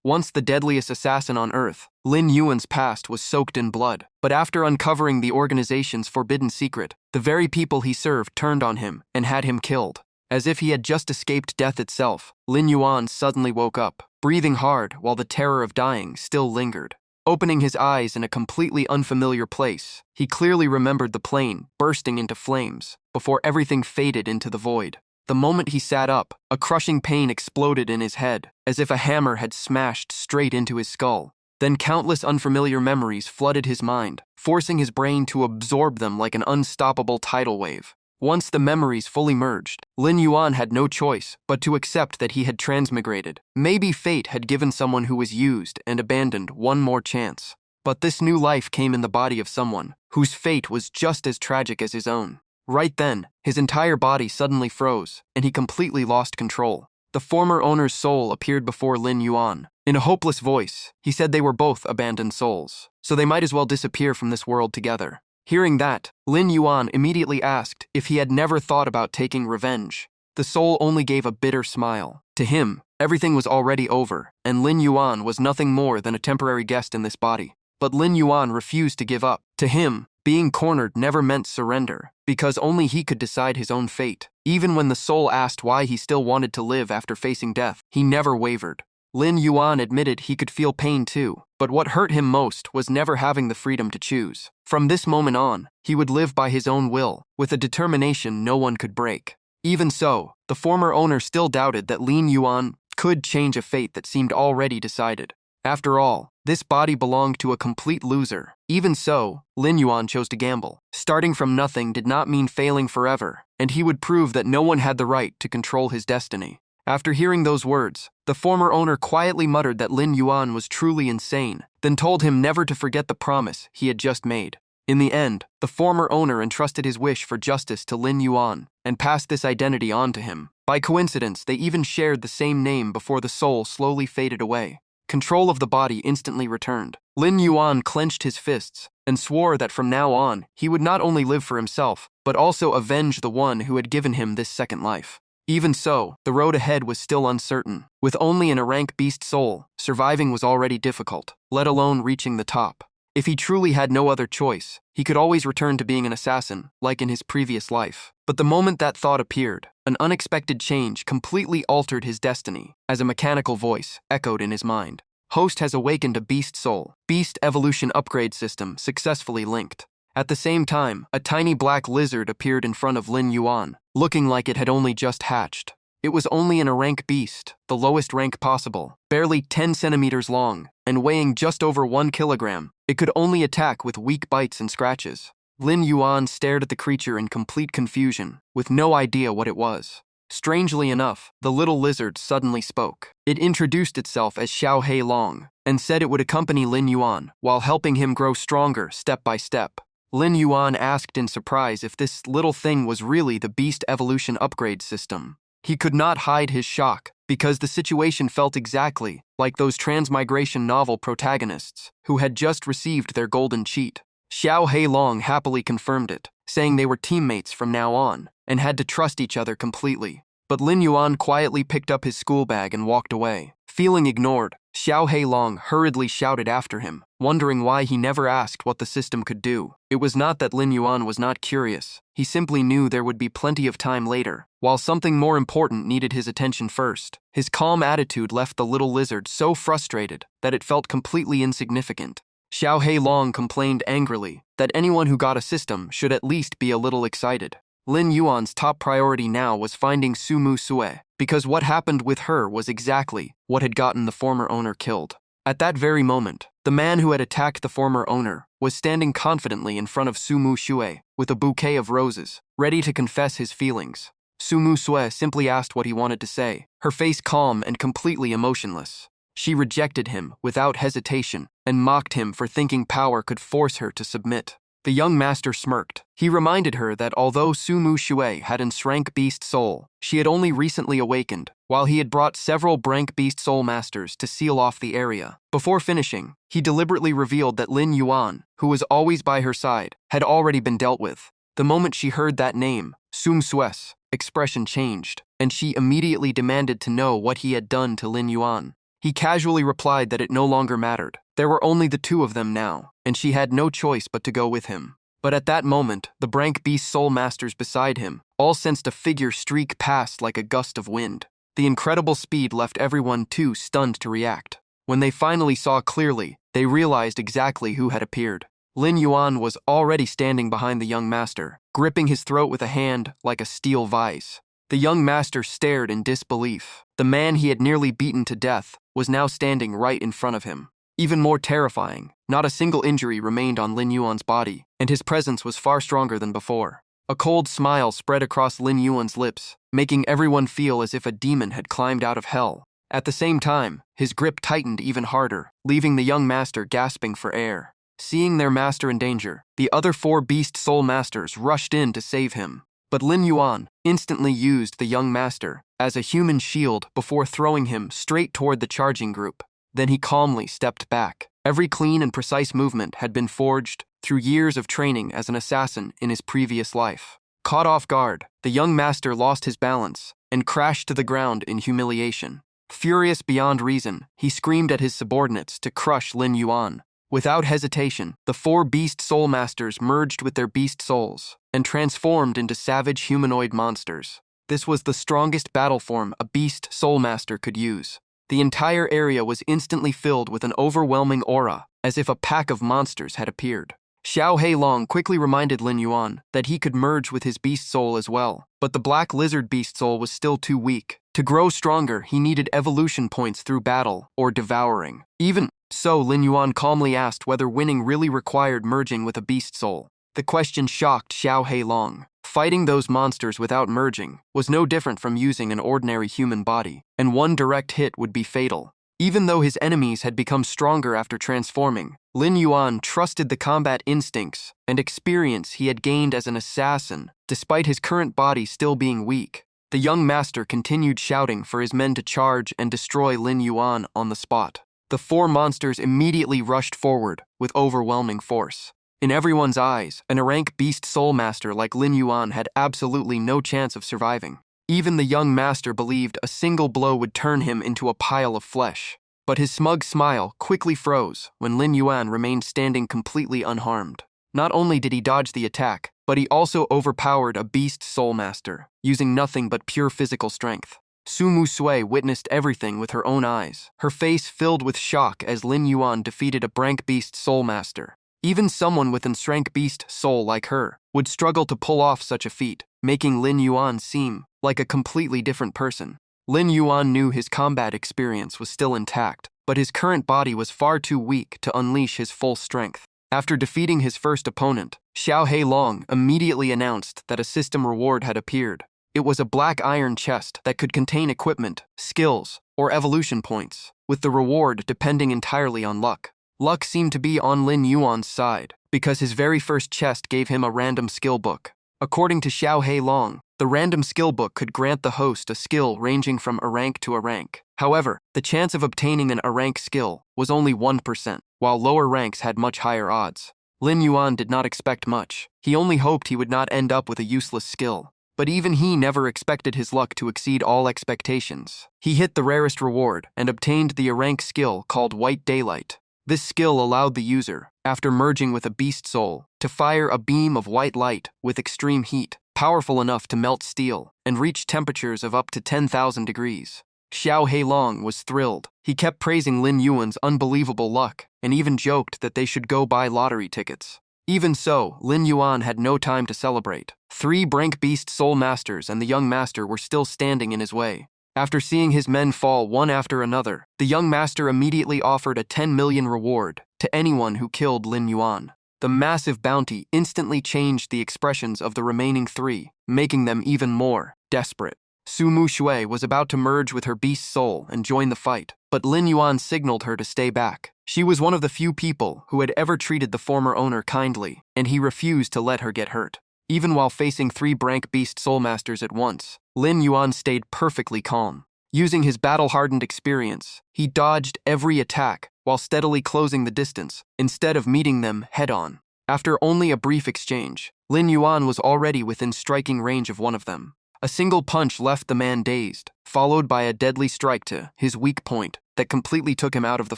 Once the deadliest assassin on Earth, Lin Yuan's past was soaked in blood. But after uncovering the organization's forbidden secret, the very people he served turned on him and had him killed. As if he had just escaped death itself, Lin Yuan suddenly woke up, breathing hard while the terror of dying still lingered. Opening his eyes in a completely unfamiliar place, he clearly remembered the plane bursting into flames before everything faded into the void. The moment he sat up, a crushing pain exploded in his head, as if a hammer had smashed straight into his skull. Then countless unfamiliar memories flooded his mind, forcing his brain to absorb them like an unstoppable tidal wave. Once the memories fully merged, Lin Yuan had no choice but to accept that he had transmigrated. Maybe fate had given someone who was used and abandoned one more chance. But this new life came in the body of someone whose fate was just as tragic as his own. Right then, his entire body suddenly froze, and he completely lost control. The former owner's soul appeared before Lin Yuan. In a hopeless voice, he said they were both abandoned souls, so they might as well disappear from this world together. Hearing that, Lin Yuan immediately asked if he had never thought about taking revenge. The soul only gave a bitter smile. To him, everything was already over, and Lin Yuan was nothing more than a temporary guest in this body. But Lin Yuan refused to give up. To him, being cornered never meant surrender, because only he could decide his own fate. Even when the soul asked why he still wanted to live after facing death, he never wavered. Lin Yuan admitted he could feel pain too, but what hurt him most was never having the freedom to choose. From this moment on, he would live by his own will, with a determination no one could break. Even so, the former owner still doubted that Lin Yuan could change a fate that seemed already decided. After all, this body belonged to a complete loser. Even so, Lin Yuan chose to gamble. Starting from nothing did not mean failing forever, and he would prove that no one had the right to control his destiny. After hearing those words, the former owner quietly muttered that Lin Yuan was truly insane, then told him never to forget the promise he had just made. In the end, the former owner entrusted his wish for justice to Lin Yuan and passed this identity on to him. By coincidence, they even shared the same name before the soul slowly faded away. Control of the body instantly returned. Lin Yuan clenched his fists and swore that from now on, he would not only live for himself, but also avenge the one who had given him this second life. Even so, the road ahead was still uncertain. With only an rank beast soul, surviving was already difficult, let alone reaching the top. If he truly had no other choice, he could always return to being an assassin, like in his previous life. But the moment that thought appeared, an unexpected change completely altered his destiny, as a mechanical voice echoed in his mind. Host has awakened a beast soul. Beast evolution upgrade system successfully linked. At the same time, a tiny black lizard appeared in front of Lin Yuan, looking like it had only just hatched. It was only an rank beast, the lowest rank possible, barely 10 centimeters long, and weighing just over 1 kilogram. It could only attack with weak bites and scratches. Lin Yuan stared at the creature in complete confusion, with no idea what it was. Strangely enough, the little lizard suddenly spoke. It introduced itself as Xiao Hei Long, and said it would accompany Lin Yuan while helping him grow stronger step by step. Lin Yuan asked in surprise if this little thing was really the beast evolution upgrade system. He could not hide his shock, because the situation felt exactly like those transmigration novel protagonists who had just received their golden cheat. Xiao Hei Long happily confirmed it, saying they were teammates from now on and had to trust each other completely. But Lin Yuan quietly picked up his school bag and walked away. Feeling ignored, Xiao Hei Long hurriedly shouted after him, wondering why he never asked what the system could do. It was not that Lin Yuan was not curious. He simply knew there would be plenty of time later, while something more important needed his attention first. His calm attitude left the little lizard so frustrated that it felt completely insignificant. Xiao Hei Long complained angrily that anyone who got a system should at least be a little excited. Lin Yuan's top priority now was finding Sumu Sue, because what happened with her was exactly what had gotten the former owner killed. At that very moment, the man who had attacked the former owner was standing confidently in front of Sumu Sue with a bouquet of roses, ready to confess his feelings. Sumu Sue simply asked what he wanted to say, her face calm and completely emotionless. She rejected him without hesitation and mocked him for thinking power could force her to submit. The young master smirked. He reminded her that although Sumu Shui had an rank beast soul, she had only recently awakened, while he had brought several brank beast soul masters to seal off the area. Before finishing, he deliberately revealed that Lin Yuan, who was always by her side, had already been dealt with. The moment she heard that name, Sum Sue's expression changed, and she immediately demanded to know what he had done to Lin Yuan. He casually replied that it no longer mattered. There were only the two of them now, and she had no choice but to go with him. But at that moment, the Brank Beast Soul Masters beside him all sensed a figure streak past like a gust of wind. The incredible speed left everyone too stunned to react. When they finally saw clearly, they realized exactly who had appeared. Lin Yuan was already standing behind the young master, gripping his throat with a hand like a steel vise. The young master stared in disbelief. The man he had nearly beaten to death was now standing right in front of him. Even more terrifying, not a single injury remained on Lin Yuan's body, and his presence was far stronger than before. A cold smile spread across Lin Yuan's lips, making everyone feel as if a demon had climbed out of hell. At the same time, his grip tightened even harder, leaving the young master gasping for air. Seeing their master in danger, the other 4 Beast Soul Masters rushed in to save him. But Lin Yuan instantly used the young master as a human shield before throwing him straight toward the charging group. Then he calmly stepped back. Every clean and precise movement had been forged through years of training as an assassin in his previous life. Caught off guard, the young master lost his balance and crashed to the ground in humiliation. Furious beyond reason, he screamed at his subordinates to crush Lin Yuan. Without hesitation, the 4 Beast Soul Masters merged with their beast souls and transformed into savage humanoid monsters. This was the strongest battle form a Beast Soul Master could use. The entire area was instantly filled with an overwhelming aura, as if a pack of monsters had appeared. Xiao Heilong quickly reminded Lin Yuan that he could merge with his beast soul as well, but the black lizard beast soul was still too weak. To grow stronger, he needed evolution points through battle or devouring. Even so, Lin Yuan calmly asked whether winning really required merging with a beast soul. The question shocked Xiao Heilong. Fighting those monsters without merging was no different from using an ordinary human body, and one direct hit would be fatal. Even though his enemies had become stronger after transforming, Lin Yuan trusted the combat instincts and experience he had gained as an assassin, despite his current body still being weak. The young master continued shouting for his men to charge and destroy Lin Yuan on the spot. The 4 monsters immediately rushed forward with overwhelming force. In everyone's eyes, an Arank Beast Soul Master like Lin Yuan had absolutely no chance of surviving. Even the young master believed a single blow would turn him into a pile of flesh. But his smug smile quickly froze when Lin Yuan remained standing completely unharmed. Not only did he dodge the attack, but he also overpowered a Beast Soul Master, using nothing but pure physical strength. Su Mu Sui witnessed everything with her own eyes, her face filled with shock as Lin Yuan defeated a Brank Beast Soul Master. Even someone with an Shrank Beast soul like her would struggle to pull off such a feat, making Lin Yuan seem like a completely different person. Lin Yuan knew his combat experience was still intact, but his current body was far too weak to unleash his full strength. After defeating his first opponent, Xiao Heilong immediately announced that a system reward had appeared. It was a black iron chest that could contain equipment, skills, or evolution points, with the reward depending entirely on luck. Luck seemed to be on Lin Yuan's side, because his very first chest gave him a random skill book. According to Xiao Heilong, the random skill book could grant the host a skill ranging from a rank to a rank. However, the chance of obtaining an A-rank skill was only 1%, while lower ranks had much higher odds. Lin Yuan did not expect much. He only hoped he would not end up with a useless skill. But even he never expected his luck to exceed all expectations. He hit the rarest reward and obtained the A-rank skill called White Daylight. This skill allowed the user, after merging with a beast soul, to fire a beam of white light with extreme heat, powerful enough to melt steel, and reach temperatures of up to 10,000 degrees. Xiao Heilong was thrilled. He kept praising Lin Yuan's unbelievable luck, and even joked that they should go buy lottery tickets. Even so, Lin Yuan had no time to celebrate. 3 Brank Beast Soul Masters and the young master were still standing in his way. After seeing his men fall one after another, the young master immediately offered a 10 million reward to anyone who killed Lin Yuan. The massive bounty instantly changed the expressions of the remaining 3, making them even more desperate. Su Mu Shui was about to merge with her beast soul and join the fight, but Lin Yuan signaled her to stay back. She was one of the few people who had ever treated the former owner kindly, and he refused to let her get hurt. Even while facing 3 Brank Beast Soul Masters at once, Lin Yuan stayed perfectly calm. Using his battle-hardened experience, he dodged every attack while steadily closing the distance, instead of meeting them head-on. After only a brief exchange, Lin Yuan was already within striking range of one of them. A single punch left the man dazed, followed by a deadly strike to his weak point that completely took him out of the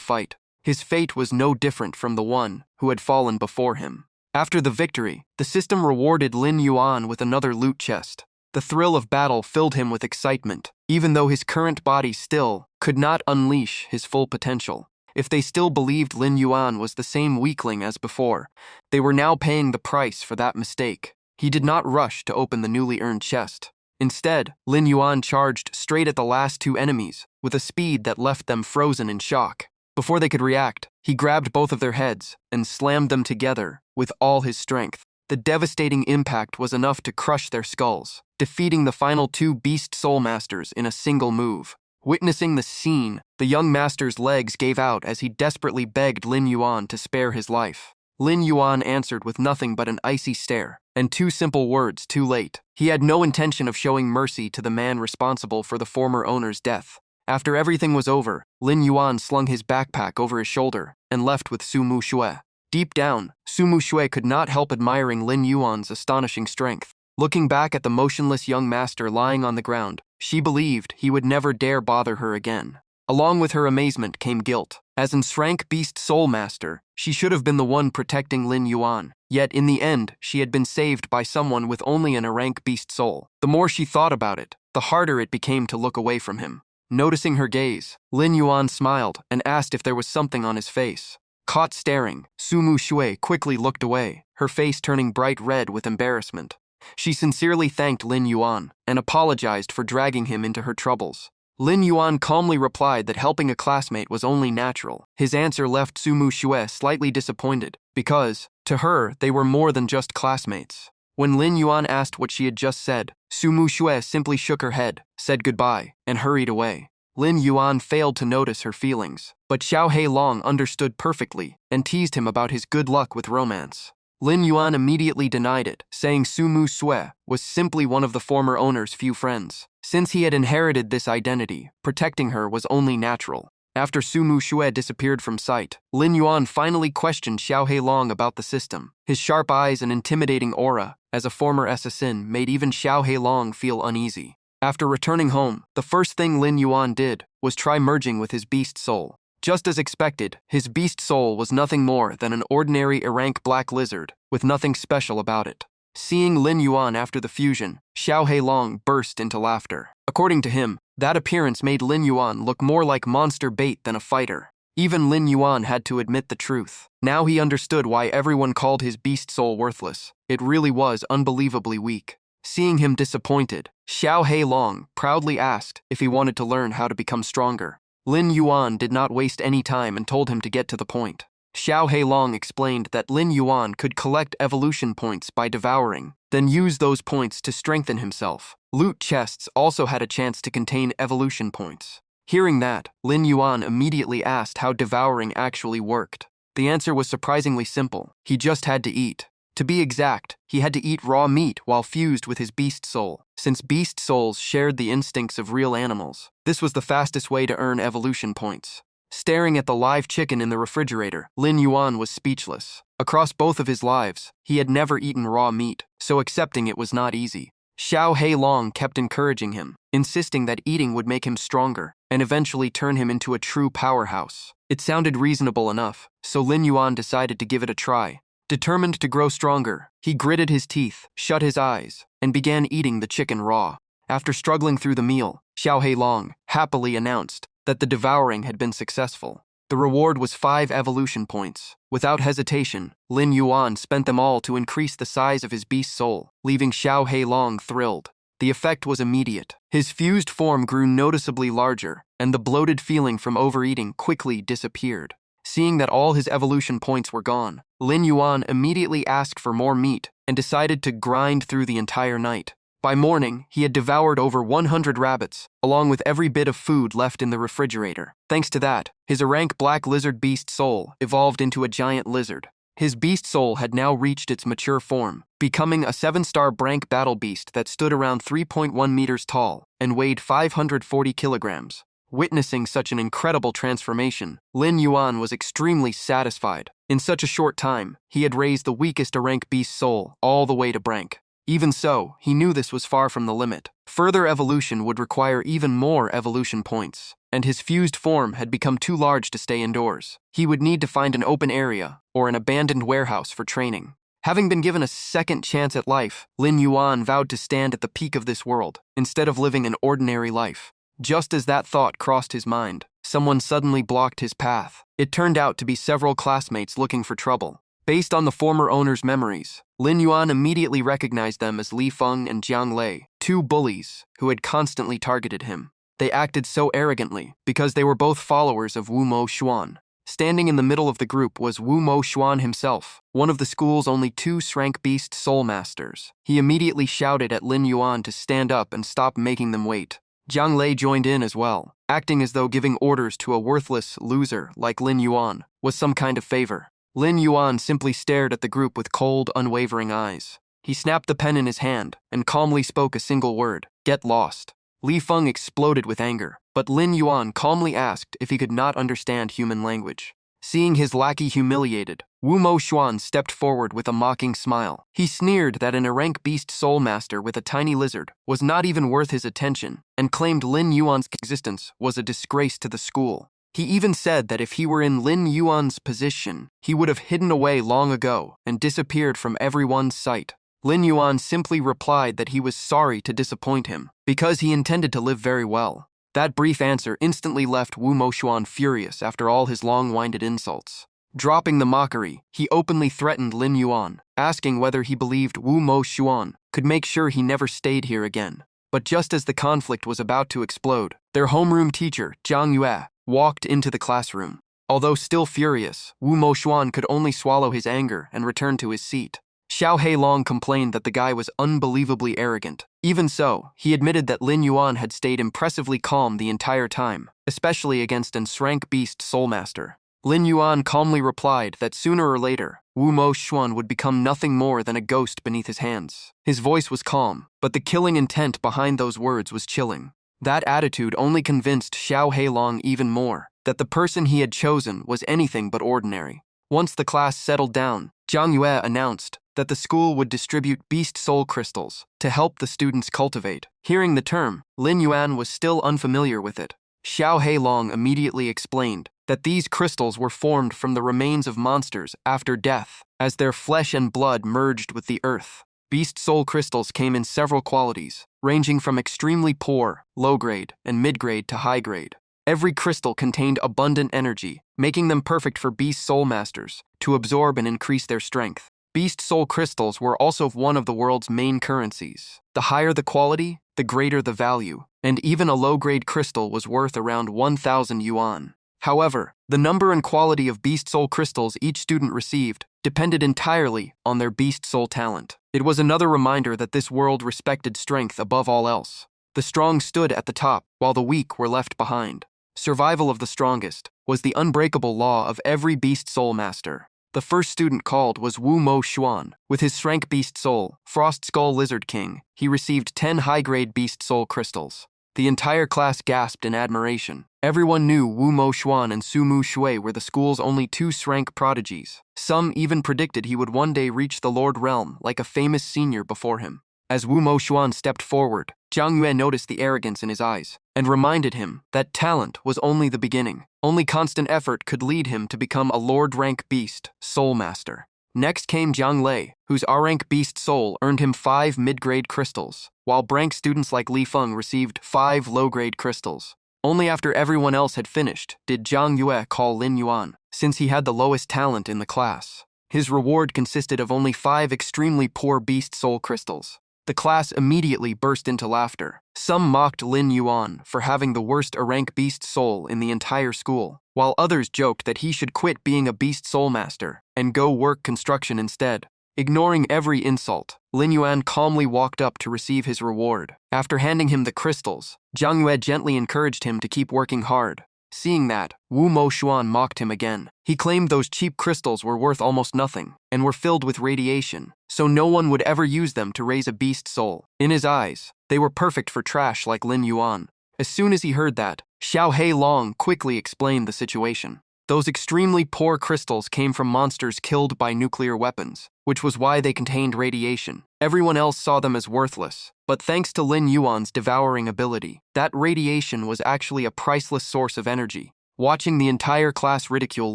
fight. His fate was no different from the one who had fallen before him. After the victory, the system rewarded Lin Yuan with another loot chest. The thrill of battle filled him with excitement, even though his current body still could not unleash his full potential. If they still believed Lin Yuan was the same weakling as before, they were now paying the price for that mistake. He did not rush to open the newly earned chest. Instead, Lin Yuan charged straight at the last two enemies with a speed that left them frozen in shock. Before they could react, he grabbed both of their heads and slammed them together with all his strength. The devastating impact was enough to crush their skulls, defeating the final two Beast Soul Masters in a single move. Witnessing the scene, the young master's legs gave out as he desperately begged Lin Yuan to spare his life. Lin Yuan answered with nothing but an icy stare and two simple words, "Too late." He had no intention of showing mercy to the man responsible for the former owner's death. After everything was over, Lin Yuan slung his backpack over his shoulder and left with Su Mu Shui. Deep down, Su Mu Shui could not help admiring Lin Yuan's astonishing strength. Looking back at the motionless young master lying on the ground, she believed he would never dare bother her again. Along with her amazement came guilt. As ensrank Beast Soul Master, she should have been the one protecting Lin Yuan. Yet in the end, she had been saved by someone with only an rank Beast Soul. The more she thought about it, the harder it became to look away from him. Noticing her gaze, Lin Yuan smiled and asked if there was something on his face. Caught staring, Su Mu Shui quickly looked away, her face turning bright red with embarrassment. She sincerely thanked Lin Yuan and apologized for dragging him into her troubles. Lin Yuan calmly replied that helping a classmate was only natural. His answer left Su Mu Shui slightly disappointed because, to her, they were more than just classmates. When Lin Yuan asked what she had just said, Su Mu Shui simply shook her head, said goodbye, and hurried away. Lin Yuan failed to notice her feelings, but Xiao Heilong understood perfectly and teased him about his good luck with romance. Lin Yuan immediately denied it, saying Su Mu Shui was simply one of the former owner's few friends. Since he had inherited this identity, protecting her was only natural. After Su Mu Shui disappeared from sight, Lin Yuan finally questioned Xiao Heilong about the system. His sharp eyes and intimidating aura, as a former assassin, made even Xiao Heilong feel uneasy. After returning home, the first thing Lin Yuan did was try merging with his beast soul. Just as expected, his beast soul was nothing more than an ordinary rank black lizard, with nothing special about it. Seeing Lin Yuan after the fusion, Xiao Heilong burst into laughter. According to him, that appearance made Lin Yuan look more like monster bait than a fighter. Even Lin Yuan had to admit the truth. Now he understood why everyone called his beast soul worthless. It really was unbelievably weak. Seeing him disappointed, Xiao Heilong proudly asked if he wanted to learn how to become stronger. Lin Yuan did not waste any time and told him to get to the point. Xiao Heilong explained that Lin Yuan could collect evolution points by devouring, then use those points to strengthen himself. Loot chests also had a chance to contain evolution points. Hearing that, Lin Yuan immediately asked how devouring actually worked. The answer was surprisingly simple. He just had to eat. To be exact, he had to eat raw meat while fused with his beast soul, since beast souls shared the instincts of real animals. This was the fastest way to earn evolution points. Staring at the live chicken in the refrigerator, Lin Yuan was speechless. Across both of his lives, he had never eaten raw meat, so accepting it was not easy. Xiao Heilong kept encouraging him, insisting that eating would make him stronger and eventually turn him into a true powerhouse. It sounded reasonable enough, so Lin Yuan decided to give it a try. Determined to grow stronger, he gritted his teeth, shut his eyes, and began eating the chicken raw. After struggling through the meal, Xiao Heilong happily announced that the devouring had been successful. The reward was 5 evolution points. Without hesitation, Lin Yuan spent them all to increase the size of his beast soul, leaving Xiao Heilong thrilled. The effect was immediate. His fused form grew noticeably larger, and the bloated feeling from overeating quickly disappeared. Seeing that all his evolution points were gone, Lin Yuan immediately asked for more meat and decided to grind through the entire night. By morning, he had devoured over 100 rabbits, along with every bit of food left in the refrigerator. Thanks to that, his rank black lizard beast soul evolved into a giant lizard. His beast soul had now reached its mature form, becoming a 7-star rank battle beast that stood around 3.1 meters tall and weighed 540 kilograms. Witnessing such an incredible transformation, Lin Yuan was extremely satisfied. In such a short time, he had raised the weakest rank beast soul all the way to rank Even so, he knew this was far from the limit. Further evolution would require even more evolution points, and his fused form had become too large to stay indoors. He would need to find an open area or an abandoned warehouse for training. Having been given a second chance at life, Lin Yuan vowed to stand at the peak of this world, instead of living an ordinary life. Just as that thought crossed his mind, someone suddenly blocked his path. It turned out to be several classmates looking for trouble. Based on the former owner's memories, Lin Yuan immediately recognized them as Li Feng and Jiang Lei, two bullies who had constantly targeted him. They acted so arrogantly because they were both followers of Wu Mo Xuan. Standing in the middle of the group was Wu Mo Xuan himself, one of the school's only two Shrank Beast Soul Masters. He immediately shouted at Lin Yuan to stand up and stop making them wait. Jiang Lei joined in as well, acting as though giving orders to a worthless loser like Lin Yuan was some kind of favor. Lin Yuan simply stared at the group with cold, unwavering eyes. He snapped the pen in his hand and calmly spoke a single word: "Get lost." Li Feng exploded with anger, but Lin Yuan calmly asked if he could not understand human language. Seeing his lackey humiliated, Wu Mo Xuan stepped forward with a mocking smile. He sneered that an rank beast soul master with a tiny lizard was not even worth his attention, and claimed Lin Yuan's existence was a disgrace to the school. He even said that if he were in Lin Yuan's position, he would have hidden away long ago and disappeared from everyone's sight. Lin Yuan simply replied that he was sorry to disappoint him, because he intended to live very well. That brief answer instantly left Wu Mo Xuan furious after all his long-winded insults. Dropping the mockery, he openly threatened Lin Yuan, asking whether he believed Wu Mo Xuan could make sure he never stayed here again. But just as the conflict was about to explode, their homeroom teacher, Zhang Yue, walked into the classroom. Although still furious, Wu Mo Xuan could only swallow his anger and return to his seat. Xiao Heilong complained that the guy was unbelievably arrogant. Even so, he admitted that Lin Yuan had stayed impressively calm the entire time, especially against an Shrank Beast Soul Master. Lin Yuan calmly replied that sooner or later, Wu Mo Xuan would become nothing more than a ghost beneath his hands. His voice was calm, but the killing intent behind those words was chilling. That attitude only convinced Xiao Heilong even more that the person he had chosen was anything but ordinary. Once the class settled down, Zhang Yue announced that the school would distribute beast soul crystals to help the students cultivate. Hearing the term, Lin Yuan was still unfamiliar with it. Xiao Heilong immediately explained that these crystals were formed from the remains of monsters after death, as their flesh and blood merged with the earth. Beast soul crystals came in several qualities, ranging from extremely poor, low-grade, and mid-grade to high-grade. Every crystal contained abundant energy, making them perfect for beast soul masters to absorb and increase their strength. Beast soul crystals were also one of the world's main currencies. The higher the quality, the greater the value, and even a low-grade crystal was worth around 1,000 yuan. However, the number and quality of beast soul crystals each student received depended entirely on their beast soul talent. It was another reminder that this world respected strength above all else. The strong stood at the top, while the weak were left behind. Survival of the strongest was the unbreakable law of every beast soul master. The first student called was Wu Mo Xuan. With his Shrank Beast Soul, Frost Skull Lizard King, he received 10 high-grade beast soul crystals. The entire class gasped in admiration. Everyone knew Wu Mo Xuan and Su Mu Shui were the school's only two Shrank prodigies. Some even predicted he would one day reach the Lord Realm like a famous senior before him. As Wu Mo Xuan stepped forward, Zhang Yue noticed the arrogance in his eyes and reminded him that talent was only the beginning. Only constant effort could lead him to become a Lord-rank beast soul master. Next came Jiang Lei, whose R-rank beast soul earned him 5 mid-grade crystals, while Brank students like Li Feng received 5 low-grade crystals. Only after everyone else had finished did Zhang Yue call Lin Yuan, since he had the lowest talent in the class. His reward consisted of only 5 extremely poor beast soul crystals. The class immediately burst into laughter. Some mocked Lin Yuan for having the worst rank beast soul in the entire school, while others joked that he should quit being a beast soul master and go work construction instead. Ignoring every insult, Lin Yuan calmly walked up to receive his reward. After handing him the crystals, Zhang Yue gently encouraged him to keep working hard. Seeing that, Wu Mo Xuan mocked him again. He claimed those cheap crystals were worth almost nothing and were filled with radiation, so no one would ever use them to raise a beast soul. In his eyes, they were perfect for trash like Lin Yuan. As soon as he heard that, Xiao Heilong quickly explained the situation. Those extremely poor crystals came from monsters killed by nuclear weapons, which was why they contained radiation. Everyone else saw them as worthless, but thanks to Lin Yuan's devouring ability, that radiation was actually a priceless source of energy. Watching the entire class ridicule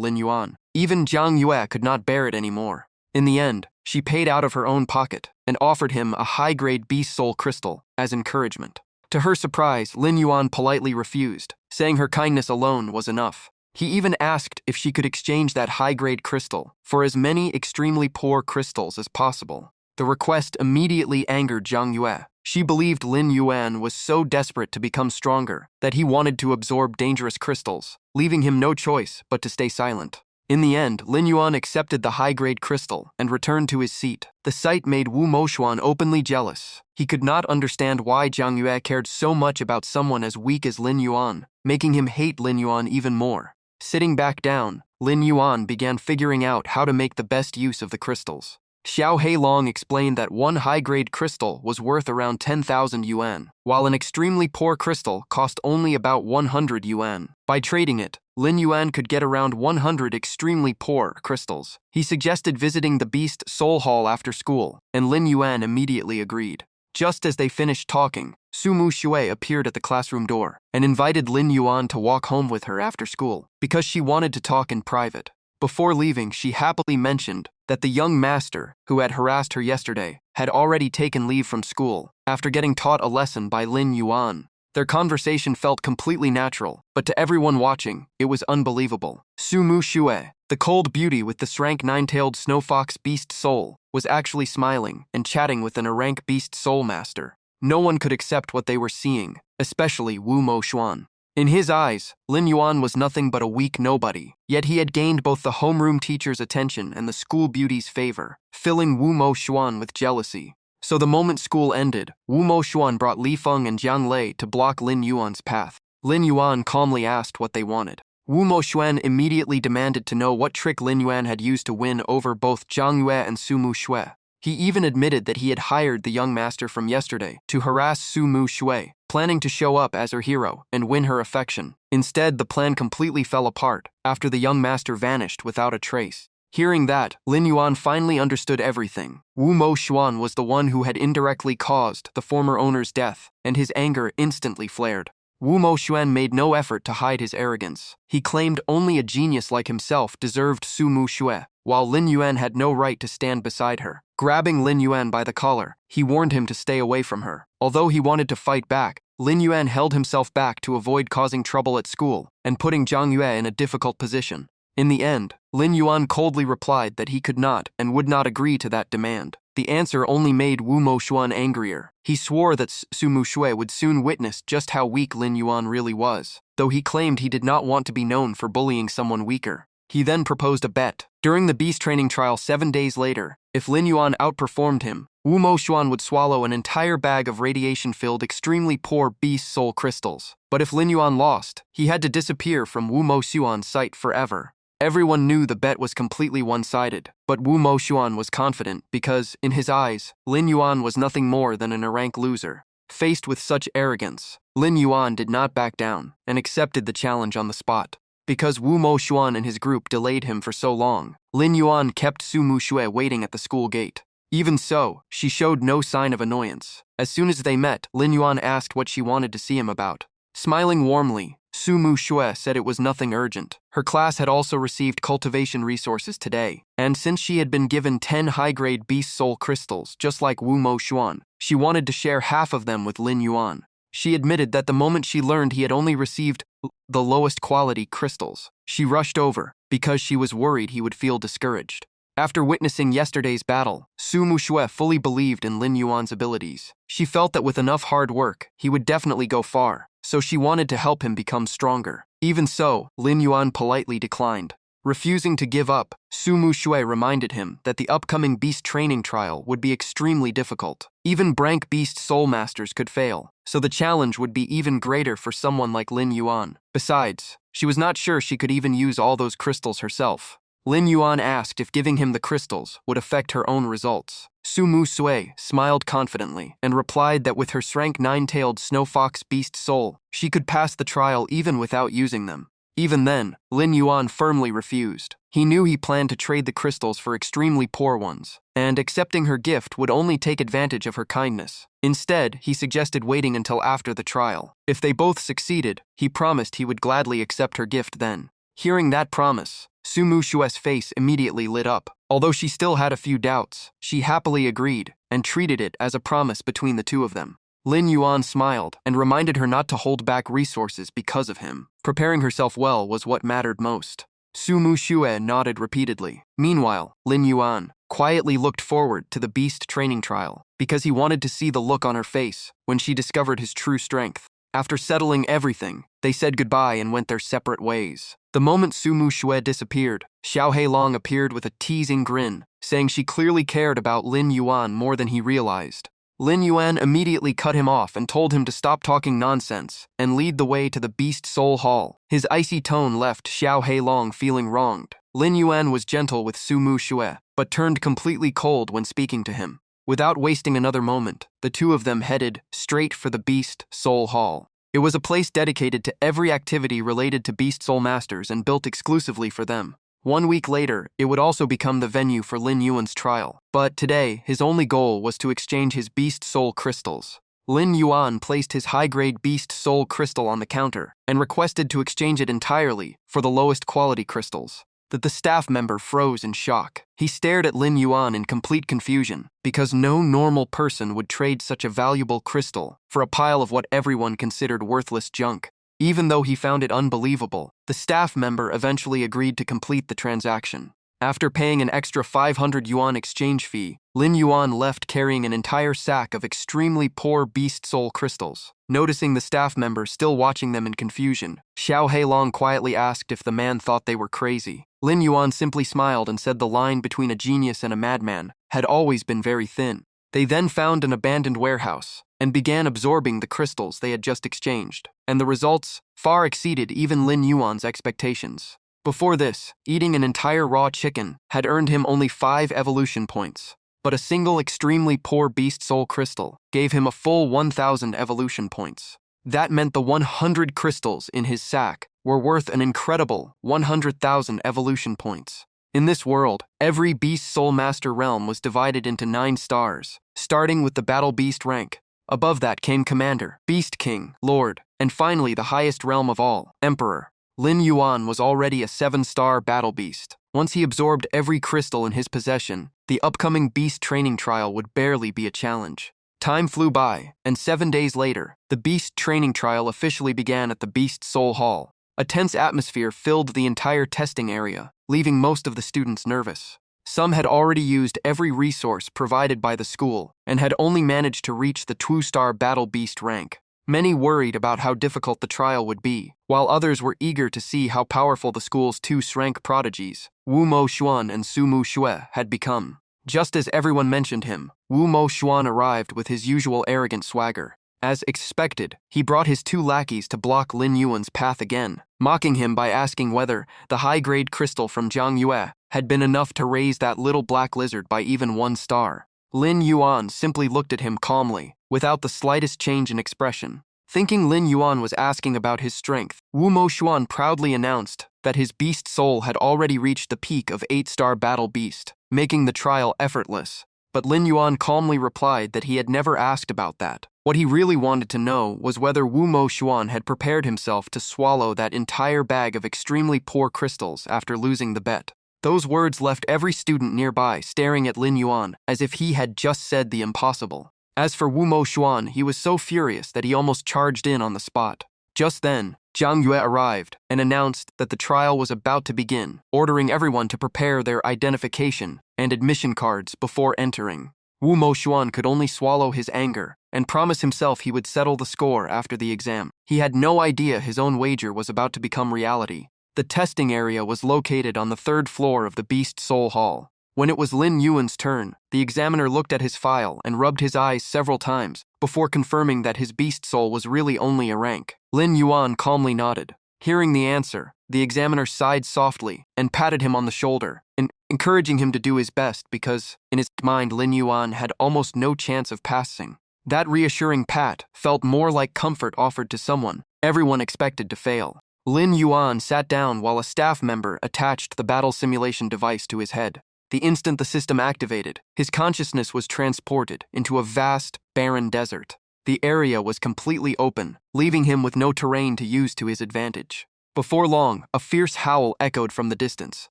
Lin Yuan, even Jiang Yue could not bear it anymore. In the end, she paid out of her own pocket and offered him a high-grade beast soul crystal as encouragement. To her surprise, Lin Yuan politely refused, saying her kindness alone was enough. He even asked if she could exchange that high-grade crystal for as many extremely poor crystals as possible. The request immediately angered Jiang Yue. She believed Lin Yuan was so desperate to become stronger that he wanted to absorb dangerous crystals, leaving him no choice but to stay silent. In the end, Lin Yuan accepted the high-grade crystal and returned to his seat. The sight made Wu Moxuan openly jealous. He could not understand why Jiang Yue cared so much about someone as weak as Lin Yuan, making him hate Lin Yuan even more. Sitting back down, Lin Yuan began figuring out how to make the best use of the crystals. Xiao Heilong explained that one high-grade crystal was worth around 10,000 yuan, while an extremely poor crystal cost only about 100 yuan. By trading it, Lin Yuan could get around 100 extremely poor crystals. He suggested visiting the Beast Soul Hall after school, and Lin Yuan immediately agreed. Just as they finished talking, Sumu Shui appeared at the classroom door and invited Lin Yuan to walk home with her after school because she wanted to talk in private. Before leaving, she happily mentioned that the young master who had harassed her yesterday had already taken leave from school after getting taught a lesson by Lin Yuan. Their conversation felt completely natural, but to everyone watching, it was unbelievable. Sumu Shui, the cold beauty with the Shrank nine-tailed snow fox beast soul, was actually smiling and chatting with an Arank beast soul master. No one could accept what they were seeing, especially Wu Moxuan. In his eyes, Lin Yuan was nothing but a weak nobody, yet he had gained both the homeroom teacher's attention and the school beauty's favor, filling Wu Moxuan with jealousy. So the moment school ended, Wu Moxuan brought Li Feng and Jiang Lei to block Lin Yuan's path. Lin Yuan calmly asked what they wanted. Wu Moxuan immediately demanded to know what trick Lin Yuan had used to win over both Jiang Yue and Sumu Shui. He even admitted that he had hired the young master from yesterday to harass Sumu Shui, planning to show up as her hero and win her affection. Instead, the plan completely fell apart after the young master vanished without a trace. Hearing that, Lin Yuan finally understood everything. Wu Moxuan was the one who had indirectly caused the former owner's death, and his anger instantly flared. Wu Moxuan made no effort to hide his arrogance. He claimed only a genius like himself deserved Sumu Shui, while Lin Yuan had no right to stand beside her. Grabbing Lin Yuan by the collar, he warned him to stay away from her. Although he wanted to fight back, Lin Yuan held himself back to avoid causing trouble at school and putting Jiang Yue in a difficult position. In the end, Lin Yuan coldly replied that he could not and would not agree to that demand. The answer only made Wu Moxuan angrier. He swore that Sumu Shui would soon witness just how weak Lin Yuan really was, though he claimed he did not want to be known for bullying someone weaker. He then proposed a bet. During the beast training trial 7 days later, if Lin Yuan outperformed him, Wu Moxuan would swallow an entire bag of radiation-filled extremely poor beast soul crystals. But if Lin Yuan lost, he had to disappear from Wu Moxuan's sight forever. Everyone knew the bet was completely one-sided, but Wu Moxuan was confident because, in his eyes, Lin Yuan was nothing more than an rank loser. Faced with such arrogance, Lin Yuan did not back down and accepted the challenge on the spot. Because Wu Moxuan and his group delayed him for so long, Lin Yuan kept Sumu Shui waiting at the school gate. Even so, she showed no sign of annoyance. As soon as they met, Lin Yuan asked what she wanted to see him about. Smiling warmly, Sumu Shui said it was nothing urgent. Her class had also received cultivation resources today, and since she had been given 10 high-grade beast soul crystals, just like Wu Moxuan, she wanted to share half of them with Lin Yuan. She admitted that the moment she learned he had only received the lowest quality crystals, she rushed over because she was worried he would feel discouraged. After witnessing yesterday's battle, Sumu Shui fully believed in Lin Yuan's abilities. She felt that with enough hard work, he would definitely go far, so she wanted to help him become stronger. Even so, Lin Yuan politely declined. Refusing to give up, Sumu Shui reminded him that the upcoming beast training trial would be extremely difficult. Even Brank beast soul masters could fail, so the challenge would be even greater for someone like Lin Yuan. Besides, she was not sure she could even use all those crystals herself. Lin Yuan asked if giving him the crystals would affect her own results. Sumu Sui smiled confidently and replied that with her Shrank nine-tailed snow fox beast soul, she could pass the trial even without using them. Even then, Lin Yuan firmly refused. He knew he planned to trade the crystals for extremely poor ones, and accepting her gift would only take advantage of her kindness. Instead, he suggested waiting until after the trial. If they both succeeded, he promised he would gladly accept her gift then. Hearing that promise, Sumu Shue's face immediately lit up. Although she still had a few doubts, she happily agreed and treated it as a promise between the two of them. Lin Yuan smiled and reminded her not to hold back resources because of him. Preparing herself well was what mattered most. Sumu Shue nodded repeatedly. Meanwhile, Lin Yuan quietly looked forward to the beast training trial because he wanted to see the look on her face when she discovered his true strength. After settling everything, they said goodbye and went their separate ways. The moment Sumu Shue disappeared, Xiao Heilong appeared with a teasing grin, saying she clearly cared about Lin Yuan more than he realized. Lin Yuan immediately cut him off and told him to stop talking nonsense and lead the way to the Beast Soul Hall. His icy tone left Xiao Heilong feeling wronged. Lin Yuan was gentle with Sumu Shue, but turned completely cold when speaking to him. Without wasting another moment, the two of them headed straight for the Beast Soul Hall. It was a place dedicated to every activity related to Beast Soul Masters and built exclusively for them. 1 week later, it would also become the venue for Lin Yuan's trial. But today, his only goal was to exchange his Beast Soul crystals. Lin Yuan placed his high-grade Beast Soul crystal on the counter and requested to exchange it entirely for the lowest quality crystals. The staff member froze in shock. He stared at Lin Yuan in complete confusion because no normal person would trade such a valuable crystal for a pile of what everyone considered worthless junk. Even though he found it unbelievable, the staff member eventually agreed to complete the transaction. After paying an extra 500 yuan exchange fee, Lin Yuan left carrying an entire sack of extremely poor Beast Soul crystals. Noticing the staff member still watching them in confusion, Xiao Heilong quietly asked if the man thought they were crazy. Lin Yuan simply smiled and said the line between a genius and a madman had always been very thin. They then found an abandoned warehouse and began absorbing the crystals they had just exchanged, and the results far exceeded even Lin Yuan's expectations. Before this, eating an entire raw chicken had earned him only 5 evolution points, but a single extremely poor Beast Soul crystal gave him a full 1,000 evolution points. That meant the 100 crystals in his sack were worth an incredible 100,000 evolution points. In this world, every Beast Soul Master realm was divided into 9 stars, starting with the Battle Beast rank. Above that came Commander, Beast King, Lord, and finally the highest realm of all, Emperor. Lin Yuan was already a 7-star battle beast. Once he absorbed every crystal in his possession, the upcoming beast training trial would barely be a challenge. Time flew by, and 7 days later, the beast training trial officially began at the Beast Soul Hall. A tense atmosphere filled the entire testing area, leaving most of the students nervous. Some had already used every resource provided by the school and had only managed to reach the 2-star battle beast rank. Many worried about how difficult the trial would be, while others were eager to see how powerful the school's 2-rank prodigies, Wu Mo Xuan and Sumu Shue, had become. Just as everyone mentioned him, Wu Mo Xuan arrived with his usual arrogant swagger. As expected, he brought his 2 lackeys to block Lin Yuan's path again, mocking him by asking whether the high-grade crystal from Zhang Yue had been enough to raise that little black lizard by even 1 star. Lin Yuan simply looked at him calmly, without the slightest change in expression. Thinking Lin Yuan was asking about his strength, Wu Mo Xuan proudly announced that his beast soul had already reached the peak of 8-star battle beast, making the trial effortless. But Lin Yuan calmly replied that he had never asked about that. What he really wanted to know was whether Wu Mo Xuan had prepared himself to swallow that entire bag of extremely poor crystals after losing the bet. Those words left every student nearby staring at Lin Yuan as if he had just said the impossible. As for Wu Mo Xuan, he was so furious that he almost charged in on the spot. Just then, Zhang Yue arrived and announced that the trial was about to begin, ordering everyone to prepare their identification and admission cards before entering. Wu Mo Xuan could only swallow his anger and promise himself he would settle the score after the exam. He had no idea his own wager was about to become reality. The testing area was located on the 3rd floor of the Beast Soul Hall. When it was Lin Yuan's turn, the examiner looked at his file and rubbed his eyes several times before confirming that his beast soul was really only a rank. Lin Yuan calmly nodded. Hearing the answer, the examiner sighed softly and patted him on the shoulder, encouraging him to do his best because, in his mind, Lin Yuan had almost no chance of passing. That reassuring pat felt more like comfort offered to someone everyone expected to fail. Lin Yuan sat down while a staff member attached the battle simulation device to his head. The instant the system activated, his consciousness was transported into a vast, barren desert. The area was completely open, leaving him with no terrain to use to his advantage. Before long, a fierce howl echoed from the distance,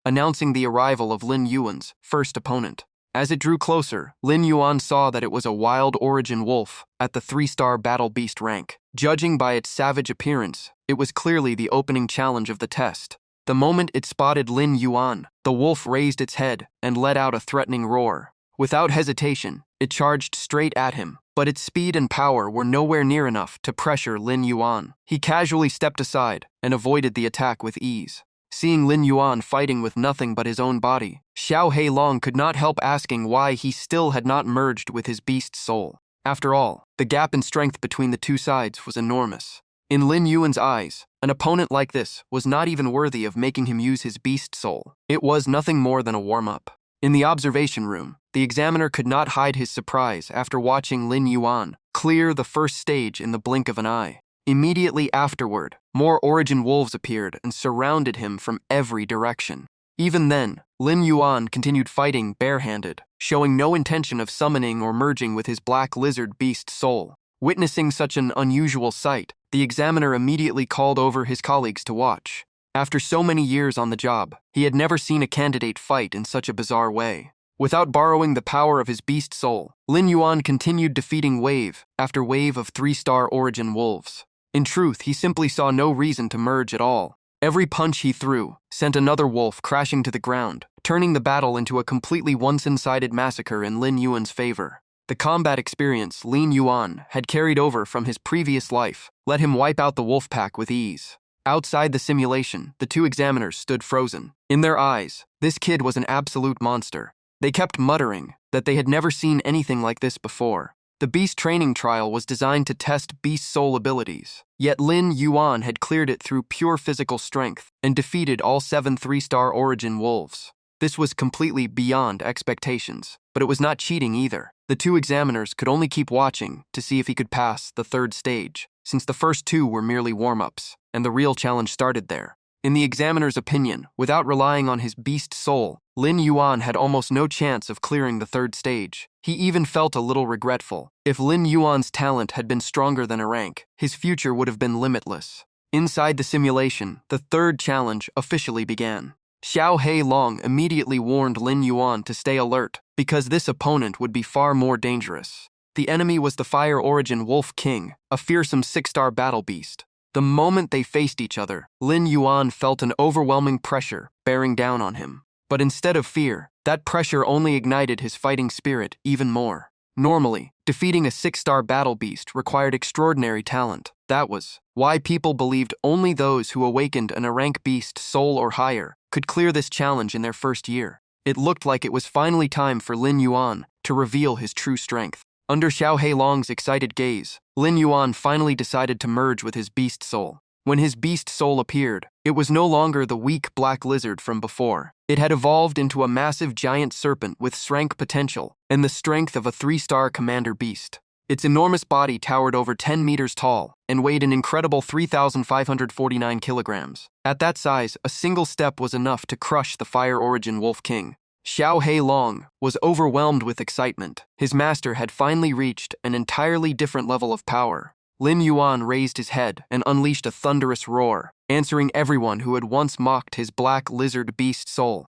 announcing the arrival of Lin Yuan's first opponent. As it drew closer, Lin Yuan saw that it was a wild origin wolf at the 3-star battle beast rank. Judging by its savage appearance, it was clearly the opening challenge of the test. The moment it spotted Lin Yuan, the wolf raised its head and let out a threatening roar. Without hesitation, it charged straight at him, but its speed and power were nowhere near enough to pressure Lin Yuan. He casually stepped aside and avoided the attack with ease. Seeing Lin Yuan fighting with nothing but his own body, Xiao Heilong could not help asking why he still had not merged with his beast's soul. After all, the gap in strength between the two sides was enormous. In Lin Yuan's eyes, an opponent like this was not even worthy of making him use his beast soul. It was nothing more than a warm-up. In the observation room, the examiner could not hide his surprise after watching Lin Yuan clear the first stage in the blink of an eye. Immediately afterward, more origin wolves appeared and surrounded him from every direction. Even then, Lin Yuan continued fighting barehanded, showing no intention of summoning or merging with his black lizard beast soul. Witnessing such an unusual sight, the examiner immediately called over his colleagues to watch. After so many years on the job, he had never seen a candidate fight in such a bizarre way. Without borrowing the power of his beast soul, Lin Yuan continued defeating wave after wave of 3-star origin wolves. In truth, he simply saw no reason to merge at all. Every punch he threw sent another wolf crashing to the ground, turning the battle into a completely one-sided massacre in Lin Yuan's favor. The combat experience Lin Yuan had carried over from his previous life let him wipe out the wolf pack with ease. Outside the simulation, the two examiners stood frozen. In their eyes, this kid was an absolute monster. They kept muttering that they had never seen anything like this before. The beast training trial was designed to test beast soul abilities, yet Lin Yuan had cleared it through pure physical strength and defeated all 7 3-star origin wolves. This was completely beyond expectations, but it was not cheating either. The two examiners could only keep watching to see if he could pass the 3rd stage, since the first 2 were merely warm-ups, and the real challenge started there. In the examiner's opinion, without relying on his beast soul, Lin Yuan had almost no chance of clearing the 3rd stage. He even felt a little regretful. If Lin Yuan's talent had been stronger than a rank, his future would have been limitless. Inside the simulation, the 3rd challenge officially began. Xiao Heilong immediately warned Lin Yuan to stay alert, because this opponent would be far more dangerous. The enemy was the Fire Origin Wolf King, a fearsome 6-star battle beast. The moment they faced each other, Lin Yuan felt an overwhelming pressure bearing down on him. But instead of fear, that pressure only ignited his fighting spirit even more. Normally, defeating a 6-star battle beast required extraordinary talent. That was why people believed only those who awakened an rank beast soul or higher could clear this challenge in their first year. It looked like it was finally time for Lin Yuan to reveal his true strength. Under Xiao Heilong's excited gaze, Lin Yuan finally decided to merge with his beast soul. When his beast soul appeared, it was no longer the weak black lizard from before. It had evolved into a massive giant serpent with strength potential and the strength of a 3-star commander beast. Its enormous body towered over 10 meters tall and weighed an incredible 3,549 kilograms. At that size, a single step was enough to crush the Fire Origin Wolf King. Xiao Heilong was overwhelmed with excitement. His master had finally reached an entirely different level of power. Lin Yuan raised his head and unleashed a thunderous roar, answering everyone who had once mocked his black lizard beast soul.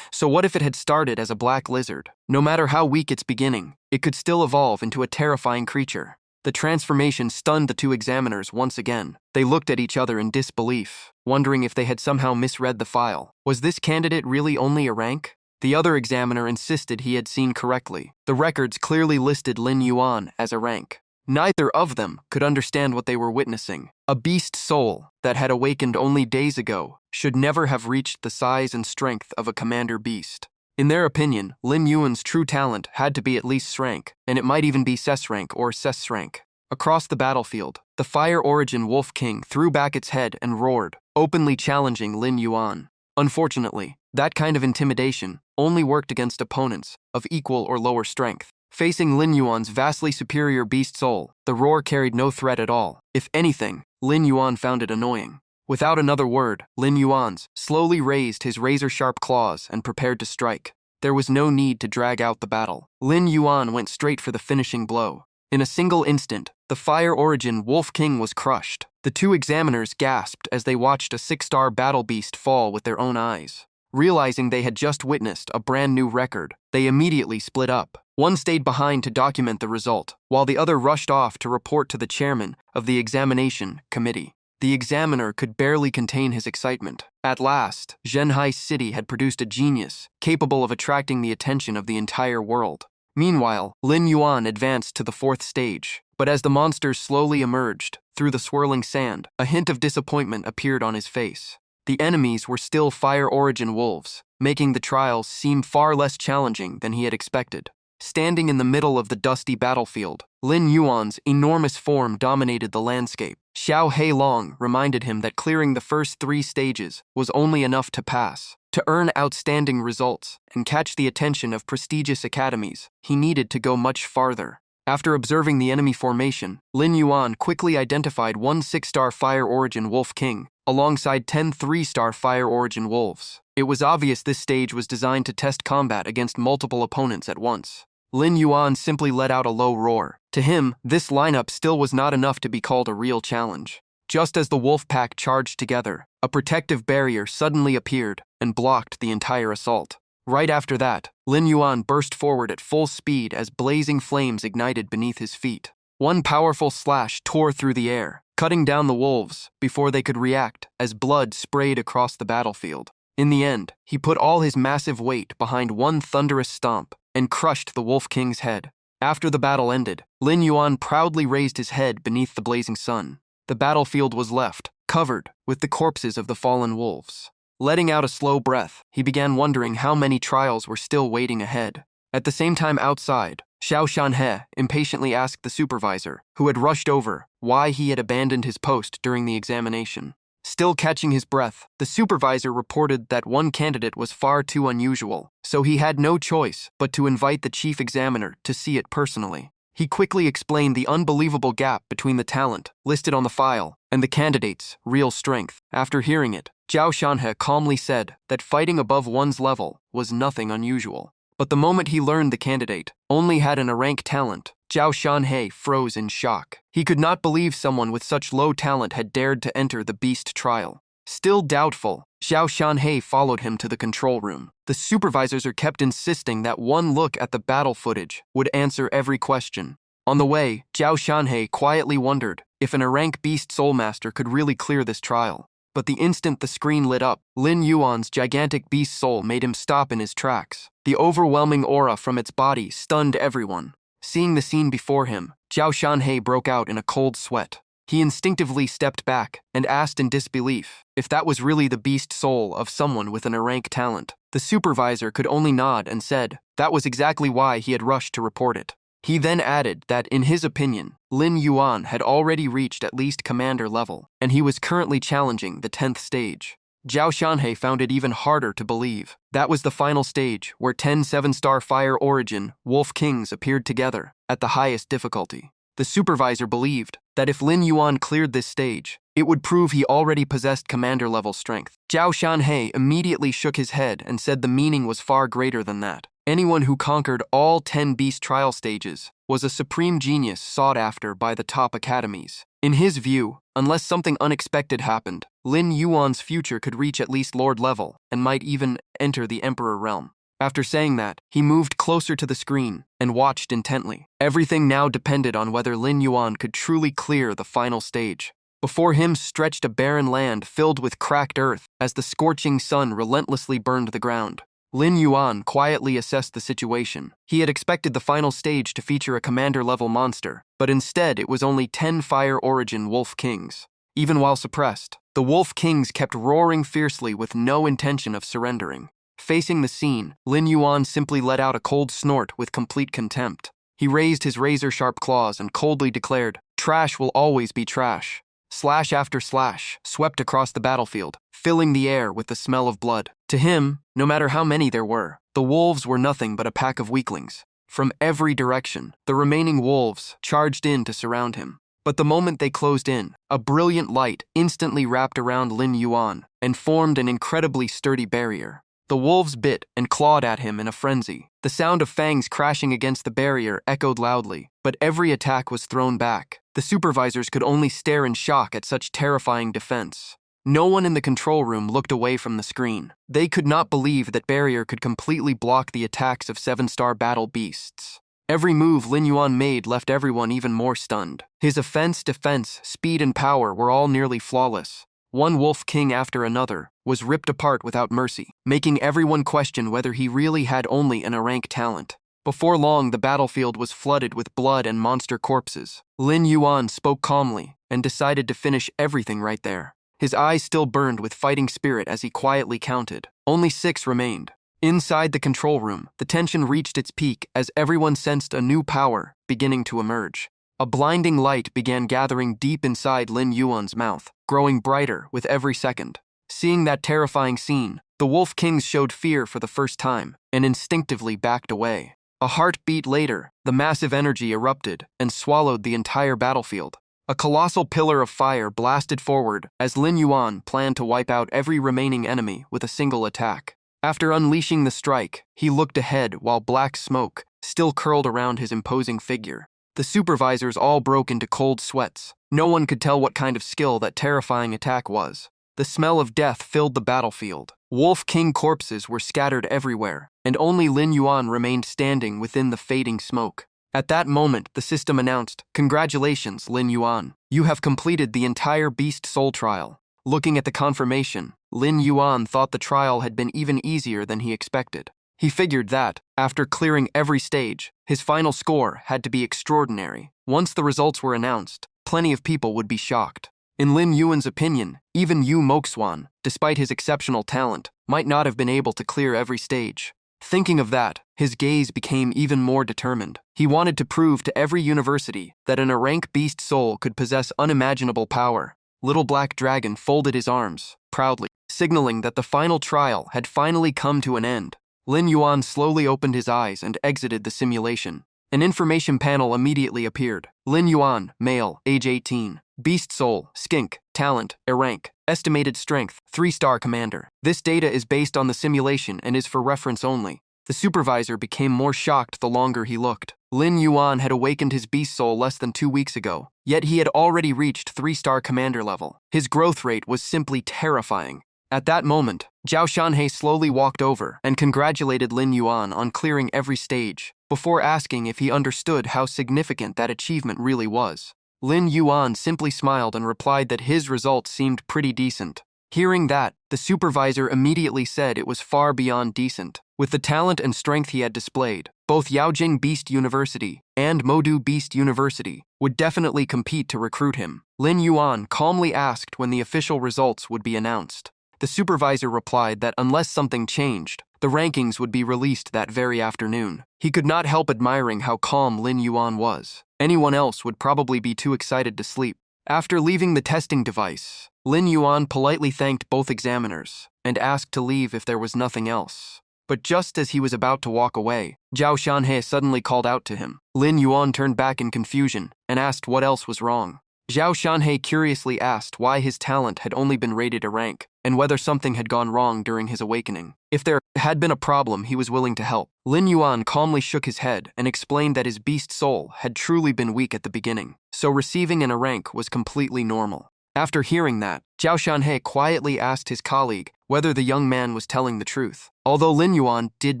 So what if it had started as a black lizard? No matter how weak its beginning, it could still evolve into a terrifying creature. The transformation stunned the two examiners once again. They looked at each other in disbelief, wondering if they had somehow misread the file. Was this candidate really only a rank? The other examiner insisted he had seen correctly. The records clearly listed Lin Yuan as a rank. Neither of them could understand what they were witnessing. A beast soul that had awakened only days ago should never have reached the size and strength of a commander beast. In their opinion, Lin Yuan's true talent had to be at least S-rank, and it might even be S-rank or S-rank. Across the battlefield, the Fire Origin Wolf King threw back its head and roared, openly challenging Lin Yuan. Unfortunately, that kind of intimidation only worked against opponents of equal or lower strength. Facing Lin Yuan's vastly superior beast soul, the roar carried no threat at all. If anything, Lin Yuan found it annoying. Without another word, Lin Yuan's slowly raised his razor-sharp claws and prepared to strike. There was no need to drag out the battle. Lin Yuan went straight for the finishing blow. In a single instant, the Fire Origin Wolf King was crushed. The two examiners gasped as they watched a 6-star battle beast fall with their own eyes. Realizing they had just witnessed a brand new record, they immediately split up. One stayed behind to document the result, while the other rushed off to report to the chairman of the examination committee. The examiner could barely contain his excitement. At last, Zhenhai City had produced a genius, capable of attracting the attention of the entire world. Meanwhile, Lin Yuan advanced to the 4th stage, but as the monsters slowly emerged through the swirling sand, a hint of disappointment appeared on his face. The enemies were still Fire Origin wolves, making the trials seem far less challenging than he had expected. Standing in the middle of the dusty battlefield, Lin Yuan's enormous form dominated the landscape. Xiao Heilong reminded him that clearing the first 3 stages was only enough to pass. To earn outstanding results and catch the attention of prestigious academies, he needed to go much farther. After observing the enemy formation, Lin Yuan quickly identified one 6-star Fire Origin Wolf King, alongside 10 3-star Fire Origin Wolves. It was obvious this stage was designed to test combat against multiple opponents at once. Lin Yuan simply let out a low roar. To him, this lineup still was not enough to be called a real challenge. Just as the wolf pack charged together, a protective barrier suddenly appeared and blocked the entire assault. Right after that, Lin Yuan burst forward at full speed as blazing flames ignited beneath his feet. One powerful slash tore through the air, cutting down the wolves before they could react as blood sprayed across the battlefield. In the end, he put all his massive weight behind one thunderous stomp and crushed the Wolf King's head. After the battle ended, Lin Yuan proudly raised his head beneath the blazing sun. The battlefield was left, covered with the corpses of the fallen wolves. Letting out a slow breath, he began wondering how many trials were still waiting ahead. At the same time outside, Xiao Shanhe impatiently asked the supervisor, who had rushed over, why he had abandoned his post during the examination. Still catching his breath, the supervisor reported that one candidate was far too unusual, so he had no choice but to invite the chief examiner to see it personally. He quickly explained the unbelievable gap between the talent listed on the file and the candidate's real strength. After hearing it, Zhao Shanhe calmly said that fighting above one's level was nothing unusual. But the moment he learned the candidate only had an A-rank talent, Zhao Shanhe froze in shock. He could not believe someone with such low talent had dared to enter the beast trial. Still doubtful, Zhao Shanhe followed him to the control room. The supervisors kept insisting that one look at the battle footage would answer every question. On the way, Zhao Shanhe quietly wondered if an A-rank beast soulmaster could really clear this trial. But the instant the screen lit up, Lin Yuan's gigantic beast soul made him stop in his tracks. The overwhelming aura from its body stunned everyone. Seeing the scene before him, Zhao Shanhe broke out in a cold sweat. He instinctively stepped back and asked in disbelief if that was really the beast soul of someone with an A-rank talent. The supervisor could only nod and said that was exactly why he had rushed to report it. He then added that, in his opinion, Lin Yuan had already reached at least commander level, and he was currently challenging the 10th stage. Zhao Shanhe found it even harder to believe. That was the final stage, where 10 7-star Fire Origin Wolf Kings appeared together at the highest difficulty. The supervisor believed that if Lin Yuan cleared this stage, it would prove he already possessed commander-level strength. Zhao Shanhe immediately shook his head and said the meaning was far greater than that. Anyone who conquered all 10 beast trial stages was a supreme genius sought after by the top academies. In his view, unless something unexpected happened, Lin Yuan's future could reach at least Lord level and might even enter the Emperor realm. After saying that, he moved closer to the screen and watched intently. Everything now depended on whether Lin Yuan could truly clear the final stage. Before him stretched a barren land filled with cracked earth as the scorching sun relentlessly burned the ground. Lin Yuan quietly assessed the situation. He had expected the final stage to feature a commander-level monster, but instead it was only 10 Fire Origin Wolf Kings. Even while suppressed, the Wolf Kings kept roaring fiercely with no intention of surrendering. Facing the scene, Lin Yuan simply let out a cold snort with complete contempt. He raised his razor-sharp claws and coldly declared, "Trash will always be trash." Slash after slash swept across the battlefield, filling the air with the smell of blood. To him, no matter how many there were, the wolves were nothing but a pack of weaklings. From every direction, the remaining wolves charged in to surround him. But the moment they closed in, a brilliant light instantly wrapped around Lin Yuan and formed an incredibly sturdy barrier. The wolves bit and clawed at him in a frenzy. The sound of fangs crashing against the barrier echoed loudly, but every attack was thrown back. The supervisors could only stare in shock at such terrifying defense. No one in the control room looked away from the screen. They could not believe that barrier could completely block the attacks of 7-star battle beasts. Every move Lin Yuan made left everyone even more stunned. His offense, defense, speed, and power were all nearly flawless. One wolf king after another was ripped apart without mercy, making everyone question whether he really had only an rank talent. Before long, the battlefield was flooded with blood and monster corpses. Lin Yuan spoke calmly and decided to finish everything right there. His eyes still burned with fighting spirit as he quietly counted. Only 6 remained. Inside the control room, the tension reached its peak as everyone sensed a new power beginning to emerge. A blinding light began gathering deep inside Lin Yuan's mouth, growing brighter with every second. Seeing that terrifying scene, the Wolf Kings showed fear for the first time and instinctively backed away. A heartbeat later, the massive energy erupted and swallowed the entire battlefield. A colossal pillar of fire blasted forward as Lin Yuan planned to wipe out every remaining enemy with a single attack. After unleashing the strike, he looked ahead while black smoke still curled around his imposing figure. The supervisors all broke into cold sweats. No one could tell what kind of skill that terrifying attack was. The smell of death filled the battlefield. Wolf King corpses were scattered everywhere, and only Lin Yuan remained standing within the fading smoke. At that moment, the system announced, "Congratulations, Lin Yuan. You have completed the entire Beast Soul trial." Looking at the confirmation, Lin Yuan thought the trial had been even easier than he expected. He figured that, after clearing every stage, his final score had to be extraordinary. Once the results were announced, plenty of people would be shocked. In Lin Yuan's opinion, even Yu Moxuan, despite his exceptional talent, might not have been able to clear every stage. Thinking of that, his gaze became even more determined. He wanted to prove to every university that an rank beast soul could possess unimaginable power. Little Black Dragon folded his arms, proudly, signaling that the final trial had finally come to an end. Lin Yuan slowly opened his eyes and exited the simulation. An information panel immediately appeared. Lin Yuan, male, age 18. Beast soul, skink, talent, A rank, estimated strength, 3-star commander. This data is based on the simulation and is for reference only. The supervisor became more shocked the longer he looked. Lin Yuan had awakened his beast soul less than 2 weeks ago, yet he had already reached 3-star commander level. His growth rate was simply terrifying. At that moment, Zhao Shanhe slowly walked over and congratulated Lin Yuan on clearing every stage, before asking if he understood how significant that achievement really was. Lin Yuan simply smiled and replied that his results seemed pretty decent. Hearing that, the supervisor immediately said it was far beyond decent. With the talent and strength he had displayed, both Yaojing Beast University and Modu Beast University would definitely compete to recruit him. Lin Yuan calmly asked when the official results would be announced. The supervisor replied that unless something changed, the rankings would be released that very afternoon. He could not help admiring how calm Lin Yuan was. Anyone else would probably be too excited to sleep. After leaving the testing device, Lin Yuan politely thanked both examiners and asked to leave if there was nothing else. But just as he was about to walk away, Zhao Shanhe suddenly called out to him. Lin Yuan turned back in confusion and asked what else was wrong. Zhao Shanhe curiously asked why his talent had only been rated a rank, and whether something had gone wrong during his awakening. If there had been a problem, he was willing to help. Lin Yuan calmly shook his head and explained that his beast soul had truly been weak at the beginning, so receiving a rank was completely normal. After hearing that, Zhao Shanhe quietly asked his colleague whether the young man was telling the truth. Although Lin Yuan did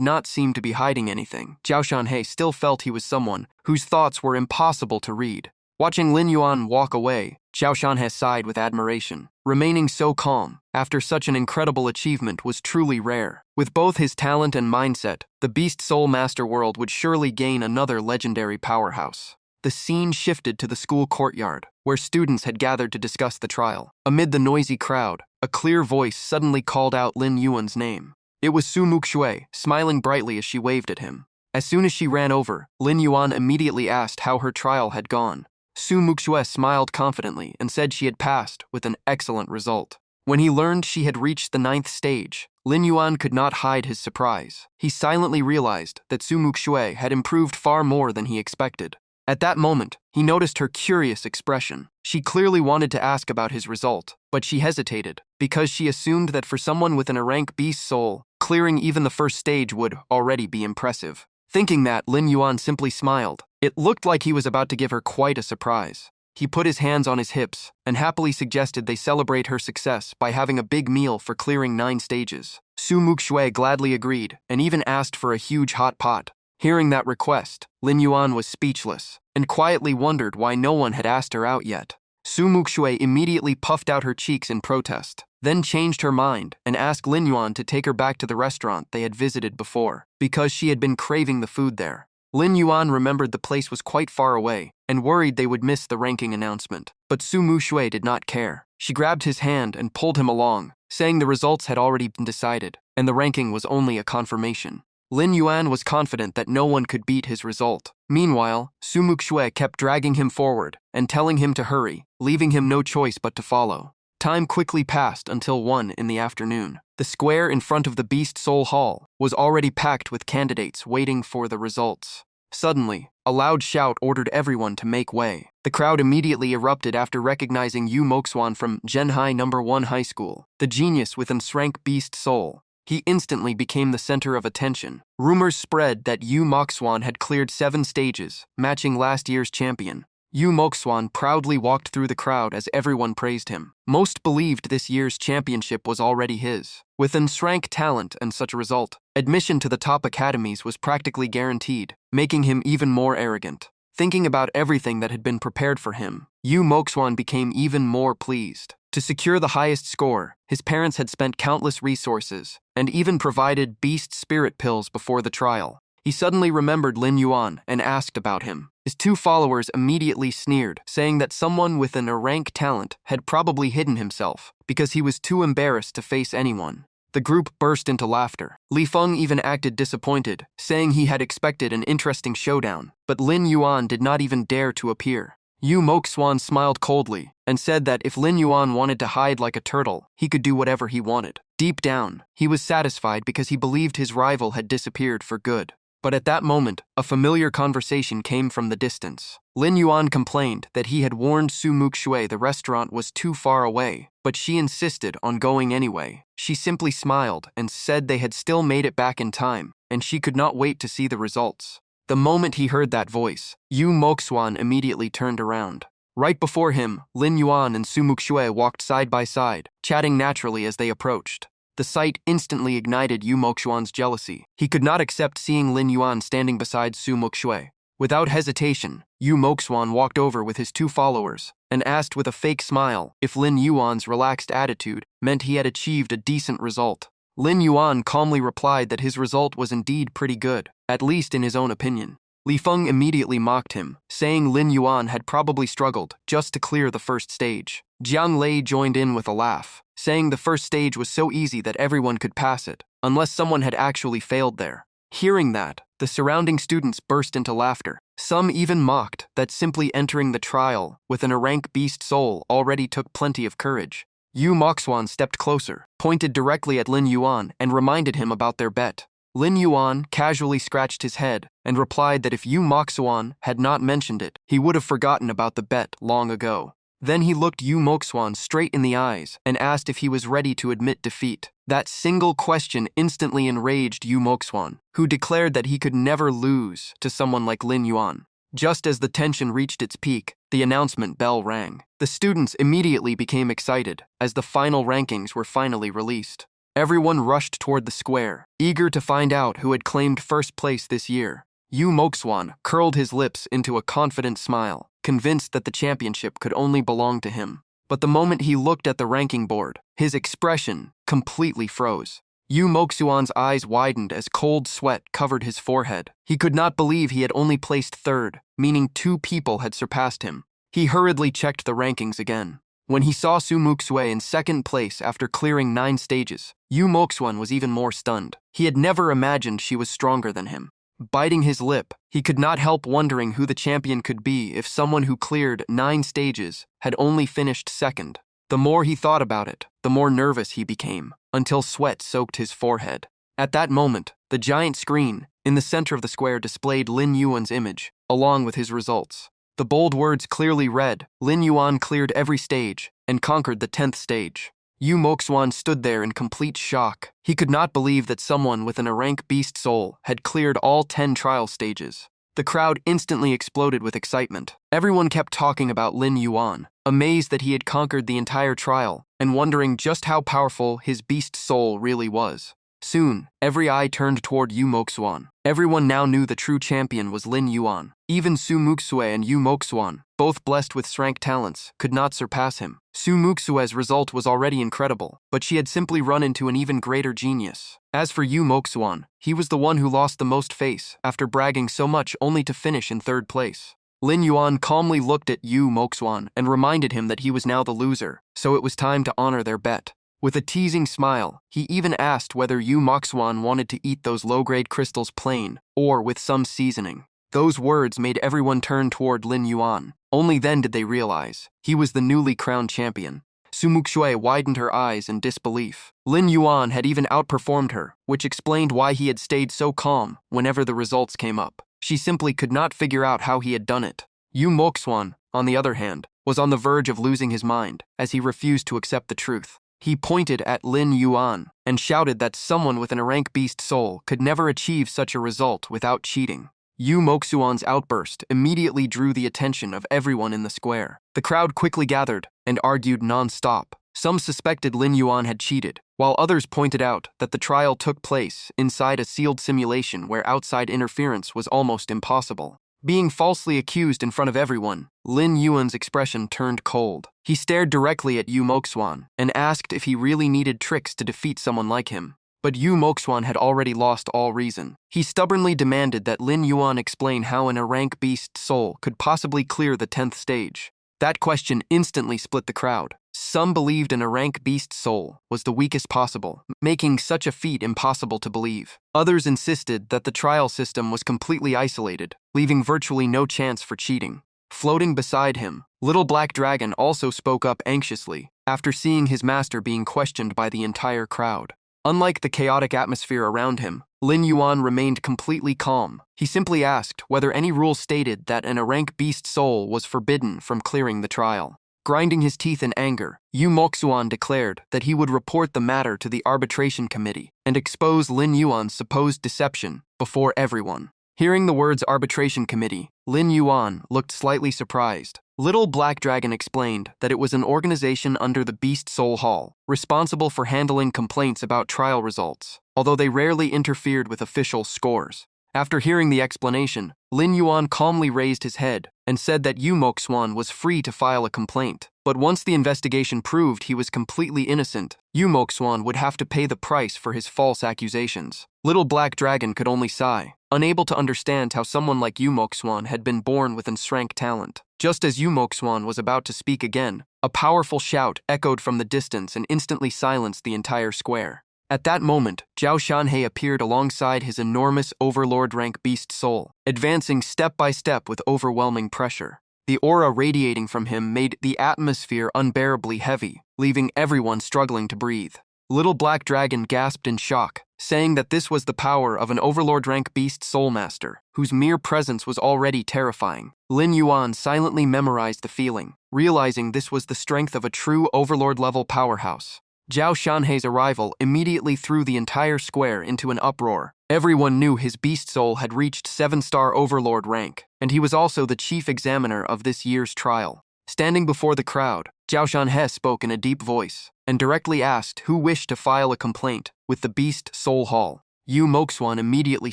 not seem to be hiding anything, Zhao Shanhe still felt he was someone whose thoughts were impossible to read. Watching Lin Yuan walk away, Zhao Shanhe sighed with admiration. Remaining so calm after such an incredible achievement was truly rare. With both his talent and mindset, the Beast Soul Master world would surely gain another legendary powerhouse. The scene shifted to the school courtyard, where students had gathered to discuss the trial. Amid the noisy crowd, a clear voice suddenly called out Lin Yuan's name. It was Su Muxue, smiling brightly as she waved at him. As soon as she ran over, Lin Yuan immediately asked how her trial had gone. Su Muxue smiled confidently and said she had passed with an excellent result. When he learned she had reached the 9th stage, Lin Yuan could not hide his surprise. He silently realized that Su Muxue had improved far more than he expected. At that moment, he noticed her curious expression. She clearly wanted to ask about his result, but she hesitated, because she assumed that for someone with an rank beast soul, clearing even the first stage would already be impressive. Thinking that, Lin Yuan simply smiled. It looked like he was about to give her quite a surprise. He put his hands on his hips and happily suggested they celebrate her success by having a big meal for clearing 9 stages. Su Muxue gladly agreed and even asked for a huge hot pot. Hearing that request, Lin Yuan was speechless and quietly wondered why no one had asked her out yet. Su Muxue immediately puffed out her cheeks in protest, then changed her mind and asked Lin Yuan to take her back to the restaurant they had visited before, because she had been craving the food there. Lin Yuan remembered the place was quite far away and worried they would miss the ranking announcement, but Su Muxue did not care. She grabbed his hand and pulled him along, saying the results had already been decided and the ranking was only a confirmation. Lin Yuan was confident that no one could beat his result. Meanwhile, Su Muxue kept dragging him forward and telling him to hurry, leaving him no choice but to follow. Time quickly passed until 1 in the afternoon. The square in front of the Beast Soul Hall was already packed with candidates waiting for the results. Suddenly, a loud shout ordered everyone to make way. The crowd immediately erupted after recognizing Yu Moxuan from Zhenhai No. 1 High School, the genius with Ensrank Beast Soul. He instantly became the center of attention. Rumors spread that Yu Moxuan had cleared 7 stages, matching last year's champion. Yu Moxuan proudly walked through the crowd as everyone praised him. Most believed this year's championship was already his. With Ensrank talent and such a result, admission to the top academies was practically guaranteed, making him even more arrogant. Thinking about everything that had been prepared for him, Yu Moxuan became even more pleased. To secure the highest score, his parents had spent countless resources and even provided beast spirit pills before the trial. He suddenly remembered Lin Yuan and asked about him. His 2 followers immediately sneered, saying that someone with an rank talent had probably hidden himself because he was too embarrassed to face anyone. The group burst into laughter. Li Feng even acted disappointed, saying he had expected an interesting showdown, but Lin Yuan did not even dare to appear. Yu Moxuan smiled coldly and said that if Lin Yuan wanted to hide like a turtle, he could do whatever he wanted. Deep down, he was satisfied because he believed his rival had disappeared for good. But at that moment, a familiar conversation came from the distance. Lin Yuan complained that he had warned Su Muxue the restaurant was too far away, but she insisted on going anyway. She simply smiled and said they had still made it back in time, and she could not wait to see the results. The moment he heard that voice, Yu Moxuan immediately turned around. Right before him, Lin Yuan and Su Muxue walked side by side, chatting naturally as they approached. The sight instantly ignited Yu Moxuan's jealousy. He could not accept seeing Lin Yuan standing beside Su Muxue. Without hesitation, Yu Moxuan walked over with his 2 followers and asked with a fake smile if Lin Yuan's relaxed attitude meant he had achieved a decent result. Lin Yuan calmly replied that his result was indeed pretty good, at least in his own opinion. Li Feng immediately mocked him, saying Lin Yuan had probably struggled just to clear the first stage. Jiang Lei joined in with a laugh, saying the first stage was so easy that everyone could pass it, unless someone had actually failed there. Hearing that, the surrounding students burst into laughter. Some even mocked that simply entering the trial with an rank beast soul already took plenty of courage. Yu Moxuan stepped closer, pointed directly at Lin Yuan, and reminded him about their bet. Lin Yuan casually scratched his head and replied that if Yu Moxuan had not mentioned it, he would have forgotten about the bet long ago. Then he looked Yu Moxuan straight in the eyes and asked if he was ready to admit defeat. That single question instantly enraged Yu Moxuan, who declared that he could never lose to someone like Lin Yuan. Just as the tension reached its peak, the announcement bell rang. The students immediately became excited as the final rankings were finally released. Everyone rushed toward the square, eager to find out who had claimed first place this year. Yu Moxuan curled his lips into a confident smile, convinced that the championship could only belong to him. But the moment he looked at the ranking board, his expression completely froze. Yu Moxuan's eyes widened as cold sweat covered his forehead. He could not believe he had only placed 3rd, meaning 2 people had surpassed him. He hurriedly checked the rankings again. When he saw Su Muxue in 2nd place after clearing 9 stages, Yu Moxuan was even more stunned. He had never imagined she was stronger than him. Biting his lip, he could not help wondering who the champion could be if someone who cleared 9 stages had only finished 2nd. The more he thought about it, the more nervous he became, until sweat soaked his forehead. At that moment, the giant screen in the center of the square displayed Lin Yuan's image, along with his results. The bold words clearly read, Lin Yuan cleared every stage and conquered the 10th stage. Yu Moxuan stood there in complete shock. He could not believe that someone with an rank beast soul had cleared all 10 trial stages. The crowd instantly exploded with excitement. Everyone kept talking about Lin Yuan, amazed that he had conquered the entire trial and wondering just how powerful his beast soul really was. Soon, every eye turned toward Yu Moxuan. Everyone now knew the true champion was Lin Yuan. Even Su Muxue and Yu Moxuan, both blessed with Shrank talents, could not surpass him. Su Muxue's result was already incredible, but she had simply run into an even greater genius. As for Yu Moxuan, he was the one who lost the most face after bragging so much only to finish in 3rd place. Lin Yuan calmly looked at Yu Moxuan and reminded him that he was now the loser, so it was time to honor their bet. With a teasing smile, he even asked whether Yu Moxuan wanted to eat those low-grade crystals plain or with some seasoning. Those words made everyone turn toward Lin Yuan. Only then did they realize he was the newly crowned champion. Su Muxue widened her eyes in disbelief. Lin Yuan had even outperformed her, which explained why he had stayed so calm whenever the results came up. She simply could not figure out how he had done it. Yu Moxuan, on the other hand, was on the verge of losing his mind as he refused to accept the truth. He pointed at Lin Yuan and shouted that someone with an rank beast soul could never achieve such a result without cheating. Yu Moxuan's outburst immediately drew the attention of everyone in the square. The crowd quickly gathered and argued non-stop. Some suspected Lin Yuan had cheated, while others pointed out that the trial took place inside a sealed simulation where outside interference was almost impossible. Being falsely accused in front of everyone, Lin Yuan's expression turned cold. He stared directly at Yu Moxuan and asked if he really needed tricks to defeat someone like him. But Yu Moxuan had already lost all reason. He stubbornly demanded that Lin Yuan explain how an rank beast soul could possibly clear the 10th stage. That question instantly split the crowd. Some believed an rank beast soul was the weakest possible, making such a feat impossible to believe. Others insisted that the trial system was completely isolated, leaving virtually no chance for cheating. Floating beside him, Little Black Dragon also spoke up anxiously after seeing his master being questioned by the entire crowd. Unlike the chaotic atmosphere around him, Lin Yuan remained completely calm. He simply asked whether any rule stated that an rank beast soul was forbidden from clearing the trial. Grinding his teeth in anger, Yu Moxuan declared that he would report the matter to the arbitration committee and expose Lin Yuan's supposed deception before everyone. Hearing the words arbitration committee, Lin Yuan looked slightly surprised. Little Black Dragon explained that it was an organization under the Beast Soul Hall, responsible for handling complaints about trial results, although they rarely interfered with official scores. After hearing the explanation, Lin Yuan calmly raised his head and said that Yu Moxuan was free to file a complaint. But once the investigation proved he was completely innocent, Yu Moxuan would have to pay the price for his false accusations. Little Black Dragon could only sigh, unable to understand how someone like Yu Moxuan had been born with Shrank talent. Just as Yu Moxuan was about to speak again, a powerful shout echoed from the distance and instantly silenced the entire square. At that moment, Zhao Shanhei appeared alongside his enormous overlord rank beast soul, advancing step by step with overwhelming pressure. The aura radiating from him made the atmosphere unbearably heavy, leaving everyone struggling to breathe. Little Black Dragon gasped in shock, saying that this was the power of an overlord rank beast soul master, whose mere presence was already terrifying. Lin Yuan silently memorized the feeling, realizing this was the strength of a true overlord-level powerhouse. Zhao Shanhei's arrival immediately threw the entire square into an uproar. Everyone knew his beast soul had reached 7-star overlord rank, and he was also the chief examiner of this year's trial. Standing before the crowd, Zhao Shanhei spoke in a deep voice and directly asked who wished to file a complaint with the Beast Soul Hall. Yu Moxuan immediately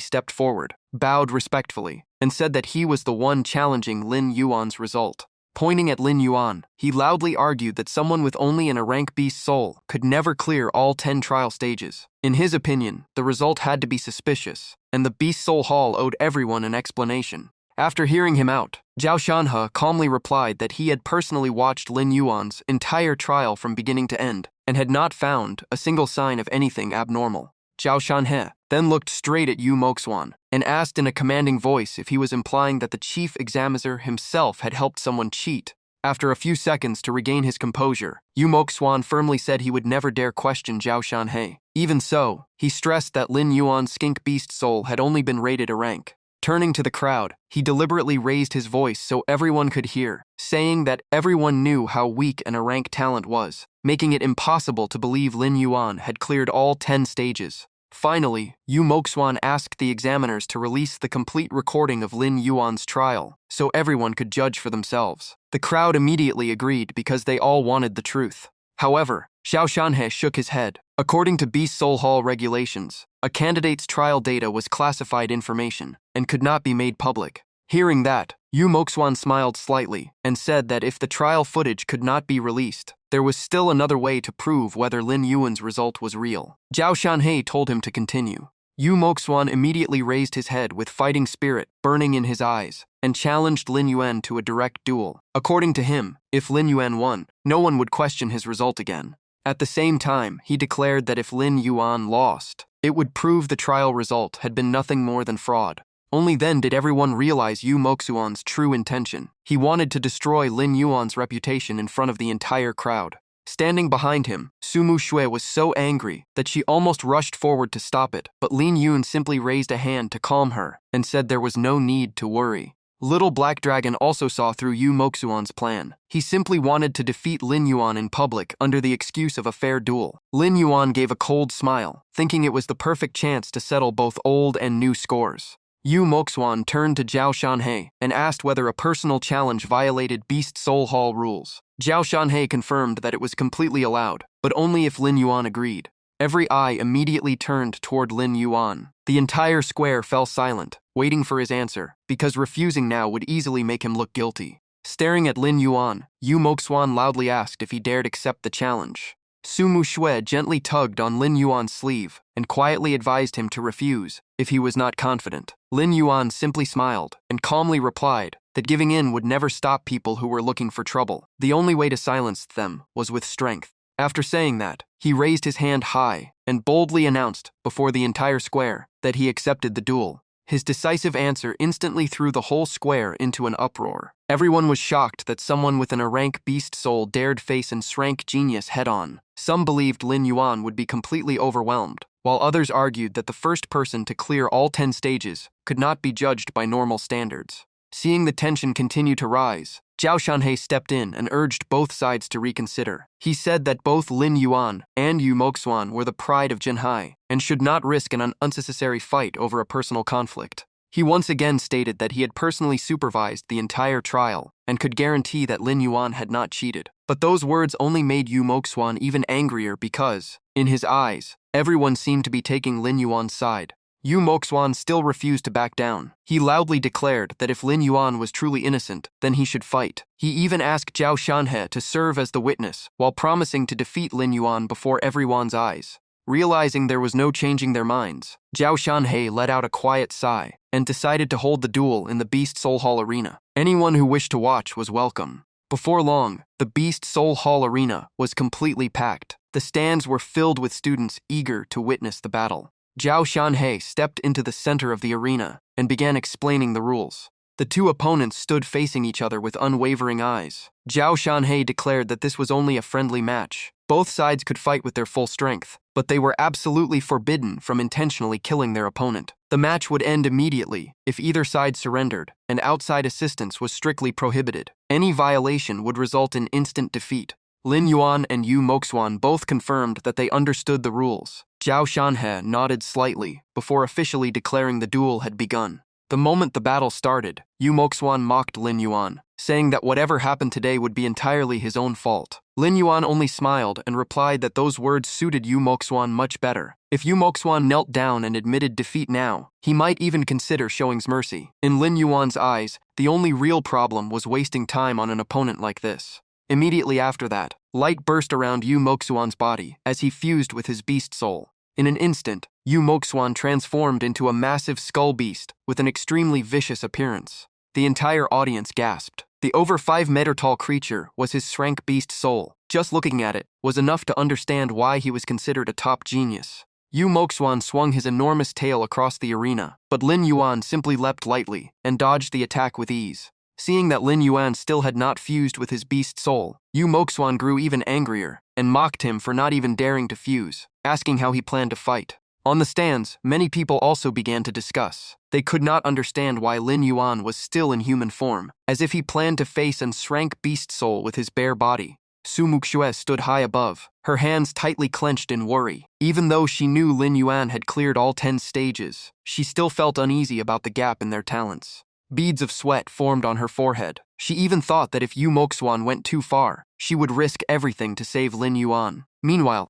stepped forward, bowed respectfully, and said that he was the one challenging Lin Yuan's result. Pointing at Lin Yuan, he loudly argued that someone with only an rank beast soul could never clear all 10 trial stages. In his opinion, the result had to be suspicious, and the Beast Soul Hall owed everyone an explanation. After hearing him out, Zhao Shanhe calmly replied that he had personally watched Lin Yuan's entire trial from beginning to end and had not found a single sign of anything abnormal. Zhao Shanhe then looked straight at Yu Moxuan and asked in a commanding voice if he was implying that the chief examiner himself had helped someone cheat. After a few seconds to regain his composure, Yu Moxuan firmly said he would never dare question Zhao Shanhe. Even so, he stressed that Lin Yuan's skink beast soul had only been rated a rank. Turning to the crowd, he deliberately raised his voice so everyone could hear, saying that everyone knew how weak an rank talent was, making it impossible to believe Lin Yuan had cleared all 10 stages. Finally, Yu Moxuan asked the examiners to release the complete recording of Lin Yuan's trial, so everyone could judge for themselves. The crowd immediately agreed because they all wanted the truth. However, Xiao Shanhe shook his head. According to Beast Soul Hall regulations, a candidate's trial data was classified information and could not be made public. Hearing that, Yu Moxuan smiled slightly and said that if the trial footage could not be released, there was still another way to prove whether Lin Yuan's result was real. Zhao Shanhe told him to continue. Yu Moxuan immediately raised his head with fighting spirit burning in his eyes and challenged Lin Yuan to a direct duel. According to him, if Lin Yuan won, no one would question his result again. At the same time, he declared that if Lin Yuan lost, it would prove the trial result had been nothing more than fraud. Only then did everyone realize Yu Moxuan's true intention. He wanted to destroy Lin Yuan's reputation in front of the entire crowd. Standing behind him, Sumu Shui was so angry that she almost rushed forward to stop it, but Lin Yun simply raised a hand to calm her and said there was no need to worry. Little Black Dragon also saw through Yu Moxuan's plan. He simply wanted to defeat Lin Yuan in public under the excuse of a fair duel. Lin Yuan gave a cold smile, thinking it was the perfect chance to settle both old and new scores. Yu Moxuan turned to Zhao Shanhe and asked whether a personal challenge violated Beast Soul Hall rules. Zhao Shanhe confirmed that it was completely allowed, but only if Lin Yuan agreed. Every eye immediately turned toward Lin Yuan. The entire square fell silent, waiting for his answer, because refusing now would easily make him look guilty. Staring at Lin Yuan, Yu Moxuan loudly asked if he dared accept the challenge. Sumu Shui gently tugged on Lin Yuan's sleeve and quietly advised him to refuse if he was not confident. Lin Yuan simply smiled and calmly replied that giving in would never stop people who were looking for trouble. The only way to silence them was with strength. After saying that, he raised his hand high and boldly announced before the entire square that he accepted the duel. His decisive answer instantly threw the whole square into an uproar. Everyone was shocked that someone with an rank beast soul dared face an rank genius head-on. Some believed Lin Yuan would be completely overwhelmed, while others argued that the first person to clear all 10 stages could not be judged by normal standards. Seeing the tension continue to rise, Zhao Shanhe stepped in and urged both sides to reconsider. He said that both Lin Yuan and Yu Moxuan were the pride of Jinhai and should not risk an unnecessary fight over a personal conflict. He once again stated that he had personally supervised the entire trial and could guarantee that Lin Yuan had not cheated. But those words only made Yu Moxuan even angrier because, in his eyes, everyone seemed to be taking Lin Yuan's side. Yu Moxuan still refused to back down. He loudly declared that if Lin Yuan was truly innocent, then he should fight. He even asked Zhao Shanhe to serve as the witness, while promising to defeat Lin Yuan before everyone's eyes. Realizing there was no changing their minds, Zhao Shanhe let out a quiet sigh and decided to hold the duel in the Beast Soul Hall arena. Anyone who wished to watch was welcome. Before long, the Beast Soul Hall arena was completely packed. The stands were filled with students eager to witness the battle. Zhao Shanhe stepped into the center of the arena and began explaining the rules. The two opponents stood facing each other with unwavering eyes. Zhao Shanhe declared that this was only a friendly match. Both sides could fight with their full strength, but they were absolutely forbidden from intentionally killing their opponent. The match would end immediately if either side surrendered, and outside assistance was strictly prohibited. Any violation would result in instant defeat. Lin Yuan and Yu Moxuan both confirmed that they understood the rules. Zhao Shanhe nodded slightly before officially declaring the duel had begun. The moment the battle started, Yu Moxuan mocked Lin Yuan, saying that whatever happened today would be entirely his own fault. Lin Yuan only smiled and replied that those words suited Yu Moxuan much better. If Yu Moxuan knelt down and admitted defeat now, he might even consider showing mercy. In Lin Yuan's eyes, the only real problem was wasting time on an opponent like this. Immediately after that, light burst around Yu Moxuan's body as he fused with his beast soul. In an instant, Yu Moxuan transformed into a massive skull beast with an extremely vicious appearance. The entire audience gasped. The over 5-meter tall creature was his shrank beast soul. Just looking at it was enough to understand why he was considered a top genius. Yu Moxuan swung his enormous tail across the arena, but Lin Yuan simply leapt lightly and dodged the attack with ease. Seeing that Lin Yuan still had not fused with his beast soul, Yu Moxuan grew even angrier and mocked him for not even daring to fuse, asking how he planned to fight. On the stands, many people also began to discuss. They could not understand why Lin Yuan was still in human form, as if he planned to face an shrank beast soul with his bare body. Su Muxue stood high above, her hands tightly clenched in worry. Even though she knew Lin Yuan had cleared all 10 stages, she still felt uneasy about the gap in their talents. Beads of sweat formed on her forehead. She even thought that if Yu Moxuan went too far, she would risk everything to save Lin Yuan. Meanwhile,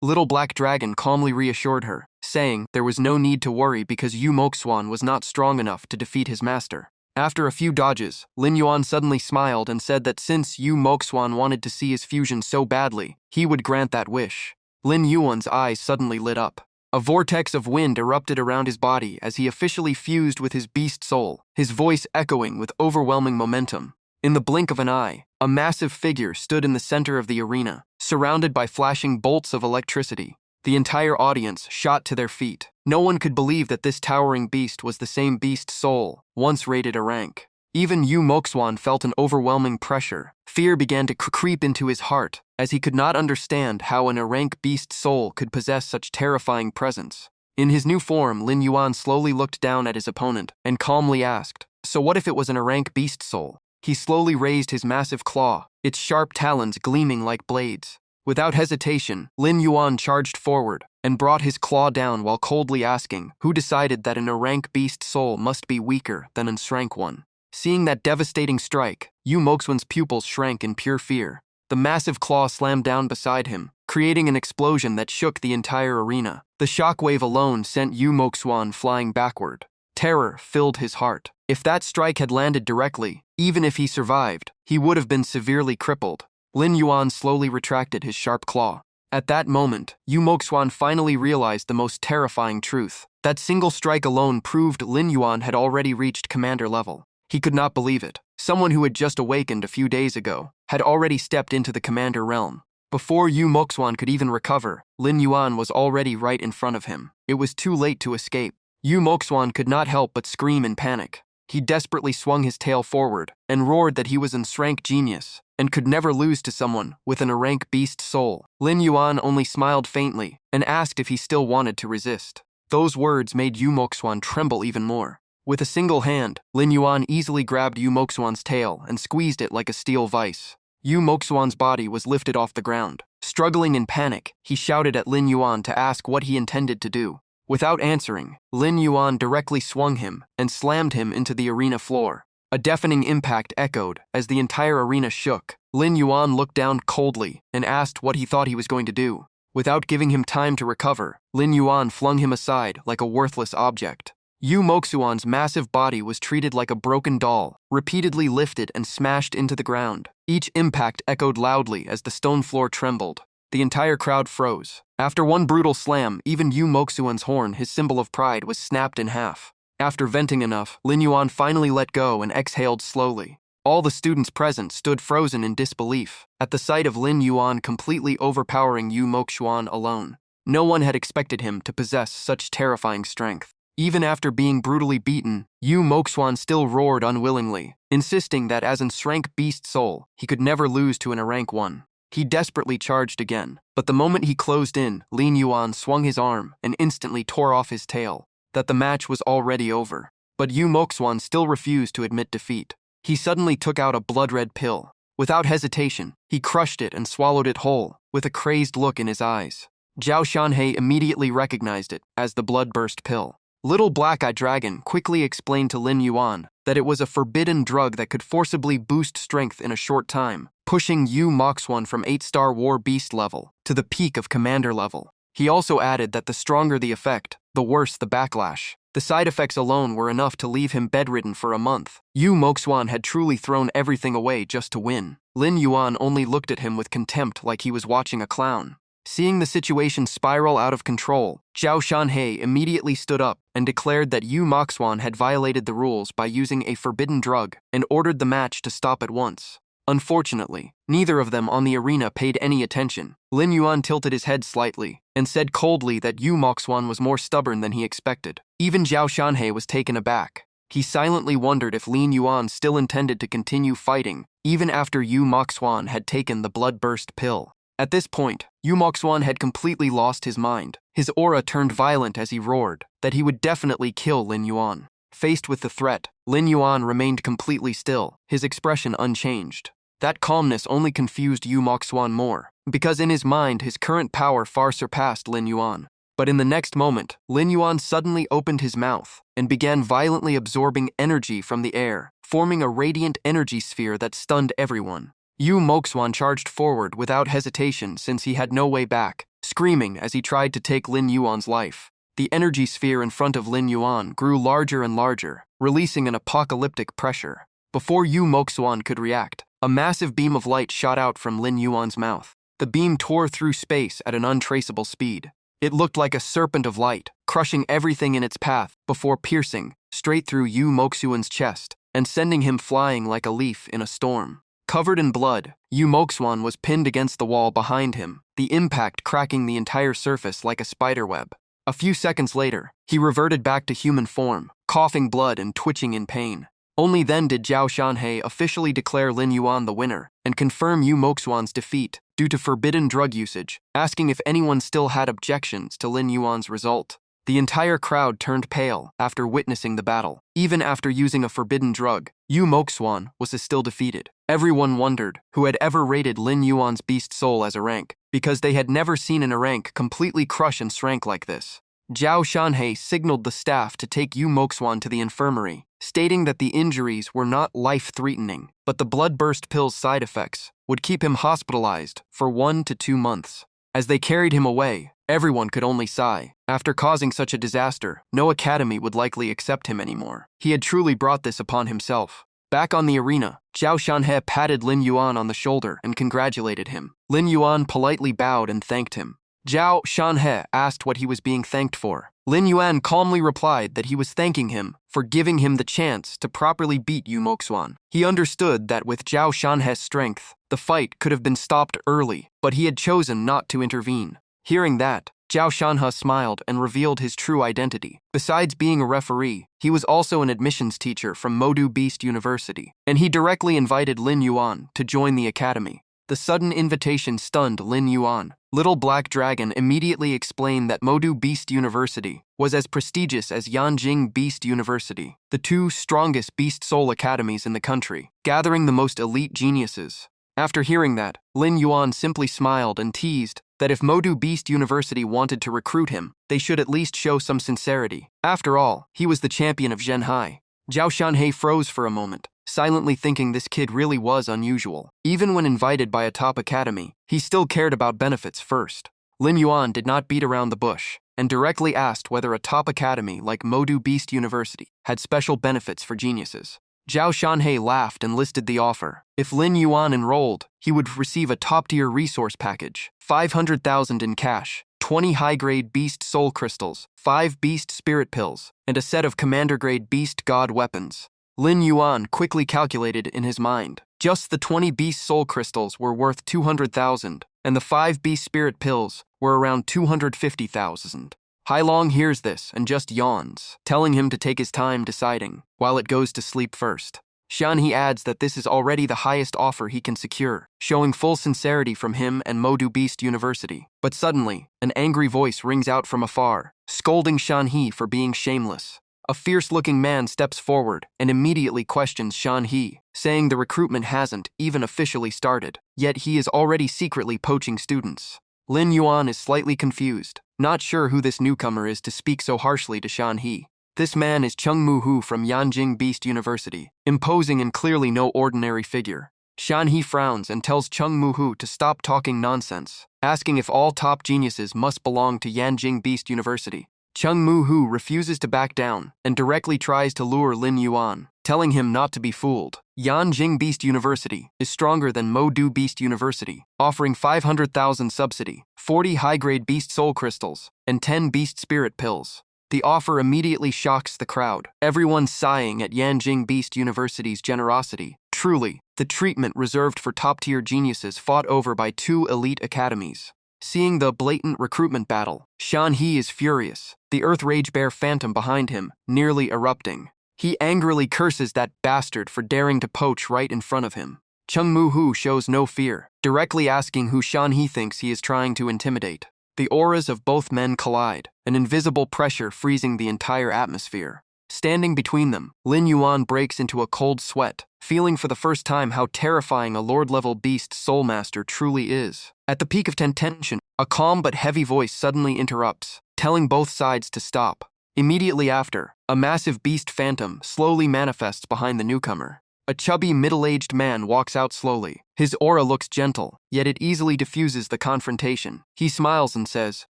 Little Black Dragon calmly reassured her, saying there was no need to worry because Yu Moxuan was not strong enough to defeat his master. After a few dodges, Lin Yuan suddenly smiled and said that since Yu Moxuan wanted to see his fusion so badly, he would grant that wish. Lin Yuan's eyes suddenly lit up. A vortex of wind erupted around his body as he officially fused with his beast soul, his voice echoing with overwhelming momentum. In the blink of an eye, a massive figure stood in the center of the arena, surrounded by flashing bolts of electricity. The entire audience shot to their feet. No one could believe that this towering beast was the same beast soul, once rated a rank. Even Yu Moxuan felt an overwhelming pressure. Fear began to creep into his heart, as he could not understand how an rank beast soul could possess such terrifying presence. In his new form, Lin Yuan slowly looked down at his opponent and calmly asked, "So what if it was an rank beast soul?" He slowly raised his massive claw, its sharp talons gleaming like blades. Without hesitation, Lin Yuan charged forward and brought his claw down while coldly asking, who decided that an rank beast soul must be weaker than an shrank one? Seeing that devastating strike, Yu Moxuan's pupils shrank in pure fear. The massive claw slammed down beside him, creating an explosion that shook the entire arena. The shockwave alone sent Yu Moxuan flying backward. Terror filled his heart. If that strike had landed directly, even if he survived, he would have been severely crippled. Lin Yuan slowly retracted his sharp claw. At that moment, Yu Moxuan finally realized the most terrifying truth. That single strike alone proved Lin Yuan had already reached commander level. He could not believe it. Someone who had just awakened a few days ago had already stepped into the commander realm. Before Yu Moxuan could even recover, Lin Yuan was already right in front of him. It was too late to escape. Yu Moxuan could not help but scream in panic. He desperately swung his tail forward and roared that he was an rank genius and could never lose to someone with an rank beast soul. Lin Yuan only smiled faintly and asked if he still wanted to resist. Those words made Yu Moxuan tremble even more. With a single hand, Lin Yuan easily grabbed Yu Moxuan's tail and squeezed it like a steel vice. Yu Moxuan's body was lifted off the ground. Struggling in panic, he shouted at Lin Yuan to ask what he intended to do. Without answering, Lin Yuan directly swung him and slammed him into the arena floor. A deafening impact echoed as the entire arena shook. Lin Yuan looked down coldly and asked what he thought he was going to do. Without giving him time to recover, Lin Yuan flung him aside like a worthless object. Yu Moxuan's massive body was treated like a broken doll, repeatedly lifted and smashed into the ground. Each impact echoed loudly as the stone floor trembled. The entire crowd froze. After one brutal slam, even Yu Moxuan's horn, his symbol of pride, was snapped in half. After venting enough, Lin Yuan finally let go and exhaled slowly. All the students present stood frozen in disbelief at the sight of Lin Yuan completely overpowering Yu Moxuan alone. No one had expected him to possess such terrifying strength. Even after being brutally beaten, Yu Moxuan still roared unwillingly, insisting that as an rank beast soul, he could never lose to an rank 1. He desperately charged again, but the moment he closed in, Lin Yuan swung his arm and instantly tore off his tail. That the match was already over. But Yu Moxuan still refused to admit defeat. He suddenly took out a blood-red pill. Without hesitation, he crushed it and swallowed it whole, with a crazed look in his eyes. Zhao Shanhei immediately recognized it as the blood-burst pill. Little Black-Eyed Dragon quickly explained to Lin Yuan that it was a forbidden drug that could forcibly boost strength in a short time, pushing Yu Moxuan from 8-star War Beast level to the peak of Commander level. He also added that the stronger the effect, the worse the backlash. The side effects alone were enough to leave him bedridden for a month. Yu Moxuan had truly thrown everything away just to win. Lin Yuan only looked at him with contempt like he was watching a clown. Seeing the situation spiral out of control, Zhao Shanhei immediately stood up and declared that Yu Moxuan had violated the rules by using a forbidden drug and ordered the match to stop at once. Unfortunately, neither of them on the arena paid any attention. Lin Yuan tilted his head slightly and said coldly that Yu Moxuan was more stubborn than he expected. Even Zhao Shanhei was taken aback. He silently wondered if Lin Yuan still intended to continue fighting, even after Yu Moxuan had taken the blood-burst pill. At this point, Yu Moxuan had completely lost his mind. His aura turned violent as he roared that he would definitely kill Lin Yuan. Faced with the threat, Lin Yuan remained completely still, his expression unchanged. That calmness only confused Yu Moxuan more, because in his mind his current power far surpassed Lin Yuan. But in the next moment, Lin Yuan suddenly opened his mouth and began violently absorbing energy from the air, forming a radiant energy sphere that stunned everyone. Yu Moxuan charged forward without hesitation since he had no way back, screaming as he tried to take Lin Yuan's life. The energy sphere in front of Lin Yuan grew larger and larger, releasing an apocalyptic pressure. Before Yu Moxuan could react, a massive beam of light shot out from Lin Yuan's mouth. The beam tore through space at an untraceable speed. It looked like a serpent of light, crushing everything in its path before piercing straight through Yu Moxuan's chest and sending him flying like a leaf in a storm. Covered in blood, Yu Moxuan was pinned against the wall behind him, the impact cracking the entire surface like a spiderweb. A few seconds later, he reverted back to human form, coughing blood and twitching in pain. Only then did Zhao Shanhe officially declare Lin Yuan the winner and confirm Yu Moxuan's defeat due to forbidden drug usage, asking if anyone still had objections to Lin Yuan's result. The entire crowd turned pale after witnessing the battle. Even after using a forbidden drug, Yu Moxuan was still defeated. Everyone wondered who had ever rated Lin Yuan's beast soul as a rank, because they had never seen an rank completely crush and shrank like this. Zhao Shanhe signaled the staff to take Yu Moxuan to the infirmary, stating that the injuries were not life-threatening, but the blood-burst pill's side effects would keep him hospitalized for 1 to 2 months. As they carried him away, everyone could only sigh. After causing such a disaster, no academy would likely accept him anymore. He had truly brought this upon himself. Back on the arena, Zhao Shanhe patted Lin Yuan on the shoulder and congratulated him. Lin Yuan politely bowed and thanked him. Zhao Shanhe asked what he was being thanked for. Lin Yuan calmly replied that he was thanking him for giving him the chance to properly beat Yu Moxuan. He understood that with Zhao Shanhe's strength, the fight could have been stopped early, but he had chosen not to intervene. Hearing that, Zhao Shanhe smiled and revealed his true identity. Besides being a referee, he was also an admissions teacher from Modu Beast University, and he directly invited Lin Yuan to join the academy. The sudden invitation stunned Lin Yuan. Little Black Dragon immediately explained that Modu Beast University was as prestigious as Yanjing Beast University, the two strongest beast soul academies in the country, gathering the most elite geniuses. After hearing that, Lin Yuan simply smiled and teased that if Modu Beast University wanted to recruit him, they should at least show some sincerity. After all, he was the champion of Zhenhai. Zhao Shanhe froze for a moment, silently thinking this kid really was unusual. Even when invited by a top academy, he still cared about benefits first. Lin Yuan did not beat around the bush and directly asked whether a top academy like Modu Beast University had special benefits for geniuses. Zhao Shanhe laughed and listed the offer. If Lin Yuan enrolled, he would receive a top-tier resource package, 500,000 in cash, 20 high-grade beast soul crystals, 5 beast spirit pills, and a set of commander-grade beast god weapons. Lin Yuan quickly calculated in his mind. Just the 20 beast soul crystals were worth 200,000, and the 5 beast spirit pills were around 250,000. Hailong hears this and just yawns, telling him to take his time deciding, while it goes to sleep first. Shanhe adds that this is already the highest offer he can secure, showing full sincerity from him and Modu Beast University. But suddenly, an angry voice rings out from afar, scolding Shanhe for being shameless. A fierce-looking man steps forward and immediately questions Shanhe, saying the recruitment hasn't even officially started, yet he is already secretly poaching students. Lin Yuan is slightly confused, not sure who this newcomer is to speak so harshly to Shanhe. This man is Chung Mu-hu from Yanjing Beast University, imposing and clearly no ordinary figure. Shanhe frowns and tells Chung Mu-hu to stop talking nonsense, asking if all top geniuses must belong to Yanjing Beast University. Chung Mu-hu refuses to back down and directly tries to lure Lin Yuan, telling him not to be fooled. Yanjing Beast University is stronger than Modu Beast University, offering 500,000 subsidy, 40 high-grade beast soul crystals, and 10 beast spirit pills. The offer immediately shocks the crowd, everyone sighing at Yanjing Beast University's generosity. Truly, the treatment reserved for top-tier geniuses fought over by 2 elite academies. Seeing the blatant recruitment battle, Shanhe is furious, the Earth Rage Bear phantom behind him, nearly erupting. He angrily curses that bastard for daring to poach right in front of him. Chung Mu-hu shows no fear, directly asking who Shan He thinks he is trying to intimidate. The auras of both men collide, an invisible pressure freezing the entire atmosphere. Standing between them, Lin Yuan breaks into a cold sweat, feeling for the first time how terrifying a Lord-level beast soulmaster truly is. At the peak of tension, a calm but heavy voice suddenly interrupts, telling both sides to stop. Immediately after, a massive beast phantom slowly manifests behind the newcomer. A chubby, middle-aged man walks out slowly. His aura looks gentle, yet it easily diffuses the confrontation. He smiles and says,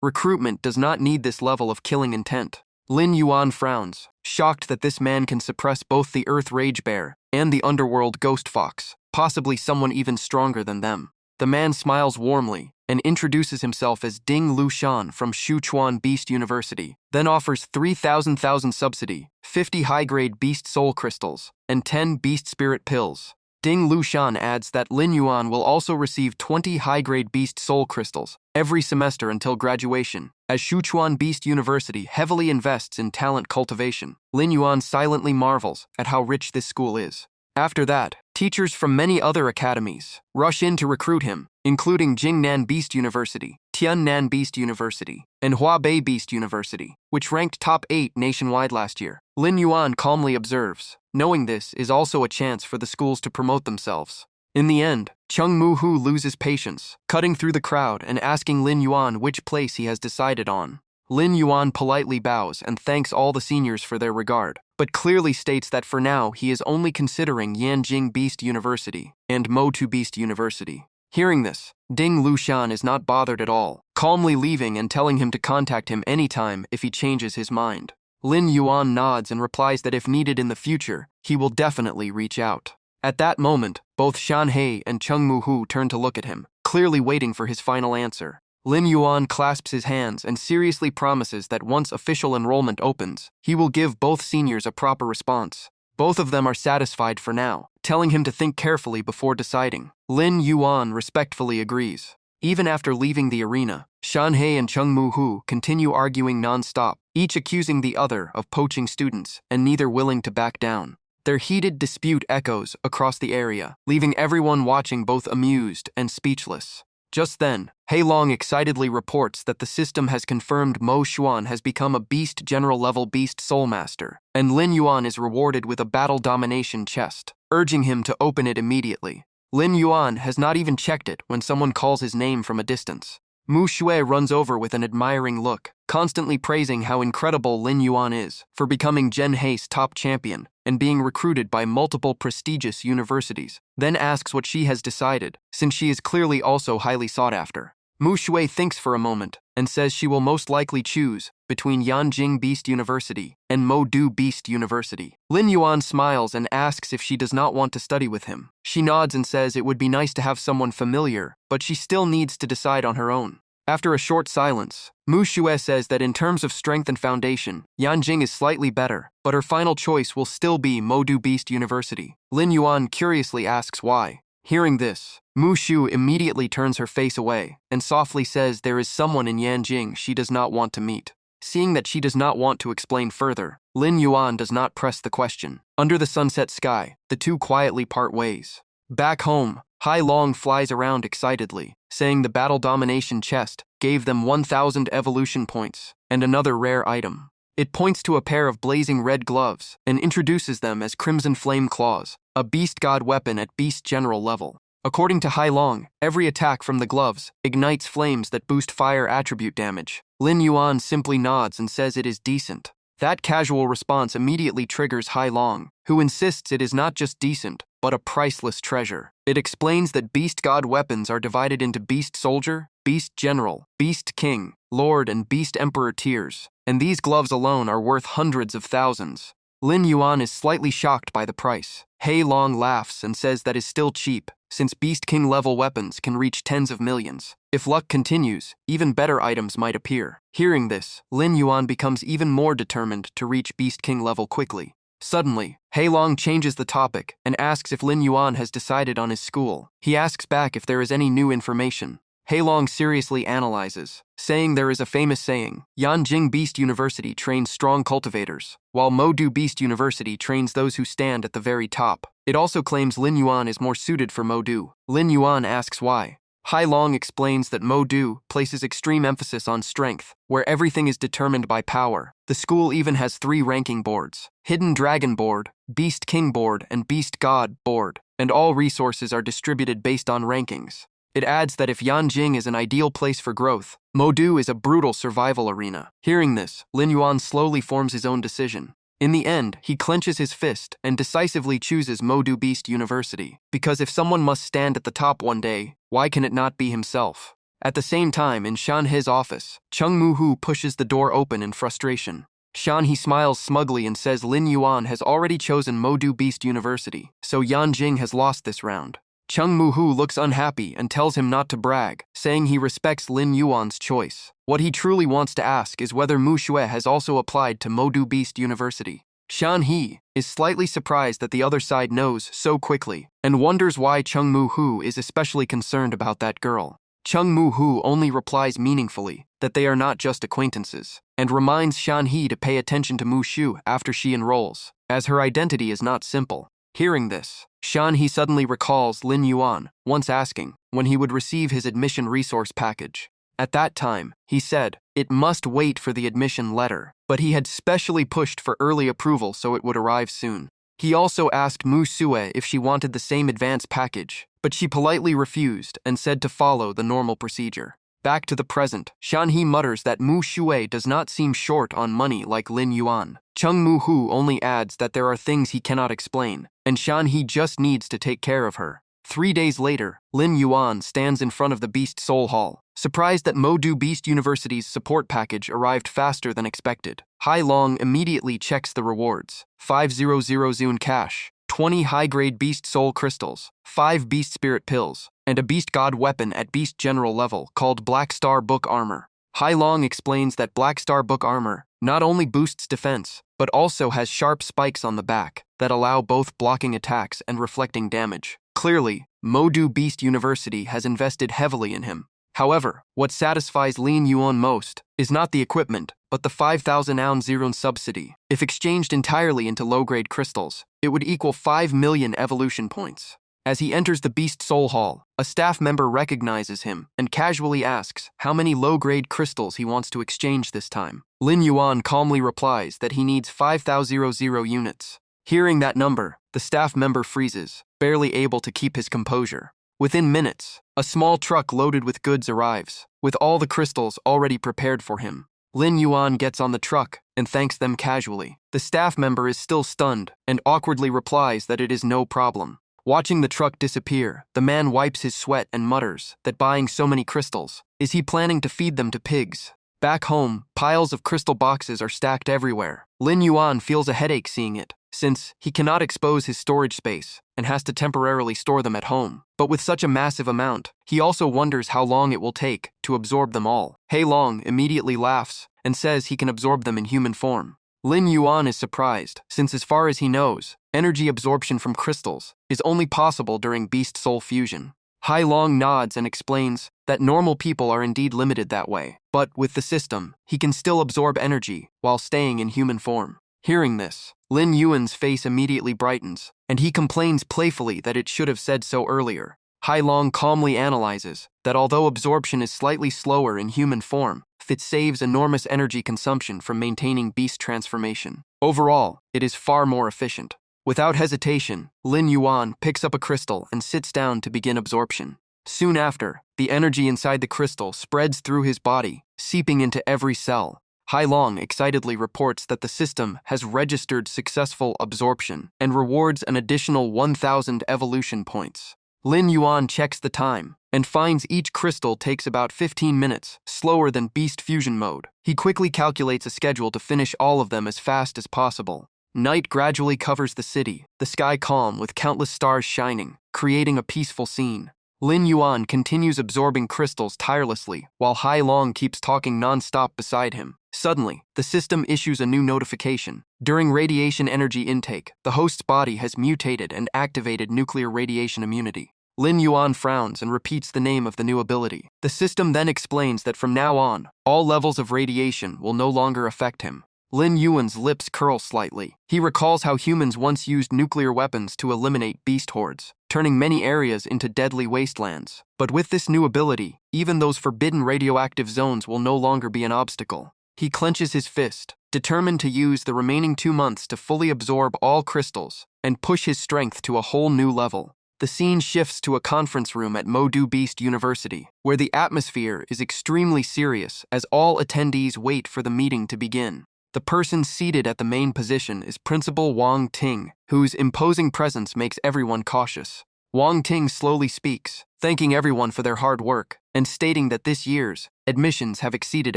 "Recruitment does not need this level of killing intent." Lin Yuan frowns, shocked that this man can suppress both the Earth Rage Bear and the Underworld Ghost Fox, possibly someone even stronger than them. The man smiles warmly and introduces himself as Ding Lushan from Shuchuan Beast University, then offers 3,000 subsidy, 50 high-grade beast soul crystals, and 10 beast spirit pills. Ding Lushan adds that Lin Yuan will also receive 20 high-grade beast soul crystals every semester until graduation, as Shuchuan Beast University heavily invests in talent cultivation. Lin Yuan silently marvels at how rich this school is. After that, teachers from many other academies rush in to recruit him, including Jingnan Beast University, Tiannan Beast University, and Huabei Beast University, which ranked top 8 nationwide last year. Lin Yuan calmly observes, knowing this is also a chance for the schools to promote themselves. In the end, Chung Mu-hu loses patience, cutting through the crowd and asking Lin Yuan which place he has decided on. Lin Yuan politely bows and thanks all the seniors for their regard, but clearly states that for now he is only considering Yanjing Beast University and Motu Beast University. Hearing this, Ding Lushan is not bothered at all, calmly leaving and telling him to contact him anytime if he changes his mind. Lin Yuan nods and replies that if needed in the future, he will definitely reach out. At that moment, both Shan He and Chung Mu-hu turn to look at him, clearly waiting for his final answer. Lin Yuan clasps his hands and seriously promises that once official enrollment opens, he will give both seniors a proper response. Both of them are satisfied for now, telling him to think carefully before deciding. Lin Yuan respectfully agrees. Even after leaving the arena, Shan He and Chung Mu-hu continue arguing non-stop, each accusing the other of poaching students and neither willing to back down. Their heated dispute echoes across the area, leaving everyone watching both amused and speechless. Just then, He Long excitedly reports that the system has confirmed Mo Xuan has become a Beast General-level Beast Soulmaster, and Lin Yuan is rewarded with a Battle Domination chest, urging him to open it immediately. Lin Yuan has not even checked it when someone calls his name from a distance. Mu Shui runs over with an admiring look, constantly praising how incredible Lin Yuan is for becoming Zhen Hei's top champion and being recruited by multiple prestigious universities, then asks what she has decided, since she is clearly also highly sought after. Mu Shui thinks for a moment and says she will most likely choose between Yanjing Beast University and Modu Beast University. Lin Yuan smiles and asks if she does not want to study with him. She nods and says it would be nice to have someone familiar, but she still needs to decide on her own. After a short silence, Mu Shui says that in terms of strength and foundation, Yanjing is slightly better, but her final choice will still be Modu Beast University. Lin Yuan curiously asks why. Hearing this, Mu Shu immediately turns her face away and softly says there is someone in Yanjing she does not want to meet. Seeing that she does not want to explain further, Lin Yuan does not press the question. Under the sunset sky, the two quietly part ways. Back home, Hai Long flies around excitedly, saying the Battle Domination chest gave them 1,000 evolution points and another rare item. It points to a pair of blazing red gloves and introduces them as Crimson Flame Claws, a Beast God weapon at Beast General level. According to Hai Long, every attack from the gloves ignites flames that boost fire attribute damage. Lin Yuan simply nods and says it is decent. That casual response immediately triggers Hai Long, who insists it is not just decent, but a priceless treasure. It explains that Beast God weapons are divided into Beast Soldier, Beast General, Beast King, Lord, and Beast Emperor tiers, and these gloves alone are worth hundreds of thousands. Lin Yuan is slightly shocked by the price. Hai Long laughs and says that is still cheap, since Beast King level weapons can reach tens of millions. If luck continues, even better items might appear. Hearing this, Lin Yuan becomes even more determined to reach Beast King level quickly. Suddenly, Hai Long changes the topic and asks if Lin Yuan has decided on his school. He asks back if there is any new information. Heilong seriously analyzes, saying there is a famous saying, Yanjing Beast University trains strong cultivators, while Modu Beast University trains those who stand at the very top. It also claims Lin Yuan is more suited for Modu. Lin Yuan asks why. Heilong explains that Modu places extreme emphasis on strength, where everything is determined by power. The school even has 3 ranking boards: Hidden Dragon Board, Beast King Board, and Beast God Board, and all resources are distributed based on rankings. It adds that if Yanjing is an ideal place for growth, Modu is a brutal survival arena. Hearing this, Lin Yuan slowly forms his own decision. In the end, he clenches his fist and decisively chooses Modu Beast University, because if someone must stand at the top one day, why can it not be himself? At the same time, in Shanhe's office, Chung Moo-hoo pushes the door open in frustration. Shanhe smiles smugly and says Lin Yuan has already chosen Modu Beast University, so Yanjing has lost this round. Chung Moo-hoo looks unhappy and tells him not to brag, saying he respects Lin Yuan's choice. What he truly wants to ask is whether Mu Xue has also applied to Modu Beast University. Shanhe is slightly surprised that the other side knows so quickly, and wonders why Chung Moo-hoo is especially concerned about that girl. Chung Moo-hoo only replies meaningfully that they are not just acquaintances, and reminds Shanhe to pay attention to Mu Xue after she enrolls, as her identity is not simple. Hearing this, Shanhe suddenly recalls Lin Yuan once asking when he would receive his admission resource package. At that time, he said it must wait for the admission letter, but he had specially pushed for early approval so it would arrive soon. He also asked Mu Xue if she wanted the same advance package, but she politely refused and said to follow the normal procedure. Back to the present, Shanhe mutters that Mu Xue does not seem short on money like Lin Yuan. Chung Moo-hoo only adds that there are things he cannot explain, and Shanhe just needs to take care of her. 3 days later, Lin Yuan stands in front of the Beast Soul Hall, surprised that Modu Beast University's support package arrived faster than expected. Heilong immediately checks the rewards: 500 Zun cash, 20 high-grade Beast Soul crystals, 5 Beast Spirit pills, and a Beast God weapon at Beast General level called Black Star Book Armor. Heilong explains that Black Star Book Armor not only boosts defense, but also has sharp spikes on the back that allow both blocking attacks and reflecting damage. Clearly, Modu Beast University has invested heavily in him. However, what satisfies Lin Yuan most is not the equipment, but the 5,000 Zirun subsidy. If exchanged entirely into low-grade crystals, it would equal 5 million evolution points. As he enters the Beast Soul Hall, a staff member recognizes him and casually asks how many low-grade crystals he wants to exchange this time. Lin Yuan calmly replies that he needs 5,000 units. Hearing that number, the staff member freezes, barely able to keep his composure. Within minutes, a small truck loaded with goods arrives, with all the crystals already prepared for him. Lin Yuan gets on the truck and thanks them casually. The staff member is still stunned and awkwardly replies that it is no problem. Watching the truck disappear, the man wipes his sweat and mutters that buying so many crystals, is he planning to feed them to pigs? Back home, piles of crystal boxes are stacked everywhere. Lin Yuan feels a headache seeing it, since he cannot expose his storage space and has to temporarily store them at home. But with such a massive amount, he also wonders how long it will take to absorb them all. Heilong immediately laughs and says he can absorb them in human form. Lin Yuan is surprised, since as far as he knows, energy absorption from crystals is only possible during Beast Soul fusion. Heilong nods and explains that normal people are indeed limited that way, but with the system, he can still absorb energy while staying in human form. Hearing this, Lin Yuan's face immediately brightens, and he complains playfully that it should have said so earlier. Heilong calmly analyzes that although absorption is slightly slower in human form, it saves enormous energy consumption from maintaining beast transformation. Overall, it is far more efficient. Without hesitation, Lin Yuan picks up a crystal and sits down to begin absorption. Soon after, the energy inside the crystal spreads through his body, seeping into every cell. Heilong excitedly reports that the system has registered successful absorption and rewards an additional 1,000 evolution points. Lin Yuan checks the time and finds each crystal takes about 15 minutes, slower than Beast Fusion mode. He quickly calculates a schedule to finish all of them as fast as possible. Night gradually covers the city, the sky calm with countless stars shining, creating a peaceful scene. Lin Yuan continues absorbing crystals tirelessly, while Heilong keeps talking non-stop beside him. Suddenly, the system issues a new notification. During radiation energy intake, the host's body has mutated and activated nuclear radiation immunity. Lin Yuan frowns and repeats the name of the new ability. The system then explains that from now on, all levels of radiation will no longer affect him. Lin Yuan's lips curl slightly. He recalls how humans once used nuclear weapons to eliminate beast hordes, turning many areas into deadly wastelands. But with this new ability, even those forbidden radioactive zones will no longer be an obstacle. He clenches his fist, determined to use the remaining 2 months to fully absorb all crystals and push his strength to a whole new level. The scene shifts to a conference room at Modu Beast University, where the atmosphere is extremely serious as all attendees wait for the meeting to begin. The person seated at the main position is Principal Wang Ting, whose imposing presence makes everyone cautious. Wang Ting slowly speaks, thanking everyone for their hard work and stating that this year's admissions have exceeded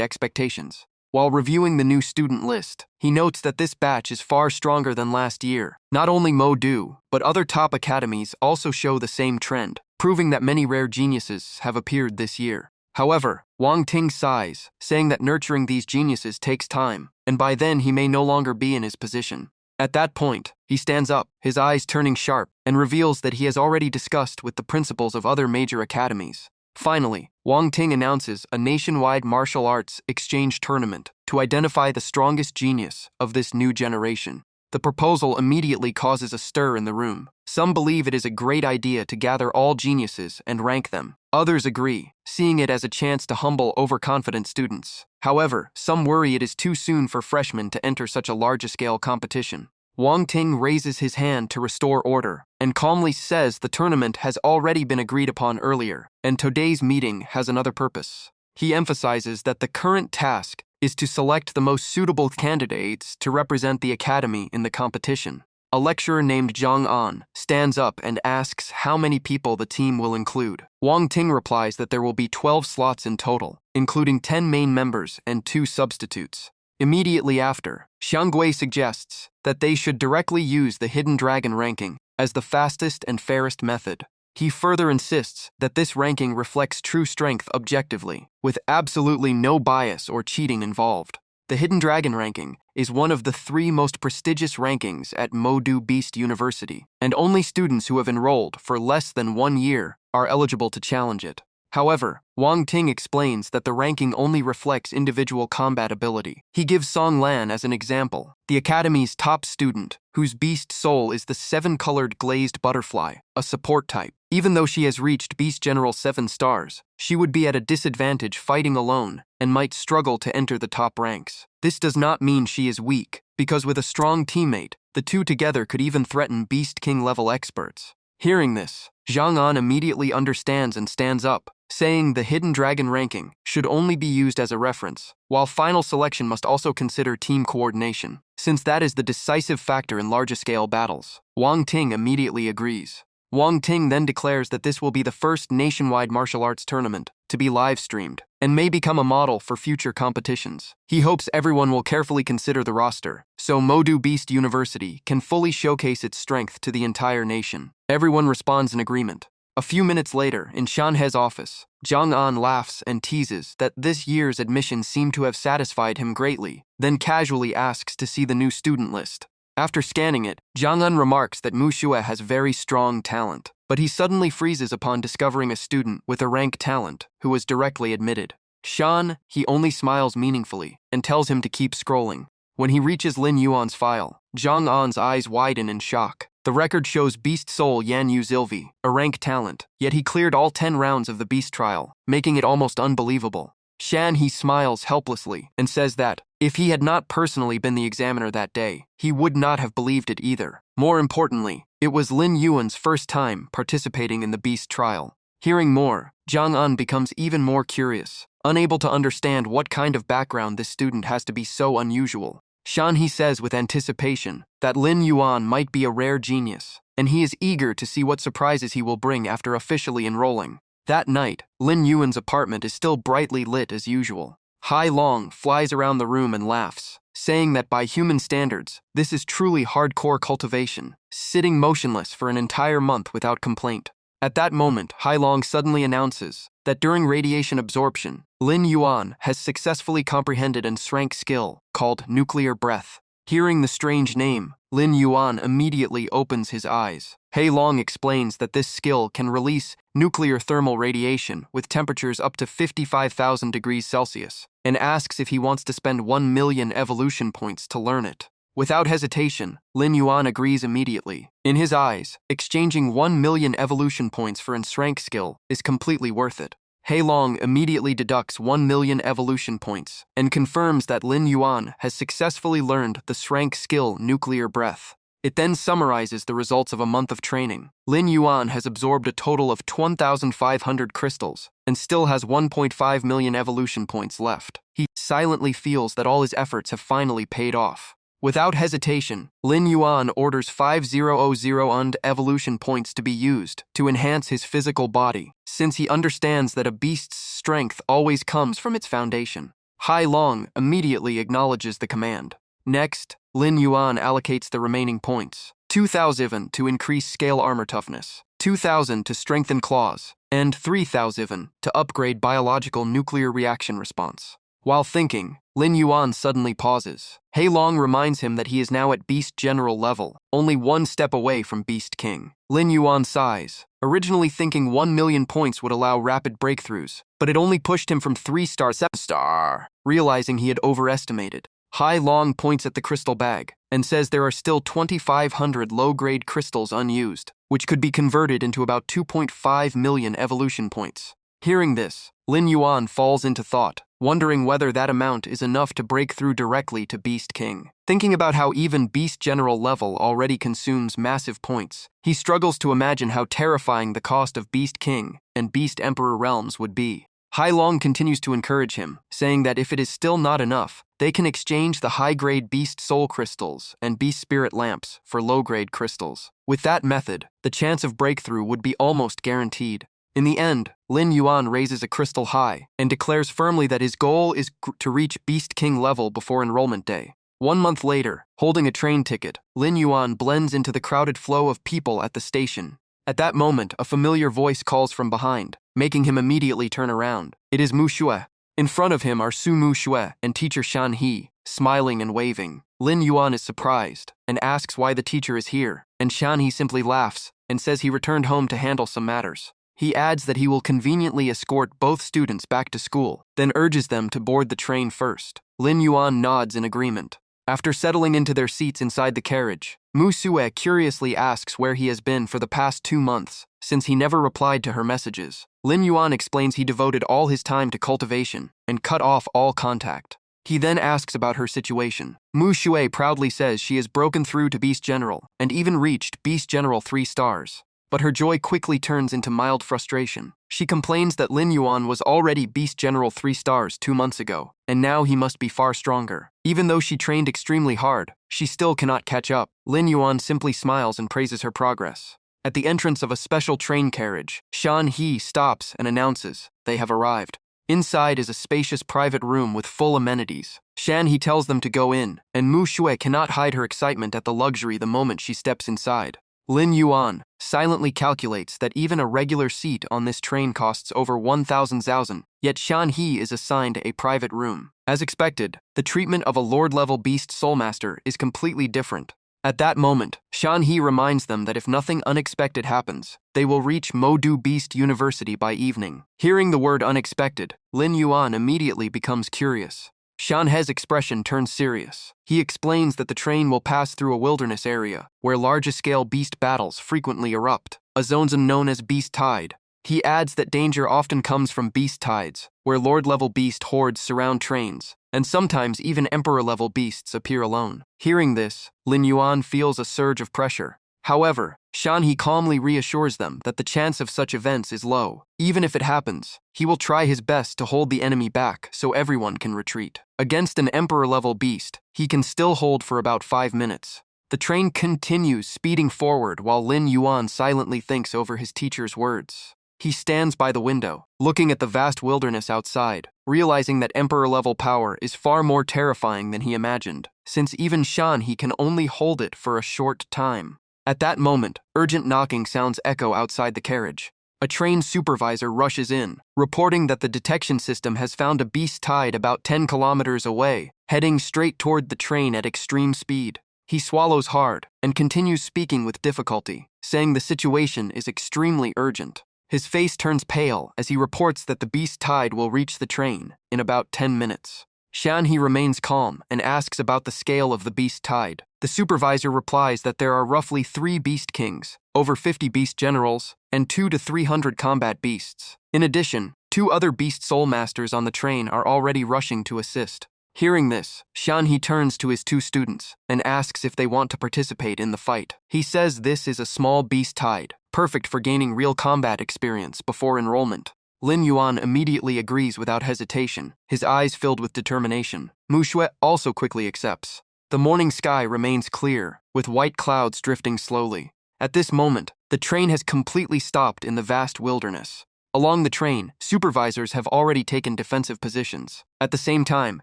expectations. While reviewing the new student list, he notes that this batch is far stronger than last year. Not only Modu, but other top academies also show the same trend, proving that many rare geniuses have appeared this year. However, Wang Ting sighs, saying that nurturing these geniuses takes time, and by then he may no longer be in his position. At that point, he stands up, his eyes turning sharp, and reveals that he has already discussed with the principals of other major academies. Finally, Wang Ting announces a nationwide martial arts exchange tournament to identify the strongest genius of this new generation. The proposal immediately causes a stir in the room. Some believe it is a great idea to gather all geniuses and rank them. Others agree, seeing it as a chance to humble overconfident students. However, some worry it is too soon for freshmen to enter such a large-scale competition. Wang Ting raises his hand to restore order and calmly says the tournament has already been agreed upon earlier, and today's meeting has another purpose. He emphasizes that the current task is to select the most suitable candidates to represent the academy in the competition. A lecturer named Zhang An stands up and asks how many people the team will include. Wang Ting replies that there will be 12 slots in total, including 10 main members and 2 substitutes. Immediately after, Xianggui suggests that they should directly use the Hidden Dragon ranking as the fastest and fairest method. He further insists that this ranking reflects true strength objectively, with absolutely no bias or cheating involved. The Hidden Dragon ranking is one of the 3 most prestigious rankings at Modu Beast University, and only students who have enrolled for less than 1 year are eligible to challenge it. However, Wang Ting explains that the ranking only reflects individual combat ability. He gives Song Lan as an example, the academy's top student, whose beast soul is the 7-colored glazed butterfly, a support type. Even though she has reached Beast General 7 stars, she would be at a disadvantage fighting alone and might struggle to enter the top ranks. This does not mean she is weak, because with a strong teammate, the two together could even threaten Beast King level experts. Hearing this, Zhang An immediately understands and stands up, saying the Hidden Dragon ranking should only be used as a reference, while final selection must also consider team coordination, since that is the decisive factor in larger-scale battles. Wang Ting immediately agrees. Wang Ting then declares that this will be the first nationwide martial arts tournament to be live-streamed and may become a model for future competitions. He hopes everyone will carefully consider the roster, so Modu Beast University can fully showcase its strength to the entire nation. Everyone responds in agreement. A few minutes later, in Shanhe's office, Zhang An laughs and teases that this year's admissions seem to have satisfied him greatly, then casually asks to see the new student list. After scanning it, Zhang An remarks that Mu Xue has very strong talent, but he suddenly freezes upon discovering a student with a rank talent who was directly admitted. He only smiles meaningfully and tells him to keep scrolling. When he reaches Lin Yuan's file, Zhang An's eyes widen in shock. The record shows Beast Soul Yan Yu Zilvi, a rank talent, yet he cleared all 10 rounds of the Beast trial, making it almost unbelievable. He smiles helplessly and says that, if he had not personally been the examiner that day, he would not have believed it either. More importantly, it was Lin Yuan's first time participating in the Beast trial. Hearing more, Zhang An becomes even more curious, unable to understand what kind of background this student has to be so unusual. He says with anticipation that Lin Yuan might be a rare genius, and he is eager to see what surprises he will bring after officially enrolling. That night, Lin Yuan's apartment is still brightly lit as usual. Hai Long flies around the room and laughs, saying that by human standards, this is truly hardcore cultivation, sitting motionless for an entire month without complaint. At that moment, Hai Long suddenly announces that during radiation absorption, Lin Yuan has successfully comprehended an rank skill called nuclear breath. Hearing the strange name, Lin Yuan immediately opens his eyes. He Long explains that this skill can release nuclear thermal radiation with temperatures up to 55,000 degrees Celsius, and asks if he wants to spend 1 million evolution points to learn it. Without hesitation, Lin Yuan agrees immediately. In his eyes, exchanging 1 million evolution points for an strength skill is completely worth it. He Long immediately deducts 1 million evolution points and confirms that Lin Yuan has successfully learned the strength skill Nuclear Breath. It then summarizes the results of a month of training. Lin Yuan has absorbed a total of 1,500 crystals and still has 1.5 million evolution points left. He silently feels that all his efforts have finally paid off. Without hesitation, Lin Yuan orders 5,000 evolution points to be used to enhance his physical body, since he understands that a beast's strength always comes from its foundation. He Long immediately acknowledges the command. Next, Lin Yuan allocates the remaining points: 2,000 to increase scale armor toughness, 2,000 to strengthen claws, and 3,000 to upgrade biological nuclear reaction response. While thinking, Lin Yuan suddenly pauses. He Long reminds him that he is now at Beast General level, only one step away from Beast King. Lin Yuan sighs, originally thinking 1 million points would allow rapid breakthroughs, but it only pushed him from 3-star to 7-star, realizing he had overestimated. He Long points at the crystal bag and says there are still 2,500 low-grade crystals unused, which could be converted into about 2.5 million evolution points. Hearing this, Lin Yuan falls into thought, wondering whether that amount is enough to break through directly to Beast King. Thinking about how even Beast General level already consumes massive points, he struggles to imagine how terrifying the cost of Beast King and Beast Emperor realms would be. He Long continues to encourage him, saying that if it is still not enough, they can exchange the high-grade Beast Soul Crystals and Beast Spirit Lamps for low-grade crystals. With that method, the chance of breakthrough would be almost guaranteed. In the end, Lin Yuan raises a crystal high and declares firmly that his goal is to reach Beast King level before enrollment day. 1 month later, holding a train ticket, Lin Yuan blends into the crowded flow of people at the station. At that moment, a familiar voice calls from behind, making him immediately turn around. It is Mu Xue. In front of him are Su Mu Xue and teacher Shan He, smiling and waving. Lin Yuan is surprised and asks why the teacher is here, and Shan He simply laughs and says he returned home to handle some matters. He adds that he will conveniently escort both students back to school, then urges them to board the train first. Lin Yuan nods in agreement. After settling into their seats inside the carriage, Mu Xue curiously asks where he has been for the past 2 months, since he never replied to her messages. Lin Yuan explains he devoted all his time to cultivation and cut off all contact. He then asks about her situation. Mu Xue proudly says she has broken through to Beast General and even reached Beast General 3 stars. But her joy quickly turns into mild frustration. She complains that Lin Yuan was already Beast General 3 stars 2 months ago, and now he must be far stronger. Even though she trained extremely hard, she still cannot catch up. Lin Yuan simply smiles and praises her progress. At the entrance of a special train carriage, Shan He stops and announces they have arrived. Inside is a spacious private room with full amenities. Shan He tells them to go in, and Mu Xue cannot hide her excitement at the luxury the moment she steps inside. Lin Yuan silently calculates that even a regular seat on this train costs over 1,000 zhaozhen, yet Shan He is assigned a private room. As expected, the treatment of a Lord-level Beast Soulmaster is completely different. At that moment, Shan He reminds them that if nothing unexpected happens, they will reach Modu Beast University by evening. Hearing the word unexpected, Lin Yuan immediately becomes curious. Shan He's expression turns serious. He explains that the train will pass through a wilderness area where large-scale beast battles frequently erupt, a zone known as Beast Tide. He adds that danger often comes from beast tides, where Lord-level beast hordes surround trains, and sometimes even Emperor-level beasts appear alone. Hearing this, Lin Yuan feels a surge of pressure. However, Shan He calmly reassures them that the chance of such events is low. Even if it happens, he will try his best to hold the enemy back so everyone can retreat. Against an Emperor-level beast, he can still hold for about 5 minutes. The train continues speeding forward while Lin Yuan silently thinks over his teacher's words. He stands by the window, looking at the vast wilderness outside, realizing that Emperor-level power is far more terrifying than he imagined, since even Shan He can only hold it for a short time. At that moment, urgent knocking sounds echo outside the carriage. A train supervisor rushes in, reporting that the detection system has found a beast tide about 10 kilometers away, heading straight toward the train at extreme speed. He swallows hard and continues speaking with difficulty, saying the situation is extremely urgent. His face turns pale as he reports that the beast tide will reach the train in about 10 minutes. Shanhee remains calm and asks about the scale of the beast tide. The supervisor replies that there are roughly 3 beast kings, over 50 beast generals, and 200 to 300 combat beasts. In addition, 2 other beast soul masters on the train are already rushing to assist. Hearing this, Shanhee turns to his 2 students and asks if they want to participate in the fight. He says this is a small beast tide, perfect for gaining real combat experience before enrollment. Lin Yuan immediately agrees without hesitation, his eyes filled with determination. Mu Xue also quickly accepts. The morning sky remains clear, with white clouds drifting slowly. At this moment, the train has completely stopped in the vast wilderness. Along the train, supervisors have already taken defensive positions. At the same time,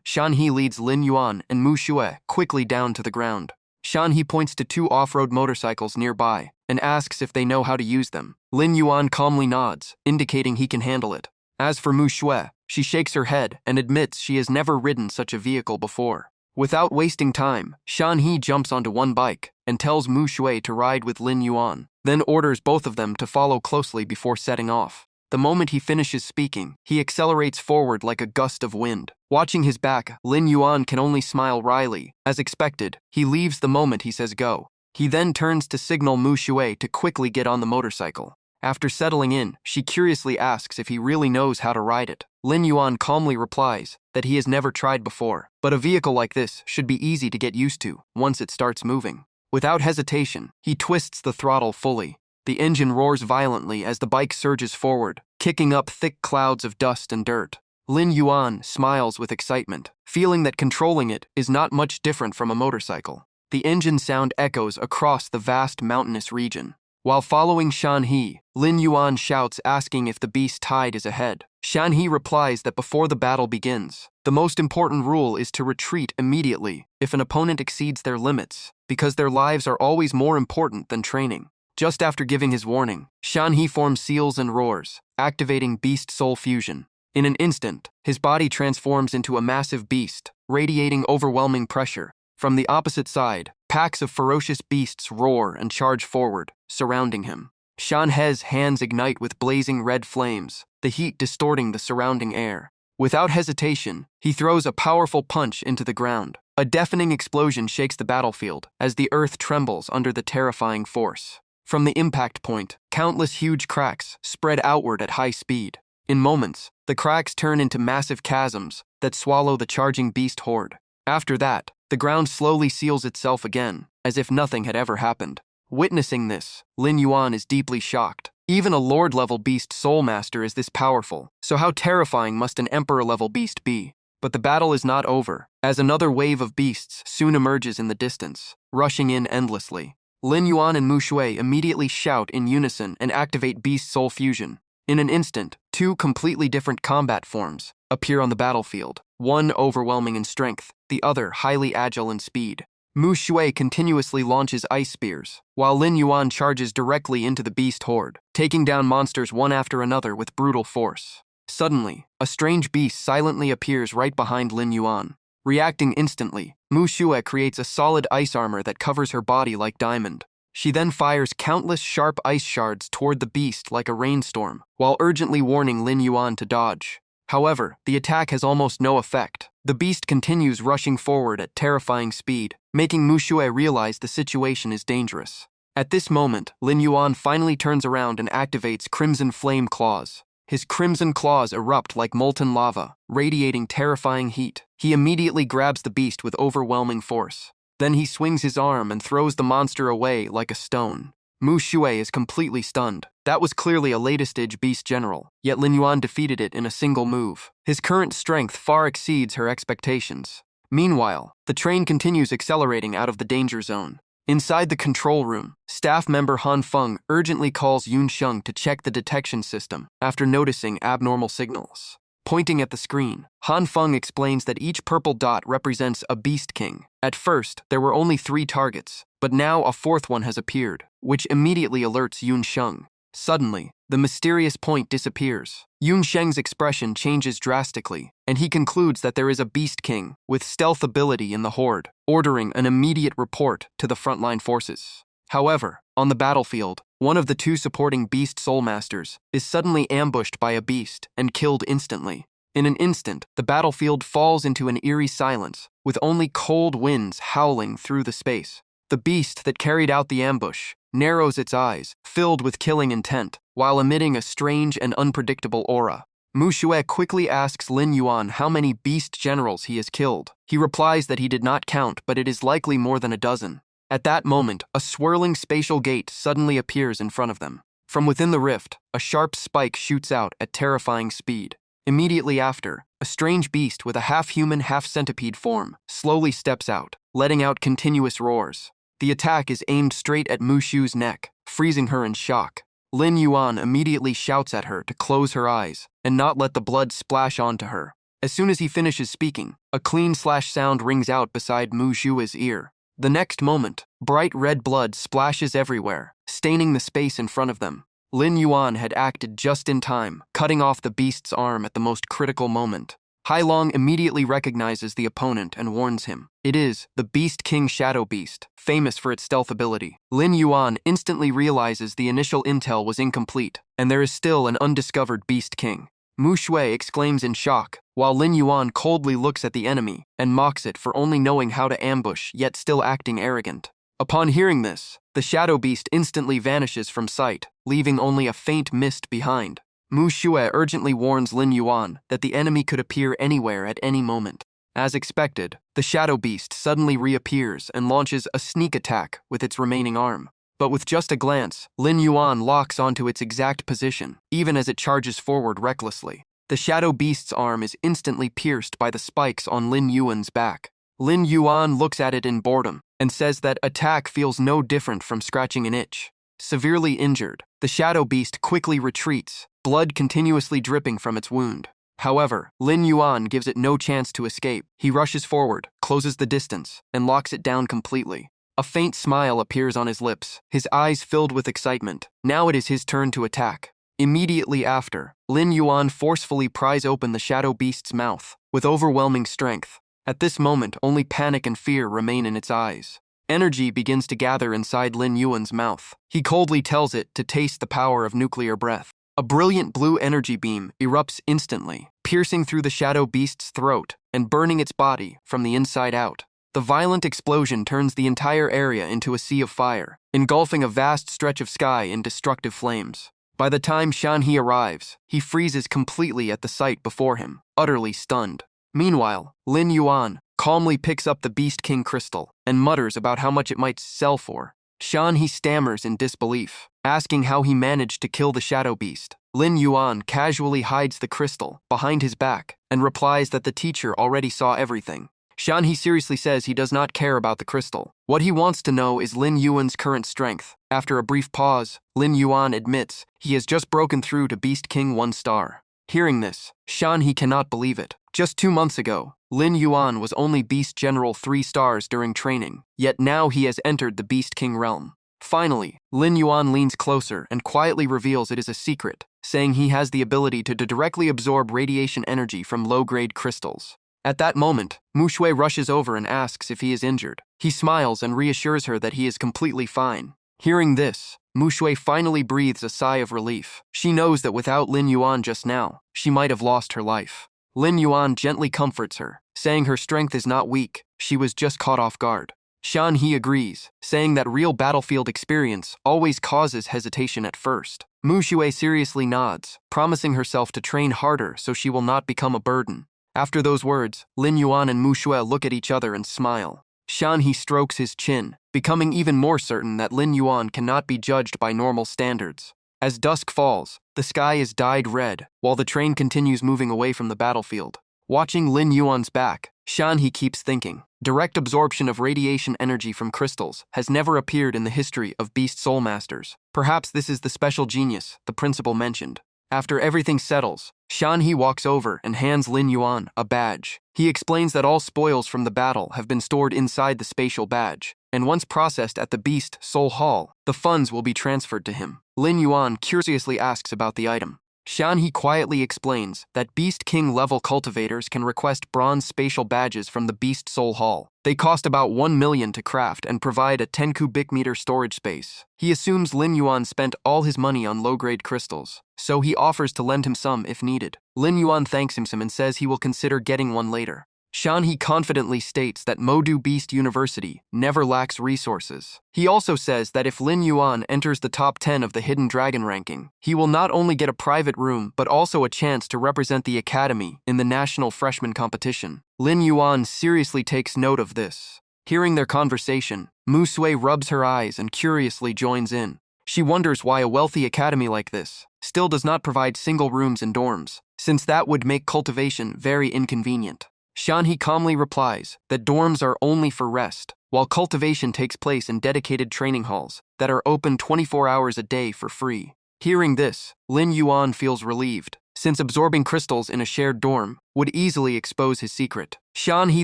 Shanhee leads Lin Yuan and Mu Xue quickly down to the ground. Shanhee points to 2 off-road motorcycles nearby and asks if they know how to use them. Lin Yuan calmly nods, indicating he can handle it. As for Mu Xue, she shakes her head and admits she has never ridden such a vehicle before. Without wasting time, Shanhee jumps onto one bike and tells Mu Xue to ride with Lin Yuan, then orders both of them to follow closely before setting off. The moment he finishes speaking, he accelerates forward like a gust of wind. Watching his back, Lin Yuan can only smile wryly. As expected, he leaves the moment he says go. He then turns to signal Mu Xue to quickly get on the motorcycle. After settling in, she curiously asks if he really knows how to ride it. Lin Yuan calmly replies that he has never tried before, but a vehicle like this should be easy to get used to once it starts moving. Without hesitation, he twists the throttle fully. The engine roars violently as the bike surges forward, kicking up thick clouds of dust and dirt. Lin Yuan smiles with excitement, feeling that controlling it is not much different from a motorcycle. The engine sound echoes across the vast mountainous region. While following Shanhee, Lin Yuan shouts asking if the beast tide is ahead. Shanhee replies that before the battle begins, the most important rule is to retreat immediately if an opponent exceeds their limits, because their lives are always more important than training. Just after giving his warning, Shanhee forms seals and roars, activating beast soul fusion. In an instant, his body transforms into a massive beast, radiating overwhelming pressure. From the opposite side, packs of ferocious beasts roar and charge forward, surrounding him. Shanhee's hands ignite with blazing red flames, the heat distorting the surrounding air. Without hesitation, he throws a powerful punch into the ground. A deafening explosion shakes the battlefield as the earth trembles under the terrifying force. From the impact point, countless huge cracks spread outward at high speed. In moments, the cracks turn into massive chasms that swallow the charging beast horde. After that, the ground slowly seals itself again, as if nothing had ever happened. Witnessing this, Lin Yuan is deeply shocked. Even a lord-level beast soul master is this powerful, so how terrifying must an emperor-level beast be? But the battle is not over, as another wave of beasts soon emerges in the distance, rushing in endlessly. Lin Yuan and Mu Xue immediately shout in unison and activate beast soul fusion. In an instant, 2 completely different combat forms appear on the battlefield, one overwhelming in strength, the other highly agile in speed. Mu Xue continuously launches ice spears, while Lin Yuan charges directly into the beast horde, taking down monsters one after another with brutal force. Suddenly, a strange beast silently appears right behind Lin Yuan. Reacting instantly, Mu Xue creates a solid ice armor that covers her body like diamond. She then fires countless sharp ice shards toward the beast like a rainstorm, while urgently warning Lin Yuan to dodge. However, the attack has almost no effect. The beast continues rushing forward at terrifying speed, making Mu Xue realize the situation is dangerous. At this moment, Lin Yuan finally turns around and activates Crimson Flame Claws. His crimson claws erupt like molten lava, radiating terrifying heat. He immediately grabs the beast with overwhelming force. Then he swings his arm and throws the monster away like a stone. Mu Xue is completely stunned. That was clearly a latest-stage beast general, yet Lin Yuan defeated it in a single move. His current strength far exceeds her expectations. Meanwhile, the train continues accelerating out of the danger zone. Inside the control room, staff member Han Feng urgently calls Yun Sheng to check the detection system after noticing abnormal signals. Pointing at the screen, Han Feng explains that each purple dot represents a beast king. At first, there were only 3 targets, but now a 4th one has appeared, which immediately alerts Yun Sheng. Suddenly, the mysterious point disappears. Yun Sheng's expression changes drastically, and he concludes that there is a Beast King with stealth ability in the horde, ordering an immediate report to the frontline forces. However, on the battlefield, one of the two supporting Beast Soul Masters is suddenly ambushed by a beast and killed instantly. In an instant, the battlefield falls into an eerie silence, with only cold winds howling through the space. The beast that carried out the ambush narrows its eyes, filled with killing intent, while emitting a strange and unpredictable aura. Mu Xue quickly asks Lin Yuan how many beast generals he has killed. He replies that he did not count, but it is likely more than a dozen. At that moment, a swirling spatial gate suddenly appears in front of them. From within the rift, a sharp spike shoots out at terrifying speed. Immediately after, a strange beast with a half-human, half-centipede form slowly steps out, letting out continuous roars. The attack is aimed straight at Mu Xue's neck, freezing her in shock. Lin Yuan immediately shouts at her to close her eyes and not let the blood splash onto her. As soon as he finishes speaking, a clean slash sound rings out beside Mu Xue's ear. The next moment, bright red blood splashes everywhere, staining the space in front of them. Lin Yuan had acted just in time, cutting off the beast's arm at the most critical moment. Hai Long immediately recognizes the opponent and warns him. It is the Beast King Shadow Beast, famous for its stealth ability. Lin Yuan instantly realizes the initial intel was incomplete, and there is still an undiscovered Beast King. Mu Xue exclaims in shock, while Lin Yuan coldly looks at the enemy and mocks it for only knowing how to ambush yet still acting arrogant. Upon hearing this, the Shadow Beast instantly vanishes from sight, leaving only a faint mist behind. Mu Xue urgently warns Lin Yuan that the enemy could appear anywhere at any moment. As expected, the Shadow Beast suddenly reappears and launches a sneak attack with its remaining arm. But with just a glance, Lin Yuan locks onto its exact position, even as it charges forward recklessly. The Shadow Beast's arm is instantly pierced by the spikes on Lin Yuan's back. Lin Yuan looks at it in boredom and says that attack feels no different from scratching an itch. Severely injured, the Shadow Beast quickly retreats, blood continuously dripping from its wound. However, Lin Yuan gives it no chance to escape. He rushes forward, closes the distance, and locks it down completely. A faint smile appears on his lips, his eyes filled with excitement. Now it is his turn to attack. Immediately after, Lin Yuan forcefully pries open the Shadow Beast's mouth, with overwhelming strength. At this moment, only panic and fear remain in its eyes. Energy begins to gather inside Lin Yuan's mouth. He coldly tells it to taste the power of nuclear breath. A brilliant blue energy beam erupts instantly, piercing through the Shadow Beast's throat and burning its body from the inside out. The violent explosion turns the entire area into a sea of fire, engulfing a vast stretch of sky in destructive flames. By the time Shanhe arrives, he freezes completely at the sight before him, utterly stunned. Meanwhile, Lin Yuan calmly picks up the Beast King crystal and mutters about how much it might sell for. Shanhe stammers in disbelief, asking how he managed to kill the Shadow Beast. Lin Yuan casually hides the crystal behind his back and replies that the teacher already saw everything. Shanhe seriously says he does not care about the crystal. What he wants to know is Lin Yuan's current strength. After a brief pause, Lin Yuan admits he has just broken through to Beast King 1 star. Hearing this, Shanhe cannot believe it. Just 2 months ago, Lin Yuan was only Beast General 3 stars during training, yet now he has entered the Beast King realm. Finally, Lin Yuan leans closer and quietly reveals it is a secret, saying he has the ability to directly absorb radiation energy from low-grade crystals. At that moment, Mu Xue rushes over and asks if he is injured. He smiles and reassures her that he is completely fine. Hearing this, Mu Xue finally breathes a sigh of relief. She knows that without Lin Yuan just now, she might have lost her life. Lin Yuan gently comforts her, saying her strength is not weak, she was just caught off guard. Shanhe agrees, saying that real battlefield experience always causes hesitation at first. Mu Xue seriously nods, promising herself to train harder so she will not become a burden. After those words, Lin Yuan and Mu Xue look at each other and smile. Shanhe strokes his chin, becoming even more certain that Lin Yuan cannot be judged by normal standards. As dusk falls, the sky is dyed red, while the train continues moving away from the battlefield. Watching Lin Yuan's back, Shanhe keeps thinking. Direct absorption of radiation energy from crystals has never appeared in the history of Beast Soul Masters. Perhaps this is the special genius the principal mentioned. After everything settles, Shanhe walks over and hands Lin Yuan a badge. He explains that all spoils from the battle have been stored inside the spatial badge. and once processed at the Beast Soul Hall, the funds will be transferred to him. Lin Yuan curiously asks about the item. Shan He quietly explains that Beast King level cultivators can request bronze spatial badges from the Beast Soul Hall. They cost about 1 million to craft and provide a 10 cubic meter storage space. He assumes Lin Yuan spent all his money on low-grade crystals, so he offers to lend him some if needed. Lin Yuan thanks him and says he will consider getting one later. Shan He confidently states that Modu Beast University never lacks resources. He also says that if Lin Yuan enters the top 10 of the Hidden Dragon ranking, he will not only get a private room but also a chance to represent the academy in the national freshman competition. Lin Yuan seriously takes note of this. Hearing their conversation, Mu Sui rubs her eyes and curiously joins in. She wonders why a wealthy academy like this still does not provide single rooms and dorms, since that would make cultivation very inconvenient. Shan He calmly replies that dorms are only for rest, while cultivation takes place in dedicated training halls that are open 24 hours a day for free. Hearing this, Lin Yuan feels relieved, since absorbing crystals in a shared dorm would easily expose his secret. Shan He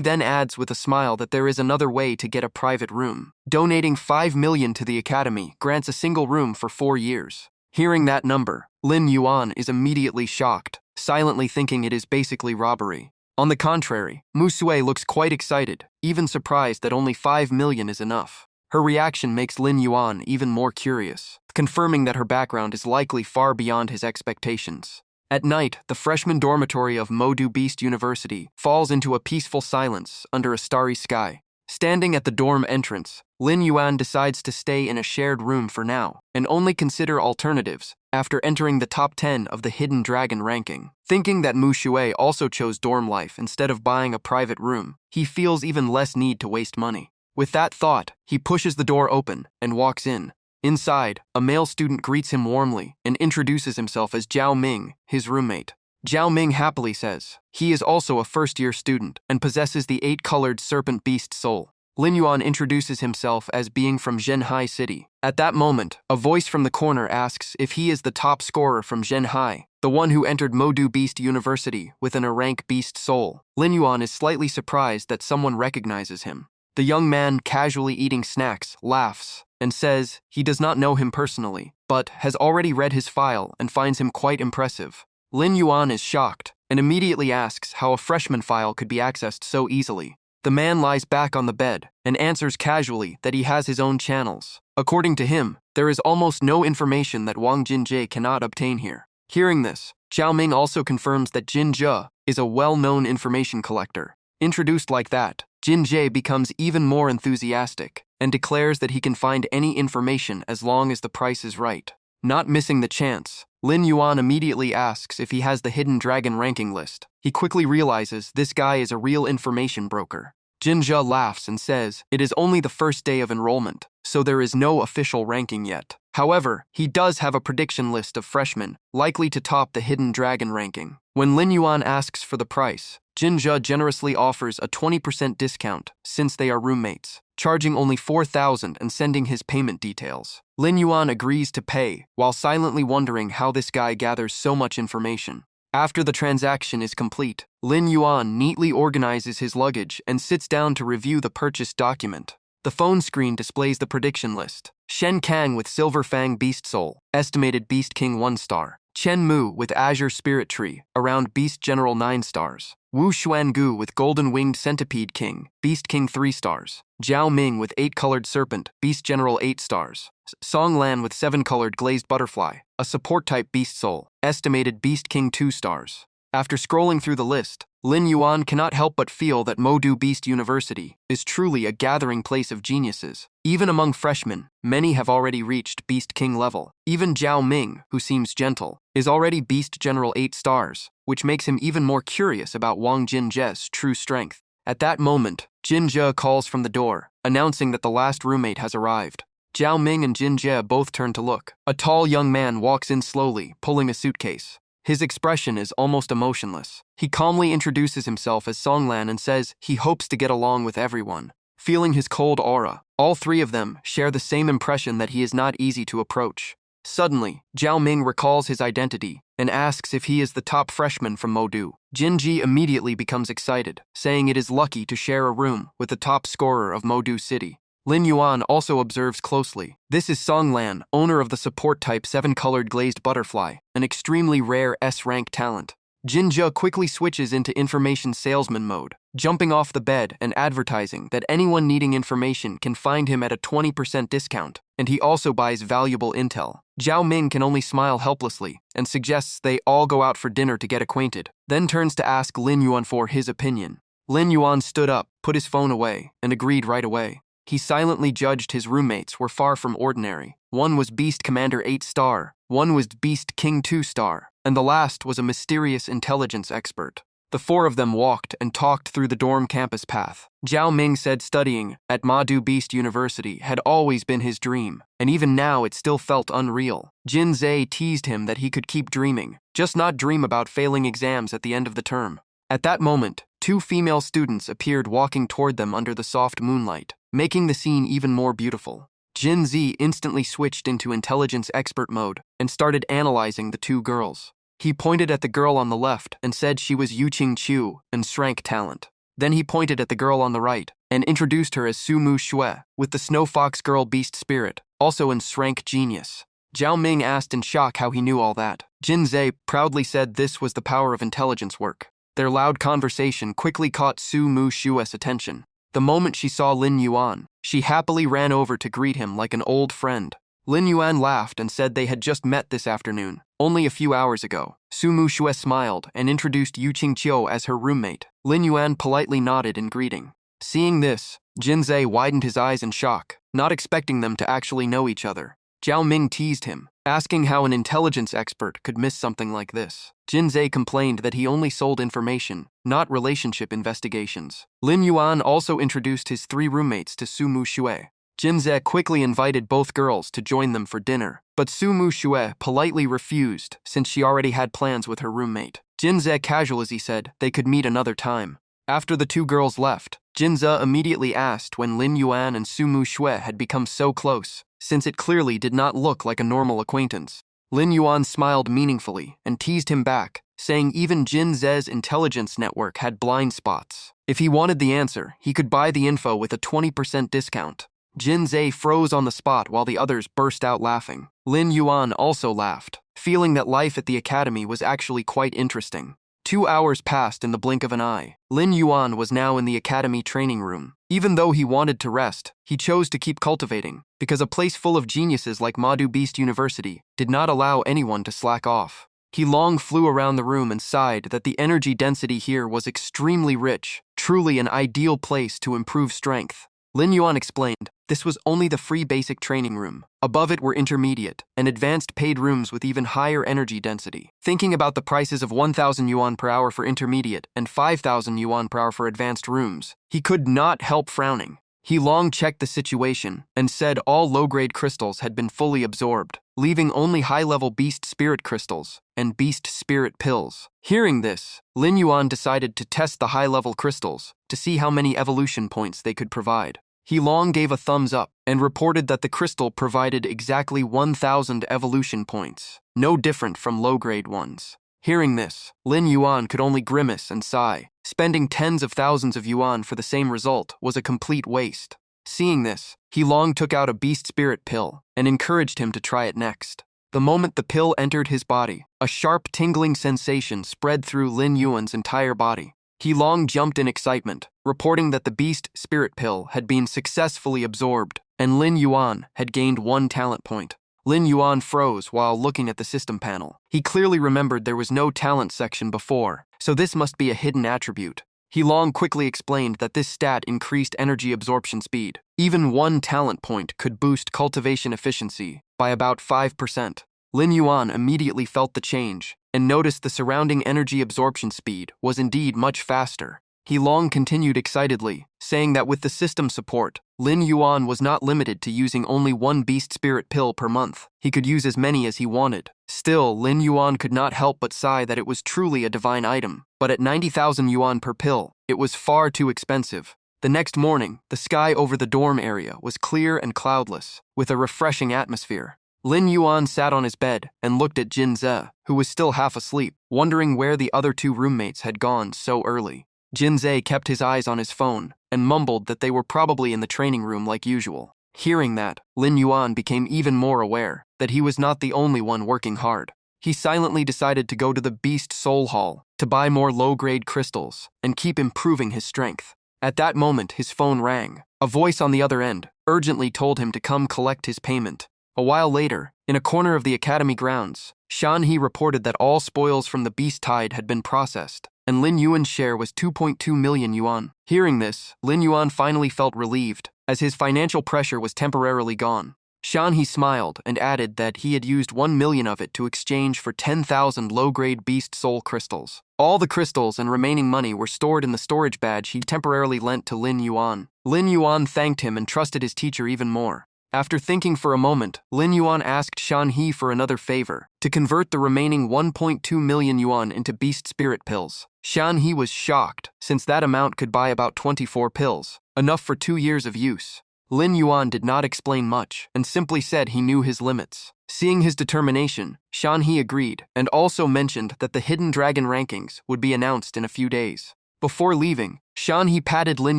then adds with a smile that there is another way to get a private room. Donating 5 million to the academy grants a single room for 4 years. Hearing that number, Lin Yuan is immediately shocked, silently thinking it is basically robbery. On the contrary, Mu Sui looks quite excited, even surprised that only 5 million is enough. Her reaction makes Lin Yuan even more curious, confirming that her background is likely far beyond his expectations. At night, the freshman dormitory of Modu Beast University falls into a peaceful silence under a starry sky. Standing at the dorm entrance, Lin Yuan decides to stay in a shared room for now, and only consider alternatives after entering the top 10 of the Hidden Dragon ranking. Thinking that Mu Shui also chose dorm life instead of buying a private room, he feels even less need to waste money. With that thought, he pushes the door open and walks in. Inside, a male student greets him warmly and introduces himself as Zhao Ming, his roommate. Zhao Ming happily says he is also a first-year student and possesses the 8-colored serpent beast soul. Lin Yuan introduces himself as being from Zhenhai City. At that moment, a voice from the corner asks if he is the top scorer from Zhenhai, the one who entered Modu Beast University with an A-rank beast soul. Lin Yuan is slightly surprised that someone recognizes him. The young man, casually eating snacks, laughs and says he does not know him personally, but has already read his file and finds him quite impressive. Lin Yuan is shocked and immediately asks how a freshman file could be accessed so easily. The man lies back on the bed and answers casually that he has his own channels. According to him, there is almost no information that Wang Jinjie cannot obtain here. Hearing this, Zhao Ming also confirms that Jinjie is a well-known information collector. Introduced like that, Jinjie becomes even more enthusiastic and declares that he can find any information as long as the price is right. Not missing the chance, Lin Yuan immediately asks if he has the Hidden Dragon ranking list. He quickly realizes this guy is a real information broker. Jinjie laughs and says it is only the first day of enrollment, so there is no official ranking yet. However, he does have a prediction list of freshmen likely to top the Hidden Dragon ranking. When Lin Yuan asks for the price, Jinjie generously offers a 20% discount since they are roommates, charging only 4,000 and sending his payment details. Lin Yuan agrees to pay, while silently wondering how this guy gathers so much information. After the transaction is complete, Lin Yuan neatly organizes his luggage and sits down to review the purchase document. The phone screen displays the prediction list. Shen Kang with Silver Fang Beast Soul, estimated Beast King 1 star. Chen Mu with Azure Spirit Tree, around Beast General 9 stars. Wu Xuangu with Golden Winged Centipede King, Beast King 3 stars. Zhao Ming with 8-colored Serpent, Beast General 8 stars. Song Lan with 7-colored Glazed Butterfly, a support-type Beast Soul, estimated Beast King 2 stars. After scrolling through the list, Lin Yuan cannot help but feel that Modu Beast University is truly a gathering place of geniuses. Even among freshmen, many have already reached Beast King level. Even Zhao Ming, who seems gentle, is already Beast General 8 stars, which makes him even more curious about Wang Jinjie's true strength. At that moment, Jinjie calls from the door, announcing that the last roommate has arrived. Zhao Ming and Jinjie both turn to look. A tall young man walks in slowly, pulling a suitcase. His expression is almost emotionless. He calmly introduces himself as Songlan and says he hopes to get along with everyone. Feeling his cold aura, all three of them share the same impression that he is not easy to approach. Suddenly, Zhao Ming recalls his identity and asks if he is the top freshman from Modu. Jinji immediately becomes excited, saying it is lucky to share a room with the top scorer of Modu City. Lin Yuan also observes closely. This is Song Lan, owner of the support type 7-colored glazed butterfly, an extremely rare S-rank talent. Jin Je quickly switches into information salesman mode, jumping off the bed and advertising that anyone needing information can find him at a 20% discount, and he also buys valuable intel. Zhao Ming can only smile helplessly and suggests they all go out for dinner to get acquainted, then turns to ask Lin Yuan for his opinion. Lin Yuan stood up, put his phone away, and agreed right away. He silently judged his roommates were far from ordinary. One was Beast Commander 8-star, one was Beast King 2-star, and the last was a mysterious intelligence expert. The four of them walked and talked through the dorm campus path. Zhao Ming said studying at Madu Beast University had always been his dream, and even now it still felt unreal. Jin Zhe teased him that he could keep dreaming, just not dream about failing exams at the end of the term. At that moment, 2 female students appeared walking toward them under the soft moonlight, making the scene even more beautiful. Jin Zhe instantly switched into intelligence expert mode and started analyzing the 2 girls. He pointed at the girl on the left and said she was Yuqing Chu and Shrank talent. Then he pointed at the girl on the right and introduced her as Sumu Xue, with the Snow Fox girl Beast Spirit, also in Shrank Genius. Zhao Ming asked in shock how he knew all that. Jin Zhe proudly said this was the power of intelligence work. Their loud conversation quickly caught Sumu Xue's attention. The moment she saw Lin Yuan, she happily ran over to greet him like an old friend. Lin Yuan laughed and said they had just met this afternoon, only a few hours ago. Sumu Xue smiled and introduced Yu Qingqiu as her roommate. Lin Yuan politely nodded in greeting. Seeing this, Jin Zhe widened his eyes in shock, not expecting them to actually know each other. Zhao Ming teased him, asking how an intelligence expert could miss something like this. Jin Zhe complained that he only sold information, not relationship investigations. Lin Yuan also introduced his 3 roommates to Sumu Xue. Jin Zhe quickly invited both girls to join them for dinner, but Sumu Xue politely refused since she already had plans with her roommate. Jin Zhe casually said they could meet another time. After the 2 girls left, Jin Zhe immediately asked when Lin Yuan and Sumu Xue had become so close, since it clearly did not look like a normal acquaintance. Lin Yuan smiled meaningfully and teased him back, saying even Jin Zhe's intelligence network had blind spots. If he wanted the answer, he could buy the info with a 20% discount. Jin Zhe froze on the spot while the others burst out laughing. Lin Yuan also laughed, feeling that life at the academy was actually quite interesting. 2 hours passed in the blink of an eye. Lin Yuan was now in the academy training room. Even though he wanted to rest, he chose to keep cultivating, because a place full of geniuses like Madu Beast University did not allow anyone to slack off. He long flew around the room and sighed that the energy density here was extremely rich, truly an ideal place to improve strength. Lin Yuan explained, this was only the free basic training room. Above it were intermediate and advanced paid rooms with even higher energy density. Thinking about the prices of 1,000 yuan per hour for intermediate and 5,000 yuan per hour for advanced rooms, he could not help frowning. He long checked the situation and said all low-grade crystals had been fully absorbed, leaving only high-level beast spirit crystals and beast spirit pills. Hearing this, Lin Yuan decided to test the high-level crystals to see how many evolution points they could provide. He long gave a thumbs up and reported that the crystal provided exactly 1,000 evolution points, no different from low-grade ones. Hearing this, Lin Yuan could only grimace and sigh. Spending tens of thousands of yuan for the same result was a complete waste. Seeing this, he long took out a beast spirit pill and encouraged him to try it next. The moment the pill entered his body, a sharp tingling sensation spread through Lin Yuan's entire body. He long jumped in excitement, reporting that the beast spirit pill had been successfully absorbed, and Lin Yuan had gained 1 talent point. Lin Yuan froze while looking at the system panel. He clearly remembered there was no talent section before, so this must be a hidden attribute. He long quickly explained that this stat increased energy absorption speed. Even 1 talent point could boost cultivation efficiency by about 5%. Lin Yuan immediately felt the change and noticed the surrounding energy absorption speed was indeed much faster. He long continued excitedly, saying that with the system support, Lin Yuan was not limited to using only 1 beast spirit pill per month. He could use as many as he wanted. Still, Lin Yuan could not help but sigh that it was truly a divine item. But at 90,000 yuan per pill, it was far too expensive. The next morning, the sky over the dorm area was clear and cloudless, with a refreshing atmosphere. Lin Yuan sat on his bed and looked at Jin Zhe, who was still half asleep, wondering where the other 2 roommates had gone so early. Jin Zhe kept his eyes on his phone, and mumbled that they were probably in the training room like usual. Hearing that, Lin Yuan became even more aware that he was not the only one working hard. He silently decided to go to the Beast Soul Hall to buy more low-grade crystals and keep improving his strength. At that moment, his phone rang. A voice on the other end urgently told him to come collect his payment. A while later, in a corner of the academy grounds, Shan-He reported that all spoils from the Beast Tide had been processed, and Lin Yuan's share was 2.2 million yuan. Hearing this, Lin Yuan finally felt relieved, as his financial pressure was temporarily gone. Shan-He smiled and added that he had used 1 million of it to exchange for 10,000 low-grade Beast Soul crystals. All the crystals and remaining money were stored in the storage badge he temporarily lent to Lin Yuan. Lin Yuan thanked him and trusted his teacher even more. After thinking for a moment, Lin Yuan asked Shan-He for another favor, to convert the remaining 1.2 million yuan into beast spirit pills. Shan-He was shocked, since that amount could buy about 24 pills, enough for 2 years of use. Lin Yuan did not explain much, and simply said he knew his limits. Seeing his determination, Shan-He agreed, and also mentioned that the Hidden Dragon rankings would be announced in a few days. Before leaving, Shan-He patted Lin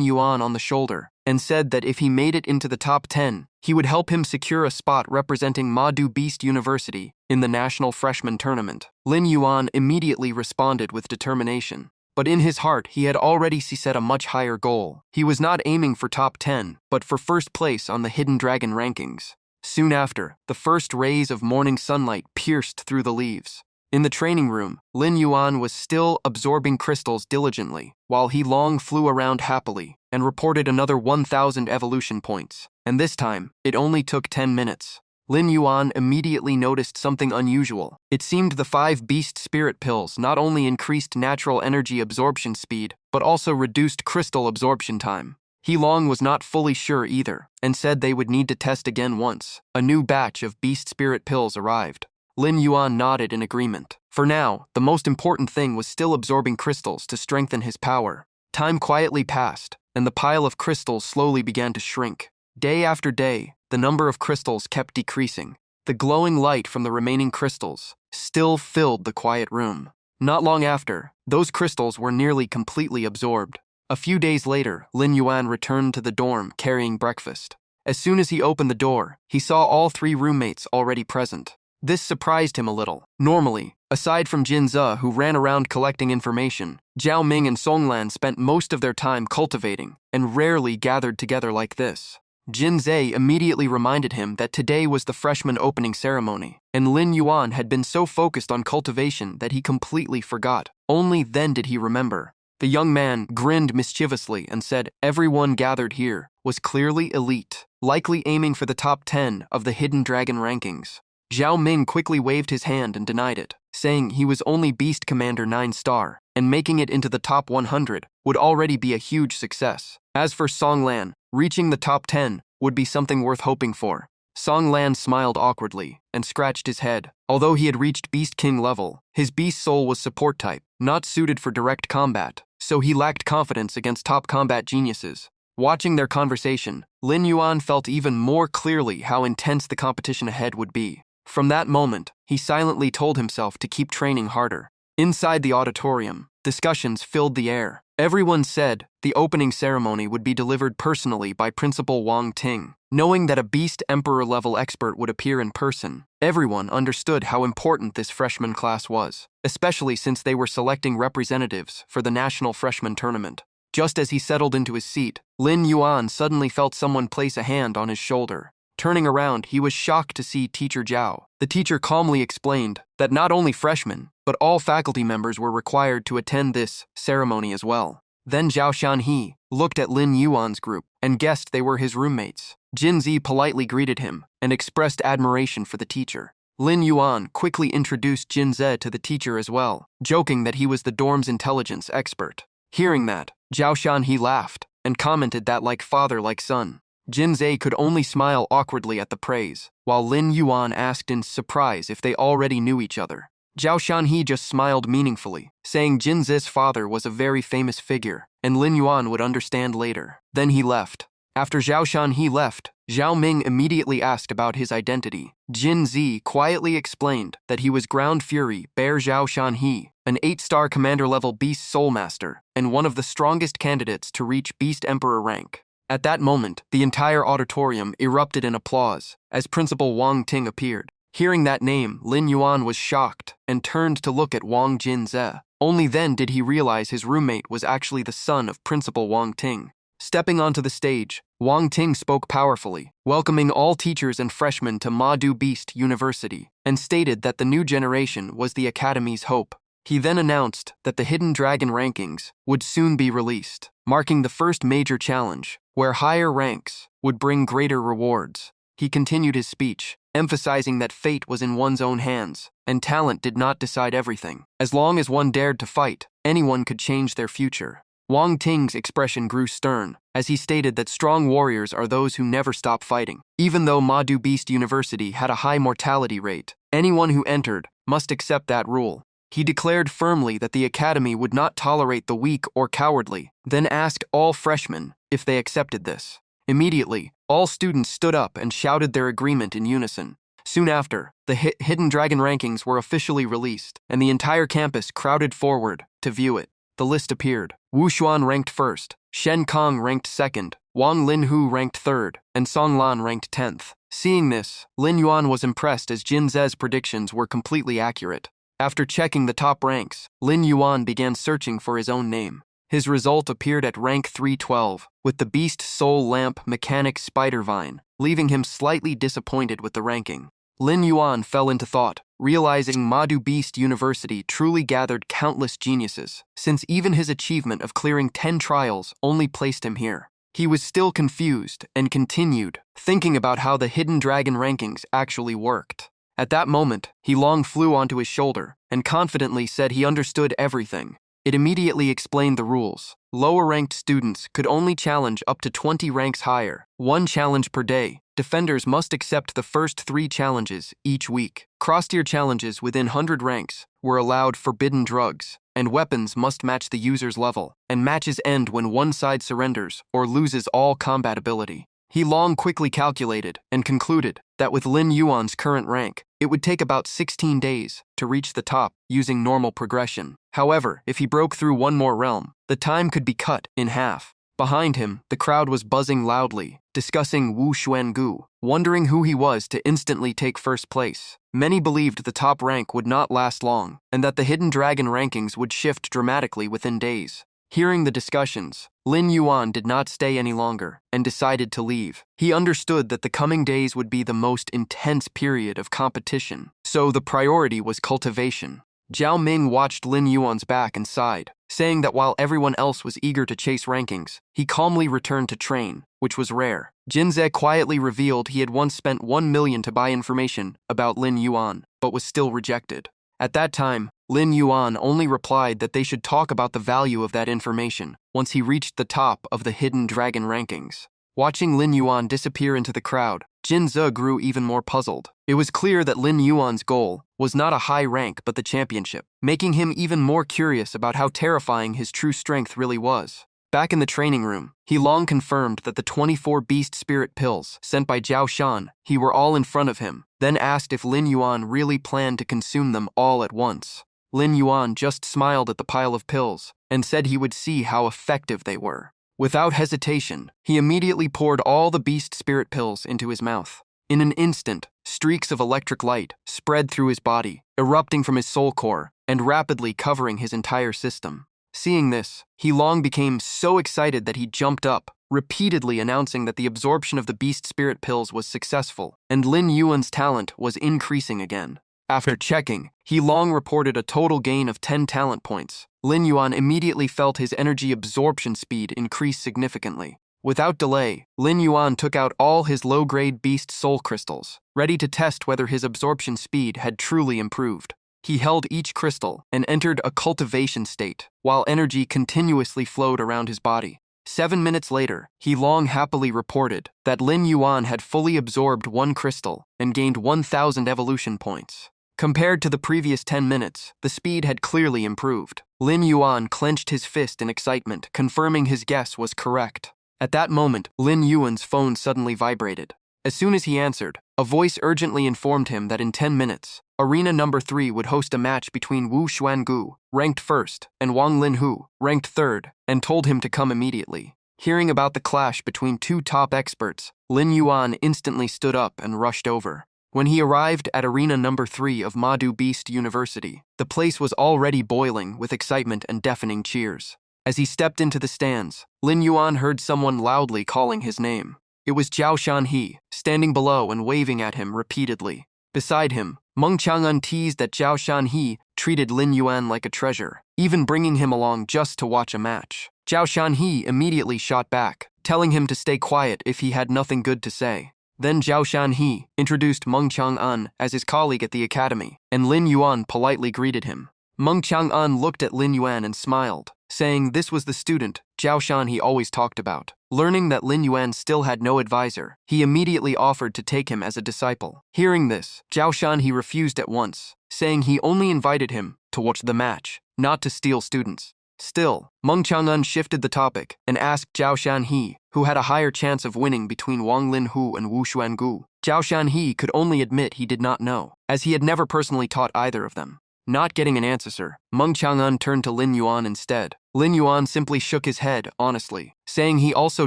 Yuan on the shoulder, and said that if he made it into the top 10, he would help him secure a spot representing Madu Beast University in the National Freshman Tournament. Lin Yuan immediately responded with determination. But in his heart, he had already set a much higher goal. He was not aiming for top 10, but for first place on the Hidden Dragon rankings. Soon after, the first rays of morning sunlight pierced through the leaves. In the training room, Lin Yuan was still absorbing crystals diligently, while he long flew around happily and reported another 1,000 evolution points. And this time, it only took 10 minutes. Lin Yuan immediately noticed something unusual. It seemed the 5 beast spirit pills not only increased natural energy absorption speed, but also reduced crystal absorption time. He Long was not fully sure either, and said they would need to test again once a new batch of beast spirit pills arrived. Lin Yuan nodded in agreement. For now, the most important thing was still absorbing crystals to strengthen his power. Time quietly passed, and the pile of crystals slowly began to shrink. Day after day, the number of crystals kept decreasing. The glowing light from the remaining crystals still filled the quiet room. Not long after, those crystals were nearly completely absorbed. A few days later, Lin Yuan returned to the dorm carrying breakfast. As soon as he opened the door, he saw all 3 roommates already present. This surprised him a little. Normally, aside from Jin Ze, who ran around collecting information, Zhao Ming and Song Lan spent most of their time cultivating and rarely gathered together like this. Jin Ze immediately reminded him that today was the freshman opening ceremony, and Lin Yuan had been so focused on cultivation that he completely forgot. Only then did he remember. The young man grinned mischievously and said everyone gathered here was clearly elite, likely aiming for the top 10 of the Hidden Dragon rankings. Zhao Ming quickly waved his hand and denied it, saying he was only Beast Commander 9-star, and making it into the top 100 would already be a huge success. As for Song Lan, reaching the top 10 would be something worth hoping for. Song Lan smiled awkwardly and scratched his head. Although he had reached Beast King level, his beast soul was support type, not suited for direct combat, so he lacked confidence against top combat geniuses. Watching their conversation, Lin Yuan felt even more clearly how intense the competition ahead would be. From that moment, he silently told himself to keep training harder. Inside the auditorium, discussions filled the air. Everyone said the opening ceremony would be delivered personally by Principal Wang Ting. Knowing that a Beast Emperor-level expert would appear in person, everyone understood how important this freshman class was, especially since they were selecting representatives for the National Freshman Tournament. Just as he settled into his seat, Lin Yuan suddenly felt someone place a hand on his shoulder. Turning around, he was shocked to see Teacher Zhao. The teacher calmly explained that not only freshmen, but all faculty members were required to attend this ceremony as well. Then Zhao Shan-He looked at Lin Yuan's group and guessed they were his roommates. Jin Zi politely greeted him and expressed admiration for the teacher. Lin Yuan quickly introduced Jin Ze to the teacher as well, joking that he was the dorm's intelligence expert. Hearing that, Zhao Shan-He laughed and commented that like father like son. Jin Ze could only smile awkwardly at the praise, while Lin Yuan asked in surprise if they already knew each other. Zhao Shan-He just smiled meaningfully, saying Jin Ze's father was a very famous figure, and Lin Yuan would understand later. Then he left. After Zhao Shan-He left, Zhao Ming immediately asked about his identity. Jin Zi quietly explained that he was Ground Fury Bear Zhao Shan-He, an 8-star commander-level Beast Soul Master, and one of the strongest candidates to reach Beast Emperor rank. At that moment, the entire auditorium erupted in applause as Principal Wang Ting appeared. Hearing that name, Lin Yuan was shocked and turned to look at Wang Jinze. Only then did he realize his roommate was actually the son of Principal Wang Ting. Stepping onto the stage, Wang Ting spoke powerfully, welcoming all teachers and freshmen to Madu Beast University, and stated that the new generation was the Academy's hope. He then announced that the Hidden Dragon rankings would soon be released, marking the first major challenge, where higher ranks would bring greater rewards. He continued his speech, emphasizing that fate was in one's own hands, and talent did not decide everything. As long as one dared to fight, anyone could change their future. Wang Ting's expression grew stern, as he stated that strong warriors are those who never stop fighting. Even though Madu Beast University had a high mortality rate, anyone who entered must accept that rule. He declared firmly that the academy would not tolerate the weak or cowardly, then asked all freshmen if they accepted this. Immediately, all students stood up and shouted their agreement in unison. Soon after, the Hidden Dragon rankings were officially released, and the entire campus crowded forward to view it. The list appeared. Wu Xuan ranked first, Shen Kong ranked second, Wang Linhu ranked third, and Song Lan ranked 10th. Seeing this, Lin Yuan was impressed as Jin Ze's predictions were completely accurate. After checking the top ranks, Lin Yuan began searching for his own name. His result appeared at rank 312, with the Beast Soul Lamp Mechanic Spidervine, leaving him slightly disappointed with the ranking. Lin Yuan fell into thought, realizing Madu Beast University truly gathered countless geniuses, since even his achievement of clearing 10 trials only placed him here. He was still confused and continued, thinking about how the Hidden Dragon rankings actually worked. At that moment, He Long flew onto his shoulder and confidently said he understood everything. It immediately explained the rules. Lower-ranked students could only challenge up to 20 ranks higher, 1 challenge per day. Defenders must accept the first 3 challenges each week. Cross-tier challenges within 100 ranks were allowed. Forbidden drugs and weapons must match the user's level, and matches end when one side surrenders or loses all combat ability. He Long quickly calculated and concluded that with Lin Yuan's current rank, it would take about 16 days to reach the top using normal progression. However, if he broke through one more realm, the time could be cut in half. Behind him, the crowd was buzzing loudly, discussing Wu Xuangu, wondering who he was to instantly take first place. Many believed the top rank would not last long, and that the Hidden Dragon rankings would shift dramatically within days. Hearing the discussions, Lin Yuan did not stay any longer and decided to leave. He understood that the coming days would be the most intense period of competition, so the priority was cultivation. Zhao Ming watched Lin Yuan's back and sighed, saying that while everyone else was eager to chase rankings, he calmly returned to train, which was rare. Jinze quietly revealed he had once spent 1 million to buy information about Lin Yuan, but was still rejected. At that time, Lin Yuan only replied that they should talk about the value of that information once he reached the top of the Hidden Dragon rankings. Watching Lin Yuan disappear into the crowd, Jinze grew even more puzzled. It was clear that Lin Yuan's goal was not a high rank but the championship, making him even more curious about how terrifying his true strength really was. Back in the training room, He Long confirmed that the 24 beast spirit pills sent by Zhao Shan were all in front of him, then asked if Lin Yuan really planned to consume them all at once. Lin Yuan just smiled at the pile of pills and said he would see how effective they were. Without hesitation, he immediately poured all the beast spirit pills into his mouth. In an instant, streaks of electric light spread through his body, erupting from his soul core and rapidly covering his entire system. Seeing this, He Long became so excited that he jumped up, repeatedly announcing that the absorption of the beast spirit pills was successful, and Lin Yuan's talent was increasing again. After checking, He Long reported a total gain of 10 talent points. Lin Yuan immediately felt his energy absorption speed increase significantly. Without delay, Lin Yuan took out all his low-grade beast soul crystals, ready to test whether his absorption speed had truly improved. He held each crystal and entered a cultivation state, while energy continuously flowed around his body. 7 minutes later, He Long happily reported that Lin Yuan had fully absorbed 1 crystal and gained 1,000 evolution points. Compared to the previous 10 minutes, the speed had clearly improved. Lin Yuan clenched his fist in excitement, confirming his guess was correct. At that moment, Lin Yuan's phone suddenly vibrated. As soon as he answered, A voice urgently informed him that in 10 minutes, Arena number 3 would host a match between Wu Xuangu, ranked 1st, and Wang Linhu, ranked 3rd, and told him to come immediately. Hearing about the clash between two top experts, Lin Yuan instantly stood up and rushed over. When he arrived at Arena number 3 of Madu Beast University, the place was already boiling with excitement and deafening cheers. As he stepped into the stands, Lin Yuan heard someone loudly calling his name. It was Zhao Shanhe, standing below and waving at him repeatedly. Beside him, Meng Chang'an teased that Zhao Shanhe treated Lin Yuan like a treasure, even bringing him along just to watch a match. Zhao Shanhe immediately shot back, telling him to stay quiet if he had nothing good to say. Then Zhao Shanhe introduced Meng Chang'an as his colleague at the academy, and Lin Yuan politely greeted him. Meng Chang'an looked at Lin Yuan and smiled, saying this was the student Zhao Shanhe always talked about. Learning that Lin Yuan still had no advisor, he immediately offered to take him as a disciple. Hearing this, Zhao Shanhe refused at once, saying he only invited him to watch the match, not to steal students. Still, Meng Chang'an shifted the topic and asked Zhao Shanhe, who had a higher chance of winning between Wang Linhu and Wu Xuangu. Zhao Shanhe could only admit he did not know, as he had never personally taught either of them. Not getting an answer, Meng Chang'an turned to Lin Yuan instead. Lin Yuan simply shook his head, honestly, saying he also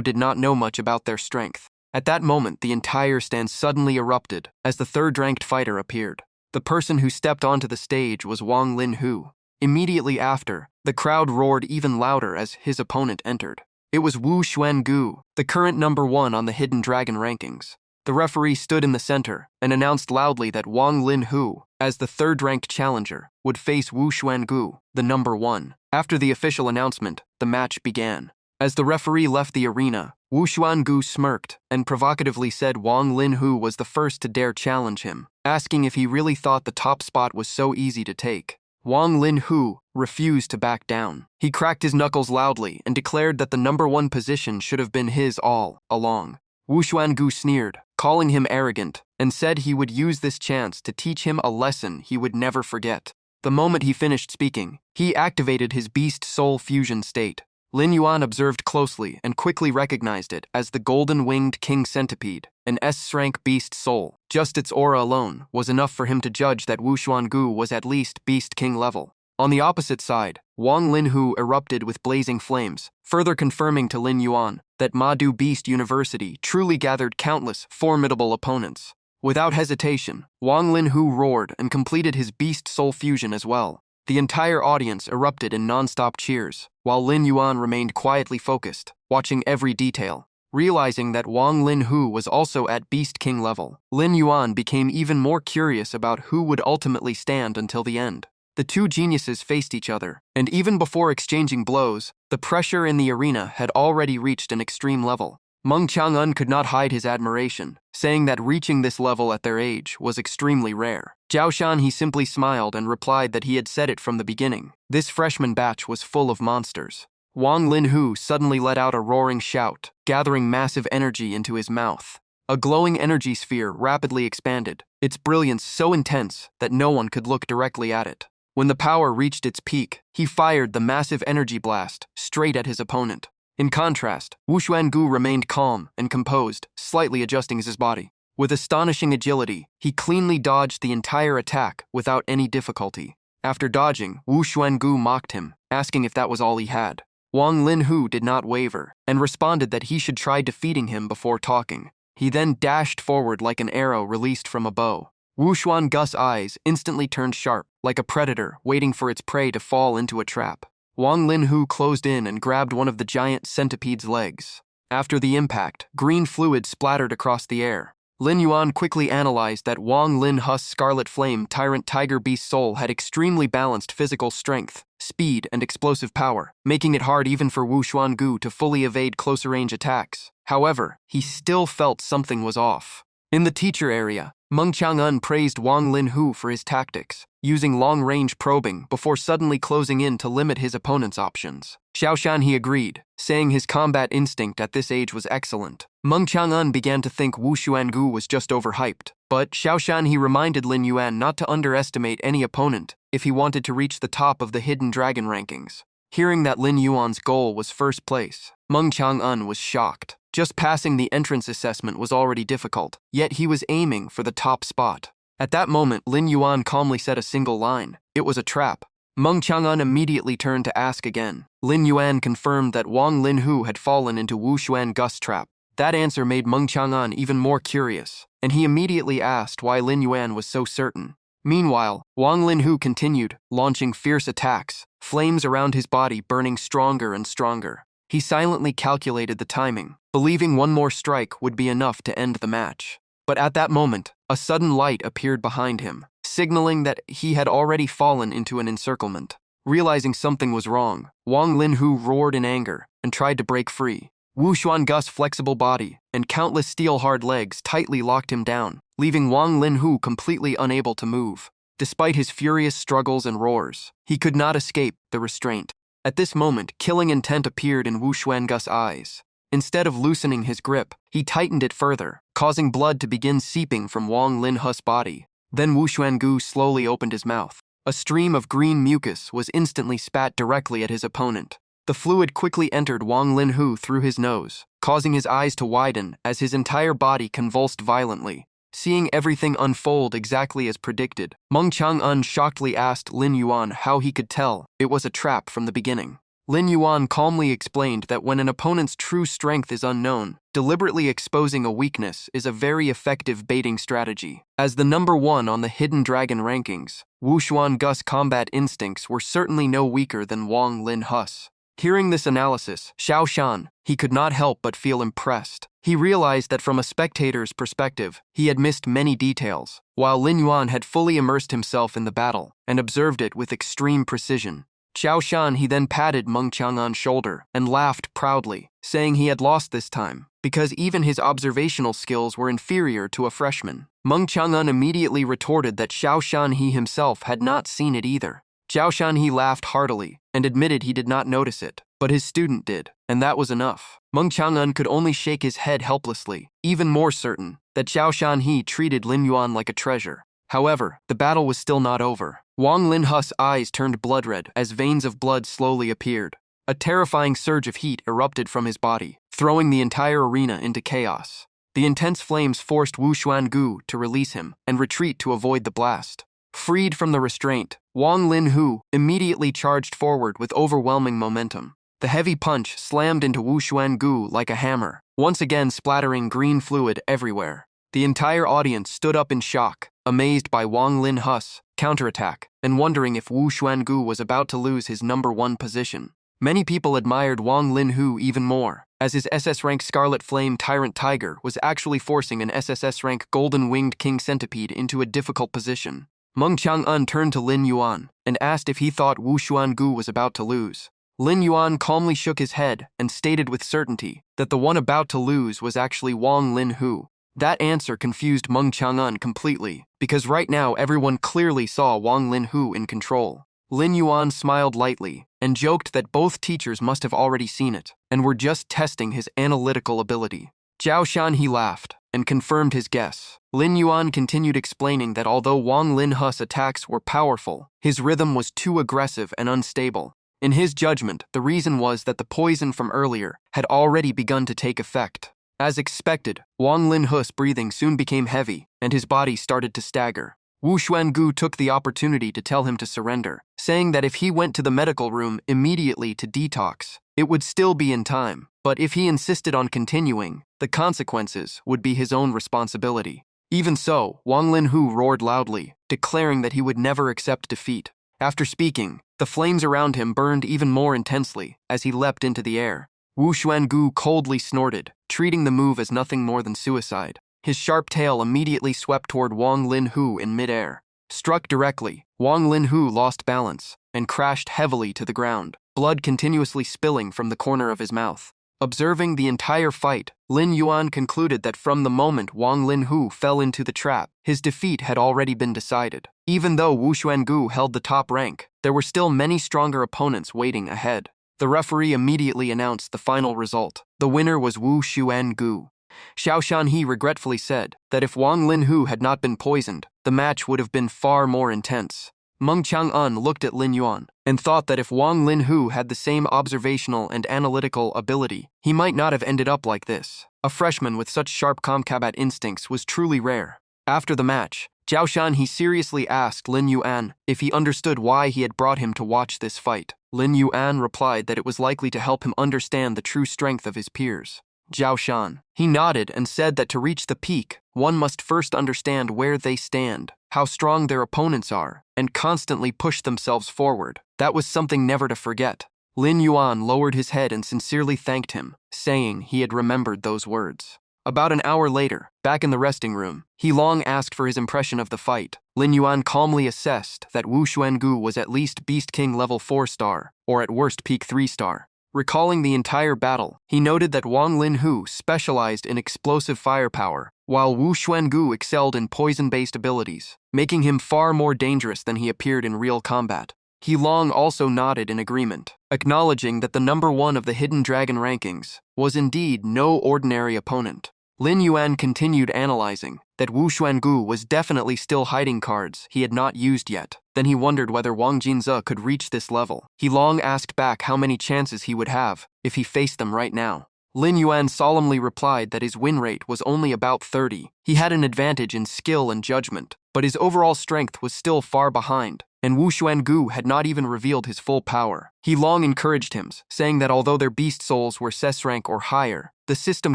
did not know much about their strength. At that moment, the entire stand suddenly erupted as the third-ranked fighter appeared. The person who stepped onto the stage was Wang Linhu. Immediately after, the crowd roared even louder as his opponent entered. It was Wu Xuangu, the current number 1 on the Hidden Dragon rankings. The referee stood in the center and announced loudly that Wang Linhu, as the third-ranked challenger, would face Wu Xuangu, the number 1. After the official announcement, the match began. As the referee left the arena, Wu Xuangu smirked and provocatively said Wang Linhu was the first to dare challenge him, asking if he really thought the top spot was so easy to take. Wang Linhu refused to back down. He cracked his knuckles loudly and declared that the number 1 position should have been his all along. Wu Xuangu sneered, calling him arrogant, and said he would use this chance to teach him a lesson he would never forget. The moment he finished speaking, he activated his beast soul fusion state. Lin Yuan observed closely and quickly recognized it as the golden-winged king centipede, an S-rank beast soul. Just its aura alone was enough for him to judge that Wu Xuangu was at least beast king level. On the opposite side, Wang Linhu erupted with blazing flames, further confirming to Lin Yuan that Madu Beast University truly gathered countless formidable opponents. Without hesitation, Wang Linhu roared and completed his beast soul fusion as well. The entire audience erupted in non-stop cheers, while Lin Yuan remained quietly focused, watching every detail. Realizing that Wang Linhu was also at Beast King level, Lin Yuan became even more curious about who would ultimately stand until the end. The two geniuses faced each other, and even before exchanging blows, the pressure in the arena had already reached an extreme level. Meng Chang'an could not hide his admiration, saying that reaching this level at their age was extremely rare. Zhao Shanhe simply smiled and replied that he had said it from the beginning. This freshman batch was full of monsters. Wang Linhu suddenly let out a roaring shout, gathering massive energy into his mouth. A glowing energy sphere rapidly expanded, its brilliance so intense that no one could look directly at it. When the power reached its peak, he fired the massive energy blast straight at his opponent. In contrast, Wu Xuangu remained calm and composed, slightly adjusting his body. With astonishing agility, he cleanly dodged the entire attack without any difficulty. After dodging, Wu Xuangu mocked him, asking if that was all he had. Wang Linhu did not waver, and responded that he should try defeating him before talking. He then dashed forward like an arrow released from a bow. Wu Xuangu's eyes instantly turned sharp, like a predator waiting for its prey to fall into a trap. Wang Linhu closed in and grabbed one of the giant centipede's legs. After the impact, green fluid splattered across the air. Lin Yuan quickly analyzed that Wang Linhu's Scarlet Flame Tyrant Tiger Beast Soul had extremely balanced physical strength, speed, and explosive power, making it hard even for Wu Xuangu to fully evade closer-range attacks. However, he still felt something was off. In the teacher area, Meng Chang'an praised Wang Linhu for his tactics, using long-range probing before suddenly closing in to limit his opponent's options. Zhao Shanhe agreed, saying his combat instinct at this age was excellent. Meng Chang'an began to think Wu Xuangu was just overhyped, but Zhao Shanhe reminded Lin Yuan not to underestimate any opponent if he wanted to reach the top of the Hidden Dragon rankings. Hearing that Lin Yuan's goal was first place, Meng Chang'an was shocked. Just passing the entrance assessment was already difficult, yet he was aiming for the top spot. At that moment, Lin Yuan calmly said a single line. It was a trap. Meng Chang'an immediately turned to ask again. Lin Yuan confirmed that Wang Linhu had fallen into Wu Xuan Gust's trap. That answer made Meng Chang'an even more curious, and he immediately asked why Lin Yuan was so certain. Meanwhile, Wang Linhu continued, launching fierce attacks, flames around his body burning stronger and stronger. He silently calculated the timing, believing one more strike would be enough to end the match. But at that moment, a sudden light appeared behind him, signaling that he had already fallen into an encirclement. Realizing something was wrong, Wang Linhu roared in anger and tried to break free. Wu Xuangus's flexible body and countless steel-hard legs tightly locked him down, leaving Wang Linhu completely unable to move. Despite his furious struggles and roars, he could not escape the restraint. At this moment, killing intent appeared in Wu Xuangus's eyes. Instead of loosening his grip, he tightened it further, causing blood to begin seeping from Wang Linhu's body. Then Wu Xuangu slowly opened his mouth. A stream of green mucus was instantly spat directly at his opponent. The fluid quickly entered Wang Linhu through his nose, causing his eyes to widen as his entire body convulsed violently. Seeing everything unfold exactly as predicted, Meng Chang'an shockedly asked Lin Yuan how he could tell it was a trap from the beginning. Lin Yuan calmly explained that when an opponent's true strength is unknown, deliberately exposing a weakness is a very effective baiting strategy. As the number 1 on the Hidden Dragon rankings, Wu Xuangus's combat instincts were certainly no weaker than Wang Linhu's. Hearing this analysis, Xiao Shan, he could not help but feel impressed. He realized that from a spectator's perspective, he had missed many details, while Lin Yuan had fully immersed himself in the battle and observed it with extreme precision. Xiao Shan he then patted Meng Chang'an's shoulder and laughed proudly, saying he had lost this time, because even his observational skills were inferior to a freshman. Meng Chang'an immediately retorted that Xiao Shan he himself had not seen it either. Xiao Shan he laughed heartily and admitted he did not notice it, but his student did, and that was enough. Meng Chang'an could only shake his head helplessly, even more certain that Xiao Shan he treated Lin Yuan like a treasure. However, the battle was still not over. Wang Linhu's eyes turned blood-red as veins of blood slowly appeared. A terrifying surge of heat erupted from his body, throwing the entire arena into chaos. The intense flames forced Wu Xuangu to release him and retreat to avoid the blast. Freed from the restraint, Wang Linhu immediately charged forward with overwhelming momentum. The heavy punch slammed into Wu Xuangu like a hammer, once again splattering green fluid everywhere. The entire audience stood up in shock, amazed by Wang Linhu's counterattack and wondering if Wu Xuangu was about to lose his number 1 position. Many people admired Wang Linhu even more, as his SS rank Scarlet Flame Tyrant Tiger was actually forcing an SSS rank Golden Winged King Centipede into a difficult position. Meng Chang'an turned to Lin Yuan and asked if he thought Wu Xuangu was about to lose. Lin Yuan calmly shook his head and stated with certainty that the one about to lose was actually Wang Linhu. That answer confused Meng Chang'an completely, because right now everyone clearly saw Wang Linhu in control. Lin Yuan smiled lightly and joked that both teachers must have already seen it and were just testing his analytical ability. Xiao Shan he laughed and confirmed his guess. Lin Yuan continued explaining that although Wang Linhu's attacks were powerful, his rhythm was too aggressive and unstable. In his judgment, the reason was that the poison from earlier had already begun to take effect. As expected, Wang Linhu's breathing soon became heavy and his body started to stagger. Wu Xuangu took the opportunity to tell him to surrender, saying that if he went to the medical room immediately to detox, it would still be in time, but if he insisted on continuing, the consequences would be his own responsibility. Even so, Wang Linhu roared loudly, declaring that he would never accept defeat. After speaking, the flames around him burned even more intensely as he leapt into the air. Wu Xuangu coldly snorted, treating the move as nothing more than suicide. His sharp tail immediately swept toward Wang Linhu in midair. Struck directly, Wang Linhu lost balance and crashed heavily to the ground, blood continuously spilling from the corner of his mouth. Observing the entire fight, Lin Yuan concluded that from the moment Wang Linhu fell into the trap, his defeat had already been decided. Even though Wu Xuangu held the top rank, there were still many stronger opponents waiting ahead. The referee immediately announced the final result. The winner was Wu Xuangu. Xiao Shanhe regretfully said that if Wang Linhu had not been poisoned, the match would have been far more intense. Meng Chang'an looked at Lin Yuan and thought that if Wang Linhu had the same observational and analytical ability, he might not have ended up like this. A freshman with such sharp combat instincts was truly rare. After the match, Zhao Shan he seriously asked Lin Yuan if he understood why he had brought him to watch this fight. Lin Yuan replied that it was likely to help him understand the true strength of his peers. Zhao Shan. He nodded and said that to reach the peak, one must first understand where they stand, how strong their opponents are, and constantly push themselves forward. That was something never to forget. Lin Yuan lowered his head and sincerely thanked him, saying he had remembered those words. About an hour later, back in the resting room, He Long asked for his impression of the fight. Lin Yuan calmly assessed that Wu Xuangu was at least Beast King level 4 star, or at worst peak 3 star. Recalling the entire battle, he noted that Wang Linhu specialized in explosive firepower, while Wu Xuangu excelled in poison-based abilities, making him far more dangerous than he appeared in real combat. He Long also nodded in agreement, acknowledging that the number 1 of the Hidden Dragon rankings was indeed no ordinary opponent. Lin Yuan continued analyzing that Wu Xuangu was definitely still hiding cards he had not used yet. Then he wondered whether Wang Jinze could reach this level. He Long asked back how many chances he would have if he faced them right now. Lin Yuan solemnly replied that his win rate was only about 30. He had an advantage in skill and judgment, but his overall strength was still far behind, and Wu Xuangu had not even revealed his full power. He Long encouraged him, saying that although their beast souls were CES rank or higher, the system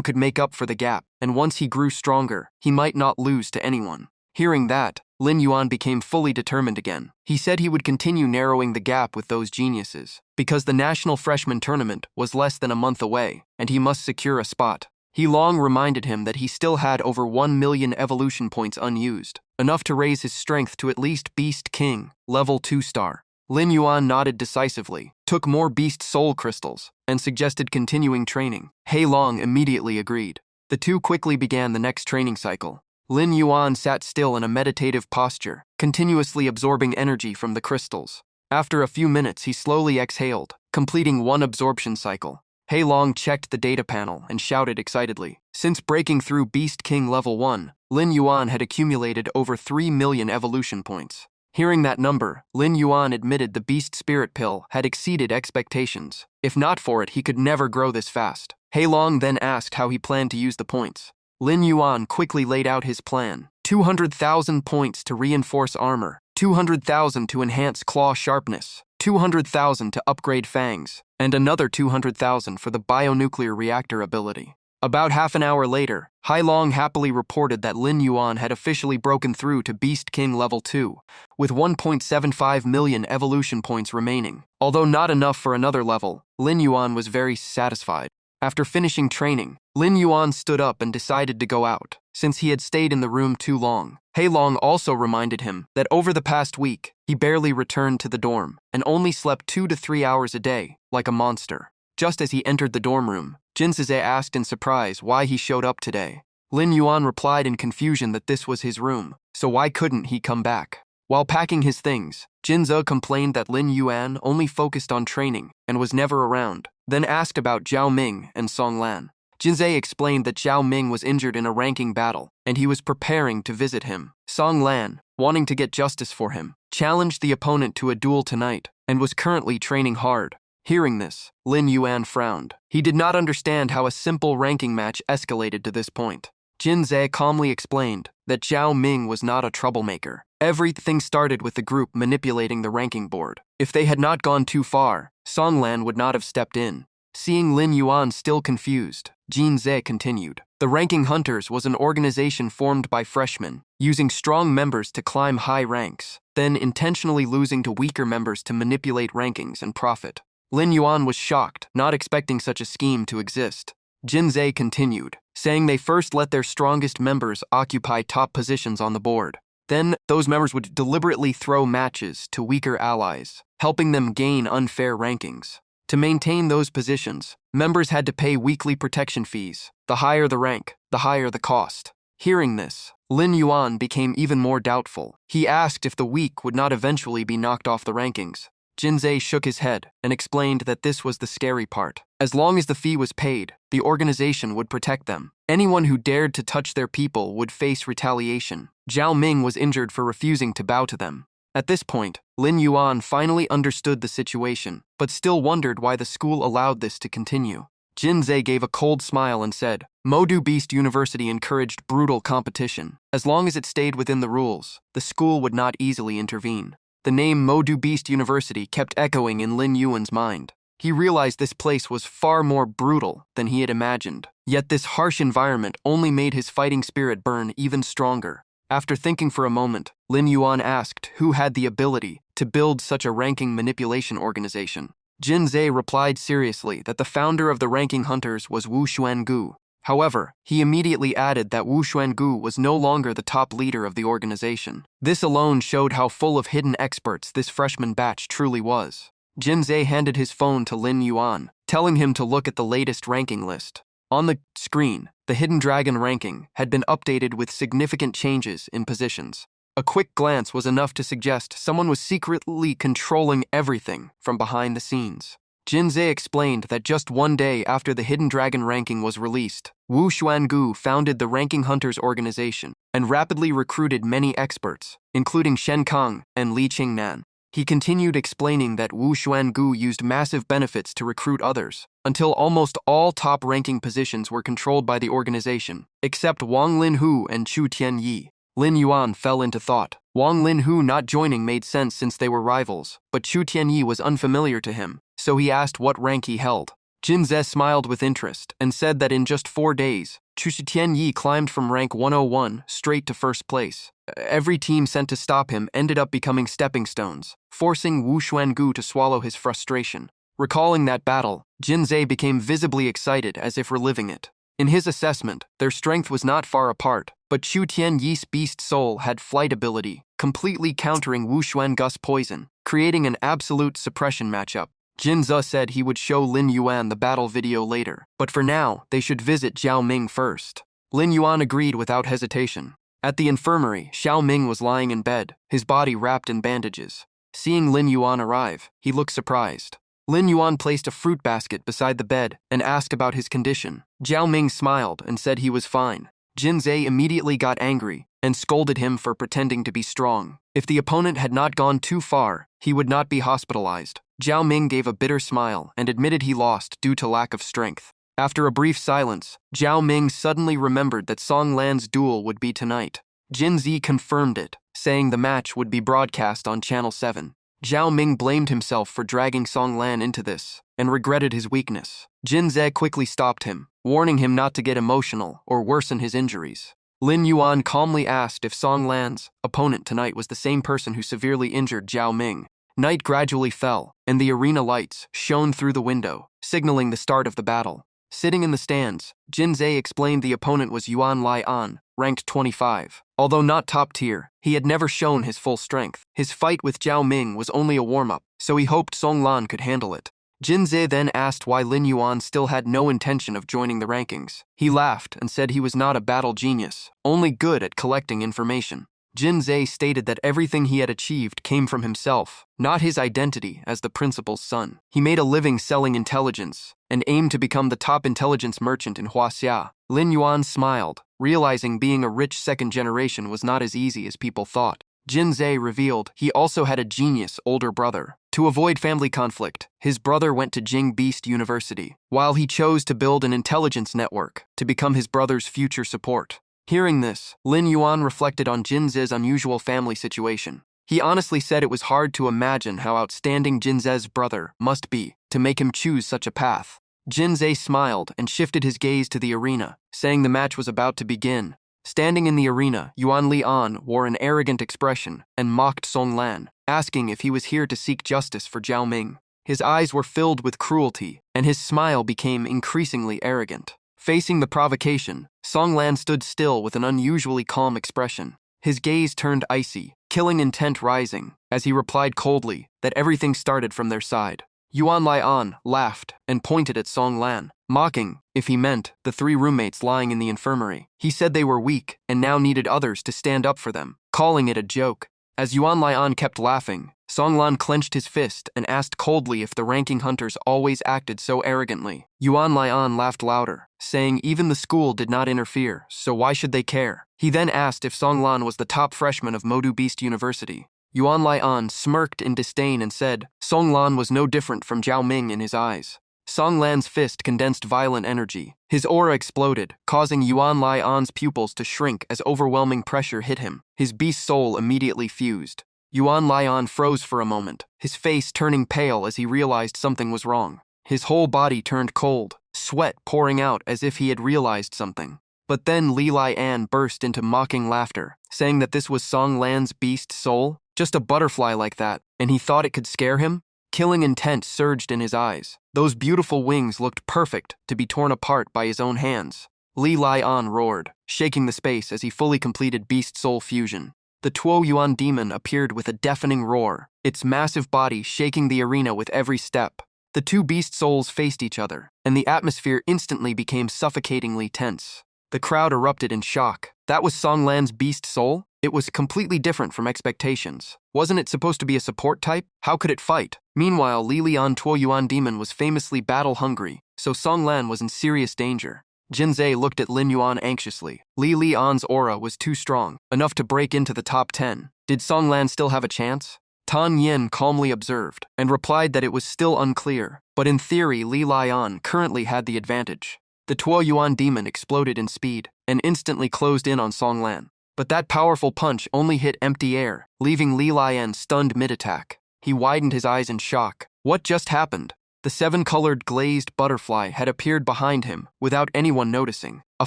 could make up for the gap, and once he grew stronger, he might not lose to anyone. Hearing that, Lin Yuan became fully determined again. He said he would continue narrowing the gap with those geniuses, because the National Freshman Tournament was less than a month away, and he must secure a spot. He Long reminded him that he still had over 1 million evolution points unused, enough to raise his strength to at least Beast King, level 2 star. Lin Yuan nodded decisively, took more beast soul crystals, and suggested continuing training. He Long immediately agreed. The two quickly began the next training cycle. Lin Yuan sat still in a meditative posture, continuously absorbing energy from the crystals. After a few minutes, he slowly exhaled, completing 1 absorption cycle. He Long checked the data panel and shouted excitedly. Since breaking through Beast King level 1, Lin Yuan had accumulated over 3 million evolution points. Hearing that number, Lin Yuan admitted the Beast Spirit Pill had exceeded expectations. If not for it, he could never grow this fast. He Long then asked how he planned to use the points. Lin Yuan quickly laid out his plan. 200,000 points to reinforce armor, 200,000 to enhance claw sharpness, 200,000 to upgrade fangs, and another 200,000 for the bionuclear reactor ability. About half an hour later, Hai Long happily reported that Lin Yuan had officially broken through to Beast King level 2, with 1.75 million evolution points remaining. Although not enough for another level, Lin Yuan was very satisfied. After finishing training, Lin Yuan stood up and decided to go out, since he had stayed in the room too long. Hai Long also reminded him that over the past week, he barely returned to the dorm and only slept 2 to 3 hours a day, like a monster. Just as he entered the dorm room, Jinze asked in surprise why he showed up today. Lin Yuan replied in confusion that this was his room, so why couldn't he come back? While packing his things, Jinze complained that Lin Yuan only focused on training and was never around, then asked about Zhao Ming and Song Lan. Jinze explained that Zhao Ming was injured in a ranking battle, and he was preparing to visit him. Song Lan, wanting to get justice for him, challenged the opponent to a duel tonight, and was currently training hard. Hearing this, Lin Yuan frowned. He did not understand how a simple ranking match escalated to this point. Jinze calmly explained that Zhao Ming was not a troublemaker. Everything started with the group manipulating the ranking board. If they had not gone too far, Song Lan would not have stepped in. Seeing Lin Yuan still confused, Jinze continued. The Ranking Hunters was an organization formed by freshmen, using strong members to climb high ranks, then intentionally losing to weaker members to manipulate rankings and profit. Lin Yuan was shocked, not expecting such a scheme to exist. Jinze continued, saying they first let their strongest members occupy top positions on the board. Then, those members would deliberately throw matches to weaker allies, helping them gain unfair rankings. To maintain those positions, members had to pay weekly protection fees. The higher the rank, the higher the cost. Hearing this, Lin Yuan became even more doubtful. He asked if the weak would not eventually be knocked off the rankings. Jinze shook his head and explained that this was the scary part. As long as the fee was paid, the organization would protect them. Anyone who dared to touch their people would face retaliation. Zhao Ming was injured for refusing to bow to them. At this point, Lin Yuan finally understood the situation, but still wondered why the school allowed this to continue. Jinzei gave a cold smile and said, Modu Beast University encouraged brutal competition. As long as it stayed within the rules, the school would not easily intervene. The name Modu Beast University kept echoing in Lin Yuan's mind. He realized this place was far more brutal than he had imagined. Yet this harsh environment only made his fighting spirit burn even stronger. After thinking for a moment, Lin Yuan asked who had the ability to build such a ranking manipulation organization. Jinzei replied seriously that the founder of the ranking hunters was Wu Xuangu. However, he immediately added that Wu Xuangu was no longer the top leader of the organization. This alone showed how full of hidden experts this freshman batch truly was. Jinzei handed his phone to Lin Yuan, telling him to look at the latest ranking list. On the screen, the Hidden Dragon ranking had been updated with significant changes in positions. A quick glance was enough to suggest someone was secretly controlling everything from behind the scenes. Jinzei explained that just one day after the Hidden Dragon ranking was released, Wu Xuangu founded the Ranking Hunters organization and rapidly recruited many experts, including Shen Kang and Li Qingnan. He continued explaining that Wu Xuangu used massive benefits to recruit others, until almost all top-ranking positions were controlled by the organization, except Wang Linhu and Chu Tianyi. Lin Yuan fell into thought. Wang Linhu not joining made sense since they were rivals, but Chu Tianyi was unfamiliar to him, so he asked what rank he held. Jinzei smiled with interest and said that in just 4 days, Chu Tianyi climbed from rank 101 straight to first place. Every team sent to stop him ended up becoming stepping stones, forcing Wu Xuangu to swallow his frustration. Recalling that battle, Jinzei became visibly excited as if reliving it. In his assessment, their strength was not far apart, but Chu Tianyi's beast soul had flight ability, completely countering Wu Xuangu's poison, creating an absolute suppression matchup. Jinzei said he would show Lin Yuan the battle video later, but for now, they should visit Zhao Ming first. Lin Yuan agreed without hesitation. At the infirmary, Xiao Ming was lying in bed, his body wrapped in bandages. Seeing Lin Yuan arrive, he looked surprised. Lin Yuan placed a fruit basket beside the bed and asked about his condition. Zhao Ming smiled and said he was fine. Jinzei immediately got angry and scolded him for pretending to be strong. If the opponent had not gone too far, he would not be hospitalized. Zhao Ming gave a bitter smile and admitted he lost due to lack of strength. After a brief silence, Zhao Ming suddenly remembered that Song Lan's duel would be tonight. Jinzei confirmed it, saying the match would be broadcast on Channel 7. Zhao Ming blamed himself for dragging Song Lan into this, and regretted his weakness. Jinzei quickly stopped him, warning him not to get emotional or worsen his injuries. Lin Yuan calmly asked if Song Lan's opponent tonight was the same person who severely injured Zhao Ming. Night gradually fell, and the arena lights shone through the window, signaling the start of the battle. Sitting in the stands, Jinzei explained the opponent was Yuan Lian, ranked 25. Although not top tier, he had never shown his full strength. His fight with Zhao Ming was only a warm-up, so he hoped Song Lan could handle it. Jinzei then asked why Lin Yuan still had no intention of joining the rankings. He laughed and said he was not a battle genius, only good at collecting information. Jinzei stated that everything he had achieved came from himself, not his identity as the principal's son. He made a living selling intelligence and aimed to become the top intelligence merchant in Huaxia. Lin Yuan smiled, realizing being a rich second generation was not as easy as people thought. Jinzei revealed he also had a genius older brother. To avoid family conflict, his brother went to Jing Beast University, while he chose to build an intelligence network to become his brother's future support. Hearing this, Lin Yuan reflected on Jinzei's unusual family situation. He honestly said it was hard to imagine how outstanding Jinzei's brother must be to make him choose such a path. Jinzei smiled and shifted his gaze to the arena, saying the match was about to begin. Standing in the arena, Yuan Lian wore an arrogant expression and mocked Song Lan, asking if he was here to seek justice for Zhao Ming. His eyes were filled with cruelty, and his smile became increasingly arrogant. Facing the provocation, Song Lan stood still with an unusually calm expression. His gaze turned icy, killing intent rising, as he replied coldly that everything started from their side. Yuan Lian laughed and pointed at Song Lan, mocking, if he meant, the 3 roommates lying in the infirmary. He said they were weak and now needed others to stand up for them, calling it a joke. As Yuan Lian kept laughing, Song Lan clenched his fist and asked coldly if the ranking hunters always acted so arrogantly. Yuan Lian laughed louder, saying even the school did not interfere, so why should they care? He then asked if Song Lan was the top freshman of Modu Beast University. Yuan Lian smirked in disdain and said, Song Lan was no different from Zhao Ming in his eyes. Song Lan's fist condensed violent energy. His aura exploded, causing Yuan Lian's pupils to shrink as overwhelming pressure hit him. His beast soul immediately fused. Yuan Lian froze for a moment, his face turning pale as he realized something was wrong. His whole body turned cold, sweat pouring out as if he had realized something. But then Li Lian burst into mocking laughter, saying that this was Song Lan's beast soul, just a butterfly like that, and he thought it could scare him? Killing intent surged in his eyes. Those beautiful wings looked perfect to be torn apart by his own hands. Li Lian roared, shaking the space as he fully completed beast soul fusion. The Tuo Yuan demon appeared with a deafening roar, its massive body shaking the arena with every step. The two beast souls faced each other, and the atmosphere instantly became suffocatingly tense. The crowd erupted in shock. That was Song Lan's beast soul? It was completely different from expectations. Wasn't it supposed to be a support type? How could it fight? Meanwhile, Li Lian Tuo Yuan demon was famously battle-hungry, so Song Lan was in serious danger. Jinzei looked at Lin Yuan anxiously. Li Lian's aura was too strong, enough to break into the top 10. Did Song Lan still have a chance? Tan Yin calmly observed, and replied that it was still unclear, but in theory Li Lian currently had the advantage. The Tuo Yuan demon exploded in speed, and instantly closed in on Song Lan. But that powerful punch only hit empty air, leaving Li Lian stunned mid-attack. He widened his eyes in shock. What just happened? The seven-colored glazed butterfly had appeared behind him, without anyone noticing. A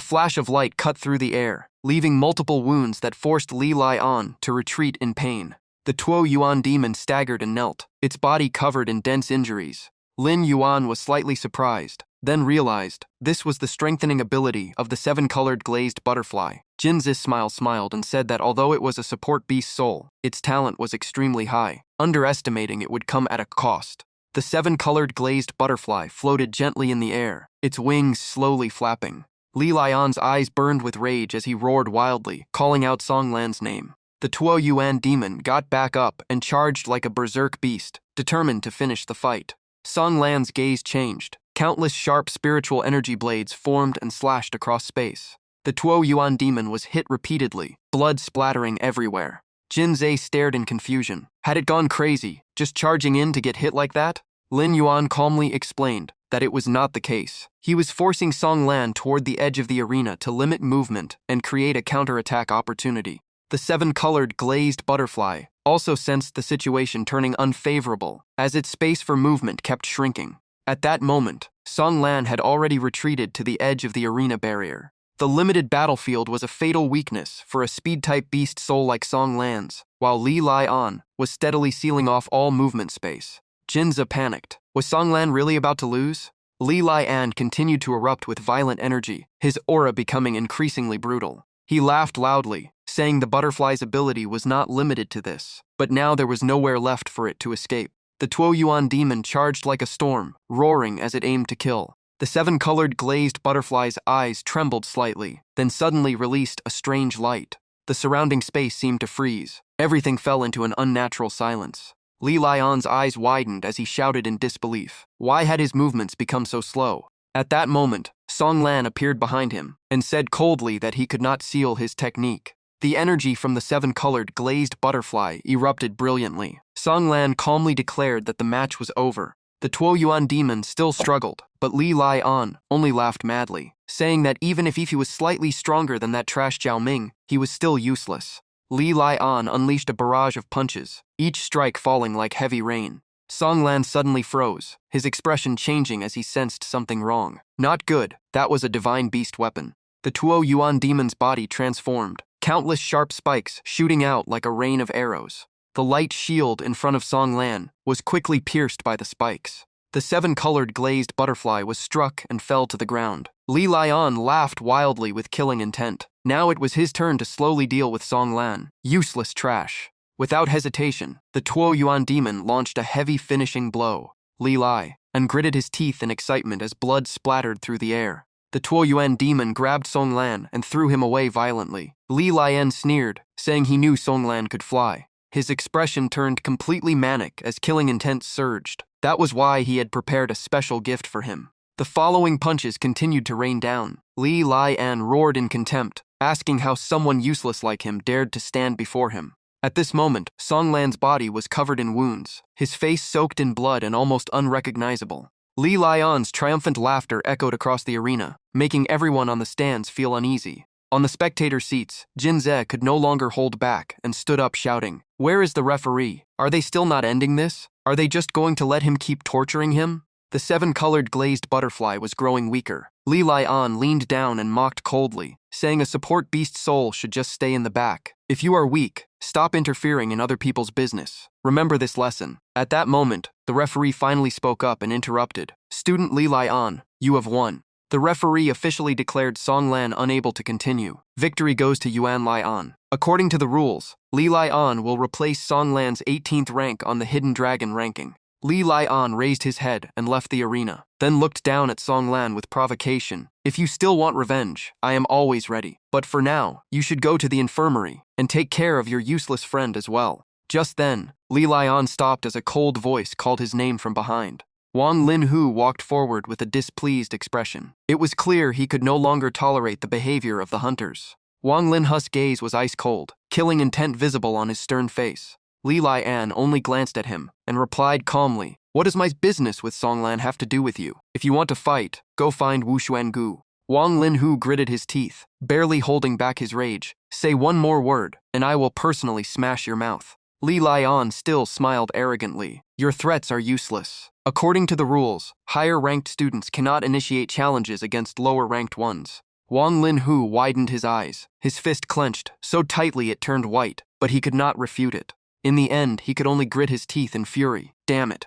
flash of light cut through the air, leaving multiple wounds that forced Li Lian to retreat in pain. The Tuo Yuan demon staggered and knelt, its body covered in dense injuries. Lin Yuan was slightly surprised, then realized this was the strengthening ability of the seven-colored glazed butterfly. Jinzis smiled and said that although it was a support beast soul, its talent was extremely high. Underestimating it would come at a cost. The seven-colored glazed butterfly floated gently in the air, its wings slowly flapping. Li Lian's eyes burned with rage as he roared wildly, calling out Song Lan's name. The Tuo Yuan demon got back up and charged like a berserk beast, determined to finish the fight. Song Lan's gaze changed. Countless sharp spiritual energy blades formed and slashed across space. The Tuo Yuan demon was hit repeatedly, blood splattering everywhere. Jinzei stared in confusion. Had it gone crazy, just charging in to get hit like that? Lin Yuan calmly explained that it was not the case. He was forcing Song Lan toward the edge of the arena to limit movement and create a counterattack opportunity. The seven-colored glazed butterfly also sensed the situation turning unfavorable as its space for movement kept shrinking. At that moment, Song Lan had already retreated to the edge of the arena barrier. The limited battlefield was a fatal weakness for a speed-type beast soul like Song Lan's, while Li Lian was steadily sealing off all movement space. Jinza panicked. Was Song Lan really about to lose? Li Lian continued to erupt with violent energy, his aura becoming increasingly brutal. He laughed loudly, saying the butterfly's ability was not limited to this, but now there was nowhere left for it to escape. The Tuo Yuan demon charged like a storm, roaring as it aimed to kill. The seven-colored glazed butterfly's eyes trembled slightly, then suddenly released a strange light. The surrounding space seemed to freeze. Everything fell into an unnatural silence. Li Lian's eyes widened as he shouted in disbelief. Why had his movements become so slow? At that moment, Song Lan appeared behind him and said coldly that he could not seal his technique. The energy from the seven-colored glazed butterfly erupted brilliantly. Song Lan calmly declared that the match was over. The Tuo Yuan demon still struggled, but Li Lian only laughed madly, saying that even if he was slightly stronger than that trash Zhao Ming, he was still useless. Li Lian unleashed a barrage of punches, each strike falling like heavy rain. Song Lan suddenly froze, his expression changing as he sensed something wrong. Not good, that was a divine beast weapon. The Tuo Yuan demon's body transformed, countless sharp spikes shooting out like a rain of arrows. The light shield in front of Song Lan was quickly pierced by the spikes. The seven-colored glazed butterfly was struck and fell to the ground. Li Lian laughed wildly with killing intent. Now it was his turn to slowly deal with Song Lan. Useless trash. Without hesitation, the Tuo Yuan demon launched a heavy finishing blow. Li Lian gritted his teeth in excitement as blood splattered through the air. The Tuo Yuan demon grabbed Song Lan and threw him away violently. Li Lian sneered, saying he knew Song Lan could fly. His expression turned completely manic as killing intent surged. That was why he had prepared a special gift for him. The following punches continued to rain down. Li Lian roared in contempt, asking how someone useless like him dared to stand before him. At this moment, Songlan's body was covered in wounds, his face soaked in blood and almost unrecognizable. Li Lion's triumphant laughter echoed across the arena, making everyone on the stands feel uneasy. On the spectator seats, Jinze could no longer hold back and stood up shouting, "Where is the referee? Are they still not ending this? Are they just going to let him keep torturing him?" The seven-colored glazed butterfly was growing weaker. Li Lion leaned down and mocked coldly, saying a support beast soul should just stay in the back. If you are weak, stop interfering in other people's business. Remember this lesson. At that moment, the referee finally spoke up and interrupted. "Student Li Lion, you have won." The referee officially declared Songlan unable to continue. Victory goes to Yuan Lion. According to the rules, Li Lion will replace Songlan's 18th rank on the Hidden Dragon ranking. Li Lion raised his head and left the arena, then looked down at Songlan with provocation. "If you still want revenge, I am always ready. But for now, you should go to the infirmary and take care of your useless friend as well." Just then, Li Lion stopped as a cold voice called his name from behind. Wang Linhu walked forward with a displeased expression. It was clear he could no longer tolerate the behavior of the hunters. Wang Linhu's gaze was ice-cold, killing intent visible on his stern face. Li Lian only glanced at him and replied calmly, "What does my business with Songlan have to do with you? If you want to fight, go find Wu Xuangu." Wang Linhu gritted his teeth, barely holding back his rage. "Say one more word, and I will personally smash your mouth." Li Lian still smiled arrogantly. "Your threats are useless. According to the rules, higher-ranked students cannot initiate challenges against lower-ranked ones." Wang Linhu widened his eyes, his fist clenched so tightly it turned white, but he could not refute it. In the end, he could only grit his teeth in fury. Damn it.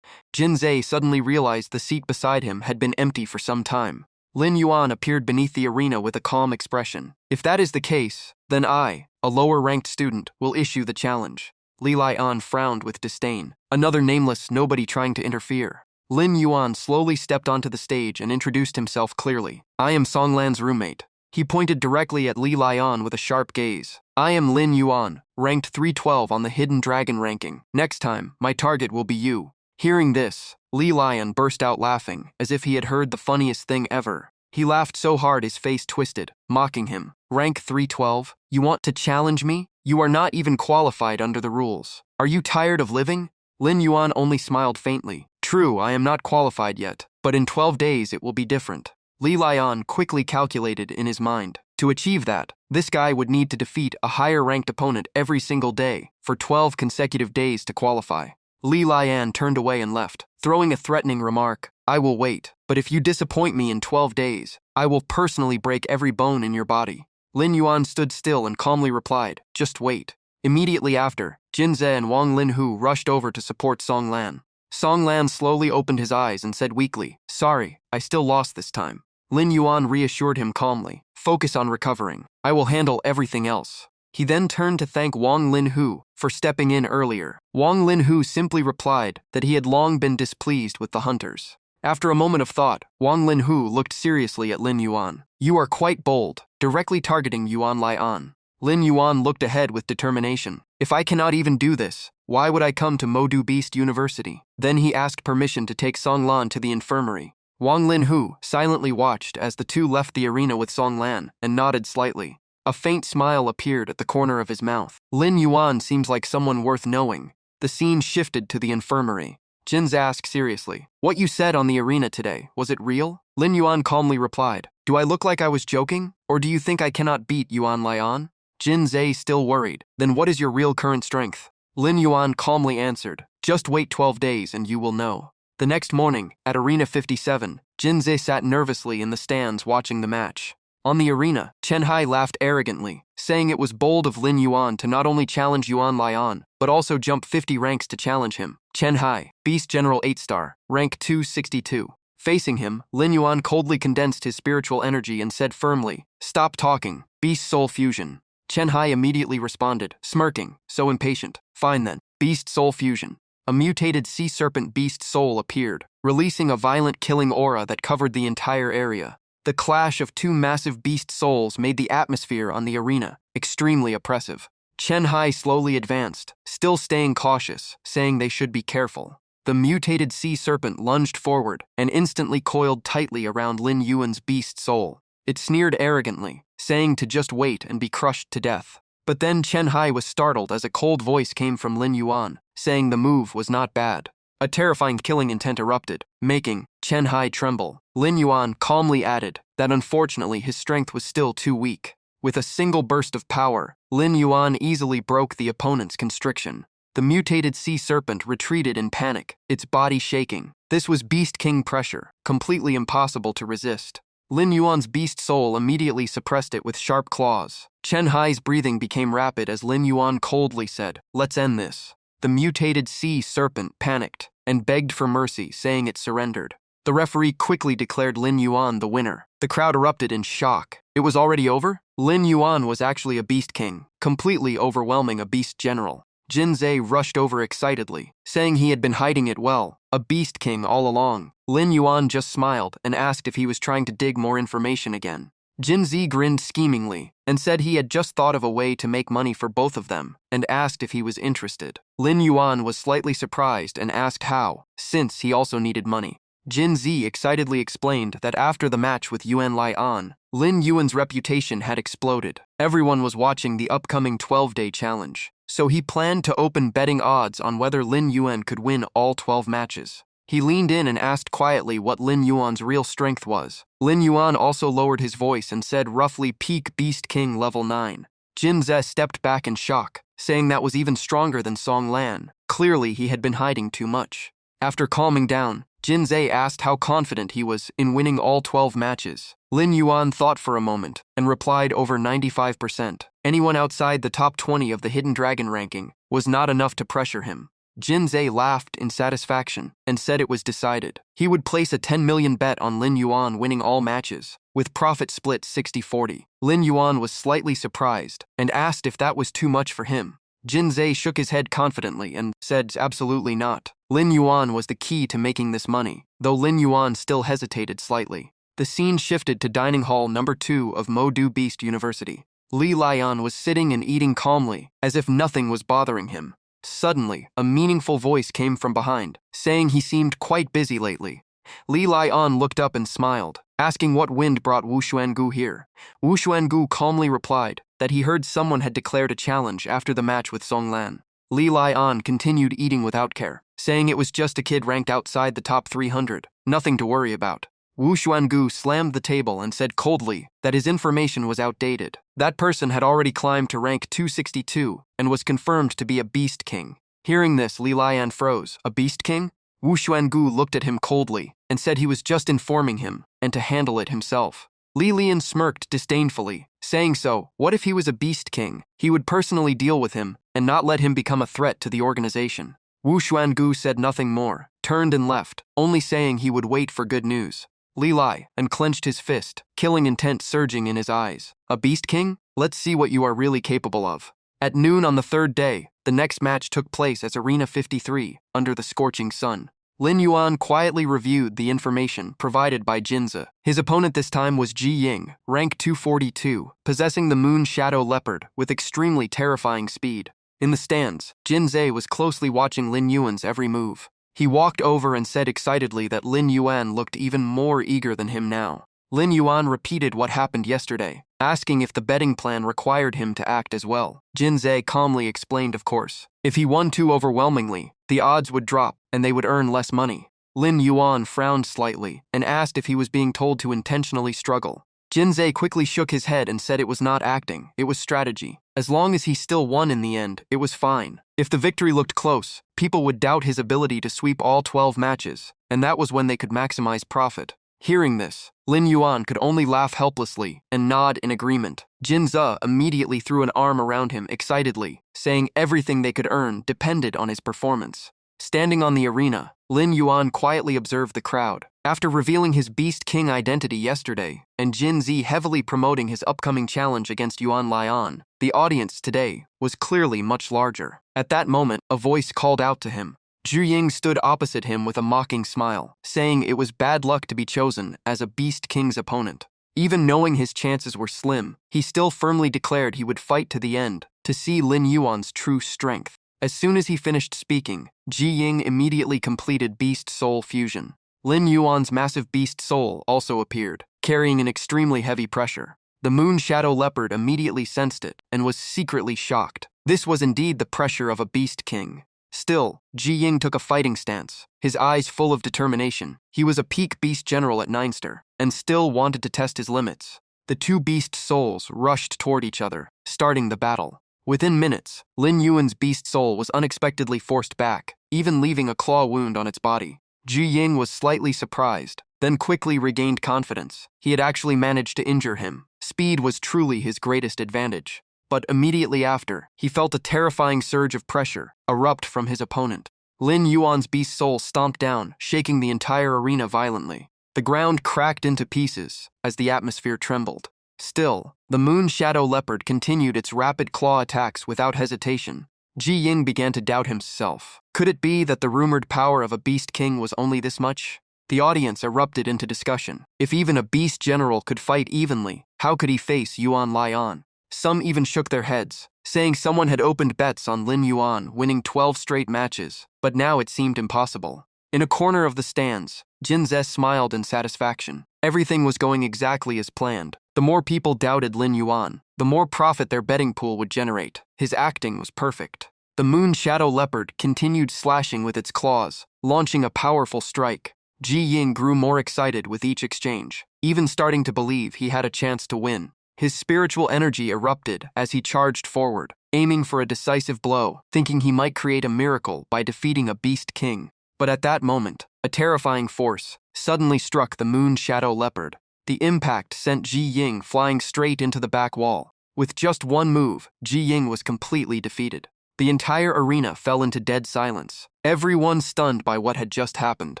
Jinze suddenly realized the seat beside him had been empty for some time. Lin Yuan appeared beneath the arena with a calm expression. "If that is the case, then I, a lower-ranked student, will issue the challenge." Li Lian frowned with disdain. Another nameless nobody trying to interfere. Lin Yuan slowly stepped onto the stage and introduced himself clearly. "I am Songlan's roommate." He pointed directly at Li Lian with a sharp gaze. "I am Lin Yuan, ranked 312 on the Hidden Dragon ranking. Next time, my target will be you." Hearing this, Li Lian burst out laughing, as if he had heard the funniest thing ever. He laughed so hard his face twisted, mocking him. "Rank 312? You want to challenge me? You are not even qualified under the rules. Are you tired of living?" Lin Yuan only smiled faintly. "True, I am not qualified yet, but in 12 days it will be different." Li Lian quickly calculated in his mind. To achieve that, this guy would need to defeat a higher-ranked opponent every single day for 12 consecutive days to qualify. Li Lian turned away and left, throwing a threatening remark. "I will wait, but if you disappoint me in 12 days, I will personally break every bone in your body." Lin Yuan stood still and calmly replied, "Just wait." Immediately after, Jinze and Wang Linhu rushed over to support Songlan. Songlan slowly opened his eyes and said weakly, "Sorry, I still lost this time." Lin Yuan reassured him calmly, "Focus on recovering. I will handle everything else." He then turned to thank Wang Linhu for stepping in earlier. Wang Linhu simply replied that he had long been displeased with the hunters. After a moment of thought, Wang Linhu looked seriously at Lin Yuan. "You are quite bold, directly targeting Yuan Lian." Lin Yuan looked ahead with determination. "If I cannot even do this, why would I come to Modu Beast University?" Then he asked permission to take Songlan to the infirmary. Wang Linhu silently watched as the two left the arena with Songlan and nodded slightly. A faint smile appeared at the corner of his mouth. "Lin Yuan seems like someone worth knowing." The scene shifted to the infirmary. Jinze asked seriously, "What you said on the arena today, was it real?" Lin Yuan calmly replied, "Do I look like I was joking? Or do you think I cannot beat Yuan Lian?" Jinze still worried. "Then what is your real current strength?" Lin Yuan calmly answered, "Just wait 12 days and you will know." The next morning, at Arena 57, Jinze sat nervously in the stands watching the match. On the arena, Chen Hai laughed arrogantly, saying it was bold of Lin Yuan to not only challenge Yuan Lian, but also jump 50 ranks to challenge him. Chen Hai, Beast General 8-star, rank 262. Facing him, Lin Yuan coldly condensed his spiritual energy and said firmly, "Stop talking, Beast Soul Fusion." Chen Hai immediately responded, smirking, so impatient. "Fine then, Beast Soul Fusion." A mutated sea serpent beast soul appeared, releasing a violent killing aura that covered the entire area. The clash of two massive beast souls made the atmosphere on the arena extremely oppressive. Chen Hai slowly advanced, still staying cautious, saying they should be careful. The mutated sea serpent lunged forward and instantly coiled tightly around Lin Yuan's beast soul. It sneered arrogantly, saying to just wait and be crushed to death. But then Chen Hai was startled as a cold voice came from Lin Yuan, saying the move was not bad. A terrifying killing intent erupted, making Chen Hai tremble. Lin Yuan calmly added that unfortunately his strength was still too weak. With a single burst of power, Lin Yuan easily broke the opponent's constriction. The mutated sea serpent retreated in panic, its body shaking. This was Beast King pressure, completely impossible to resist. Lin Yuan's beast soul immediately suppressed it with sharp claws. Chen Hai's breathing became rapid as Lin Yuan coldly said, "Let's end this." The mutated sea serpent panicked and begged for mercy, saying it surrendered. The referee quickly declared Lin Yuan the winner. The crowd erupted in shock. It was already over? Lin Yuan was actually a beast king, completely overwhelming a beast general. Jin Zhe rushed over excitedly, saying he had been hiding it well, a beast king all along. Lin Yuan just smiled and asked if he was trying to dig more information again. Jin Zhe grinned schemingly and said he had just thought of a way to make money for both of them and asked if he was interested. Lin Yuan was slightly surprised and asked how, since he also needed money. Jin Zhe excitedly explained that after the match with Yuan Lian, Lin Yuan's reputation had exploded. Everyone was watching the upcoming 12-day challenge, so he planned to open betting odds on whether Lin Yuan could win all 12 matches. He leaned in and asked quietly what Lin Yuan's real strength was. Lin Yuan also lowered his voice and said roughly peak Beast King level 9. Jin Zhe stepped back in shock, saying that was even stronger than Song Lan. Clearly he had been hiding too much. After calming down, Jin Zhe asked how confident he was in winning all 12 matches. Lin Yuan thought for a moment and replied over 95%. Anyone outside the top 20 of the Hidden Dragon ranking was not enough to pressure him. Jin Zhe laughed in satisfaction and said it was decided. He would place a 10 million bet on Lin Yuan winning all matches, with profit split 60-40. Lin Yuan was slightly surprised and asked if that was too much for him. Jin Zhe shook his head confidently and said absolutely not. Lin Yuan was the key to making this money, though Lin Yuan still hesitated slightly. The scene shifted to dining hall number 2 of Modu Beast University. Li Lian was sitting and eating calmly, as if nothing was bothering him. Suddenly, a meaningful voice came from behind, saying he seemed quite busy lately. Li Lian looked up and smiled, asking what wind brought Wu Xuangu here. Wu Xuangu calmly replied that he heard someone had declared a challenge after the match with Song Lan. Li Lian continued eating without care, saying it was just a kid ranked outside the top 300, nothing to worry about. Wu Xuangu slammed the table and said coldly that his information was outdated. That person had already climbed to rank 262 and was confirmed to be a beast king. Hearing this, Li Lian froze. A beast king? Wu Xuangu looked at him coldly and said he was just informing him and to handle it himself. Li Lian smirked disdainfully, saying so, what if he was a beast king? He would personally deal with him and not let him become a threat to the organization. Wu Xuangu said nothing more, turned and left, only saying he would wait for good news. Li Lai unclenched his fist, killing intent surging in his eyes. A beast king? Let's see what you are really capable of. At noon on the 3rd day, the next match took place at Arena 53, under the scorching sun. Lin Yuan quietly reviewed the information provided by Jinze. His opponent this time was Ji Ying, rank 242, possessing the Moon Shadow Leopard with extremely terrifying speed. In the stands, Jinze was closely watching Lin Yuan's every move. He walked over and said excitedly that Lin Yuan looked even more eager than him now. Lin Yuan repeated what happened yesterday, asking if the betting plan required him to act as well. Jin Zhe calmly explained, of course. If he won too overwhelmingly, the odds would drop and they would earn less money. Lin Yuan frowned slightly and asked if he was being told to intentionally struggle. Jin Zhe quickly shook his head and said it was not acting, it was strategy. As long as he still won in the end, it was fine. If the victory looked close, people would doubt his ability to sweep all 12 matches, and that was when they could maximize profit. Hearing this, Lin Yuan could only laugh helplessly and nod in agreement. Jin Zhe immediately threw an arm around him excitedly, saying everything they could earn depended on his performance. Standing on the arena, Lin Yuan quietly observed the crowd. After revealing his Beast King identity yesterday, and Jin Zhe heavily promoting his upcoming challenge against Yuan Lian, the audience today was clearly much larger. At that moment, a voice called out to him. Zhu Ying stood opposite him with a mocking smile, saying it was bad luck to be chosen as a Beast King's opponent. Even knowing his chances were slim, he still firmly declared he would fight to the end to see Lin Yuan's true strength. As soon as he finished speaking, Ji Ying immediately completed Beast Soul Fusion. Lin Yuan's massive Beast Soul also appeared, carrying an extremely heavy pressure. The moon shadow leopard immediately sensed it and was secretly shocked. This was indeed the pressure of a beast king. Still, Ji Ying took a fighting stance, his eyes full of determination. He was a peak beast general at Ninester, and still wanted to test his limits. The two beast souls rushed toward each other, starting the battle. Within minutes, Lin Yuan's beast soul was unexpectedly forced back, even leaving a claw wound on its body. Ji Ying was slightly surprised, then quickly regained confidence. He had actually managed to injure him. Speed was truly his greatest advantage. But immediately after, he felt a terrifying surge of pressure erupt from his opponent. Lin Yuan's beast soul stomped down, shaking the entire arena violently. The ground cracked into pieces as the atmosphere trembled. Still, the moon shadow leopard continued its rapid claw attacks without hesitation. Ji Ying began to doubt himself. Could it be that the rumored power of a beast king was only this much? The audience erupted into discussion. If even a beast general could fight evenly, how could he face Yuan Lian? Some even shook their heads, saying someone had opened bets on Lin Yuan winning 12 straight matches, but now it seemed impossible. In a corner of the stands, Jin Ze smiled in satisfaction. Everything was going exactly as planned. The more people doubted Lin Yuan, the more profit their betting pool would generate. His acting was perfect. The moon shadow leopard continued slashing with its claws, launching a powerful strike. Ji Ying grew more excited with each exchange, even starting to believe he had a chance to win. His spiritual energy erupted as he charged forward, aiming for a decisive blow, thinking he might create a miracle by defeating a beast king. But at that moment, a terrifying force suddenly struck the moon shadow leopard. The impact sent Ji Ying flying straight into the back wall. With just one move, Ji Ying was completely defeated. The entire arena fell into dead silence, everyone stunned by what had just happened.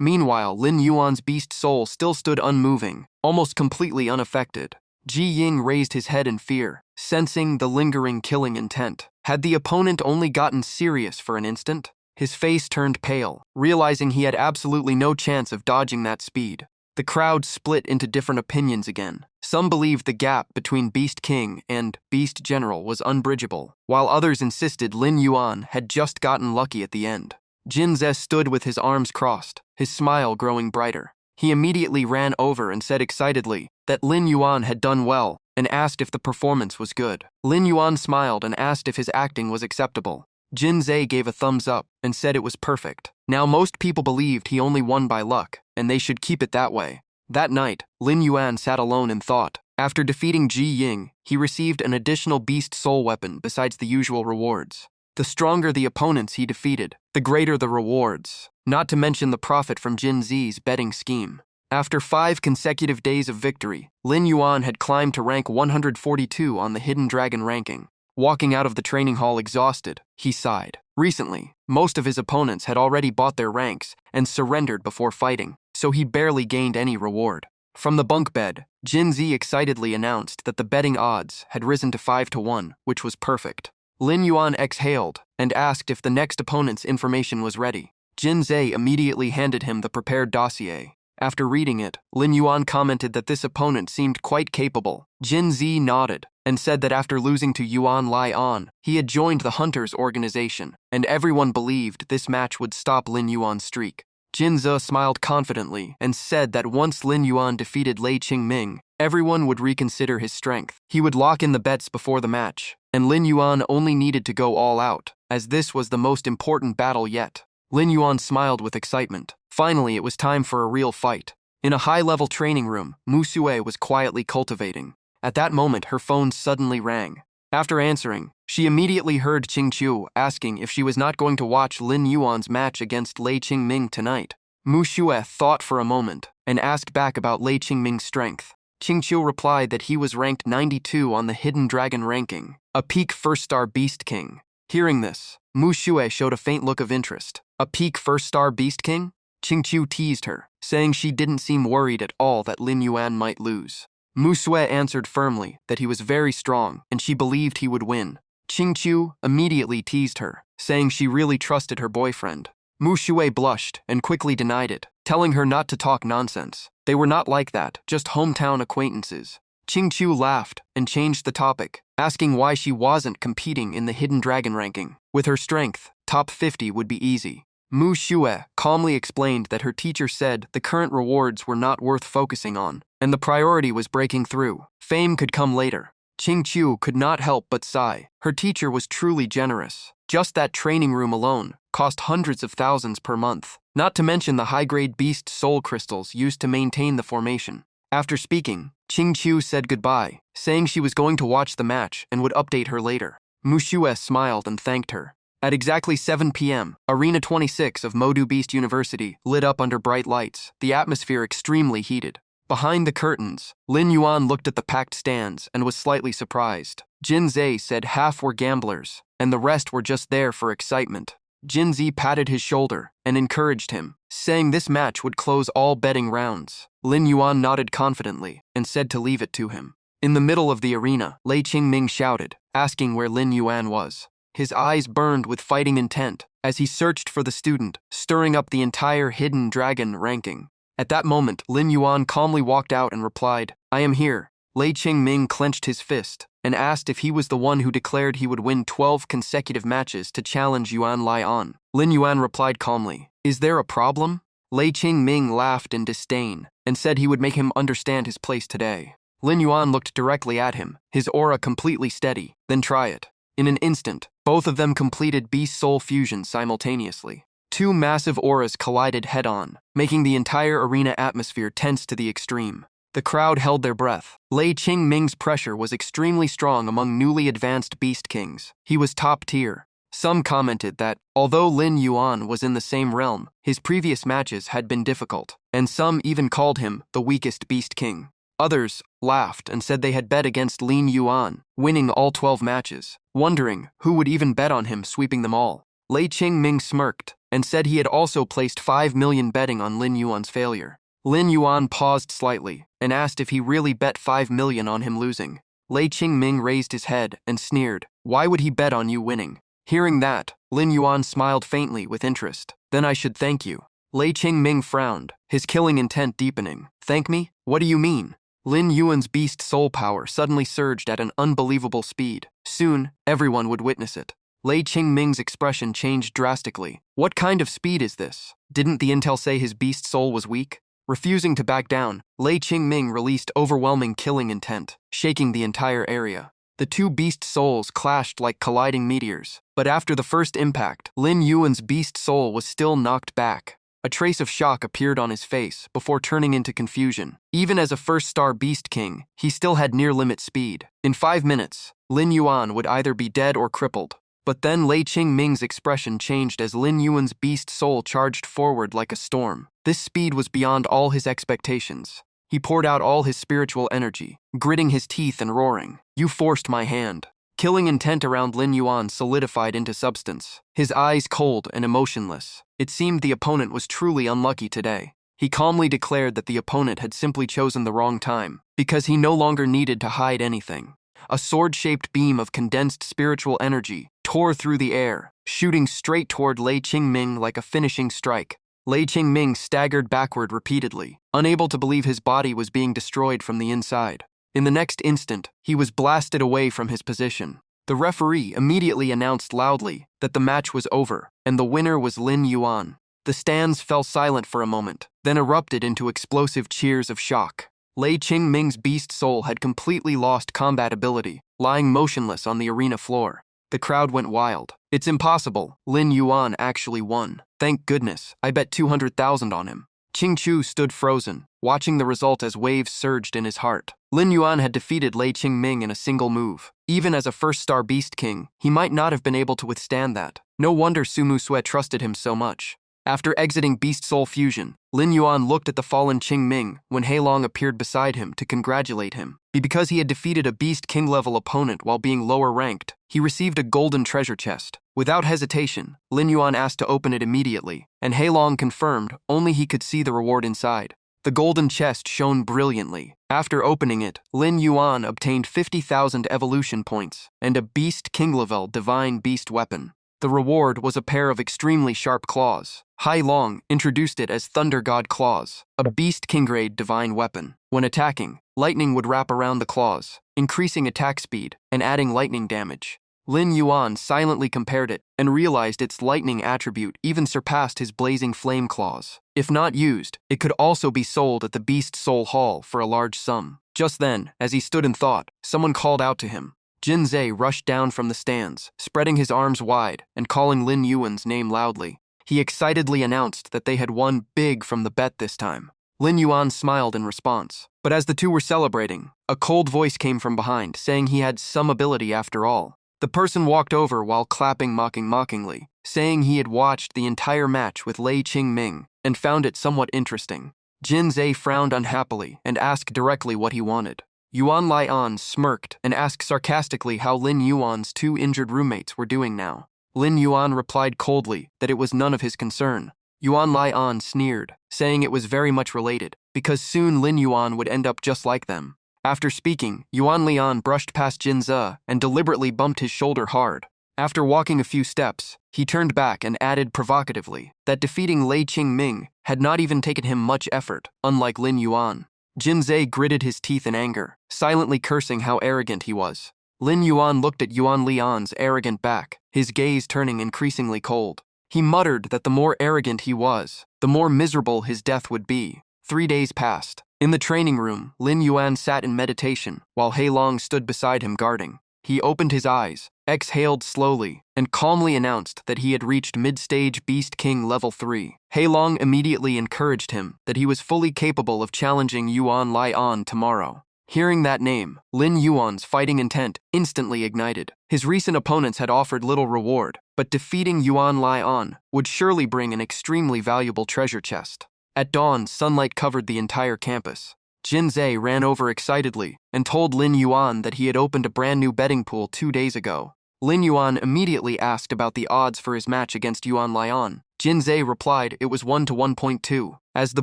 Meanwhile, Lin Yuan's beast soul still stood unmoving, almost completely unaffected. Ji Ying raised his head in fear, sensing the lingering killing intent. Had the opponent only gotten serious for an instant? His face turned pale, realizing he had absolutely no chance of dodging that speed. The crowd split into different opinions again. Some believed the gap between Beast King and Beast General was unbridgeable, while others insisted Lin Yuan had just gotten lucky at the end. Jin Ze stood with his arms crossed, his smile growing brighter. He immediately ran over and said excitedly that Lin Yuan had done well and asked if the performance was good. Lin Yuan smiled and asked if his acting was acceptable. Jin Ze gave a thumbs up and said it was perfect. Now most people believed he only won by luck, and they should keep it that way. That night, Lin Yuan sat alone in thought. After defeating Ji Ying, he received an additional beast soul weapon besides the usual rewards. The stronger the opponents he defeated, the greater the rewards, not to mention the profit from Jin Ze's betting scheme. After 5 consecutive days of victory, Lin Yuan had climbed to rank 142 on the Hidden Dragon ranking. Walking out of the training hall exhausted, he sighed. Recently, most of his opponents had already bought their ranks and surrendered before fighting, so he barely gained any reward. From the bunk bed, Jin Ze excitedly announced that the betting odds had risen to 5-1, which was perfect. Lin Yuan exhaled and asked if the next opponent's information was ready. Jin Ze immediately handed him the prepared dossier. After reading it, Lin Yuan commented that this opponent seemed quite capable. Jin Ze nodded and said that after losing to Yuan Lian, he had joined the Hunters organization, and everyone believed this match would stop Lin Yuan's streak. Jin Ze smiled confidently and said that once Lin Yuan defeated Lei Qingming, everyone would reconsider his strength. He would lock in the bets before the match, and Lin Yuan only needed to go all out, as this was the most important battle yet. Lin Yuan smiled with excitement. Finally, it was time for a real fight. In a high-level training room, Mu Sue was quietly cultivating. At that moment, her phone suddenly rang. After answering, she immediately heard Qing Qiu asking if she was not going to watch Lin Yuan's match against Lei Qingming tonight. Mu Sue thought for a moment and asked back about Lei Qingming's strength. Qing Qiu replied that he was ranked 92 on the Hidden Dragon ranking, a peak first-star Beast King. Hearing this, Mu Sue showed a faint look of interest. A peak first-star Beast King? Qing Qiu teased her, saying she didn't seem worried at all that Lin Yuan might lose. Mu Sue answered firmly that he was very strong and she believed he would win. Qing Qiu immediately teased her, saying she really trusted her boyfriend. Mu Sue blushed and quickly denied it, telling her not to talk nonsense. They were not like that, just hometown acquaintances. Qing Qiu laughed and changed the topic, asking why she wasn't competing in the Hidden Dragon ranking. With her strength, top 50 would be easy. Mu Sue calmly explained that her teacher said the current rewards were not worth focusing on, and the priority was breaking through. Fame could come later. Qingqiu could not help but sigh. Her teacher was truly generous. Just that training room alone cost hundreds of thousands per month, not to mention the high-grade beast soul crystals used to maintain the formation. After speaking, Qingqiu said goodbye, saying she was going to watch the match and would update her later. Muxue smiled and thanked her. At exactly 7 p.m., Arena 26 of Modu Beast University lit up under bright lights, the atmosphere extremely heated. Behind the curtains, Lin Yuan looked at the packed stands and was slightly surprised. Jin Zhe said half were gamblers, and the rest were just there for excitement. Jin Zhe patted his shoulder and encouraged him, saying this match would close all betting rounds. Lin Yuan nodded confidently and said to leave it to him. In the middle of the arena, Lei Qingming shouted, asking where Lin Yuan was. His eyes burned with fighting intent as he searched for the student, stirring up the entire Hidden Dragon ranking. At that moment, Lin Yuan calmly walked out and replied, "I am here." Lei Qingming clenched his fist and asked if he was the one who declared he would win 12 consecutive matches to challenge Yuan Lian. Lin Yuan replied calmly, "Is there a problem?" Lei Qingming laughed in disdain and said he would make him understand his place today. Lin Yuan looked directly at him, his aura completely steady. "Then try it." In an instant, both of them completed Beast Soul fusion simultaneously. Two massive auras collided head-on, making the entire arena atmosphere tense to the extreme. The crowd held their breath. Lei Qingming's pressure was extremely strong among newly advanced Beast Kings. He was top tier. Some commented that, although Lin Yuan was in the same realm, his previous matches had been difficult, and some even called him the weakest Beast King. Others laughed and said they had bet against Lin Yuan, winning all 12 matches, wondering who would even bet on him sweeping them all. Lei Qingming smirked and said he had also placed 5 million betting on Lin Yuan's failure. Lin Yuan paused slightly and asked if he really bet 5 million on him losing. Lei Qingming raised his head and sneered, "Why would he bet on you winning?" Hearing that, Lin Yuan smiled faintly with interest. "Then I should thank you." Lei Qingming frowned, his killing intent deepening. "Thank me? What do you mean?" Lin Yuan's beast soul power suddenly surged at an unbelievable speed. Soon, everyone would witness it. Lei Qingming's expression changed drastically. What kind of speed is this? Didn't the intel say his beast soul was weak? Refusing to back down, Lei Qingming released overwhelming killing intent, shaking the entire area. The two beast souls clashed like colliding meteors, but after the first impact, Lin Yuan's beast soul was still knocked back. A trace of shock appeared on his face before turning into confusion. Even as a first-star Beast King, he still had near-limit speed. In 5 minutes, Lin Yuan would either be dead or crippled. But then Lei Qingming's expression changed as Lin Yuan's beast soul charged forward like a storm. This speed was beyond all his expectations. He poured out all his spiritual energy, gritting his teeth and roaring, "You forced my hand." Killing intent around Lin Yuan solidified into substance, his eyes cold and emotionless. It seemed the opponent was truly unlucky today. He calmly declared that the opponent had simply chosen the wrong time, because he no longer needed to hide anything. A sword-shaped beam of condensed spiritual energy tore through the air, shooting straight toward Lei Qingming like a finishing strike. Lei Qingming staggered backward repeatedly, unable to believe his body was being destroyed from the inside. In the next instant, he was blasted away from his position. The referee immediately announced loudly that the match was over, and the winner was Lin Yuan. The stands fell silent for a moment, then erupted into explosive cheers of shock. Lei Qingming's beast soul had completely lost combat ability, lying motionless on the arena floor. The crowd went wild. "It's impossible. Lin Yuan actually won. Thank goodness, I bet 200,000 on him." Qingqiu stood frozen, watching the result as waves surged in his heart. Lin Yuan had defeated Lei Qingming in a single move. Even as a first-star Beast King, he might not have been able to withstand that. No wonder Sumu Sue trusted him so much. After exiting Beast Soul Fusion, Lin Yuan looked at the fallen Qingming when Heilong appeared beside him to congratulate him. Because he had defeated a Beast King-level opponent while being lower ranked, he received a golden treasure chest. Without hesitation, Lin Yuan asked to open it immediately, and Heilong confirmed only he could see the reward inside. The golden chest shone brilliantly. After opening it, Lin Yuan obtained 50,000 evolution points and a Beast King-level divine beast weapon. The reward was a pair of extremely sharp claws. Heilong introduced it as Thunder God Claws, a Beast King-grade divine weapon. When attacking, lightning would wrap around the claws, increasing attack speed and adding lightning damage. Lin Yuan silently compared it and realized its lightning attribute even surpassed his blazing flame claws. If not used, it could also be sold at the Beast Soul Hall for a large sum. Just then, as he stood in thought, someone called out to him. Jinzei rushed down from the stands, spreading his arms wide and calling Lin Yuan's name loudly. He excitedly announced that they had won big from the bet this time. Lin Yuan smiled in response, but as the two were celebrating, a cold voice came from behind, saying he had some ability after all. The person walked over while clapping mockingly, saying he had watched the entire match with Lei Qingming and found it somewhat interesting. Jinzei frowned unhappily and asked directly what he wanted. Yuan Lian smirked and asked sarcastically how Lin Yuan's two injured roommates were doing now. Lin Yuan replied coldly that it was none of his concern. Yuan Lian sneered, saying it was very much related, because soon Lin Yuan would end up just like them. After speaking, Yuan Lian brushed past Jinze and deliberately bumped his shoulder hard. After walking a few steps, he turned back and added provocatively that defeating Lei Qingming had not even taken him much effort, unlike Lin Yuan. Jinze gritted his teeth in anger, silently cursing how arrogant he was. Lin Yuan looked at Yuan Lian's arrogant back, his gaze turning increasingly cold. He muttered that the more arrogant he was, the more miserable his death would be. 3 days passed. In the training room, Lin Yuan sat in meditation, while Heilong stood beside him guarding. He opened his eyes, exhaled slowly, and calmly announced that he had reached mid-stage Beast King level 3. Heilong immediately encouraged him that he was fully capable of challenging Yuan Lian tomorrow. Hearing that name, Lin Yuan's fighting intent instantly ignited. His recent opponents had offered little reward, but defeating Yuan Lian would surely bring an extremely valuable treasure chest. At dawn, sunlight covered the entire campus. Jinze ran over excitedly and told Lin Yuan that he had opened a brand new betting pool 2 days ago. Lin Yuan immediately asked about the odds for his match against Yuan Lian. Jinze replied it was 1 to 1.2, as the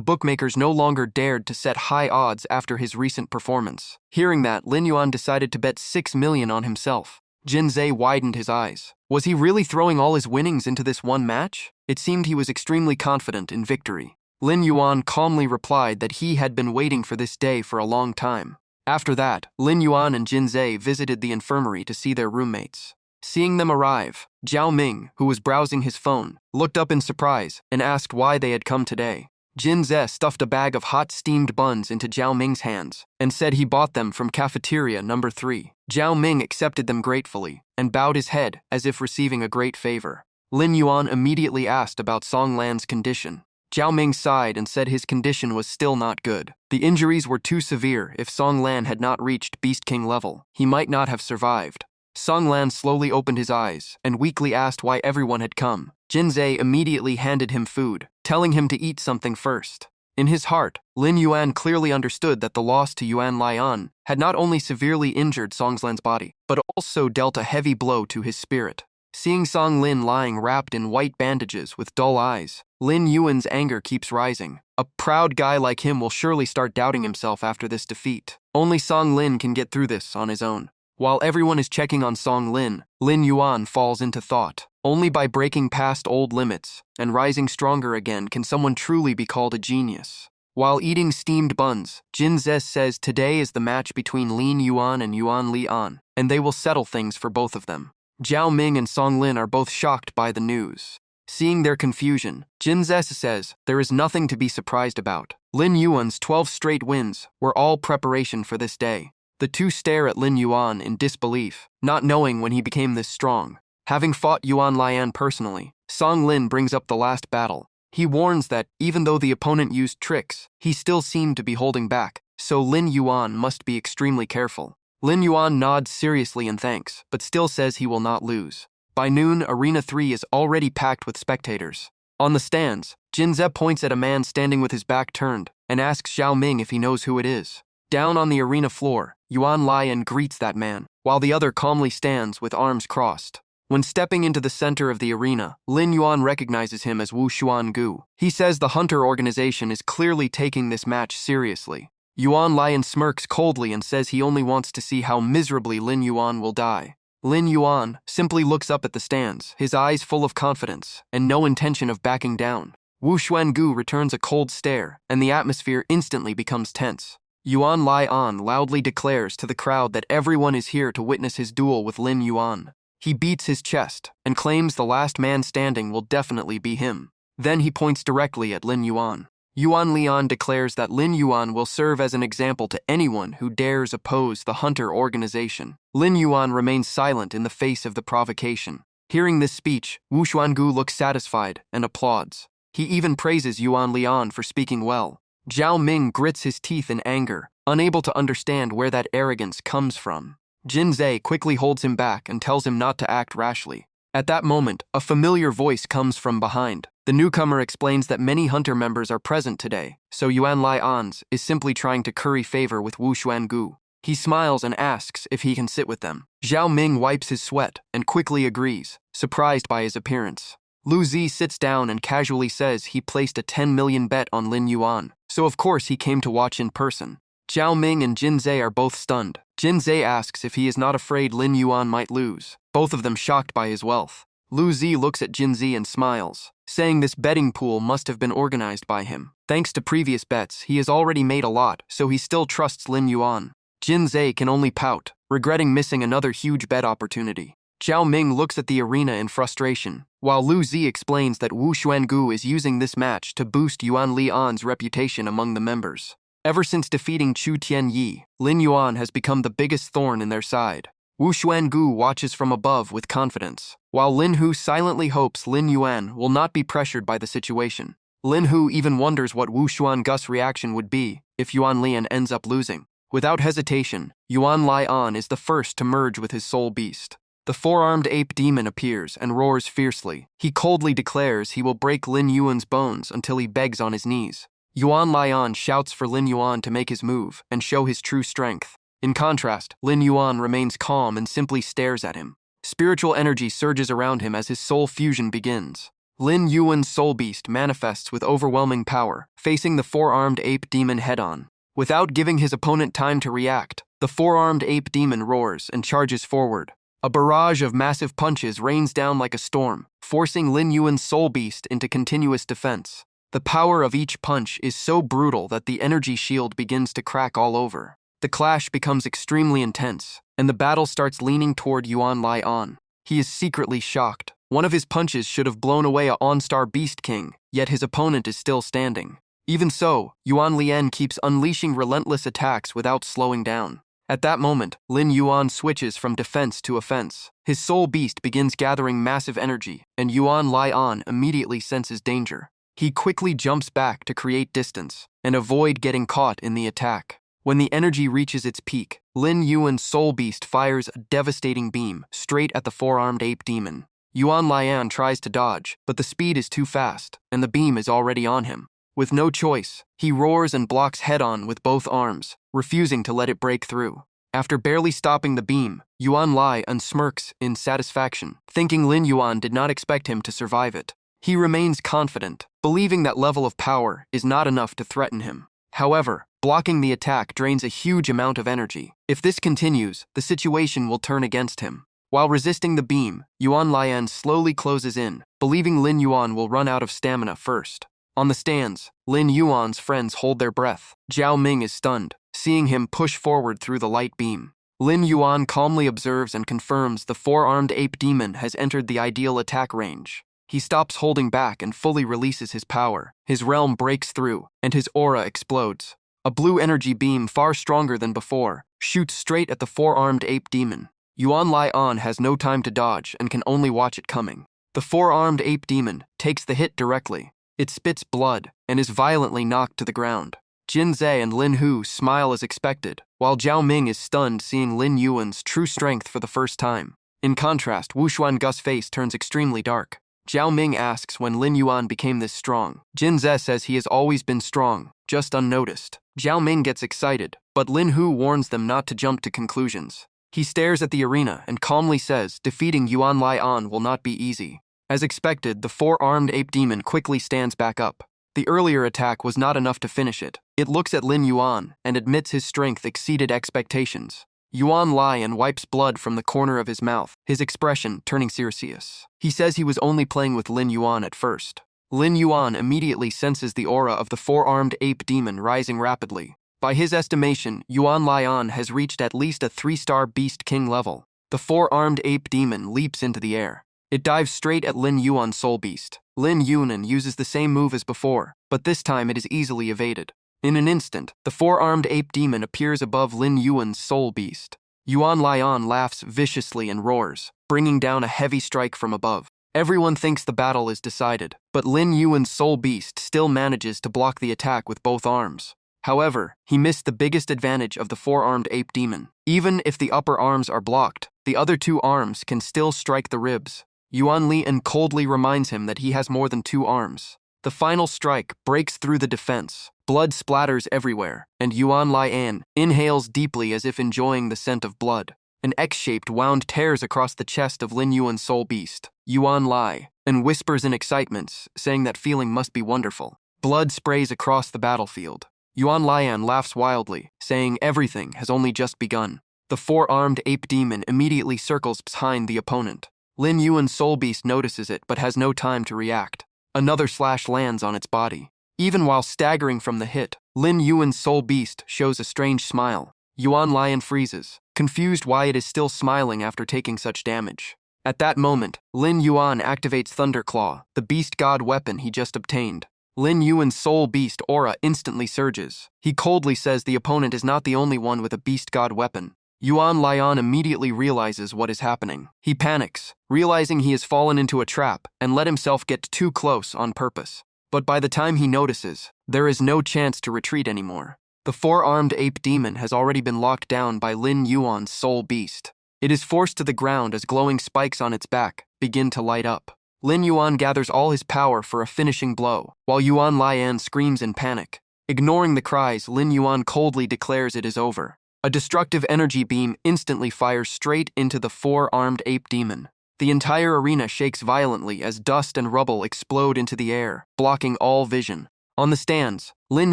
bookmakers no longer dared to set high odds after his recent performance. Hearing that, Lin Yuan decided to bet 6 million on himself. Jinze widened his eyes. Was he really throwing all his winnings into this one match? It seemed he was extremely confident in victory. Lin Yuan calmly replied that he had been waiting for this day for a long time. After that, Lin Yuan and Jinze visited the infirmary to see their roommates. Seeing them arrive, Zhao Ming, who was browsing his phone, looked up in surprise and asked why they had come today. Jinze stuffed a bag of hot steamed buns into Zhao Ming's hands and said he bought them from cafeteria number 3. Zhao Ming accepted them gratefully and bowed his head as if receiving a great favor. Lin Yuan immediately asked about Song Lan's condition. Zhao Ming sighed and said his condition was still not good. The injuries were too severe. If Song Lan had not reached Beast King level, he might not have survived. Song Lan slowly opened his eyes and weakly asked why everyone had come. Jinze immediately handed him food, telling him to eat something first. In his heart, Lin Yuan clearly understood that the loss to Yuan Lian had not only severely injured Song Lan's body, but also dealt a heavy blow to his spirit. Seeing Song Lin lying wrapped in white bandages with dull eyes, Lin Yuan's anger keeps rising. A proud guy like him will surely start doubting himself after this defeat. Only Song Lin can get through this on his own. While everyone is checking on Song Lin, Lin Yuan falls into thought. Only by breaking past old limits and rising stronger again can someone truly be called a genius. While eating steamed buns, Jinze says today is the match between Lin Yuan and Yuan Lian, and they will settle things for both of them. Zhao Ming and Song Lin are both shocked by the news. Seeing their confusion, Jinze says there is nothing to be surprised about. Lin Yuan's 12 straight wins were all preparation for this day. The two stare at Lin Yuan in disbelief, not knowing when he became this strong. Having fought Yuan Lian personally, Song Lin brings up the last battle. He warns that even though the opponent used tricks, he still seemed to be holding back, so Lin Yuan must be extremely careful. Lin Yuan nods seriously in thanks, but still says he will not lose. By noon, Arena 3 is already packed with spectators. On the stands, Jinze points at a man standing with his back turned and asks Zhao Ming if he knows who it is. Down on the arena floor, Yuan Lian greets that man, while the other calmly stands with arms crossed. When stepping into the center of the arena, Lin Yuan recognizes him as Wu Xuangu. He says the Hunter organization is clearly taking this match seriously. Yuan Lian smirks coldly and says he only wants to see how miserably Lin Yuan will die. Lin Yuan simply looks up at the stands, his eyes full of confidence and no intention of backing down. Wu Xuangu returns a cold stare, and the atmosphere instantly becomes tense. Yuan Lian loudly declares to the crowd that everyone is here to witness his duel with Lin Yuan. He beats his chest and claims the last man standing will definitely be him. Then he points directly at Lin Yuan. Yuan Lian declares that Lin Yuan will serve as an example to anyone who dares oppose the Hunter organization. Lin Yuan remains silent in the face of the provocation. Hearing this speech, Wu Xuangu looks satisfied and applauds. He even praises Yuan Lian for speaking well. Zhao Ming grits his teeth in anger, unable to understand where that arrogance comes from. Jin Zhe quickly holds him back and tells him not to act rashly. At that moment, a familiar voice comes from behind. The newcomer explains that many Hunter members are present today, so Yuan Lian's is simply trying to curry favor with Wu Xuangu. He smiles and asks if he can sit with them. Zhao Ming wipes his sweat and quickly agrees, surprised by his appearance. Lu Zi sits down and casually says he placed a 10 million bet on Lin Yuan, so of course he came to watch in person. Zhao Ming and Jin Zhe are both stunned. Jin Zhe asks if he is not afraid Lin Yuan might lose, both of them shocked by his wealth. Lu Zi looks at Jin Zhe and smiles, saying this betting pool must have been organized by him. Thanks to previous bets, he has already made a lot, so he still trusts Lin Yuan. Jin Zhe can only pout, regretting missing another huge bet opportunity. Zhao Ming looks at the arena in frustration, while Lu Zi explains that Wu Xuangu is using this match to boost Yuan Lian's reputation among the members. Ever since defeating Chu Tianyi, Lin Yuan has become the biggest thorn in their side. Wu Xuangu watches from above with confidence, while Lin Hu silently hopes Lin Yuan will not be pressured by the situation. Lin Hu even wonders what Wu Xuangu's reaction would be if Yuan Lian ends up losing. Without hesitation, Yuan Lian is the first to merge with his soul beast. The four-armed ape demon appears and roars fiercely. He coldly declares he will break Lin Yuan's bones until he begs on his knees. Yuan Lian shouts for Lin Yuan to make his move and show his true strength. In contrast, Lin Yuan remains calm and simply stares at him. Spiritual energy surges around him as his soul fusion begins. Lin Yuan's soul beast manifests with overwhelming power, facing the four-armed ape demon head-on. Without giving his opponent time to react, the four-armed ape demon roars and charges forward. A barrage of massive punches rains down like a storm, forcing Lin Yuan's soul beast into continuous defense. The power of each punch is so brutal that the energy shield begins to crack all over. The clash becomes extremely intense, and the battle starts leaning toward Yuan Lian. He is secretly shocked. One of his punches should have blown away a OnStar Beast King, yet his opponent is still standing. Even so, Yuan Lian keeps unleashing relentless attacks without slowing down. At that moment, Lin Yuan switches from defense to offense. His soul beast begins gathering massive energy, and Yuan Lian immediately senses danger. He quickly jumps back to create distance and avoid getting caught in the attack. When the energy reaches its peak, Lin Yuan's soul beast fires a devastating beam straight at the four-armed ape demon. Yuan Lian tries to dodge, but the speed is too fast, and the beam is already on him. With no choice, he roars and blocks head-on with both arms, refusing to let it break through. After barely stopping the beam, Yuan Lian smirks in satisfaction, thinking Lin Yuan did not expect him to survive it. He remains confident, believing that level of power is not enough to threaten him. However, blocking the attack drains a huge amount of energy. If this continues, the situation will turn against him. While resisting the beam, Yuan Lian slowly closes in, believing Lin Yuan will run out of stamina first. On the stands, Lin Yuan's friends hold their breath. Zhao Ming is stunned, seeing him push forward through the light beam. Lin Yuan calmly observes and confirms the four-armed ape demon has entered the ideal attack range. He stops holding back and fully releases his power. His realm breaks through, and his aura explodes. A blue energy beam far stronger than before shoots straight at the four-armed ape demon. Yuan Lian has no time to dodge and can only watch it coming. The four-armed ape demon takes the hit directly. It spits blood and is violently knocked to the ground. Jin Zhe and Lin Hu smile as expected, while Zhao Ming is stunned seeing Lin Yuan's true strength for the first time. In contrast, Wu Xuangu's face turns extremely dark. Zhao Ming asks when Lin Yuan became this strong. Jin Zhe says he has always been strong, just unnoticed. Zhao Ming gets excited, but Lin Hu warns them not to jump to conclusions. He stares at the arena and calmly says defeating Yuan Lian will not be easy. As expected, the four-armed ape demon quickly stands back up. The earlier attack was not enough to finish it. It looks at Lin Yuan and admits his strength exceeded expectations. Yuan Lian wipes blood from the corner of his mouth, his expression turning serious. He says he was only playing with Lin Yuan at first. Lin Yuan immediately senses the aura of the four-armed ape demon rising rapidly. By his estimation, Yuan Lian has reached at least a 3-star Beast King level. The the four-armed ape demon leaps into the air. It dives straight at Lin Yuan's soul beast. Lin Yuan uses the same move as before, but this time it is easily evaded. In an instant, the four-armed ape demon appears above Lin Yuan's soul beast. Yuan Lian laughs viciously and roars, bringing down a heavy strike from above. Everyone thinks the battle is decided, but Lin Yuan's soul beast still manages to block the attack with both arms. However, he missed the biggest advantage of the four-armed ape demon. Even if the upper arms are blocked, the other two arms can still strike the ribs. Yuan Lian coldly reminds him that he has more than two arms. The final strike breaks through the defense. Blood splatters everywhere, and Yuan Lian inhales deeply as if enjoying the scent of blood. An X-shaped wound tears across the chest of Lin Yuan's soul beast. Yuan Lian whispers in excitement, saying that feeling must be wonderful. Blood sprays across the battlefield. Yuan Lian laughs wildly, saying everything has only just begun. The four-armed ape demon immediately circles behind the opponent. Lin Yuan's soul beast notices it but has no time to react. Another slash lands on its body. Even while staggering from the hit, Lin Yuan's soul beast shows a strange smile. Yuan Lian freezes, confused why it is still smiling after taking such damage. At that moment, Lin Yuan activates Thunder Claw, the beast god weapon he just obtained. Lin Yuan's soul beast aura instantly surges. He coldly says the opponent is not the only one with a beast god weapon. Yuan Lian immediately realizes what is happening. He panics, realizing he has fallen into a trap and let himself get too close on purpose. But by the time he notices, there is no chance to retreat anymore. The four-armed ape demon has already been locked down by Lin Yuan's soul beast. It is forced to the ground as glowing spikes on its back begin to light up. Lin Yuan gathers all his power for a finishing blow, while Yuan Lian screams in panic. Ignoring the cries, Lin Yuan coldly declares it is over. A destructive energy beam instantly fires straight into the four-armed ape demon. The entire arena shakes violently as dust and rubble explode into the air, blocking all vision. On the stands, Lin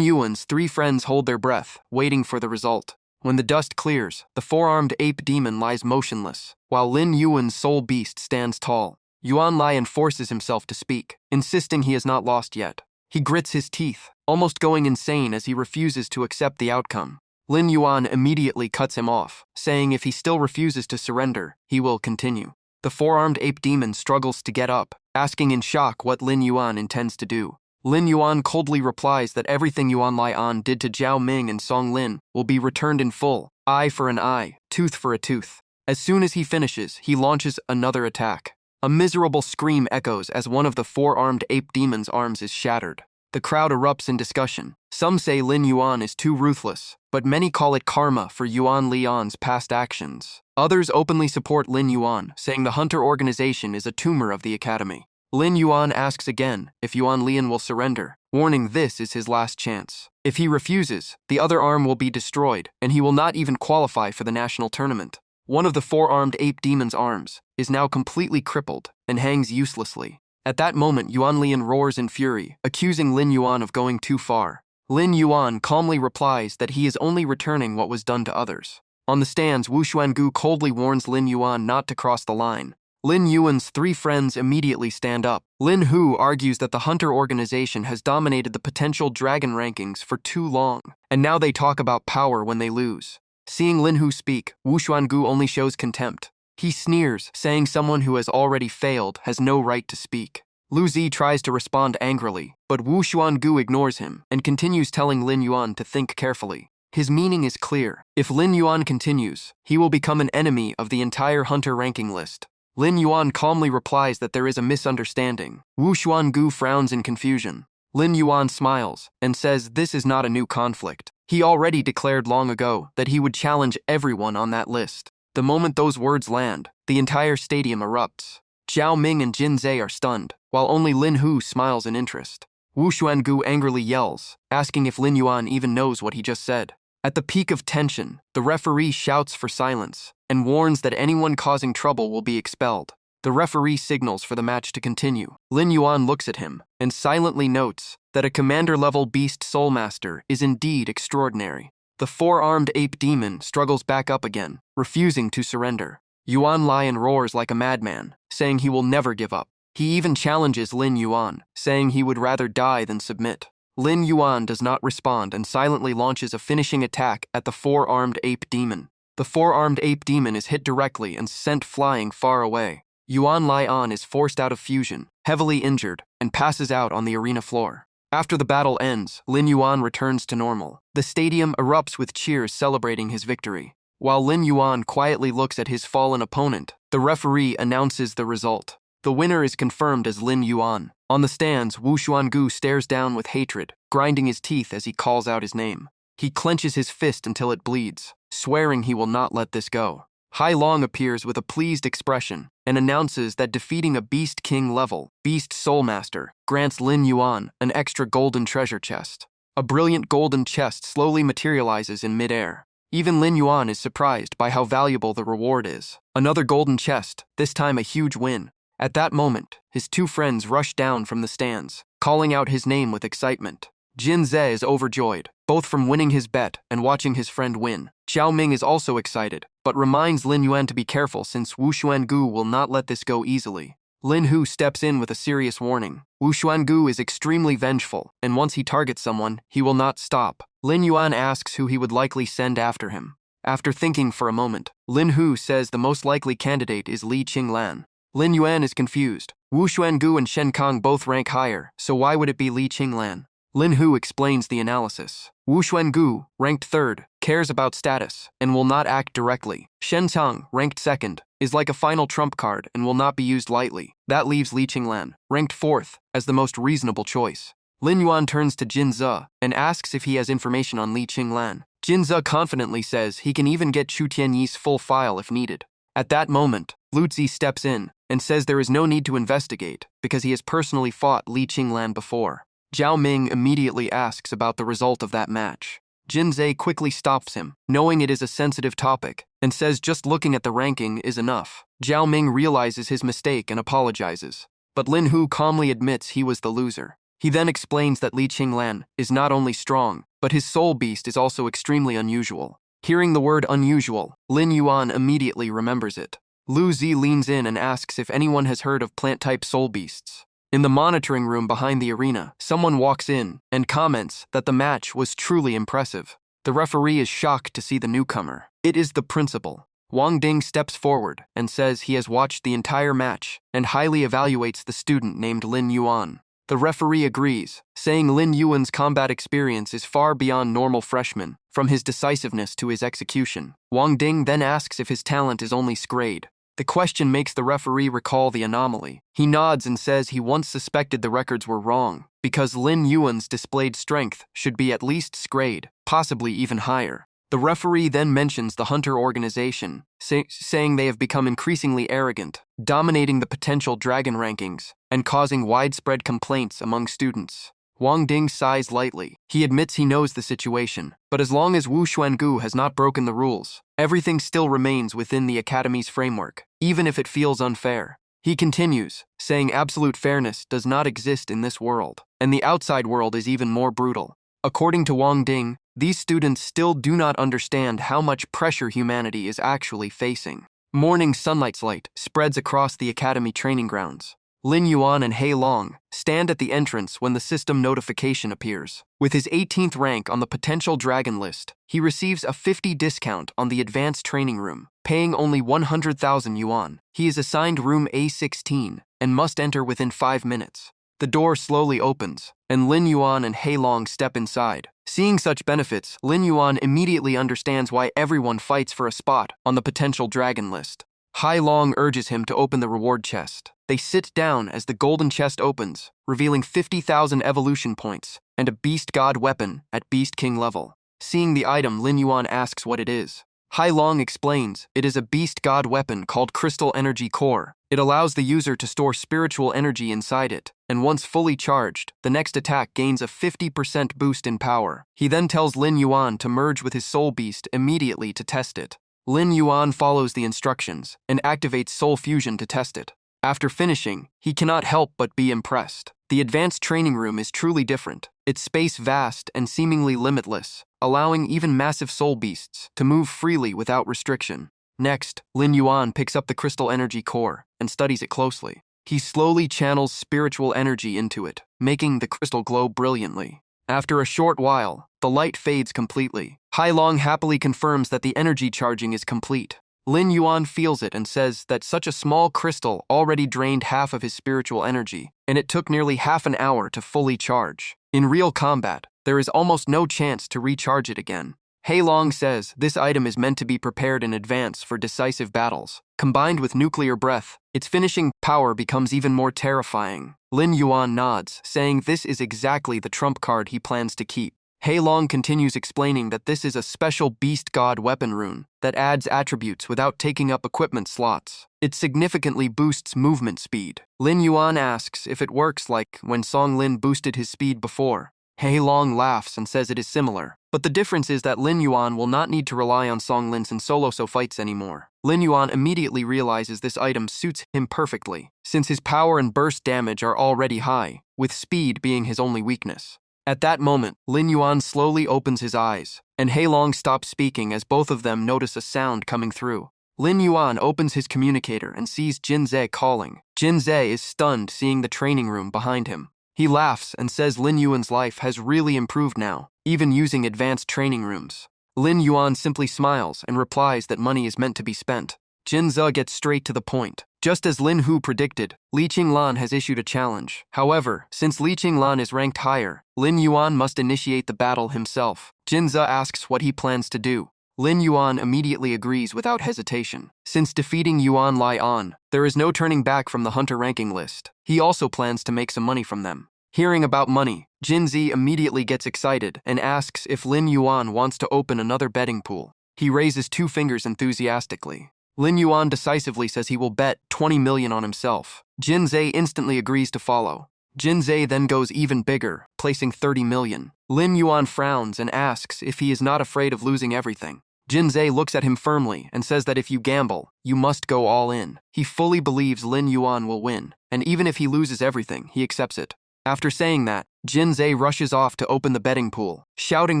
Yuan's three friends hold their breath, waiting for the result. When the dust clears, the four-armed ape demon lies motionless, while Lin Yuan's soul beast stands tall. Yuan Lian forces himself to speak, insisting he has not lost yet. He grits his teeth, almost going insane as he refuses to accept the outcome. Lin Yuan immediately cuts him off, saying if he still refuses to surrender, he will continue. The four-armed ape demon struggles to get up, asking in shock what Lin Yuan intends to do. Lin Yuan coldly replies that everything Yuan Lian did to Zhao Ming and Song Lin will be returned in full, eye for an eye, tooth for a tooth. As soon as he finishes, he launches another attack. A miserable scream echoes as one of the four-armed ape demon's arms is shattered. The crowd erupts in discussion. Some say Lin Yuan is too ruthless, but many call it karma for Yuan Lian's past actions. Others openly support Lin Yuan, saying the Hunter organization is a tumor of the academy. Lin Yuan asks again if Yuan Lian will surrender, warning this is his last chance. If he refuses, the other arm will be destroyed, and he will not even qualify for the national tournament. One of the four-armed ape demon's arms is now completely crippled and hangs uselessly. At that moment, Yuan Lian roars in fury, accusing Lin Yuan of going too far. Lin Yuan calmly replies that he is only returning what was done to others. On the stands, Wu Xuangu coldly warns Lin Yuan not to cross the line. Lin Yuan's three friends immediately stand up. Lin Hu argues that the Hunter organization has dominated the potential dragon rankings for too long, and now they talk about power when they lose. Seeing Lin Hu speak, Wu Xuangu only shows contempt. He sneers, saying someone who has already failed has no right to speak. Lu Zi tries to respond angrily, but Wu Xuangu ignores him and continues telling Lin Yuan to think carefully. His meaning is clear. If Lin Yuan continues, he will become an enemy of the entire Hunter ranking list. Lin Yuan calmly replies that there is a misunderstanding. Wu Xuangu frowns in confusion. Lin Yuan smiles and says this is not a new conflict. He already declared long ago that he would challenge everyone on that list. The moment those words land, the entire stadium erupts. Zhao Ming and Jin Zhe are stunned, while only Lin Hu smiles in interest. Wu Xuangu angrily yells, asking if Lin Yuan even knows what he just said. At the peak of tension, the referee shouts for silence and warns that anyone causing trouble will be expelled. The referee signals for the match to continue. Lin Yuan looks at him and silently notes that a commander-level beast soulmaster is indeed extraordinary. The four-armed ape demon struggles back up again, refusing to surrender. Yuan Lian roars like a madman, saying he will never give up. He even challenges Lin Yuan, saying he would rather die than submit. Lin Yuan does not respond and silently launches a finishing attack at the four-armed ape demon. The four-armed ape demon is hit directly and sent flying far away. Yuan Lian is forced out of fusion, heavily injured, and passes out on the arena floor. After the battle ends, Lin Yuan returns to normal. The stadium erupts with cheers celebrating his victory. While Lin Yuan quietly looks at his fallen opponent, the referee announces the result. The winner is confirmed as Lin Yuan. On the stands, Wu Xuangu stares down with hatred, grinding his teeth as he calls out his name. He clenches his fist until it bleeds, swearing he will not let this go. Hai Long appears with a pleased expression and announces that defeating a Beast King level, Beast Soul Master, grants Lin Yuan an extra golden treasure chest. A brilliant golden chest slowly materializes in midair. Even Lin Yuan is surprised by how valuable the reward is. Another golden chest, this time a huge win. At that moment, his two friends rush down from the stands, calling out his name with excitement. Jin Ze is overjoyed, both from winning his bet and watching his friend win. Xiao Ming is also excited, but reminds Lin Yuan to be careful since Wu Xuangu will not let this go easily. Lin Hu steps in with a serious warning. Wu Xuangu is extremely vengeful, and once he targets someone, he will not stop. Lin Yuan asks who he would likely send after him. After thinking for a moment, Lin Hu says the most likely candidate is Li Qinglan. Lin Yuan is confused. Wu Xuangu and Shen Kang both rank higher, so why would it be Li Qinglan? Lin Hu explains the analysis. Wu Xuangu, ranked 3rd, cares about status and will not act directly. Shen Kang, ranked 2nd, is like a final trump card and will not be used lightly. That leaves Li Qinglan, ranked 4th, as the most reasonable choice. Lin Yuan turns to Jin Ze and asks if he has information on Li Qinglan. Jin Ze confidently says he can even get Chu Tianyi's full file if needed. At that moment, Lu Zi steps in and says there is no need to investigate because he has personally fought Li Qinglan before. Zhao Ming immediately asks about the result of that match. Jin Ze quickly stops him, knowing it is a sensitive topic, and says just looking at the ranking is enough. Zhao Ming realizes his mistake and apologizes, but Lin Hu calmly admits he was the loser. He then explains that Li Qinglan is not only strong, but his soul beast is also extremely unusual. Hearing the word unusual, Lin Yuan immediately remembers it. Lu Zi leans in and asks if anyone has heard of plant-type soul beasts. In the monitoring room behind the arena, someone walks in and comments that the match was truly impressive. The referee is shocked to see the newcomer. It is the principal. Wang Ding steps forward and says he has watched the entire match and highly evaluates the student named Lin Yuan. The referee agrees, saying Lin Yuan's combat experience is far beyond normal freshmen, from his decisiveness to his execution. Wang Ding then asks if his talent is only scrayed. The question makes the referee recall the anomaly. He nods and says he once suspected the records were wrong, because Lin Yuan's displayed strength should be at least scrayed, possibly even higher. The referee then mentions the Hunter organization, saying they have become increasingly arrogant, dominating the potential dragon rankings, and causing widespread complaints among students. Wang Ding sighs lightly. He admits he knows the situation, but as long as Wu Xuangu has not broken the rules, everything still remains within the academy's framework, even if it feels unfair. He continues, saying absolute fairness does not exist in this world, and the outside world is even more brutal. According to Wang Ding, these students still do not understand how much pressure humanity is actually facing. Morning sunlight's light spreads across the academy training grounds. Lin Yuan and Hai Long stand at the entrance when the system notification appears. With his 18th rank on the potential dragon list, he receives a 50% discount on the advanced training room, paying only 100,000 yuan. He is assigned room A16 and must enter within 5 minutes. The door slowly opens, and Lin Yuan and Hai Long step inside. Seeing such benefits, Lin Yuan immediately understands why everyone fights for a spot on the potential dragon list. Hai Long urges him to open the reward chest. They sit down as the golden chest opens, revealing 50,000 evolution points and a Beast God weapon at Beast King level. Seeing the item, Lin Yuan asks what it is. Hai Long explains it is a Beast God weapon called Crystal Energy Core. It allows the user to store spiritual energy inside it, and once fully charged, the next attack gains a 50% boost in power. He then tells Lin Yuan to merge with his soul beast immediately to test it. Lin Yuan follows the instructions and activates soul fusion to test it. After finishing, he cannot help but be impressed. The advanced training room is truly different, its space vast and seemingly limitless, allowing even massive soul beasts to move freely without restriction. Next, Lin Yuan picks up the Crystal Energy Core and studies it closely. He slowly channels spiritual energy into it, making the crystal glow brilliantly. After a short while, the light fades completely. Hailong happily confirms that the energy charging is complete. Lin Yuan feels it and says that such a small crystal already drained half of his spiritual energy, and it took nearly half an hour to fully charge. In real combat, there is almost no chance to recharge it again. Hailong says this item is meant to be prepared in advance for decisive battles. Combined with nuclear breath, its finishing power becomes even more terrifying. Lin Yuan nods, saying this is exactly the trump card he plans to keep. Hailong continues explaining that this is a special beast god weapon rune that adds attributes without taking up equipment slots. It significantly boosts movement speed. Lin Yuan asks if it works like when Song Lin boosted his speed before. Hailong laughs and says it is similar, but the difference is that Lin Yuan will not need to rely on Song Lin's in solo fights anymore. Lin Yuan immediately realizes this item suits him perfectly, since his power and burst damage are already high, with speed being his only weakness. At that moment, Lin Yuan slowly opens his eyes, and Hailong stops speaking as both of them notice a sound coming through. Lin Yuan opens his communicator and sees Jinze calling. Jinze is stunned seeing the training room behind him. He laughs and says Lin Yuan's life has really improved now, even using advanced training rooms. Lin Yuan simply smiles and replies that money is meant to be spent. Jinze gets straight to the point. Just as Lin Hu predicted, Li Qinglan has issued a challenge. However, since Li Qinglan is ranked higher, Lin Yuan must initiate the battle himself. Jinze asks what he plans to do. Lin Yuan immediately agrees without hesitation. Since defeating Yuan Lai An, there is no turning back from the hunter ranking list. He also plans to make some money from them. Hearing about money, Jinze immediately gets excited and asks if Lin Yuan wants to open another betting pool. He raises 2 fingers enthusiastically. Lin Yuan decisively says he will bet 20 million on himself. Jinze instantly agrees to follow. Jinze then goes even bigger, placing 30 million. Lin Yuan frowns and asks if he is not afraid of losing everything. Jinze looks at him firmly and says that if you gamble, you must go all in. He fully believes Lin Yuan will win, and even if he loses everything, he accepts it. After saying that, Jinze rushes off to open the betting pool, shouting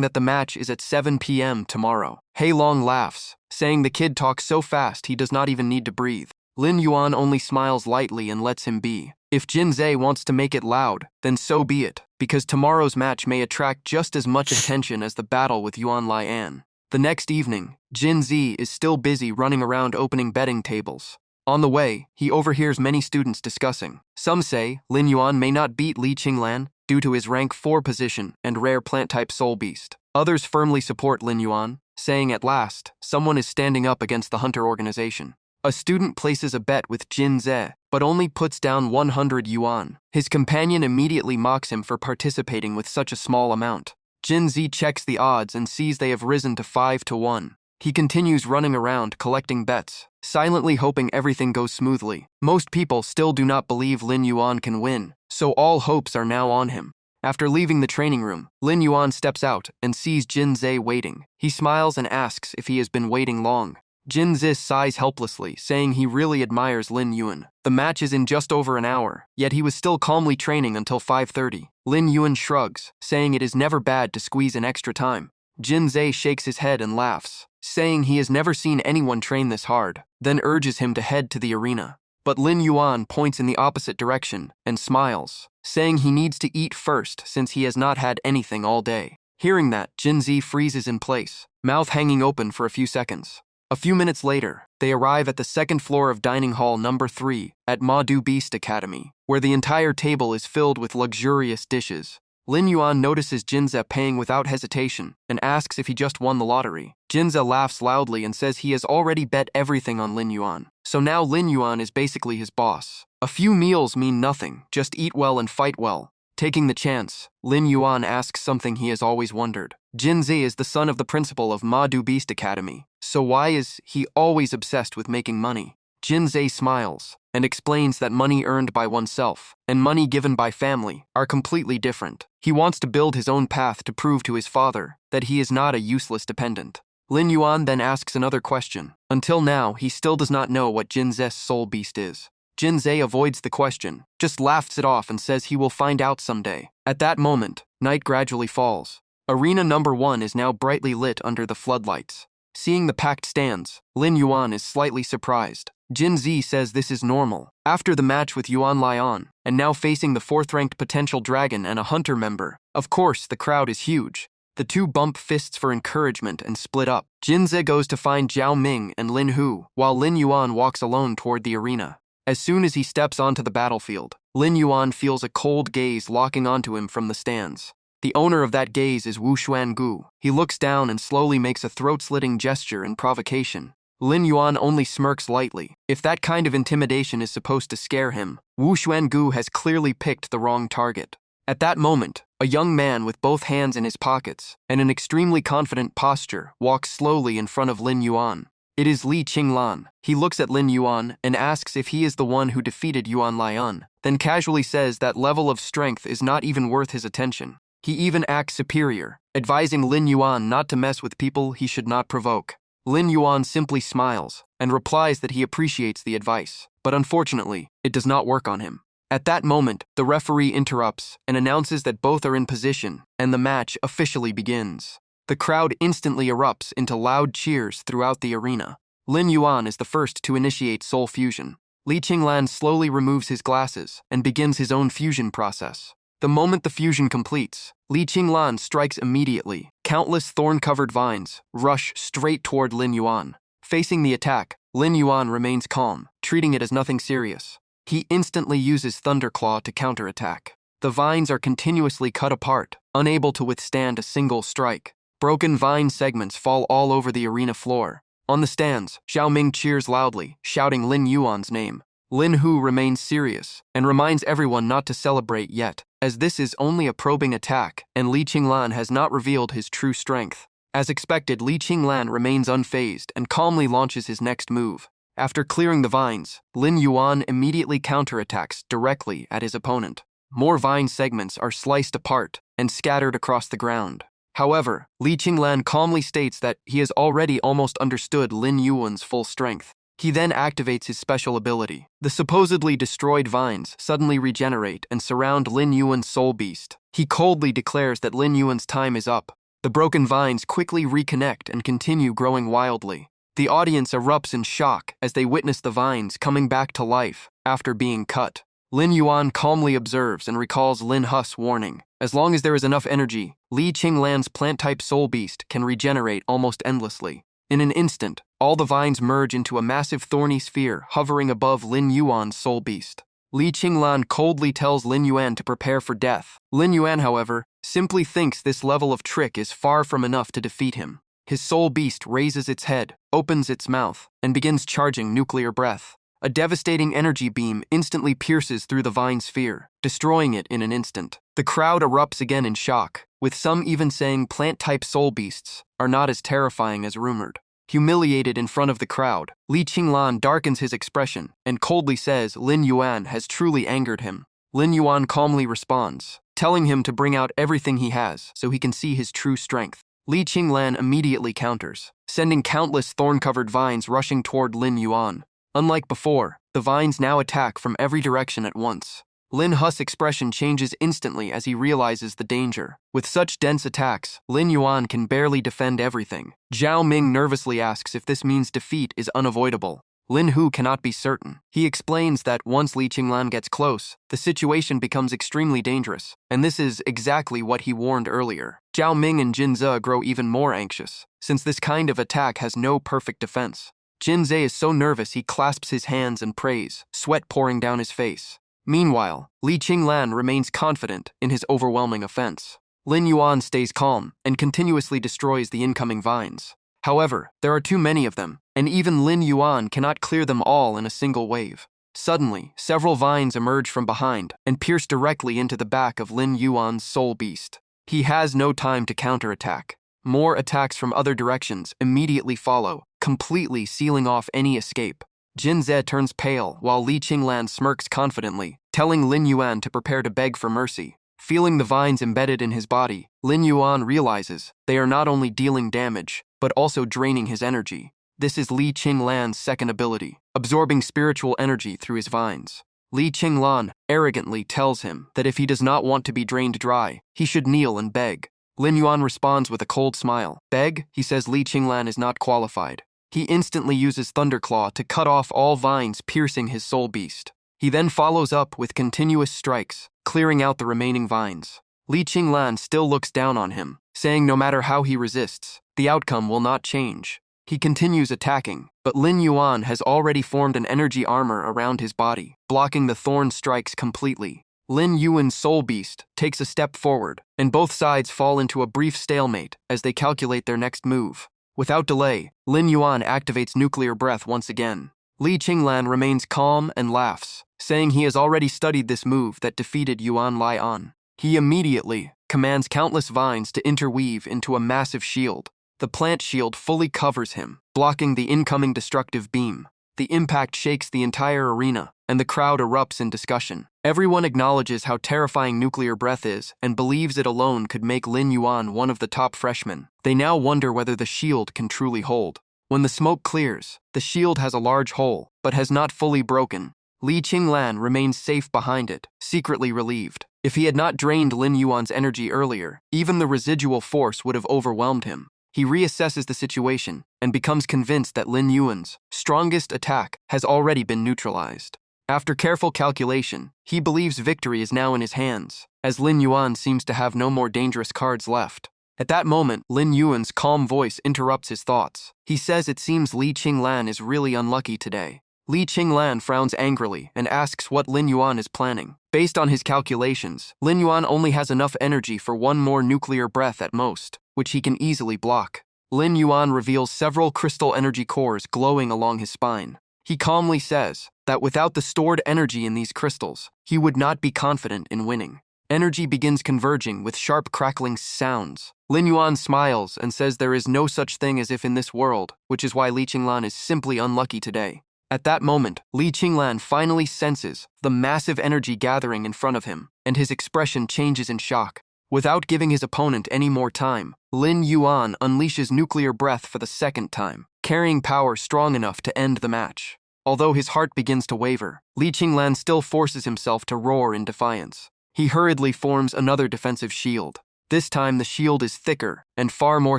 that the match is at 7 p.m. tomorrow. Hailong laughs, saying the kid talks so fast he does not even need to breathe. Lin Yuan only smiles lightly and lets him be. If Jinze wants to make it loud, then so be it, because tomorrow's match may attract just as much attention as the battle with Yuan Lai An. The next evening, Jinze is still busy running around opening betting tables. On the way, he overhears many students discussing. Some say Lin Yuan may not beat Li Qinglan due to his rank 4 position and rare plant-type soul beast. Others firmly support Lin Yuan, saying at last, someone is standing up against the hunter organization. A student places a bet with Jinze, but only puts down 100 yuan. His companion immediately mocks him for participating with such a small amount. Jinze checks the odds and sees they have risen to 5 to 1. He continues running around collecting bets, silently hoping everything goes smoothly. Most people still do not believe Lin Yuan can win, so all hopes are now on him. After leaving the training room, Lin Yuan steps out and sees Jinze waiting. He smiles and asks if he has been waiting long. Jinze sighs helplessly, saying he really admires Lin Yuan. The match is in just over an hour, yet he was still calmly training until 5:30. Lin Yuan shrugs, saying it is never bad to squeeze in extra time. Jinze shakes his head and laughs, saying he has never seen anyone train this hard, then urges him to head to the arena. But Lin Yuan points in the opposite direction and smiles, saying he needs to eat first since he has not had anything all day. Hearing that, Jinze freezes in place, mouth hanging open for a few seconds. A few minutes later, they arrive at the second floor of dining hall number 3 at Madu Beast Academy, where the entire table is filled with luxurious dishes. Lin Yuan notices Jinze paying without hesitation and asks if he just won the lottery. Jinze laughs loudly and says he has already bet everything on Lin Yuan, so now Lin Yuan is basically his boss. A few meals mean nothing, just eat well and fight well. Taking the chance, Lin Yuan asks something he has always wondered. Jinze is the son of the principal of Madu Beast Academy, so why is he always obsessed with making money? Jinze smiles and explains that money earned by oneself and money given by family are completely different. He wants to build his own path to prove to his father that he is not a useless dependent. Lin Yuan then asks another question. Until now, he still does not know what Jinze's soul beast is. Jinze avoids the question, just laughs it off and says he will find out someday. At that moment, night gradually falls. Arena number 1 is now brightly lit under the floodlights. Seeing the packed stands, Lin Yuan is slightly surprised. Jin Zi says this is normal. After the match with Yuan Lian, and now facing the 4th-ranked potential dragon and a hunter member, of course the crowd is huge. The two bump fists for encouragement and split up. Jin Zi goes to find Zhao Ming and Lin Hu, while Lin Yuan walks alone toward the arena. As soon as he steps onto the battlefield, Lin Yuan feels a cold gaze locking onto him from the stands. The owner of that gaze is Wu Xuangu. He looks down and slowly makes a throat-slitting gesture in provocation. Lin Yuan only smirks lightly. If that kind of intimidation is supposed to scare him, Wu Xuangu has clearly picked the wrong target. At that moment, a young man with both hands in his pockets and an extremely confident posture walks slowly in front of Lin Yuan. It is Li Qinglan. He looks at Lin Yuan and asks if he is the one who defeated Yuan Lian, then casually says that level of strength is not even worth his attention. He even acts superior, advising Lin Yuan not to mess with people he should not provoke. Lin Yuan simply smiles and replies that he appreciates the advice, but unfortunately, it does not work on him. At that moment, the referee interrupts and announces that both are in position, and the match officially begins. The crowd instantly erupts into loud cheers throughout the arena. Lin Yuan is the first to initiate soul fusion. Li Qinglan slowly removes his glasses and begins his own fusion process. The moment the fusion completes, Li Qinglan strikes immediately. Countless thorn-covered vines rush straight toward Lin Yuan. Facing the attack, Lin Yuan remains calm, treating it as nothing serious. He instantly uses Thunderclaw to counterattack. The vines are continuously cut apart, unable to withstand a single strike. Broken vine segments fall all over the arena floor. On the stands, Zhao Ming cheers loudly, shouting Lin Yuan's name. Lin Hu remains serious and reminds everyone not to celebrate yet, as this is only a probing attack and Li Qinglan has not revealed his true strength. As expected, Li Qinglan remains unfazed and calmly launches his next move. After clearing the vines, Lin Yuan immediately counterattacks directly at his opponent. More vine segments are sliced apart and scattered across the ground. However, Li Qinglan calmly states that he has already almost understood Lin Yuan's full strength. He then activates his special ability. The supposedly destroyed vines suddenly regenerate and surround Lin Yuan's soul beast. He coldly declares that Lin Yuan's time is up. The broken vines quickly reconnect and continue growing wildly. The audience erupts in shock as they witness the vines coming back to life after being cut. Lin Yuan calmly observes and recalls Lin Hu's warning. As long as there is enough energy, Li Qinglan's plant-type soul beast can regenerate almost endlessly. In an instant, all the vines merge into a massive thorny sphere hovering above Lin Yuan's soul beast. Li Qinglan coldly tells Lin Yuan to prepare for death. Lin Yuan, however, simply thinks this level of trick is far from enough to defeat him. His soul beast raises its head, opens its mouth, and begins charging nuclear breath. A devastating energy beam instantly pierces through the vine sphere, destroying it in an instant. The crowd erupts again in shock, with some even saying plant-type soul beasts are not as terrifying as rumored. Humiliated in front of the crowd, Li Qinglan darkens his expression and coldly says Lin Yuan has truly angered him. Lin Yuan calmly responds, telling him to bring out everything he has so he can see his true strength. Li Qinglan immediately counters, sending countless thorn-covered vines rushing toward Lin Yuan. Unlike before, the vines now attack from every direction at once. Lin Hu's expression changes instantly as he realizes the danger. With such dense attacks, Lin Yuan can barely defend everything. Zhao Ming nervously asks if this means defeat is unavoidable. Lin Hu cannot be certain. He explains that once Li Qinglan gets close, the situation becomes extremely dangerous, and this is exactly what he warned earlier. Zhao Ming and Jin Zi grow even more anxious, since this kind of attack has no perfect defense. Jin Zi is so nervous he clasps his hands and prays, sweat pouring down his face. Meanwhile, Li Qinglan remains confident in his overwhelming offense. Lin Yuan stays calm and continuously destroys the incoming vines. However, there are too many of them, and even Lin Yuan cannot clear them all in a single wave. Suddenly, several vines emerge from behind and pierce directly into the back of Lin Yuan's soul beast. He has no time to counterattack. More attacks from other directions immediately follow, completely sealing off any escape. Jin Zi turns pale while Li Qinglan smirks confidently, telling Lin Yuan to prepare to beg for mercy. Feeling the vines embedded in his body, Lin Yuan realizes they are not only dealing damage, but also draining his energy. This is Li Qinglan's second ability, absorbing spiritual energy through his vines. Li Qinglan arrogantly tells him that if he does not want to be drained dry, he should kneel and beg. Lin Yuan responds with a cold smile. Beg? He says Li Qinglan is not qualified. He instantly uses Thunderclaw to cut off all vines piercing his soul beast. He then follows up with continuous strikes, clearing out the remaining vines. Li Qinglan still looks down on him, saying no matter how he resists, the outcome will not change. He continues attacking, but Lin Yuan has already formed an energy armor around his body, blocking the thorn strikes completely. Lin Yuan's soul beast takes a step forward, and both sides fall into a brief stalemate as they calculate their next move. Without delay, Lin Yuan activates nuclear breath once again. Li Qinglan remains calm and laughs, saying he has already studied this move that defeated Yuan Lian. He immediately commands countless vines to interweave into a massive shield. The plant shield fully covers him, blocking the incoming destructive beam. The impact shakes the entire arena, and the crowd erupts in discussion. Everyone acknowledges how terrifying nuclear breath is and believes it alone could make Lin Yuan one of the top freshmen. They now wonder whether the shield can truly hold. When the smoke clears, the shield has a large hole, but has not fully broken. Li Qinglan remains safe behind it, secretly relieved. If he had not drained Lin Yuan's energy earlier, even the residual force would have overwhelmed him. He reassesses the situation and becomes convinced that Lin Yuan's strongest attack has already been neutralized. After careful calculation, he believes victory is now in his hands, as Lin Yuan seems to have no more dangerous cards left. At that moment, Lin Yuan's calm voice interrupts his thoughts. He says it seems Li Qinglan is really unlucky today. Li Qinglan frowns angrily and asks what Lin Yuan is planning. Based on his calculations, Lin Yuan only has enough energy for one more nuclear breath at most, which he can easily block. Lin Yuan reveals several crystal energy cores glowing along his spine. He calmly says that without the stored energy in these crystals, he would not be confident in winning. Energy begins converging with sharp crackling sounds. Lin Yuan smiles and says there is no such thing as if in this world, which is why Li Qinglan is simply unlucky today. At that moment, Li Qinglan finally senses the massive energy gathering in front of him, and his expression changes in shock. Without giving his opponent any more time, Lin Yuan unleashes nuclear breath for the second time, carrying power strong enough to end the match. Although his heart begins to waver, Li Qinglan still forces himself to roar in defiance. He hurriedly forms another defensive shield. This time the shield is thicker and far more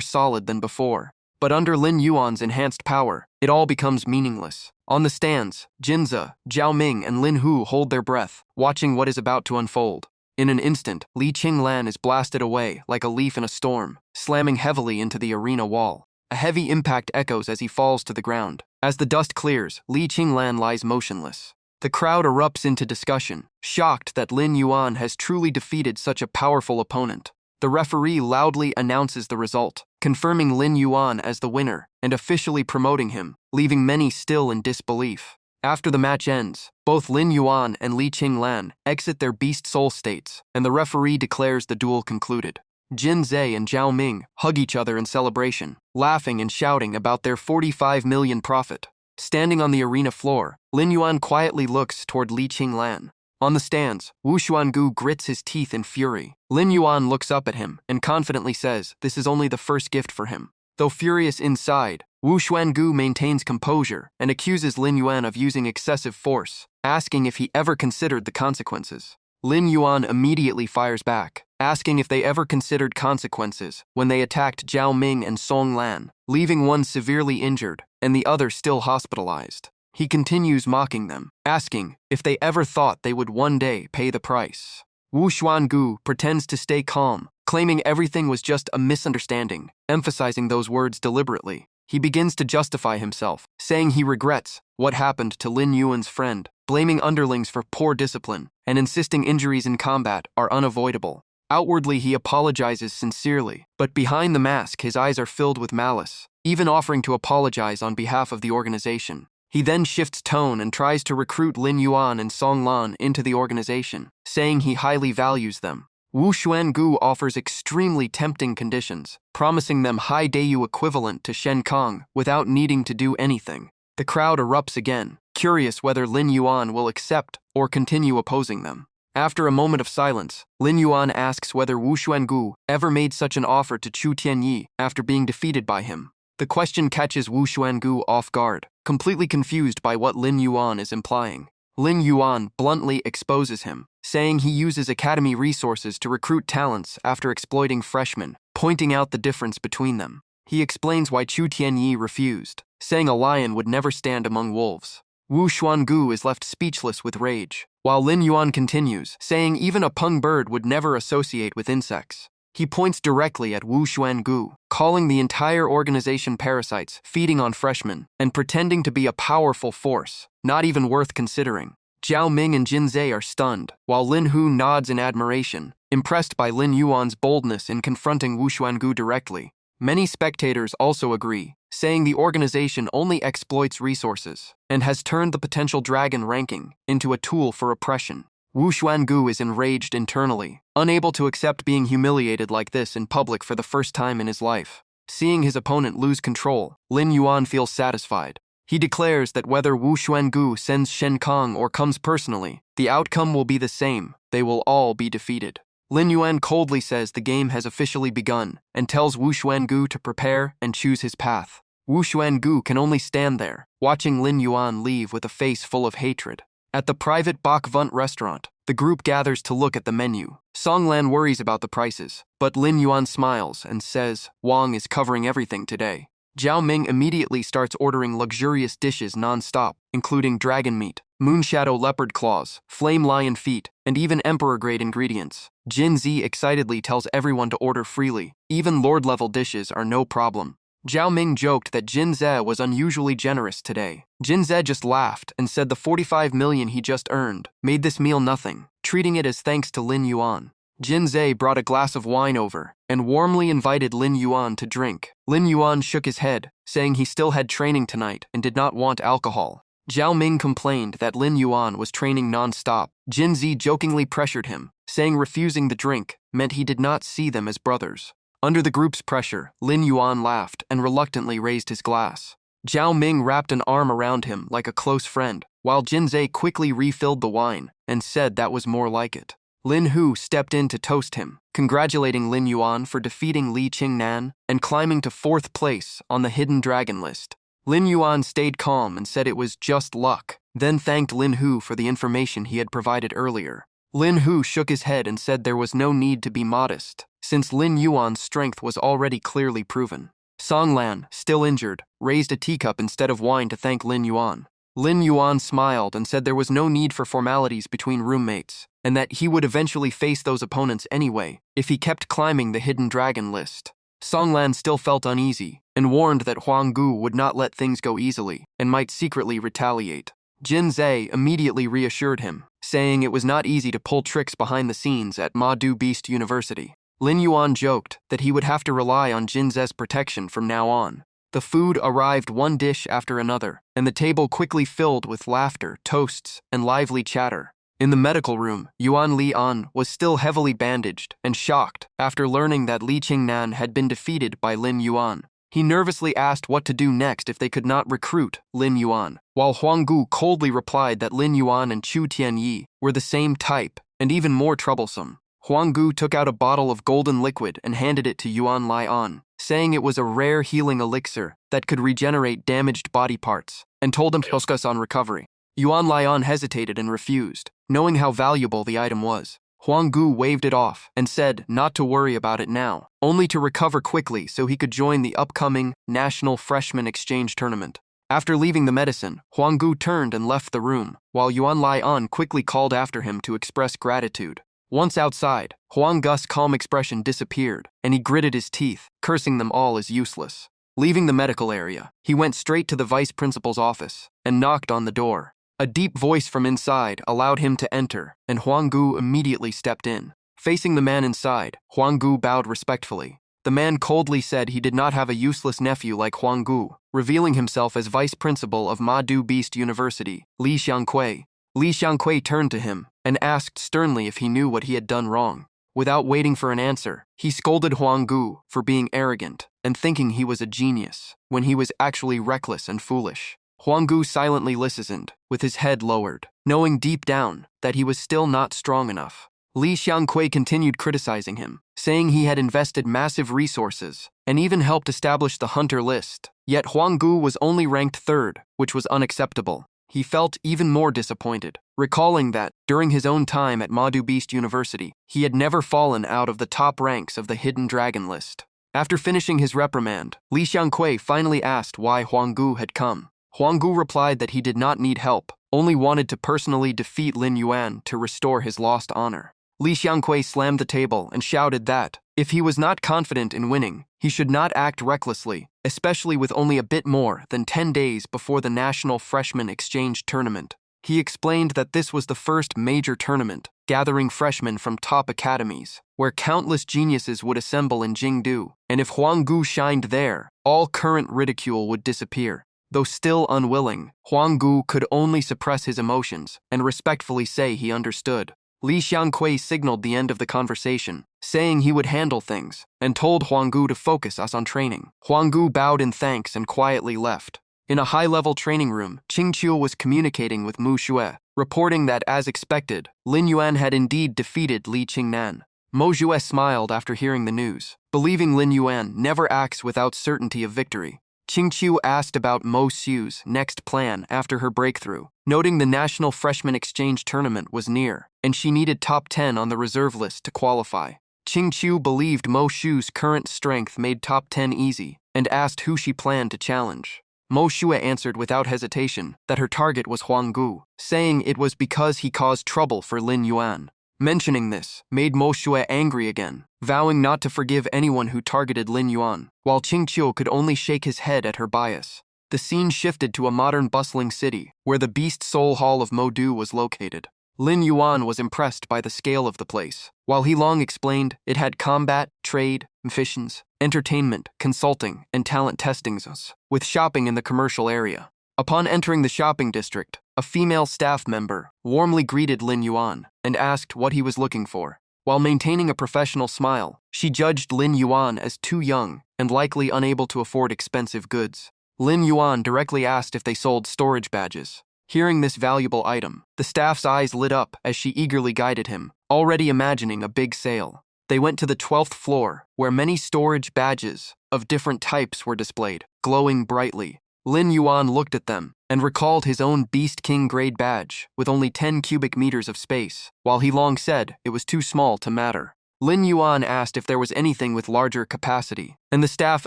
solid than before. But under Lin Yuan's enhanced power, it all becomes meaningless. On the stands, Jinze, Zhao Ming, and Lin Hu hold their breath, watching what is about to unfold. In an instant, Li Qinglan is blasted away like a leaf in a storm, slamming heavily into the arena wall. A heavy impact echoes as he falls to the ground. As the dust clears, Li Qinglan lies motionless. The crowd erupts into discussion, shocked that Lin Yuan has truly defeated such a powerful opponent. The referee loudly announces the result, confirming Lin Yuan as the winner and officially promoting him, leaving many still in disbelief. After the match ends, both Lin Yuan and Li Qinglan exit their beast soul states, and the referee declares the duel concluded. Jinze and Zhao Ming hug each other in celebration, laughing and shouting about their 45 million profit. Standing on the arena floor, Lin Yuan quietly looks toward Li Qinglan. On the stands, Wu Xuangu grits his teeth in fury. Lin Yuan looks up at him and confidently says this is only the first gift for him. Though furious inside, Wu Xuangu maintains composure and accuses Lin Yuan of using excessive force, asking if he ever considered the consequences. Lin Yuan immediately fires back, asking if they ever considered consequences when they attacked Zhao Ming and Song Lan, leaving one severely injured and the other still hospitalized. He continues mocking them, asking if they ever thought they would one day pay the price. Wu Xuangu pretends to stay calm, claiming everything was just a misunderstanding, emphasizing those words deliberately. He begins to justify himself, saying he regrets what happened to Lin Yuan's friend, blaming underlings for poor discipline, and insisting injuries in combat are unavoidable. Outwardly, he apologizes sincerely, but behind the mask, his eyes are filled with malice, even offering to apologize on behalf of the organization. He then shifts tone and tries to recruit Lin Yuan and Song Lan into the organization, saying he highly values them. Wu Xuangu offers extremely tempting conditions, promising them high Dayu equivalent to Shen Kong without needing to do anything. The crowd erupts again, curious whether Lin Yuan will accept or continue opposing them. After a moment of silence, Lin Yuan asks whether Wu Xuangu ever made such an offer to Chu Tianyi after being defeated by him. The question catches Wu Xuangu off guard, completely confused by what Lin Yuan is implying. Lin Yuan bluntly exposes him, saying he uses academy resources to recruit talents after exploiting freshmen, pointing out the difference between them. He explains why Chu Tianyi refused, saying a lion would never stand among wolves. Wu Xuangu is left speechless with rage, while Lin Yuan continues, saying even a peng bird would never associate with insects. He points directly at Wu Xuangu, calling the entire organization parasites, feeding on freshmen, and pretending to be a powerful force, not even worth considering. Zhao Ming and Jin Zhe are stunned, while Lin Hu nods in admiration, impressed by Lin Yuan's boldness in confronting Wu Xuangu directly. Many spectators also agree, saying the organization only exploits resources and has turned the potential dragon ranking into a tool for oppression. Wu Xuangu is enraged internally, unable to accept being humiliated like this in public for the first time in his life. Seeing his opponent lose control, Lin Yuan feels satisfied. He declares that whether Wu Xuangu sends Shen Kong or comes personally, the outcome will be the same. They will all be defeated. Lin Yuan coldly says the game has officially begun and tells Wu Xuangu to prepare and choose his path. Wu Xuangu can only stand there, watching Lin Yuan leave with a face full of hatred. At the private Bak Vunt restaurant, the group gathers to look at the menu. Songlan worries about the prices, but Lin Yuan smiles and says Wang is covering everything today. Zhao Ming immediately starts ordering luxurious dishes non-stop, including dragon meat, moonshadow leopard claws, flame lion feet, and even emperor-grade ingredients. Jin Zi excitedly tells everyone to order freely. Even lord-level dishes are no problem. Zhao Ming joked that Jin Zhe was unusually generous today. Jin Zhe just laughed and said the 45 million he just earned made this meal nothing, treating it as thanks to Lin Yuan. Jin Zhe brought a glass of wine over and warmly invited Lin Yuan to drink. Lin Yuan shook his head, saying he still had training tonight and did not want alcohol. Zhao Ming complained that Lin Yuan was training non-stop. Jin Zi jokingly pressured him, saying refusing the drink meant he did not see them as brothers. Under the group's pressure, Lin Yuan laughed and reluctantly raised his glass. Zhao Ming wrapped an arm around him like a close friend, while Jin Zhe quickly refilled the wine and said that was more like it. Lin Hu stepped in to toast him, congratulating Lin Yuan for defeating Li Qingnan and climbing to 4th place on the hidden dragon list. Lin Yuan stayed calm and said it was just luck, then thanked Lin Hu for the information he had provided earlier. Lin Hu shook his head and said there was no need to be modest, since Lin Yuan's strength was already clearly proven. Songlan, still injured, raised a teacup instead of wine to thank Lin Yuan. Lin Yuan smiled and said there was no need for formalities between roommates, and that he would eventually face those opponents anyway if he kept climbing the hidden dragon list. Songlan still felt uneasy and warned that Huang Gu would not let things go easily and might secretly retaliate. Jin Zhe immediately reassured him, saying it was not easy to pull tricks behind the scenes at Ma Du Beast University. Lin Yuan joked that he would have to rely on Jin Zhe's protection from now on. The food arrived one dish after another, and the table quickly filled with laughter, toasts, and lively chatter. In the medical room, Yuan Lian was still heavily bandaged and shocked after learning that Li Qingnan had been defeated by Lin Yuan. He nervously asked what to do next if they could not recruit Lin Yuan, while Huang Gu coldly replied that Lin Yuan and Chu Tianyi were the same type and even more troublesome. Huang Gu took out a bottle of golden liquid and handed it to Yuan Lian, saying it was a rare healing elixir that could regenerate damaged body parts, and told him to focus on recovery. Yuan Lian hesitated and refused, knowing how valuable the item was. Huang Gu waved it off and said not to worry about it now, only to recover quickly so he could join the upcoming National Freshman Exchange Tournament. After leaving the medicine, Huang Gu turned and left the room, while Yuan Lian quickly called after him to express gratitude. Once outside, Huang Gu's calm expression disappeared, and he gritted his teeth, cursing them all as useless. Leaving the medical area, he went straight to the vice principal's office and knocked on the door. A deep voice from inside allowed him to enter, and Huang Gu immediately stepped in. Facing the man inside, Huang Gu bowed respectfully. The man coldly said he did not have a useless nephew like Huang Gu, revealing himself as vice principal of Ma Du Beast University, Li Xiangkui. Li Xiangkui turned to him and asked sternly if he knew what he had done wrong. Without waiting for an answer, he scolded Huang Gu for being arrogant and thinking he was a genius, when he was actually reckless and foolish. Huang Gu silently listened, with his head lowered, knowing deep down that he was still not strong enough. Li Xiangkui continued criticizing him, saying he had invested massive resources and even helped establish the hunter list. Yet Huang Gu was only ranked 3rd, which was unacceptable. He felt even more disappointed, recalling that, during his own time at Ma Du Beast University, he had never fallen out of the top ranks of the Hidden Dragon list. After finishing his reprimand, Li Xiangkui finally asked why Huanggu had come. Huanggu replied that he did not need help, only wanted to personally defeat Lin Yuan to restore his lost honor. Li Xiangkui slammed the table and shouted that, if he was not confident in winning, he should not act recklessly, especially with only a bit more than 10 days before the National Freshman Exchange Tournament. He explained that this was the first major tournament, gathering freshmen from top academies, where countless geniuses would assemble in Jingdu, and if Huanggu shined there, all current ridicule would disappear. Though still unwilling, Huanggu could only suppress his emotions and respectfully say he understood. Li Xiangkui signaled the end of the conversation, saying he would handle things, and told Huanggu to focus us on training. Huanggu bowed in thanks and quietly left. In a high-level training room, Qingqiu was communicating with Mu Xue, reporting that, as expected, Lin Yuan had indeed defeated Li Qingnan. Mo Xue smiled after hearing the news, believing Lin Yuan never acts without certainty of victory. Qingqiu asked about Mo Xu's next plan after her breakthrough, noting the National Freshman Exchange Tournament was near, and she needed top 10 on the reserve list to qualify. Qingqiu believed Mo Xu's current strength made top 10 easy, and asked who she planned to challenge. Mo Xue answered without hesitation that her target was Huanggu, saying it was because he caused trouble for Lin Yuan. Mentioning this made Mo Xue angry again, vowing not to forgive anyone who targeted Lin Yuan, while Qingqiu could only shake his head at her bias. The scene shifted to a modern bustling city, where the Beast Soul Hall of Modu was located. Lin Yuan was impressed by the scale of the place, while He Long explained it had combat, trade, missions, entertainment, consulting, and talent testing zones, with shopping in the commercial area. Upon entering the shopping district, a female staff member warmly greeted Lin Yuan and asked what he was looking for. While maintaining a professional smile, she judged Lin Yuan as too young and likely unable to afford expensive goods. Lin Yuan directly asked if they sold storage badges. Hearing this valuable item, the staff's eyes lit up as she eagerly guided him, already imagining a big sale. They went to the 12th floor, where many storage badges of different types were displayed, glowing brightly. Lin Yuan looked at them and recalled his own Beast King grade badge with only 10 cubic meters of space, while He Long said it was too small to matter. Lin Yuan asked if there was anything with larger capacity, and the staff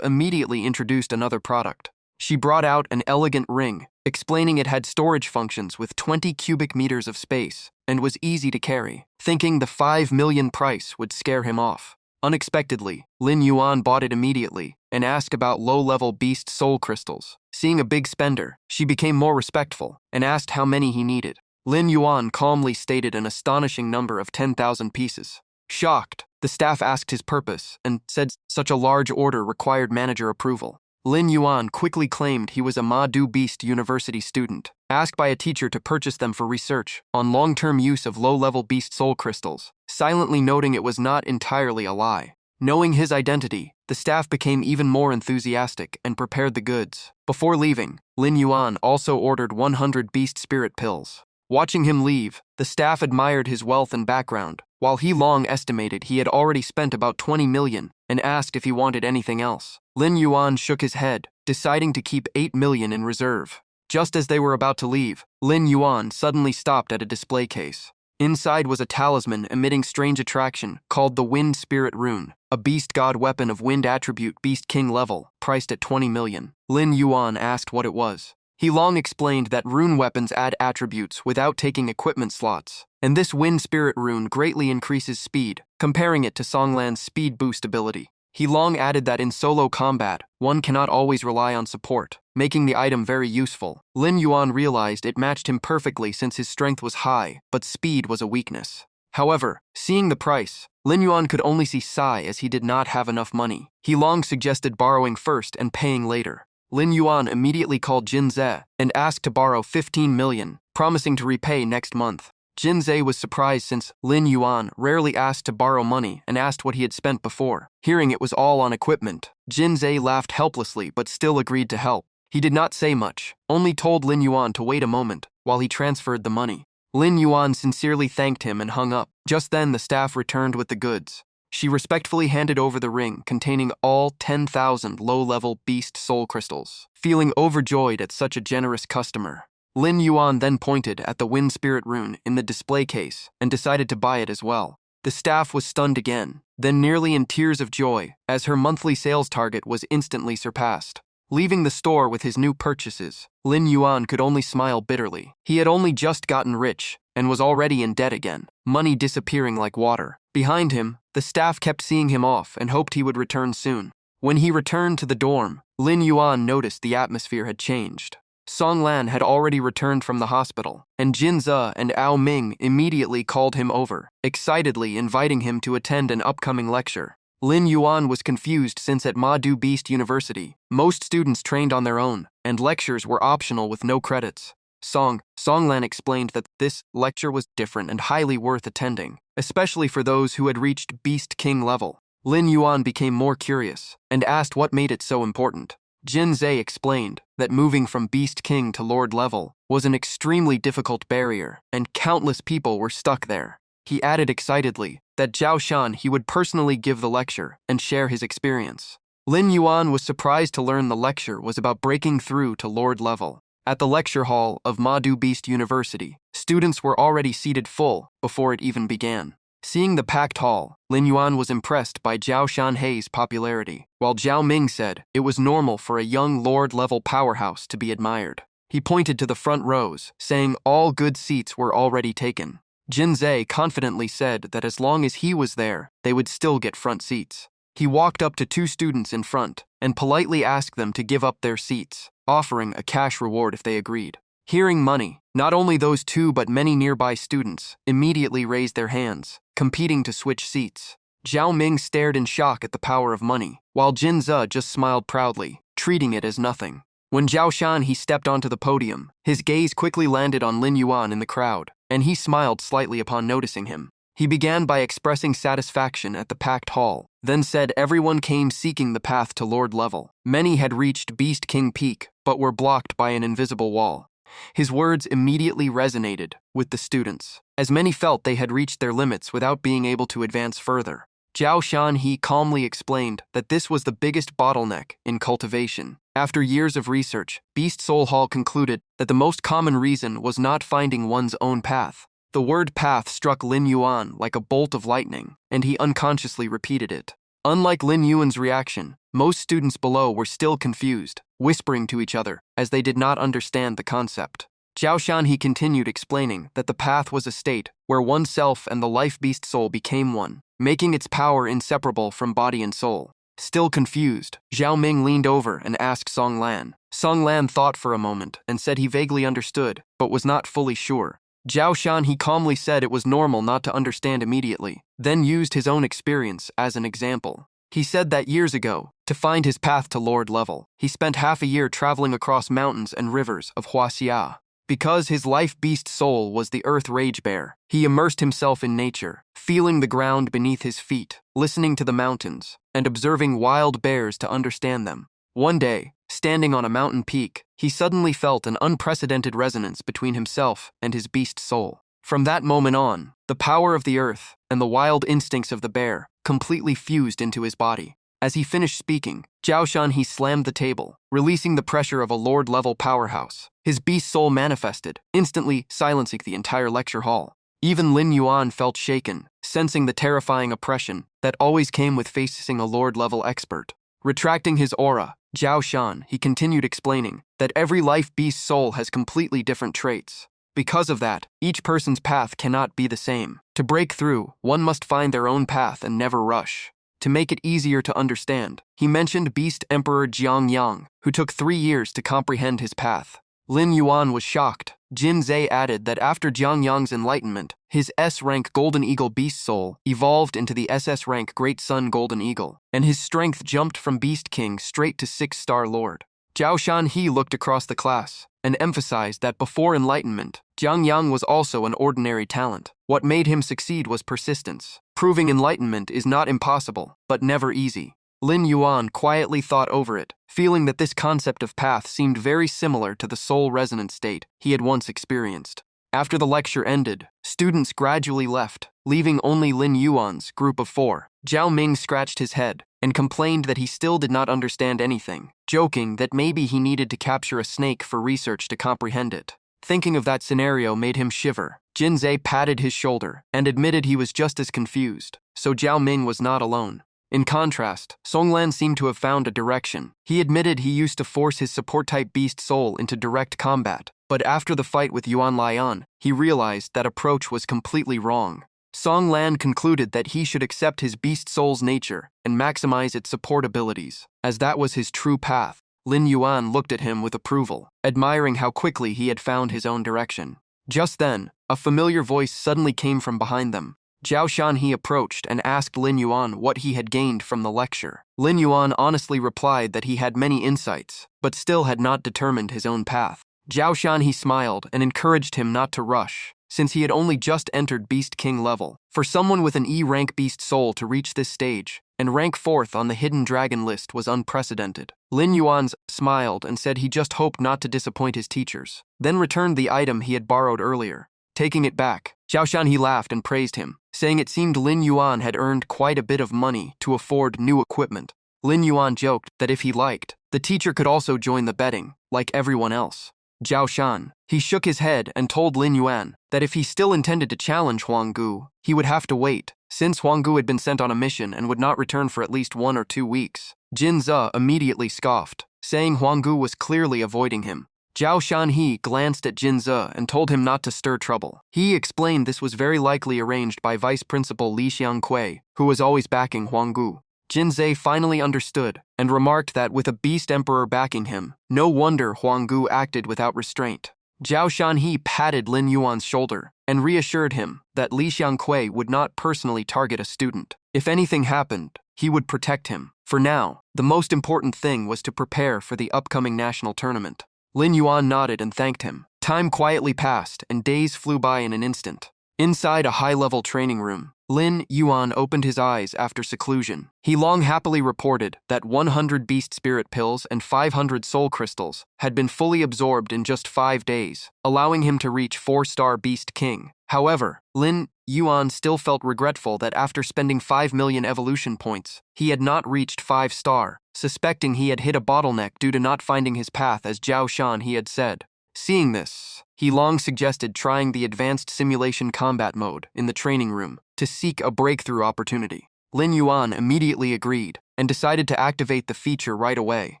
immediately introduced another product. She brought out an elegant ring, explaining it had storage functions with 20 cubic meters of space and was easy to carry, thinking the 5 million price would scare him off. Unexpectedly, Lin Yuan bought it immediately and asked about low-level beast soul crystals. Seeing a big spender, she became more respectful and asked how many he needed. Lin Yuan calmly stated an astonishing number of 10,000 pieces. Shocked, the staff asked his purpose and said such a large order required manager approval. Lin Yuan quickly claimed he was a Madu Beast University student, asked by a teacher to purchase them for research on long-term use of low-level beast soul crystals, silently noting it was not entirely a lie. Knowing his identity, the staff became even more enthusiastic and prepared the goods. Before leaving, Lin Yuan also ordered 100 beast spirit pills. Watching him leave, the staff admired his wealth and background, while He Long estimated he had already spent about 20 million and asked if he wanted anything else. Lin Yuan shook his head, deciding to keep 8 million in reserve. Just as they were about to leave, Lin Yuan suddenly stopped at a display case. Inside was a talisman emitting strange attraction called the Wind Spirit Rune, a beast god weapon of wind attribute Beast King level, priced at 20 million. Lin Yuan asked what it was. He Long explained that rune weapons add attributes without taking equipment slots, and this Wind Spirit Rune greatly increases speed, comparing it to Songlan's speed boost ability. He Long added that in solo combat, one cannot always rely on support, making the item very useful. Lin Yuan realized it matched him perfectly since his strength was high, but speed was a weakness. However, seeing the price, Lin Yuan could only see sigh as he did not have enough money. He Long suggested borrowing first and paying later. Lin Yuan immediately called Jin Ze and asked to borrow 15 million, promising to repay next month. Jin Ze was surprised since Lin Yuan rarely asked to borrow money and asked what he had spent before. Hearing it was all on equipment, Jin Ze laughed helplessly but still agreed to help. He did not say much, only told Lin Yuan to wait a moment while he transferred the money. Lin Yuan sincerely thanked him and hung up. Just then the staff returned with the goods. She respectfully handed over the ring containing all 10,000 low-level beast soul crystals. Feeling overjoyed at such a generous customer, Lin Yuan then pointed at the Wind Spirit Rune in the display case and decided to buy it as well. The staff was stunned again, then nearly in tears of joy, as her monthly sales target was instantly surpassed. Leaving the store with his new purchases, Lin Yuan could only smile bitterly. He had only just gotten rich, and was already in debt again, money disappearing like water. Behind him, the staff kept seeing him off and hoped he would return soon. When he returned to the dorm, Lin Yuan noticed the atmosphere had changed. Song Lan had already returned from the hospital, and Jin Ze and Ao Ming immediately called him over, excitedly inviting him to attend an upcoming lecture. Lin Yuan was confused since at Ma Du Beast University, most students trained on their own, and lectures were optional with no credits. Song Lan explained that this lecture was different and highly worth attending, especially for those who had reached Beast King level. Lin Yuan became more curious, and asked what made it so important. Jin Ze explained that moving from Beast King to Lord level was an extremely difficult barrier, and countless people were stuck there. He added excitedly that Zhao Shan he would personally give the lecture and share his experience. Lin Yuan was surprised to learn the lecture was about breaking through to Lord level. At the lecture hall of Ma Du Beast University, students were already seated full before it even began. Seeing the packed hall, Lin Yuan was impressed by Zhao Shanhei's popularity, while Zhao Ming said it was normal for a young Lord-level powerhouse to be admired. He pointed to the front rows, saying all good seats were already taken. Jin Ze confidently said that as long as he was there, they would still get front seats. He walked up to two students in front and politely asked them to give up their seats, offering a cash reward if they agreed. Hearing money, not only those two but many nearby students immediately raised their hands, competing to switch seats. Zhao Ming stared in shock at the power of money, while Jin Ze just smiled proudly, treating it as nothing. When Zhao Shan he stepped onto the podium, his gaze quickly landed on Lin Yuan in the crowd, and he smiled slightly upon noticing him. He began by expressing satisfaction at the packed hall, then said everyone came seeking the path to Lord level. Many had reached Beast King Peak, but were blocked by an invisible wall. His words immediately resonated with the students, as many felt they had reached their limits without being able to advance further. Zhao Shan he calmly explained that this was the biggest bottleneck in cultivation. After years of research, Beast Soul Hall concluded that the most common reason was not finding one's own path. The word path struck Lin Yuan like a bolt of lightning, and he unconsciously repeated it. Unlike Lin Yuan's reaction, most students below were still confused, whispering to each other as they did not understand the concept. Zhao Shan he continued explaining that the path was a state where oneself and the life beast soul became one, making its power inseparable from body and soul. Still confused, Zhao Ming leaned over and asked Song Lan. Song Lan thought for a moment and said he vaguely understood, but was not fully sure. Zhao Shan he calmly said it was normal not to understand immediately, then used his own experience as an example. He said that years ago, to find his path to Lord level, he spent half a year traveling across mountains and rivers of Huaxia. Because his life beast soul was the earth rage bear, he immersed himself in nature, feeling the ground beneath his feet, listening to the mountains, and observing wild bears to understand them. One day, standing on a mountain peak, he suddenly felt an unprecedented resonance between himself and his beast soul. From that moment on, the power of the earth and the wild instincts of the bear completely fused into his body. As he finished speaking, Zhao Shan he slammed the table, releasing the pressure of a Lord-level powerhouse. His beast soul manifested, instantly silencing the entire lecture hall. Even Lin Yuan felt shaken, sensing the terrifying oppression that always came with facing a Lord-level expert. Retracting his aura, Zhao Shan he continued explaining that every life beast soul has completely different traits. Because of that, each person's path cannot be the same. To break through, one must find their own path and never rush. To make it easier to understand, he mentioned Beast Emperor Jiang Yang, who took 3 years to comprehend his path. Lin Yuan was shocked. Jin Ze added that after Jiang Yang's enlightenment, his S-rank Golden Eagle Beast Soul evolved into the SS rank Great Sun Golden Eagle, and his strength jumped from Beast King straight to 6-star Lord. Zhao Shan he looked across the class and emphasized that before enlightenment, Jiang Yang was also an ordinary talent. What made him succeed was persistence. Proving enlightenment is not impossible, but never easy. Lin Yuan quietly thought over it, feeling that this concept of path seemed very similar to the soul resonant state he had once experienced. After the lecture ended, students gradually left, leaving only Lin Yuan's group of 4. Zhao Ming scratched his head and complained that he still did not understand anything, joking that maybe he needed to capture a snake for research to comprehend it. Thinking of that scenario made him shiver. Jinzei patted his shoulder and admitted he was just as confused, so Zhao Ming was not alone. In contrast, Songlan seemed to have found a direction. He admitted he used to force his support-type beast soul into direct combat, but after the fight with Yuan Lian, he realized that approach was completely wrong. Songlan concluded that he should accept his beast soul's nature and maximize its support abilities, as that was his true path. Lin Yuan looked at him with approval, admiring how quickly he had found his own direction. Just then, a familiar voice suddenly came from behind them. Zhao Shanhe approached and asked Lin Yuan what he had gained from the lecture. Lin Yuan honestly replied that he had many insights, but still had not determined his own path. Zhao Shanhe smiled and encouraged him not to rush, since he had only just entered Beast King level. For someone with an E-rank beast soul to reach this stage, and rank 4th on the Hidden Dragon list was unprecedented. Lin Yuan smiled and said he just hoped not to disappoint his teachers, then returned the item he had borrowed earlier. Taking it back, Zhao Shanhe laughed and praised him, saying it seemed Lin Yuan had earned quite a bit of money to afford new equipment. Lin Yuan joked that if he liked, the teacher could also join the betting, like everyone else. Zhao Shan. He shook his head and told Lin Yuan that if he still intended to challenge Huang Gu, he would have to wait, since Huang Gu had been sent on a mission and would not return for at least 1 or 2 weeks. Jin Ze immediately scoffed, saying Huang Gu was clearly avoiding him. Zhao Shanhe glanced at Jin Ze and told him not to stir trouble. He explained this was very likely arranged by Vice Principal Li Xiangkui, who was always backing Huang Gu. Jin Ze finally understood and remarked that with a beast emperor backing him, no wonder Huang Gu acted without restraint. Zhao Shanhe patted Lin Yuan's shoulder and reassured him that Li Xiangkui would not personally target a student. If anything happened, he would protect him. For now, the most important thing was to prepare for the upcoming national tournament. Lin Yuan nodded and thanked him. Time quietly passed and days flew by in an instant. Inside a high-level training room, Lin Yuan opened his eyes after seclusion. He long happily reported that 100 beast spirit pills and 500 soul crystals had been fully absorbed in just 5 days, allowing him to reach 4-star Beast King. However, Lin Yuan still felt regretful that after spending 5 million evolution points, he had not reached 5-star, suspecting he had hit a bottleneck due to not finding his path as Zhao Shan had said. Seeing this, he long suggested trying the advanced simulation combat mode in the training room to seek a breakthrough opportunity. Lin Yuan immediately agreed and decided to activate the feature right away.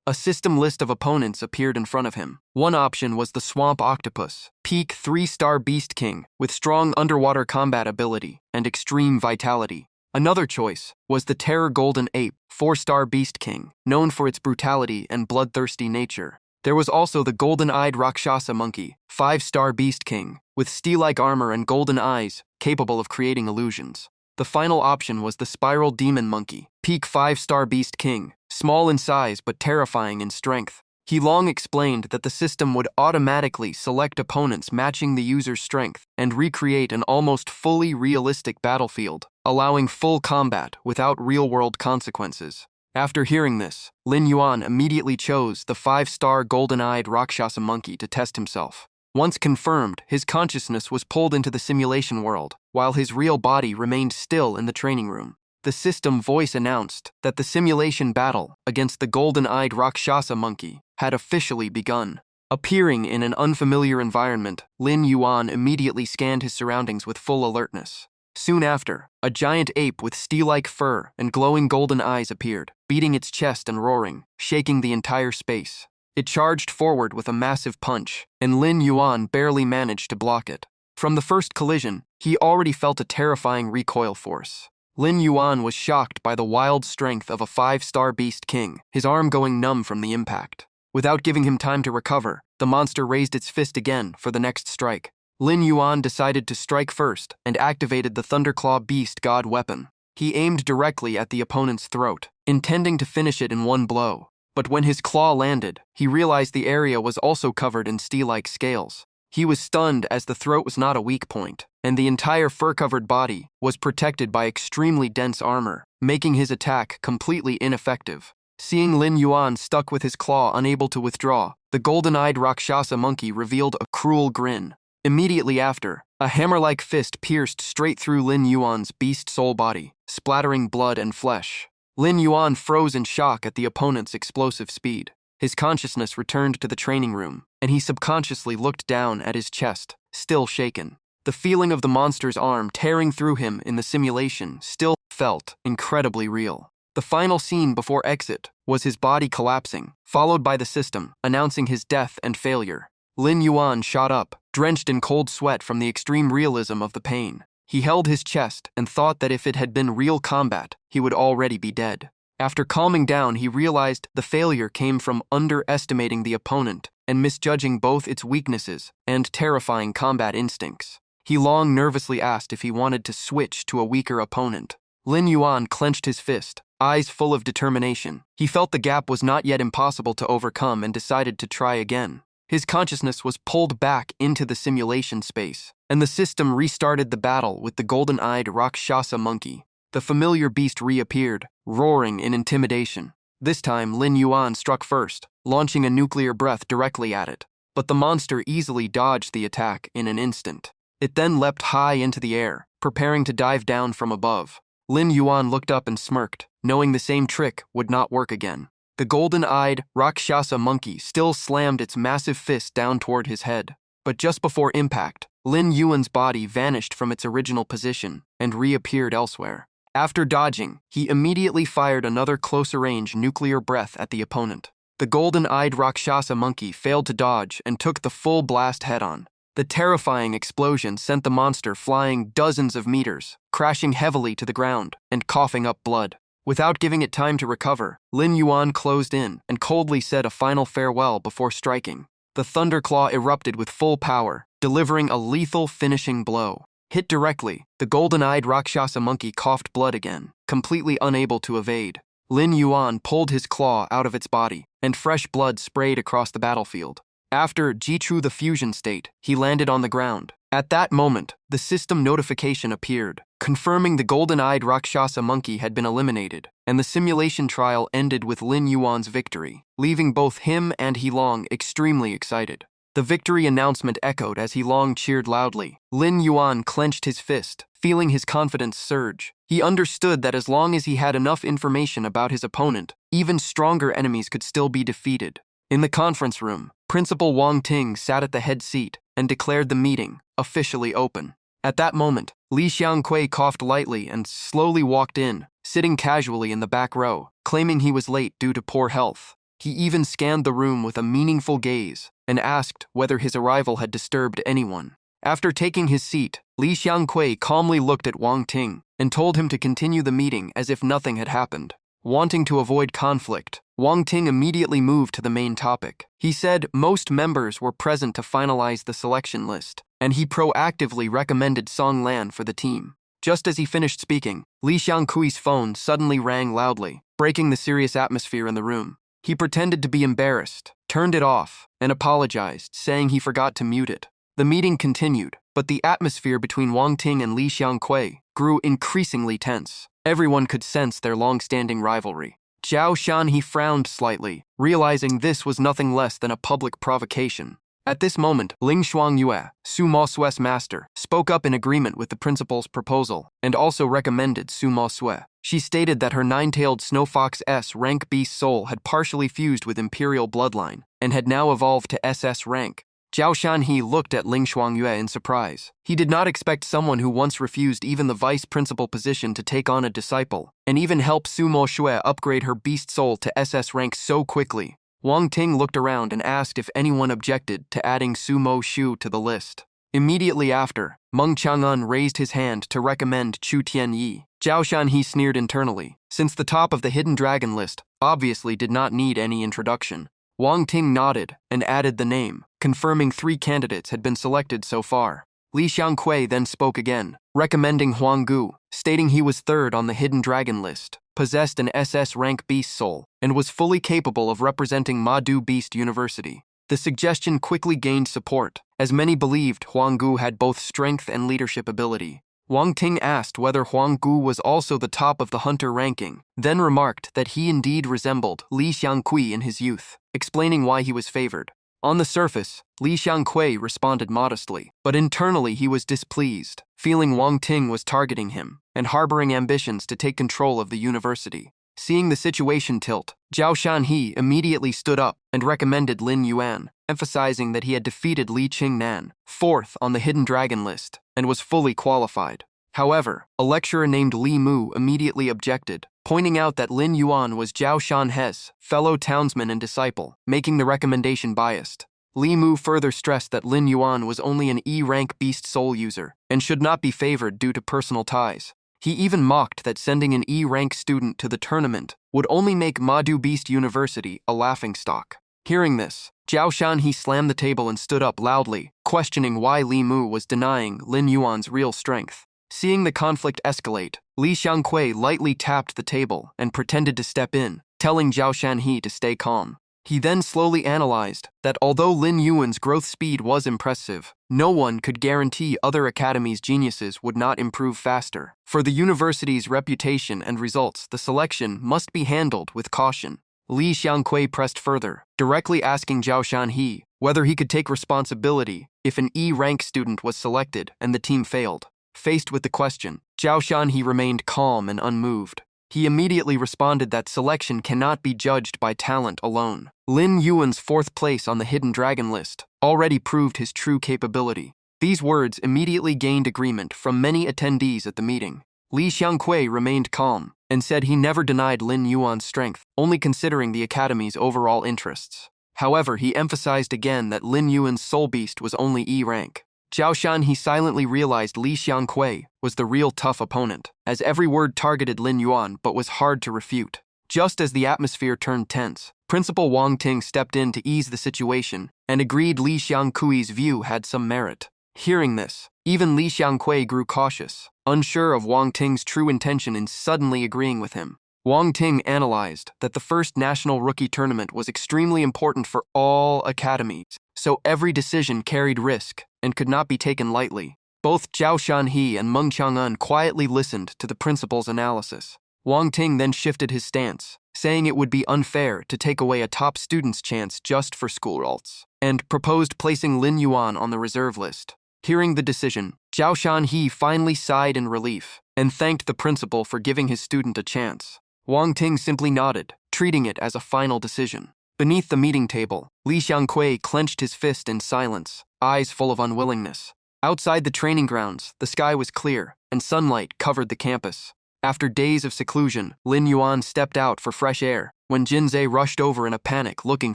A system list of opponents appeared in front of him. One option was the Swamp Octopus, peak 3-star Beast King with strong underwater combat ability and extreme vitality. Another choice was the Terror Golden Ape, 4-star Beast King, known for its brutality and bloodthirsty nature. There was also the Golden-Eyed Rakshasa Monkey, 5-star Beast King, with steel-like armor and golden eyes, capable of creating illusions. The final option was the Spiral Demon Monkey, peak 5-star Beast King, small in size but terrifying in strength. He long explained that the system would automatically select opponents matching the user's strength and recreate an almost fully realistic battlefield, allowing full combat without real-world consequences. After hearing this, Lin Yuan immediately chose the 5-star Golden-Eyed Rakshasa Monkey to test himself. Once confirmed, his consciousness was pulled into the simulation world, while his real body remained still in the training room. The system voice announced that the simulation battle against the Golden-Eyed Rakshasa Monkey had officially begun. Appearing in an unfamiliar environment, Lin Yuan immediately scanned his surroundings with full alertness. Soon after, a giant ape with steel-like fur and glowing golden eyes appeared, beating its chest and roaring, shaking the entire space. It charged forward with a massive punch, and Lin Yuan barely managed to block it. From the first collision, he already felt a terrifying recoil force. Lin Yuan was shocked by the wild strength of a 5-star Beast King, his arm going numb from the impact. Without giving him time to recover, the monster raised its fist again for the next strike. Lin Yuan decided to strike first and activated the Thunderclaw Beast God weapon. He aimed directly at the opponent's throat, intending to finish it in one blow. But when his claw landed, he realized the area was also covered in steel-like scales. He was stunned as the throat was not a weak point, and the entire fur-covered body was protected by extremely dense armor, making his attack completely ineffective. Seeing Lin Yuan stuck with his claw unable to withdraw, the golden-eyed Rakshasa Monkey revealed a cruel grin. Immediately after, a hammer-like fist pierced straight through Lin Yuan's beast soul body, splattering blood and flesh. Lin Yuan froze in shock at the opponent's explosive speed. His consciousness returned to the training room, and he subconsciously looked down at his chest, still shaken. The feeling of the monster's arm tearing through him in the simulation still felt incredibly real. The final scene before exit was his body collapsing, followed by the system announcing his death and failure. Lin Yuan shot up, drenched in cold sweat from the extreme realism of the pain. He held his chest and thought that if it had been real combat, he would already be dead. After calming down, he realized the failure came from underestimating the opponent and misjudging both its weaknesses and terrifying combat instincts. He long nervously asked if he wanted to switch to a weaker opponent. Lin Yuan clenched his fist, eyes full of determination. He felt the gap was not yet impossible to overcome and decided to try again. His consciousness was pulled back into the simulation space, and the system restarted the battle with the golden-eyed Rakshasa monkey. The familiar beast reappeared, roaring in intimidation. This time, Lin Yuan struck first, launching a nuclear breath directly at it. But the monster easily dodged the attack in an instant. It then leapt high into the air, preparing to dive down from above. Lin Yuan looked up and smirked, knowing the same trick would not work again. The golden-eyed Rakshasa monkey still slammed its massive fist down toward his head. But just before impact, Lin Yuan's body vanished from its original position and reappeared elsewhere. After dodging, he immediately fired another closer-range nuclear breath at the opponent. The golden-eyed Rakshasa monkey failed to dodge and took the full blast head-on. The terrifying explosion sent the monster flying dozens of meters, crashing heavily to the ground and coughing up blood. Without giving it time to recover, Lin Yuan closed in and coldly said a final farewell before striking. The thunderclaw erupted with full power, delivering a lethal finishing blow. Hit directly, the golden-eyed Rakshasa monkey coughed blood again, completely unable to evade. Lin Yuan pulled his claw out of its body, and fresh blood sprayed across the battlefield. After Jichu the fusion state, he landed on the ground. At that moment, the system notification appeared, confirming the golden-eyed Rakshasa monkey had been eliminated, and the simulation trial ended with Lin Yuan's victory, leaving both him and Heilong extremely excited. The victory announcement echoed as Heilong cheered loudly. Lin Yuan clenched his fist, feeling his confidence surge. He understood that as long as he had enough information about his opponent, even stronger enemies could still be defeated. In the conference room, Principal Wang Ting sat at the head seat and declared the meeting officially open. At that moment, Li Xiangqui coughed lightly and slowly walked in, sitting casually in the back row, claiming he was late due to poor health. He even scanned the room with a meaningful gaze and asked whether his arrival had disturbed anyone. After taking his seat, Li Xiangqui calmly looked at Wang Ting and told him to continue the meeting as if nothing had happened. Wanting to avoid conflict, Wang Ting immediately moved to the main topic. He said most members were present to finalize the selection list, and he proactively recommended Song Lan for the team. Just as he finished speaking, Li Xiangqui's phone suddenly rang loudly, breaking the serious atmosphere in the room. He pretended to be embarrassed, turned it off, and apologized, saying he forgot to mute it. The meeting continued, but the atmosphere between Wang Ting and Li Xiangqui grew increasingly tense. Everyone could sense their long-standing rivalry. Zhao Shanhe frowned slightly, realizing this was nothing less than a public provocation. At this moment, Ling Shuangyue, Su Mo Sue's master, spoke up in agreement with the principal's proposal and also recommended Su Mo Sue. She stated that her nine-tailed snowfox S rank beast soul had partially fused with imperial bloodline and had now evolved to SS rank. Zhao Shanhe looked at Ling Shuangyue in surprise. He did not expect someone who once refused even the vice principal position to take on a disciple, and even help Su Mo Sue upgrade her beast soul to SS rank so quickly. Wang Ting looked around and asked if anyone objected to adding Su Mo Shu to the list. Immediately after, Meng Chang'an raised his hand to recommend Chu Tianyi. Zhao Shanhe sneered internally, since the top of the hidden dragon list obviously did not need any introduction. Wang Ting nodded and added the name, confirming 3 candidates had been selected so far. Li Xiangqui then spoke again, recommending Huang Gu, stating he was 3rd on the hidden dragon list, possessed an SS rank beast soul, and was fully capable of representing Madu Beast University. The suggestion quickly gained support, as many believed Huang Gu had both strength and leadership ability. Wang Ting asked whether Huang Gu was also the top of the hunter ranking, then remarked that he indeed resembled Li Xiangqui in his youth, explaining why he was favored. On the surface, Li Xiangqui responded modestly, but internally he was displeased, feeling Wang Ting was targeting him and harboring ambitions to take control of the university. Seeing the situation tilt, Zhao Shanhe immediately stood up and recommended Lin Yuan, emphasizing that he had defeated Li Qingnan, fourth on the Hidden Dragon list, and was fully qualified. However, a lecturer named Li Mu immediately objected, pointing out that Lin Yuan was Zhao Shanhe's fellow townsman and disciple, making the recommendation biased. Li Mu further stressed that Lin Yuan was only an E-rank beast soul user and should not be favored due to personal ties. He even mocked that sending an E-rank student to the tournament would only make Madu Beast University a laughingstock. Hearing this, Zhao Shanhe slammed the table and stood up loudly, questioning why Li Mu was denying Lin Yuan's real strength. Seeing the conflict escalate, Li Xiangqui lightly tapped the table and pretended to step in, telling Zhao Shanhe to stay calm. He then slowly analyzed that although Lin Yuan's growth speed was impressive, no one could guarantee other academies' geniuses would not improve faster. For the university's reputation and results, the selection must be handled with caution. Li Xiangqui pressed further, directly asking Zhao Shanhe whether he could take responsibility if an E-rank student was selected and the team failed. Faced with the question, Zhao Shanhe remained calm and unmoved. He immediately responded that selection cannot be judged by talent alone. Lin Yuan's fourth place on the Hidden Dragon list already proved his true capability. These words immediately gained agreement from many attendees at the meeting. Li Xiangqui remained calm and said he never denied Lin Yuan's strength, only considering the academy's overall interests. However, he emphasized again that Lin Yuan's soul beast was only E-rank. Zhao Shanhe silently realized Li Xiangqui was the real tough opponent, as every word targeted Lin Yuan but was hard to refute. Just as the atmosphere turned tense, Principal Wang Ting stepped in to ease the situation and agreed Li Xiangqui's view had some merit. Hearing this, even Li Xiangqui grew cautious, unsure of Wang Ting's true intention in suddenly agreeing with him. Wang Ting analyzed that the first national rookie tournament was extremely important for all academies, so every decision carried risk and could not be taken lightly. Both Zhao Shanhe and Meng Chang'an quietly listened to the principal's analysis. Wang Ting then shifted his stance, saying it would be unfair to take away a top student's chance just for school results, and proposed placing Lin Yuan on the reserve list. Hearing the decision, Zhao Shanhe finally sighed in relief and thanked the principal for giving his student a chance. Wang Ting simply nodded, treating it as a final decision. Beneath the meeting table, Li Xiangqui clenched his fist in silence, eyes full of unwillingness. Outside the training grounds, the sky was clear, and sunlight covered the campus. After days of seclusion, Lin Yuan stepped out for fresh air, when Jinze rushed over in a panic looking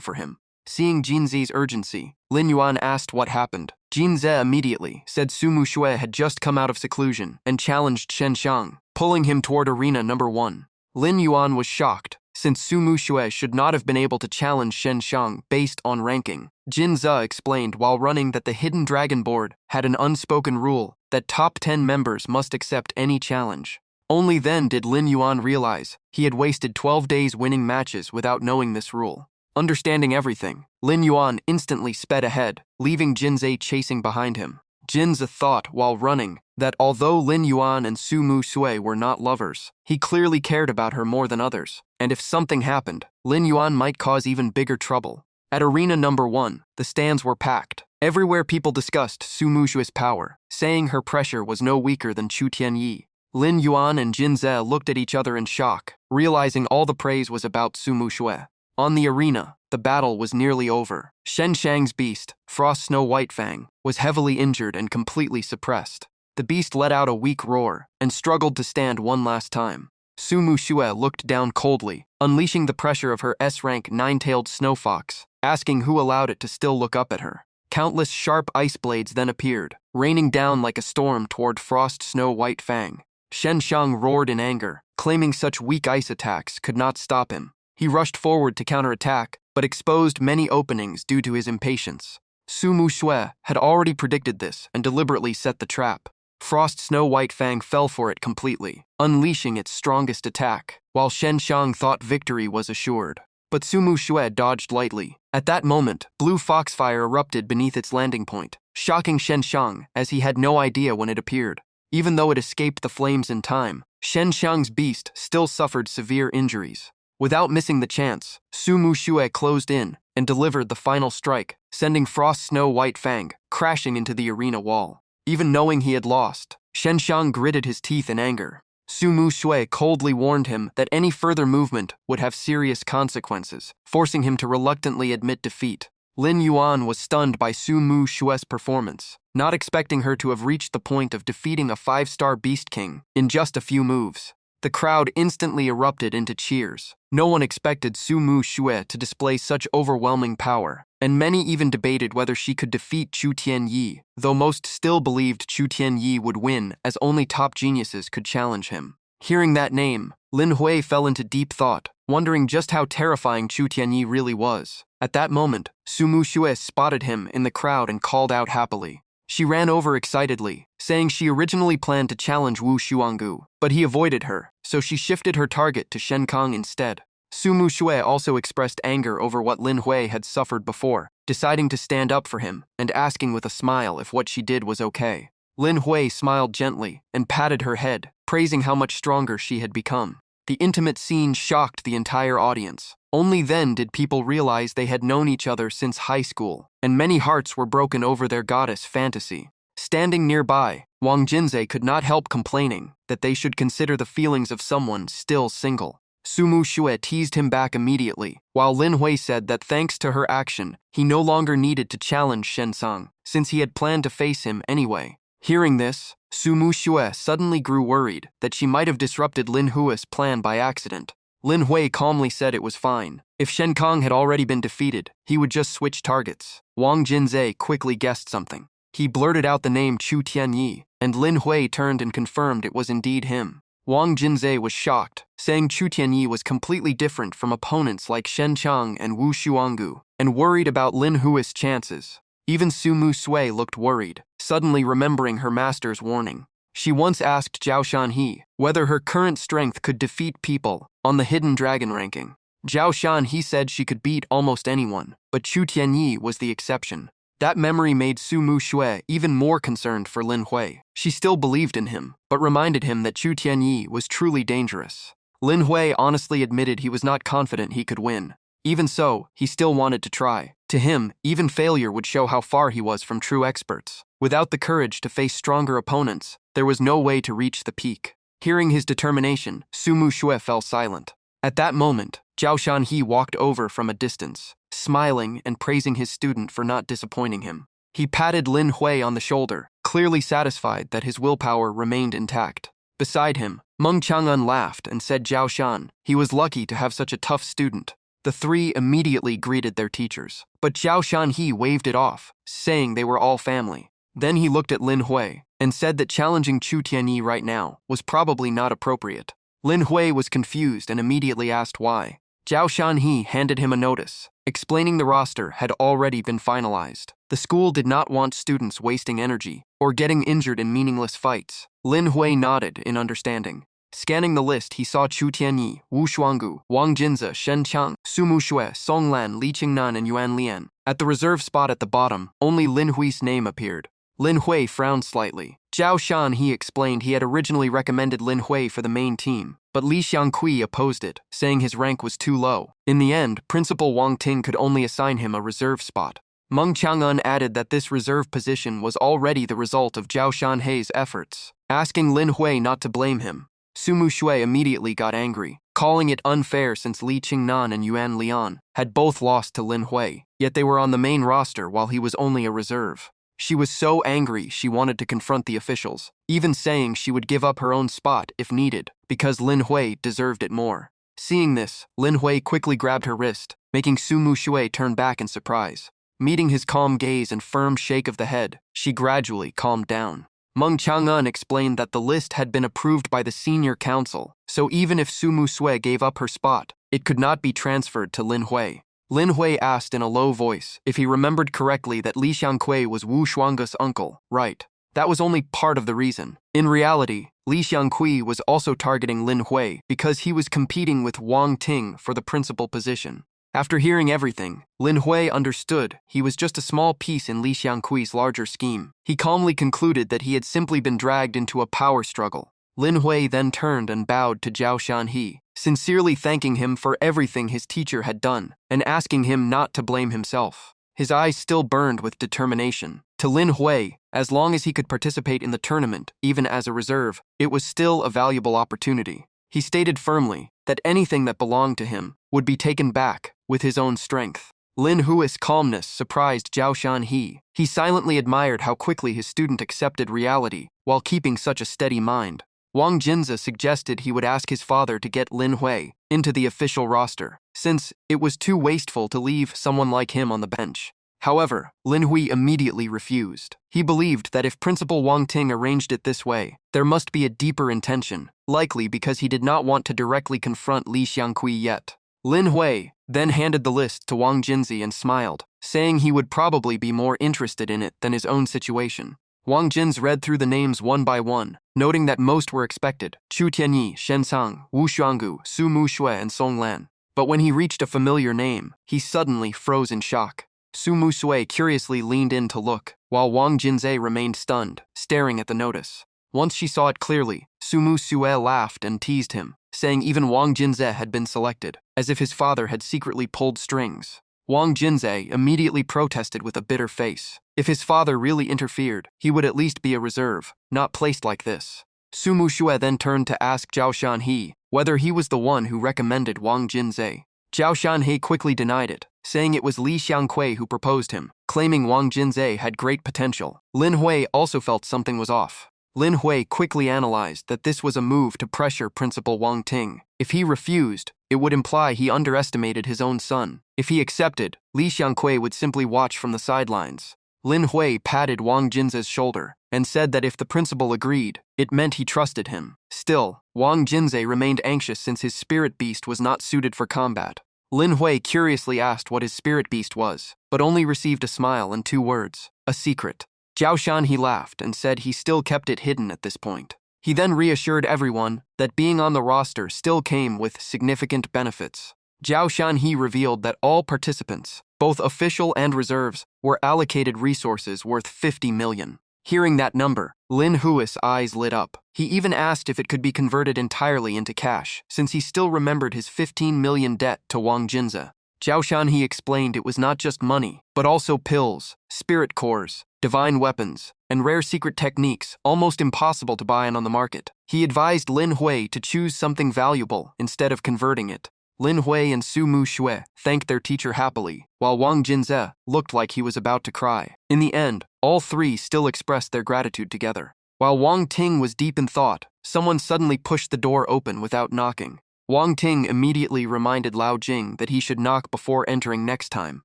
for him. Seeing Jinze's urgency, Lin Yuan asked what happened. Jinze immediately said Sumu Shui had just come out of seclusion and challenged Shen Shang, pulling him toward arena number 1. Lin Yuan was shocked, since Sumu Shui should not have been able to challenge Shen Shang based on ranking. Jinze explained while running that the Hidden Dragon Board had an unspoken rule that top 10 members must accept any challenge. Only then did Lin Yuan realize he had wasted 12 days winning matches without knowing this rule. Understanding everything, Lin Yuan instantly sped ahead, leaving Jinze chasing behind him. Jinze thought while running that although Lin Yuan and Sumu Sui were not lovers, he clearly cared about her more than others, and if something happened, Lin Yuan might cause even bigger trouble. At arena number 1, the stands were packed. Everywhere people discussed Sumu Sui's power, saying her pressure was no weaker than Chu Tianyi. Lin Yuan and Jinze looked at each other in shock, realizing all the praise was about Sumu Sui. On the arena, the battle was nearly over. Shen Shang's beast, Frost Snow White Fang, was heavily injured and completely suppressed. The beast let out a weak roar and struggled to stand one last time. Sumu Shui looked down coldly, unleashing the pressure of her S-rank 9-tailed snow fox, asking who allowed it to still look up at her. Countless sharp ice blades then appeared, raining down like a storm toward Frost Snow White Fang. Shen Shang roared in anger, claiming such weak ice attacks could not stop him. He rushed forward to counterattack, but exposed many openings due to his impatience. Sumu Shui had already predicted this and deliberately set the trap. Frost Snow White Fang fell for it completely, unleashing its strongest attack, while Shen Shang thought victory was assured. But Sumu Shui dodged lightly. At that moment, blue foxfire erupted beneath its landing point, shocking Shen Shang as he had no idea when it appeared. Even though it escaped the flames in time, Shen Shang's beast still suffered severe injuries. Without missing the chance, Sumu Shui closed in and delivered the final strike, sending Frost Snow White Fang crashing into the arena wall. Even knowing he had lost, Shen Shang gritted his teeth in anger. Sumu Shui coldly warned him that any further movement would have serious consequences, forcing him to reluctantly admit defeat. Lin Yuan was stunned by Sumu Shui's performance, not expecting her to have reached the point of defeating a 5-star Beast King in just a few moves. The crowd instantly erupted into cheers. No one expected Sumu Shui to display such overwhelming power, and many even debated whether she could defeat Chu Tianyi, though most still believed Chu Tianyi would win as only top geniuses could challenge him. Hearing that name, Lin Hui fell into deep thought, wondering just how terrifying Chu Tianyi really was. At that moment, Sumu Shui spotted him in the crowd and called out happily. She ran over excitedly, saying she originally planned to challenge Wu Xuangu, but he avoided her, so she shifted her target to Shen Kong instead. Sumu Shui also expressed anger over what Lin Hui had suffered before, deciding to stand up for him and asking with a smile if what she did was okay. Lin Hui smiled gently and patted her head, praising how much stronger she had become. The intimate scene shocked the entire audience. Only then did people realize they had known each other since high school, and many hearts were broken over their goddess fantasy. Standing nearby, Wang Jinzei could not help complaining that they should consider the feelings of someone still single. Sumu Shui teased him back immediately, while Lin Hui said that thanks to her action, he no longer needed to challenge Shen Sang, since he had planned to face him anyway. Hearing this, Sumu Shui suddenly grew worried that she might have disrupted Lin Hui's plan by accident. Lin Hui calmly said it was fine. If Shen Kong had already been defeated, he would just switch targets. Wang Jinzei quickly guessed something. He blurted out the name Chu Tianyi, and Lin Hui turned and confirmed it was indeed him. Wang Jinzei was shocked, saying Chu Tianyi was completely different from opponents like Shen Chang and Wu Xuangu, and worried about Lin Hui's chances. Even Sumu Sui looked worried, suddenly remembering her master's warning. She once asked Zhao Shanhe whether her current strength could defeat people on the hidden dragon ranking. Zhao Shanhe said she could beat almost anyone, but Chu Tianyi was the exception. That memory made Sumu Shui even more concerned for Lin Hui. She still believed in him, but reminded him that Chu Tianyi was truly dangerous. Lin Hui honestly admitted he was not confident he could win. Even so, he still wanted to try. To him, even failure would show how far he was from true experts. Without the courage to face stronger opponents, there was no way to reach the peak. Hearing his determination, Sumu Shui fell silent. At that moment, Zhao Shanhe walked over from a distance, smiling and praising his student for not disappointing him. He patted Lin Hui on the shoulder, clearly satisfied that his willpower remained intact. Beside him, Meng Chang'an laughed and said Zhao Shan he was lucky to have such a tough student. The three immediately greeted their teachers, but Zhao Shanhe waved it off, saying they were all family. Then he looked at Lin Hui and said that challenging Chu Tianyi right now was probably not appropriate. Lin Hui was confused and immediately asked why. Zhao Shanhe handed him a notice, explaining the roster had already been finalized. The school did not want students wasting energy or getting injured in meaningless fights. Lin Hui nodded in understanding. Scanning the list, he saw Chu Tianyi, Wu Xuangu, Wang Jinze, Shen Chang, Sumu Shui, Song Lan, Li Qingnan, and Yuan Lian. At the reserve spot at the bottom, only Lin Hui's name appeared. Lin Hui frowned slightly. Zhao Shan he explained he had originally recommended Lin Hui for the main team, but Li Xiangqi opposed it, saying his rank was too low. In the end, Principal Wang Ting could only assign him a reserve spot. Meng Chang'an added that this reserve position was already the result of Zhao Shanhe's efforts, asking Lin Hui not to blame him. Sumu Shui immediately got angry, calling it unfair since Li Qingnan and Yuan Lian had both lost to Lin Hui, yet they were on the main roster while he was only a reserve. She was so angry she wanted to confront the officials, even saying she would give up her own spot if needed, because Lin Hui deserved it more. Seeing this, Lin Hui quickly grabbed her wrist, making Sumu Shui turn back in surprise. Meeting his calm gaze and firm shake of the head, she gradually calmed down. Meng Chang'an explained that the list had been approved by the senior council, so even if Sumu Shui gave up her spot, it could not be transferred to Lin Hui. Lin Hui asked in a low voice if he remembered correctly that Li Xiangqi was Wu Xuangu's uncle, right? That was only part of the reason. In reality, Li Xiangqi was also targeting Lin Hui because he was competing with Wang Ting for the principal position. After hearing everything, Lin Hui understood he was just a small piece in Li Xiangqi's larger scheme. He calmly concluded that he had simply been dragged into a power struggle. Lin Hui then turned and bowed to Zhao Shanhe, sincerely thanking him for everything his teacher had done, and asking him not to blame himself. His eyes still burned with determination. To Lin Hui, as long as he could participate in the tournament, even as a reserve, it was still a valuable opportunity. He stated firmly that anything that belonged to him would be taken back with his own strength. Lin Hui's calmness surprised Zhao Shanhe. He silently admired how quickly his student accepted reality while keeping such a steady mind. Wang Jinzi suggested he would ask his father to get Lin Hui into the official roster, since it was too wasteful to leave someone like him on the bench. However, Lin Hui immediately refused. He believed that if Principal Wang Ting arranged it this way, there must be a deeper intention, likely because he did not want to directly confront Li Xiangqi yet. Lin Hui then handed the list to Wang Jinzi and smiled, saying he would probably be more interested in it than his own situation. Wang Jinzi read through the names one by one, noting that most were expected: Chu Tianyi, Shen Sang, Wu Xuangu, Su Mu Shui, and Song Lan. But when he reached a familiar name, he suddenly froze in shock. Su Mu Shui curiously leaned in to look, while Wang Jinzi remained stunned, staring at the notice. Once she saw it clearly, Su Mu Shui laughed and teased him, saying even Wang Jinzi had been selected, as if his father had secretly pulled strings. Wang Jinzi immediately protested with a bitter face. If his father really interfered, he would at least be a reserve, not placed like this. Su Mu Shui then turned to ask Zhao Shanhe whether he was the one who recommended Wang Jinzi. Zhao Shanhe quickly denied it, saying it was Li Xiangqi who proposed him, claiming Wang Jinzi had great potential. Lin Hui also felt something was off. Lin Hui quickly analyzed that this was a move to pressure Principal Wang Ting. If he refused, it would imply he underestimated his own son. If he accepted, Li Xiangqi would simply watch from the sidelines. Lin Hui patted Wang Jinzi's shoulder and said that if the principal agreed, it meant he trusted him. Still, Wang Jinzi remained anxious since his spirit beast was not suited for combat. Lin Hui curiously asked what his spirit beast was, but only received a smile and 2 words: a secret. Zhao Shanhe laughed and said he still kept it hidden at this point. He then reassured everyone that being on the roster still came with significant benefits. Zhao Shanhe revealed that all participants, both official and reserves, were allocated resources worth 50 million. Hearing that number, Lin Hui's eyes lit up. He even asked if it could be converted entirely into cash, since he still remembered his 15 million debt to Wang Jinzi. Zhao Shanhe explained it was not just money, but also pills, spirit cores, divine weapons, and rare secret techniques almost impossible to buy on the market. He advised Lin Hui to choose something valuable instead of converting it. Lin Hui and Su Mu Shui thanked their teacher happily, while Wang Jinzi looked like he was about to cry. In the end, all 3 still expressed their gratitude together. While Wang Ting was deep in thought, someone suddenly pushed the door open without knocking. Wang Ting immediately reminded Lao Jing that he should knock before entering next time.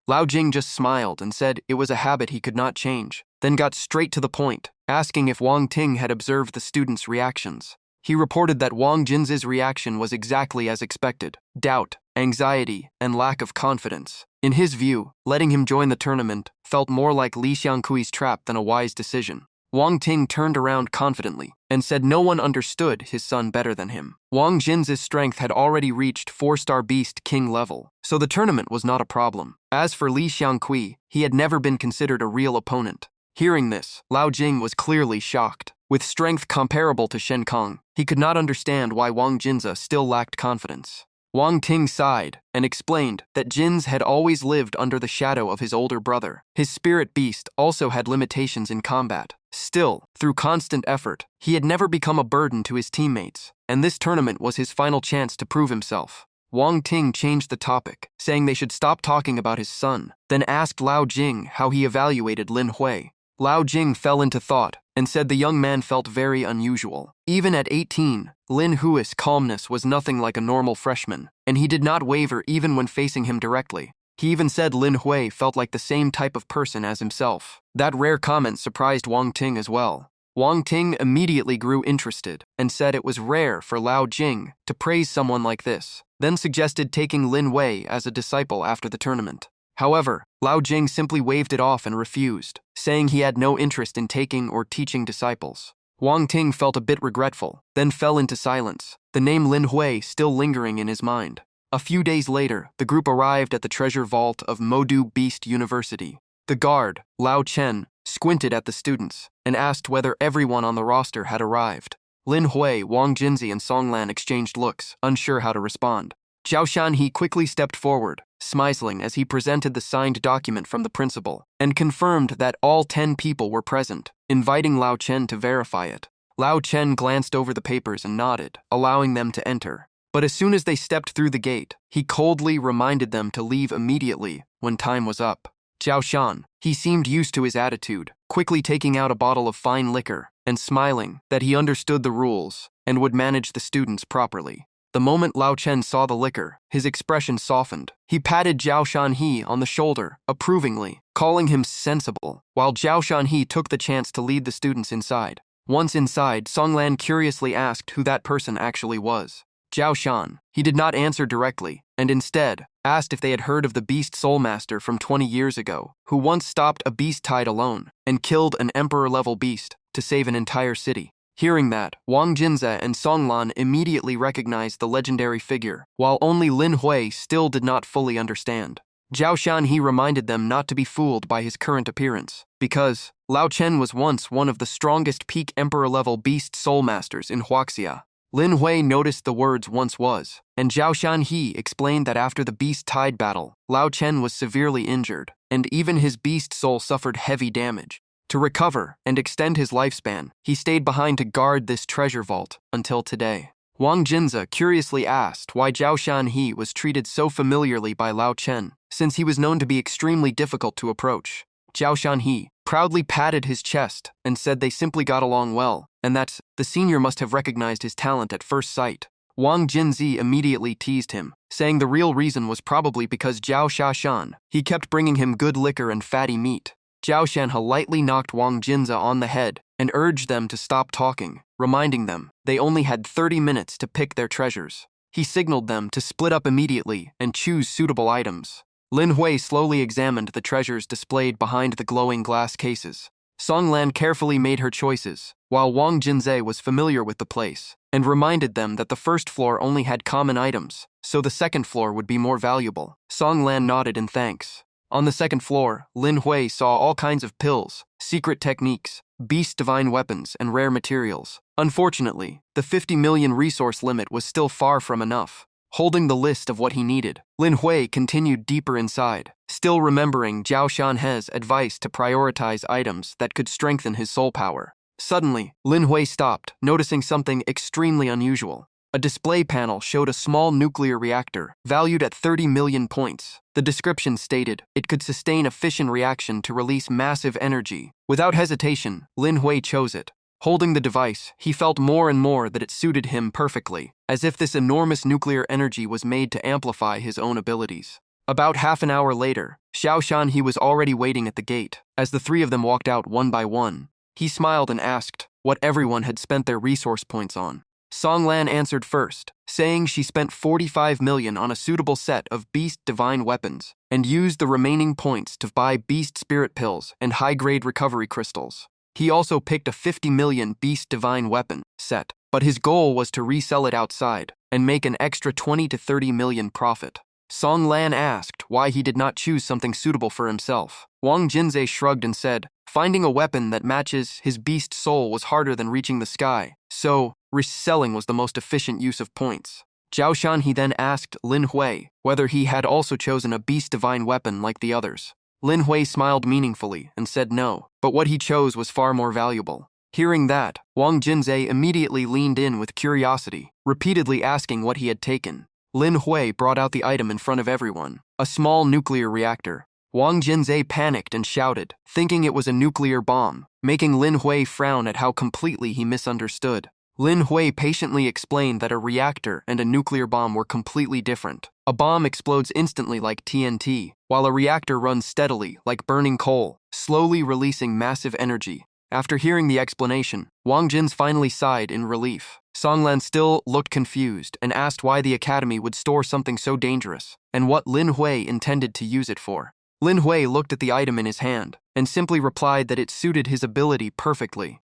Lao Jing just smiled and said it was a habit he could not change, then got straight to the point, asking if Wang Ting had observed the students' reactions. He reported that Wang Jinzi's reaction was exactly as expected: doubt, anxiety, and lack of confidence. In his view, letting him join the tournament felt more like Li Xiangqi's trap than a wise decision. Wang Ting turned around confidently and said no one understood his son better than him. Wang Jinzi's strength had already reached 4-star Beast King level, so the tournament was not a problem. As for Li Xiangqi, he had never been considered a real opponent. Hearing this, Lao Jing was clearly shocked. With strength comparable to Shen Kong, he could not understand why Wang Jinzi still lacked confidence. Wang Ting sighed and explained that Jinzi had always lived under the shadow of his older brother. His spirit beast also had limitations in combat. Still, through constant effort, he had never become a burden to his teammates, and this tournament was his final chance to prove himself. Wang Ting changed the topic, saying they should stop talking about his son, then asked Lao Jing how he evaluated Lin Hui. Lao Jing fell into thought and said the young man felt very unusual. Even at 18, Lin Hui's calmness was nothing like a normal freshman, and he did not waver even when facing him directly. He even said Lin Hui felt like the same type of person as himself. That rare comment surprised Wang Ting as well. Wang Ting immediately grew interested and said it was rare for Lao Jing to praise someone like this, then suggested taking Lin Hui as a disciple after the tournament. However, Lao Jing simply waved it off and refused, saying he had no interest in taking or teaching disciples. Wang Ting felt a bit regretful, then fell into silence, the name Lin Hui still lingering in his mind. A few days later, the group arrived at the treasure vault of Modu Beast University. The guard, Lao Chen, squinted at the students and asked whether everyone on the roster had arrived. Lin Hui, Wang Jinzi, and Song Lan exchanged looks, unsure how to respond. Zhao Shanhe quickly stepped forward, smiling as he presented the signed document from the principal, and confirmed that all 10 people were present, inviting Lao Chen to verify it. Lao Chen glanced over the papers and nodded, allowing them to enter. But as soon as they stepped through the gate, he coldly reminded them to leave immediately when time was up. Zhao Shan, he seemed used to his attitude, quickly taking out a bottle of fine liquor and smiling that he understood the rules and would manage the students properly. The moment Lao Chen saw the liquor, his expression softened. He patted Zhao Shanhe on the shoulder, approvingly, calling him sensible, while Zhao Shanhe took the chance to lead the students inside. Once inside, Songlan curiously asked who that person actually was. Zhao Shan, he did not answer directly, and instead asked if they had heard of the Beast Soulmaster from 20 years ago, who once stopped a beast tied alone and killed an emperor-level beast to save an entire city. Hearing that, Wang Jinze and Songlan immediately recognized the legendary figure, while only Lin Hui still did not fully understand. Zhao Shanhe reminded them not to be fooled by his current appearance, because Lao Chen was once one of the strongest peak emperor-level beast soulmasters in Huaxia. Lin Hui noticed the words once was, and Zhao Shanhe explained that after the beast tide battle, Lao Chen was severely injured, and even his beast soul suffered heavy damage. To recover and extend his lifespan, he stayed behind to guard this treasure vault until today. Wang Jinze curiously asked why Zhao Shanhe was treated so familiarly by Lao Chen, since he was known to be extremely difficult to approach. Zhao Shanhe proudly patted his chest and said they simply got along well, and that the senior must have recognized his talent at first sight. Wang Jinze immediately teased him, saying the real reason was probably because Zhao Shashan, he kept bringing him good liquor and fatty meat. Zhao Shanhe lightly knocked Wang Jinze on the head and urged them to stop talking, reminding them they only had 30 minutes to pick their treasures. He signaled them to split up immediately and choose suitable items. Lin Hui slowly examined the treasures displayed behind the glowing glass cases. Songlan carefully made her choices, while Wang Jinze was familiar with the place, and reminded them that the first floor only had common items, so the second floor would be more valuable. Songlan nodded in thanks. On the second floor, Lin Hui saw all kinds of pills, secret techniques, beast divine weapons, and rare materials. Unfortunately, the 50 million resource limit was still far from enough. Holding the list of what he needed, Lin Hui continued deeper inside, still remembering Zhao Shanhe's advice to prioritize items that could strengthen his soul power. Suddenly, Lin Hui stopped, noticing something extremely unusual. A display panel showed a small nuclear reactor, valued at 30 million points. The description stated it could sustain a fission reaction to release massive energy. Without hesitation, Lin Hui chose it. Holding the device, he felt more and more that it suited him perfectly, as if this enormous nuclear energy was made to amplify his own abilities. About half an hour later, Zhao Shanhe was already waiting at the gate, as the three of them walked out one by one. He smiled and asked what everyone had spent their resource points on. Songlan answered first, saying she spent 45 million on a suitable set of beast divine weapons, and used the remaining points to buy beast spirit pills and high-grade recovery crystals. He also picked a 50 million beast divine weapon set, but his goal was to resell it outside and make an extra 20 to 30 million profit. Songlan asked why he did not choose something suitable for himself. Wang Jinze shrugged and said, finding a weapon that matches his beast soul was harder than reaching the sky, so reselling was the most efficient use of points. Zhao Shanhe then asked Lin Hui whether he had also chosen a beast divine weapon like the others. Lin Hui smiled meaningfully and said no, but what he chose was far more valuable. Hearing that, Wang Jinze immediately leaned in with curiosity, repeatedly asking what he had taken. Lin Hui brought out the item in front of everyone, a small nuclear reactor. Wang Jinze panicked and shouted, thinking it was a nuclear bomb, making Lin Hui frown at how completely he misunderstood. Lin Hui patiently explained that a reactor and a nuclear bomb were completely different. A bomb explodes instantly like TNT, while a reactor runs steadily like burning coal, slowly releasing massive energy. After hearing the explanation, Wang Jinze finally sighed in relief. Songlan still looked confused and asked why the academy would store something so dangerous, and what Lin Hui intended to use it for. Lin Hui looked at the item in his hand, and simply replied that it suited his ability perfectly.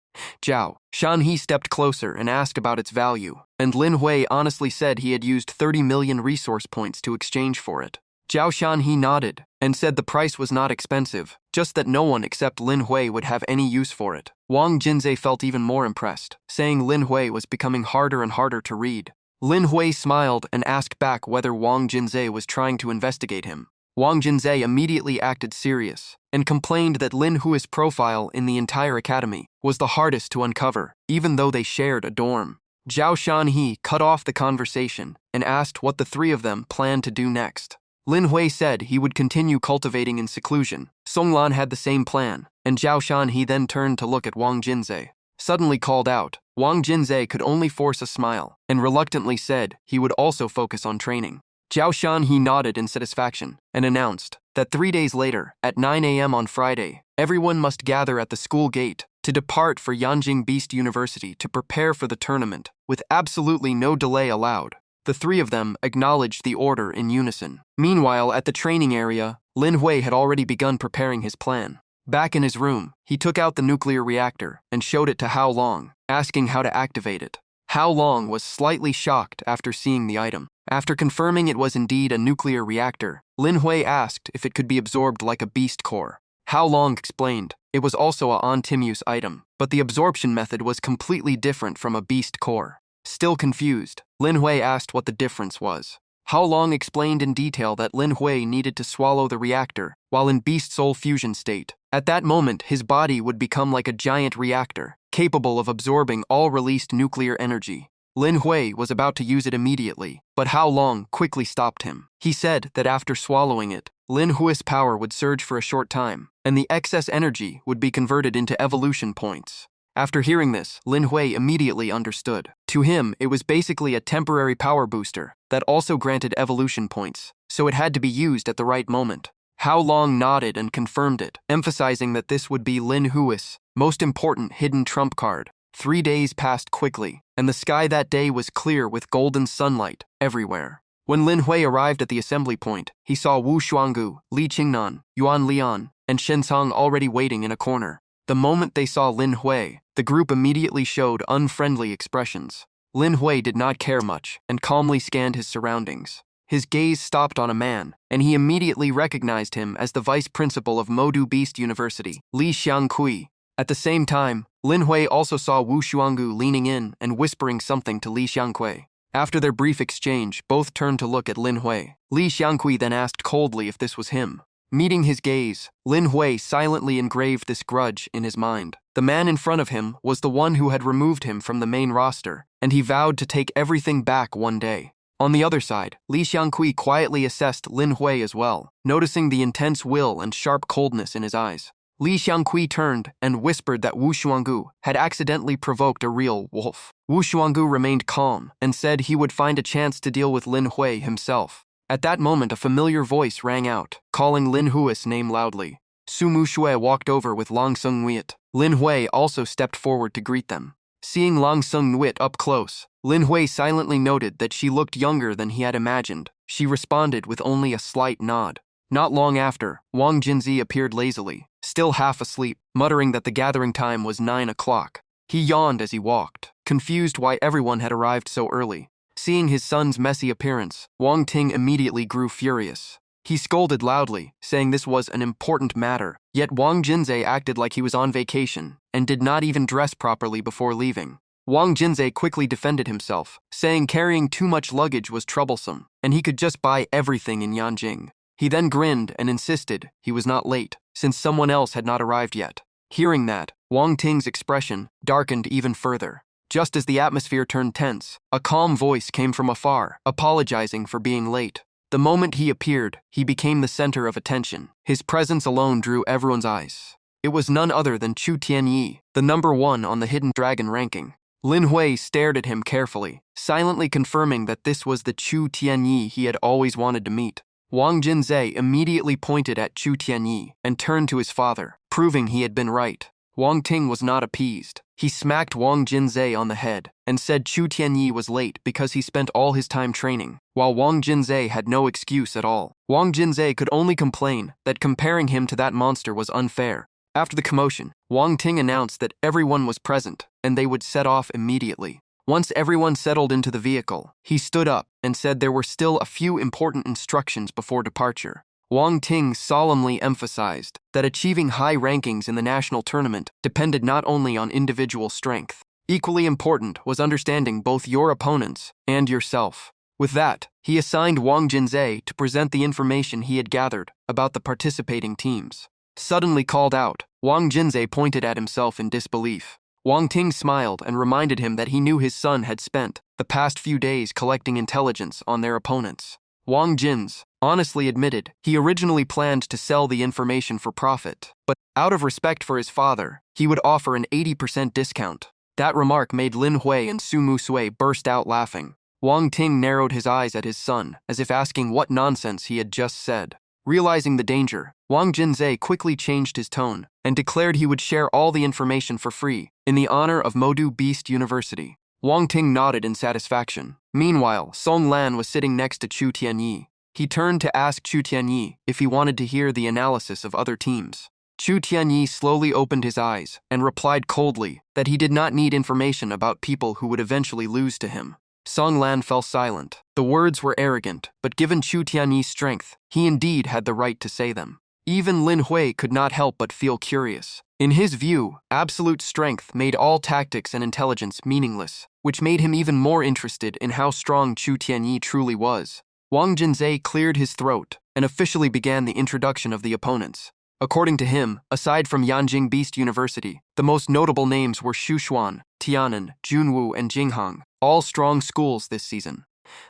Zhao Shanhe stepped closer and asked about its value, and Lin Hui honestly said he had used 30 million resource points to exchange for it. Zhao Shanhe nodded and said the price was not expensive, just that no one except Lin Hui would have any use for it. Wang Jinze felt even more impressed, saying Lin Hui was becoming harder and harder to read. Lin Hui smiled and asked back whether Wang Jinzhe was trying to investigate him. Wang Jinzhe immediately acted serious and complained that Lin Hui's profile in the entire academy was the hardest to uncover, even though they shared a dorm. Zhao Shanhe cut off the conversation and asked what the three of them planned to do next. Lin Hui said he would continue cultivating in seclusion. Songlan had the same plan, and Zhao Shanhe then turned to look at Wang Jinzhe. Suddenly called out, Wang Jinzhe could only force a smile and reluctantly said he would also focus on training. Zhao Shanhe nodded in satisfaction and announced that 3 days later, at 9 a.m. on Friday, everyone must gather at the school gate to depart for Yanjing Beast University to prepare for the tournament, with absolutely no delay allowed. The three of them acknowledged the order in unison. Meanwhile, at the training area, Lin Hui had already begun preparing his plan. Back in his room, he took out the nuclear reactor and showed it to Hao Long, asking how to activate it. Hao Long was slightly shocked after seeing the item. After confirming it was indeed a nuclear reactor, Lin Hui asked if it could be absorbed like a beast core. Hao Long explained it was also a on-Timus item, but the absorption method was completely different from a beast core. Still confused, Lin Hui asked what the difference was. Hao Long explained in detail that Lin Hui needed to swallow the reactor while in beast soul fusion state. At that moment, his body would become like a giant reactor, capable of absorbing all released nuclear energy. Lin Hui was about to use it immediately, but Hao Long quickly stopped him. He said that after swallowing it, Lin Hui's power would surge for a short time, and the excess energy would be converted into evolution points. After hearing this, Lin Hui immediately understood. To him, it was basically a temporary power booster that also granted evolution points, so it had to be used at the right moment. Hao Long nodded and confirmed it, emphasizing that this would be Lin Hui's most important hidden trump card. 3 days passed quickly, and the sky that day was clear with golden sunlight everywhere. When Lin Hui arrived at the assembly point, he saw Wu Xuangu, Li Qingnan, Yuan Lian, and Shen Cong already waiting in a corner. The moment they saw Lin Hui, the group immediately showed unfriendly expressions. Lin Hui did not care much and calmly scanned his surroundings. His gaze stopped on a man, and he immediately recognized him as the vice principal of Modu Beast University, Li Xiangqui. At the same time, Lin Hui also saw Wu Xuangu leaning in and whispering something to Li Xiangqui. After their brief exchange, both turned to look at Lin Hui. Li Xiangqui then asked coldly if this was him. Meeting his gaze, Lin Hui silently engraved this grudge in his mind. The man in front of him was the one who had removed him from the main roster, and he vowed to take everything back one day. On the other side, Li Xiangqui quietly assessed Lin Hui as well, noticing the intense will and sharp coldness in his eyes. Li Xiangqui turned and whispered that Wu Xuangu had accidentally provoked a real wolf. Wu Xuangu remained calm and said he would find a chance to deal with Lin Hui himself. At that moment, a familiar voice rang out, calling Lin Hui's name loudly. Su Mu Shui walked over with Long Sung Nuit. Lin Hui also stepped forward to greet them. Seeing Long Sung Nuit up close, Lin Hui silently noted that she looked younger than he had imagined. She responded with only a slight nod. Not long after, Wang Jinzhe appeared lazily, still half asleep, muttering that the gathering time was 9 o'clock. He yawned as he walked, confused why everyone had arrived so early. Seeing his son's messy appearance, Wang Ting immediately grew furious. He scolded loudly, saying this was an important matter, yet Wang Jinzhe acted like he was on vacation and did not even dress properly before leaving. Wang Jinzhe quickly defended himself, saying carrying too much luggage was troublesome, and he could just buy everything in Yanjing. He then grinned and insisted he was not late, since someone else had not arrived yet. Hearing that, Wang Ting's expression darkened even further. Just as the atmosphere turned tense, a calm voice came from afar, apologizing for being late. The moment he appeared, he became the center of attention. His presence alone drew everyone's eyes. It was none other than Chu Tianyi, the number 1 on the Hidden Dragon ranking. Lin Hui stared at him carefully, silently confirming that this was the Chu Tianyi he had always wanted to meet. Wang Jinzhe immediately pointed at Chu Tianyi and turned to his father, proving he had been right. Wang Ting was not appeased. He smacked Wang Jinzhe on the head and said Chu Tianyi was late because he spent all his time training, while Wang Jinzhe had no excuse at all. Wang Jinzhe could only complain that comparing him to that monster was unfair. After the commotion, Wang Ting announced that everyone was present and they would set off immediately. Once everyone settled into the vehicle, he stood up and said there were still a few important instructions before departure. Wang Ting solemnly emphasized that achieving high rankings in the national tournament depended not only on individual strength. Equally important was understanding both your opponents and yourself. With that, he assigned Wang Jinzhe to present the information he had gathered about the participating teams. Suddenly called out, Wang Jinzhe pointed at himself in disbelief. Wang Ting smiled and reminded him that he knew his son had spent the past few days collecting intelligence on their opponents. Wang Jinzhe honestly admitted he originally planned to sell the information for profit, but out of respect for his father, he would offer an 80% discount. That remark made Lin Hui and Su Musui burst out laughing. Wang Ting narrowed his eyes at his son, as if asking what nonsense he had just said. Realizing the danger, Wang Jinzhe quickly changed his tone and declared he would share all the information for free in the honor of Modu Beast University. Wang Ting nodded in satisfaction. Meanwhile, Song Lan was sitting next to Chu Tianyi. He turned to ask Chu Tianyi if he wanted to hear the analysis of other teams. Chu Tianyi slowly opened his eyes and replied coldly that he did not need information about people who would eventually lose to him. Song Lan fell silent. The words were arrogant, but given Chu Tianyi's strength, he indeed had the right to say them. Even Lin Hui could not help but feel curious. In his view, absolute strength made all tactics and intelligence meaningless, which made him even more interested in how strong Chu Tianyi truly was. Wang Jinzhe cleared his throat and officially began the introduction of the opponents. According to him, aside from Yanjing Beast University, the most notable names were Shushuan, Tianan, Junwu, and Jinghang, all strong schools this season.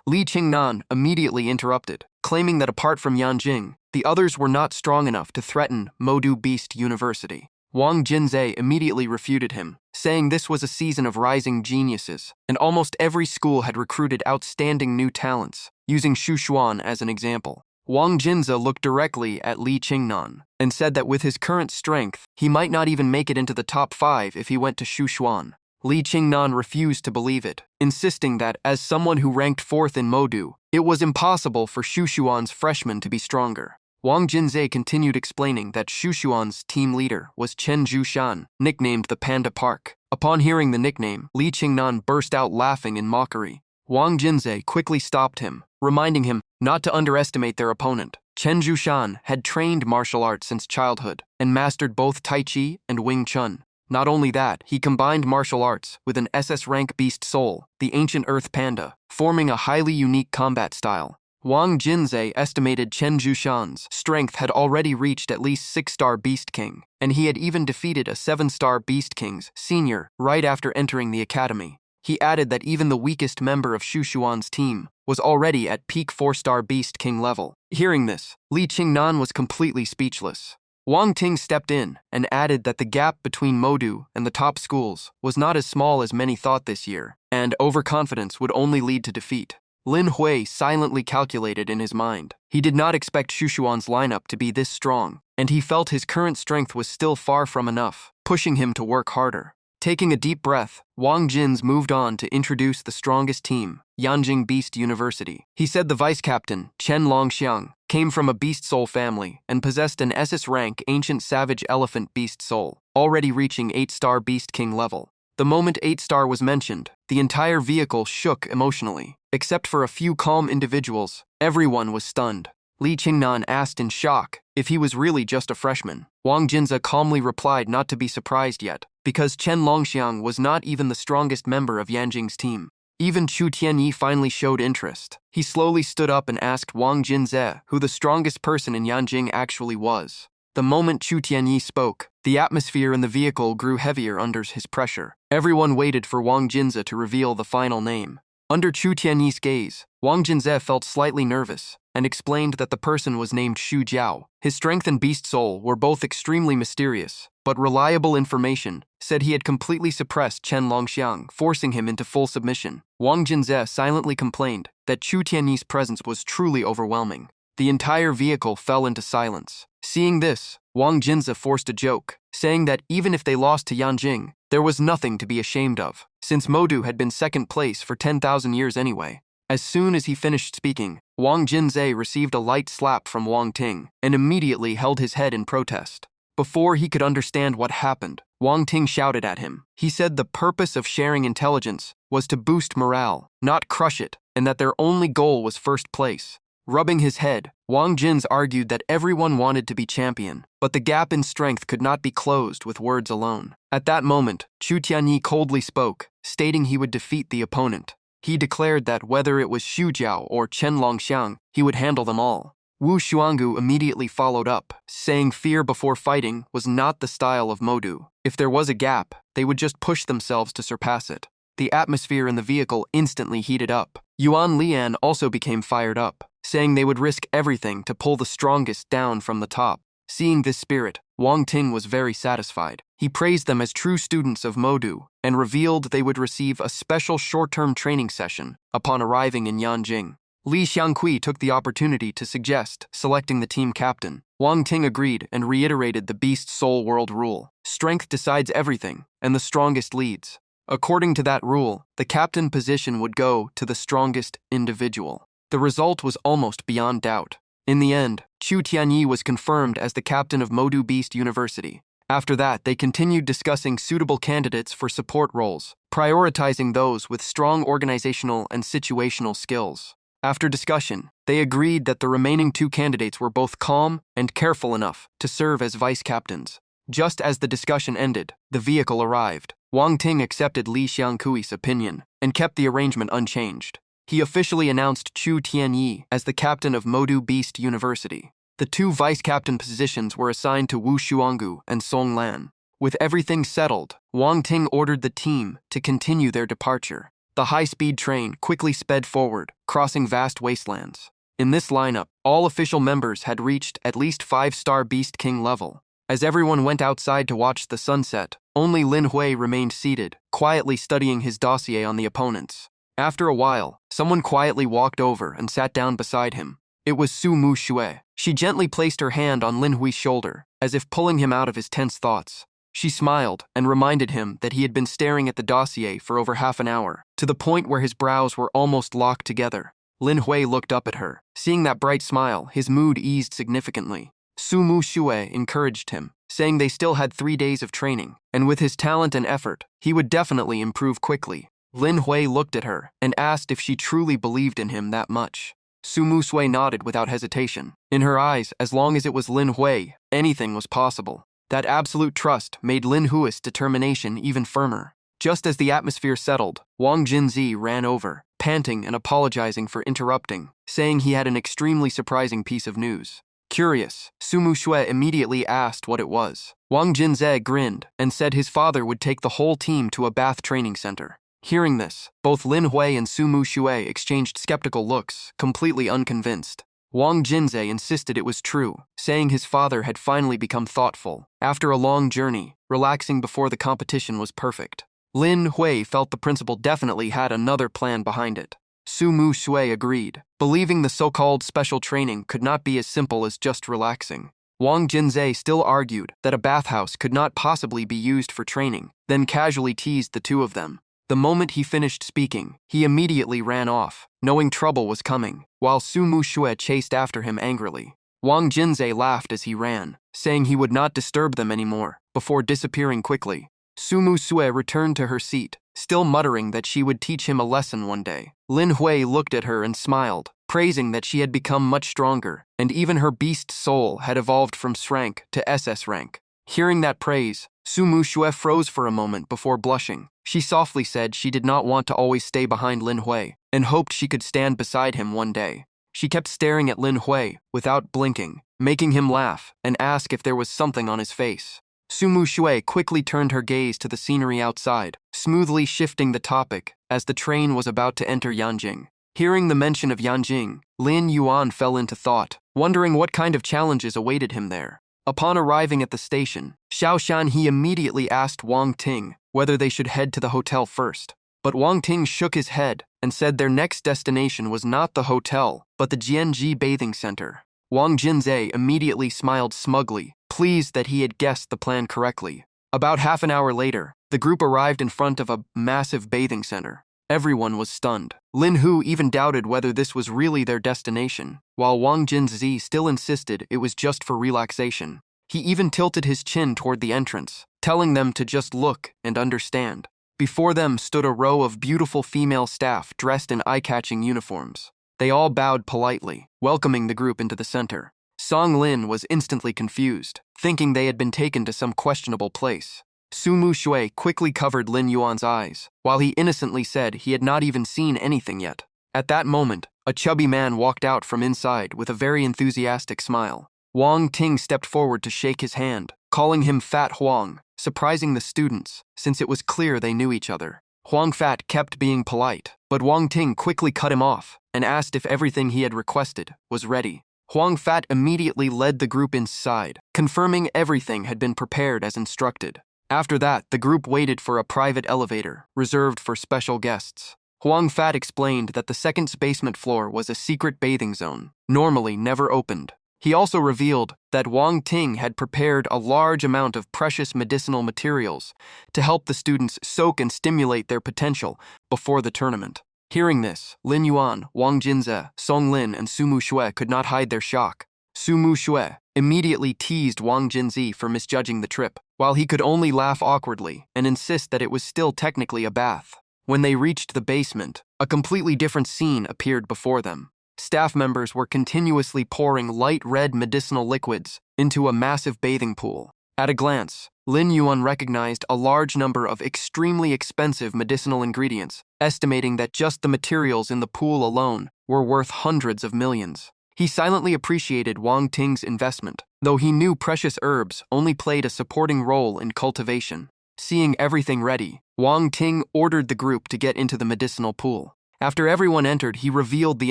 Li Qingnan immediately interrupted, claiming that apart from Yanjing, the others were not strong enough to threaten Modu Beast University. Wang Jinzhe immediately refuted him, saying this was a season of rising geniuses, and almost every school had recruited outstanding new talents, using Shushuan as an example. Wang Jinzhe looked directly at Li Qingnan and said that with his current strength, he might not even make it into the top 5 if he went to Shushuan. Li Qingnan refused to believe it, insisting that, as someone who ranked 4th in Modu, it was impossible for Shushuan's freshmen to be stronger. Wang Jinzhe continued explaining that Shushuan's team leader was Chen Zhushan, nicknamed the Panda Park. Upon hearing the nickname, Li Qingnan burst out laughing in mockery. Wang Jinzhe quickly stopped him, reminding him not to underestimate their opponent. Chen Zhushan had trained martial arts since childhood and mastered both Tai Chi and Wing Chun. Not only that, he combined martial arts with an SS rank beast soul, the ancient earth panda, forming a highly unique combat style. Wang Jinzhe estimated Chen Zhushan's strength had already reached at least 6-star Beast King, and he had even defeated a 7-star Beast King's senior right after entering the academy. He added that even the weakest member of Shushuan's team was already at peak 4-star Beast King level. Hearing this, Li Qingnan was completely speechless. Wang Ting stepped in and added that the gap between Modu and the top schools was not as small as many thought this year, and overconfidence would only lead to defeat. Lin Hui silently calculated in his mind. He did not expect Shushuan's lineup to be this strong, and he felt his current strength was still far from enough, pushing him to work harder. Taking a deep breath, Wang Jinzhe moved on to introduce the strongest team, Yanjing Beast University. He said the vice-captain, Chen Longxiang, came from a beast soul family and possessed an SS rank ancient savage elephant beast soul, already reaching 8-star Beast King level. The moment 8-star was mentioned, the entire vehicle shook emotionally. Except for a few calm individuals, everyone was stunned. Li Qingnan asked in shock if he was really just a freshman. Wang Jinzhe calmly replied not to be surprised yet, because Chen Longxiang was not even the strongest member of Yanjing's team. Even Chu Tianyi finally showed interest. He slowly stood up and asked Wang Jinzhe who the strongest person in Yanjing actually was. The moment Chu Tianyi spoke, the atmosphere in the vehicle grew heavier under his pressure. Everyone waited for Wang Jinzhe to reveal the final name. Under Chu Tianyi's gaze, Wang Jinzhe felt slightly nervous and explained that the person was named Xu Jiao. His strength and beast soul were both extremely mysterious, but reliable information said he had completely suppressed Chen Longxiang, forcing him into full submission. Wang Jinzhe silently complained that Chu Tianyi's presence was truly overwhelming. The entire vehicle fell into silence. Seeing this, Wang Jinzhe forced a joke, saying that even if they lost to Yanjing, there was nothing to be ashamed of, since Modu had been second place for 10,000 years anyway. As soon as he finished speaking, Wang Jinzhe received a light slap from Wang Ting and immediately held his head in protest. Before he could understand what happened, Wang Ting shouted at him. He said the purpose of sharing intelligence was to boost morale, not crush it, and that their only goal was first place. Rubbing his head, Wang Jinzhe argued that everyone wanted to be champion, but the gap in strength could not be closed with words alone. At that moment, Chu Tianyi coldly spoke, stating he would defeat the opponent. He declared that whether it was Xu Jiao or Chen Longxiang, he would handle them all. Wu Xuangu immediately followed up, saying fear before fighting was not the style of Modu. If there was a gap, they would just push themselves to surpass it. The atmosphere in the vehicle instantly heated up. Yuan Lian also became fired up, saying they would risk everything to pull the strongest down from the top. Seeing this spirit, Wang Ting was very satisfied. He praised them as true students of Modu and revealed they would receive a special short-term training session upon arriving in Yanjing. Li Xiangqi took the opportunity to suggest selecting the team captain. Wang Ting agreed and reiterated the Beast Soul World rule. Strength decides everything, and the strongest leads. According to that rule, the captain position would go to the strongest individual. The result was almost beyond doubt. In the end, Chu Tianyi was confirmed as the captain of Modu Beast University. After that, they continued discussing suitable candidates for support roles, prioritizing those with strong organizational and situational skills. After discussion, they agreed that the remaining 2 candidates were both calm and careful enough to serve as vice captains. Just as the discussion ended, the vehicle arrived. Wang Ting accepted Li Xiangqi's opinion and kept the arrangement unchanged. He officially announced Chu Tianyi as the captain of Modu Beast University. The 2 vice captain positions were assigned to Wu Xuangu and Song Lan. With everything settled, Wang Ting ordered the team to continue their departure. The high-speed train quickly sped forward, crossing vast wastelands. In this lineup, all official members had reached at least 5-star Beast King level. As everyone went outside to watch the sunset, only Lin Hui remained seated, quietly studying his dossier on the opponents. After a while, someone quietly walked over and sat down beside him. It was Su Mu Xue. She gently placed her hand on Lin Hui's shoulder, as if pulling him out of his tense thoughts. She smiled and reminded him that he had been staring at the dossier for over half an hour, to the point where his brows were almost locked together. Lin Hui looked up at her. Seeing that bright smile, his mood eased significantly. Su Mu Xue encouraged him, saying they still had 3 days of training, and with his talent and effort, he would definitely improve quickly. Lin Hui looked at her and asked if she truly believed in him that much. Su Mu Xue nodded without hesitation. In her eyes, as long as it was Lin Hui, anything was possible. That absolute trust made Lin Hui's determination even firmer. Just as the atmosphere settled, Wang Jinzi ran over, panting and apologizing for interrupting, saying he had an extremely surprising piece of news. Curious, Su Mu Xue immediately asked what it was. Wang Jinze grinned and said his father would take the whole team to a bath training center. Hearing this, both Lin Hui and Su Mu Xue exchanged skeptical looks, completely unconvinced. Wang Jinze insisted it was true, saying his father had finally become thoughtful. After a long journey, relaxing before the competition was perfect. Lin Hui felt the principal definitely had another plan behind it. Su Mu Xue agreed, believing the so-called special training could not be as simple as just relaxing. Wang Jinze still argued that a bathhouse could not possibly be used for training, then casually teased the 2 of them. The moment he finished speaking, he immediately ran off, knowing trouble was coming, while Su Mu Xue chased after him angrily. Wang Jinze laughed as he ran, saying he would not disturb them anymore, before disappearing quickly. Su Mu Xue returned to her seat, still muttering that she would teach him a lesson one day. Lin Hui looked at her and smiled, praising that she had become much stronger, and even her beast soul had evolved from S rank to SS rank. Hearing that praise, Su Mu Xue froze for a moment before blushing. She softly said she did not want to always stay behind Lin Hui, and hoped she could stand beside him one day. She kept staring at Lin Hui without blinking, making him laugh and ask if there was something on his face. Su Mu Xue quickly turned her gaze to the scenery outside, smoothly shifting the topic as the train was about to enter Yanjing. Hearing the mention of Yanjing, Lin Yuan fell into thought, wondering what kind of challenges awaited him there. Upon arriving at the station, Xiaoshan he immediately asked Wang Ting whether they should head to the hotel first. But Wang Ting shook his head and said their next destination was not the hotel, but the Jianji bathing center. Wang Jinze immediately smiled smugly, pleased that he had guessed the plan correctly. About half an hour later, the group arrived in front of a massive bathing center. Everyone was stunned. Lin Hu even doubted whether this was really their destination, while Wang Jinzi still insisted it was just for relaxation. He even tilted his chin toward the entrance, telling them to just look and understand. Before them stood a row of beautiful female staff dressed in eye-catching uniforms. They all bowed politely, welcoming the group into the center. Song Lin was instantly confused, thinking they had been taken to some questionable place. Sumu Shui quickly covered Lin Yuan's eyes, while he innocently said he had not even seen anything yet. At that moment, a chubby man walked out from inside with a very enthusiastic smile. Wang Ting stepped forward to shake his hand, calling him Fat Huang, surprising the students, since it was clear they knew each other. Huang Fat kept being polite, but Wang Ting quickly cut him off and asked if everything he had requested was ready. Huang Fat immediately led the group inside, confirming everything had been prepared as instructed. After that, the group waited for a private elevator, reserved for special guests. Huang Fat explained that the second basement floor was a secret bathing zone, normally never opened. He also revealed that Wang Ting had prepared a large amount of precious medicinal materials to help the students soak and stimulate their potential before the tournament. Hearing this, Lin Yuan, Wang Jinze, Song Lin, and Sumu Shui could not hide their shock. Sumu Shui immediately teased Wang Jinze for misjudging the trip, while he could only laugh awkwardly and insist that it was still technically a bath. When they reached the basement, a completely different scene appeared before them. Staff members were continuously pouring light red medicinal liquids into a massive bathing pool. At a glance, Lin Yuan recognized a large number of extremely expensive medicinal ingredients, estimating that just the materials in the pool alone were worth hundreds of millions. He silently appreciated Wang Ting's investment, though he knew precious herbs only played a supporting role in cultivation. Seeing everything ready, Wang Ting ordered the group to get into the medicinal pool. After everyone entered, he revealed the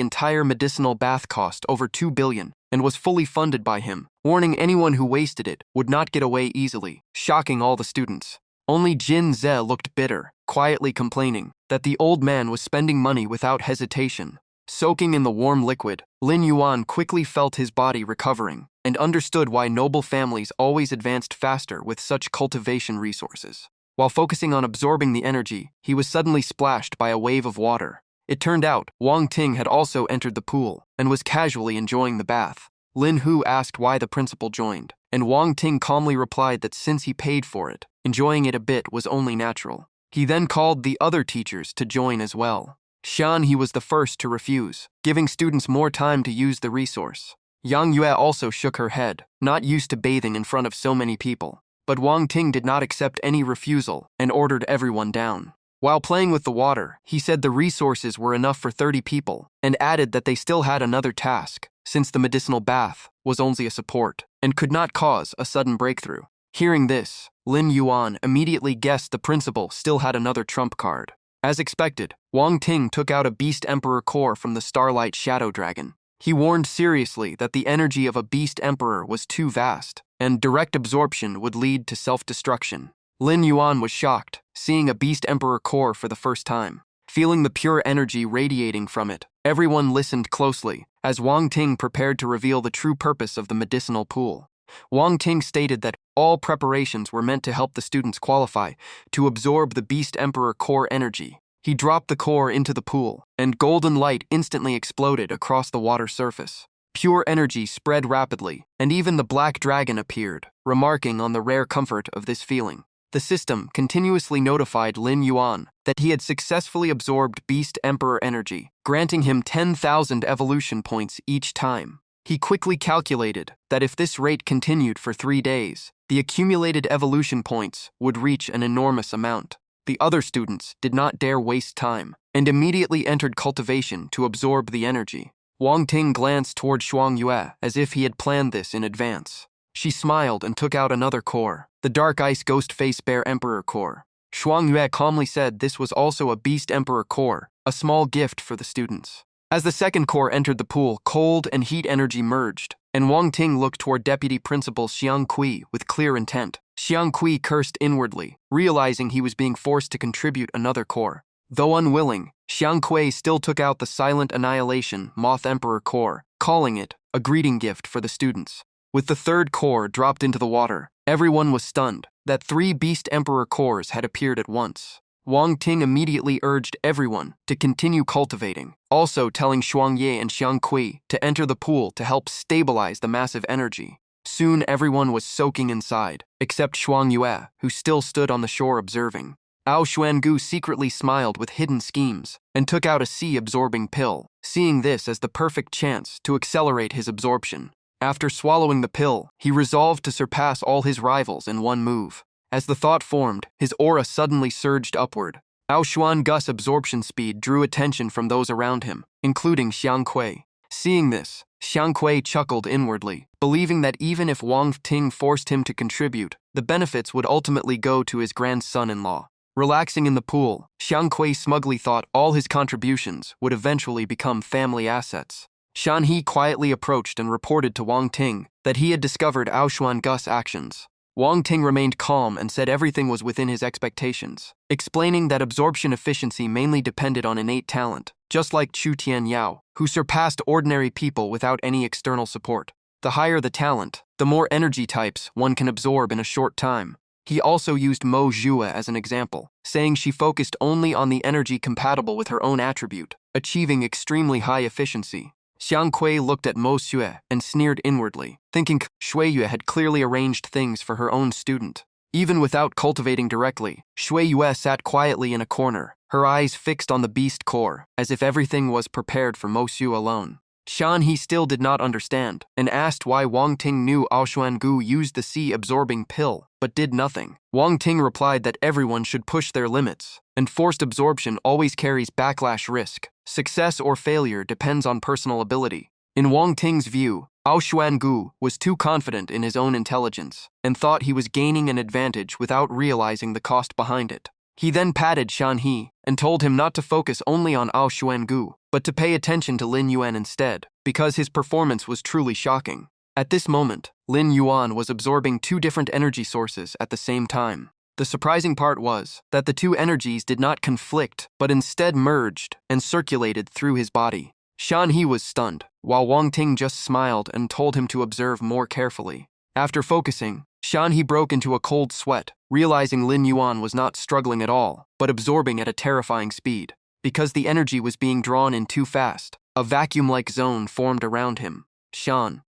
entire medicinal bath cost over 2 billion and was fully funded by him, warning anyone who wasted it would not get away easily, shocking all the students. Only Jin Ze looked bitter, quietly complaining that the old man was spending money without hesitation. Soaking in the warm liquid, Lin Yuan quickly felt his body recovering and understood why noble families always advanced faster with such cultivation resources. While focusing on absorbing the energy, he was suddenly splashed by a wave of water. It turned out Wang Ting had also entered the pool and was casually enjoying the bath. Lin Hu asked why the principal joined, and Wang Ting calmly replied that since he paid for it, enjoying it a bit was only natural. He then called the other teachers to join as well. Shan He was the first to refuse, giving students more time to use the resource. Yang Yue also shook her head, not used to bathing in front of so many people. But Wang Ting did not accept any refusal and ordered everyone down. While playing with the water, he said the resources were enough for 30 people and added that they still had another task, since the medicinal bath was only a support and could not cause a sudden breakthrough. Hearing this, Lin Yuan immediately guessed the principal still had another trump card. As expected, Wang Ting took out a Beast Emperor core from the Starlight Shadow Dragon. He warned seriously that the energy of a Beast Emperor was too vast, and direct absorption would lead to self-destruction. Lin Yuan was shocked, seeing a Beast Emperor core for the first time. Feeling the pure energy radiating from it, everyone listened closely as Wang Ting prepared to reveal the true purpose of the medicinal pool. Wang Ting stated that all preparations were meant to help the students qualify to absorb the Beast Emperor core energy. He dropped the core into the pool, and golden light instantly exploded across the water surface. Pure energy spread rapidly, and even the black dragon appeared, remarking on the rare comfort of this feeling. The system continuously notified Lin Yuan that he had successfully absorbed Beast Emperor energy, granting him 10,000 evolution points each time. He quickly calculated that if this rate continued for 3 days, the accumulated evolution points would reach an enormous amount. The other students did not dare waste time and immediately entered cultivation to absorb the energy. Wang Ting glanced toward Shuang Yue as if he had planned this in advance. She smiled and took out another core, the Dark Ice Ghost Face Bear Emperor core. Shuang Yue calmly said this was also a Beast Emperor core, a small gift for the students. As the second core entered the pool, cold and heat energy merged, and Wang Ting looked toward Deputy Principal Xiang Kui with clear intent. Xiang Kui cursed inwardly, realizing he was being forced to contribute another core. Though unwilling, Xiang Kui still took out the Silent Annihilation Moth Emperor core, calling it a greeting gift for the students. With the third core dropped into the water, everyone was stunned that 3 Beast Emperor cores had appeared at once. Wang Ting immediately urged everyone to continue cultivating, also telling Shuang Ye and Xiang Kui to enter the pool to help stabilize the massive energy. Soon everyone was soaking inside, except Shuang Yue, who still stood on the shore observing. Ao Xuangu secretly smiled with hidden schemes and took out a sea-absorbing pill, seeing this as the perfect chance to accelerate his absorption. After swallowing the pill, he resolved to surpass all his rivals in one move. As the thought formed, his aura suddenly surged upward. Aoshuan Gus' absorption speed drew attention from those around him, including Xiang Kui. Seeing this, Xiang Kui chuckled inwardly, believing that even if Wang Ting forced him to contribute, the benefits would ultimately go to his grandson-in-law. Relaxing in the pool, Xiang Kui smugly thought all his contributions would eventually become family assets. Shan He quietly approached and reported to Wang Ting that he had discovered Aoshuan Gus' actions. Wang Ting remained calm and said everything was within his expectations, explaining that absorption efficiency mainly depended on innate talent, just like Chu Tian Yao, who surpassed ordinary people without any external support. The higher the talent, the more energy types one can absorb in a short time. He also used Mo Zhua as an example, saying she focused only on the energy compatible with her own attribute, achieving extremely high efficiency. Xiang Kui looked at Mo Xue and sneered inwardly, thinking Shui Yue had clearly arranged things for her own student. Even without cultivating directly, Shui Yue sat quietly in a corner, her eyes fixed on the beast core, as if everything was prepared for Mo Xue alone. Shan He still did not understand, and asked why Wang Ting knew Aoshuan Gu used the sea-absorbing pill, but did nothing. Wang Ting replied that everyone should push their limits, and forced absorption always carries backlash risk. Success or failure depends on personal ability. In Wang Ting's view, Aoshuan Gu was too confident in his own intelligence, and thought he was gaining an advantage without realizing the cost behind it. He then patted Shan He and told him not to focus only on Aoshuan Gu, but to pay attention to Lin Yuan instead, because his performance was truly shocking. At this moment, Lin Yuan was absorbing two different energy sources at the same time. The surprising part was that the two energies did not conflict, but instead merged and circulated through his body. Shan He was stunned, while Wang Ting just smiled and told him to observe more carefully. After focusing, Shan He broke into a cold sweat, realizing Lin Yuan was not struggling at all, but absorbing at a terrifying speed. Because the energy was being drawn in too fast, a vacuum-like zone formed around him.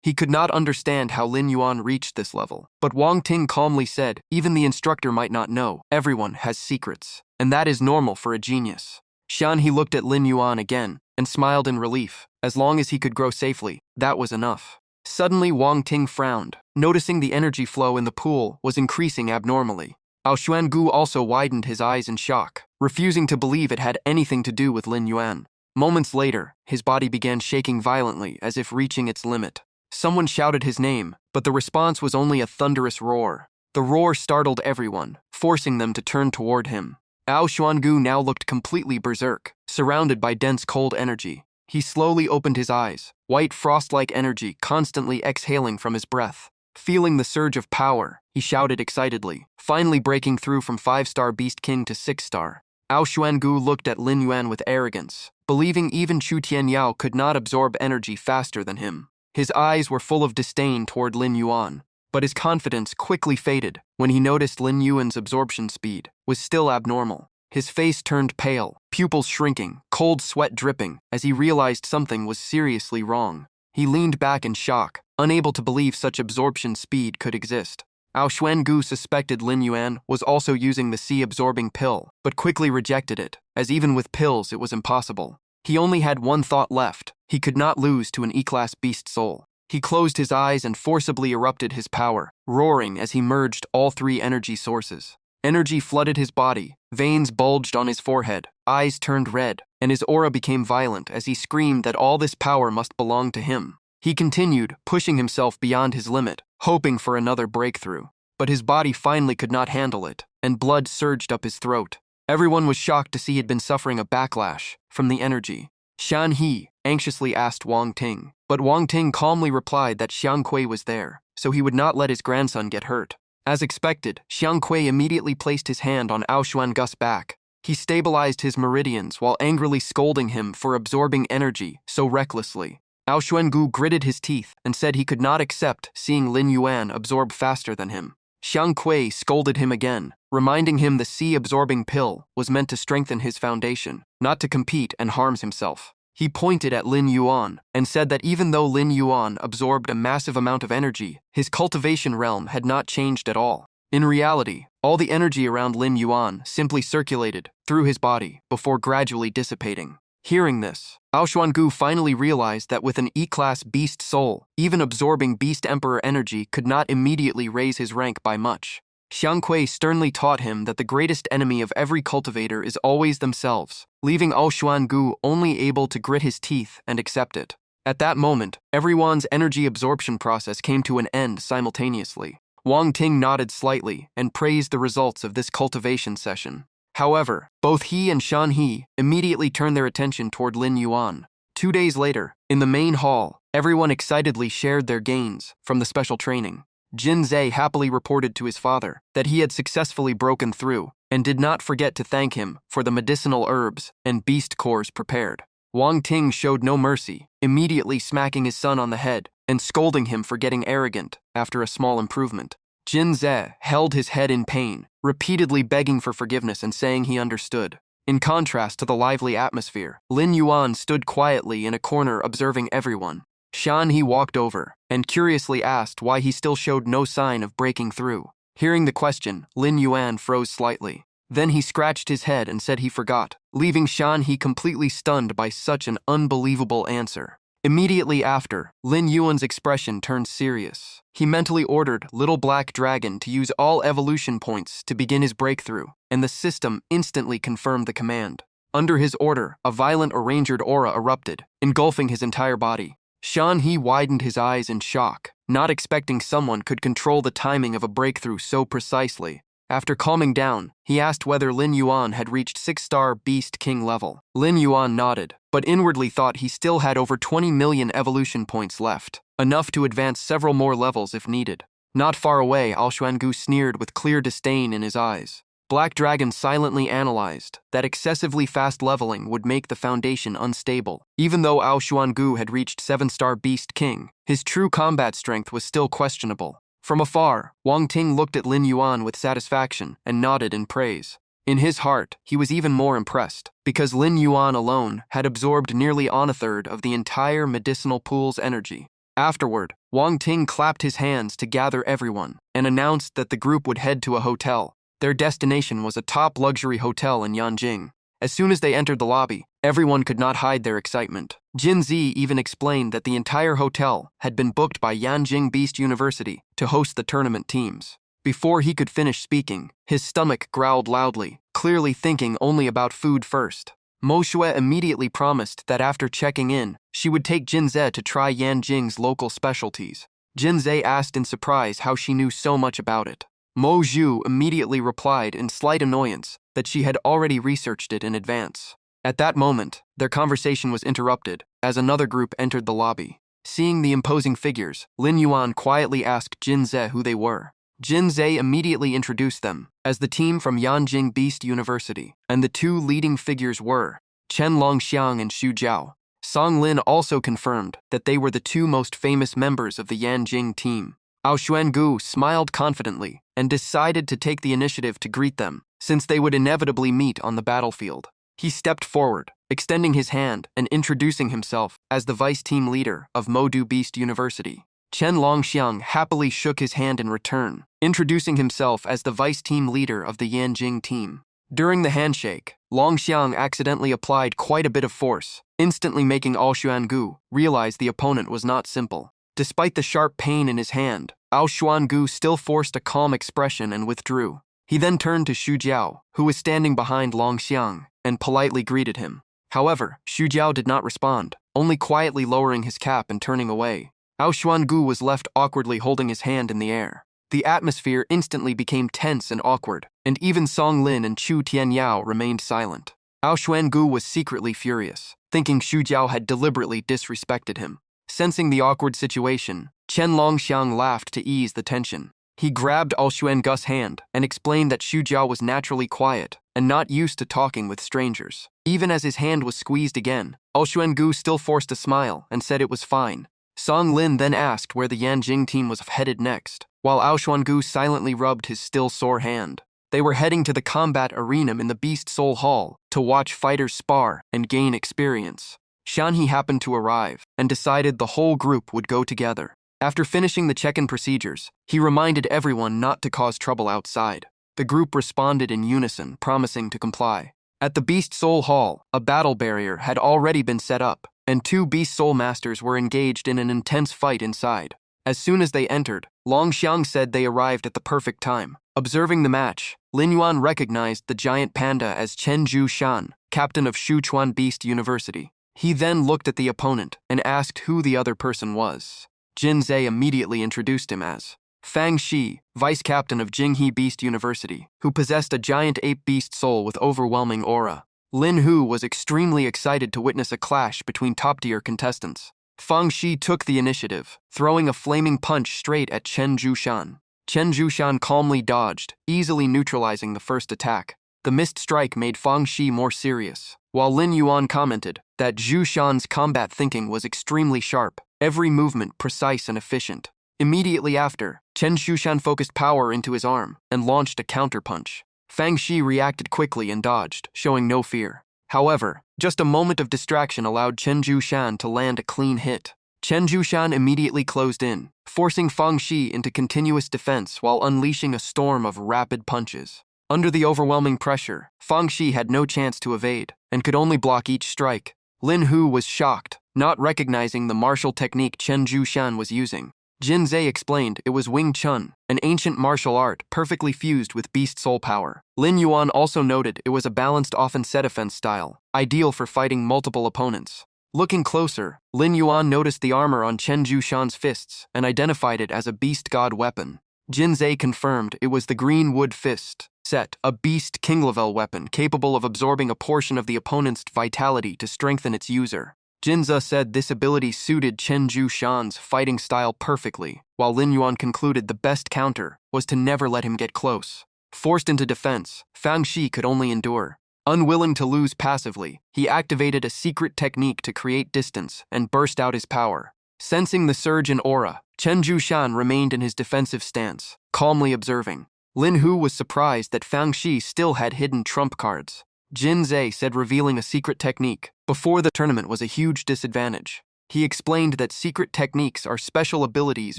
He could not understand how Lin Yuan reached this level, but Wang Ting calmly said, even the instructor might not know, everyone has secrets, and that is normal for a genius. He looked at Lin Yuan again, and smiled in relief. As long as he could grow safely, that was enough. Suddenly Wang Ting frowned, noticing the energy flow in the pool was increasing abnormally. Aoshuan Gu also widened his eyes in shock, refusing to believe it had anything to do with Lin Yuan. Moments later, his body began shaking violently as if reaching its limit. Someone shouted his name, but the response was only a thunderous roar. The roar startled everyone, forcing them to turn toward him. Aoshuan Gu now looked completely berserk, surrounded by dense cold energy. He slowly opened his eyes, white frost-like energy constantly exhaling from his breath. Feeling the surge of power, he shouted excitedly, finally breaking through from 5-star Beast King to 6-star. Aoshuan Gu looked at Lin Yuan with arrogance, believing even Chu Tian Yao could not absorb energy faster than him. His eyes were full of disdain toward Lin Yuan, but his confidence quickly faded when he noticed Lin Yuan's absorption speed was still abnormal. His face turned pale, pupils shrinking, cold sweat dripping, as he realized something was seriously wrong. He leaned back in shock, unable to believe such absorption speed could exist. Aoshuan Gu suspected Lin Yuan was also using the sea-absorbing pill, but quickly rejected it, as even with pills it was impossible. He only had one thought left: he could not lose to an E-class beast soul. He closed his eyes and forcibly erupted his power, roaring as he merged all three energy sources. Energy flooded his body, veins bulged on his forehead, eyes turned red, and his aura became violent as he screamed that all this power must belong to him. He continued, pushing himself beyond his limit, hoping for another breakthrough. But his body finally could not handle it, and blood surged up his throat. Everyone was shocked to see he had been suffering a backlash from the energy. Shan He anxiously asked Wang Ting, but Wang Ting calmly replied that Xiang Kui was there, so he would not let his grandson get hurt. As expected, Xiang Kui immediately placed his hand on Aoshuan Gus' back. He stabilized his meridians while angrily scolding him for absorbing energy so recklessly. Aoshuan Gu gritted his teeth and said he could not accept seeing Lin Yuan absorb faster than him. Xiang Kui scolded him again, reminding him the sea-absorbing pill was meant to strengthen his foundation, not to compete and harm himself. He pointed at Lin Yuan and said that even though Lin Yuan absorbed a massive amount of energy, his cultivation realm had not changed at all. In reality, all the energy around Lin Yuan simply circulated through his body before gradually dissipating. Hearing this, Aoshuan Gu finally realized that with an E-class beast soul, even absorbing Beast Emperor energy could not immediately raise his rank by much. Xiang Kui sternly taught him that the greatest enemy of every cultivator is always themselves, leaving Ao Xuangu only able to grit his teeth and accept it. At that moment, everyone's energy absorption process came to an end simultaneously. Wang Ting nodded slightly and praised the results of this cultivation session. However, both he and Shan He immediately turned their attention toward Lin Yuan. 2 days later, in the main hall, everyone excitedly shared their gains from the special training. Jin Zhe happily reported to his father that he had successfully broken through and did not forget to thank him for the medicinal herbs and beast cores prepared. Wang Ting showed no mercy, immediately smacking his son on the head and scolding him for getting arrogant after a small improvement. Jin Zhe held his head in pain, repeatedly begging for forgiveness and saying he understood. In contrast to the lively atmosphere, Lin Yuan stood quietly in a corner observing everyone. Shan He walked over and curiously asked why he still showed no sign of breaking through. Hearing the question, Lin Yuan froze slightly. Then he scratched his head and said he forgot, leaving Shan He completely stunned by such an unbelievable answer. Immediately after, Lin Yuan's expression turned serious. He mentally ordered Little Black Dragon to use all evolution points to begin his breakthrough, and the system instantly confirmed the command. Under his order, a violent orangered aura erupted, engulfing his entire body. Shan He widened his eyes in shock, not expecting someone could control the timing of a breakthrough so precisely. After calming down, he asked whether Lin Yuan had reached 6-star Beast King level. Lin Yuan nodded, but inwardly thought he still had over 20 million evolution points left, enough to advance several more levels if needed. Not far away, Ao Xuangu sneered with clear disdain in his eyes. Black Dragon silently analyzed that excessively fast leveling would make the foundation unstable. Even though Ao Xuangu had reached 7-star Beast King, his true combat strength was still questionable. From afar, Wang Ting looked at Lin Yuan with satisfaction and nodded in praise. In his heart, he was even more impressed, because Lin Yuan alone had absorbed nearly 1/3 of the entire medicinal pool's energy. Afterward, Wang Ting clapped his hands to gather everyone and announced that the group would head to a hotel. Their destination was a top luxury hotel in Yanjing. As soon as they entered the lobby, everyone could not hide their excitement. Jin Zi even explained that the entire hotel had been booked by Yanjing Beast University to host the tournament teams. Before he could finish speaking, his stomach growled loudly, clearly thinking only about food first. Mo Xue immediately promised that after checking in, she would take Jin Zhe to try Yanjing's local specialties. Jin Zhe asked in surprise how she knew so much about it. Mo Zhu immediately replied in slight annoyance that she had already researched it in advance. At that moment, their conversation was interrupted as another group entered the lobby. Seeing the imposing figures, Lin Yuan quietly asked Jin Zhe who they were. Jin Zhe immediately introduced them as the team from Yanjing Beast University, and the two leading figures were Chen Longxiang and Xu Jiao. Song Lin also confirmed that they were the two most famous members of the Yanjing team. Ao Xuangu smiled confidently and decided to take the initiative to greet them, since they would inevitably meet on the battlefield. He stepped forward, extending his hand and introducing himself as the vice team leader of Modu Beast University. Chen Longxiang happily shook his hand in return, introducing himself as the vice team leader of the Yanjing team. During the handshake, Longxiang accidentally applied quite a bit of force, instantly making Ao Xuangu realize the opponent was not simple. Despite the sharp pain in his hand, Ao Xuangu still forced a calm expression and withdrew. He then turned to Xu Jiao, who was standing behind Longxiang, and politely greeted him. However, Xu Jiao did not respond, only quietly lowering his cap and turning away. Ao Xuangu was left awkwardly holding his hand in the air. The atmosphere instantly became tense and awkward, and even Song Lin and Chu Tianyao remained silent. Ao Xuangu was secretly furious, thinking Xu Jiao had deliberately disrespected him. Sensing the awkward situation, Chen Longxiang laughed to ease the tension. He grabbed Ao Xuangu's hand and explained that Xu Jiao was naturally quiet and not used to talking with strangers. Even as his hand was squeezed again, Ao Xuangu still forced a smile and said it was fine. Song Lin then asked where the Yanjing team was headed next, while Ao Xuangu silently rubbed his still sore hand. They were heading to the combat arena in the Beast Soul Hall to watch fighters spar and gain experience. Shan He happened to arrive and decided the whole group would go together. After finishing the check-in procedures, he reminded everyone not to cause trouble outside. The group responded in unison, promising to comply. At the Beast Soul Hall, a battle barrier had already been set up, and two Beast Soul Masters were engaged in an intense fight inside. As soon as they entered, Longxiang said they arrived at the perfect time. Observing the match, Lin Yuan recognized the giant panda as Chen Shan, captain of Shuchuan Beast University. He then looked at the opponent and asked who the other person was. Jin Zhe immediately introduced him as Fang Shi, vice captain of Jinghe Beast University, who possessed a giant ape beast soul with overwhelming aura. Lin Hu was extremely excited to witness a clash between top-tier contestants. Fang Shi took the initiative, throwing a flaming punch straight at Chen Shan. Chen Shan calmly dodged, easily neutralizing the first attack. The missed strike made Fang Shi more serious, while Lin Yuan commented that Zhu Shan's combat thinking was extremely sharp, every movement precise and efficient. Immediately after, Chen Shan focused power into his arm and launched a counterpunch. Fang Shi reacted quickly and dodged, showing no fear. However, just a moment of distraction allowed Chen Shan to land a clean hit. Chen Shan immediately closed in, forcing Fang Shi into continuous defense while unleashing a storm of rapid punches. Under the overwhelming pressure, Fang Shi had no chance to evade and could only block each strike. Lin Hu was shocked, not recognizing the martial technique Chen Shan was using. Jin Zhe explained it was Wing Chun, an ancient martial art perfectly fused with beast soul power. Lin Yuan also noted it was a balanced offense defense style, ideal for fighting multiple opponents. Looking closer, Lin Yuan noticed the armor on Chen Shan's fists and identified it as a beast god weapon. Jin Zhe confirmed it was the Green Wood Fist set, a beast king-level weapon capable of absorbing a portion of the opponent's vitality to strengthen its user. Jin Zhe said this ability suited Chen Shan's fighting style perfectly, while Lin Yuan concluded the best counter was to never let him get close. Forced into defense, Fang Shi could only endure. Unwilling to lose passively, he activated a secret technique to create distance and burst out his power. Sensing the surge in aura, Chen Shan remained in his defensive stance, calmly observing. Lin Hu was surprised that Fang Shi still had hidden trump cards. Jin Zhe said revealing a secret technique before the tournament was a huge disadvantage. He explained that secret techniques are special abilities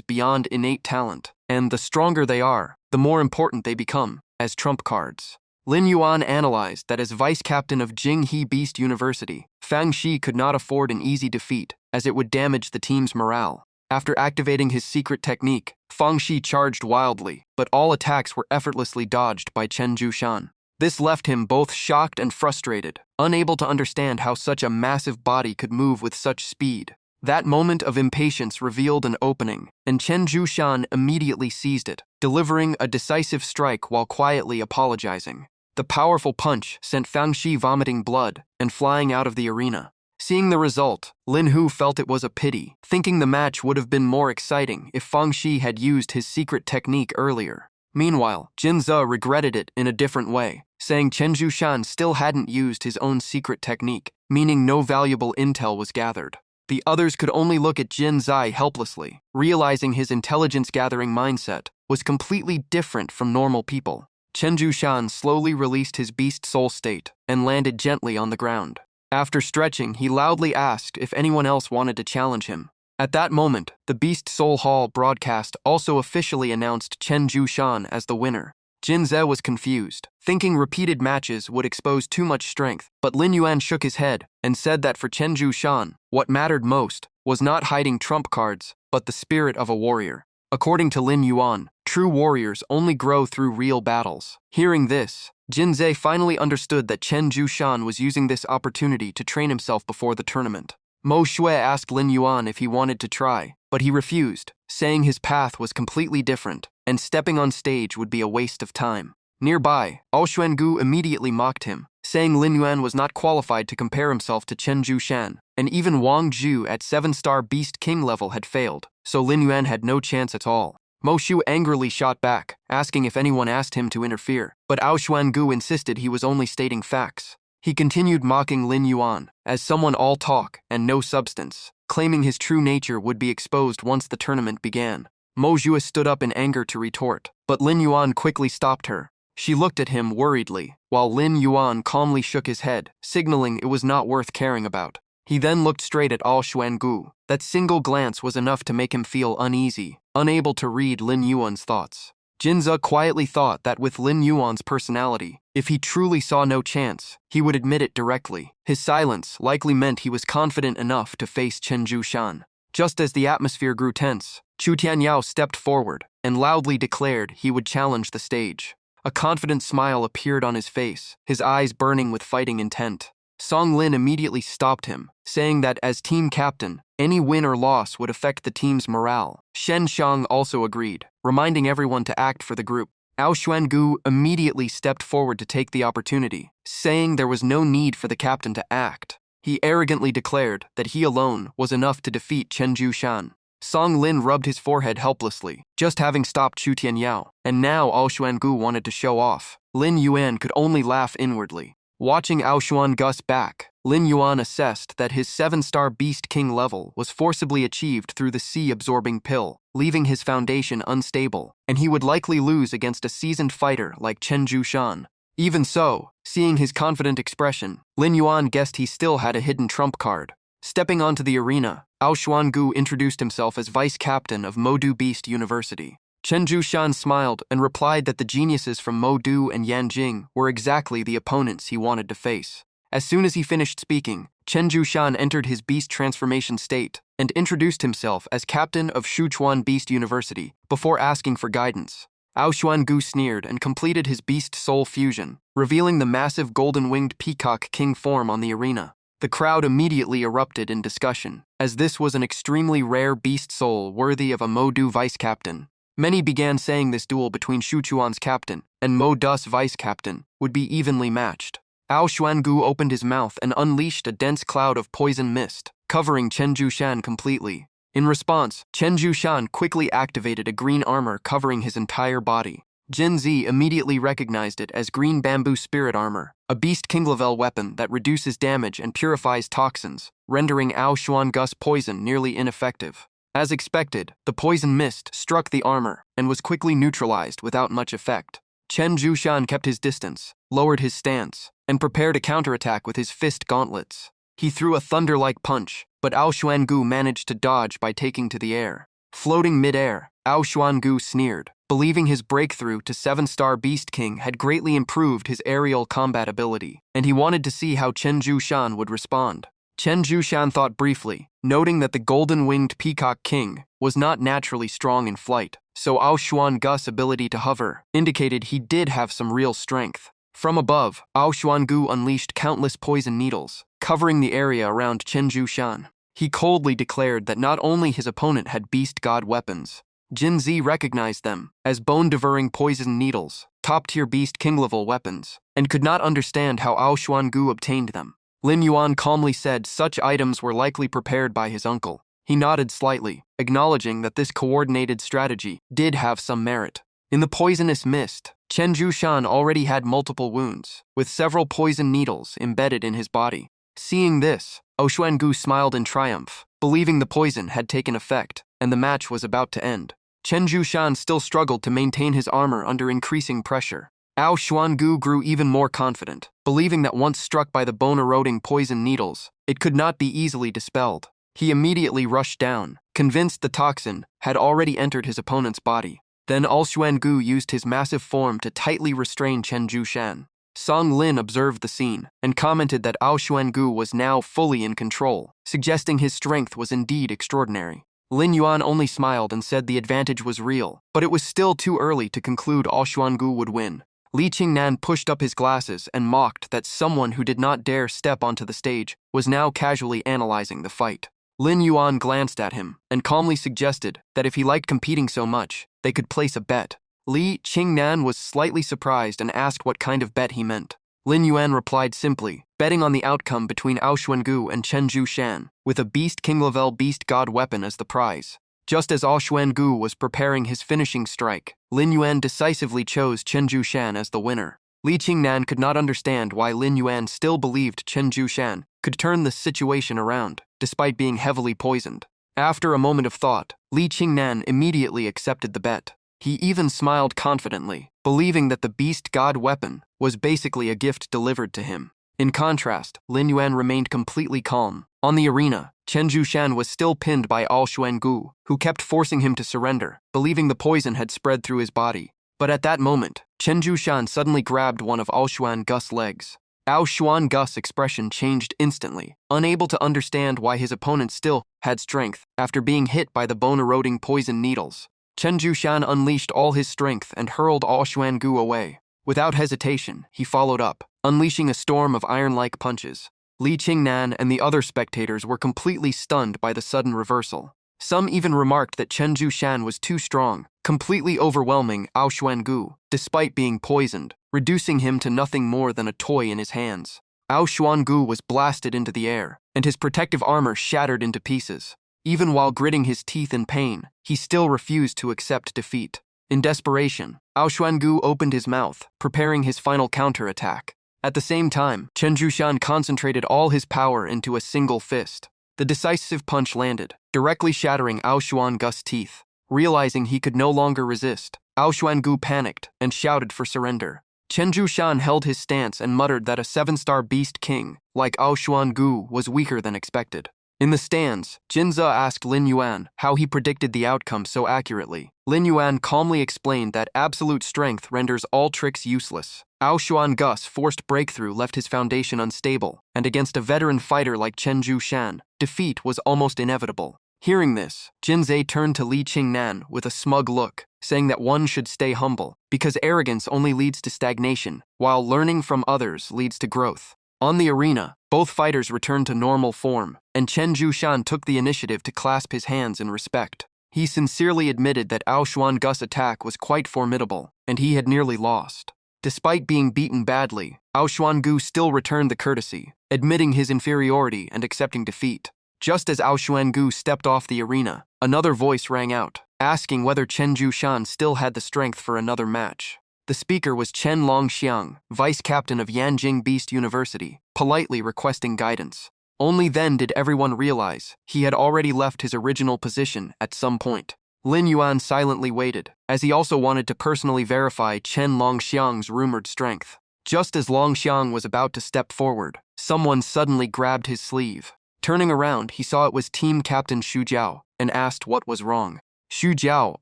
beyond innate talent, and the stronger they are, the more important they become as trump cards. Lin Yuan analyzed that as vice captain of Jinghe Beast University, Fang Shi could not afford an easy defeat, as it would damage the team's morale. After activating his secret technique, Fang Shi charged wildly, but all attacks were effortlessly dodged by Chen Shan. This left him both shocked and frustrated, unable to understand how such a massive body could move with such speed. That moment of impatience revealed an opening, and Chen Shan immediately seized it, delivering a decisive strike while quietly apologizing. The powerful punch sent Fang Shi vomiting blood and flying out of the arena. Seeing the result, Lin Hu felt it was a pity, thinking the match would have been more exciting if Fang Shi had used his secret technique earlier. Meanwhile, Jin Zhe regretted it in a different way, saying Chen Shan still hadn't used his own secret technique, meaning no valuable intel was gathered. The others could only look at Jin Zhe helplessly, realizing his intelligence-gathering mindset was completely different from normal people. Chen Shan slowly released his beast soul state and landed gently on the ground. After stretching, he loudly asked if anyone else wanted to challenge him. At that moment, the Beast Soul Hall broadcast also officially announced Chen Shan as the winner. Jin Zhe was confused, thinking repeated matches would expose too much strength, but Lin Yuan shook his head and said that for Chen Shan, what mattered most was not hiding trump cards, but the spirit of a warrior. According to Lin Yuan, true warriors only grow through real battles. Hearing this, Jin Zhe finally understood that Chen Shan was using this opportunity to train himself before the tournament. Mo Shui asked Lin Yuan if he wanted to try, but he refused, saying his path was completely different, and stepping on stage would be a waste of time. Nearby, Xuangu immediately mocked him, saying Lin Yuan was not qualified to compare himself to Chen Shan, and even Wang Zhu at 7-star Beast King level had failed, so Lin Yuan had no chance at all. Mo Shu angrily shot back, asking if anyone asked him to interfere, but Xuangu insisted he was only stating facts. He continued mocking Lin Yuan as someone all talk and no substance, claiming his true nature would be exposed once the tournament began. Mo Jua stood up in anger to retort, but Lin Yuan quickly stopped her. She looked at him worriedly, while Lin Yuan calmly shook his head, signaling it was not worth caring about. He then looked straight at Xuangu. That single glance was enough to make him feel uneasy, unable to read Lin Yuan's thoughts. Jin Zhe quietly thought that with Lin Yuan's personality, if he truly saw no chance, he would admit it directly. His silence likely meant he was confident enough to face Chen Shan. Just as the atmosphere grew tense, Chu Tianyao stepped forward and loudly declared he would challenge the stage. A confident smile appeared on his face, his eyes burning with fighting intent. Song Lin immediately stopped him, saying that as team captain, any win or loss would affect the team's morale. Shen Xiang also agreed, reminding everyone to act for the group. Ao Xuangu immediately stepped forward to take the opportunity, saying there was no need for the captain to act. He arrogantly declared that he alone was enough to defeat Chen Jushan. Song Lin rubbed his forehead helplessly, just having stopped Chu Tianyao, and now Ao Xuangu wanted to show off. Lin Yuan could only laugh inwardly. Watching Ao Xuangu's back, Lin Yuan assessed that his 7-star Beast King level was forcibly achieved through the sea-absorbing pill, leaving his foundation unstable, and he would likely lose against a seasoned fighter like Chen Jushan. Even so, seeing his confident expression, Lin Yuan guessed he still had a hidden trump card. Stepping onto the arena, Ao Xuangu introduced himself as vice captain of Modu Beast University. Chen Jushan smiled and replied that the geniuses from Modu and Yanjing were exactly the opponents he wanted to face. As soon as he finished speaking, Chen Jushan entered his beast transformation state and introduced himself as captain of Shuchuan Beast University before asking for guidance. Ao Xuangu sneered and completed his beast soul fusion, revealing the massive golden-winged peacock king form on the arena. The crowd immediately erupted in discussion, as this was an extremely rare beast soul worthy of a Modu vice captain. Many began saying this duel between Shuchuan's captain and Modu's vice captain would be evenly matched. Ao Xuangu opened his mouth and unleashed a dense cloud of poison mist, covering Chen Jushan completely. In response, Chen Jushan quickly activated a green armor covering his entire body. Jin Zi immediately recognized it as Green Bamboo Spirit Armor, a Beast King level weapon that reduces damage and purifies toxins, rendering Ao Xuangu's poison nearly ineffective. As expected, the poison mist struck the armor and was quickly neutralized without much effect. Chen Jushan kept his distance, lowered his stance, and prepared a counterattack with his fist gauntlets. He threw a thunder-like punch, but Ao Xuangu managed to dodge by taking to the air. Floating mid-air, Ao Xuangu sneered, believing his breakthrough to 7-star Beast King had greatly improved his aerial combat ability, and he wanted to see how Chen Jushan would respond. Chen Jushan thought briefly, noting that the golden-winged Peacock King was not naturally strong in flight, so Ao Xuangu's ability to hover indicated he did have some real strength. From above, Ao Xuangu unleashed countless poison needles, covering the area around Chen Jushan. He coldly declared that not only his opponent had beast god weapons, Jin Zi recognized them as bone-devouring poison needles, top-tier Beast King-level weapons, and could not understand how Ao Xuangu obtained them. Lin Yuan calmly said such items were likely prepared by his uncle. He nodded slightly, acknowledging that this coordinated strategy did have some merit. In the poisonous mist, Chen Jushan already had multiple wounds, with several poison needles embedded in his body. Seeing this, Ao Xuangu smiled in triumph, believing the poison had taken effect, and the match was about to end. Chen Jushan still struggled to maintain his armor under increasing pressure. Ao Xuangu grew even more confident, believing that once struck by the bone-eroding poison needles, it could not be easily dispelled. He immediately rushed down, convinced the toxin had already entered his opponent's body. Then Ao Xuangu used his massive form to tightly restrain Chen Jushan. Song Lin observed the scene and commented that Ao Xuangu was now fully in control, suggesting his strength was indeed extraordinary. Lin Yuan only smiled and said the advantage was real, but it was still too early to conclude Ao Xuangu would win. Li Qingnan pushed up his glasses and mocked that someone who did not dare step onto the stage was now casually analyzing the fight. Lin Yuan glanced at him and calmly suggested that if he liked competing so much, they could place a bet. Li Qingnan was slightly surprised and asked what kind of bet he meant. Lin Yuan replied simply, betting on the outcome between Ao Xuangu and Chen Jushan, with a Beast King level Beast God weapon as the prize. Just as Ao Xuangu was preparing his finishing strike, Lin Yuan decisively chose Chen Jushan as the winner. Li Qingnan could not understand why Lin Yuan still believed Chen Jushan could turn the situation around, despite being heavily poisoned. After a moment of thought, Li Qingnan immediately accepted the bet. He even smiled confidently, believing that the Beast God weapon was basically a gift delivered to him. In contrast, Lin Yuan remained completely calm. On the arena, Chen Jushan was still pinned by Ao Xuangu, who kept forcing him to surrender, believing the poison had spread through his body. But at that moment, Chen Jushan suddenly grabbed one of Ao Xuangu's legs. Ao Xuan Gus' expression changed instantly, unable to understand why his opponent still had strength after being hit by the bone-eroding poison needles. Chen Zhushan unleashed all his strength and hurled Ao Xuan Gu away. Without hesitation, he followed up, unleashing a storm of iron-like punches. Li Qingnan and the other spectators were completely stunned by the sudden reversal. Some even remarked that Chen Zhushan was too strong, completely overwhelming Ao Xuan Gu, despite being poisoned, reducing him to nothing more than a toy in his hands. Ao Xuan Gu was blasted into the air, and his protective armor shattered into pieces. Even while gritting his teeth in pain, he still refused to accept defeat. In desperation, Ao Xuan Gu opened his mouth, preparing his final counterattack. At the same time, Chen Zhushan concentrated all his power into a single fist. The decisive punch landed, directly shattering Ao Xuan Gus' teeth. Realizing he could no longer resist, Ao Xuan Gu panicked and shouted for surrender. Chen Zhushan held his stance and muttered that a 7-star beast king, like Ao Xuan Gu, was weaker than expected. In the stands, Jinze asked Lin Yuan how he predicted the outcome so accurately. Lin Yuan calmly explained that absolute strength renders all tricks useless. Ao Xuan Gus' forced breakthrough left his foundation unstable, and against a veteran fighter like Chen Zhushan, defeat was almost inevitable. Hearing this, Jinze turned to Li Qingnan with a smug look, saying that one should stay humble, because arrogance only leads to stagnation, while learning from others leads to growth. On the arena, both fighters returned to normal form, and Chen Zhushan took the initiative to clasp his hands in respect. He sincerely admitted that Ao Xuan Gus' attack was quite formidable, and he had nearly lost. Despite being beaten badly, Ao Xuan Gu still returned the courtesy, admitting his inferiority and accepting defeat. Just as Ao Xuan Gu stepped off the arena, another voice rang out, asking whether Chen Zhushan still had the strength for another match. The speaker was Chen Longxiang, vice captain of Yanjing Beast University, politely requesting guidance. Only then did everyone realize he had already left his original position at some point. Lin Yuan silently waited, as he also wanted to personally verify Chen Longxiang's rumored strength. Just as Longxiang was about to step forward, someone suddenly grabbed his sleeve. Turning around, he saw it was team captain Xu Jiao, and asked what was wrong. Xu Jiao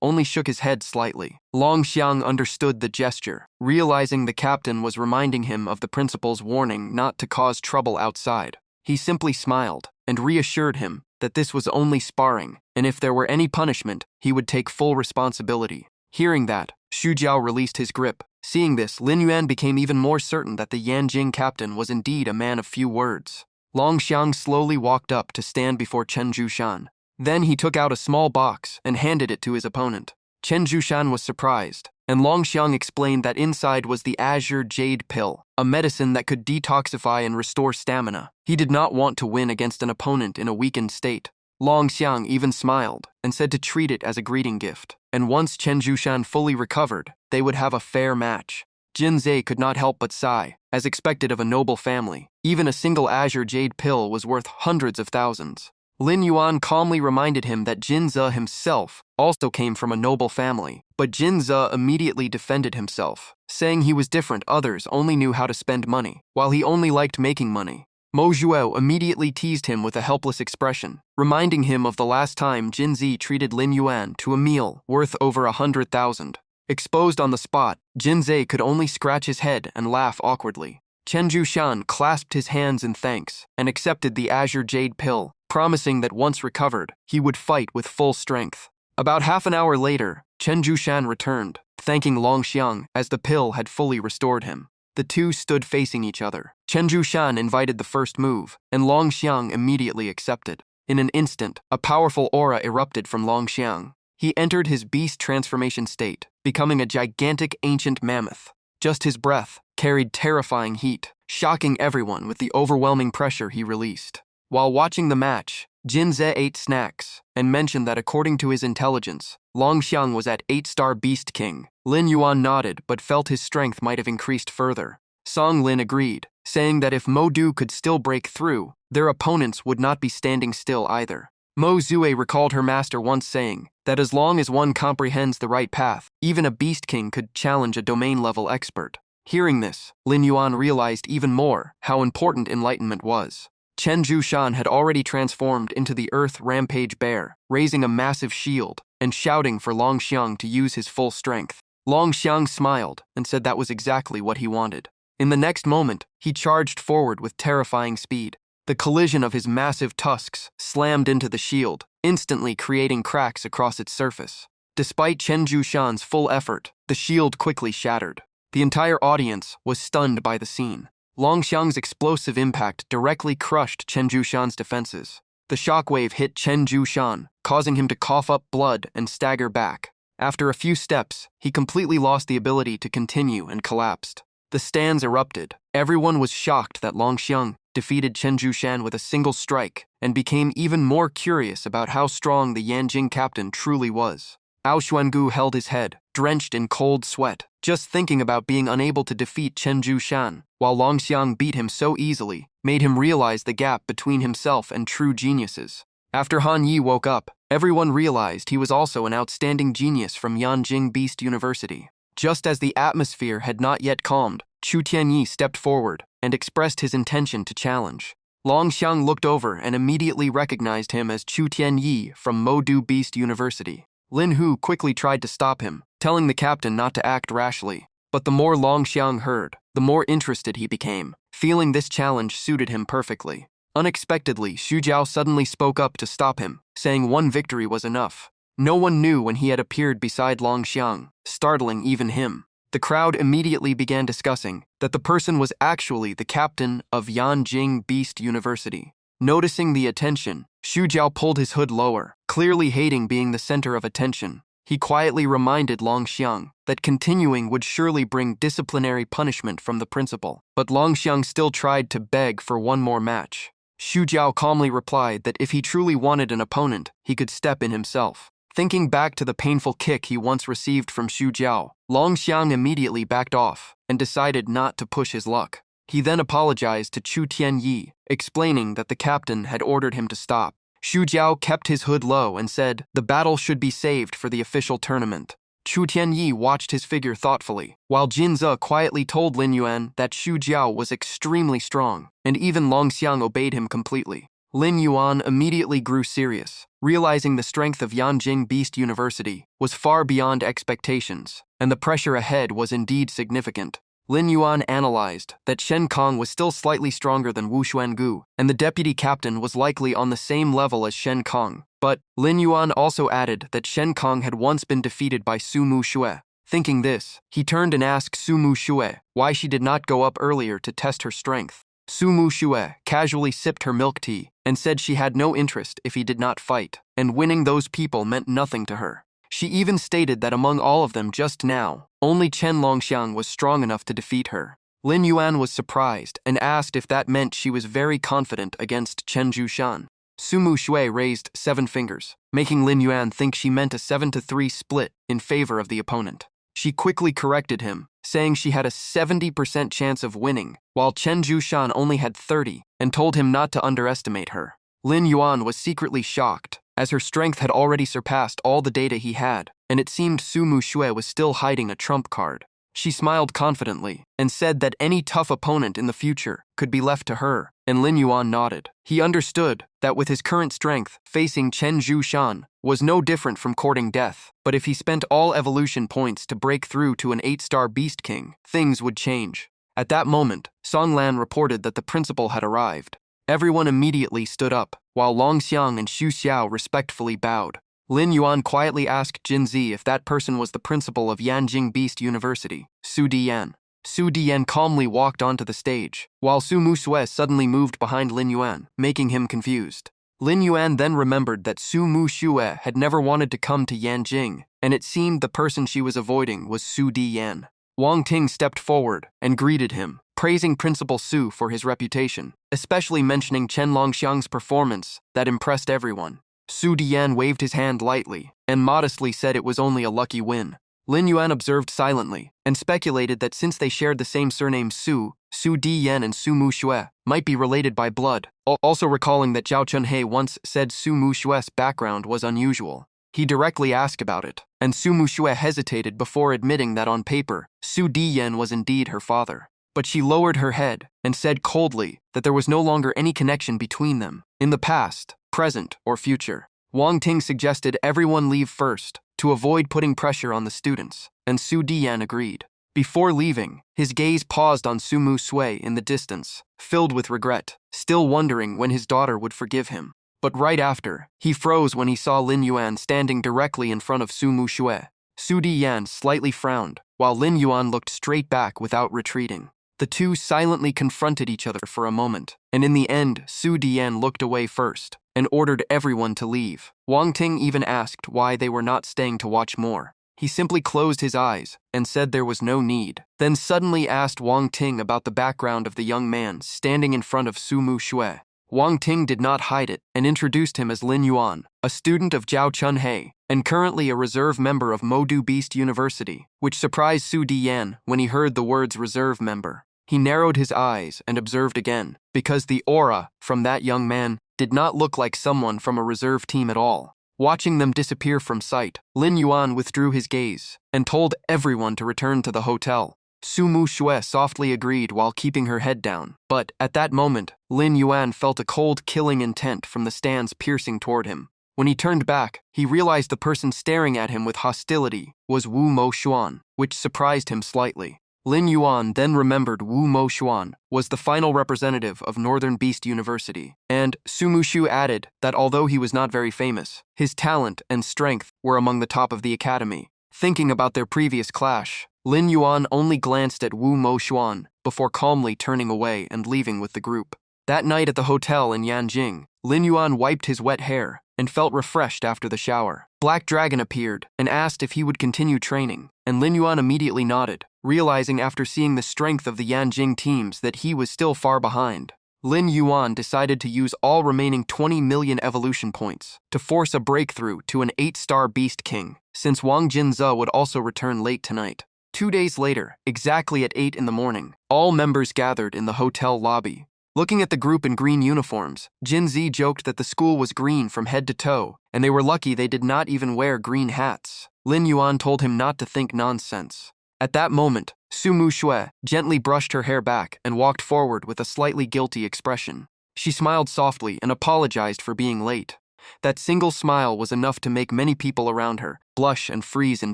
only shook his head slightly. Longxiang understood the gesture, realizing the captain was reminding him of the principal's warning not to cause trouble outside. He simply smiled and reassured him that this was only sparring, and if there were any punishment, he would take full responsibility. Hearing that, Xu Jiao released his grip. Seeing this, Lin Yuan became even more certain that the Yanjing captain was indeed a man of few words. Longxiang slowly walked up to stand before Chen Zhushan. Then he took out a small box and handed it to his opponent. Chen Zhushan was surprised, and Longxiang explained that inside was the Azure Jade Pill, a medicine that could detoxify and restore stamina. He did not want to win against an opponent in a weakened state. Longxiang even smiled and said to treat it as a greeting gift, and once Chen Zhushan fully recovered, they would have a fair match. Jinze could not help but sigh, as expected of a noble family. Even a single Azure Jade Pill was worth hundreds of thousands. Lin Yuan calmly reminded him that Jinze himself also came from a noble family, but Jinze immediately defended himself, saying he was different. Others only knew how to spend money, while he only liked making money. Mo Zhuo immediately teased him with a helpless expression, reminding him of the last time Jinze treated Lin Yuan to a meal worth over 100,000. Exposed on the spot, Jinze could only scratch his head and laugh awkwardly. Chen Zhushan clasped his hands in thanks and accepted the Azure Jade Pill, promising that once recovered, he would fight with full strength. About half an hour later, Chen Zhushan returned, thanking Longxiang as the pill had fully restored him. The two stood facing each other. Chen Zhushan invited the first move, and Longxiang immediately accepted. In an instant, a powerful aura erupted from Longxiang. He entered his beast transformation state, becoming a gigantic ancient mammoth. Just his breath carried terrifying heat, shocking everyone with the overwhelming pressure he released. While watching the match, Jinze ate snacks and mentioned that according to his intelligence, Longxiang was at 8-star Beast King. Lin Yuan nodded but felt his strength might have increased further. Song Lin agreed, saying that if Mo Du could still break through, their opponents would not be standing still either. Mo Zue recalled her master once saying that as long as one comprehends the right path, even a Beast King could challenge a domain-level expert. Hearing this, Lin Yuan realized even more how important enlightenment was. Chen Zhushan had already transformed into the Earth Rampage Bear, raising a massive shield and shouting for Longxiang to use his full strength. Longxiang smiled and said that was exactly what he wanted. In the next moment, he charged forward with terrifying speed. The collision of his massive tusks slammed into the shield, instantly creating cracks across its surface. Despite Chen Jushan's full effort, the shield quickly shattered. The entire audience was stunned by the scene. Long Xiang's explosive impact directly crushed Chen Jushan's defenses. The shockwave hit Chen Jushan, causing him to cough up blood and stagger back. After a few steps, he completely lost the ability to continue and collapsed. The stands erupted. Everyone was shocked that Long Xiang defeated Chen Jushan with a single strike and became even more curious about how strong the Yanjing captain truly was. Ao Xuangu held his head, drenched in cold sweat, just thinking about being unable to defeat Chen Jushan, while Long Xiang beat him so easily, made him realize the gap between himself and true geniuses. After Han Yi woke up, everyone realized he was also an outstanding genius from Yanjing Beast University. Just as the atmosphere had not yet calmed, Chu Tianyi stepped forward and expressed his intention to challenge. Long Xiang looked over and immediately recognized him as Chu Tianyi from Modu Beast University. Lin Hu quickly tried to stop him, telling the captain not to act rashly. But the more Long Xiang heard, the more interested he became, feeling this challenge suited him perfectly. Unexpectedly, Xu Jiao suddenly spoke up to stop him, saying one victory was enough. No one knew when he had appeared beside Long Xiang, startling even him. The crowd immediately began discussing that the person was actually the captain of Yanjing Beast University. Noticing the attention, Xu Jiao pulled his hood lower, clearly hating being the center of attention. He quietly reminded Long Xiang that continuing would surely bring disciplinary punishment from the principal, but Long Xiang still tried to beg for one more match. Xu Jiao calmly replied that if he truly wanted an opponent, he could step in himself. Thinking back to the painful kick he once received from Xu Jiao, Long Xiang immediately backed off and decided not to push his luck. He then apologized to Chu Tianyi, explaining that the captain had ordered him to stop. Xu Jiao kept his hood low and said the battle should be saved for the official tournament. Chu Tianyi watched his figure thoughtfully, while Jin Ze quietly told Lin Yuan that Xu Jiao was extremely strong, and even Long Xiang obeyed him completely. Lin Yuan immediately grew serious, realizing the strength of Yanjing Beast University was far beyond expectations, and the pressure ahead was indeed significant. Lin Yuan analyzed that Shen Kong was still slightly stronger than Wu Xuangu, and the deputy captain was likely on the same level as Shen Kong. But Lin Yuan also added that Shen Kong had once been defeated by Su Mu Xue. Thinking this, he turned and asked Su Mu Xue why she did not go up earlier to test her strength. Su Mu Xue casually sipped her milk tea and said she had no interest if he did not fight, and winning those people meant nothing to her. She even stated that among all of them just now, only Chen Longxiang was strong enough to defeat her. Lin Yuan was surprised and asked if that meant she was very confident against Chen Jushan. Su Mu Xue raised 7 fingers, making Lin Yuan think she meant a 7-3 split in favor of the opponent. She quickly corrected him, saying she had a 70% chance of winning, while Chen Jushan only had 30, and told him not to underestimate her. Lin Yuan was secretly shocked, as her strength had already surpassed all the data he had, and it seemed Su Mu Xue was still hiding a trump card. She smiled confidently and said that any tough opponent in the future could be left to her, and Lin Yuan nodded. He understood that with his current strength, facing Chen Jushan was no different from courting death, but if he spent all evolution points to break through to an 8-star Beast King, things would change. At that moment, Song Lan reported that the principal had arrived. Everyone immediately stood up, while Long Xiang and Xu Xiao respectfully bowed. Lin Yuan quietly asked Jin Zi if that person was the principal of Yanjing Beast University, Su Diyan. Su Diyan calmly walked onto the stage, while Su Mu Xue suddenly moved behind Lin Yuan, making him confused. Lin Yuan then remembered that Su Mu Xue had never wanted to come to Yanjing, and it seemed the person she was avoiding was Su Diyan. Wang Ting stepped forward and greeted him, praising Principal Su for his reputation, especially mentioning Chen Longxiang's performance that impressed everyone. Su Diyan waved his hand lightly and modestly said it was only a lucky win. Lin Yuan observed silently and speculated that since they shared the same surname Su Diyan and Su Mu Xue might be related by blood, also recalling that Zhao Chunhei once said Su Mu Xue's background was unusual. He directly asked about it, and Su Mu Xue hesitated before admitting that on paper, Su Diyan was indeed her father. But she lowered her head and said coldly that there was no longer any connection between them, in the past, present, or future. Wang Ting suggested everyone leave first to avoid putting pressure on the students, and Su Diyan agreed. Before leaving, his gaze paused on Sumu Sui in the distance, filled with regret, still wondering when his daughter would forgive him. But right after, he froze when he saw Lin Yuan standing directly in front of Sumu Sui. Su Diyan slightly frowned, while Lin Yuan looked straight back without retreating. The two silently confronted each other for a moment, and in the end, Su Diyan looked away first and ordered everyone to leave. Wang Ting even asked why they were not staying to watch more. He simply closed his eyes and said there was no need, then suddenly asked Wang Ting about the background of the young man standing in front of Sumu Sui. Wang Ting did not hide it and introduced him as Lin Yuan, a student of Jiao Chunhei, and currently a reserve member of Modu Beast University, which surprised Su Diyan when he heard the words reserve member. He narrowed his eyes and observed again, because the aura from that young man did not look like someone from a reserve team at all. Watching them disappear from sight, Lin Yuan withdrew his gaze and told everyone to return to the hotel. Sumu Sui softly agreed while keeping her head down, but at that moment, Lin Yuan felt a cold, killing intent from the stands piercing toward him. When he turned back, he realized the person staring at him with hostility was Wu Mo Xuan, which surprised him slightly. Lin Yuan then remembered Wu Mo Xuan was the final representative of Northern Beast University, and Sumu Shu added that although he was not very famous, his talent and strength were among the top of the academy. Thinking about their previous clash, Lin Yuan only glanced at Wu Mo Xuan before calmly turning away and leaving with the group. That night at the hotel in Yanjing, Lin Yuan wiped his wet hair and felt refreshed after the shower. Black Dragon appeared and asked if he would continue training, and Lin Yuan immediately nodded, realizing after seeing the strength of the Yanjing teams that he was still far behind. Lin Yuan decided to use all remaining 20 million evolution points to force a breakthrough to an 8-star Beast King, since Wang Jinze would also return late tonight. 2 days later, exactly at 8 in the morning, all members gathered in the hotel lobby. Looking at the group in green uniforms, Jinzi joked that the school was green from head to toe, and they were lucky they did not even wear green hats. Lin Yuan told him not to think nonsense. At that moment, Sumu Shui gently brushed her hair back and walked forward with a slightly guilty expression. She smiled softly and apologized for being late. That single smile was enough to make many people around her blush and freeze in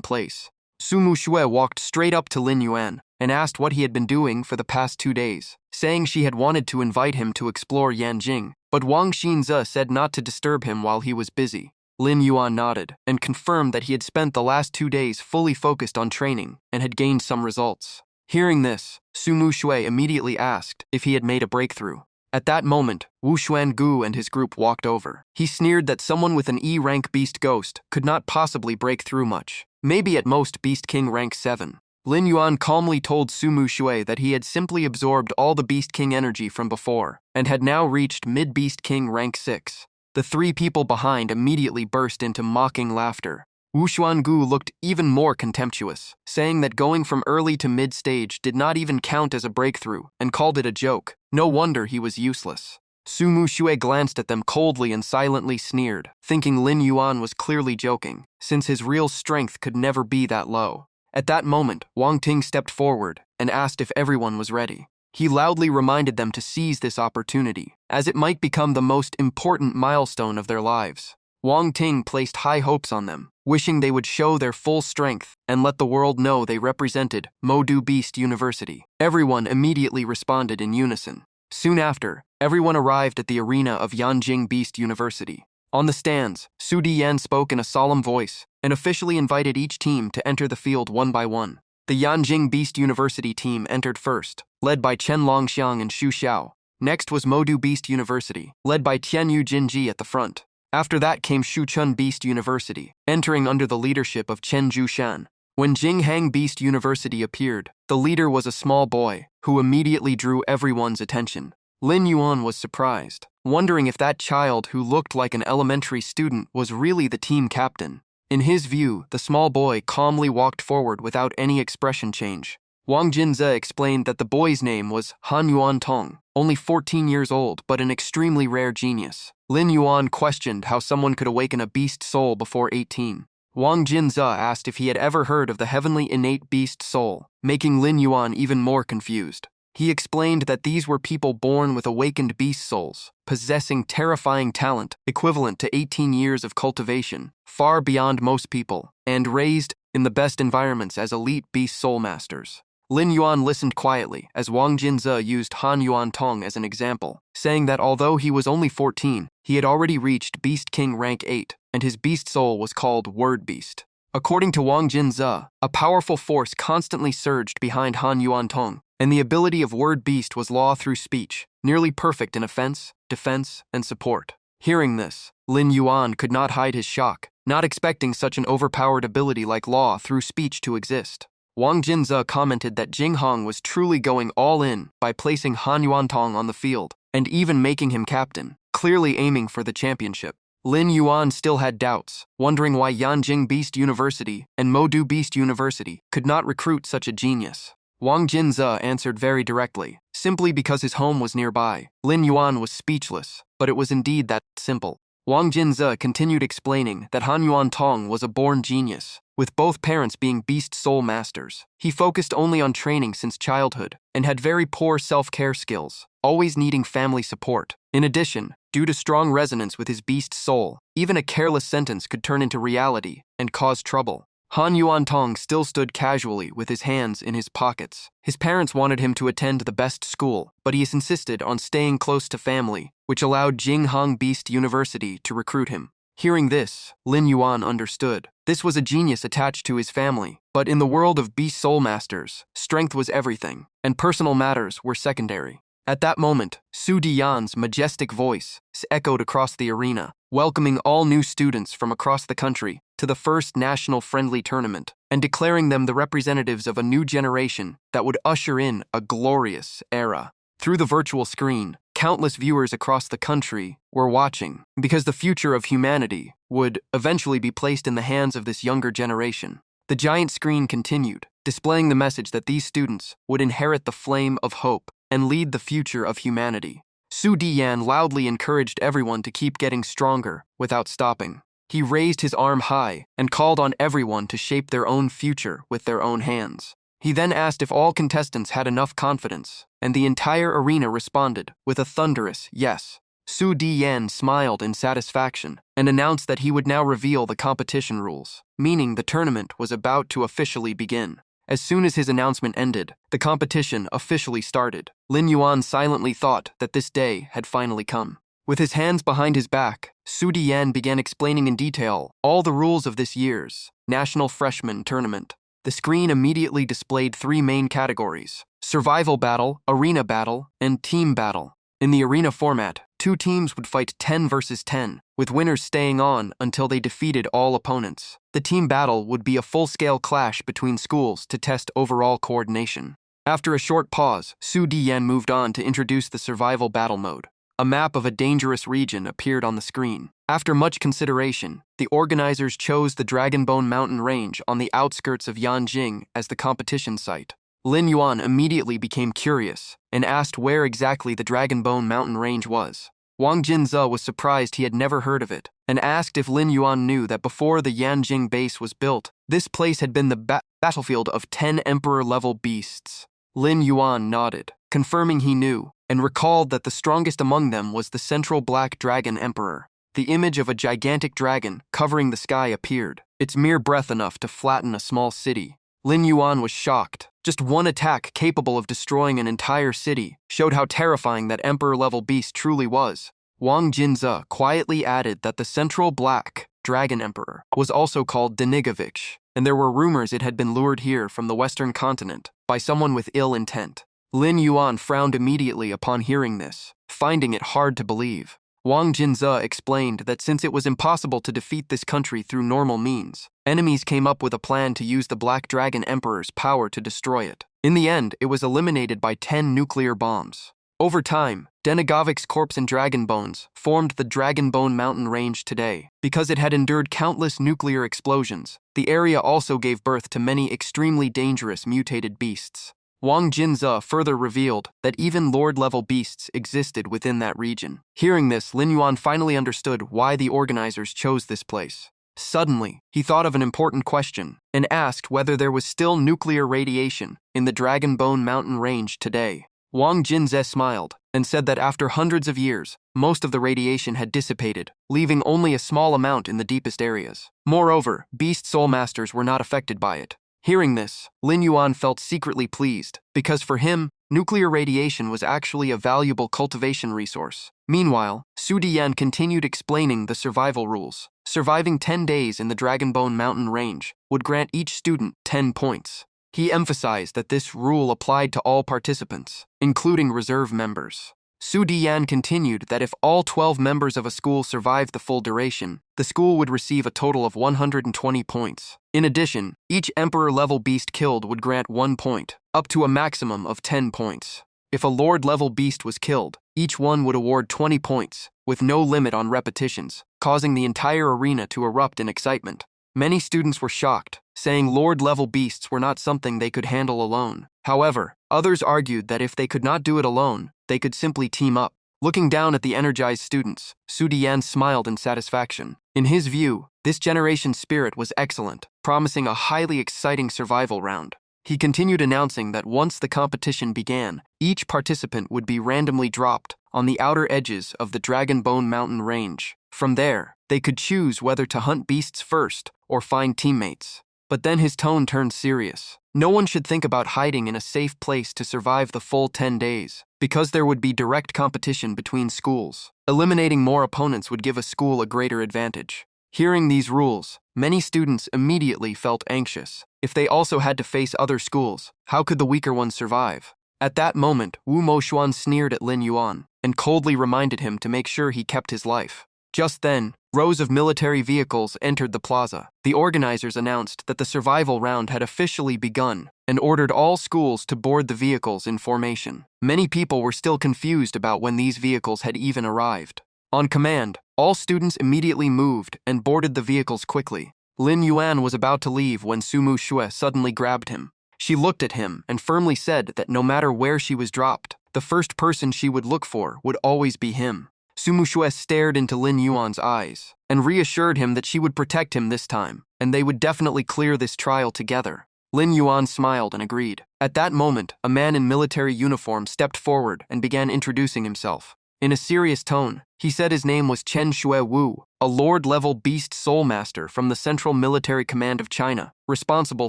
place. Sumu Shui walked straight up to Lin Yuan and asked what he had been doing for the past 2 days, saying she had wanted to invite him to explore Yanjing, but Wang Xinze said not to disturb him while he was busy. Lin Yuan nodded and confirmed that he had spent the last 2 days fully focused on training and had gained some results. Hearing this, Sumu Shui immediately asked if he had made a breakthrough. At that moment, Wu Xuangu and his group walked over. He sneered that someone with an E-rank Beast Ghost could not possibly break through much, maybe at most Beast King rank 7. Lin Yuan calmly told Sumu Shui that he had simply absorbed all the Beast King energy from before and had now reached mid-Beast King rank 6. The 3 people behind immediately burst into mocking laughter. Wu Xuangu looked even more contemptuous, saying that going from early to mid-stage did not even count as a breakthrough and called it a joke. No wonder he was useless. Sumu Shui glanced at them coldly and silently sneered, thinking Lin Yuan was clearly joking, since his real strength could never be that low. At that moment, Wang Ting stepped forward and asked if everyone was ready. He loudly reminded them to seize this opportunity, as it might become the most important milestone of their lives. Wang Ting placed high hopes on them, wishing they would show their full strength and let the world know they represented Modu Beast University. Everyone immediately responded in unison. Soon after, everyone arrived at the arena of Yanjing Beast University. On the stands, Su Diyan spoke in a solemn voice and officially invited each team to enter the field one by one. The Yanjing Beast University team entered first, led by Chen Longxiang and Xu Xiao. Next was Modu Beast University, led by Tianyu Jinji at the front. After that came Shuchun Beast University, entering under the leadership of Chen Zhushan. When Jinghang Beast University appeared, the leader was a small boy, who immediately drew everyone's attention. Lin Yuan was surprised, wondering if that child who looked like an elementary student was really the team captain. In his view, the small boy calmly walked forward without any expression change. Wang Jinze explained that the boy's name was Han Yuan Tong, only 14 years old but an extremely rare genius. Lin Yuan questioned how someone could awaken a beast soul before 18. Wang Jinze asked if he had ever heard of the heavenly innate beast soul, making Lin Yuan even more confused. He explained that these were people born with awakened beast souls, possessing terrifying talent equivalent to 18 years of cultivation, far beyond most people, and raised in the best environments as elite beast soul masters. Lin Yuan listened quietly as Wang Jinze used Han Yuan Tong as an example, saying that although he was only 14, he had already reached Beast King rank 8, and his beast soul was called Word Beast. According to Wang Jinze, a powerful force constantly surged behind Han Yuan Tong, and the ability of Word Beast was law through speech, nearly perfect in offense, defense, and support. Hearing this, Lin Yuan could not hide his shock, not expecting such an overpowered ability like law through speech to exist. Wang Jinze commented that Jing Hong was truly going all in by placing Han Yuantong on the field, and even making him captain, clearly aiming for the championship. Lin Yuan still had doubts, wondering why Yanjing Beast University and Modu Beast University could not recruit such a genius. Wang Jinze answered very directly, simply because his home was nearby. Lin Yuan was speechless, but it was indeed that simple. Wang Jinze continued explaining that Han Yuantong was a born genius, with both parents being beast soul masters. He focused only on training since childhood and had very poor self-care skills, always needing family support. In addition, due to strong resonance with his beast soul, even a careless sentence could turn into reality and cause trouble. Han Yuantong still stood casually with his hands in his pockets. His parents wanted him to attend the best school, but he insisted on staying close to family, which allowed Jinghong Beast University to recruit him. Hearing this, Lin Yuan understood. This was a genius attached to his family, but in the world of beast soul masters, strength was everything, and personal matters were secondary. At that moment, Su Dian's majestic voice echoed across the arena, welcoming all new students from across the country to the first national friendly tournament, and declaring them the representatives of a new generation that would usher in a glorious era. Through the virtual screen, countless viewers across the country were watching, because the future of humanity would eventually be placed in the hands of this younger generation. The giant screen continued, displaying the message that these students would inherit the flame of hope and lead the future of humanity. Su Dian loudly encouraged everyone to keep getting stronger without stopping. He raised his arm high and called on everyone to shape their own future with their own hands. He then asked if all contestants had enough confidence, and the entire arena responded with a thunderous yes. Su Dian smiled in satisfaction and announced that he would now reveal the competition rules, meaning the tournament was about to officially begin. As soon as his announcement ended, the competition officially started. Lin Yuan silently thought that this day had finally come. With his hands behind his back, Su Dian began explaining in detail all the rules of this year's National Freshman Tournament. The screen immediately displayed 3 main categories: survival battle, arena battle, and team battle. In the arena format, 2 teams would fight 10 versus 10, with winners staying on until they defeated all opponents. The team battle would be a full-scale clash between schools to test overall coordination. After a short pause, Su Dian moved on to introduce the survival battle mode. A map of a dangerous region appeared on the screen. After much consideration, the organizers chose the Dragonbone Mountain Range on the outskirts of Yanjing as the competition site. Lin Yuan immediately became curious and asked where exactly the Dragonbone Mountain Range was. Wang Jinze was surprised he had never heard of it, and asked if Lin Yuan knew that before the Yanjing base was built, this place had been the battlefield of 10 emperor-level beasts. Lin Yuan nodded, confirming he knew, and recalled that the strongest among them was the central black dragon emperor. The image of a gigantic dragon covering the sky appeared, its mere breadth enough to flatten a small city. Lin Yuan was shocked. Just one attack capable of destroying an entire city showed how terrifying that emperor-level beast truly was. Wang Jinze quietly added that the central black dragon emperor was also called Denigovich, and there were rumors it had been lured here from the western continent by someone with ill intent. Lin Yuan frowned immediately upon hearing this, finding it hard to believe. Wang Jinze explained that since it was impossible to defeat this country through normal means, enemies came up with a plan to use the Black Dragon Emperor's power to destroy it. In the end, it was eliminated by 10 nuclear bombs. Over time, Denigovic's corpse and dragon bones formed the Dragonbone Mountain Range today. Because it had endured countless nuclear explosions, the area also gave birth to many extremely dangerous mutated beasts. Wang Jinze further revealed that even Lord-level beasts existed within that region. Hearing this, Lin Yuan finally understood why the organizers chose this place. Suddenly, he thought of an important question and asked whether there was still nuclear radiation in the Dragonbone Mountain Range today. Wang Jinze smiled and said that after hundreds of years, most of the radiation had dissipated, leaving only a small amount in the deepest areas. Moreover, beast soul masters were not affected by it. Hearing this, Lin Yuan felt secretly pleased, because for him, nuclear radiation was actually a valuable cultivation resource. Meanwhile, Su Dian continued explaining the survival rules. Surviving 10 days in the Dragonbone Mountain Range would grant each student 10 points. He emphasized that this rule applied to all participants, including reserve members. Su Dian continued that if all 12 members of a school survived the full duration, the school would receive a total of 120 points. In addition, each Emperor-level beast killed would grant 1 point, up to a maximum of 10 points. If a Lord-level beast was killed, each one would award 20 points, with no limit on repetitions, causing the entire arena to erupt in excitement. Many students were shocked, saying Lord-level beasts were not something they could handle alone. However, others argued that if they could not do it alone, they could simply team up. Looking down at the energized students, Su Dian smiled in satisfaction. In his view, this generation's spirit was excellent, promising a highly exciting survival round. He continued announcing that once the competition began, each participant would be randomly dropped on the outer edges of the Dragonbone Mountain Range. From there, they could choose whether to hunt beasts first or find teammates. But then his tone turned serious. No one should think about hiding in a safe place to survive the full 10 days, because there would be direct competition between schools. Eliminating more opponents would give a school a greater advantage. Hearing these rules, many students immediately felt anxious. If they also had to face other schools, how could the weaker ones survive? At that moment, Wu Moxuan sneered at Lin Yuan and coldly reminded him to make sure he kept his life. Just then, rows of military vehicles entered the plaza. The organizers announced that the survival round had officially begun and ordered all schools to board the vehicles in formation. Many people were still confused about when these vehicles had even arrived. On command, all students immediately moved and boarded the vehicles quickly. Lin Yuan was about to leave when Sumu Shue suddenly grabbed him. She looked at him and firmly said that no matter where she was dropped, the first person she would look for would always be him. Sumu Shue stared into Lin Yuan's eyes and reassured him that she would protect him this time, and they would definitely clear this trial together. Lin Yuan smiled and agreed. At that moment, a man in military uniform stepped forward and began introducing himself. In a serious tone, he said his name was Chen Shue Wu, a Lord-level beast soul master from the Central Military Command of China, responsible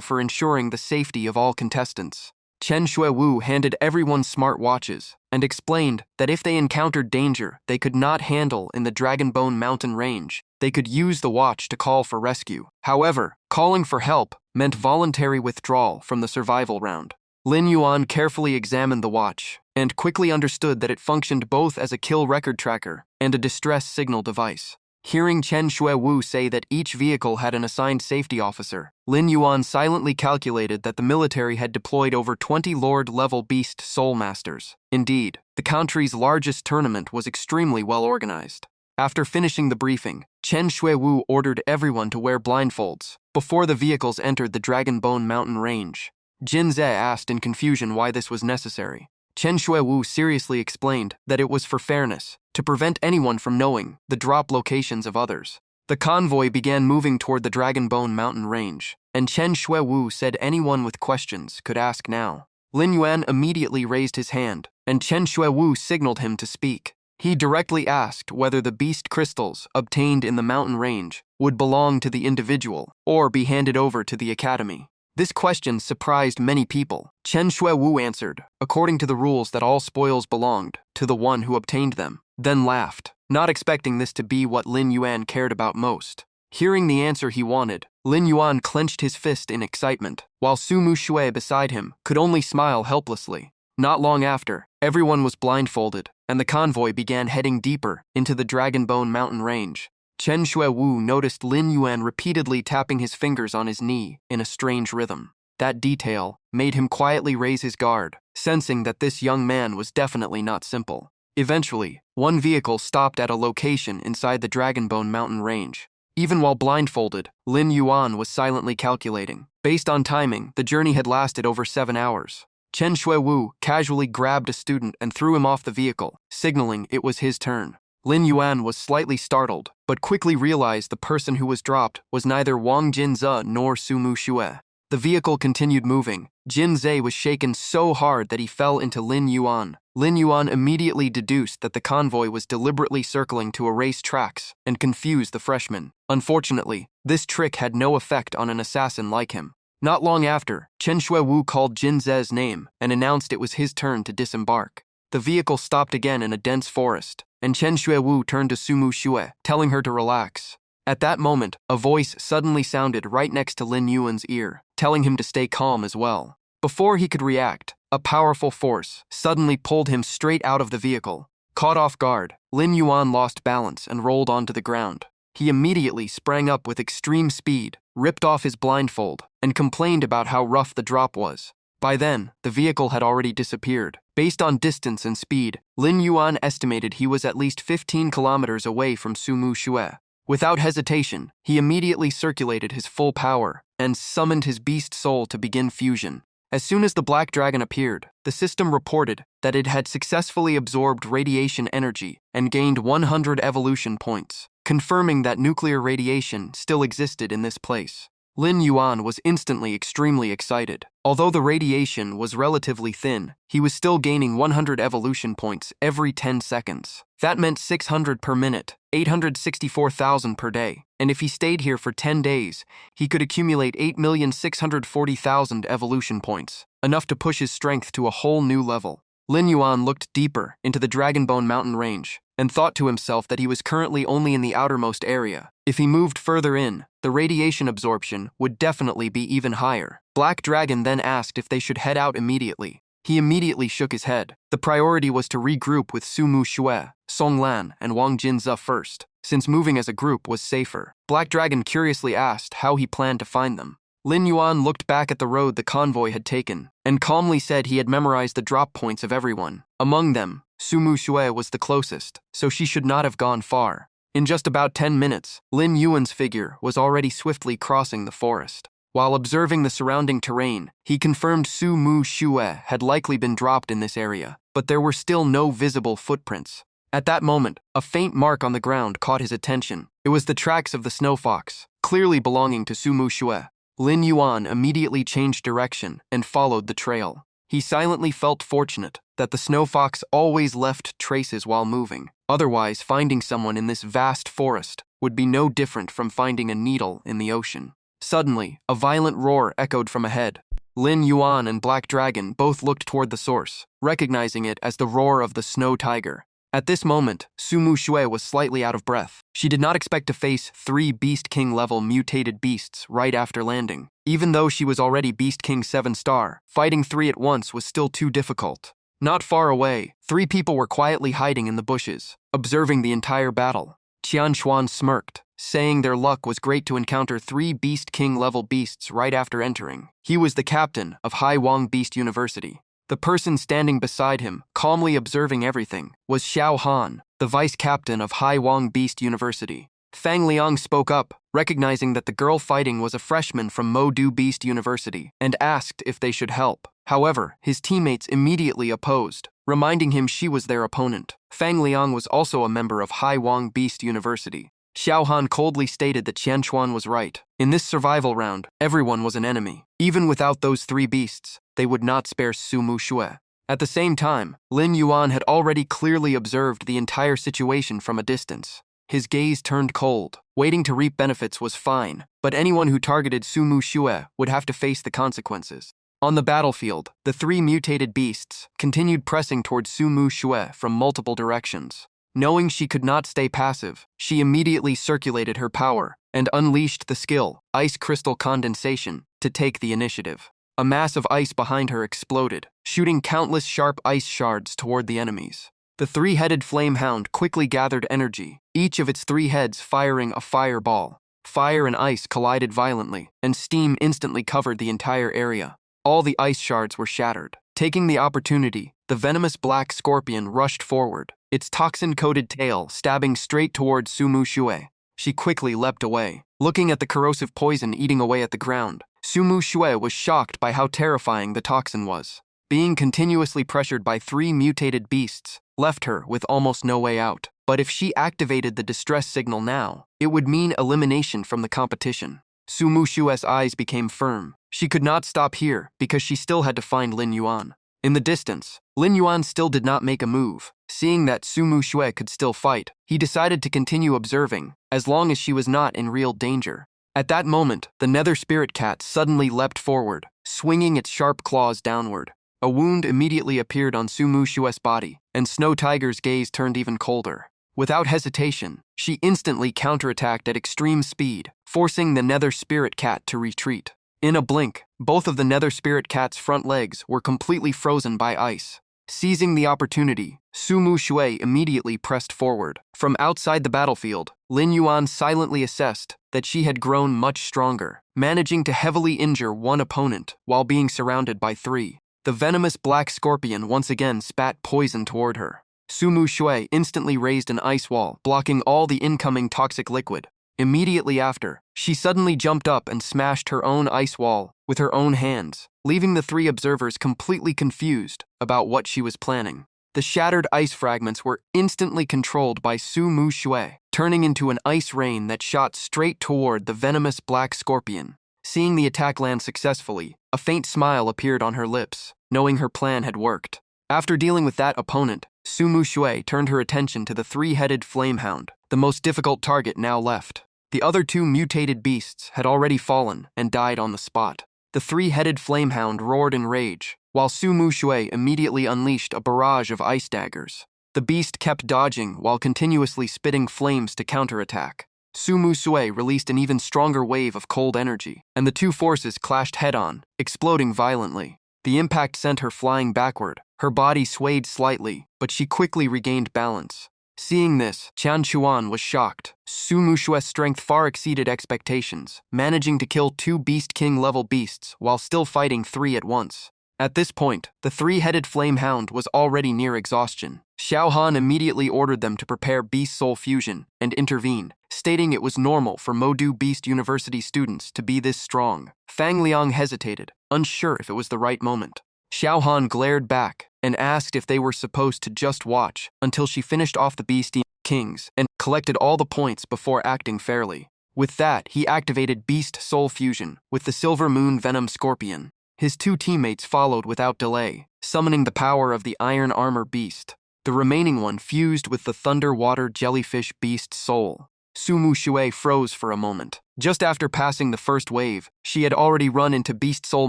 for ensuring the safety of all contestants. Chen Shue Wu handed everyone smart watches and explained that if they encountered danger they could not handle in the Dragonbone Mountain Range, they could use the watch to call for rescue. However, calling for help meant voluntary withdrawal from the survival round. Lin Yuan carefully examined the watch and quickly understood that it functioned both as a kill record tracker and a distress signal device. Hearing Chen Shue Wu say that each vehicle had an assigned safety officer, Lin Yuan silently calculated that the military had deployed over 20 Lord-level beast soul masters. Indeed, the country's largest tournament was extremely well organized. After finishing the briefing, Chen Shue Wu ordered everyone to wear blindfolds before the vehicles entered the Dragonbone Mountain Range. Jin Ze asked in confusion why this was necessary. Chen Shue Wu seriously explained that it was for fairness, to prevent anyone from knowing the drop locations of others. The convoy began moving toward the Dragonbone Mountain Range, and Chen Shue Wu said anyone with questions could ask now. Lin Yuan immediately raised his hand, and Chen Shue Wu signaled him to speak. He directly asked whether the beast crystals obtained in the mountain range would belong to the individual or be handed over to the academy. This question surprised many people. Chen Shue Wu answered, according to the rules, that all spoils belonged to the one who obtained them, then laughed, not expecting this to be what Lin Yuan cared about most. Hearing the answer he wanted, Lin Yuan clenched his fist in excitement, while Sumu Shue beside him could only smile helplessly. Not long after, everyone was blindfolded, and the convoy began heading deeper into the Dragonbone Mountain Range. Chen Shue Wu noticed Lin Yuan repeatedly tapping his fingers on his knee in a strange rhythm. That detail made him quietly raise his guard, sensing that this young man was definitely not simple. Eventually, one vehicle stopped at a location inside the Dragonbone Mountain Range. Even while blindfolded, Lin Yuan was silently calculating. Based on timing, the journey had lasted over 7 hours. Chen Shue Wu casually grabbed a student and threw him off the vehicle, signaling it was his turn. Lin Yuan was slightly startled, but quickly realized the person who was dropped was neither Wang Jinze nor Sumu Shue. The vehicle continued moving. Jin Ze was shaken so hard that he fell into Lin Yuan. Lin Yuan immediately deduced that the convoy was deliberately circling to erase tracks and confuse the freshman. Unfortunately, this trick had no effect on an assassin like him. Not long after, Chen Shuiwu called Jin Ze's name and announced it was his turn to disembark. The vehicle stopped again in a dense forest, and Chen Shuiwu turned to Sumu Shue, telling her to relax. At that moment, a voice suddenly sounded right next to Lin Yuan's ear, telling him to stay calm as well. Before he could react, a powerful force suddenly pulled him straight out of the vehicle. Caught off guard, Lin Yuan lost balance and rolled onto the ground. He immediately sprang up with extreme speed, ripped off his blindfold, and complained about how rough the drop was. By then, the vehicle had already disappeared. Based on distance and speed, Lin Yuan estimated he was at least 15 kilometers away from Sumu Shue. Without hesitation, he immediately circulated his full power and summoned his beast soul to begin fusion. As soon as the black dragon appeared, the system reported that it had successfully absorbed radiation energy and gained 100 evolution points, confirming that nuclear radiation still existed in this place. Lin Yuan was instantly extremely excited. Although the radiation was relatively thin, he was still gaining 100 evolution points every 10 seconds. That meant 600 per minute, 864,000 per day, and if he stayed here for 10 days, he could accumulate 8,640,000 evolution points, enough to push his strength to a whole new level. Lin Yuan looked deeper into the Dragonbone mountain range and thought to himself that he was currently only in the outermost area. If he moved further in, the radiation absorption would definitely be even higher. Black Dragon then asked if they should head out immediately. He immediately shook his head. The priority was to regroup with Sumu Shue, Song Lan, and Wang Jinze first, since moving as a group was safer. Black Dragon curiously asked how he planned to find them. Lin Yuan looked back at the road the convoy had taken and calmly said he had memorized the drop points of everyone. Among them, Sumu Shue was the closest, so she should not have gone far. In just about 10 minutes, Lin Yuan's figure was already swiftly crossing the forest. While observing the surrounding terrain, he confirmed Sumu Shue had likely been dropped in this area, but there were still no visible footprints. At that moment, a faint mark on the ground caught his attention. It was the tracks of the snow fox, clearly belonging to Sumu Shue. Lin Yuan immediately changed direction and followed the trail. He silently felt fortunate that the snow fox always left traces while moving. Otherwise, finding someone in this vast forest would be no different from finding a needle in the ocean. Suddenly, a violent roar echoed from ahead. Lin Yuan and Black Dragon both looked toward the source, recognizing it as the roar of the snow tiger. At this moment, Sumu Shue was slightly out of breath. She did not expect to face 3 Beast King level mutated beasts right after landing. Even though she was already Beast King 7-star, fighting 3 at once was still too difficult. Not far away, 3 people were quietly hiding in the bushes, observing the entire battle. Qian Xuan smirked, saying their luck was great to encounter 3 Beast King level beasts right after entering. He was the captain of Hai Wang Beast University. The person standing beside him, calmly observing everything, was Xiao Han, the vice captain of Hai Wang Beast University. Fang Liang spoke up, recognizing that the girl fighting was a freshman from Modu Beast University, and asked if they should help. However, his teammates immediately opposed, reminding him she was their opponent. Fang Liang was also a member of Hai Wang Beast University. Xiao Han coldly stated that Qianchuan was right. In this survival round, everyone was an enemy. Even without those 3 beasts, they would not spare Sumu Shue. At the same time, Lin Yuan had already clearly observed the entire situation from a distance. His gaze turned cold. Waiting to reap benefits was fine, but anyone who targeted Sumu Shue would have to face the consequences. On the battlefield, the 3 mutated beasts continued pressing towards Sumu Shue from multiple directions. Knowing she could not stay passive, she immediately circulated her power and unleashed the skill, Ice Crystal Condensation, to take the initiative. A mass of ice behind her exploded, shooting countless sharp ice shards toward the enemies. The 3-headed flame hound quickly gathered energy, each of its 3 heads firing a fireball. Fire and ice collided violently, and steam instantly covered the entire area. All the ice shards were shattered. Taking the opportunity, the venomous black scorpion rushed forward, its toxin-coated tail stabbing straight towards Sumu Shue. She quickly leapt away. Looking at the corrosive poison eating away at the ground, Sumu Shue was shocked by how terrifying the toxin was. Being continuously pressured by 3 mutated beasts left her with almost no way out. But if she activated the distress signal now, it would mean elimination from the competition. Sumu Shue's eyes became firm. She could not stop here because she still had to find Lin Yuan. In the distance, Lin Yuan still did not make a move. Seeing that Sumu Shue could still fight, he decided to continue observing, as long as she was not in real danger. At that moment, the nether spirit cat suddenly leapt forward, swinging its sharp claws downward. A wound immediately appeared on Sumu Shue's body, and Snow Tiger's gaze turned even colder. Without hesitation, she instantly counterattacked at extreme speed, forcing the nether spirit cat to retreat. In a blink, both of the nether spirit cat's front legs were completely frozen by ice. Seizing the opportunity, Sumu Shue immediately pressed forward. From outside the battlefield, Lin Yuan silently assessed that she had grown much stronger, managing to heavily injure one opponent while being surrounded by three. The venomous black scorpion once again spat poison toward her. Sumu Shue instantly raised an ice wall, blocking all the incoming toxic liquid. Immediately after, she suddenly jumped up and smashed her own ice wall with her own hands, leaving the three observers completely confused about what she was planning. The shattered ice fragments were instantly controlled by Sumu Shue, turning into an ice rain that shot straight toward the venomous black scorpion. Seeing the attack land successfully, a faint smile appeared on her lips, knowing her plan had worked. After dealing with that opponent, Sumu Shue turned her attention to the three-headed flamehound, the most difficult target now left. The other two mutated beasts had already fallen and died on the spot. The three-headed flamehound roared in rage, while Sumu Shue immediately unleashed a barrage of ice daggers. The beast kept dodging while continuously spitting flames to counterattack. Sumu Shue released an even stronger wave of cold energy, and the two forces clashed head-on, exploding violently. The impact sent her flying backward. Her body swayed slightly, but she quickly regained balance. Seeing this, Qian Chuan was shocked. Sumu Shue's strength far exceeded expectations, managing to kill two Beast King-level beasts while still fighting three at once. At this point, the three-headed flamehound was already near exhaustion. Xiao Han immediately ordered them to prepare Beast Soul Fusion and intervene, stating it was normal for Modu Beast University students to be this strong. Fang Liang hesitated, unsure if it was the right moment. Xiao Han glared back and asked if they were supposed to just watch until she finished off the Beast Kings and collected all the points before acting fairly. With that, he activated Beast Soul Fusion with the Silver Moon Venom Scorpion. His two teammates followed without delay, summoning the power of the Iron Armor Beast. The remaining one fused with the Thunder Water Jellyfish Beast Soul. Sumu Shue froze for a moment. Just after passing the first wave, she had already run into Beast Soul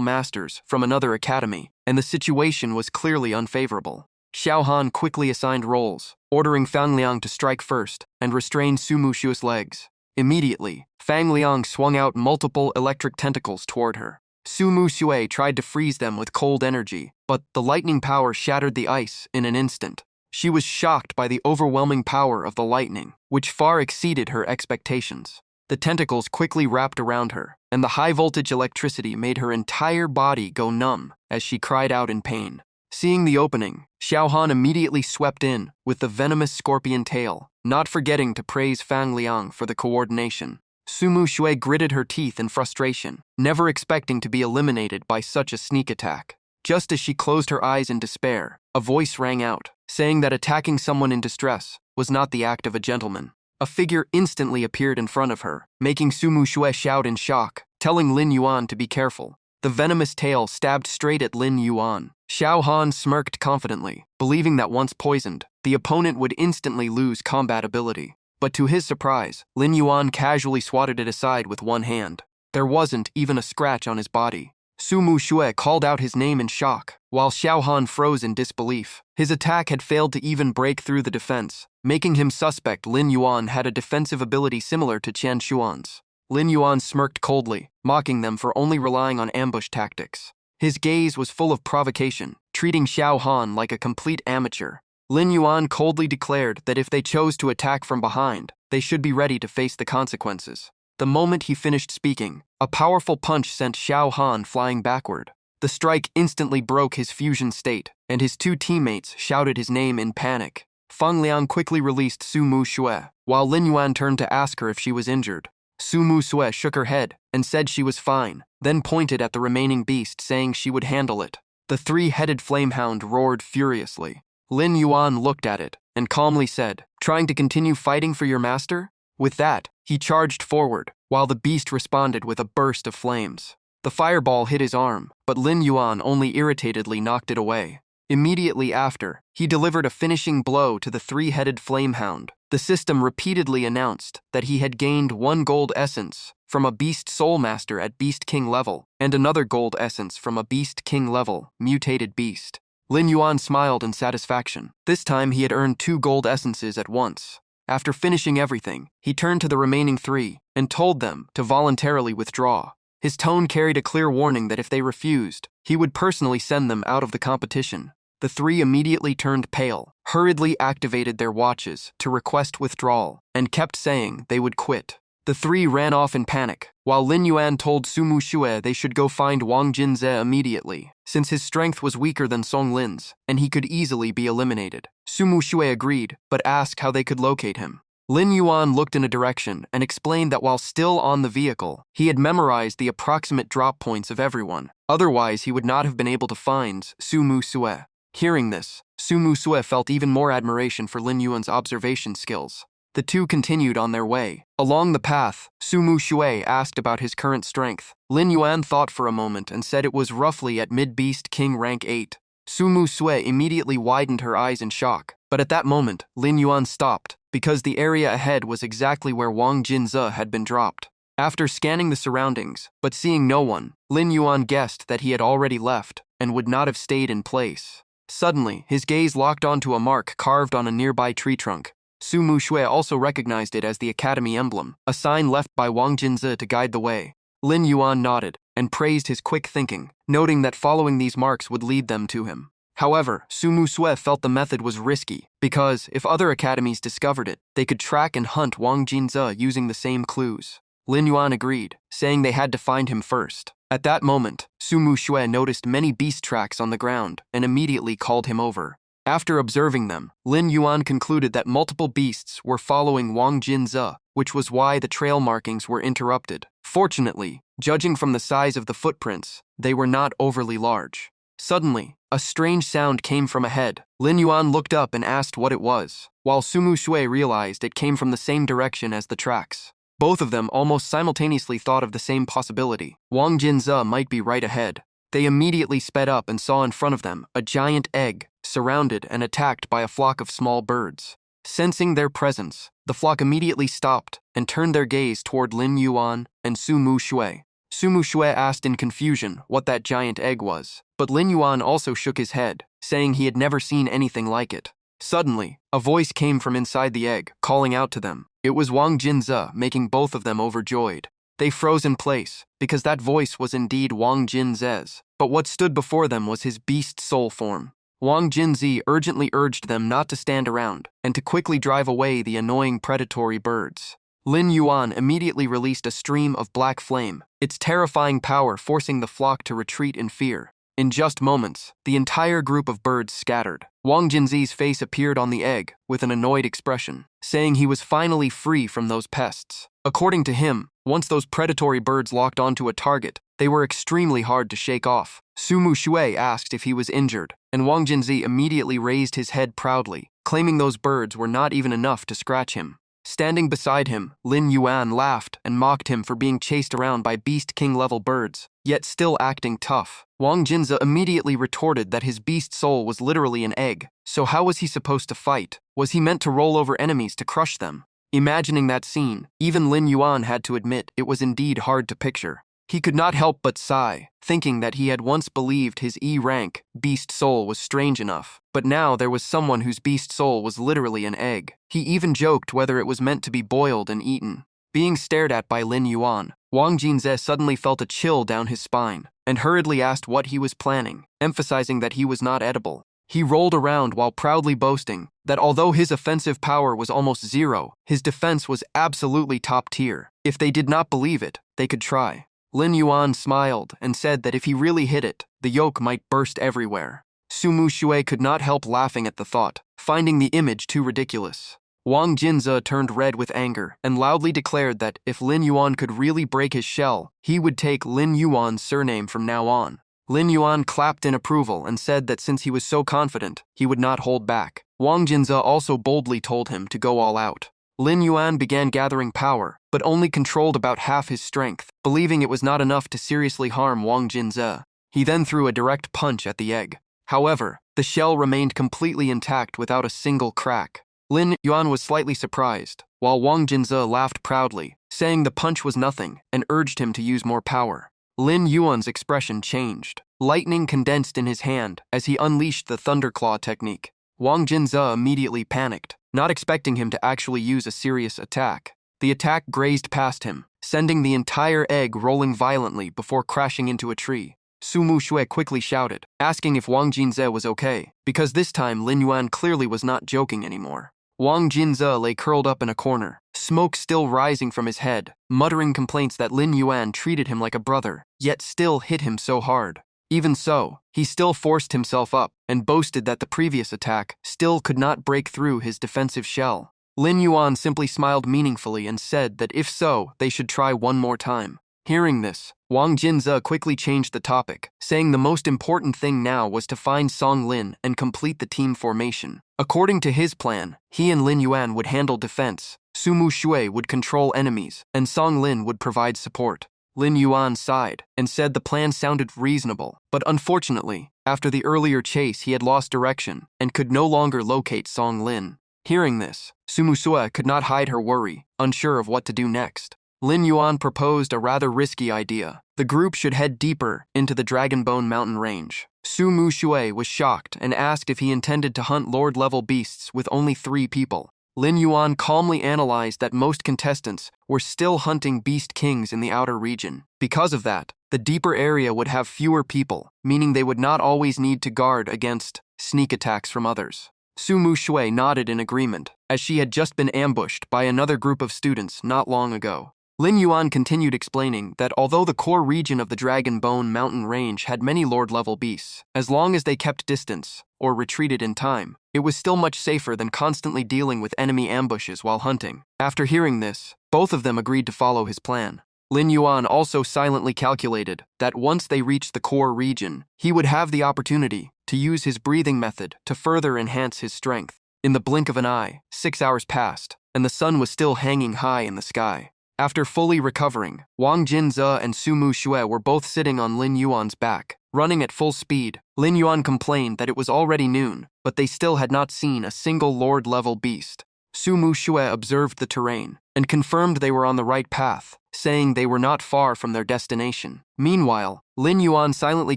Masters from another academy, and the situation was clearly unfavorable. Xiao Han quickly assigned roles, ordering Fang Liang to strike first and restrain Sumu Shue's legs. Immediately, Fang Liang swung out multiple electric tentacles toward her. Sumu Shue tried to freeze them with cold energy, but the lightning power shattered the ice in an instant. She was shocked by the overwhelming power of the lightning, which far exceeded her expectations. The tentacles quickly wrapped around her, and the high-voltage electricity made her entire body go numb as she cried out in pain. Seeing the opening, Xiao Han immediately swept in with the venomous scorpion tail, not forgetting to praise Fang Liang for the coordination. Sumu Shue gritted her teeth in frustration, never expecting to be eliminated by such a sneak attack. Just as she closed her eyes in despair, a voice rang out, saying that attacking someone in distress was not the act of a gentleman. A figure instantly appeared in front of her, making Sumu Shue shout in shock, telling Lin Yuan to be careful. The venomous tail stabbed straight at Lin Yuan. Xiao Han smirked confidently, believing that once poisoned, the opponent would instantly lose combat ability. But to his surprise, Lin Yuan casually swatted it aside with one hand. There wasn't even a scratch on his body. Sumu Shue called out his name in shock, while Xiao Han froze in disbelief. His attack had failed to even break through the defense, making him suspect Lin Yuan had a defensive ability similar to Qian Xuan's. Lin Yuan smirked coldly, mocking them for only relying on ambush tactics. His gaze was full of provocation, treating Xiao Han like a complete amateur. Lin Yuan coldly declared that if they chose to attack from behind, they should be ready to face the consequences. The moment he finished speaking, a powerful punch sent Xiao Han flying backward. The strike instantly broke his fusion state, and his two teammates shouted his name in panic. Fang Liang quickly released Sumu Shue, while Lin Yuan turned to ask her if she was injured. Sumu Shue shook her head and said she was fine, then pointed at the remaining beast, saying she would handle it. The three-headed flamehound roared furiously. Lin Yuan looked at it and calmly said, "Trying to continue fighting for your master?" With that, he charged forward, while the beast responded with a burst of flames. The fireball hit his arm, but Lin Yuan only irritatedly knocked it away. Immediately after, he delivered a finishing blow to the three-headed flamehound. The system repeatedly announced that he had gained 1 gold essence from a Beast Soul Master at Beast King level, and another gold essence from a Beast King level, mutated beast. Lin Yuan smiled in satisfaction. This time he had earned 2 gold essences at once. After finishing everything, he turned to the remaining 3 and told them to voluntarily withdraw. His tone carried a clear warning that if they refused, he would personally send them out of the competition. The 3 immediately turned pale, hurriedly activated their watches to request withdrawal, and kept saying they would quit. The 3 ran off in panic, while Lin Yuan told Sumu Xue they should go find Wang Jinze immediately, since his strength was weaker than Song Lin's, and he could easily be eliminated. Sumu Xue agreed, but asked how they could locate him. Lin Yuan looked in a direction and explained that while still on the vehicle, he had memorized the approximate drop points of everyone. Otherwise, he would not have been able to find Sumu Xue. Hearing this, Sumu Xue felt even more admiration for Lin Yuan's observation skills. The 2 continued on their way. Along the path, Sumu Xue asked about his current strength. Lin Yuan thought for a moment and said it was roughly at Mid-Beast King rank 8. Sumu Xue immediately widened her eyes in shock, but at that moment, Lin Yuan stopped, because the area ahead was exactly where Wang Jinze had been dropped. After scanning the surroundings, but seeing no one, Lin Yuan guessed that he had already left and would not have stayed in place. Suddenly, his gaze locked onto a mark carved on a nearby tree trunk. Sumu Xue also recognized it as the Academy emblem, a sign left by Wang Jinze to guide the way. Lin Yuan nodded and praised his quick thinking, noting that following these marks would lead them to him. However, Sumu Xue felt the method was risky, because if other academies discovered it, they could track and hunt Wang Jinze using the same clues. Lin Yuan agreed, saying they had to find him first. At that moment, Sumu Xue noticed many beast tracks on the ground and immediately called him over. After observing them, Lin Yuan concluded that multiple beasts were following Wang Jinze, which was why the trail markings were interrupted. Fortunately, judging from the size of the footprints, they were not overly large. Suddenly, a strange sound came from ahead. Lin Yuan looked up and asked what it was, while Sumu Xue realized it came from the same direction as the tracks. Both of them almost simultaneously thought of the same possibility. Wang Jinze might be right ahead. They immediately sped up and saw in front of them a giant egg, surrounded and attacked by a flock of small birds. Sensing their presence, the flock immediately stopped and turned their gaze toward Lin Yuan and Sumu Xue. Sumu Xue asked in confusion what that giant egg was, but Lin Yuan also shook his head, saying he had never seen anything like it. Suddenly, a voice came from inside the egg, calling out to them. It was Wang Jinze, making both of them overjoyed. They froze in place, because that voice was indeed Wang Jinze's, but what stood before them was his beast soul form. Wang Jinze urgently urged them not to stand around, and to quickly drive away the annoying predatory birds. Lin Yuan immediately released a stream of black flame, its terrifying power forcing the flock to retreat in fear. In just moments, the entire group of birds scattered. Wang Jinze's face appeared on the egg with an annoyed expression, saying he was finally free from those pests. According to him, once those predatory birds locked onto a target, they were extremely hard to shake off. Sumu Xue asked if he was injured, and Wang Jinze immediately raised his head proudly, claiming those birds were not even enough to scratch him. Standing beside him, Lin Yuan laughed and mocked him for being chased around by Beast King-level birds, yet still acting tough. Wang Jinze immediately retorted that his beast soul was literally an egg, so how was he supposed to fight? Was he meant to roll over enemies to crush them? Imagining that scene, even Lin Yuan had to admit it was indeed hard to picture. He could not help but sigh, thinking that he had once believed his E-rank beast soul was strange enough, but now there was someone whose beast soul was literally an egg. He even joked whether it was meant to be boiled and eaten. Being stared at by Lin Yuan, Wang Jinze suddenly felt a chill down his spine, and hurriedly asked what he was planning, emphasizing that he was not edible. He rolled around while proudly boasting that although his offensive power was almost zero, his defense was absolutely top tier. If they did not believe it, they could try. Lin Yuan smiled and said that if he really hit it, the yolk might burst everywhere. Sumu Xue could not help laughing at the thought, finding the image too ridiculous. Wang Jinze turned red with anger and loudly declared that if Lin Yuan could really break his shell, he would take Lin Yuan's surname from now on. Lin Yuan clapped in approval and said that since he was so confident, he would not hold back. Wang Jinze also boldly told him to go all out. Lin Yuan began gathering power, but only controlled about half his strength, believing it was not enough to seriously harm Wang Jinze. He then threw a direct punch at the egg. However, the shell remained completely intact without a single crack. Lin Yuan was slightly surprised, while Wang Jinze laughed proudly, saying the punch was nothing and urged him to use more power. Lin Yuan's expression changed. Lightning condensed in his hand as he unleashed the thunderclaw technique. Wang Jinze immediately panicked, not expecting him to actually use a serious attack. The attack grazed past him, sending the entire egg rolling violently before crashing into a tree. Su Mushui quickly shouted, asking if Wang Jinze was okay, because this time Lin Yuan clearly was not joking anymore. Wang Jinze lay curled up in a corner, smoke still rising from his head, muttering complaints that Lin Yuan treated him like a brother, yet still hit him so hard. Even so, he still forced himself up and boasted that the previous attack still could not break through his defensive shell. Lin Yuan simply smiled meaningfully and said that if so, they should try one more time. Hearing this, Wang Jinze quickly changed the topic, saying the most important thing now was to find Song Lin and complete the team formation. According to his plan, he and Lin Yuan would handle defense, Su Mushui would control enemies, and Song Lin would provide support. Lin Yuan sighed and said the plan sounded reasonable, but unfortunately, after the earlier chase he had lost direction and could no longer locate Song Lin. Hearing this, Su Mushui could not hide her worry, unsure of what to do next. Lin Yuan proposed a rather risky idea. The group should head deeper into the Dragonbone mountain range. Su Mushui was shocked and asked if he intended to hunt Lord-level beasts with only 3 people. Lin Yuan calmly analyzed that most contestants were still hunting beast kings in the outer region. Because of that, the deeper area would have fewer people, meaning they would not always need to guard against sneak attacks from others. Su Mushui nodded in agreement, as she had just been ambushed by another group of students not long ago. Lin Yuan continued explaining that although the core region of the Dragonbone mountain range had many Lord-level beasts, as long as they kept distance or retreated in time, it was still much safer than constantly dealing with enemy ambushes while hunting. After hearing this, both of them agreed to follow his plan. Lin Yuan also silently calculated that once they reached the core region, he would have the opportunity to use his breathing method to further enhance his strength. In the blink of an eye, 6 hours passed, and the sun was still hanging high in the sky. After fully recovering, Wang Jinze and Su Mushui were both sitting on Lin Yuan's back, running at full speed. Lin Yuan complained that it was already noon, but they still had not seen a single Lord-level beast. Su Mushui observed the terrain and confirmed they were on the right path, saying they were not far from their destination. Meanwhile, Lin Yuan silently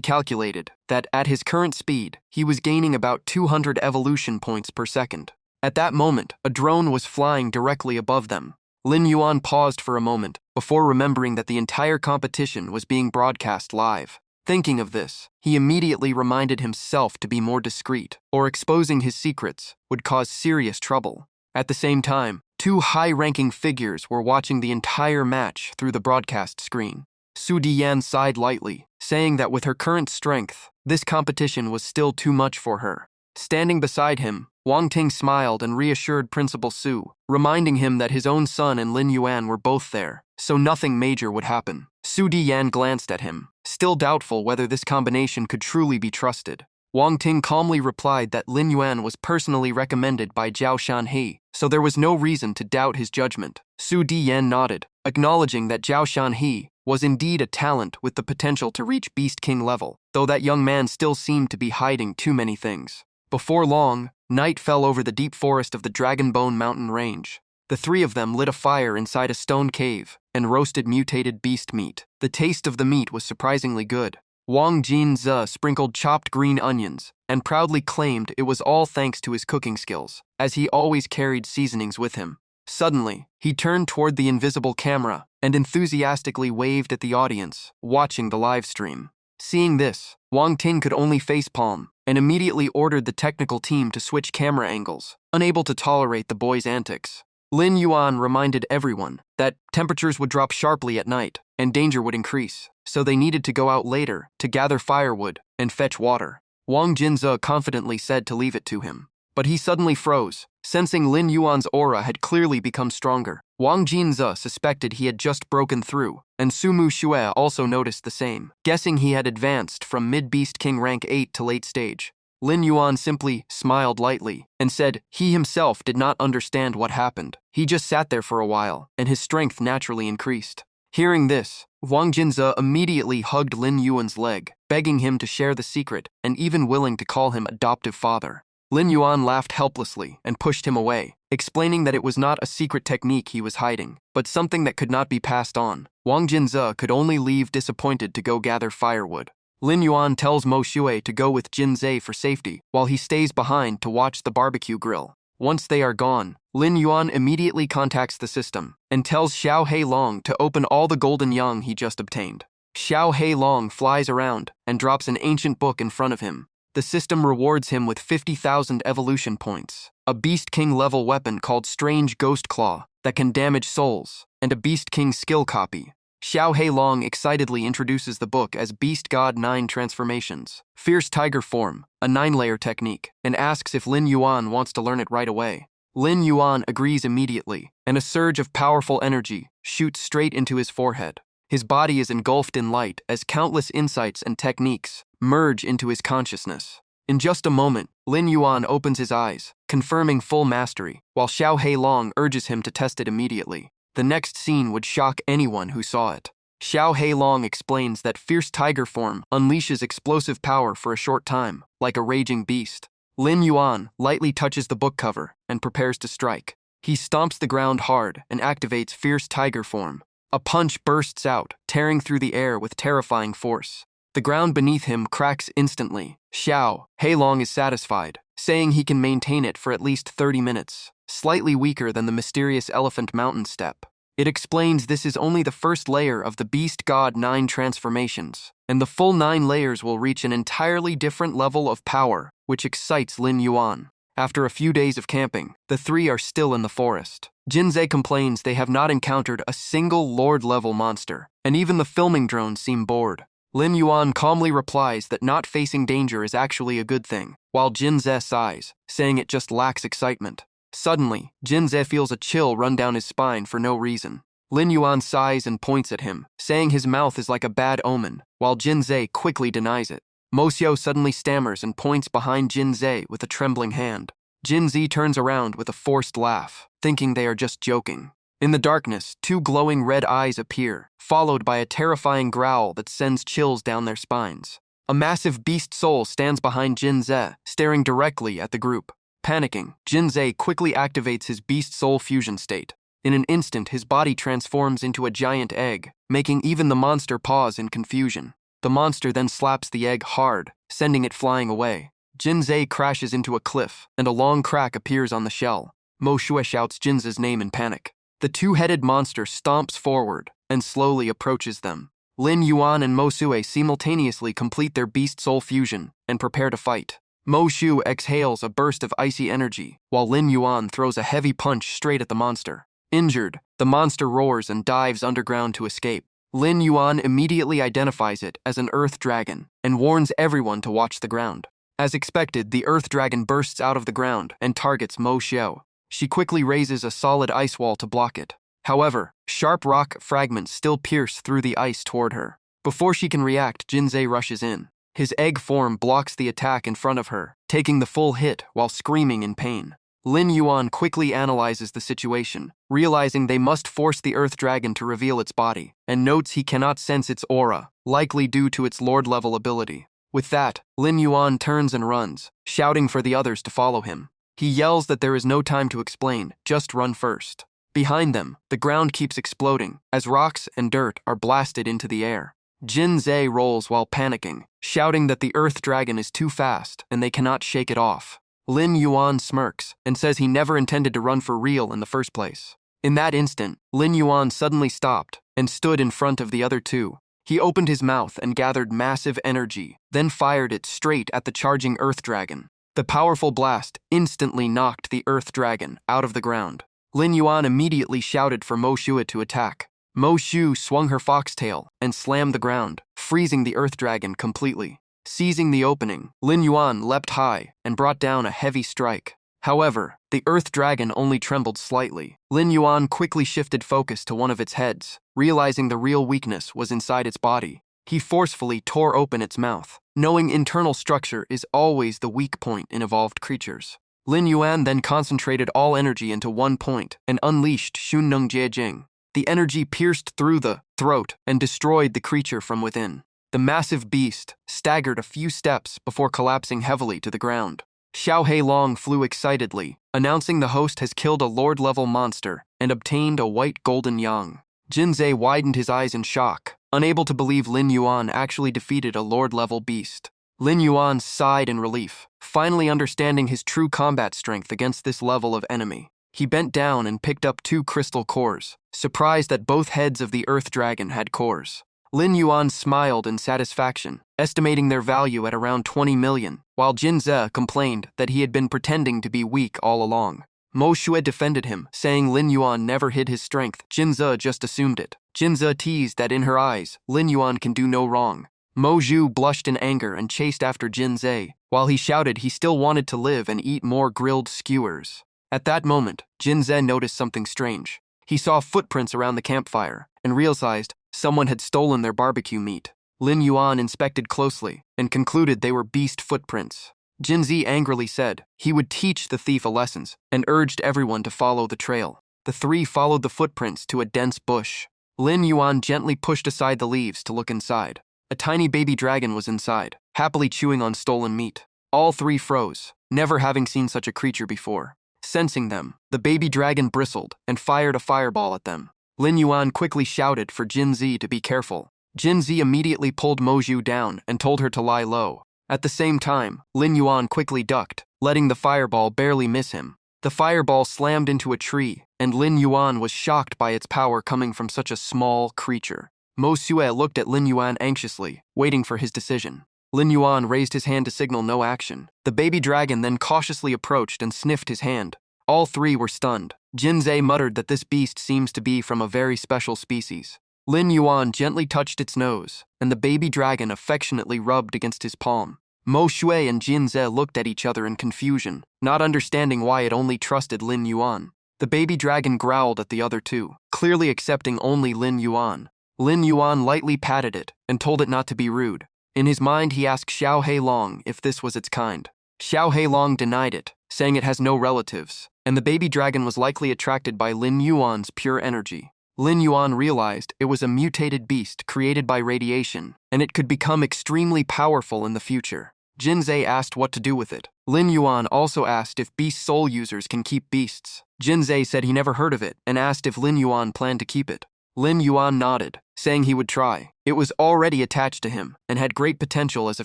calculated that at his current speed, he was gaining about 200 evolution points per second. At that moment, a drone was flying directly above them. Lin Yuan paused for a moment before remembering that the entire competition was being broadcast live. Thinking of this, he immediately reminded himself to be more discreet, or exposing his secrets would cause serious trouble. At the same time, 2 high-ranking figures were watching the entire match through the broadcast screen. Su Diyan sighed lightly, saying that with her current strength, this competition was still too much for her. Standing beside him, Wang Ting smiled and reassured Principal Su, reminding him that his own son and Lin Yuan were both there, so nothing major would happen. Su Diyan glanced at him, still doubtful whether this combination could truly be trusted. Wang Ting calmly replied that Lin Yuan was personally recommended by Zhao Shanhe, so there was no reason to doubt his judgment. Su Diyan nodded, acknowledging that Zhao Shanhe was indeed a talent with the potential to reach Beast King level, though that young man still seemed to be hiding too many things. Before long, night fell over the deep forest of the Dragonbone mountain range. The 3 of them lit a fire inside a stone cave and roasted mutated beast meat. The taste of the meat was surprisingly good. Wang Jinze sprinkled chopped green onions and proudly claimed it was all thanks to his cooking skills, as he always carried seasonings with him. Suddenly, he turned toward the invisible camera and enthusiastically waved at the audience, watching the live stream. Seeing this, Wang Ting could only facepalm and immediately ordered the technical team to switch camera angles, unable to tolerate the boy's antics. Lin Yuan reminded everyone that temperatures would drop sharply at night and danger would increase, so they needed to go out later to gather firewood and fetch water. Wang Jinze confidently said to leave it to him, but he suddenly froze, sensing Lin Yuan's aura had clearly become stronger. Wang Jinze suspected he had just broken through, and Su Mushui also noticed the same. Guessing he had advanced from mid-Beast King rank 8 to late stage, Lin Yuan simply smiled lightly and said he himself did not understand what happened. He just sat there for a while, and his strength naturally increased. Hearing this, Wang Jinze immediately hugged Lin Yuan's leg, begging him to share the secret and even willing to call him adoptive father. Lin Yuan laughed helplessly and pushed him away, explaining that it was not a secret technique he was hiding, but something that could not be passed on. Wang Jinze could only leave disappointed to go gather firewood. Lin Yuan tells Mo Xue to go with Jinze for safety, while he stays behind to watch the barbecue grill. Once they are gone, Lin Yuan immediately contacts the system and tells Xiao Heilong to open all the golden yang he just obtained. Xiao Heilong flies around and drops an ancient book in front of him. The system rewards him with 50,000 evolution points, a Beast King level weapon called Strange Ghost Claw that can damage souls, and a Beast King skill copy. Xiao Heilong excitedly introduces the book as Beast God 9 Transformations, Fierce Tiger Form, a 9-layer technique, and asks if Lin Yuan wants to learn it right away. Lin Yuan agrees immediately, and a surge of powerful energy shoots straight into his forehead. His body is engulfed in light as countless insights and techniques merge into his consciousness. In just a moment, Lin Yuan opens his eyes, confirming full mastery, while Xiao Heilong urges him to test it immediately. The next scene would shock anyone who saw it. Xiao Heilong explains that Fierce Tiger Form unleashes explosive power for a short time, like a raging beast. Lin Yuan lightly touches the book cover and prepares to strike. He stomps the ground hard and activates Fierce Tiger Form. A punch bursts out, tearing through the air with terrifying force. The ground beneath him cracks instantly. Xiao Heilong is satisfied, saying he can maintain it for at least 30 minutes, slightly weaker than the mysterious Elephant Mountain step. It explains this is only the first layer of the Beast God 9 transformations, and the full 9 layers will reach an entirely different level of power, which excites Lin Yuan. After a few days of camping, the three are still in the forest. Jinze complains they have not encountered a single Lord-level monster, and even the filming drones seem bored. Lin Yuan calmly replies that not facing danger is actually a good thing, while Jinze sighs, saying it just lacks excitement. Suddenly, Jinze feels a chill run down his spine for no reason. Lin Yuan sighs and points at him, saying his mouth is like a bad omen, while Jinze quickly denies it. Mo Xue suddenly stammers and points behind Jinze with a trembling hand. Jinze turns around with a forced laugh, thinking they are just joking. In the darkness, 2 glowing red eyes appear, followed by a terrifying growl that sends chills down their spines. A massive beast soul stands behind Jinze, staring directly at the group. Panicking, Jinze quickly activates his beast soul fusion state. In an instant, his body transforms into a giant egg, making even the monster pause in confusion. The monster then slaps the egg hard, sending it flying away. Jinze crashes into a cliff, and a long crack appears on the shell. Mo Xue shouts Jinze's name in panic. The 2-headed monster stomps forward and slowly approaches them. Lin Yuan and Mo Xue simultaneously complete their beast soul fusion and prepare to fight. Mo Xue exhales a burst of icy energy, while Lin Yuan throws a heavy punch straight at the monster. Injured, the monster roars and dives underground to escape. Lin Yuan immediately identifies it as an earth dragon and warns everyone to watch the ground. As expected, the earth dragon bursts out of the ground and targets Mo Xue. She quickly raises a solid ice wall to block it. However, sharp rock fragments still pierce through the ice toward her. Before she can react, Jinze rushes in. His egg form blocks the attack in front of her, taking the full hit while screaming in pain. Lin Yuan quickly analyzes the situation, realizing they must force the earth dragon to reveal its body, and notes he cannot sense its aura, likely due to its lord-level ability. With that, Lin Yuan turns and runs, shouting for the others to follow him. He yells that there is no time to explain, just run first. Behind them, the ground keeps exploding, as rocks and dirt are blasted into the air. Jinze rolls while panicking, shouting that the earth dragon is too fast and they cannot shake it off. Lin Yuan smirks and says he never intended to run for real in the first place. In that instant, Lin Yuan suddenly stopped and stood in front of the other two. He opened his mouth and gathered massive energy, then fired it straight at the charging earth dragon. The powerful blast instantly knocked the earth dragon out of the ground. Lin Yuan immediately shouted for Mo Xue to attack. Mo Xue swung her foxtail and slammed the ground, freezing the earth dragon completely. Seizing the opening, Lin Yuan leapt high and brought down a heavy strike. However, the earth dragon only trembled slightly. Lin Yuan quickly shifted focus to one of its heads, realizing the real weakness was inside its body. He forcefully tore open its mouth, knowing internal structure is always the weak point in evolved creatures. Lin Yuan then concentrated all energy into one point and unleashed Xunneng Jiejing. The energy pierced through the throat and destroyed the creature from within. The massive beast staggered a few steps before collapsing heavily to the ground. Xiao Heilong flew excitedly, announcing the host has killed a lord-level monster and obtained a white golden yang. Jinzei widened his eyes in shock, unable to believe Lin Yuan actually defeated a lord-level beast. Lin Yuan sighed in relief, finally understanding his true combat strength against this level of enemy. He bent down and picked up 2 crystal cores, surprised that both heads of the Earth Dragon had cores. Lin Yuan smiled in satisfaction, estimating their value at around 20 million, while Jinze complained that he had been pretending to be weak all along. Mo Xue defended him, saying Lin Yuan never hid his strength. Jinze just assumed it. Jinze teased that in her eyes, Lin Yuan can do no wrong. Mo Zhu blushed in anger and chased after Jinze, while he shouted he still wanted to live and eat more grilled skewers. At that moment, Jinze noticed something strange. He saw footprints around the campfire and realized someone had stolen their barbecue meat. Lin Yuan inspected closely and concluded they were beast footprints. Jinzi angrily said he would teach the thief a lesson and urged everyone to follow the trail. The 3 followed the footprints to a dense bush. Lin Yuan gently pushed aside the leaves to look inside. A tiny baby dragon was inside, happily chewing on stolen meat. All 3 froze, never having seen such a creature before. Sensing them, the baby dragon bristled and fired a fireball at them. Lin Yuan quickly shouted for Jinzi to be careful. Jinzi immediately pulled Mo Zhu down and told her to lie low. At the same time, Lin Yuan quickly ducked, letting the fireball barely miss him. The fireball slammed into a tree, and Lin Yuan was shocked by its power coming from such a small creature. Mo Xue looked at Lin Yuan anxiously, waiting for his decision. Lin Yuan raised his hand to signal no action. The baby dragon then cautiously approached and sniffed his hand. All 3 were stunned. Jinze muttered that this beast seems to be from a very special species. Lin Yuan gently touched its nose, and the baby dragon affectionately rubbed against his palm. Mo Xue and Jinze looked at each other in confusion, not understanding why it only trusted Lin Yuan. The baby dragon growled at the other 2, clearly accepting only Lin Yuan. Lin Yuan lightly patted it and told it not to be rude. In his mind, he asked Xiao Heilong if this was its kind. Xiao Heilong denied it, saying it has no relatives, and the baby dragon was likely attracted by Lin Yuan's pure energy. Lin Yuan realized it was a mutated beast created by radiation, and it could become extremely powerful in the future. Jinze asked what to do with it. Lin Yuan also asked if beast soul users can keep beasts. Jinze said he never heard of it and asked if Lin Yuan planned to keep it. Lin Yuan nodded, saying he would try. It was already attached to him and had great potential as a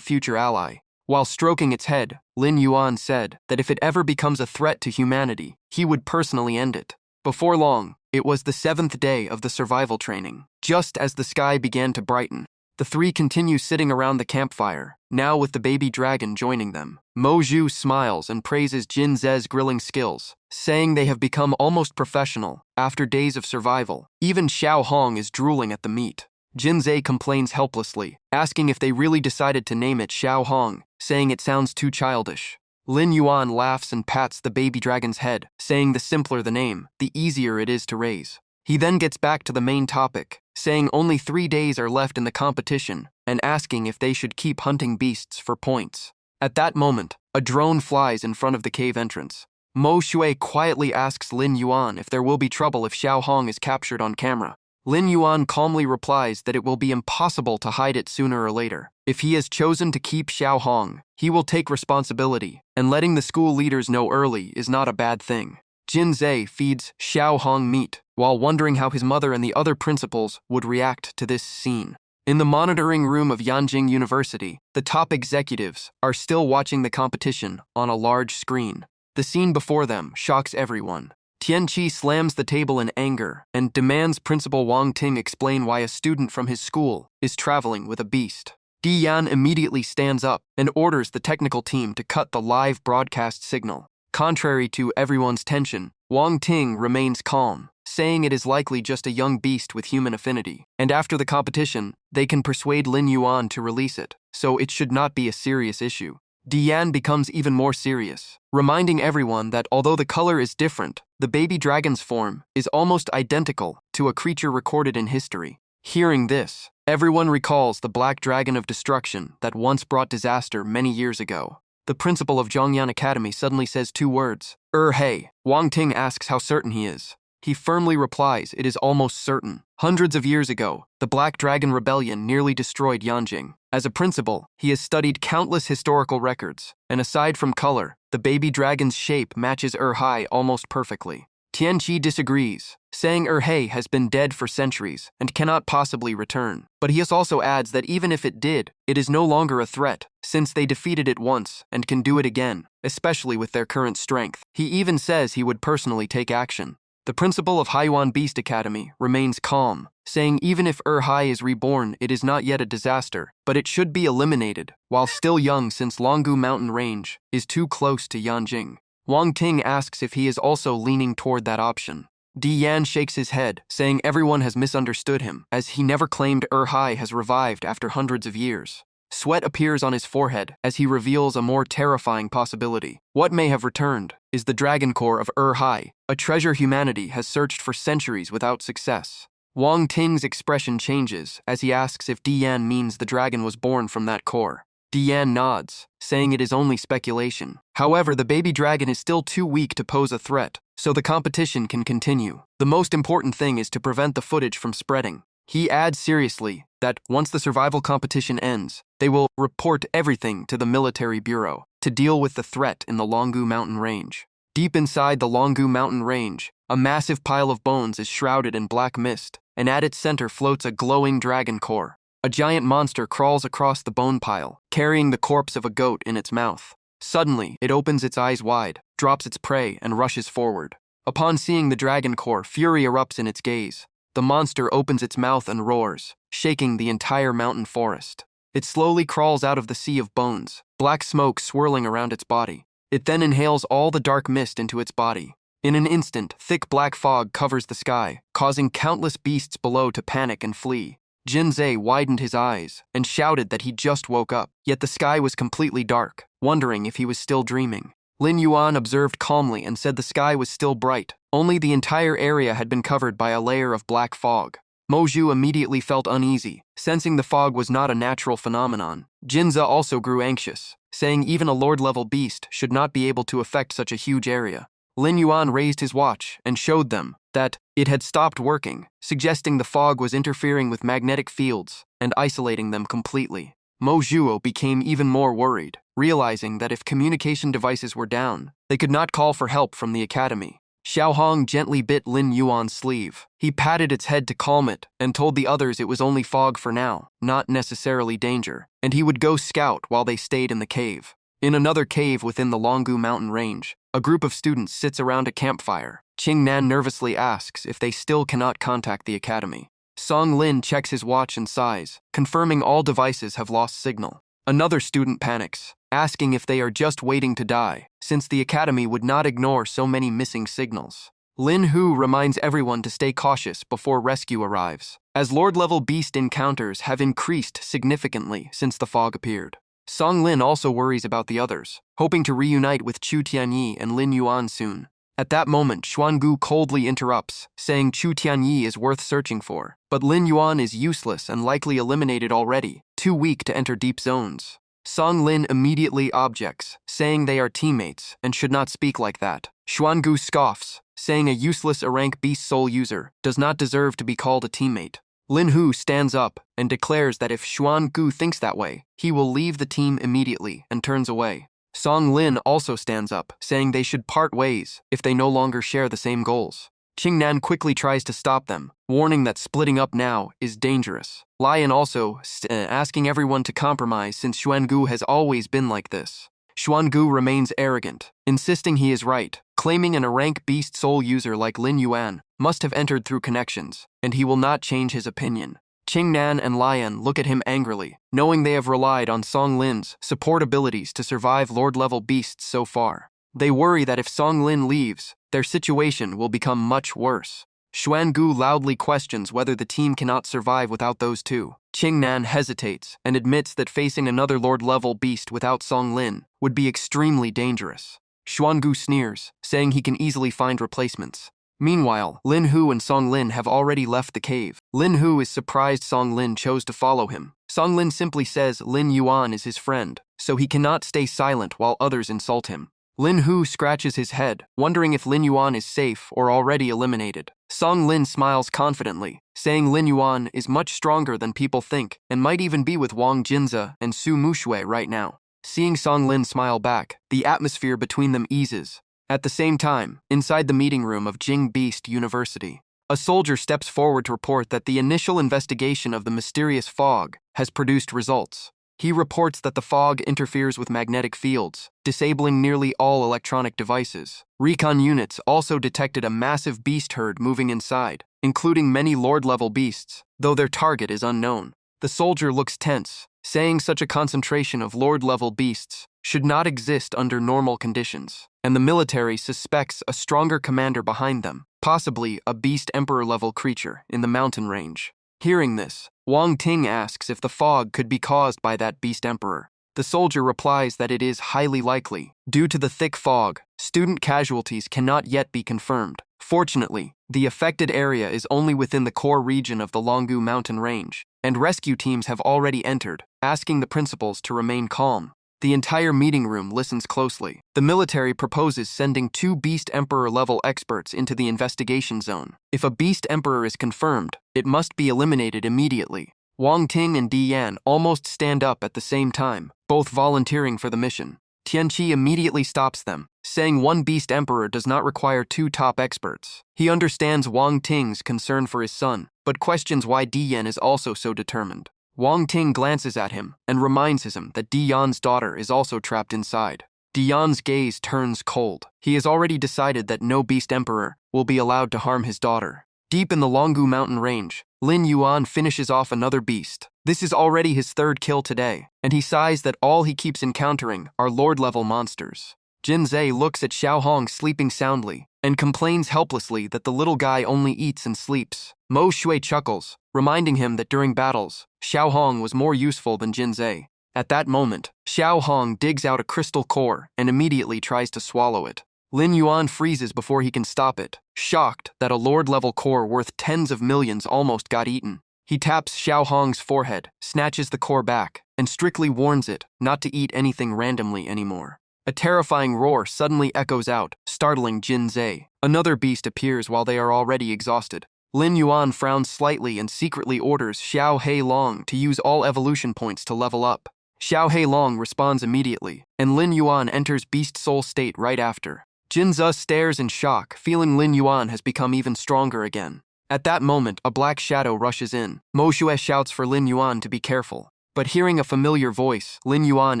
future ally. While stroking its head, Lin Yuan said that if it ever becomes a threat to humanity, he would personally end it. Before long, it was the 7th day of the survival training. Just as the sky began to brighten, the 3 continue sitting around the campfire, now with the baby dragon joining them. Mo Zhu smiles and praises Jinze's grilling skills, saying they have become almost professional after days of survival. Even Xiao Hong is drooling at the meat. Jinze complains helplessly, asking if they really decided to name it Xiao Hong, saying it sounds too childish. Lin Yuan laughs and pats the baby dragon's head, saying the simpler the name, the easier it is to raise. He then gets back to the main topic, saying only 3 days are left in the competition and asking if they should keep hunting beasts for points. At that moment, a drone flies in front of the cave entrance. Mo Xue quietly asks Lin Yuan if there will be trouble if Xiao Hong is captured on camera. Lin Yuan calmly replies that it will be impossible to hide it sooner or later. If he has chosen to keep Xiao Hong, he will take responsibility, and letting the school leaders know early is not a bad thing. Jinze feeds Xiao Hong meat, while wondering how his mother and the other principals would react to this scene. In the monitoring room of Yanjing University, the top executives are still watching the competition on a large screen. The scene before them shocks everyone. Tianqi slams the table in anger and demands Principal Wang Ting explain why a student from his school is traveling with a beast. Di Yan immediately stands up and orders the technical team to cut the live broadcast signal. Contrary to everyone's tension, Wang Ting remains calm, saying it is likely just a young beast with human affinity, and after the competition, they can persuade Lin Yuan to release it, so it should not be a serious issue. Di Yan becomes even more serious, reminding everyone that although the color is different, the baby dragon's form is almost identical to a creature recorded in history. Hearing this, everyone recalls the black dragon of destruction that once brought disaster many years ago. The principal of Zhongyan Academy suddenly says 2 words, Hey. Wang Ting asks how certain he is. He firmly replies it is almost certain. Hundreds of years ago, the Black Dragon Rebellion nearly destroyed Yanjing. As a principal, he has studied countless historical records, and aside from color, the baby dragon's shape matches Hai almost perfectly. Tianqi disagrees, saying Hai has been dead for centuries and cannot possibly return. But he also adds that even if it did, it is no longer a threat, since they defeated it once and can do it again, especially with their current strength. He even says he would personally take action. The principal of Haiwan Beast Academy remains calm, saying even if Hai is reborn, it is not yet a disaster, but it should be eliminated, while still young since Longgu Mountain Range is too close to Yanjing. Wang Ting asks if he is also leaning toward that option. Di Yan shakes his head, saying everyone has misunderstood him, as he never claimed Hai has revived after hundreds of years. Sweat appears on his forehead as he reveals a more terrifying possibility. What may have returned is the dragon core of Hai, a treasure humanity has searched for centuries without success. Wang Ting's expression changes as he asks if Di Yan means the dragon was born from that core. Di Yan nods, saying it is only speculation. However, the baby dragon is still too weak to pose a threat, so the competition can continue. The most important thing is to prevent the footage from spreading. He adds seriously that once the survival competition ends, they will report everything to the military bureau to deal with the threat in the Longgu Mountain Range. Deep inside the Longgu Mountain Range, a massive pile of bones is shrouded in black mist, and at its center floats a glowing dragon core. A giant monster crawls across the bone pile, carrying the corpse of a goat in its mouth. Suddenly, it opens its eyes wide, drops its prey, and rushes forward. Upon seeing the dragon core, fury erupts in its gaze. The monster opens its mouth and roars, shaking the entire mountain forest. It slowly crawls out of the sea of bones, black smoke swirling around its body. It then inhales all the dark mist into its body. In an instant, thick black fog covers the sky, causing countless beasts below to panic and flee. Jinzei widened his eyes and shouted that he just woke up, yet the sky was completely dark, wondering if he was still dreaming. Lin Yuan observed calmly and said the sky was still bright, only the entire area had been covered by a layer of black fog. Mo Zhu immediately felt uneasy, sensing the fog was not a natural phenomenon. Jinza also grew anxious, saying even a lord-level beast should not be able to affect such a huge area. Lin Yuan raised his watch and showed them that it had stopped working, suggesting the fog was interfering with magnetic fields and isolating them completely. Mo Zhuo became even more worried, realizing that if communication devices were down, they could not call for help from the academy. Xiao Hong gently bit Lin Yuan's sleeve. He patted its head to calm it and told the others it was only fog for now, not necessarily danger, and he would go scout while they stayed in the cave. In another cave within the Longgu Mountain Range, a group of students sits around a campfire. Qing Nan nervously asks if they still cannot contact the academy. Song Lin checks his watch and sighs, confirming all devices have lost signal. Another student panics, asking if they are just waiting to die, since the academy would not ignore so many missing signals. Lin Hu reminds everyone to stay cautious before rescue arrives, as Lord-level beast encounters have increased significantly since the fog appeared. Song Lin also worries about the others, hoping to reunite with Chu Tianyi and Lin Yuan soon. At that moment, Xuangu coldly interrupts, saying Chu Tianyi is worth searching for, but Lin Yuan is useless and likely eliminated already, too weak to enter deep zones. Song Lin immediately objects, saying they are teammates and should not speak like that. Xuangu scoffs, saying a useless rank beast soul user does not deserve to be called a teammate. Lin Hu stands up and declares that if Xuangu thinks that way, he will leave the team immediately and turns away. Song Lin also stands up, saying they should part ways if they no longer share the same goals. Qing Nan quickly tries to stop them, warning that splitting up now is dangerous. Lion also asking everyone to compromise since Xuangu has always been like this. Xuangu remains arrogant, insisting he is right, claiming an rank beast soul user like Lin Yuan must have entered through connections, and he will not change his opinion. Qing Nan and Lion look at him angrily, knowing they have relied on Song Lin's support abilities to survive Lord-level beasts so far. They worry that if Song Lin leaves, their situation will become much worse. Xuangu loudly questions whether the team cannot survive without those two. Qing Nan hesitates and admits that facing another Lord-level beast without Song Lin would be extremely dangerous. Xuangu sneers, saying he can easily find replacements. Meanwhile, Lin Hu and Song Lin have already left the cave. Lin Hu is surprised Song Lin chose to follow him. Song Lin simply says Lin Yuan is his friend, so he cannot stay silent while others insult him. Lin Hu scratches his head, wondering if Lin Yuan is safe or already eliminated. Song Lin smiles confidently, saying Lin Yuan is much stronger than people think and might even be with Wang Jinze and Su Mushui right now. Seeing Song Lin smile back, the atmosphere between them eases. At the same time, inside the meeting room of Jing Beast University, a soldier steps forward to report that the initial investigation of the mysterious fog has produced results. He reports that the fog interferes with magnetic fields, disabling nearly all electronic devices. Recon units also detected a massive beast herd moving inside, including many Lord-level beasts, though their target is unknown. The soldier looks tense, saying such a concentration of Lord-level beasts should not exist under normal conditions, and the military suspects a stronger commander behind them, possibly a Beast Emperor-level creature in the mountain range. Hearing this, Wang Ting asks if the fog could be caused by that Beast Emperor. The soldier replies that it is highly likely. Due to the thick fog, student casualties cannot yet be confirmed. Fortunately, the affected area is only within the core region of the Longgu mountain range, and rescue teams have already entered, asking the principals to remain calm. The entire meeting room listens closely. The military proposes sending 2 Beast Emperor-level experts into the investigation zone. If a Beast Emperor is confirmed, it must be eliminated immediately. Wang Ting and Di Yan almost stand up at the same time, both volunteering for the mission. Tianqi immediately stops them, saying 1 Beast Emperor does not require 2 top experts. He understands Wang Ting's concern for his son, but questions why Di Yan is also so determined. Wang Ting glances at him and reminds him that Di Yan's daughter is also trapped inside. Di Yan's gaze turns cold. He has already decided that no Beast Emperor will be allowed to harm his daughter. Deep in the Longgu mountain range, Lin Yuan finishes off another beast. This is already his 3rd kill today, and he sighs that all he keeps encountering are Lord-level monsters. Jinze looks at Xiao Hong sleeping soundly and complains helplessly that the little guy only eats and sleeps. Mo Shui chuckles, reminding him that during battles, Xiao Hong was more useful than Jinze. At that moment, Xiao Hong digs out a crystal core and immediately tries to swallow it. Lin Yuan freezes before he can stop it, shocked that a Lord-level core worth tens of millions almost got eaten. He taps Xiao Hong's forehead, snatches the core back, and strictly warns it not to eat anything randomly anymore. A terrifying roar suddenly echoes out, startling Jinze. Another beast appears while they are already exhausted. Lin Yuan frowns slightly and secretly orders Xiao Heilong to use all evolution points to level up. Xiao Heilong responds immediately, and Lin Yuan enters Beast Soul state right after. Jinze stares in shock, feeling Lin Yuan has become even stronger again. At that moment, a black shadow rushes in. Mo Xue shouts for Lin Yuan to be careful. But hearing a familiar voice, Lin Yuan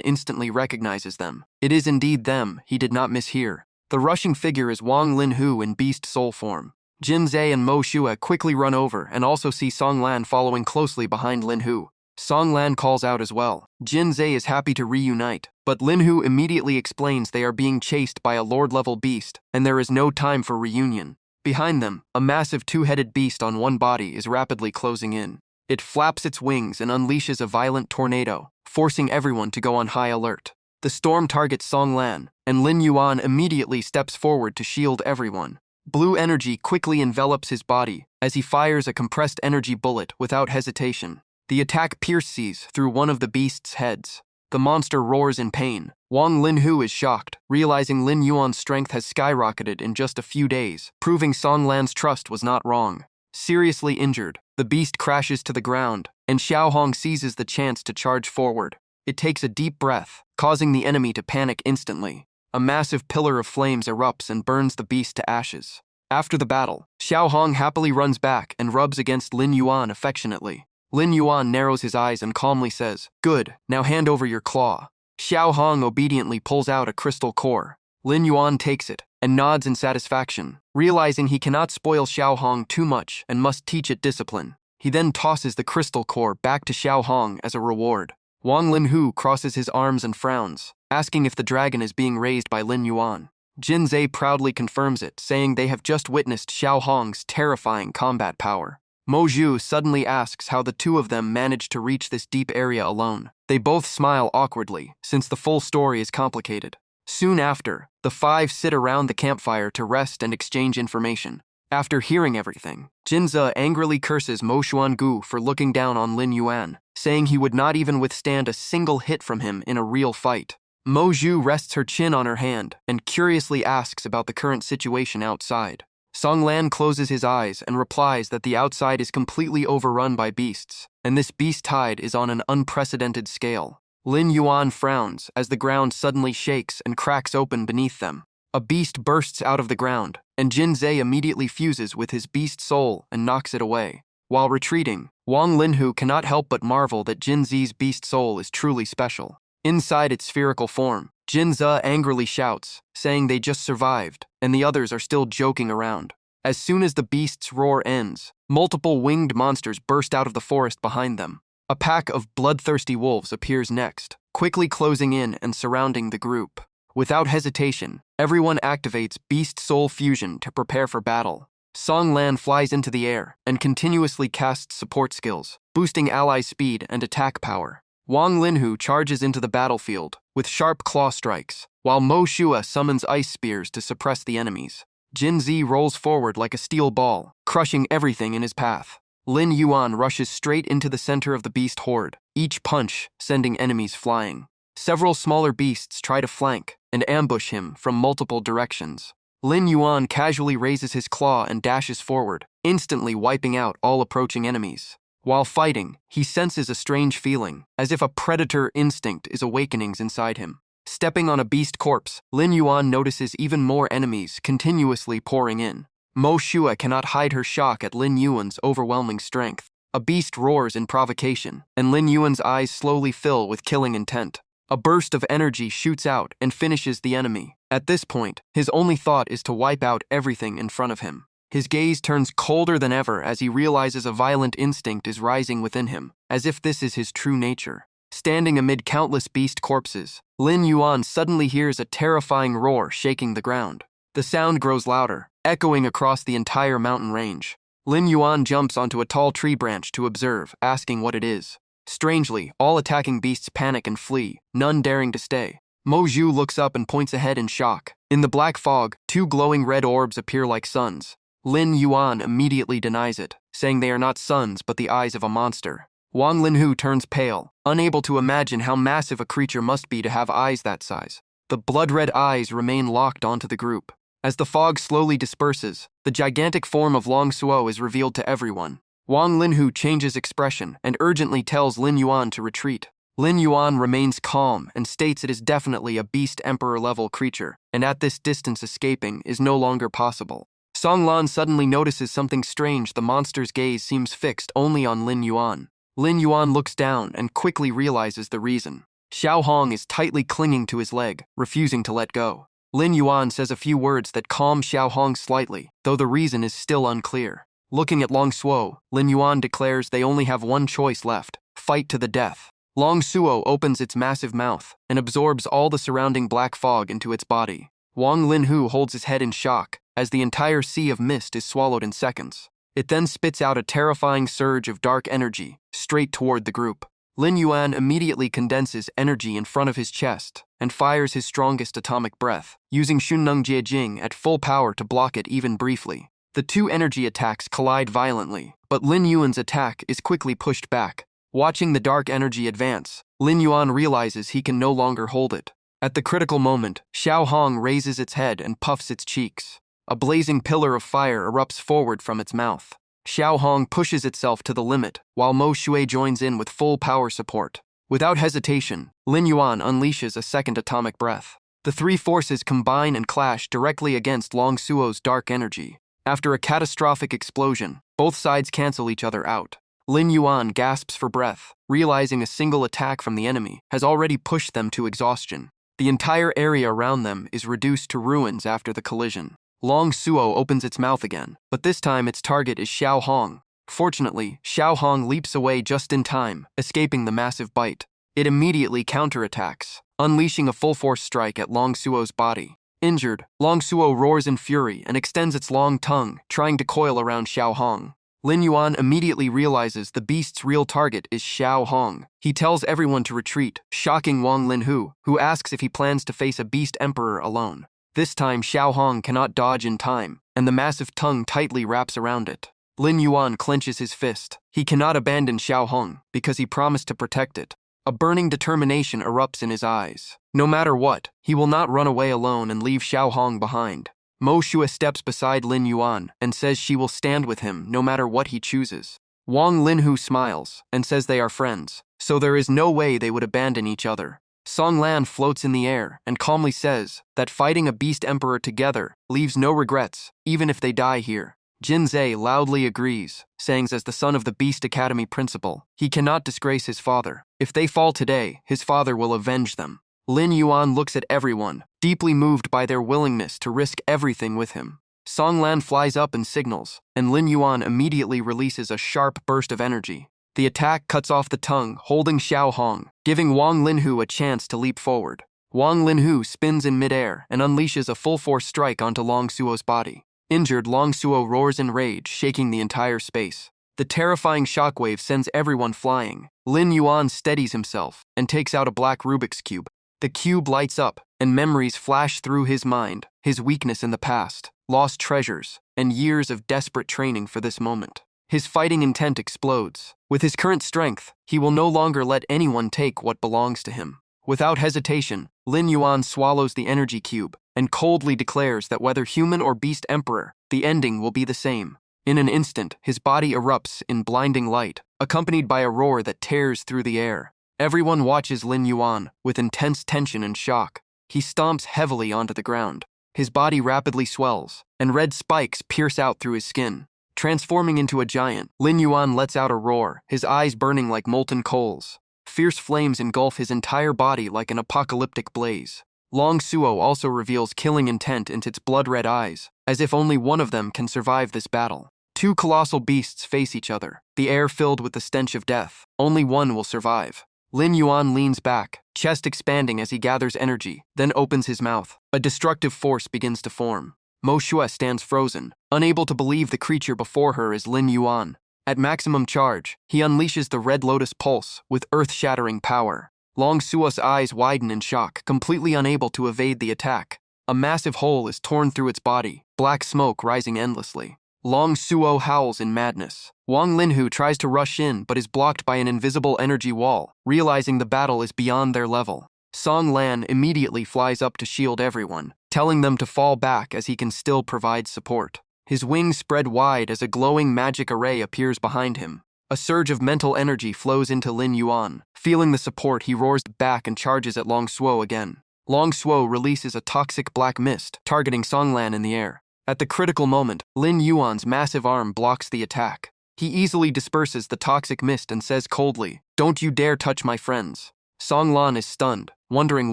instantly recognizes them. It is indeed them he did not mishear. The rushing figure is Wang Linhu in Beast Soul form. Jinze and Mo Xue quickly run over and also see Song Lan following closely behind Linhu. Song Lan calls out as well. Jinze is happy to reunite, but Linhu immediately explains they are being chased by a Lord-level beast, and there is no time for reunion. Behind them, a massive 2-headed beast on one body is rapidly closing in. It flaps its wings and unleashes a violent tornado, forcing everyone to go on high alert. The storm targets Song Lan, and Lin Yuan immediately steps forward to shield everyone. Blue energy quickly envelops his body as he fires a compressed energy bullet without hesitation. The attack pierces through one of the beast's heads. The monster roars in pain. Wang Linhu is shocked, realizing Lin Yuan's strength has skyrocketed in just a few days, proving Song Lan's trust was not wrong. Seriously injured, the beast crashes to the ground, and Xiao Hong seizes the chance to charge forward. It takes a deep breath, causing the enemy to panic instantly. A massive pillar of flames erupts and burns the beast to ashes. After the battle, Xiao Hong happily runs back and rubs against Lin Yuan affectionately. Lin Yuan narrows his eyes and calmly says, "Good, now hand over your claw." Xiao Hong obediently pulls out a crystal core. Lin Yuan takes it and nods in satisfaction, realizing he cannot spoil Xiao Hong too much and must teach it discipline. He then tosses the crystal core back to Xiao Hong as a reward. Wang Linhu crosses his arms and frowns, asking if the dragon is being raised by Lin Yuan. Jinze proudly confirms it, saying they have just witnessed Xiao Hong's terrifying combat power. Mo Zhu suddenly asks how the two of them managed to reach this deep area alone. They both smile awkwardly, since the full story is complicated. Soon after, the 5 sit around the campfire to rest and exchange information. After hearing everything, Jinze angrily curses Mo Xuangu for looking down on Lin Yuan, saying he would not even withstand a single hit from him in a real fight. Mo Zhu rests her chin on her hand and curiously asks about the current situation outside. Song Lan closes his eyes and replies that the outside is completely overrun by beasts, and this beast tide is on an unprecedented scale. Lin Yuan frowns as the ground suddenly shakes and cracks open beneath them. A beast bursts out of the ground, and Jin Zhe immediately fuses with his beast soul and knocks it away. While retreating, Wang Linhu cannot help but marvel that Jin Zhe's beast soul is truly special. Inside its spherical form, Jin Zhe angrily shouts, saying they just survived, and the others are still joking around. As soon as the beast's roar ends, multiple winged monsters burst out of the forest behind them. A pack of bloodthirsty wolves appears next, quickly closing in and surrounding the group. Without hesitation, everyone activates Beast Soul Fusion to prepare for battle. Song Lan flies into the air and continuously casts support skills, boosting allies' speed and attack power. Wang Linhu charges into the battlefield with sharp claw strikes, while Mo Shua summons ice spears to suppress the enemies. Jin Zi rolls forward like a steel ball, crushing everything in his path. Lin Yuan rushes straight into the center of the beast horde, each punch sending enemies flying. Several smaller beasts try to flank and ambush him from multiple directions. Lin Yuan casually raises his claw and dashes forward, instantly wiping out all approaching enemies. While fighting, he senses a strange feeling, as if a predator instinct is awakening inside him. Stepping on a beast corpse, Lin Yuan notices even more enemies continuously pouring in. Mo Shua cannot hide her shock at Lin Yuan's overwhelming strength. A beast roars in provocation, and Lin Yuan's eyes slowly fill with killing intent. A burst of energy shoots out and finishes the enemy. At this point, his only thought is to wipe out everything in front of him. His gaze turns colder than ever as he realizes a violent instinct is rising within him, as if this is his true nature. Standing amid countless beast corpses, Lin Yuan suddenly hears a terrifying roar shaking the ground. The sound grows louder, echoing across the entire mountain range. Lin Yuan jumps onto a tall tree branch to observe, asking what it is. Strangely, all attacking beasts panic and flee, none daring to stay. Mo Zhu looks up and points ahead in shock. In the black fog, two glowing red orbs appear like suns. Lin Yuan immediately denies it, saying they are not suns but the eyes of a monster. Wang Linhu turns pale, unable to imagine how massive a creature must be to have eyes that size. The blood-red eyes remain locked onto the group. As the fog slowly disperses, the gigantic form of Long Suo is revealed to everyone. Wang Linhu changes expression and urgently tells Lin Yuan to retreat. Lin Yuan remains calm and states it is definitely a beast emperor-level creature, and at this distance escaping is no longer possible. Song Lan suddenly notices something strange. The monster's gaze seems fixed only on Lin Yuan. Lin Yuan looks down and quickly realizes the reason. Xiao Hong is tightly clinging to his leg, refusing to let go. Lin Yuan says a few words that calm Xiao Hong slightly, though the reason is still unclear. Looking at Long Suo, Lin Yuan declares they only have one choice left: fight to the death. Long Suo opens its massive mouth and absorbs all the surrounding black fog into its body. Wang Linhu holds his head in shock as the entire sea of mist is swallowed in seconds. It then spits out a terrifying surge of dark energy straight toward the group. Lin Yuan immediately condenses energy in front of his chest and fires his strongest atomic breath, using Xunneng Jiejing at full power to block it even briefly. The two energy attacks collide violently, but Lin Yuan's attack is quickly pushed back. Watching the dark energy advance, Lin Yuan realizes he can no longer hold it. At the critical moment, Xiao Hong raises its head and puffs its cheeks. A blazing pillar of fire erupts forward from its mouth. Xiao Hong pushes itself to the limit, while Mo Shui joins in with full power support. Without hesitation, Lin Yuan unleashes a second atomic breath. The three forces combine and clash directly against Long Suo's dark energy. After a catastrophic explosion, both sides cancel each other out. Lin Yuan gasps for breath, realizing a single attack from the enemy has already pushed them to exhaustion. The entire area around them is reduced to ruins after the collision. Long Suo opens its mouth again, but this time its target is Xiao Hong. Fortunately, Xiao Hong leaps away just in time, escaping the massive bite. It immediately counterattacks, unleashing a full-force strike at Long Suo's body. Injured, Long Suo roars in fury and extends its long tongue, trying to coil around Xiao Hong. Lin Yuan immediately realizes the beast's real target is Xiao Hong. He tells everyone to retreat, shocking Wang Linhu, who asks if he plans to face a beast emperor alone. This time, Xiao Hong cannot dodge in time, and the massive tongue tightly wraps around it. Lin Yuan clenches his fist. He cannot abandon Xiao Hong because he promised to protect it. A burning determination erupts in his eyes. No matter what, he will not run away alone and leave Xiao Hong behind. Mo Shua steps beside Lin Yuan and says she will stand with him no matter what he chooses. Wang Linhu smiles and says they are friends, so there is no way they would abandon each other. Song Lan floats in the air and calmly says that fighting a beast emperor together leaves no regrets, even if they die here. Jin Zhe loudly agrees, saying as the son of the Beast Academy principal, he cannot disgrace his father. If they fall today, his father will avenge them. Lin Yuan looks at everyone, deeply moved by their willingness to risk everything with him. Song Lan flies up and signals, and Lin Yuan immediately releases a sharp burst of energy. The attack cuts off the tongue, holding Xiao Hong, giving Wang Linhu a chance to leap forward. Wang Linhu spins in midair and unleashes a full-force strike onto Long Suo's body. Injured, Long Suo roars in rage, shaking the entire space. The terrifying shockwave sends everyone flying. Lin Yuan steadies himself and takes out a black Rubik's Cube. The cube lights up, and memories flash through his mind, his weakness in the past, lost treasures, and years of desperate training for this moment. His fighting intent explodes. With his current strength, he will no longer let anyone take what belongs to him. Without hesitation, Lin Yuan swallows the energy cube and coldly declares that whether human or beast emperor, the ending will be the same. In an instant, his body erupts in blinding light, accompanied by a roar that tears through the air. Everyone watches Lin Yuan with intense tension and shock. He stomps heavily onto the ground. His body rapidly swells, and red spikes pierce out through his skin. Transforming into a giant, Lin Yuan lets out a roar, his eyes burning like molten coals. Fierce flames engulf his entire body like an apocalyptic blaze. Long Suo also reveals killing intent in its blood-red eyes, as if only one of them can survive this battle. Two colossal beasts face each other, the air filled with the stench of death. Only one will survive. Lin Yuan leans back, chest expanding as he gathers energy, then opens his mouth. A destructive force begins to form. Mo Shua stands frozen, unable to believe the creature before her is Lin Yuan. At maximum charge, he unleashes the Red Lotus Pulse with earth-shattering power. Long Suo's eyes widen in shock, completely unable to evade the attack. A massive hole is torn through its body, black smoke rising endlessly. Long Suo howls in madness. Wang Linhu tries to rush in but is blocked by an invisible energy wall, realizing the battle is beyond their level. Song Lan immediately flies up to shield everyone, telling them to fall back as he can still provide support. His wings spread wide as a glowing magic array appears behind him. A surge of mental energy flows into Lin Yuan. Feeling the support, he roars back and charges at Long Suo again. Long Suo releases a toxic black mist, targeting Song Lan in the air. At the critical moment, Lin Yuan's massive arm blocks the attack. He easily disperses the toxic mist and says coldly, "Don't you dare touch my friends." Song Lan is stunned, wondering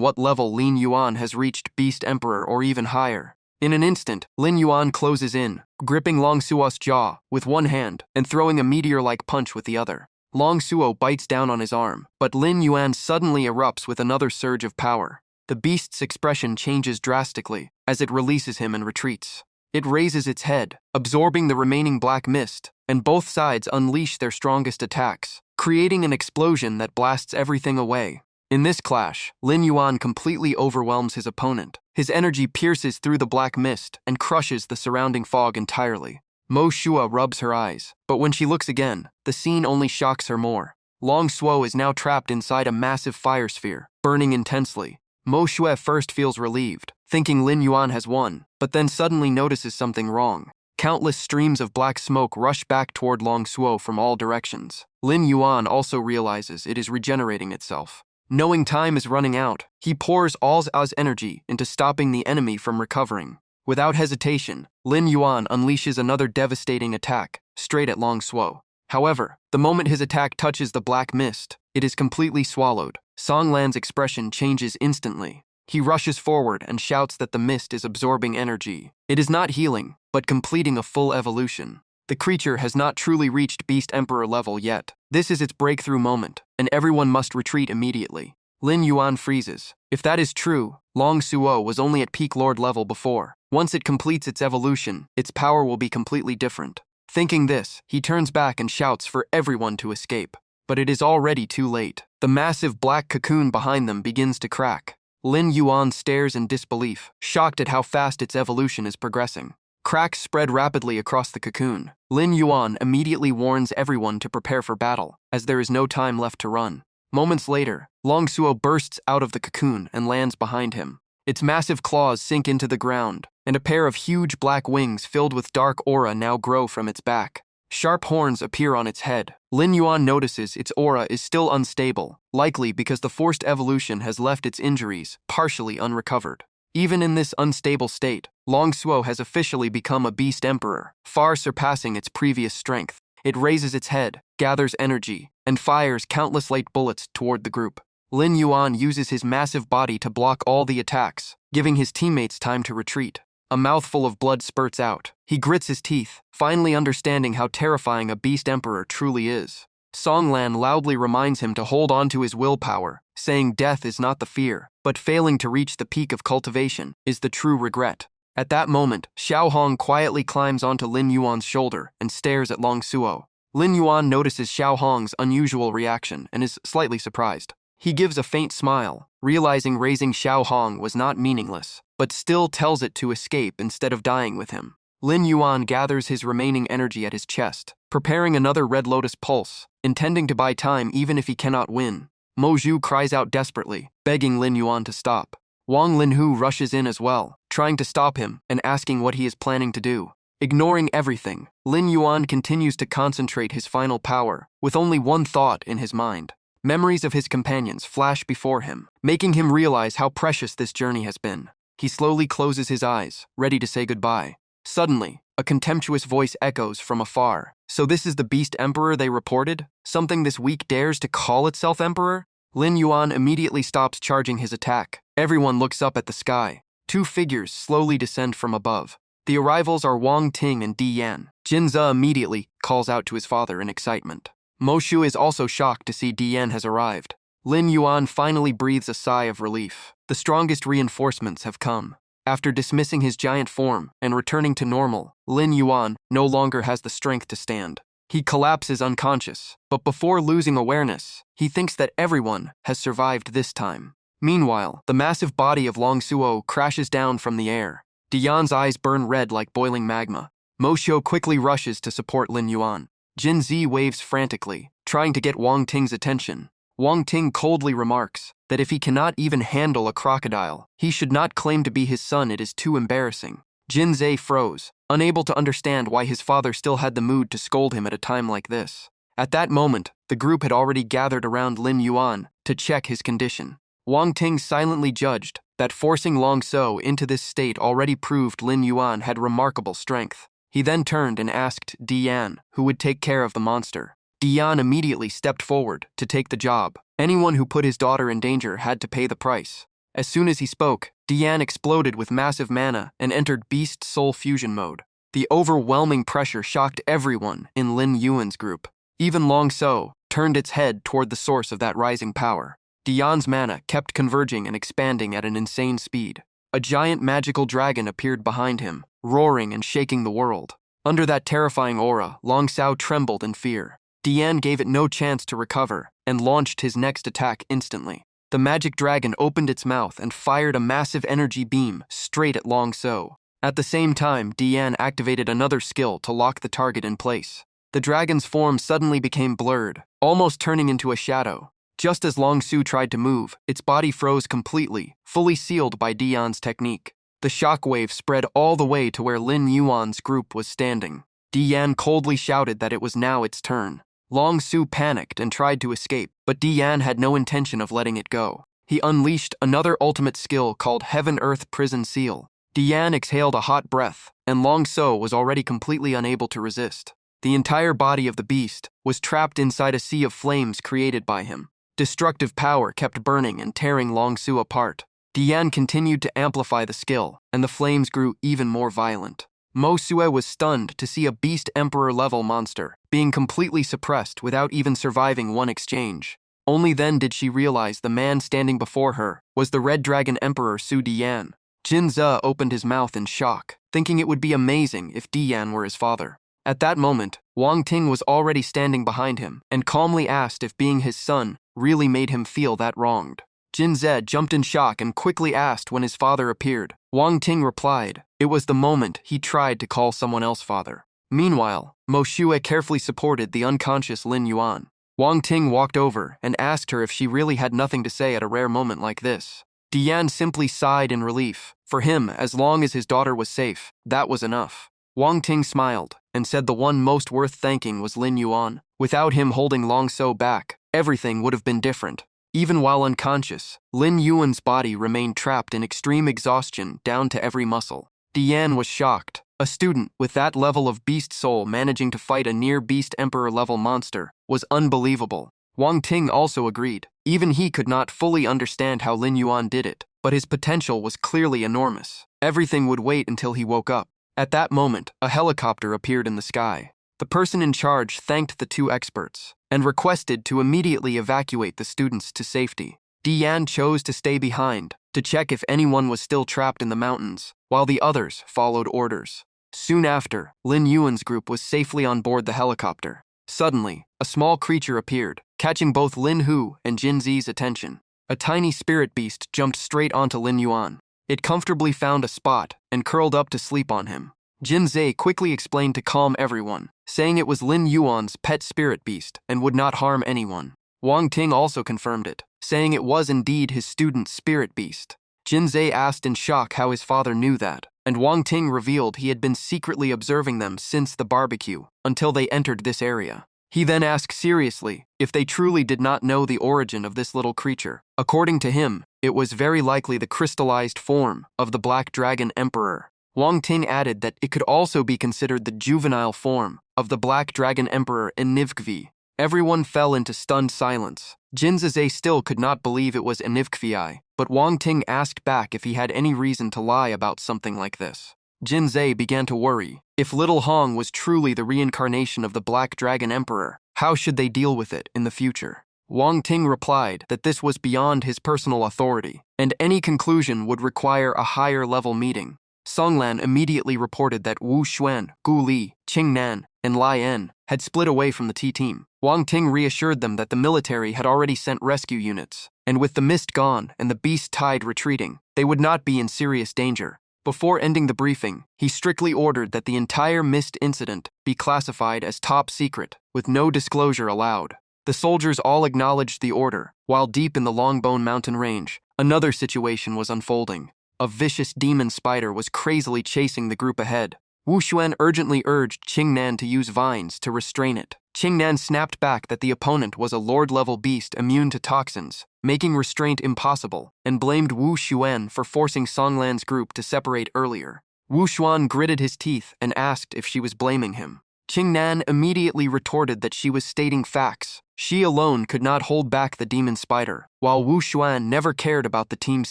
what level Lin Yuan has reached, Beast Emperor or even higher. In an instant, Lin Yuan closes in, gripping Long Suo's jaw with one hand and throwing a meteor-like punch with the other. Long Suo bites down on his arm, but Lin Yuan suddenly erupts with another surge of power. The beast's expression changes drastically as it releases him and retreats. It raises its head, absorbing the remaining black mist, and both sides unleash their strongest attacks, creating an explosion that blasts everything away. In this clash, Lin Yuan completely overwhelms his opponent. His energy pierces through the black mist and crushes the surrounding fog entirely. Mo Shua rubs her eyes, but when she looks again, the scene only shocks her more. Long Suo is now trapped inside a massive fire sphere, burning intensely. Mo Shua first feels relieved, thinking Lin Yuan has won, but then suddenly notices something wrong. Countless streams of black smoke rush back toward Long Suo from all directions. Lin Yuan also realizes it is regenerating itself. Knowing time is running out, he pours all his energy into stopping the enemy from recovering. Without hesitation, Lin Yuan unleashes another devastating attack, straight at Long Suo. However, the moment his attack touches the black mist, it is completely swallowed. Song Lan's expression changes instantly. He rushes forward and shouts that the mist is absorbing energy. It is not healing, but completing a full evolution. The creature has not truly reached Beast Emperor level yet. This is its breakthrough moment, and everyone must retreat immediately. Lin Yuan freezes. If that is true, Long Suo was only at peak Lord level before. Once it completes its evolution, its power will be completely different. Thinking this, he turns back and shouts for everyone to escape. But it is already too late. The massive black cocoon behind them begins to crack. Lin Yuan stares in disbelief, shocked at how fast its evolution is progressing. Cracks spread rapidly across the cocoon. Lin Yuan immediately warns everyone to prepare for battle, as there is no time left to run. Moments later, Long Suo bursts out of the cocoon and lands behind him. Its massive claws sink into the ground, and a pair of huge black wings filled with dark aura now grow from its back. Sharp horns appear on its head. Lin Yuan notices its aura is still unstable, likely because the forced evolution has left its injuries partially unrecovered. Even in this unstable state, Long Suo has officially become a beast emperor, far surpassing its previous strength. It raises its head, gathers energy, and fires countless light bullets toward the group. Lin Yuan uses his massive body to block all the attacks, giving his teammates time to retreat. A mouthful of blood spurts out. He grits his teeth, finally understanding how terrifying a beast emperor truly is. Songlan loudly reminds him to hold on to his willpower, saying death is not the fear, but failing to reach the peak of cultivation is the true regret. At that moment, Xiaohong quietly climbs onto Lin Yuan's shoulder and stares at Long Suo. Lin Yuan notices Xiaohong's unusual reaction and is slightly surprised. He gives a faint smile, realizing raising Xiaohong was not meaningless, but still tells it to escape instead of dying with him. Lin Yuan gathers his remaining energy at his chest, preparing another Red Lotus pulse, intending to buy time even if he cannot win. Mo Zhu cries out desperately, begging Lin Yuan to stop. Wang Linhu rushes in as well, trying to stop him and asking what he is planning to do. Ignoring everything, Lin Yuan continues to concentrate his final power, with only one thought in his mind. Memories of his companions flash before him, making him realize how precious this journey has been. He slowly closes his eyes, ready to say goodbye. Suddenly, a contemptuous voice echoes from afar. So this is the Beast Emperor they reported? Something this weak dares to call itself Emperor? Lin Yuan immediately stops charging his attack. Everyone looks up at the sky. Two figures slowly descend from above. The arrivals are Wang Ting and Di Yan. Jin Ze immediately calls out to his father in excitement. Mo Shu is also shocked to see Di Yan has arrived. Lin Yuan finally breathes a sigh of relief. The strongest reinforcements have come. After dismissing his giant form and returning to normal, Lin Yuan no longer has the strength to stand. He collapses unconscious, but before losing awareness, he thinks that everyone has survived this time. Meanwhile, the massive body of Long Suo crashes down from the air. Dian's eyes burn red like boiling magma. Mo Xiu quickly rushes to support Lin Yuan. Jin Zi waves frantically, trying to get Wang Ting's attention. Wang Ting coldly remarks that if he cannot even handle a crocodile, he should not claim to be his son, it is too embarrassing. Jin Zhe froze, unable to understand why his father still had the mood to scold him at a time like this. At that moment, the group had already gathered around Lin Yuan to check his condition. Wang Ting silently judged that forcing Long Suo into this state already proved Lin Yuan had remarkable strength. He then turned and asked Di Yan who would take care of the monster. Di Yan immediately stepped forward to take the job. Anyone who put his daughter in danger had to pay the price. As soon as he spoke, Di Yan exploded with massive mana and entered Beast Soul Fusion mode. The overwhelming pressure shocked everyone in Lin Yuan's group. Even Long Suo turned its head toward the source of that rising power. Di Yan's mana kept converging and expanding at an insane speed. A giant magical dragon appeared behind him, roaring and shaking the world. Under that terrifying aura, Long Suo trembled in fear. Di Yan gave it no chance to recover and launched his next attack instantly. The magic dragon opened its mouth and fired a massive energy beam straight at Long Suo. At the same time, Di Yan activated another skill to lock the target in place. The dragon's form suddenly became blurred, almost turning into a shadow. Just as Long Suo tried to move, its body froze completely, fully sealed by Di Yan's technique. The shockwave spread all the way to where Lin Yuan's group was standing. Di Yan coldly shouted that it was now its turn. Long Suo panicked and tried to escape, but Di Yan had no intention of letting it go. He unleashed another ultimate skill called Heaven-Earth Prison Seal. Di Yan exhaled a hot breath, and Long Suo was already completely unable to resist. The entire body of the beast was trapped inside a sea of flames created by him. Destructive power kept burning and tearing Long Suo apart. Di Yan continued to amplify the skill, and the flames grew even more violent. Mo Sue was stunned to see a Beast Emperor-level monster being completely suppressed without even surviving one exchange. Only then did she realize the man standing before her was the Red Dragon Emperor Su Di Yan. Jin Ze opened his mouth in shock, thinking it would be amazing if Di Yan were his father. At that moment, Wang Ting was already standing behind him and calmly asked if being his son really made him feel that wronged. Jin Ze jumped in shock and quickly asked when his father appeared. Wang Ting replied, it was the moment he tried to call someone else father. Meanwhile, Mo Shue carefully supported the unconscious Lin Yuan. Wang Ting walked over and asked her if she really had nothing to say at a rare moment like this. Dian simply sighed in relief. For him, as long as his daughter was safe, that was enough. Wang Ting smiled and said the one most worth thanking was Lin Yuan. Without him holding Long So back, everything would have been different. Even while unconscious, Lin Yuan's body remained trapped in extreme exhaustion down to every muscle. Dian was shocked. A student with that level of beast soul managing to fight a near-beast emperor-level monster was unbelievable. Wang Ting also agreed. Even he could not fully understand how Lin Yuan did it, but his potential was clearly enormous. Everything would wait until he woke up. At that moment, a helicopter appeared in the sky. The person in charge thanked the two experts and requested to immediately evacuate the students to safety. Dian chose to stay behind to check if anyone was still trapped in the mountains, while the others followed orders. Soon after, Lin Yuan's group was safely on board the helicopter. Suddenly, a small creature appeared, catching both Lin Hu and Jin Zi's attention. A tiny spirit beast jumped straight onto Lin Yuan. It comfortably found a spot and curled up to sleep on him. Jin Zi quickly explained to calm everyone, saying it was Lin Yuan's pet spirit beast and would not harm anyone. Wang Ting also confirmed it, saying it was indeed his student's spirit beast. Jin Zi asked in shock how his father knew that, and Wang Ting revealed he had been secretly observing them since the barbecue, until they entered this area. He then asked seriously if they truly did not know the origin of this little creature. According to him, it was very likely the crystallized form of the Black Dragon Emperor. Wang Ting added that it could also be considered the juvenile form of the Black Dragon Emperor Enivkvi. Everyone fell into stunned silence. Jin Zi still could not believe it was Enivkvi, but Wang Ting asked back if he had any reason to lie about something like this. Jin Zi began to worry. If Little Hong was truly the reincarnation of the Black Dragon Emperor, how should they deal with it in the future? Wang Ting replied that this was beyond his personal authority, and any conclusion would require a higher-level meeting. Songlan immediately reported that Wu Xuan, Gu Li, Qing Nan, and Lai En had split away from the T-team. Wang Ting reassured them that the military had already sent rescue units, and with the mist gone and the beast tide retreating, they would not be in serious danger. Before ending the briefing, he strictly ordered that the entire mist incident be classified as top secret, with no disclosure allowed. The soldiers all acknowledged the order. While deep in the Longbone mountain range, another situation was unfolding. A vicious demon spider was crazily chasing the group ahead. Wu Xuan urgently urged Qing Nan to use vines to restrain it. Qing Nan snapped back that the opponent was a lord-level beast immune to toxins, making restraint impossible, and blamed Wu Xuan for forcing Songlan's group to separate earlier. Wu Xuan gritted his teeth and asked if she was blaming him. Qing Nan immediately retorted that she was stating facts. She alone could not hold back the demon spider, while Wu Xuan never cared about the team's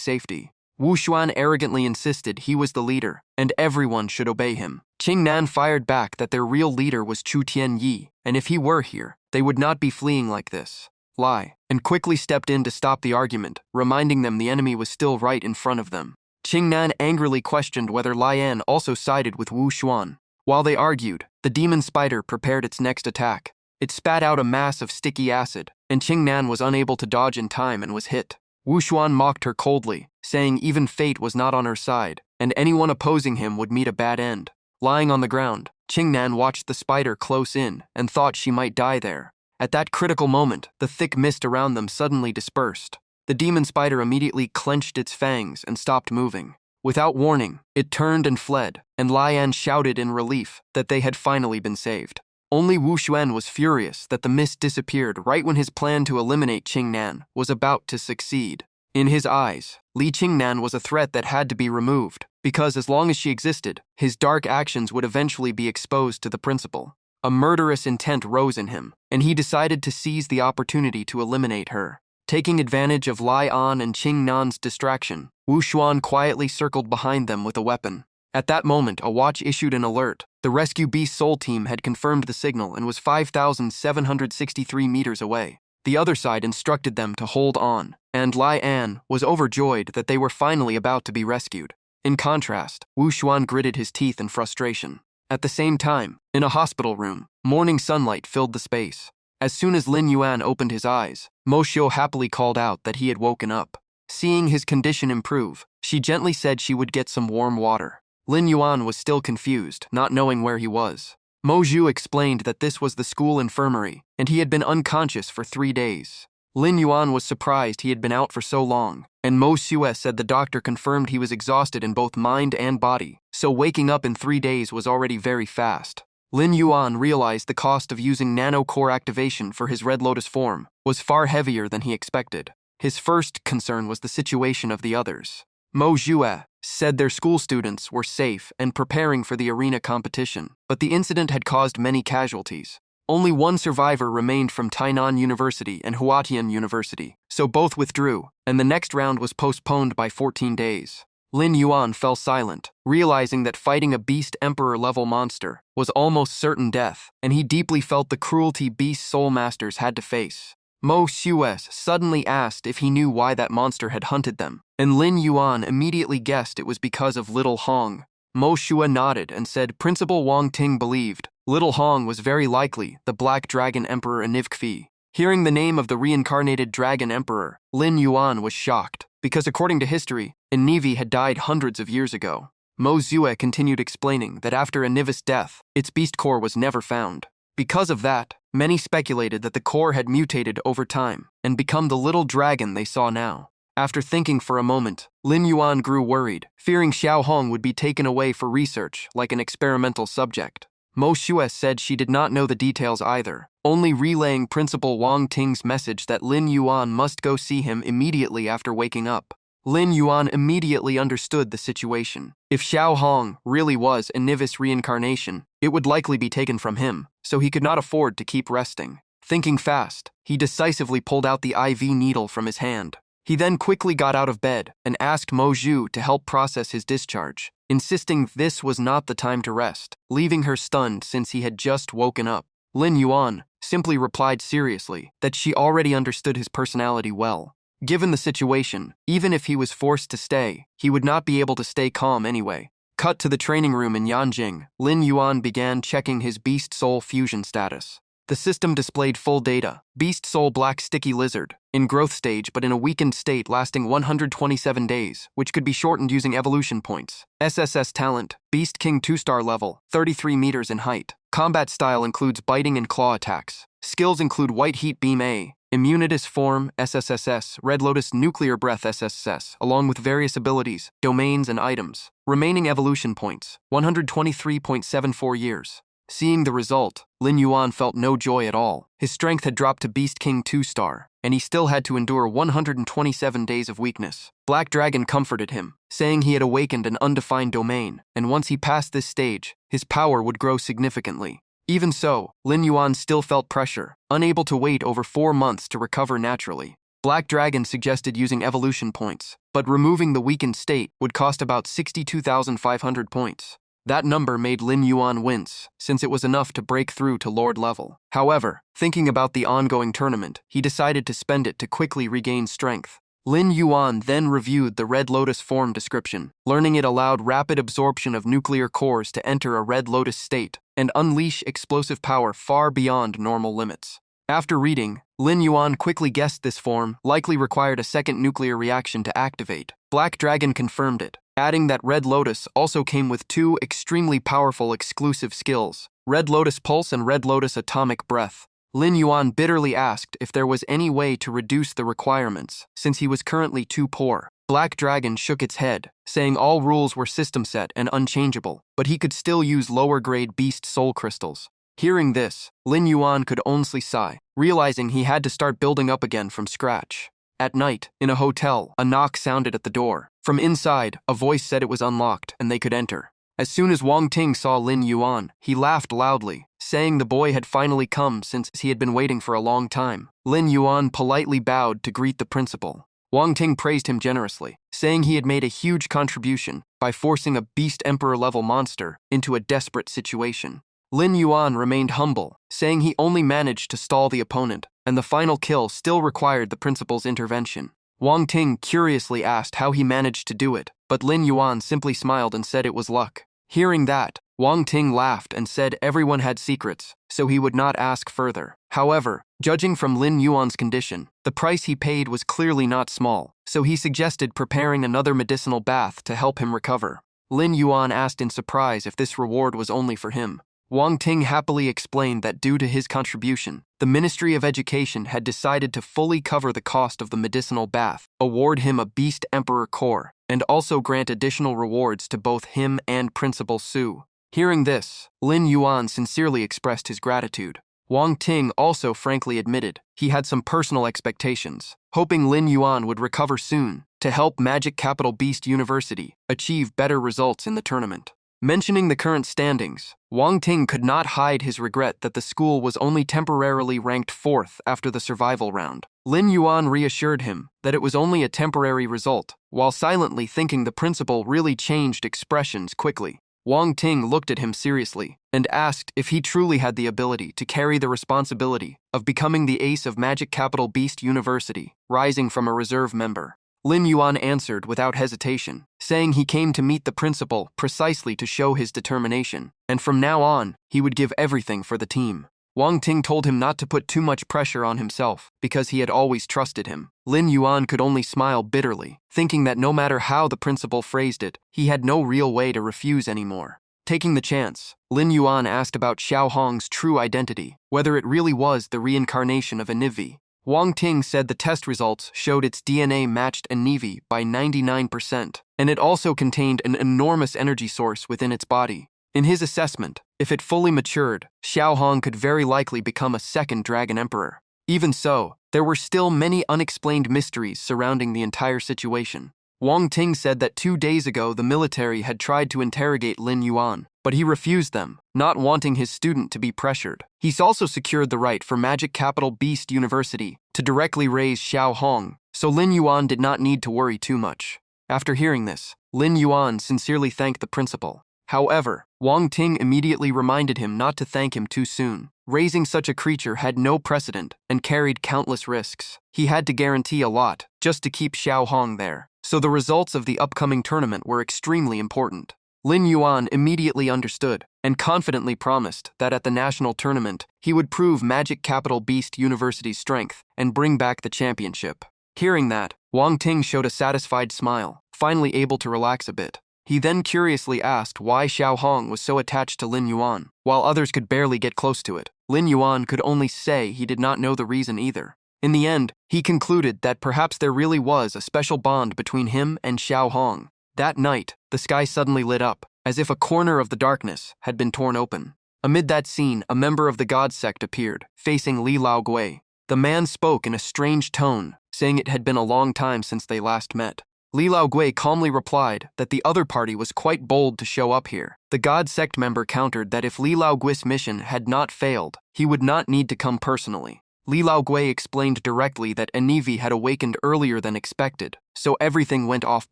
safety. Wu Xuan arrogantly insisted he was the leader, and everyone should obey him. Qing Nan fired back that their real leader was Chu Tianyi, and if he were here, they would not be fleeing like this. Lie, and quickly stepped in to stop the argument, reminding them the enemy was still right in front of them. Qing Nan angrily questioned whether Lai En also sided with Wu Xuan. While they argued, the demon spider prepared its next attack. It spat out a mass of sticky acid, and Qing Nan was unable to dodge in time and was hit. Wu Xuan mocked her coldly, saying even fate was not on her side, and anyone opposing him would meet a bad end. Lying on the ground, Qing Nan watched the spider close in and thought she might die there. At that critical moment, the thick mist around them suddenly dispersed. The demon spider immediately clenched its fangs and stopped moving. Without warning, it turned and fled, and Lai En shouted in relief that they had finally been saved. Only Wu Xuan was furious that the mist disappeared right when his plan to eliminate Qing Nan was about to succeed. In his eyes, Li Qingnan was a threat that had to be removed, because as long as she existed, his dark actions would eventually be exposed to the principal. A murderous intent rose in him, and he decided to seize the opportunity to eliminate her. Taking advantage of Lai An and Qing Nan's distraction, Wu Xuan quietly circled behind them with a weapon. At that moment, a watch issued an alert. The Rescue Beast Soul team had confirmed the signal and was 5,763 meters away. The other side instructed them to hold on, and Lai An was overjoyed that they were finally about to be rescued. In contrast, Wu Xuan gritted his teeth in frustration. At the same time, in a hospital room, morning sunlight filled the space. As soon as Lin Yuan opened his eyes, Mo Xiu happily called out that he had woken up. Seeing his condition improve, she gently said she would get some warm water. Lin Yuan was still confused, not knowing where he was. Mo Zhu explained that this was the school infirmary, and he had been unconscious for 3 days. Lin Yuan was surprised he had been out for so long, and Mo Xue said the doctor confirmed he was exhausted in both mind and body, so waking up in 3 days was already very fast. Lin Yuan realized the cost of using nano-core activation for his Red Lotus form was far heavier than he expected. His first concern was the situation of the others. Mo Xue said their school students were safe and preparing for the arena competition, but the incident had caused many casualties. Only one survivor remained from Tainan University and Huatian University, so both withdrew, and the next round was postponed by 14 days. Lin Yuan fell silent, realizing that fighting a Beast Emperor-level monster was almost certain death, and he deeply felt the cruelty Beast Soul Masters had to face. Mo Xue suddenly asked if he knew why that monster had hunted them, and Lin Yuan immediately guessed it was because of Little Hong. Mo Xue nodded and said Principal Wang Ting believed Little Hong was very likely the Black Dragon Emperor Anivkfi. Hearing the name of the reincarnated Dragon Emperor, Lin Yuan was shocked, because according to history, Anivi had died hundreds of years ago. Mo Xue continued explaining that after Anivis' death, its beast core was never found. Because of that, many speculated that the core had mutated over time and become the little dragon they saw now. After thinking for a moment, Lin Yuan grew worried, fearing Xiao Hong would be taken away for research like an experimental subject. Mo Xue said she did not know the details either, only relaying Principal Wang Ting's message that Lin Yuan must go see him immediately after waking up. Lin Yuan immediately understood the situation. If Xiao Hong really was Anivis' reincarnation, it would likely be taken from him, so he could not afford to keep resting. Thinking fast, he decisively pulled out the IV needle from his hand. He then quickly got out of bed and asked Mo Zhu to help process his discharge, insisting this was not the time to rest, leaving her stunned since he had just woken up. Lin Yuan simply replied seriously that she already understood his personality well. Given the situation, even if he was forced to stay, he would not be able to stay calm anyway. Cut to the training room in Yanjing, Lin Yuan began checking his Beast Soul fusion status. The system displayed full data. Beast Soul Black Sticky Lizard, in growth stage but in a weakened state lasting 127 days, which could be shortened using evolution points. SSS talent, Beast King 2-star level, 33 meters in height. Combat style includes biting and claw attacks. Skills include White Heat Beam A, Immunitas Form SSSS, Red Lotus Nuclear Breath SSS, along with various abilities, domains, and items. Remaining evolution points, 123.74 years. Seeing the result, Lin Yuan felt no joy at all. His strength had dropped to Beast King 2-star, and he still had to endure 127 days of weakness. Black Dragon comforted him, saying he had awakened an undefined domain, and once he passed this stage, his power would grow significantly. Even so, Lin Yuan still felt pressure, unable to wait over 4 months to recover naturally. Black Dragon suggested using evolution points, but removing the weakened state would cost about 62,500 points. That number made Lin Yuan wince, since it was enough to break through to Lord level. However, thinking about the ongoing tournament, he decided to spend it to quickly regain strength. Lin Yuan then reviewed the Red Lotus form description, learning it allowed rapid absorption of nuclear cores to enter a Red Lotus state and unleash explosive power far beyond normal limits. After reading, Lin Yuan quickly guessed this form likely required a second nuclear reaction to activate. Black Dragon confirmed it, adding that Red Lotus also came with 2 extremely powerful exclusive skills, Red Lotus Pulse and Red Lotus Atomic Breath. Lin Yuan bitterly asked if there was any way to reduce the requirements, since he was currently too poor. Black Dragon shook its head, saying all rules were system set and unchangeable, but he could still use lower-grade Beast Soul Crystals. Hearing this, Lin Yuan could only sigh, realizing he had to start building up again from scratch. At night, in a hotel, a knock sounded at the door. From inside, a voice said it was unlocked and they could enter. As soon as Wang Ting saw Lin Yuan, he laughed loudly, saying the boy had finally come since he had been waiting for a long time. Lin Yuan politely bowed to greet the principal. Wang Ting praised him generously, saying he had made a huge contribution by forcing a Beast Emperor-level monster into a desperate situation. Lin Yuan remained humble, saying he only managed to stall the opponent, and the final kill still required the principal's intervention. Wang Ting curiously asked how he managed to do it, but Lin Yuan simply smiled and said it was luck. Hearing that, Wang Ting laughed and said everyone had secrets, so he would not ask further. However, judging from Lin Yuan's condition, the price he paid was clearly not small, so he suggested preparing another medicinal bath to help him recover. Lin Yuan asked in surprise if this reward was only for him. Wang Ting happily explained that due to his contribution, the Ministry of Education had decided to fully cover the cost of the medicinal bath, award him a Beast Emperor Corps, and also grant additional rewards to both him and Principal Su. Hearing this, Lin Yuan sincerely expressed his gratitude. Wang Ting also frankly admitted he had some personal expectations, hoping Lin Yuan would recover soon to help Magic Capital Beast University achieve better results in the tournament. Mentioning the current standings, Wang Ting could not hide his regret that the school was only temporarily ranked 4th after the survival round. Lin Yuan reassured him that it was only a temporary result, while silently thinking the principal really changed expressions quickly. Wang Ting looked at him seriously and asked if he truly had the ability to carry the responsibility of becoming the ace of Magic Capital Beast University, rising from a reserve member. Lin Yuan answered without hesitation, saying he came to meet the principal precisely to show his determination, and from now on, he would give everything for the team. Wang Ting told him not to put too much pressure on himself because he had always trusted him. Lin Yuan could only smile bitterly, thinking that no matter how the principal phrased it, he had no real way to refuse anymore. Taking the chance, Lin Yuan asked about Xiao Hong's true identity, whether it really was the reincarnation of Anivi. Wang Ting said the test results showed its DNA matched Anivi by 99%, and it also contained an enormous energy source within its body. In his assessment, if it fully matured, Xiao Hong could very likely become a second Dragon Emperor. Even so, there were still many unexplained mysteries surrounding the entire situation. Wang Ting said that 2 days ago the military had tried to interrogate Lin Yuan, but he refused them, not wanting his student to be pressured. He's also secured the right for Magic Capital Beast University to directly raise Xiao Hong, so Lin Yuan did not need to worry too much. After hearing this, Lin Yuan sincerely thanked the principal. However, Wang Ting immediately reminded him not to thank him too soon. Raising such a creature had no precedent and carried countless risks. He had to guarantee a lot just to keep Xiao Hong there, so the results of the upcoming tournament were extremely important. Lin Yuan immediately understood and confidently promised that at the national tournament, he would prove Magic Capital Beast University's strength and bring back the championship. Hearing that, Wang Ting showed a satisfied smile, finally able to relax a bit. He then curiously asked why Xiao Hong was so attached to Lin Yuan, while others could barely get close to it. Lin Yuan could only say he did not know the reason either. In the end, he concluded that perhaps there really was a special bond between him and Xiao Hong. That night, the sky suddenly lit up, as if a corner of the darkness had been torn open. Amid that scene, a member of the God sect appeared, facing Li Laogui. The man spoke in a strange tone, saying it had been a long time since they last met. Li Laogui calmly replied that the other party was quite bold to show up here. The God sect member countered that if Li Laogui's mission had not failed, he would not need to come personally. Li Laogui explained directly that Anivi had awakened earlier than expected, so everything went off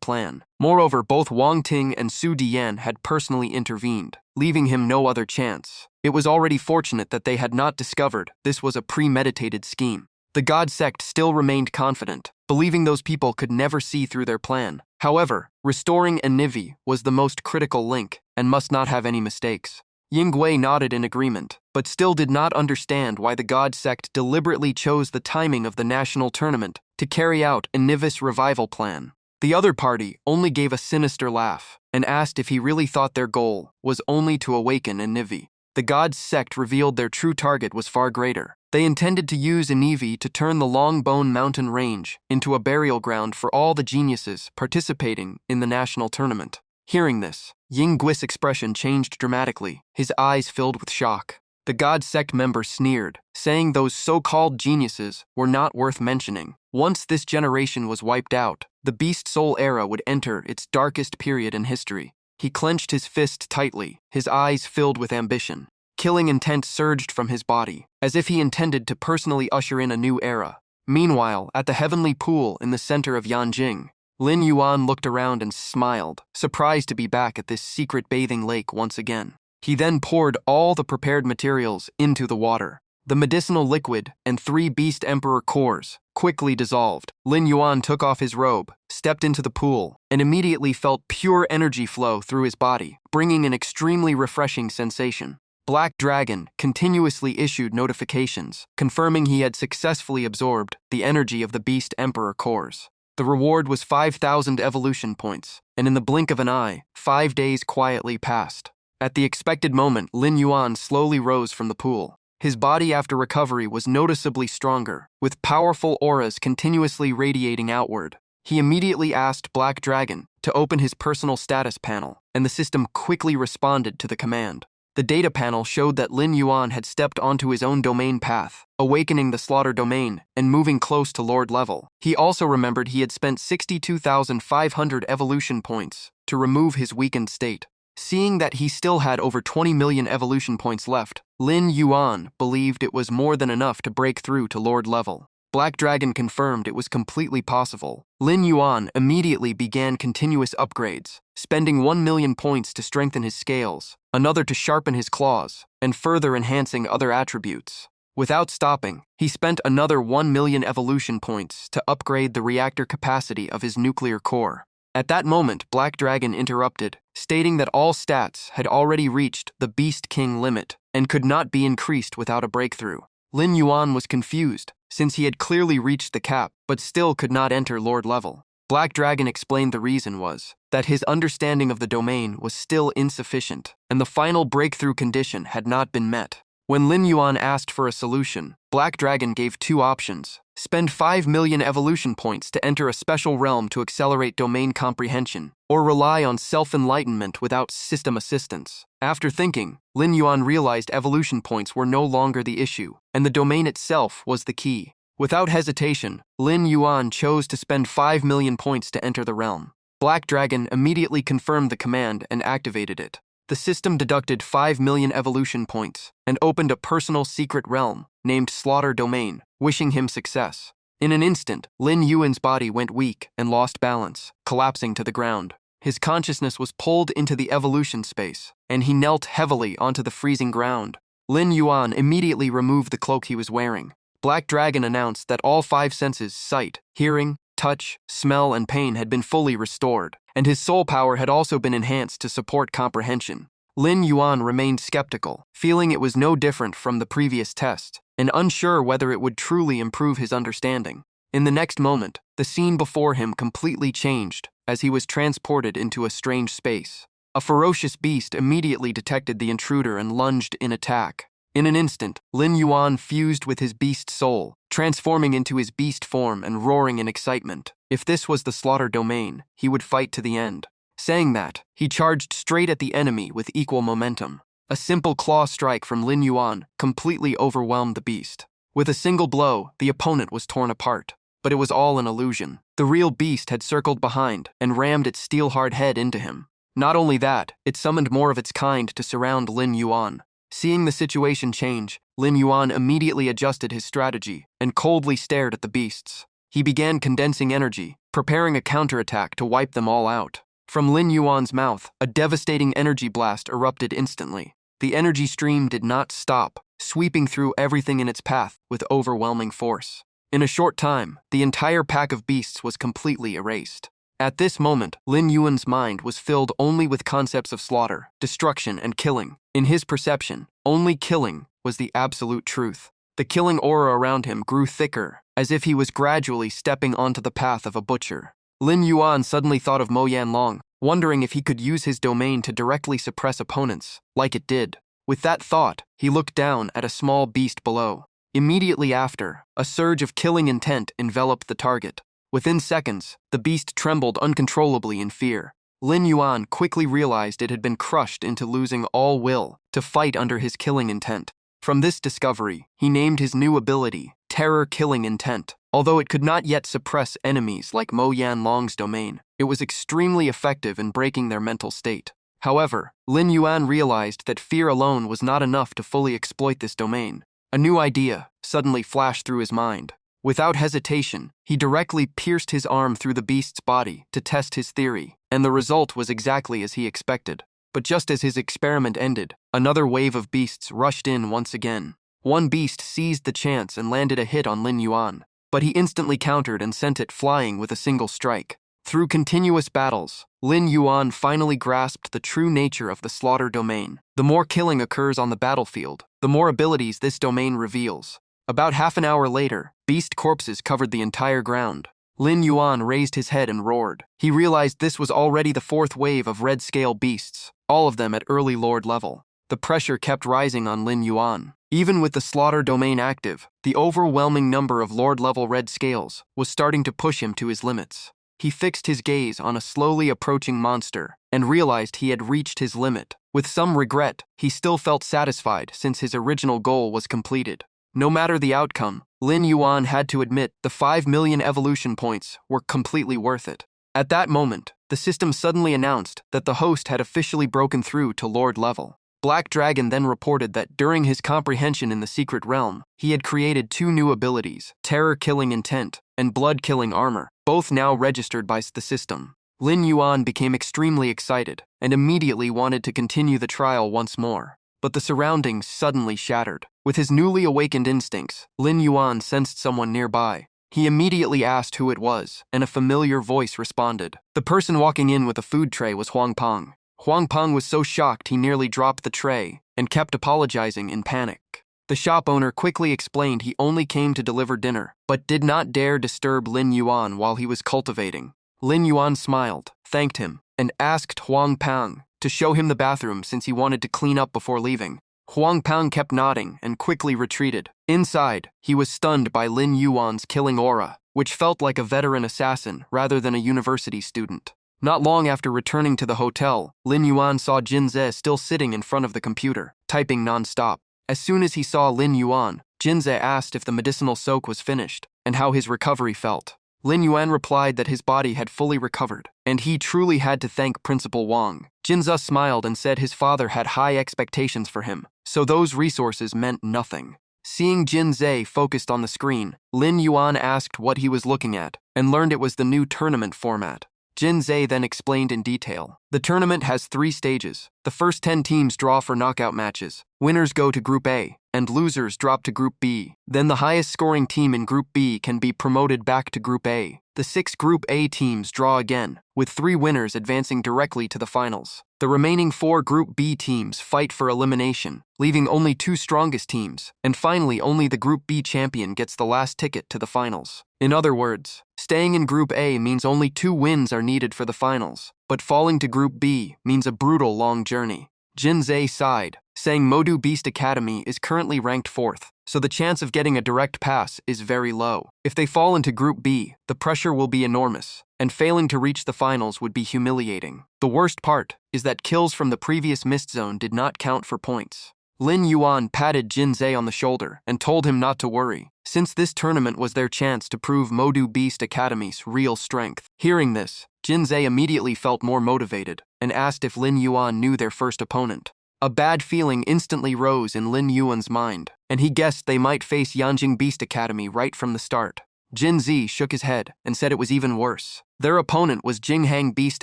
plan. Moreover, both Wang Ting and Su Dian had personally intervened, leaving him no other chance. It was already fortunate that they had not discovered this was a premeditated scheme. The God sect still remained confident, believing those people could never see through their plan. However, restoring Anivi was the most critical link and must not have any mistakes. Yingwei nodded in agreement, but still did not understand why the God sect deliberately chose the timing of the national tournament to carry out Anivi's revival plan. The other party only gave a sinister laugh and asked if he really thought their goal was only to awaken Anivi. The God sect revealed their true target was far greater. They intended to use Anivi to turn the Longbone Mountain Range into a burial ground for all the geniuses participating in the national tournament. Hearing this, Ying Gui's expression changed dramatically, his eyes filled with shock. The God sect member sneered, saying those so-called geniuses were not worth mentioning. Once this generation was wiped out, the Beast Soul era would enter its darkest period in history. He clenched his fist tightly, his eyes filled with ambition. Killing intent surged from his body, as if he intended to personally usher in a new era. Meanwhile, at the heavenly pool in the center of Yanjing, Lin Yuan looked around and smiled, surprised to be back at this secret bathing lake once again. He then poured all the prepared materials into the water. The medicinal liquid and 3 Beast Emperor cores quickly dissolved. Lin Yuan took off his robe, stepped into the pool, and immediately felt pure energy flow through his body, bringing an extremely refreshing sensation. Black Dragon continuously issued notifications, confirming he had successfully absorbed the energy of the Beast Emperor cores. The reward was 5,000 evolution points, and in the blink of an eye, 5 days quietly passed. At the expected moment, Lin Yuan slowly rose from the pool. His body after recovery was noticeably stronger, with powerful auras continuously radiating outward. He immediately asked Black Dragon to open his personal status panel, and the system quickly responded to the command. The data panel showed that Lin Yuan had stepped onto his own domain path, awakening the slaughter domain and moving close to Lord level. He also remembered he had spent 62,500 evolution points to remove his weakened state. Seeing that he still had over 20 million evolution points left, Lin Yuan believed it was more than enough to break through to Lord level. Black Dragon confirmed it was completely possible. Lin Yuan immediately began continuous upgrades, spending 1 million points to strengthen his scales, another to sharpen his claws, and further enhancing other attributes. Without stopping, he spent another 1 million evolution points to upgrade the reactor capacity of his nuclear core. At that moment, Black Dragon interrupted, stating that all stats had already reached the Beast King limit and could not be increased without a breakthrough. Lin Yuan was confused, since he had clearly reached the cap, but still could not enter Lord level. Black Dragon explained the reason was that his understanding of the domain was still insufficient, and the final breakthrough condition had not been met. When Lin Yuan asked for a solution, Black Dragon gave two options: spend 5 million evolution points to enter a special realm to accelerate domain comprehension, or rely on self-enlightenment without system assistance. After thinking, Lin Yuan realized evolution points were no longer the issue, and the domain itself was the key. Without hesitation, Lin Yuan chose to spend 5 million points to enter the realm. Black Dragon immediately confirmed the command and activated it. The system deducted 5 million evolution points and opened a personal secret realm named Slaughter Domain, wishing him success. In an instant, Lin Yuan's body went weak and lost balance, collapsing to the ground. His consciousness was pulled into the evolution space, and he knelt heavily onto the freezing ground. Lin Yuan immediately removed the cloak he was wearing. Black Dragon announced that all 5 senses, sight, hearing, touch, smell, and pain had been fully restored, and his soul power had also been enhanced to support comprehension. Lin Yuan remained skeptical, feeling it was no different from the previous test, and unsure whether it would truly improve his understanding. In the next moment, the scene before him completely changed as he was transported into a strange space. A ferocious beast immediately detected the intruder and lunged in attack. In an instant, Lin Yuan fused with his beast soul, transforming into his beast form and roaring in excitement. If this was the slaughter domain, he would fight to the end. Saying that, he charged straight at the enemy with equal momentum. A simple claw strike from Lin Yuan completely overwhelmed the beast. With a single blow, the opponent was torn apart. But it was all an illusion. The real beast had circled behind and rammed its steel-hard head into him. Not only that, it summoned more of its kind to surround Lin Yuan. Seeing the situation change, Lin Yuan immediately adjusted his strategy and coldly stared at the beasts. He began condensing energy, preparing a counterattack to wipe them all out. From Lin Yuan's mouth, a devastating energy blast erupted instantly. The energy stream did not stop, sweeping through everything in its path with overwhelming force. In a short time, the entire pack of beasts was completely erased. At this moment, Lin Yuan's mind was filled only with concepts of slaughter, destruction, and killing. In his perception, only killing was the absolute truth. The killing aura around him grew thicker, as if he was gradually stepping onto the path of a butcher. Lin Yuan suddenly thought of Mo Yanlong, wondering if he could use his domain to directly suppress opponents, like it did. With that thought, he looked down at a small beast below. Immediately after, a surge of killing intent enveloped the target. Within seconds, the beast trembled uncontrollably in fear. Lin Yuan quickly realized it had been crushed into losing all will to fight under his killing intent. From this discovery, he named his new ability Terror Killing Intent. Although it could not yet suppress enemies like Mo Yanlong's domain, it was extremely effective in breaking their mental state. However, Lin Yuan realized that fear alone was not enough to fully exploit this domain. A new idea suddenly flashed through his mind. Without hesitation, he directly pierced his arm through the beast's body to test his theory, and the result was exactly as he expected. But just as his experiment ended, another wave of beasts rushed in once again. One beast seized the chance and landed a hit on Lin Yuan, but he instantly countered and sent it flying with a single strike. Through continuous battles, Lin Yuan finally grasped the true nature of the slaughter domain. The more killing occurs on the battlefield, the more abilities this domain reveals. About half an hour later, beast corpses covered the entire ground. Lin Yuan raised his head and roared. He realized this was already the 4th wave of red-scale beasts, all of them at early Lord level. The pressure kept rising on Lin Yuan. Even with the slaughter domain active, the overwhelming number of Lord-level red scales was starting to push him to his limits. He fixed his gaze on a slowly approaching monster and realized he had reached his limit. With some regret, he still felt satisfied since his original goal was completed. No matter the outcome, Lin Yuan had to admit the 5 million evolution points were completely worth it. At that moment, the system suddenly announced that the host had officially broken through to Lord level. Black Dragon then reported that during his comprehension in the secret realm, he had created 2 new abilities, Terror-Killing Intent and Blood-Killing Armor, both now registered by the system. Lin Yuan became extremely excited and immediately wanted to continue the trial once more. But the surroundings suddenly shattered. With his newly awakened instincts, Lin Yuan sensed someone nearby. He immediately asked who it was, and a familiar voice responded. The person walking in with a food tray was Huang Peng. Huang Peng was so shocked he nearly dropped the tray and kept apologizing in panic. The shop owner quickly explained he only came to deliver dinner, but did not dare disturb Lin Yuan while he was cultivating. Lin Yuan smiled, thanked him, and asked Huang Peng to show him the bathroom since he wanted to clean up before leaving. Huang Peng kept nodding and quickly retreated. Inside, he was stunned by Lin Yuan's killing aura, which felt like a veteran assassin rather than a university student. Not long after returning to the hotel, Lin Yuan saw Jinze still sitting in front of the computer, typing non-stop. As soon as he saw Lin Yuan, Jinze asked if the medicinal soak was finished and how his recovery felt. Lin Yuan replied that his body had fully recovered, and he truly had to thank Principal Wang. Jinze smiled and said his father had high expectations for him, so those resources meant nothing. Seeing Jinze focused on the screen, Lin Yuan asked what he was looking at and learned it was the new tournament format. Jinze then explained in detail. The tournament has 3 stages. The first 10 teams draw for knockout matches. Winners go to Group A, and losers drop to Group B. Then the highest scoring team in Group B can be promoted back to Group A. The 6 Group A teams draw again, with 3 winners advancing directly to the finals. The remaining 4 Group B teams fight for elimination, leaving only 2 strongest teams, and finally only the Group B champion gets the last ticket to the finals. In other words, staying in Group A means only 2 wins are needed for the finals, but falling to Group B means a brutal long journey. Jinze sighed, saying Modu Beast Academy is currently ranked 4th, so the chance of getting a direct pass is very low. If they fall into Group B, the pressure will be enormous, and failing to reach the finals would be humiliating. The worst part is that kills from the previous mist zone did not count for points. Lin Yuan patted Jinze on the shoulder and told him not to worry, since this tournament was their chance to prove Modu Beast Academy's real strength. Hearing this, Jinze immediately felt more motivated and asked if Lin Yuan knew their first opponent. A bad feeling instantly rose in Lin Yuan's mind, and he guessed they might face Yanjing Beast Academy right from the start. Jinze shook his head and said it was even worse. Their opponent was Jinghang Beast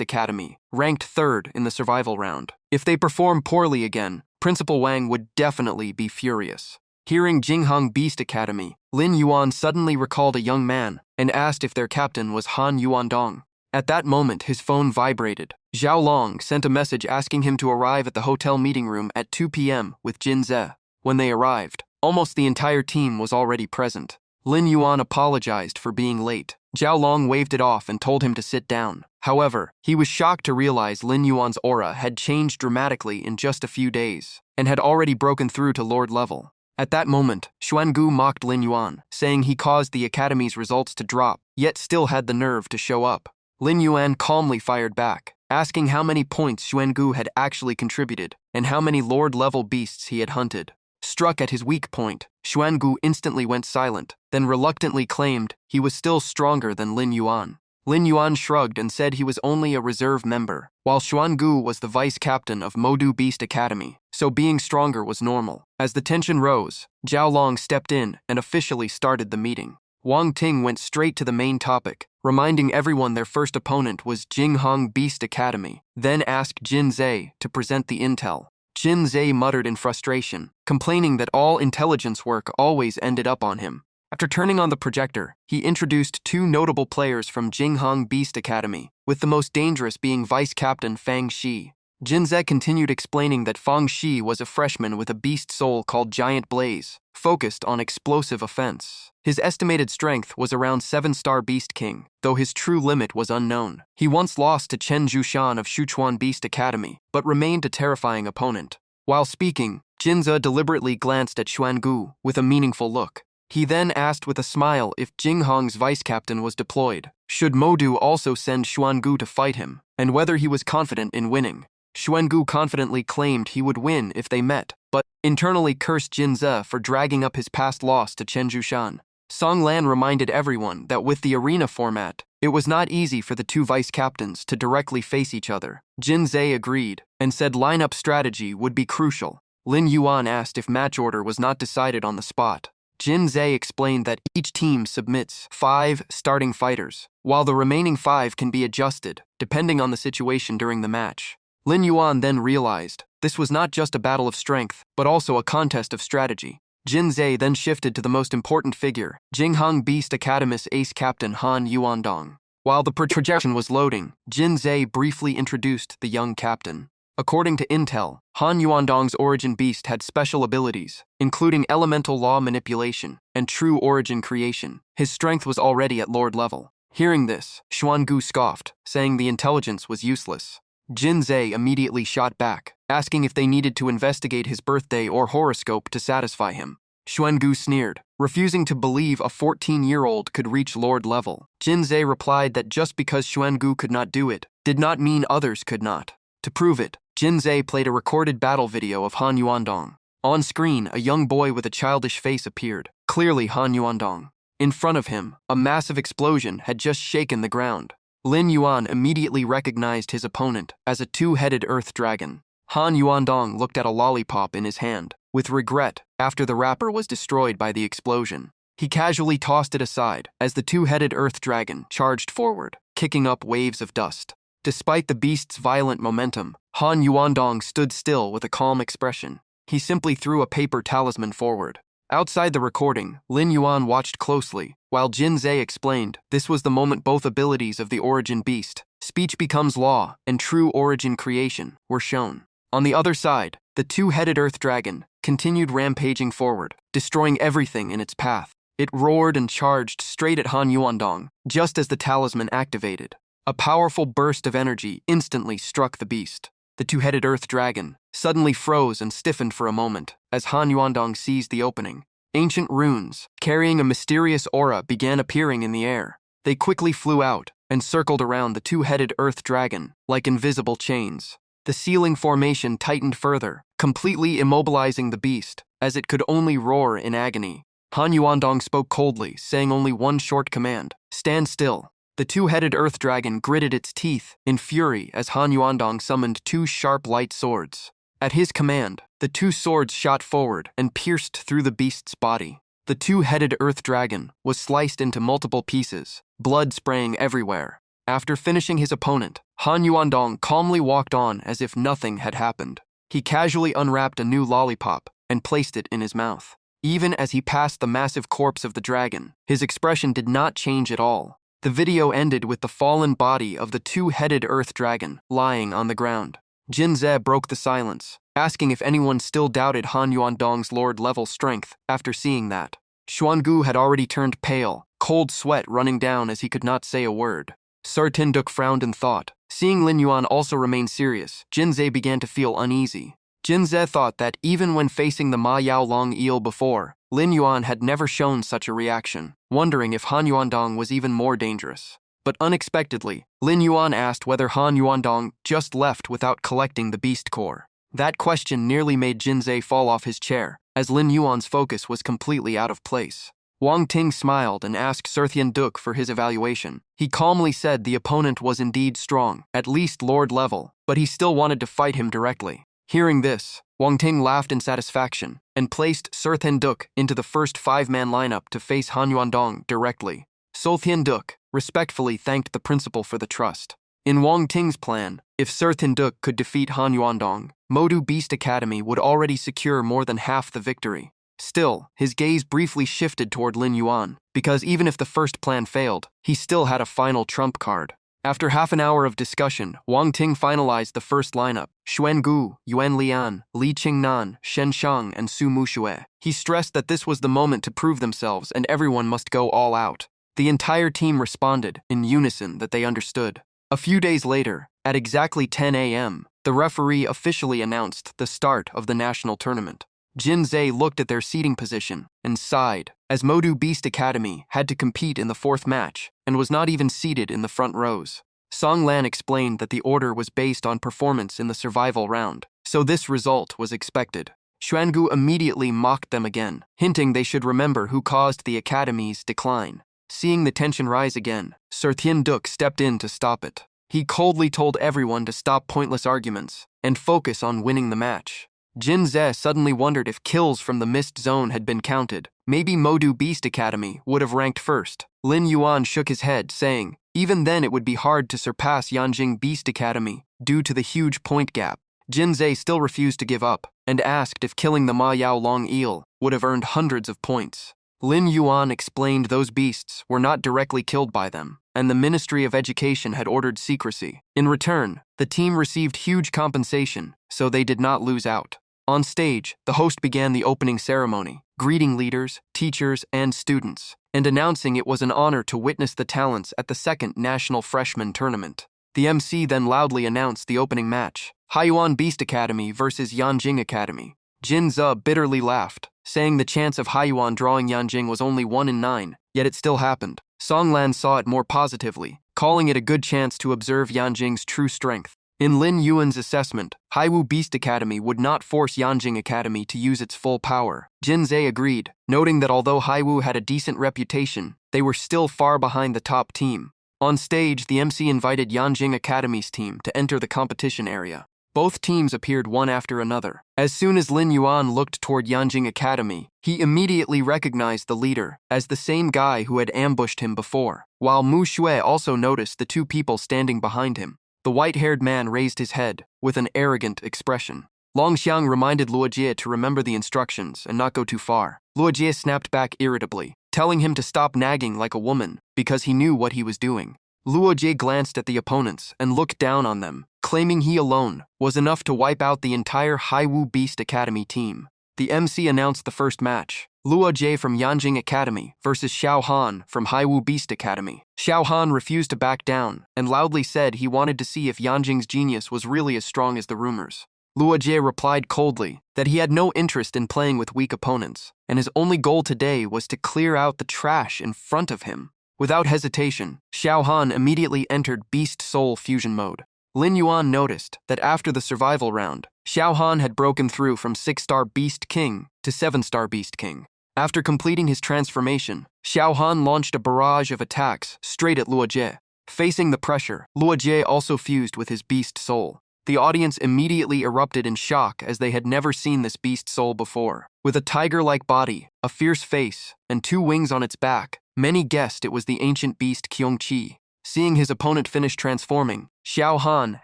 Academy, ranked 3rd in the survival round. If they perform poorly again, Principal Wang would definitely be furious. Hearing Jinghang Beast Academy, Lin Yuan suddenly recalled a young man and asked if their captain was Han Yuandong. At that moment, his phone vibrated. Zhao Long sent a message asking him to arrive at the hotel meeting room at 2 p.m. with Jinze. When they arrived, almost the entire team was already present. Lin Yuan apologized for being late. Zhao Long waved it off and told him to sit down. However, he was shocked to realize Lin Yuan's aura had changed dramatically in just a few days, and had already broken through to Lord level. At that moment, Xuangu mocked Lin Yuan, saying he caused the academy's results to drop, yet still had the nerve to show up. Lin Yuan calmly fired back, asking how many points Xuangu had actually contributed, and how many Lord-level beasts he had hunted. Struck at his weak point, Xuangu instantly went silent, then reluctantly claimed he was still stronger than Lin Yuan. Lin Yuan shrugged and said he was only a reserve member, while Xuangu was the vice captain of Modu Beast Academy, so being stronger was normal. As the tension rose, Zhao Long stepped in and officially started the meeting. Wang Ting went straight to the main topic, reminding everyone their first opponent was Jinghang Beast Academy, then asked Jinze to present the intel. Jinze muttered in frustration, complaining that all intelligence work always ended up on him. After turning on the projector, he introduced 2 notable players from Jinghang Beast Academy, with the most dangerous being Vice Captain Fang Shi. Jinze continued explaining that Fang Shi was a freshman with a beast soul called Giant Blaze, focused on explosive offense. His estimated strength was around 7-star Beast King, though his true limit was unknown. He once lost to Chen Zhushan of Shuchuan Beast Academy, but remained a terrifying opponent. While speaking, Jinze deliberately glanced at Xuangu with a meaningful look. He then asked with a smile if Jinghong's vice-captain was deployed, should Modu also send Xuangu to fight him, and whether he was confident in winning. Xuangu confidently claimed he would win if they met, but internally cursed Jinze for dragging up his past loss to Chen Zhushan. Song Lan reminded everyone that with the arena format, it was not easy for the two vice-captains to directly face each other. Jinze agreed, and said lineup strategy would be crucial. Lin Yuan asked if match order was not decided on the spot. Jinze explained that each team submits 5 starting fighters, while the remaining 5 can be adjusted, depending on the situation during the match. Lin Yuan then realized this was not just a battle of strength, but also a contest of strategy. Jinze then shifted to the most important figure, Jinghong Beast Academy's ace captain Han Yuandong. While the projection was loading, Jinze briefly introduced the young captain. According to intel, Han Yuandong's origin beast had special abilities, including elemental law manipulation and true origin creation. His strength was already at lord level. Hearing this, Xuangu scoffed, saying the intelligence was useless. Jinze immediately shot back, asking if they needed to investigate his birthday or horoscope to satisfy him. Xuangu sneered, refusing to believe a 14-year-old could reach lord level. Jinze replied that just because Xuangu could not do it, did not mean others could not. To prove it, Jinze played a recorded battle video of Han Yuandong. On screen, a young boy with a childish face appeared, clearly Han Yuandong. In front of him, a massive explosion had just shaken the ground. Lin Yuan immediately recognized his opponent as a 2-headed earth dragon. Han Yuandong looked at a lollipop in his hand, with regret, after the wrapper was destroyed by the explosion. He casually tossed it aside as the 2-headed earth dragon charged forward, kicking up waves of dust. Despite the beast's violent momentum, Han Yuandong stood still with a calm expression. He simply threw a paper talisman forward. Outside the recording, Lin Yuan watched closely, while Jinze explained this was the moment both abilities of the origin beast, speech becomes law, and true origin creation, were shown. On the other side, the 2-headed earth dragon continued rampaging forward, destroying everything in its path. It roared and charged straight at Han Yuandong, just as the talisman activated. A powerful burst of energy instantly struck the beast. The 2-headed earth dragon suddenly froze and stiffened for a moment as Han Yuandong seized the opening. Ancient runes, carrying a mysterious aura, began appearing in the air. They quickly flew out and circled around the 2-headed earth dragon like invisible chains. The ceiling formation tightened further, completely immobilizing the beast, as it could only roar in agony. Han Yuandong spoke coldly, saying only one short command: stand still. The 2-headed earth dragon gritted its teeth in fury as Han Yuandong summoned 2 sharp light swords. At his command, the 2 swords shot forward and pierced through the beast's body. The 2-headed earth dragon was sliced into multiple pieces, blood spraying everywhere. After finishing his opponent, Han Yuandong calmly walked on as if nothing had happened. He casually unwrapped a new lollipop and placed it in his mouth. Even as he passed the massive corpse of the dragon, his expression did not change at all. The video ended with the fallen body of the 2-headed earth dragon lying on the ground. Jinze broke the silence, asking if anyone still doubted Han Yuandong's lord-level strength after seeing that. Xuangu had already turned pale, cold sweat running down as he could not say a word. Sir Tinduk frowned in thought. Seeing Lin Yuan also remain serious, Jinze began to feel uneasy. Jinze thought that even when facing the Ma Yao Long eel before, Lin Yuan had never shown such a reaction, wondering if Han Yuandong was even more dangerous. But unexpectedly, Lin Yuan asked whether Han Yuandong just left without collecting the beast core. That question nearly made Jinze fall off his chair, as Lin Yuan's focus was completely out of place. Wang Ting smiled and asked Sir Duk for his evaluation. He calmly said the opponent was indeed strong, at least lord level, but he still wanted to fight him directly. Hearing this, Wang Ting laughed in satisfaction and placed Sir Duk into the first 5-man lineup to face Han Yuandong directly. Sir Duk respectfully thanked the principal for the trust. In Wang Ting's plan, if Sir Duk could defeat Han Yuandong, Modu Beast Academy would already secure more than half the victory. Still, his gaze briefly shifted toward Lin Yuan, because even if the first plan failed, he still had a final trump card. After half an hour of discussion, Wang Ting finalized the first lineup: Xuan Gu, Yuan Lian, Li Qingnan, Shen Shang, and Su Muxue. He stressed that this was the moment to prove themselves and everyone must go all out. The entire team responded, in unison, that they understood. A few days later, at exactly 10 a.m., the referee officially announced the start of the national tournament. Jin Zhe looked at their seating position and sighed, as Modu Beast Academy had to compete in the fourth match and was not even seated in the front rows. Song Lan explained that the order was based on performance in the survival round, so this result was expected. Xuangu immediately mocked them again, hinting they should remember who caused the academy's decline. Seeing the tension rise again, Sir Tien Duc stepped in to stop it. He coldly told everyone to stop pointless arguments and focus on winning the match. Jin Zhe suddenly wondered if kills from the mist zone had been counted. Maybe Modu Beast Academy would have ranked first. Lin Yuan shook his head, saying, even then it would be hard to surpass Yanjing Beast Academy due to the huge point gap. Jin Zhe still refused to give up and asked if killing the Ma Yao Long eel would have earned hundreds of points. Lin Yuan explained those beasts were not directly killed by them, and the Ministry of Education had ordered secrecy. In return, the team received huge compensation, so they did not lose out. On stage, the host began the opening ceremony, greeting leaders, teachers, and students, and announcing it was an honor to witness the talents at the second National Freshman Tournament. The MC then loudly announced the opening match: Haiyuan Beast Academy versus Yanjing Academy. Jin Zhe bitterly laughed, saying the chance of Haiyuan drawing Yanjing was only 1 in 9, yet it still happened. Song Lan saw it more positively, calling it a good chance to observe Yanjing's true strength. In Lin Yuan's assessment, Haiwu Beast Academy would not force Yanjing Academy to use its full power. Jin Zhe agreed, noting that although Haiwu had a decent reputation, they were still far behind the top team. On stage, the MC invited Yanjing Academy's team to enter the competition area. Both teams appeared one after another. As soon as Lin Yuan looked toward Yanjing Academy, he immediately recognized the leader as the same guy who had ambushed him before, while Mu Shui also noticed the two people standing behind him. The white-haired man raised his head with an arrogant expression. Long Xiang reminded Luo Jie to remember the instructions and not go too far. Luo Jie snapped back irritably, telling him to stop nagging like a woman because he knew what he was doing. Luo Jie glanced at the opponents and looked down on them, claiming he alone was enough to wipe out the entire Haiwu Beast Academy team. The MC announced the first match: Luo Jie from Yanjing Academy versus Xiao Han from Haiwu Beast Academy. Xiao Han refused to back down and loudly said he wanted to see if Yanjing's genius was really as strong as the rumors. Luo Jie replied coldly that he had no interest in playing with weak opponents, and his only goal today was to clear out the trash in front of him. Without hesitation, Xiao Han immediately entered Beast Soul Fusion mode. Lin Yuan noticed that after the survival round, Xiao Han had broken through from 6-star Beast King to 7-star Beast King. After completing his transformation, Xiao Han launched a barrage of attacks straight at Luo Jie. Facing the pressure, Luo Jie also fused with his Beast Soul. The audience immediately erupted in shock as they had never seen this Beast Soul before. With a tiger-like body, a fierce face, and 2 wings on its back, many guessed it was the ancient beast Qiongqi. Seeing his opponent finish transforming, Xiao Han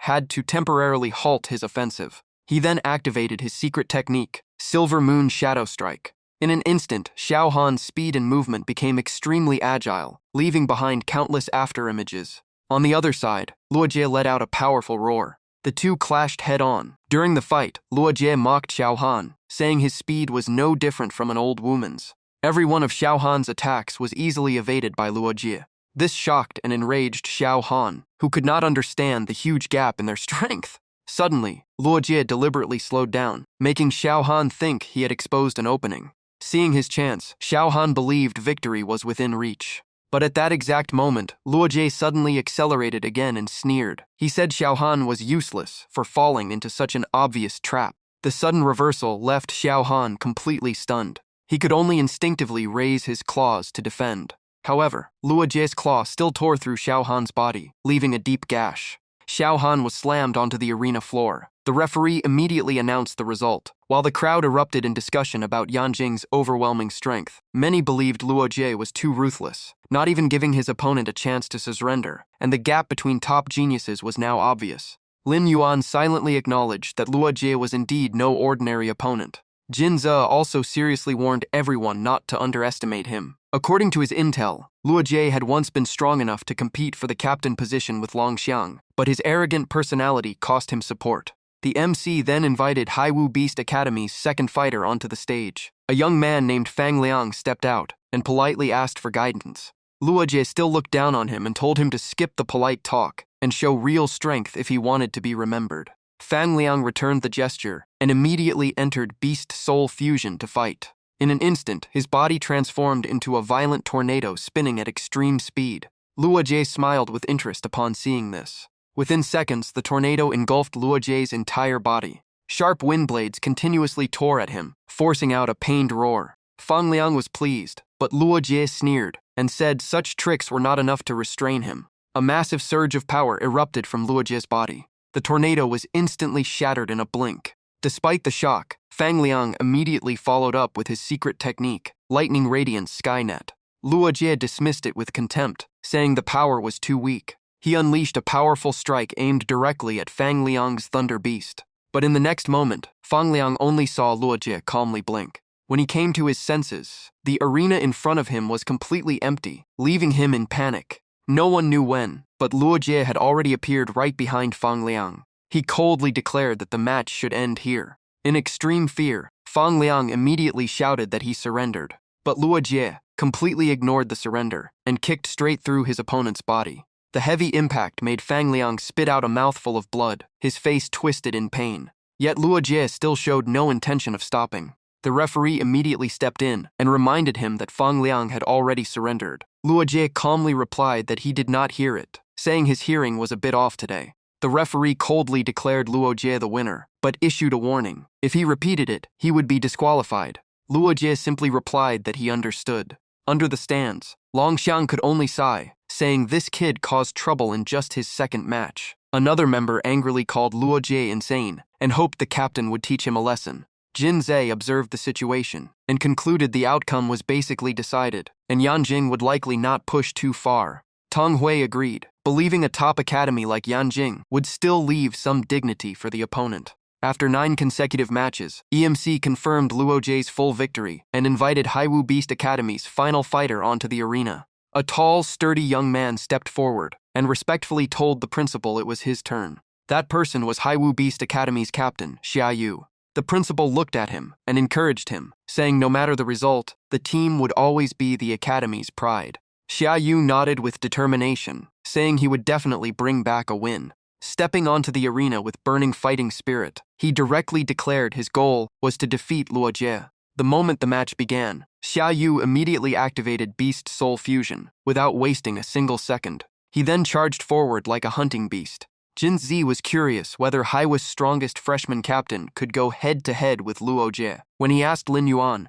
had to temporarily halt his offensive. He then activated his secret technique, Silver Moon Shadow Strike. In an instant, Xiao Han's speed and movement became extremely agile, leaving behind countless afterimages. On the other side, Luo Jie let out a powerful roar. The two clashed head-on. During the fight, Luo Jie mocked Xiao Han, saying his speed was no different from an old woman's. Every one of Xiao Han's attacks was easily evaded by Luo Jie. This shocked and enraged Xiao Han, who could not understand the huge gap in their strength. Suddenly, Luo Jie deliberately slowed down, making Xiao Han think he had exposed an opening. Seeing his chance, Xiao Han believed victory was within reach. But at that exact moment, Luo Jie suddenly accelerated again and sneered. He said Xiao Han was useless for falling into such an obvious trap. The sudden reversal left Xiao Han completely stunned. He could only instinctively raise his claws to defend. However, Luo Jie's claw still tore through Xiao Han's body, leaving a deep gash. Xiao Han was slammed onto the arena floor. The referee immediately announced the result. While the crowd erupted in discussion about Yanjing's overwhelming strength, many believed Luo Jie was too ruthless, not even giving his opponent a chance to surrender, and the gap between top geniuses was now obvious. Lin Yuan silently acknowledged that Luo Jie was indeed no ordinary opponent. Jin Ze also seriously warned everyone not to underestimate him. According to his intel, Luo Jie had once been strong enough to compete for the captain position with Long Xiang, but his arrogant personality cost him support. The MC then invited Haiwu Beast Academy's second fighter onto the stage. A young man named Fang Liang stepped out and politely asked for guidance. Luo Jie still looked down on him and told him to skip the polite talk and show real strength if he wanted to be remembered. Fang Liang returned the gesture and immediately entered Beast Soul Fusion to fight. In an instant, his body transformed into a violent tornado spinning at extreme speed. Luo Jie smiled with interest upon seeing this. Within seconds, the tornado engulfed Luo Jie's entire body. Sharp wind blades continuously tore at him, forcing out a pained roar. Fang Liang was pleased, but Luo Jie sneered and said such tricks were not enough to restrain him. A massive surge of power erupted from Luo Jie's body. The tornado was instantly shattered in a blink. Despite the shock, Fang Liang immediately followed up with his secret technique, Lightning Radiance Skynet. Luo Jie dismissed it with contempt, saying the power was too weak. He unleashed a powerful strike aimed directly at Fang Liang's Thunder Beast. But in the next moment, Fang Liang only saw Luo Jie calmly blink. When he came to his senses, the arena in front of him was completely empty, leaving him in panic. No one knew when, but Luo Jie had already appeared right behind Fang Liang. He coldly declared that the match should end here. In extreme fear, Fang Liang immediately shouted that he surrendered. But Luo Jie completely ignored the surrender and kicked straight through his opponent's body. The heavy impact made Fang Liang spit out a mouthful of blood, his face twisted in pain. Yet Luo Jie still showed no intention of stopping. The referee immediately stepped in and reminded him that Fang Liang had already surrendered. Luo Jie calmly replied that he did not hear it, saying his hearing was a bit off today. The referee coldly declared Luo Jie the winner, but issued a warning. If he repeated it, he would be disqualified. Luo Jie simply replied that he understood. Under the stands, Long Xiang could only sigh, saying this kid caused trouble in just his second match. Another member angrily called Luo Jie insane and hoped the captain would teach him a lesson. Jin Ze observed the situation and concluded the outcome was basically decided, and Yanjing would likely not push too far. Tong Hui agreed, believing a top academy like Yanjing would still leave some dignity for the opponent. After 9 consecutive matches, EMC confirmed Luo Jie's full victory and invited Haiwu Beast Academy's final fighter onto the arena. A tall, sturdy young man stepped forward and respectfully told the principal it was his turn. That person was Haiwu Beast Academy's captain, Xia Yu. The principal looked at him and encouraged him, saying no matter the result, the team would always be the academy's pride. Xia Yu nodded with determination, saying he would definitely bring back a win. Stepping onto the arena with burning fighting spirit, he directly declared his goal was to defeat Luo Jie. The moment the match began, Xia Yu immediately activated Beast Soul Fusion, without wasting a single second. He then charged forward like a hunting beast. Jin Zi was curious whether Haiwa's strongest freshman captain could go head-to-head with Luo Jie. When he asked Lin Yuan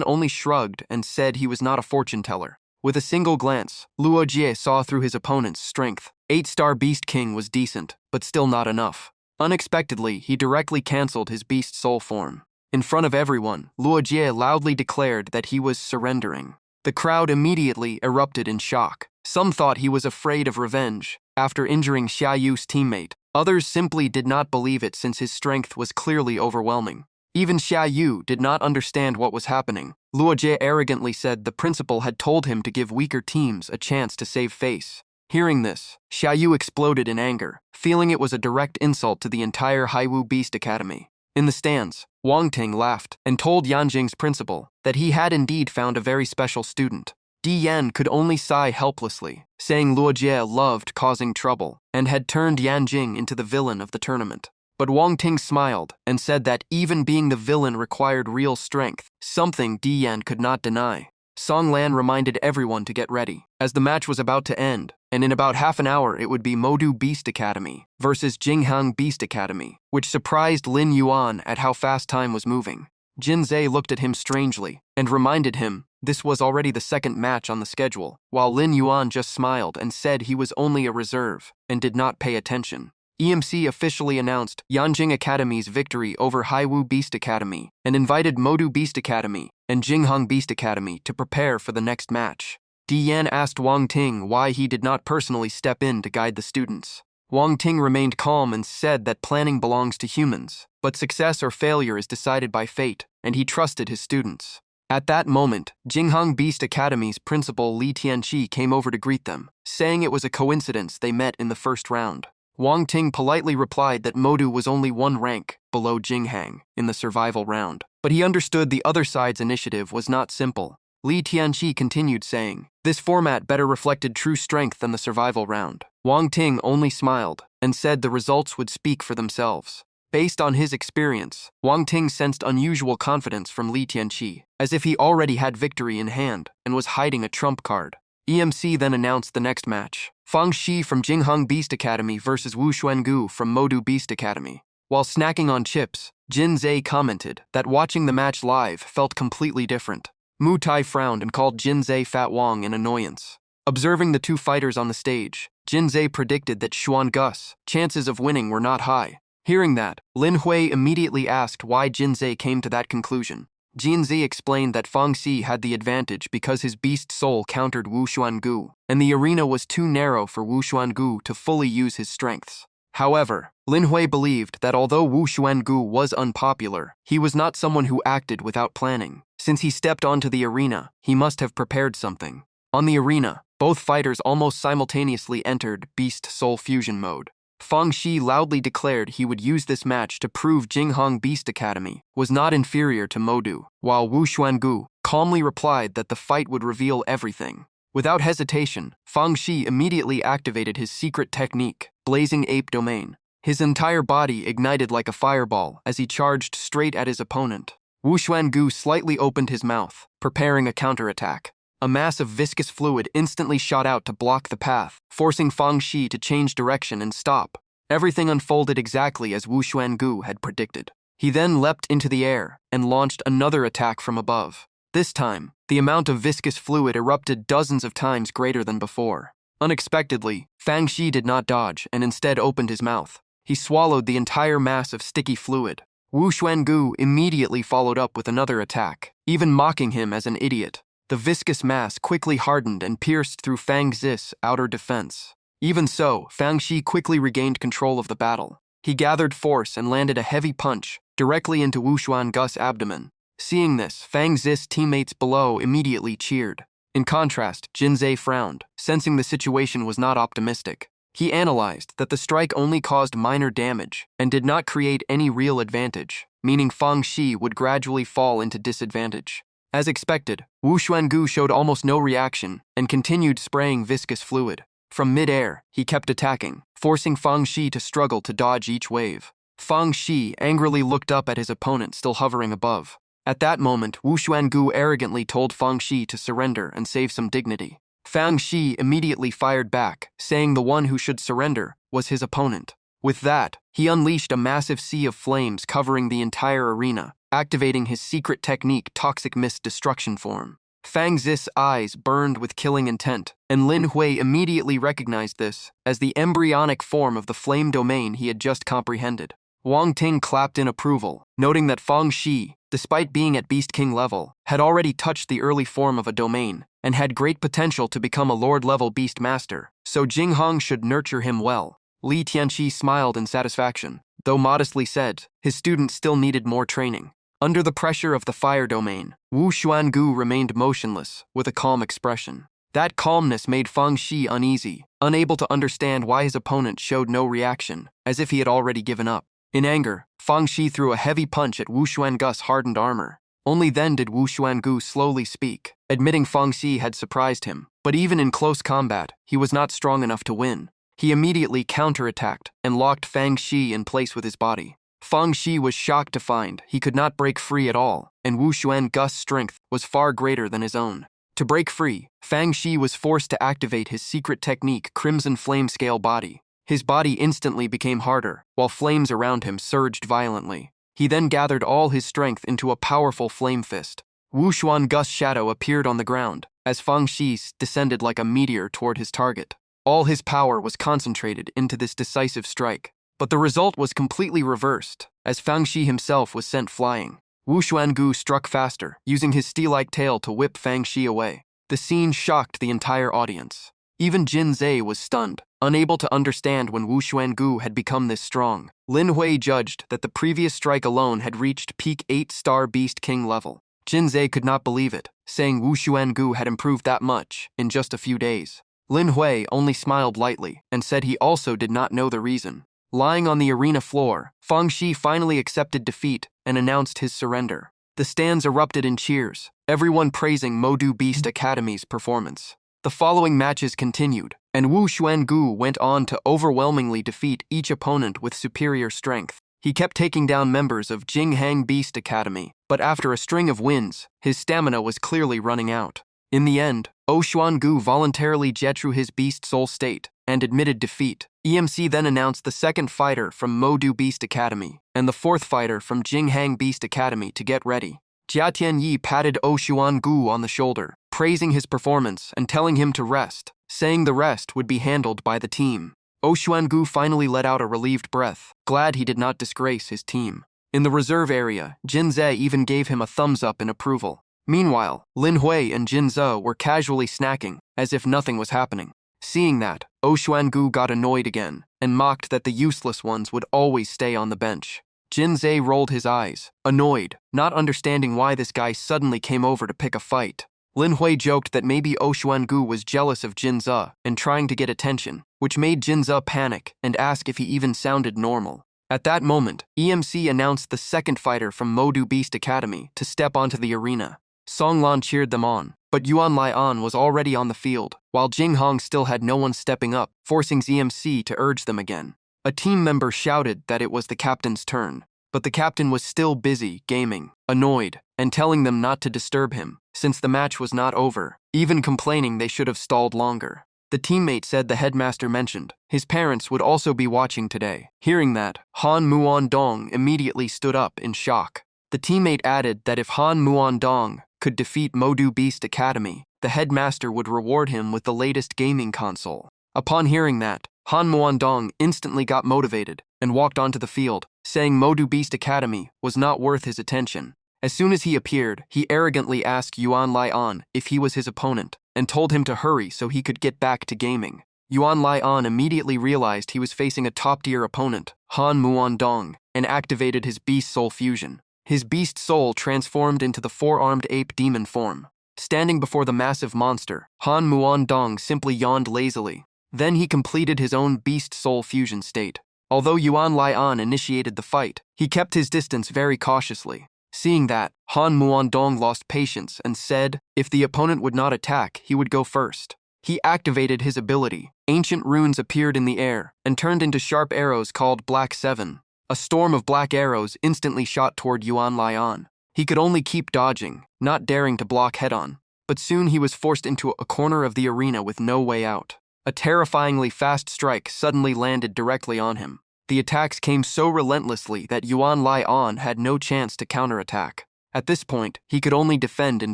only shrugged and said he was not a fortune-teller. With a single glance, Luo Jie saw through his opponent's strength. 8-star Beast King was decent, but still not enough. Unexpectedly, he directly cancelled his Beast Soul form. In front of everyone, Luo Jie loudly declared that he was surrendering. The crowd immediately erupted in shock. Some thought he was afraid of revenge after injuring Xia Yu's teammate. Others simply did not believe it since his strength was clearly overwhelming. Even Xia Yu did not understand what was happening. Luo Jie arrogantly said the principal had told him to give weaker teams a chance to save face. Hearing this, Xia Yu exploded in anger, feeling it was a direct insult to the entire Haiwu Beast Academy. In the stands, Wang Ting laughed and told Yanjing's principal that he had indeed found a very special student. Di Yan could only sigh helplessly, saying Luo Jie loved causing trouble and had turned Yanjing into the villain of the tournament. But Wang Ting smiled and said that even being the villain required real strength, something Di Yan could not deny. Song Lan reminded everyone to get ready, as the match was about to end, and in about half an hour it would be Modu Beast Academy versus Jinghang Beast Academy, which surprised Lin Yuan at how fast time was moving. Jin Ze looked at him strangely and reminded him this was already the second match on the schedule, while Lin Yuan just smiled and said he was only a reserve and did not pay attention. EMC officially announced Yanjing Academy's victory over Haiwu Beast Academy and invited Modu Beast Academy and Jinghang Beast Academy to prepare for the next match. Di Yan asked Wang Ting why he did not personally step in to guide the students. Wang Ting remained calm and said that planning belongs to humans, but success or failure is decided by fate, and he trusted his students. At that moment, Jinghang Beast Academy's principal Li Tianqi came over to greet them, saying it was a coincidence they met in the first round. Wang Ting politely replied that Modu was only one rank below Jinghang in the survival round, but he understood the other side's initiative was not simple. Li Tianqi continued saying, this format better reflected true strength than the survival round. Wang Ting only smiled and said the results would speak for themselves. Based on his experience, Wang Ting sensed unusual confidence from Li Tianqi, as if he already had victory in hand and was hiding a trump card. EMC then announced the next match. Fang Shi from Jinghang Beast Academy versus Wu Xuangu from Modu Beast Academy. While snacking on chips, Jin Zhe commented that watching the match live felt completely different. Mu Tai frowned and called Jin Zhe Fat Wang in annoyance. Observing the two fighters on the stage, Jin Zhe predicted that Xuan Gus' chances of winning were not high. Hearing that, Lin Hui immediately asked why Jin Zhe came to that conclusion. Jin Zhe explained that Fang Xi had the advantage because his beast soul countered Wu Xuangu, and the arena was too narrow for Wu Xuangu to fully use his strengths. However, Lin Hui believed that although Wu Xuangu was unpopular, he was not someone who acted without planning. Since he stepped onto the arena, he must have prepared something. On the arena, both fighters almost simultaneously entered Beast Soul Fusion mode. Fang Shi loudly declared he would use this match to prove Jinghang Beast Academy was not inferior to Modu, while Wu Xuangu calmly replied that the fight would reveal everything. Without hesitation, Fang Shi immediately activated his secret technique, Blazing Ape Domain. His entire body ignited like a fireball as he charged straight at his opponent. Wu Xuangu slightly opened his mouth, preparing a counterattack. A mass of viscous fluid instantly shot out to block the path, forcing Fang Shi to change direction and stop. Everything unfolded exactly as Wu Xuangu had predicted. He then leapt into the air and launched another attack from above. This time, the amount of viscous fluid erupted dozens of times greater than before. Unexpectedly, Fang Shi did not dodge and instead opened his mouth. He swallowed the entire mass of sticky fluid. Wu Xuangu immediately followed up with another attack, even mocking him as an idiot. The viscous mass quickly hardened and pierced through Fang Xi's outer defense. Even so, Fang Shi quickly regained control of the battle. He gathered force and landed a heavy punch directly into Wu Xuangu's abdomen. Seeing this, Fang Xi's teammates below immediately cheered. In contrast, Jin Zhe frowned, sensing the situation was not optimistic. He analyzed that the strike only caused minor damage and did not create any real advantage, meaning Fang Shi would gradually fall into disadvantage. As expected, Wu Xuangu showed almost no reaction and continued spraying viscous fluid. From mid-air, he kept attacking, forcing Fang Shi to struggle to dodge each wave. Fang Shi angrily looked up at his opponent still hovering above. At that moment, Wu Xuangu arrogantly told Fang Shi to surrender and save some dignity. Fang Shi immediately fired back, saying the one who should surrender was his opponent. With that, he unleashed a massive sea of flames covering the entire arena, activating his secret technique Toxic Mist Destruction Form. Fang Xi's eyes burned with killing intent, and Lin Hui immediately recognized this as the embryonic form of the flame domain he had just comprehended. Wang Ting clapped in approval, noting that Fang Shi, despite being at Beast King level, had already touched the early form of a domain and had great potential to become a Lord-level Beast Master, so Jinghang should nurture him well. Li Tianqi smiled in satisfaction, though modestly said his student still needed more training. Under the pressure of the fire domain, Wu Xuangu remained motionless, with a calm expression. That calmness made Fang Shi uneasy, unable to understand why his opponent showed no reaction, as if he had already given up. In anger, Fang Shi threw a heavy punch at Wu Xuangu's hardened armor. Only then did Wu Xuangu slowly speak, admitting Fang Shi had surprised him. But even in close combat, he was not strong enough to win. He immediately counterattacked and locked Fang Shi in place with his body. Fang Shi was shocked to find he could not break free at all, and Wu Xuangu's strength was far greater than his own. To break free, Fang Shi was forced to activate his secret technique Crimson Flame Scale Body. His body instantly became harder, while flames around him surged violently. He then gathered all his strength into a powerful flame fist. Wu Xuangu's shadow appeared on the ground, as Fang Shi descended like a meteor toward his target. All his power was concentrated into this decisive strike. But the result was completely reversed, as Fang Shi himself was sent flying. Wu Xuangu struck faster, using his steel-like tail to whip Fang Shi away. The scene shocked the entire audience. Even Jin Zhe was stunned, unable to understand when Wu Xuangu had become this strong. Lin Hui judged that the previous strike alone had reached peak 8-star Beast King level. Jin Zhe could not believe it, saying Wu Xuangu had improved that much in just a few days. Lin Hui only smiled lightly and said he also did not know the reason. Lying on the arena floor, Fang Shi finally accepted defeat and announced his surrender. The stands erupted in cheers, everyone praising Modu Beast Academy's performance. The following matches continued, and Wu Xuangu went on to overwhelmingly defeat each opponent with superior strength. He kept taking down members of Jinghang Beast Academy, but after a string of wins, his stamina was clearly running out. In the end, Xuangu voluntarily jetru his beast soul state and admitted defeat. EMC then announced the second fighter from Modu Beast Academy and the fourth fighter from Jinghang Beast Academy to get ready. Jia Tianyi patted Xuangu on the shoulder, praising his performance and telling him to rest, saying the rest would be handled by the team. Xuangu finally let out a relieved breath, glad he did not disgrace his team. In the reserve area, Jin Zhe even gave him a thumbs up in approval. Meanwhile, Lin Hui and Jin Zhe were casually snacking, as if nothing was happening. Seeing that, Xuangu got annoyed again, and mocked that the useless ones would always stay on the bench. Jin Zhe rolled his eyes, annoyed, not understanding why this guy suddenly came over to pick a fight. Lin Hui joked that maybe Xuangu was jealous of Jin Zhe and trying to get attention, which made Jin Zhe panic and ask if he even sounded normal. At that moment, EMC announced the second fighter from Modu Beast Academy to step onto the arena. Song Lan cheered them on, but Yuan Lian was already on the field, while Jing Hong still had no one stepping up, forcing EMC to urge them again. A team member shouted that it was the captain's turn, but the captain was still busy gaming, annoyed, and telling them not to disturb him, since the match was not over, even complaining they should have stalled longer. The teammate said the headmaster mentioned his parents would also be watching today. Hearing that, Han Muandong immediately stood up in shock. The teammate added that if Han Muandong could defeat Modu Beast Academy, the headmaster would reward him with the latest gaming console. Upon hearing that, Han Muandong instantly got motivated and walked onto the field, saying Modu Beast Academy was not worth his attention. As soon as he appeared, he arrogantly asked Yuan Lian if he was his opponent and told him to hurry so he could get back to gaming. Yuan Lian immediately realized he was facing a top-tier opponent, Han Muandong, and activated his Beast Soul Fusion. His Beast Soul transformed into the four-armed ape demon form. Standing before the massive monster, Han Muandong simply yawned lazily. Then he completed his own Beast Soul Fusion state. Although Yuan Lian initiated the fight, he kept his distance very cautiously. Seeing that, Han Muandong lost patience and said if the opponent would not attack, he would go first. He activated his ability. Ancient runes appeared in the air and turned into sharp arrows called Black 7. A storm of black arrows instantly shot toward Yuan Lian. He could only keep dodging, not daring to block head-on. But soon he was forced into a corner of the arena with no way out. A terrifyingly fast strike suddenly landed directly on him. The attacks came so relentlessly that Yuan Lian had no chance to counterattack. At this point, he could only defend in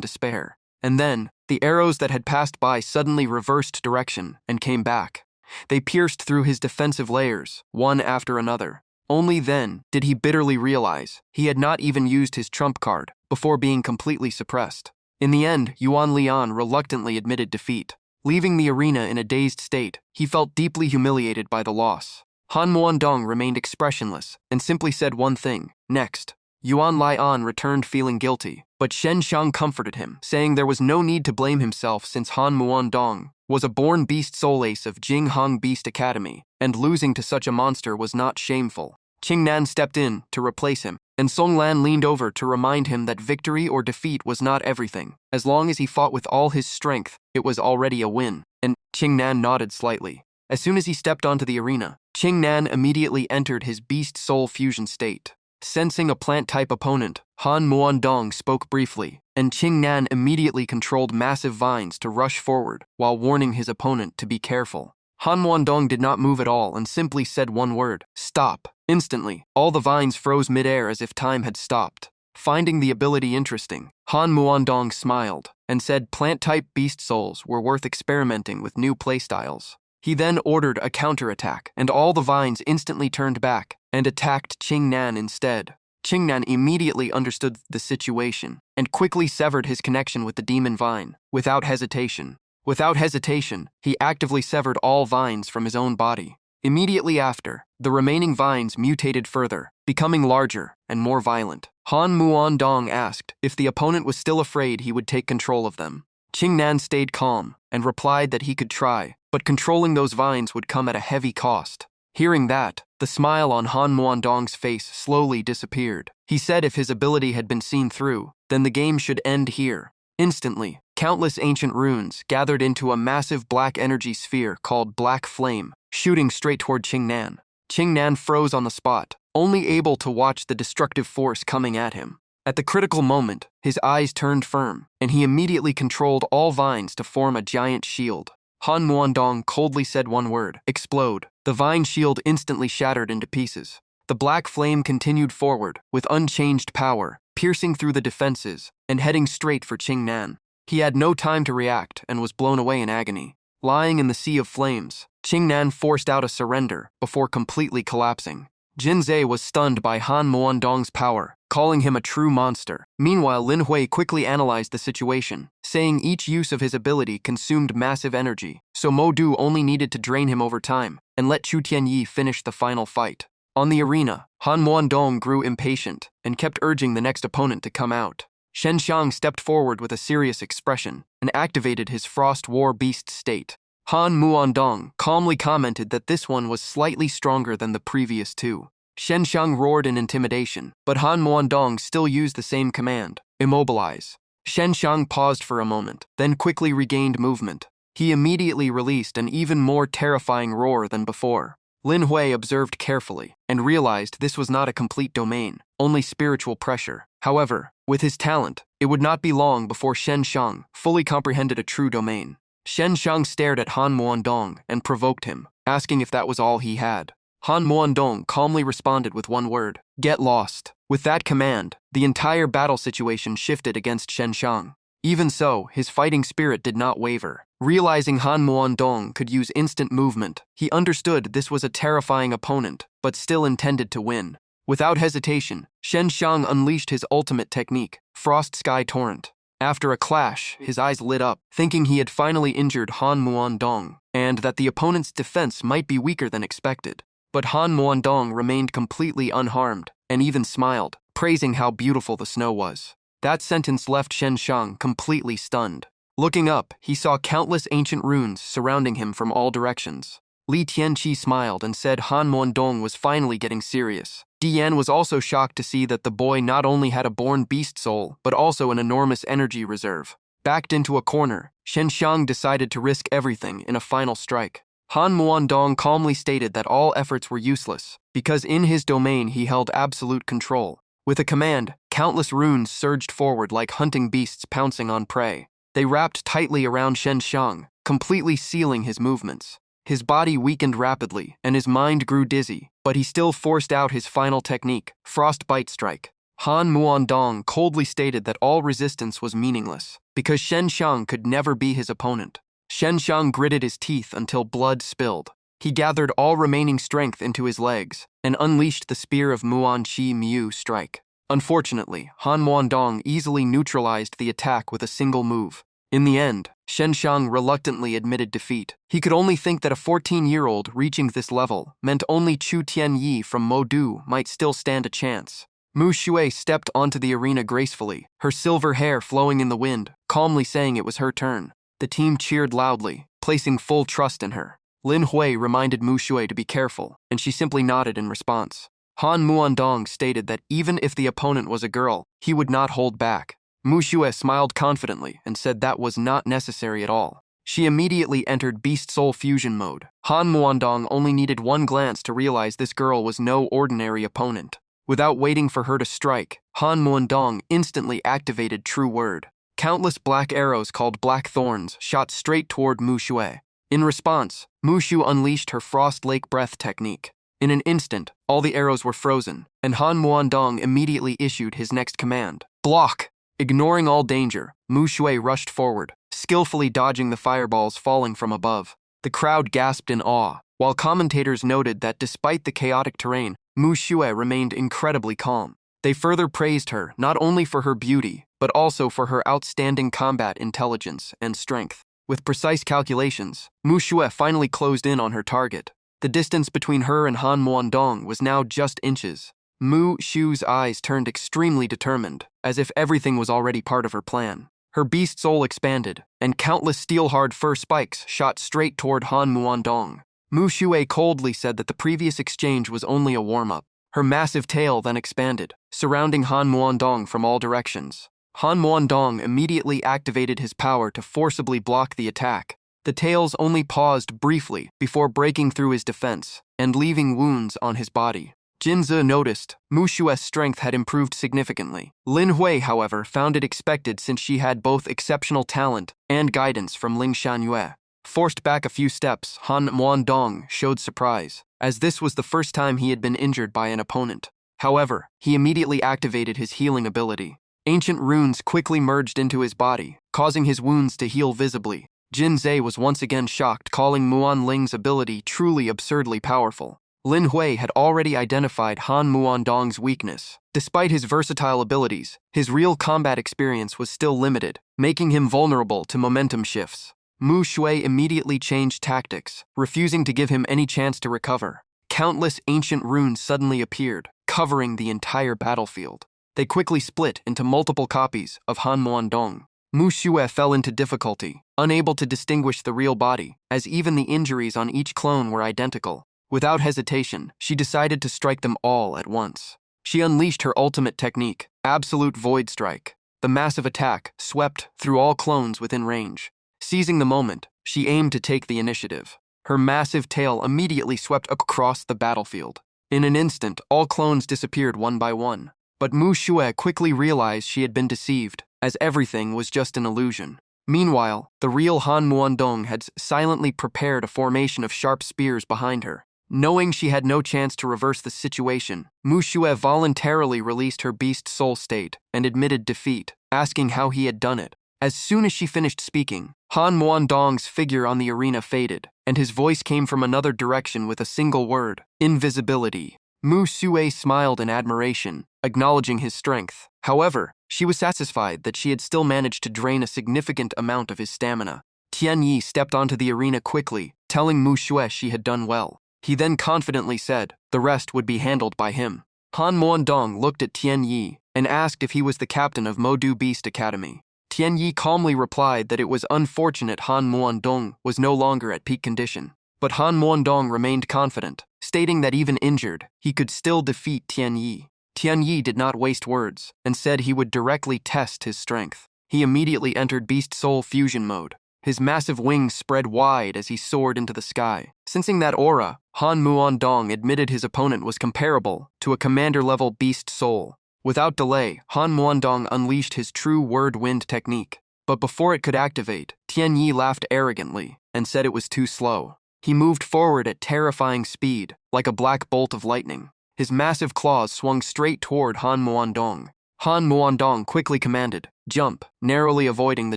despair. And then, the arrows that had passed by suddenly reversed direction and came back. They pierced through his defensive layers, one after another. Only then did he bitterly realize he had not even used his trump card before being completely suppressed. In the end, Yuan Lian reluctantly admitted defeat. Leaving the arena in a dazed state, he felt deeply humiliated by the loss. Han Muandong remained expressionless and simply said one thing, next. Yuan Lian returned feeling guilty, but Shen Xiang comforted him, saying there was no need to blame himself since Han Muandong was a born beast soul ace of Jinghang Beast Academy, and losing to such a monster was not shameful. Qingnan stepped in to replace him, and Song Lan leaned over to remind him that victory or defeat was not everything. As long as he fought with all his strength, it was already a win, and Qingnan nodded slightly. As soon as he stepped onto the arena, Qingnan immediately entered his Beast Soul Fusion state. Sensing a plant-type opponent, Han Muandong spoke briefly, and Qingnan immediately controlled massive vines to rush forward while warning his opponent to be careful. Han Muandong did not move at all and simply said one word, stop. Instantly, all the vines froze midair as if time had stopped. Finding the ability interesting, Han Muandong smiled and said plant-type beast souls were worth experimenting with new playstyles. He then ordered a counterattack, and all the vines instantly turned back and attacked Qingnan instead. Qingnan immediately understood the situation and quickly severed his connection with the demon vine, without hesitation. Without hesitation, he actively severed all vines from his own body. Immediately after, the remaining vines mutated further, becoming larger and more violent. Han Muondong asked if the opponent was still afraid he would take control of them. Qingnan stayed calm and replied that he could try, but controlling those vines would come at a heavy cost. Hearing that, the smile on Han Muondong's face slowly disappeared. He said if his ability had been seen through, then the game should end here. Instantly, countless ancient runes gathered into a massive black energy sphere called Black Flame, shooting straight toward Qingnan. Qingnan froze on the spot, only able to watch the destructive force coming at him. At the critical moment, his eyes turned firm, and he immediately controlled all vines to form a giant shield. Han Muondong coldly said one word, explode. The vine shield instantly shattered into pieces. The black flame continued forward, with unchanged power, piercing through the defenses and heading straight for Qingnan. He had no time to react and was blown away in agony. Lying in the sea of flames, Qingnan forced out a surrender before completely collapsing. Jinzei was stunned by Han Muondong's power, calling him a true monster. Meanwhile, Lin Hui quickly analyzed the situation, saying each use of his ability consumed massive energy, so Mo Du only needed to drain him over time and let Chu Tianyi finish the final fight. On the arena, Han Muondong grew impatient and kept urging the next opponent to come out. Shen Xiang stepped forward with a serious expression and activated his Frost War Beast state. Han Muondong calmly commented that this one was slightly stronger than the previous two. Shen Xiang roared in intimidation, but Han Muondong still used the same command, immobilize. Shen Xiang paused for a moment, then quickly regained movement. He immediately released an even more terrifying roar than before. Lin Hui observed carefully and realized this was not a complete domain, only spiritual pressure. However, with his talent, it would not be long before Shen Xiang fully comprehended a true domain. Shen Xiang stared at Han Muondong and provoked him, asking if that was all he had. Han Muondong calmly responded with one word, get lost. With that command, the entire battle situation shifted against Shen Xiang. Even so, his fighting spirit did not waver. Realizing Han Muondong could use instant movement, he understood this was a terrifying opponent, but still intended to win. Without hesitation, Shen Xiang unleashed his ultimate technique, Frost Sky Torrent. After a clash, his eyes lit up, thinking he had finally injured Han Muondong, and that the opponent's defense might be weaker than expected. But Han Muondong remained completely unharmed, and even smiled, praising how beautiful the snow was. That sentence left Shen Xiang completely stunned. Looking up, he saw countless ancient runes surrounding him from all directions. Li Tianqi smiled and said Han Muondong was finally getting serious. Dian was also shocked to see that the boy not only had a born beast soul, but also an enormous energy reserve. Backed into a corner, Shen Xiang decided to risk everything in a final strike. Han Muondong calmly stated that all efforts were useless, because in his domain he held absolute control. With a command, countless runes surged forward like hunting beasts pouncing on prey. They wrapped tightly around Shen Xiang, completely sealing his movements. His body weakened rapidly, and his mind grew dizzy, but he still forced out his final technique, Frostbite Strike. Han Muondong coldly stated that all resistance was meaningless, because Shen Xiang could never be his opponent. Shen Xiang gritted his teeth until blood spilled. He gathered all remaining strength into his legs and unleashed the Spear of Muon Chi Miu Strike. Unfortunately, Han Muondong easily neutralized the attack with a single move. In the end, Shen Xiang reluctantly admitted defeat. He could only think that a 14-year-old reaching this level meant only Chu Tianyi from Mo Du might still stand a chance. Mu Shui stepped onto the arena gracefully, her silver hair flowing in the wind, calmly saying it was her turn. The team cheered loudly, placing full trust in her. Lin Hui reminded Mu Shui to be careful, and she simply nodded in response. Han Muondong stated that even if the opponent was a girl, he would not hold back. Mu Shui smiled confidently and said that was not necessary at all. She immediately entered Beast Soul Fusion mode. Han Muondong only needed one glance to realize this girl was no ordinary opponent. Without waiting for her to strike, Han Muondong instantly activated True Word. Countless black arrows called Black Thorns shot straight toward Mu Shui. In response, Mu Shu unleashed her Frost Lake Breath technique. In an instant, all the arrows were frozen, and Han Muondong immediately issued his next command, Block! Ignoring all danger, Mu Shui rushed forward, skillfully dodging the fireballs falling from above. The crowd gasped in awe, while commentators noted that despite the chaotic terrain, Mu Shui remained incredibly calm. They further praised her not only for her beauty, but also for her outstanding combat intelligence and strength. With precise calculations, Mu Xue finally closed in on her target. The distance between her and Han Muandong was now just inches. Mu Xue's eyes turned extremely determined, as if everything was already part of her plan. Her beast soul expanded, and countless steel-hard fur spikes shot straight toward Han Muandong. Mu Xue coldly said that the previous exchange was only a warm-up. Her massive tail then expanded, surrounding Han Muandong from all directions. Han Muandong immediately activated his power to forcibly block the attack. The tails only paused briefly before breaking through his defense and leaving wounds on his body. Jinzi noticed Mu Xue's strength had improved significantly. Lin Hui, however, found it expected since she had both exceptional talent and guidance from Ling Shangyue. Forced back a few steps, Han Muandong showed surprise, as this was the first time he had been injured by an opponent. However, he immediately activated his healing ability. Ancient runes quickly merged into his body, causing his wounds to heal visibly. Jin Zhe was once again shocked, calling Muan Ling's ability truly absurdly powerful. Lin Hui had already identified Han Muandong's weakness. Despite his versatile abilities, his real combat experience was still limited, making him vulnerable to momentum shifts. Mu Xue immediately changed tactics, refusing to give him any chance to recover. Countless ancient runes suddenly appeared, covering the entire battlefield. They quickly split into multiple copies of Han Muandong. Mu Xue fell into difficulty, unable to distinguish the real body, as even the injuries on each clone were identical. Without hesitation, she decided to strike them all at once. She unleashed her ultimate technique, Absolute Void Strike. The massive attack swept through all clones within range. Seizing the moment, she aimed to take the initiative. Her massive tail immediately swept across the battlefield. In an instant, all clones disappeared one by one. But Mu Xue quickly realized she had been deceived, as everything was just an illusion. Meanwhile, the real Han Muandong had silently prepared a formation of sharp spears behind her. Knowing she had no chance to reverse the situation, Mu Xue voluntarily released her beast soul state and admitted defeat, asking how he had done it. As soon as she finished speaking, Han Muandong's figure on the arena faded, and his voice came from another direction with a single word: invisibility. Mu Xue smiled in admiration, acknowledging his strength. However, she was satisfied that she had still managed to drain a significant amount of his stamina. Tian Yi stepped onto the arena quickly, telling Mu Xue she had done well. He then confidently said the rest would be handled by him. Han Muandong looked at Tian Yi and asked if he was the captain of Modu Beast Academy. Tian Yi calmly replied that it was unfortunate Han Muandong was no longer at peak condition. But Han Muandong remained confident, stating that even injured, he could still defeat Tian Yi. Tian Yi did not waste words and said he would directly test his strength. He immediately entered Beast Soul Fusion mode. His massive wings spread wide as he soared into the sky. Sensing that aura, Han Muandong admitted his opponent was comparable to a commander-level Beast Soul. Without delay, Han Muandong unleashed his true Word Wind technique. But before it could activate, Tian Yi laughed arrogantly and said it was too slow. He moved forward at terrifying speed, like a black bolt of lightning. His massive claws swung straight toward Han Muandong. Han Muandong quickly commanded, "Jump," narrowly avoiding the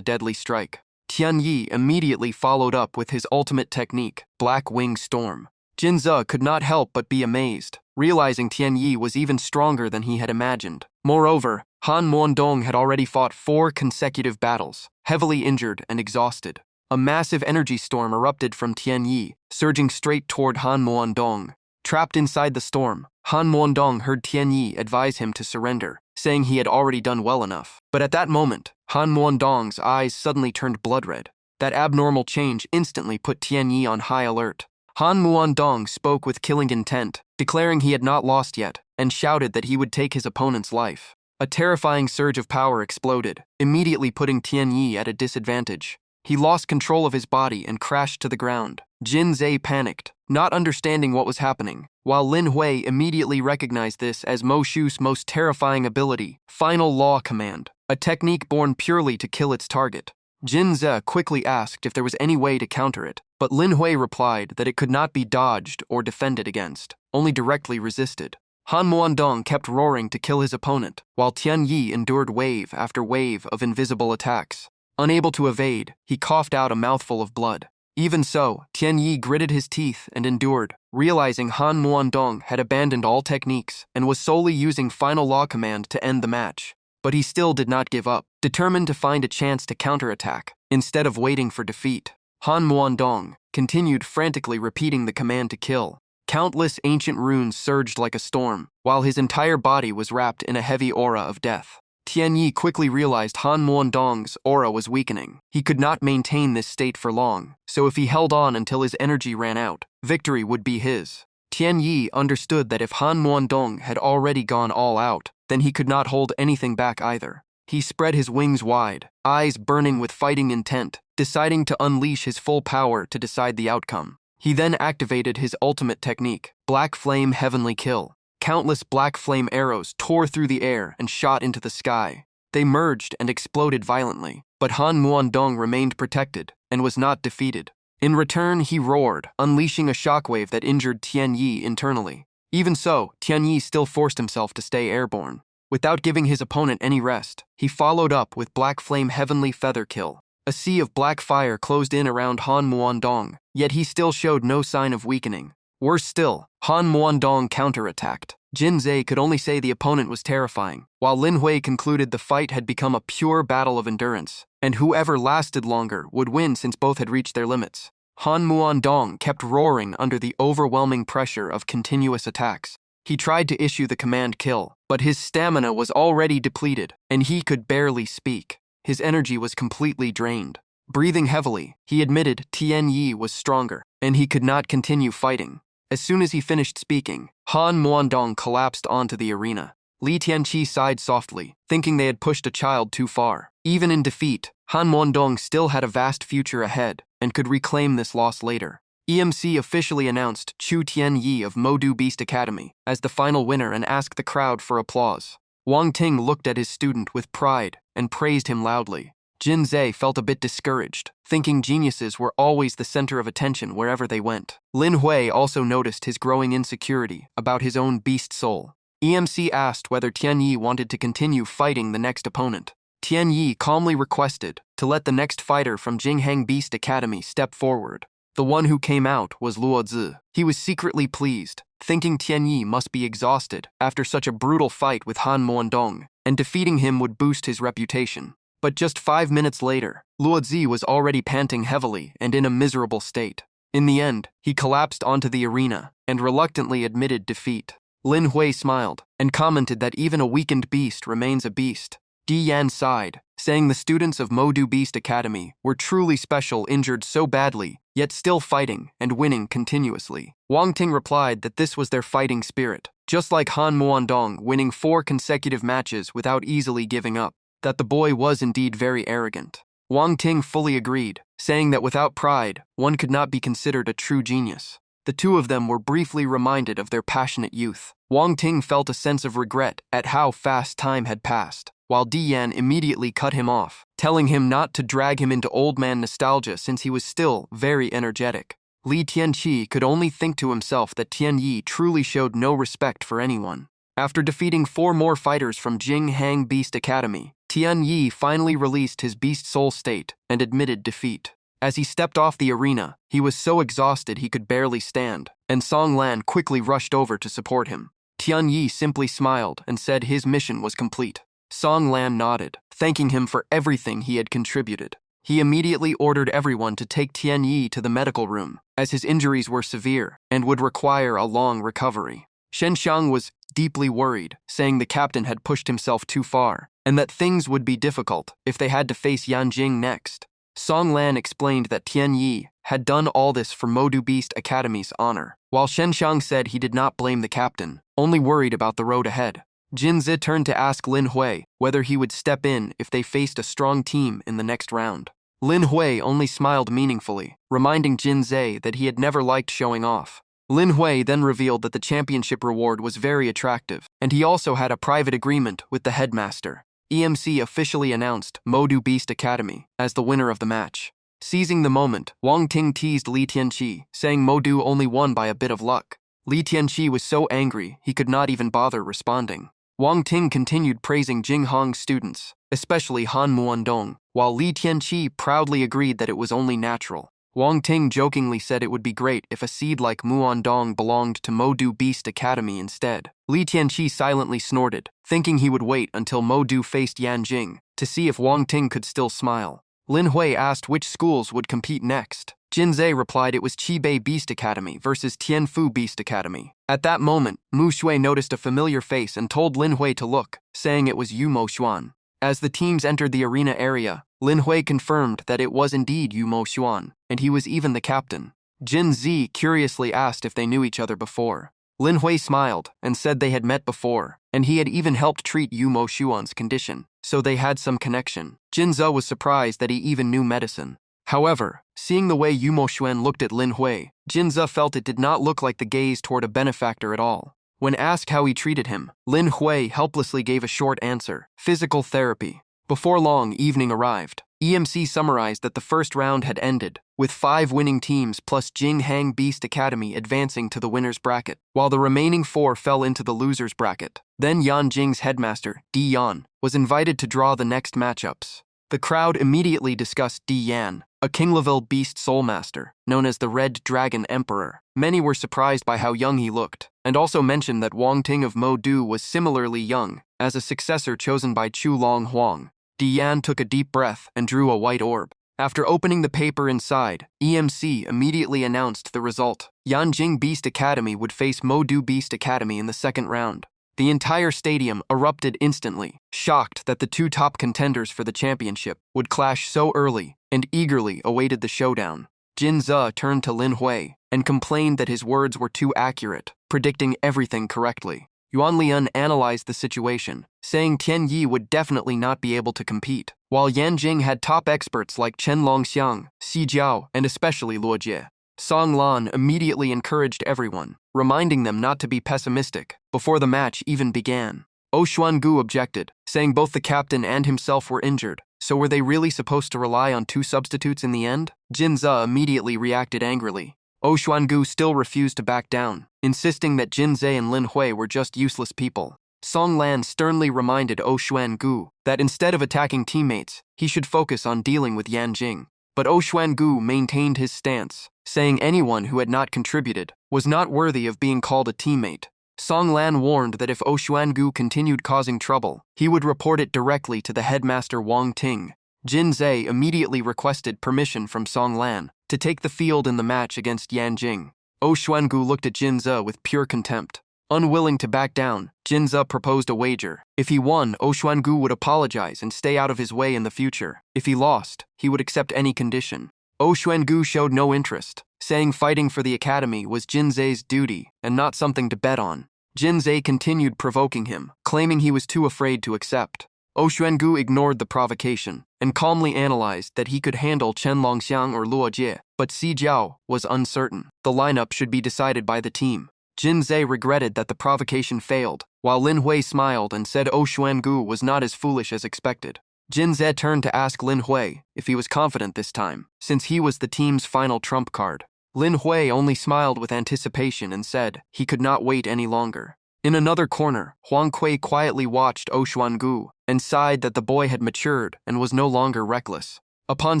deadly strike. Tian Yi immediately followed up with his ultimate technique, Black Wing Storm. Jinzi could not help but be amazed, realizing Tian Yi was even stronger than he had imagined. Moreover, Han Muandong had already fought 4 consecutive battles, heavily injured and exhausted. A massive energy storm erupted from Tian Yi, surging straight toward Han Muandong. Trapped inside the storm, Han Muandong heard Tian Yi advise him to surrender, saying he had already done well enough. But at that moment, Han Muandong's eyes suddenly turned blood red. That abnormal change instantly put Tian Yi on high alert. Han Muandong spoke with killing intent, declaring he had not lost yet, and shouted that he would take his opponent's life. A terrifying surge of power exploded, immediately putting Tian Yi at a disadvantage. He lost control of his body and crashed to the ground. Jin Zhe panicked, not understanding what was happening, while Lin Hui immediately recognized this as Mo Xu's most terrifying ability, Final Law Command, a technique born purely to kill its target. Jin Zhe quickly asked if there was any way to counter it, but Lin Hui replied that it could not be dodged or defended against, only directly resisted. Han Muandong kept roaring to kill his opponent, while Tian Yi endured wave after wave of invisible attacks. Unable to evade, he coughed out a mouthful of blood. Even so, Tian Yi gritted his teeth and endured, realizing Han Muandong had abandoned all techniques and was solely using Final Law Command to end the match. But he still did not give up, determined to find a chance to counterattack. instead of waiting for defeat. Han Muandong continued frantically repeating the command to kill. Countless ancient runes surged like a storm, while his entire body was wrapped in a heavy aura of death. Tianyi quickly realized Han Muandong's aura was weakening. He could not maintain this state for long, so if he held on until his energy ran out, victory would be his. Tianyi understood that if Han Muandong had already gone all out, then he could not hold anything back either. He spread his wings wide, eyes burning with fighting intent, deciding to unleash his full power to decide the outcome. He then activated his ultimate technique, Black Flame Heavenly Kill. Countless black flame arrows tore through the air and shot into the sky. They merged and exploded violently, but Han Muandong remained protected and was not defeated. In return, he roared, unleashing a shockwave that injured Tianyi internally. Even so, Tianyi still forced himself to stay airborne. Without giving his opponent any rest, he followed up with Black Flame Heavenly Feather Kill. A sea of black fire closed in around Han Muandong, yet he still showed no sign of weakening. Worse still, Han Muandong counterattacked. Jin Zhe could only say the opponent was terrifying, while Lin Hui concluded the fight had become a pure battle of endurance, and whoever lasted longer would win since both had reached their limits. Han Muandong kept roaring under the overwhelming pressure of continuous attacks. He tried to issue the command kill, but his stamina was already depleted, and he could barely speak. His energy was completely drained. Breathing heavily, he admitted Tianyi was stronger, and he could not continue fighting. As soon as he finished speaking, Han Muandong collapsed onto the arena. Li Tianqi sighed softly, thinking they had pushed a child too far. Even in defeat, Han Muandong still had a vast future ahead and could reclaim this loss later. EMC officially announced Chu Tianyi of Modu Beast Academy as the final winner and asked the crowd for applause. Wang Ting looked at his student with pride and praised him loudly. Jin Zhe felt a bit discouraged, thinking geniuses were always the center of attention wherever they went. Lin Hui also noticed his growing insecurity about his own beast soul. EMC asked whether Tianyi wanted to continue fighting the next opponent. Tianyi calmly requested to let the next fighter from Jinghang Beast Academy step forward. The one who came out was Luo Zi. He was secretly pleased, thinking Tianyi must be exhausted after such a brutal fight with Han Muandong, and defeating him would boost his reputation. But just 5 minutes later, Luo Zi was already panting heavily and in a miserable state. In the end, he collapsed onto the arena and reluctantly admitted defeat. Lin Hui smiled and commented that even a weakened beast remains a beast. Di Yan sighed, saying the students of Modu Beast Academy were truly special, injured so badly, yet still fighting and winning continuously. Wang Ting replied that this was their fighting spirit, just like Han Muandong winning 4 consecutive matches without easily giving up. That the boy was indeed very arrogant. Wang Ting fully agreed, saying that without pride, one could not be considered a true genius. The two of them were briefly reminded of their passionate youth. Wang Ting felt a sense of regret at how fast time had passed, while Di Yan immediately cut him off, telling him not to drag him into old man nostalgia since he was still very energetic. Li Tianqi could only think to himself that Tianyi truly showed no respect for anyone. After defeating 4 more fighters from Jinghang Beast Academy, Tianyi finally released his beast soul state and admitted defeat. As he stepped off the arena, he was so exhausted he could barely stand, and Song Lan quickly rushed over to support him. Tianyi simply smiled and said his mission was complete. Song Lan nodded, thanking him for everything he had contributed. He immediately ordered everyone to take Tianyi to the medical room, as his injuries were severe and would require a long recovery. Shen Xiang was deeply worried, saying the captain had pushed himself too far, and that things would be difficult if they had to face Yan Jing next. Song Lan explained that Tianyi had done all this for Modu Beast Academy's honor, while Shen Xiang said he did not blame the captain, only worried about the road ahead. Jin Zi turned to ask Lin Hui whether he would step in if they faced a strong team in the next round. Lin Hui only smiled meaningfully, reminding Jin Zi that he had never liked showing off. Lin Hui then revealed that the championship reward was very attractive, and he also had a private agreement with the headmaster. EMC officially announced Modu Beast Academy as the winner of the match. Seizing the moment, Wang Ting teased Li Tianqi, saying Modu only won by a bit of luck. Li Tianqi was so angry he could not even bother responding. Wang Ting continued praising Jinghang's students, especially Han Muandong, while Li Tianqi proudly agreed that it was only natural. Wang Ting jokingly said it would be great if a seed like Muandong belonged to Modu Beast Academy instead. Li Tianqi silently snorted, thinking he would wait until Modu faced Yan Jing to see if Wang Ting could still smile. Lin Hui asked which schools would compete next. Jin Zhe replied it was Qibei Beast Academy versus Tianfu Beast Academy. At that moment, Mu Shui noticed a familiar face and told Lin Hui to look, saying it was Yu Mo Xuan. As the teams entered the arena area, Lin Hui confirmed that it was indeed Yu Mo Xuan, and he was even the captain. Jin Zi curiously asked if they knew each other before. Lin Hui smiled and said they had met before, and he had even helped treat Yu Mo Xuan's condition, so they had some connection. Jin Zi was surprised that he even knew medicine. However, seeing the way Yu Mo Xuan looked at Lin Hui, Jin Zi felt it did not look like the gaze toward a benefactor at all. When asked how he treated him, Lin Hui helplessly gave a short answer: physical therapy. Before long, evening arrived. EMC summarized that the first round had ended, with 5 winning teams plus Jinghang Beast Academy advancing to the winner's bracket, while the remaining 4 fell into the loser's bracket. Then Yan Jing's headmaster, Di Yan, was invited to draw the next matchups. The crowd immediately discussed Di Yan, a king-level beast soulmaster, known as the Red Dragon Emperor. Many were surprised by how young he looked, and also mentioned that Wang Ting of Mo Du was similarly young, as a successor chosen by Chu Long Huang. Di Yan took a deep breath and drew a white orb. After opening the paper inside, EMC immediately announced the result. Yanjing Beast Academy would face Mo Du Beast Academy in the second round. The entire stadium erupted instantly, shocked that the 2 top contenders for the championship would clash so early, and eagerly awaited the showdown. Jin Zi turned to Lin Hui and complained that his words were too accurate, predicting everything correctly. Yuan Lian analyzed the situation, saying Tian Yi would definitely not be able to compete, while Yan Jing had top experts like Chen Longxiang, Xi Jiao, and especially Luo Jie. Song Lan immediately encouraged everyone, reminding them not to be pessimistic before the match even began. Xuangu objected, saying both the captain and himself were injured, so were they really supposed to rely on 2 substitutes in the end? Jin Zi immediately reacted angrily. Xuangu still refused to back down, insisting that Jin Zhe and Lin Hui were just useless people. Song Lan sternly reminded Xuangu that instead of attacking teammates, he should focus on dealing with Yan Jing. But Xuangu maintained his stance, saying anyone who had not contributed was not worthy of being called a teammate. Song Lan warned that if Xuangu continued causing trouble, he would report it directly to the headmaster Wang Ting. Jin Zhe immediately requested permission from Song Lan to take the field in the match against Yan Jing. Xuangu looked at Jin Zhe with pure contempt. Unwilling to back down, Jin Zhe proposed a wager. If he won, Xuangu would apologize and stay out of his way in the future. If he lost, he would accept any condition. Xuangu showed no interest, saying fighting for the academy was Jin Zhe's duty and not something to bet on. Jin Zhe continued provoking him, claiming he was too afraid to accept. Xuangu ignored the provocation and calmly analyzed that he could handle Chen Longxiang or Luo Jie, but Xi Jiao was uncertain. The lineup should be decided by the team. Jin Zhe regretted that the provocation failed, while Lin Hui smiled and said Xuangu was not as foolish as expected. Jin Zhe turned to ask Lin Hui if he was confident this time, since he was the team's final trump card. Lin Hui only smiled with anticipation and said he could not wait any longer. In another corner, Huang Kui quietly watched Xuangu and sighed that the boy had matured and was no longer reckless. Upon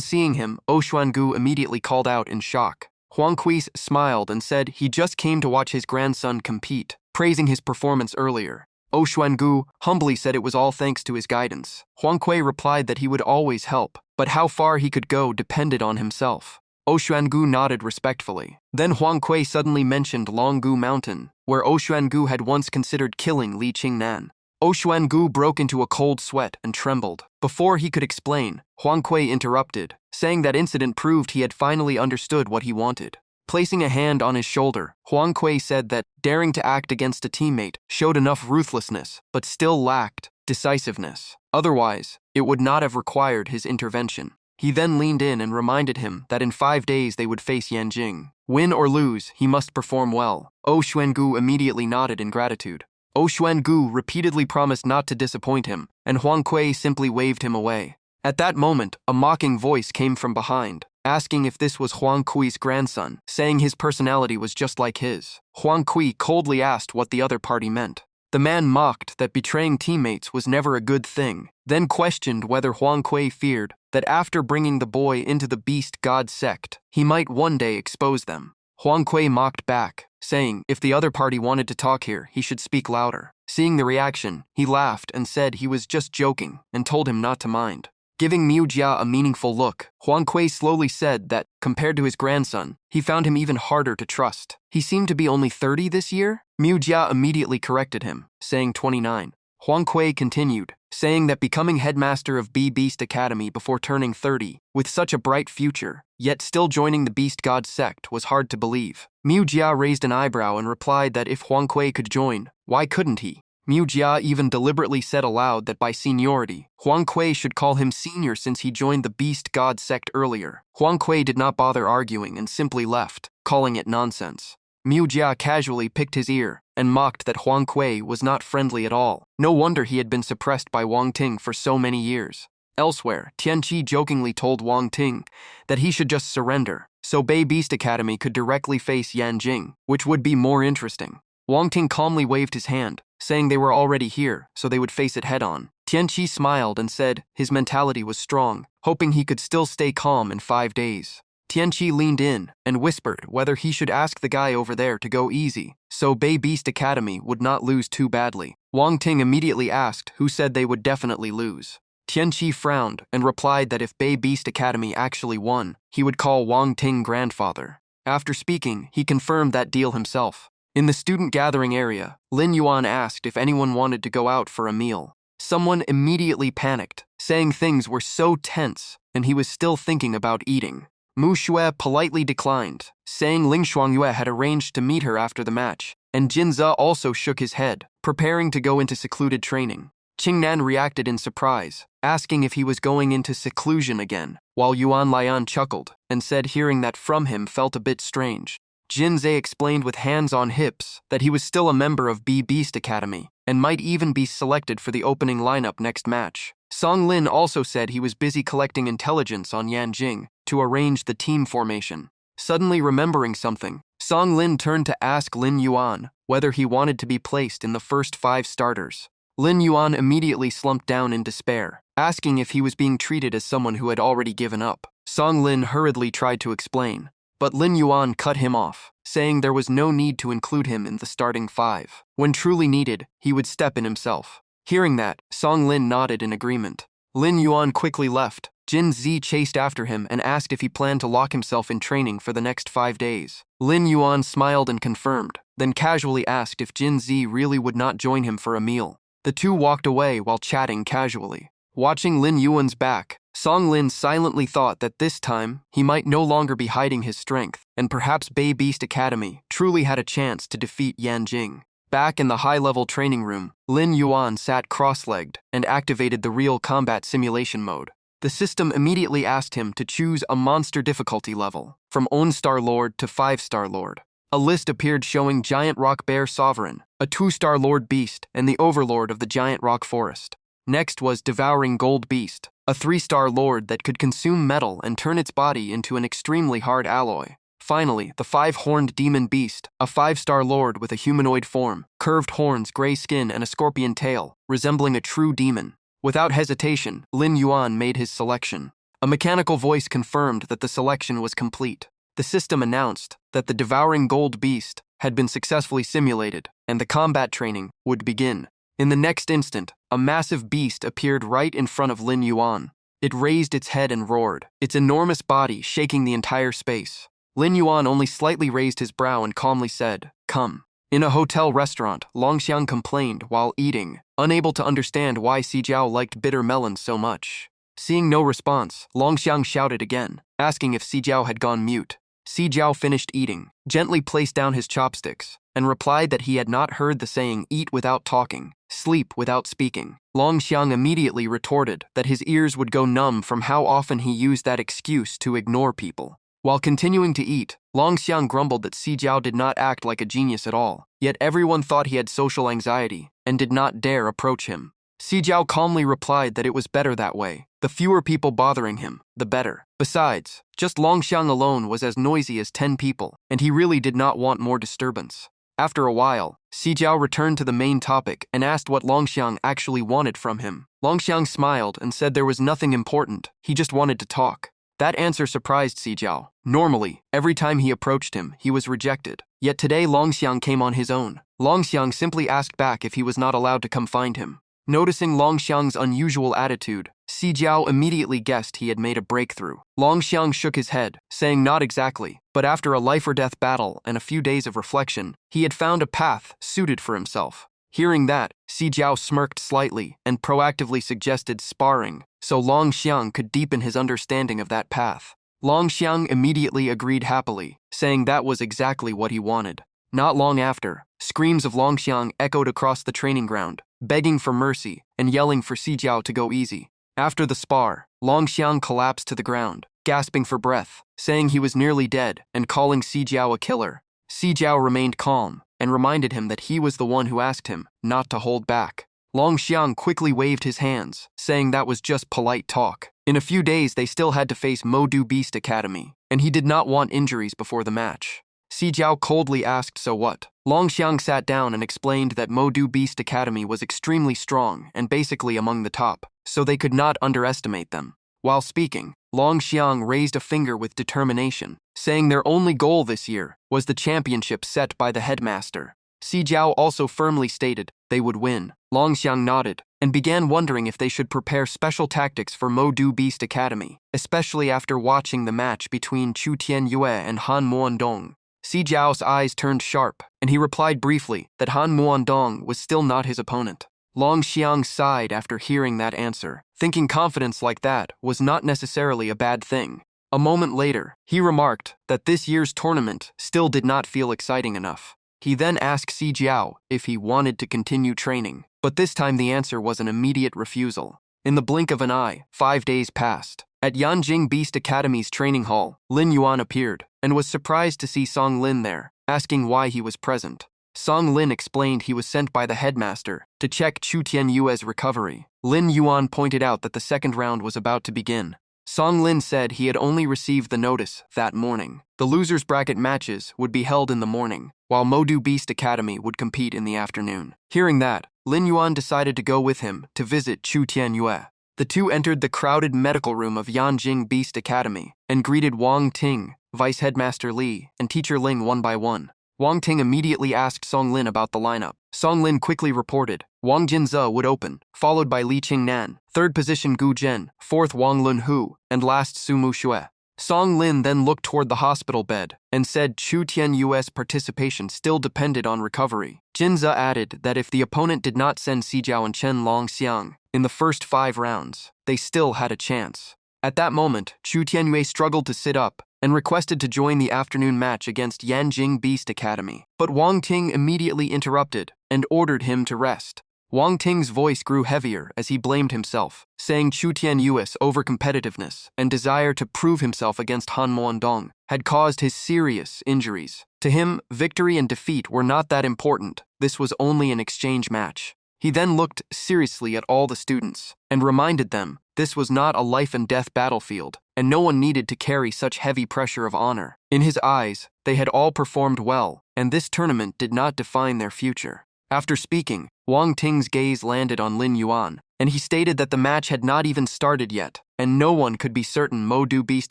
seeing him, Xuangu immediately called out in shock. Huang Kui smiled and said he just came to watch his grandson compete, praising his performance earlier. Xuangu humbly said it was all thanks to his guidance. Huang Kui replied that he would always help, but how far he could go depended on himself. Xuangu nodded respectfully. Then Huang Kui suddenly mentioned Longgu Mountain, where Xuangu had once considered killing Li Qingnan. Xuangu broke into a cold sweat and trembled. Before he could explain, Huang Kui interrupted, saying that incident proved he had finally understood what he wanted. Placing a hand on his shoulder, Huang Kui said that daring to act against a teammate showed enough ruthlessness, but still lacked decisiveness. Otherwise, it would not have required his intervention. He then leaned in and reminded him that in 5 days they would face Yan Jing. Win or lose, he must perform well. Xuangu immediately nodded in gratitude. Xuangu repeatedly promised not to disappoint him, and Huang Kui simply waved him away. At that moment, a mocking voice came from behind, asking if this was Huang Kui's grandson, saying his personality was just like his. Huang Kui coldly asked what the other party meant. The man mocked that betraying teammates was never a good thing, then questioned whether Huang Kui feared that after bringing the boy into the beast god sect, he might one day expose them. Huang Kui mocked back, saying if the other party wanted to talk here, he should speak louder. Seeing the reaction, he laughed and said he was just joking and told him not to mind. Giving Miu Jia a meaningful look, Huang Kui slowly said that, compared to his grandson, he found him even harder to trust. He seemed to be only 30 this year? Miu Jia immediately corrected him, saying 29. Huang Kui continued, saying that becoming headmaster of Beast Academy before turning 30, with such a bright future, yet still joining the Beast God sect was hard to believe. Miu Jia raised an eyebrow and replied that if Huang Kui could join, why couldn't he? Miu Jia even deliberately said aloud that by seniority, Huang Kui should call him senior since he joined the Beast God sect earlier. Huang Kui did not bother arguing and simply left, calling it nonsense. Miu Jia casually picked his ear and mocked that Huang Kui was not friendly at all. No wonder he had been suppressed by Wang Ting for so many years. Elsewhere, Tianqi jokingly told Wang Ting that he should just surrender, so Beast Academy could directly face Yan Jing, which would be more interesting. Wang Ting calmly waved his hand, saying they were already here, so they would face it head-on. Tianqi smiled and said his mentality was strong, hoping he could still stay calm in 5 days. Tianqi leaned in and whispered whether he should ask the guy over there to go easy, so Beast Academy would not lose too badly. Wang Ting immediately asked who said they would definitely lose. Tianqi frowned and replied that if Beast Academy actually won, he would call Wang Ting grandfather. After speaking, he confirmed that deal himself. In the student gathering area, Lin Yuan asked if anyone wanted to go out for a meal. Someone immediately panicked, saying things were so tense and he was still thinking about eating. Mu Xue politely declined, saying Ling Shuangyue had arranged to meet her after the match, and Jin Ze also shook his head, preparing to go into secluded training. Qingnan reacted in surprise, asking if he was going into seclusion again, while Yuan Lian chuckled and said hearing that from him felt a bit strange. Jin Ze explained with hands on hips that he was still a member of Beast Academy and might even be selected for the opening lineup next match. Song Lin also said he was busy collecting intelligence on Yan Jing to arrange the team formation. Suddenly remembering something, Song Lin turned to ask Lin Yuan whether he wanted to be placed in the first 5 starters. Lin Yuan immediately slumped down in despair, asking if he was being treated as someone who had already given up. Song Lin hurriedly tried to explain, but Lin Yuan cut him off, saying there was no need to include him in the starting 5. When truly needed, he would step in himself. Hearing that, Song Lin nodded in agreement. Lin Yuan quickly left. Jin Zi chased after him and asked if he planned to lock himself in training for the next 5 days. Lin Yuan smiled and confirmed, then casually asked if Jin Zi really would not join him for a meal. The two walked away while chatting casually. Watching Lin Yuan's back, Song Lin silently thought that this time he might no longer be hiding his strength, and perhaps Beast Academy truly had a chance to defeat Yan Jing. Back in the high-level training room, Lin Yuan sat cross-legged and activated the real combat simulation mode. The system immediately asked him to choose a monster difficulty level, from On-Star Lord to 5-Star Lord. A list appeared showing Giant Rock Bear Sovereign, a 2-Star Lord Beast, and the Overlord of the Giant Rock Forest. Next was Devouring Gold Beast, a 3-Star Lord that could consume metal and turn its body into an extremely hard alloy. Finally, the 5-Horned Demon Beast, a 5-Star Lord with a humanoid form, curved horns, gray skin, and a scorpion tail, resembling a true demon. Without hesitation, Lin Yuan made his selection. A mechanical voice confirmed that the selection was complete. The system announced that the Devouring Gold Beast had been successfully simulated, and the combat training would begin. In the next instant, a massive beast appeared right in front of Lin Yuan. It raised its head and roared, its enormous body shaking the entire space. Lin Yuan only slightly raised his brow and calmly said, "Come." In a hotel restaurant, Longxiang complained while eating, unable to understand why Zijiao liked bitter melons so much. Seeing no response, Longxiang shouted again, asking if Zijiao had gone mute. Zijiao finished eating, gently placed down his chopsticks, and replied that he had not heard the saying eat without talking, sleep without speaking. Longxiang immediately retorted that his ears would go numb from how often he used that excuse to ignore people. While continuing to eat, Longxiang grumbled that Zijiao did not act like a genius at all, yet everyone thought he had social anxiety and did not dare approach him. Zijiao calmly replied that it was better that way. The fewer people bothering him, the better. Besides, just Longxiang alone was as noisy as 10 people, and he really did not want more disturbance. After a while, Zijiao returned to the main topic and asked what Longxiang actually wanted from him. Longxiang smiled and said there was nothing important, he just wanted to talk. That answer surprised Zijiao. Normally, every time he approached him, he was rejected. Yet today Longxiang came on his own. Longxiang simply asked back if he was not allowed to come find him. Noticing Longxiang's unusual attitude, Si Jiao immediately guessed he had made a breakthrough. Longxiang shook his head, saying not exactly, but after a life-or-death battle and a few days of reflection, he had found a path suited for himself. Hearing that, Si Jiao smirked slightly and proactively suggested sparring, so Longxiang could deepen his understanding of that path. Longxiang immediately agreed happily, saying that was exactly what he wanted. Not long after, screams of Longxiang echoed across the training ground, begging for mercy and yelling for Si Jiao to go easy. After the spar, Longxiang collapsed to the ground, gasping for breath, saying he was nearly dead and calling Si Jiao a killer. Si Jiao remained calm and reminded him that he was the one who asked him not to hold back. Longxiang quickly waved his hands, saying that was just polite talk. In a few days, they still had to face Modu Beast Academy, and he did not want injuries before the match. Si Jiao coldly asked so what. Longxiang sat down and explained that Modu Beast Academy was extremely strong and basically among the top, so they could not underestimate them. While speaking, Longxiang raised a finger with determination, saying their only goal this year was the championship set by the headmaster. Si Jiao also firmly stated they would win. Longxiang nodded and began wondering if they should prepare special tactics for Modu Beast Academy, especially after watching the match between Chu Tianyue and Han Muandong. Si Jiao's eyes turned sharp, and he replied briefly that Han Muandong was still not his opponent. Longxiang sighed after hearing that answer, thinking confidence like that was not necessarily a bad thing. A moment later, he remarked that this year's tournament still did not feel exciting enough. He then asked Si Jiao if he wanted to continue training, but this time the answer was an immediate refusal. In the blink of an eye, 5 days passed. At Yanjing Beast Academy's training hall, Lin Yuan appeared and was surprised to see Song Lin there, asking why he was present. Song Lin explained he was sent by the headmaster to check Chu Tianyue's recovery. Lin Yuan pointed out that the second round was about to begin. Song Lin said he had only received the notice that morning. The losers bracket matches would be held in the morning, while Modu Beast Academy would compete in the afternoon. Hearing that, Lin Yuan decided to go with him to visit Chu Tianyue. The two entered the crowded medical room of Yanjing Beast Academy and greeted Wang Ting, Vice Headmaster Li, and Teacher Ling one by one. Wang Ting immediately asked Song Lin about the lineup. Song Lin quickly reported Wang Jinze would open, followed by Li Qingnan, third position Gu Zhen, fourth Wang Lunhu, and last Su Mu Xue. Song Lin then looked toward the hospital bed and said Chu Tianyue's participation still depended on recovery. Jinze added that if the opponent did not send Si Jiao and Chen Longxiang in the first 5 rounds, they still had a chance. At that moment, Chu Tianyue struggled to sit up and requested to join the afternoon match against Yanjing Beast Academy. But Wang Ting immediately interrupted and ordered him to rest. Wang Ting's voice grew heavier as he blamed himself, saying Chu Tianyue's overcompetitiveness and desire to prove himself against Han Muandong had caused his serious injuries. To him, victory and defeat were not that important. This was only an exchange match. He then looked seriously at all the students and reminded them this was not a life-and-death battlefield, and no one needed to carry such heavy pressure of honor. In his eyes, they had all performed well, and this tournament did not define their future. After speaking, Wang Ting's gaze landed on Lin Yuan, and he stated that the match had not even started yet, and no one could be certain Modu Beast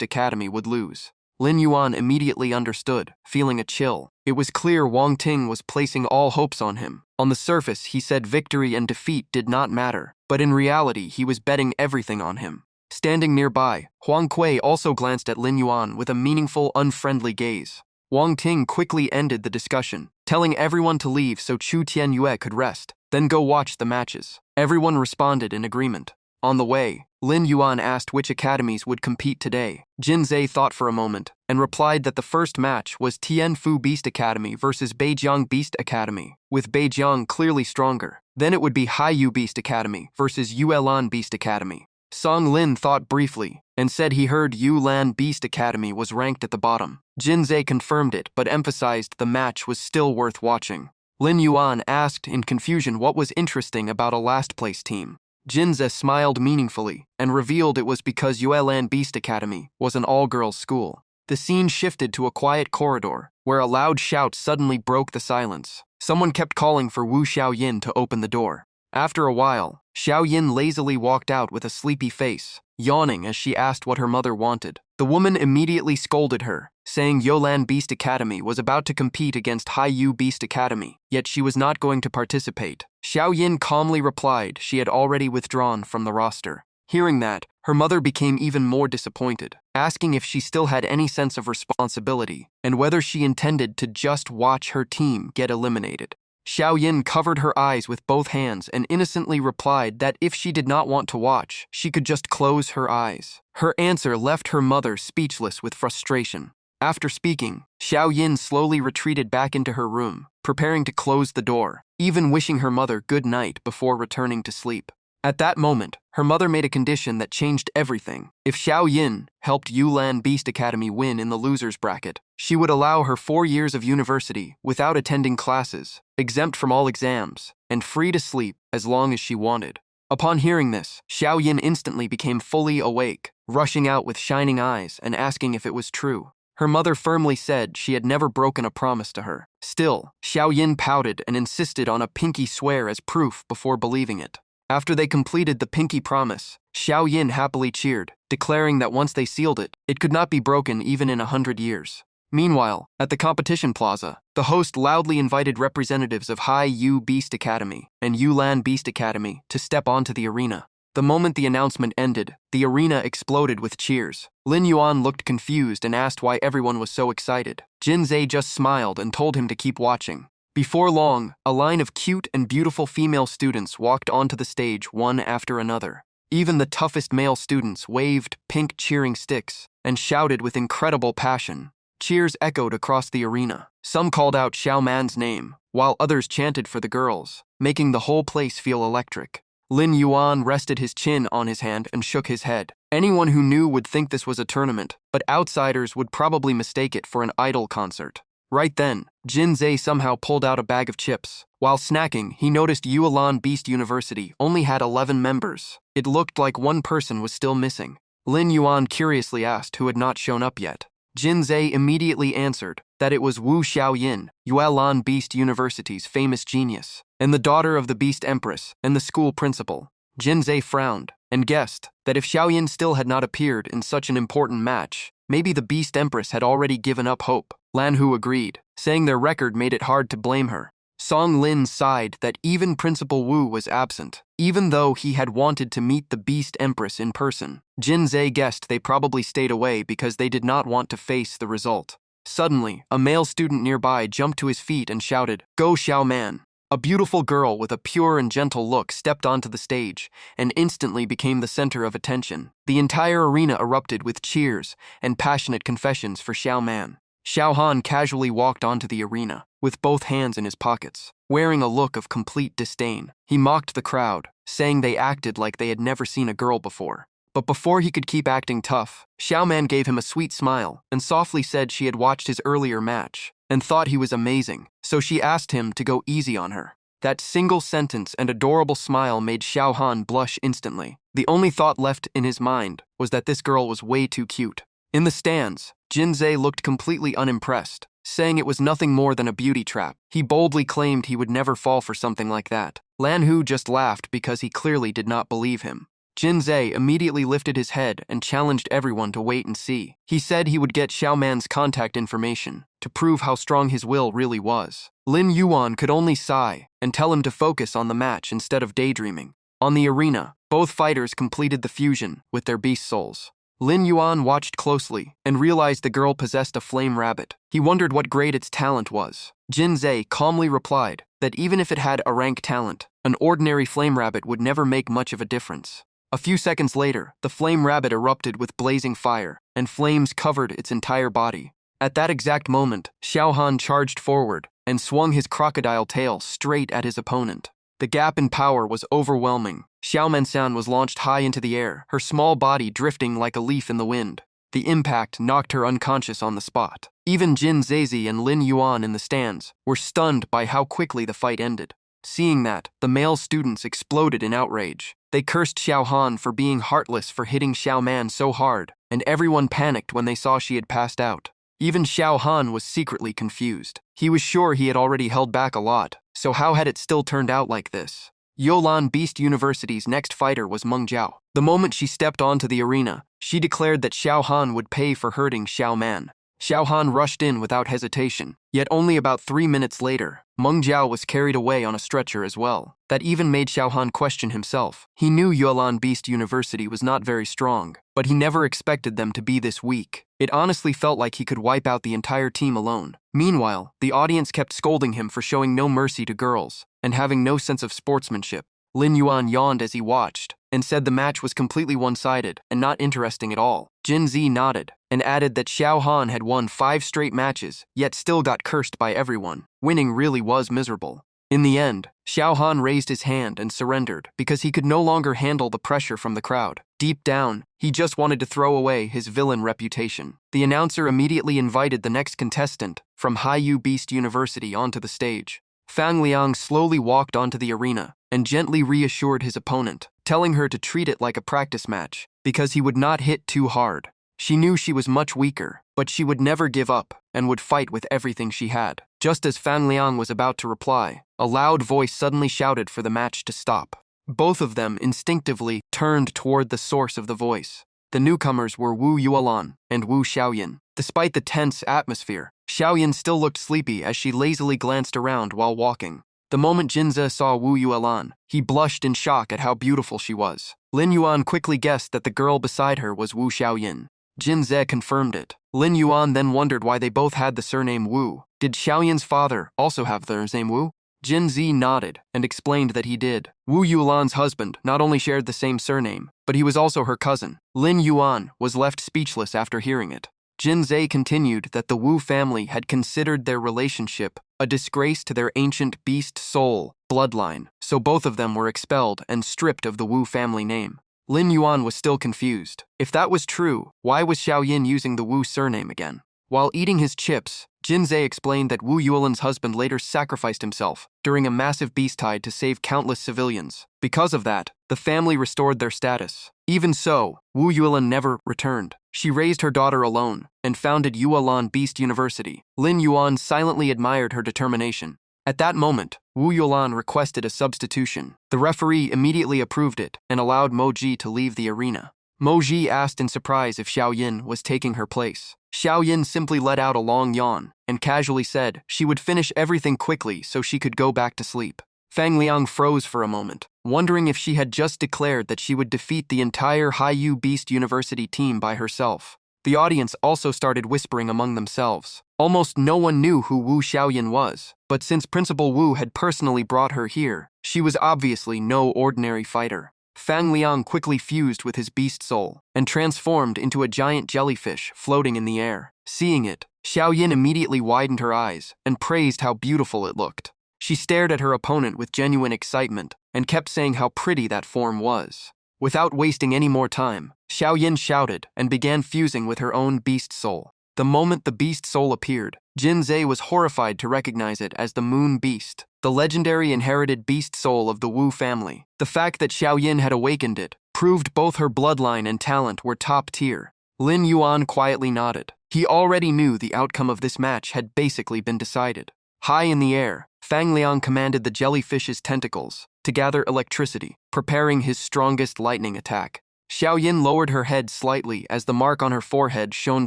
Academy would lose. Lin Yuan immediately understood, feeling a chill. It was clear Wang Ting was placing all hopes on him. On the surface, he said victory and defeat did not matter, but in reality, he was betting everything on him. Standing nearby, Huang Kui also glanced at Lin Yuan with a meaningful, unfriendly gaze. Wang Ting quickly ended the discussion, telling everyone to leave so Chu Tianyue could rest, then go watch the matches. Everyone responded in agreement. On the way, Lin Yuan asked which academies would compete today. Jinze thought for a moment and replied that the first match was Tianfu Beast Academy versus Beijiang Beast Academy, with Beijiang clearly stronger. Then it would be Haiyu Beast Academy versus Yuelan Beast Academy. Song Lin thought briefly and said he heard Yuelan Beast Academy was ranked at the bottom. Jinze confirmed it but emphasized the match was still worth watching. Lin Yuan asked in confusion what was interesting about a last-place team. Jinze smiled meaningfully and revealed it was because Yuelan Beast Academy was an all-girls school. The scene shifted to a quiet corridor, where a loud shout suddenly broke the silence. Someone kept calling for Wu Xiaoyin to open the door. After a while, Xiaoyin lazily walked out with a sleepy face, yawning as she asked what her mother wanted. The woman immediately scolded her saying Yolan Beast Academy was about to compete against Haiyu Beast Academy, yet she was not going to participate. Xiao Yin calmly replied she had already withdrawn from the roster. Hearing that, her mother became even more disappointed, asking if she still had any sense of responsibility and whether she intended to just watch her team get eliminated. Xiao Yin covered her eyes with both hands and innocently replied that if she did not want to watch, she could just close her eyes. Her answer left her mother speechless with frustration. After speaking, Xiao Yin slowly retreated back into her room, preparing to close the door, even wishing her mother good night before returning to sleep. At that moment, her mother made a condition that changed everything. If Xiao Yin helped Yulan Beast Academy win in the losers bracket, she would allow her 4 years of university without attending classes, exempt from all exams, and free to sleep as long as she wanted. Upon hearing this, Xiao Yin instantly became fully awake, rushing out with shining eyes and asking if it was true. Her mother firmly said she had never broken a promise to her. Still, Xiao Yin pouted and insisted on a pinky swear as proof before believing it. After they completed the pinky promise, Xiao Yin happily cheered, declaring that once they sealed it, it could not be broken even in 100 years. Meanwhile, at the competition plaza, the host loudly invited representatives of Haiyu Beast Academy and Yulan Beast Academy to step onto the arena. The moment the announcement ended, the arena exploded with cheers. Lin Yuan looked confused and asked why everyone was so excited. Jin Zhe just smiled and told him to keep watching. Before long, a line of cute and beautiful female students walked onto the stage one after another. Even the toughest male students waved pink cheering sticks and shouted with incredible passion. Cheers echoed across the arena. Some called out Xiao Man's name, while others chanted for the girls, making the whole place feel electric. Lin Yuan rested his chin on his hand and shook his head. Anyone who knew would think this was a tournament, but outsiders would probably mistake it for an idol concert. Right then, Jin Zhe somehow pulled out a bag of chips. While snacking, he noticed Yulan Beast University only had 11 members. It looked like one person was still missing. Lin Yuan curiously asked who had not shown up yet. Jin Zhe immediately answered that it was Wu Xiaoyin, Yulan Beast University's famous genius, and the daughter of the Beast Empress and the school principal. Jin Zhe frowned and guessed that if Xiaoyin still had not appeared in such an important match, maybe the Beast Empress had already given up hope. Lan Hu agreed, saying their record made it hard to blame her. Song Lin sighed that even Principal Wu was absent, even though he had wanted to meet the Beast Empress in person. Jin Zhe guessed they probably stayed away because they did not want to face the result. Suddenly, a male student nearby jumped to his feet and shouted, "Go Xiao Man!" A beautiful girl with a pure and gentle look stepped onto the stage and instantly became the center of attention. The entire arena erupted with cheers and passionate confessions for Xiao Man. Xiao Han casually walked onto the arena, with both hands in his pockets, wearing a look of complete disdain. He mocked the crowd, saying they acted like they had never seen a girl before. But before he could keep acting tough, Xiao Man gave him a sweet smile and softly said she had watched his earlier match and thought he was amazing, so she asked him to go easy on her. That single sentence and adorable smile made Xiao Han blush instantly. The only thought left in his mind was that this girl was way too cute. In the stands, Jin Zhe looked completely unimpressed, saying it was nothing more than a beauty trap. He boldly claimed he would never fall for something like that. Lan Hu just laughed because he clearly did not believe him. Jin Zhe immediately lifted his head and challenged everyone to wait and see. He said he would get Xiao Man's contact information to prove how strong his will really was. Lin Yuan could only sigh and tell him to focus on the match instead of daydreaming. On the arena, both fighters completed the fusion with their beast souls. Lin Yuan watched closely and realized the girl possessed a flame rabbit. He wondered what grade its talent was. Jin Zhe calmly replied that even if it had a rank talent, an ordinary flame rabbit would never make much of a difference. A few seconds later, the flame rabbit erupted with blazing fire, and flames covered its entire body. At that exact moment, Xiao Han charged forward and swung his crocodile tail straight at his opponent. The gap in power was overwhelming. Xiao Mansan was launched high into the air, her small body drifting like a leaf in the wind. The impact knocked her unconscious on the spot. Even Jin Zezi and Lin Yuan in the stands were stunned by how quickly the fight ended. Seeing that, the male students exploded in outrage. They cursed Xiao Han for being heartless for hitting Xiao Man so hard, and everyone panicked when they saw she had passed out. Even Xiao Han was secretly confused. He was sure he had already held back a lot, so how had it still turned out like this? Yolan Beast University's next fighter was Meng Jiao. The moment she stepped onto the arena, she declared that Xiao Han would pay for hurting Xiao Man. Xiao Han rushed in without hesitation, yet only about 3 minutes later, Meng Jiao was carried away on a stretcher as well. That even made Xiao Han question himself. He knew Yuelan Beast University was not very strong, but he never expected them to be this weak. It honestly felt like he could wipe out the entire team alone. Meanwhile, the audience kept scolding him for showing no mercy to girls and having no sense of sportsmanship. Lin Yuan yawned as he watched and said the match was completely one-sided and not interesting at all. Jin Zi nodded and added that Xiao Han had won 5 straight matches, yet still got cursed by everyone. Winning really was miserable. In the end, Xiao Han raised his hand and surrendered because he could no longer handle the pressure from the crowd. Deep down, he just wanted to throw away his villain reputation. The announcer immediately invited the next contestant from Haiyu Beast University onto the stage. Fang Liang slowly walked onto the arena and gently reassured his opponent, telling her to treat it like a practice match because he would not hit too hard. She knew she was much weaker, but she would never give up and would fight with everything she had. Just as Fang Liang was about to reply, a loud voice suddenly shouted for the match to stop. Both of them instinctively turned toward the source of the voice. The newcomers were Wu Yuelan and Wu Xiaoyin. Despite the tense atmosphere, Xiaoyin still looked sleepy as she lazily glanced around while walking. The moment Jinze saw Wu Yuelan, he blushed in shock at how beautiful she was. Lin Yuan quickly guessed that the girl beside her was Wu Xiaoyin. Jinze confirmed it. Lin Yuan then wondered why they both had the surname Wu. Did Xiaoyin's father also have the name Wu? Jin Zi nodded and explained that he did. Wu Yuelan's husband not only shared the same surname, but he was also her cousin. Lin Yuan was left speechless after hearing it. Jin Zi continued that the Wu family had considered their relationship a disgrace to their ancient beast soul bloodline, so both of them were expelled and stripped of the Wu family name. Lin Yuan was still confused. If that was true, why was Xiaoyin using the Wu surname again? While eating his chips, Jin Zi explained that Wu Yuelan's husband later sacrificed himself during a massive beast tide to save countless civilians. Because of that, the family restored their status. Even so, Wu Yuelan never returned. She raised her daughter alone and founded Yuelan Beast University. Lin Yuan silently admired her determination. At that moment, Wu Yuelan requested a substitution. The referee immediately approved it and allowed Mo Ji to leave the arena. Mo Ji asked in surprise if Xiaoyin was taking her place. Xiaoyin simply let out a long yawn and casually said she would finish everything quickly so she could go back to sleep. Fang Liang froze for a moment, wondering if she had just declared that she would defeat the entire Haiyu Beast University team by herself. The audience also started whispering among themselves. Almost no one knew who Wu Xiaoyin was, but since Principal Wu had personally brought her here, she was obviously no ordinary fighter. Fang Liang quickly fused with his beast soul and transformed into a giant jellyfish floating in the air. Seeing it, Xiaoyin immediately widened her eyes and praised how beautiful it looked. She stared at her opponent with genuine excitement and kept saying how pretty that form was. Without wasting any more time, Xiaoyin shouted and began fusing with her own beast soul. The moment the beast soul appeared, Jin Zi was horrified to recognize it as the Moon Beast, the legendary inherited beast soul of the Wu family. The fact that Xiaoyin had awakened it proved both her bloodline and talent were top tier. Lin Yuan quietly nodded. He already knew the outcome of this match had basically been decided. High in the air, Fang Liang commanded the jellyfish's tentacles to gather electricity, preparing his strongest lightning attack. Xiaoyin lowered her head slightly as the mark on her forehead shone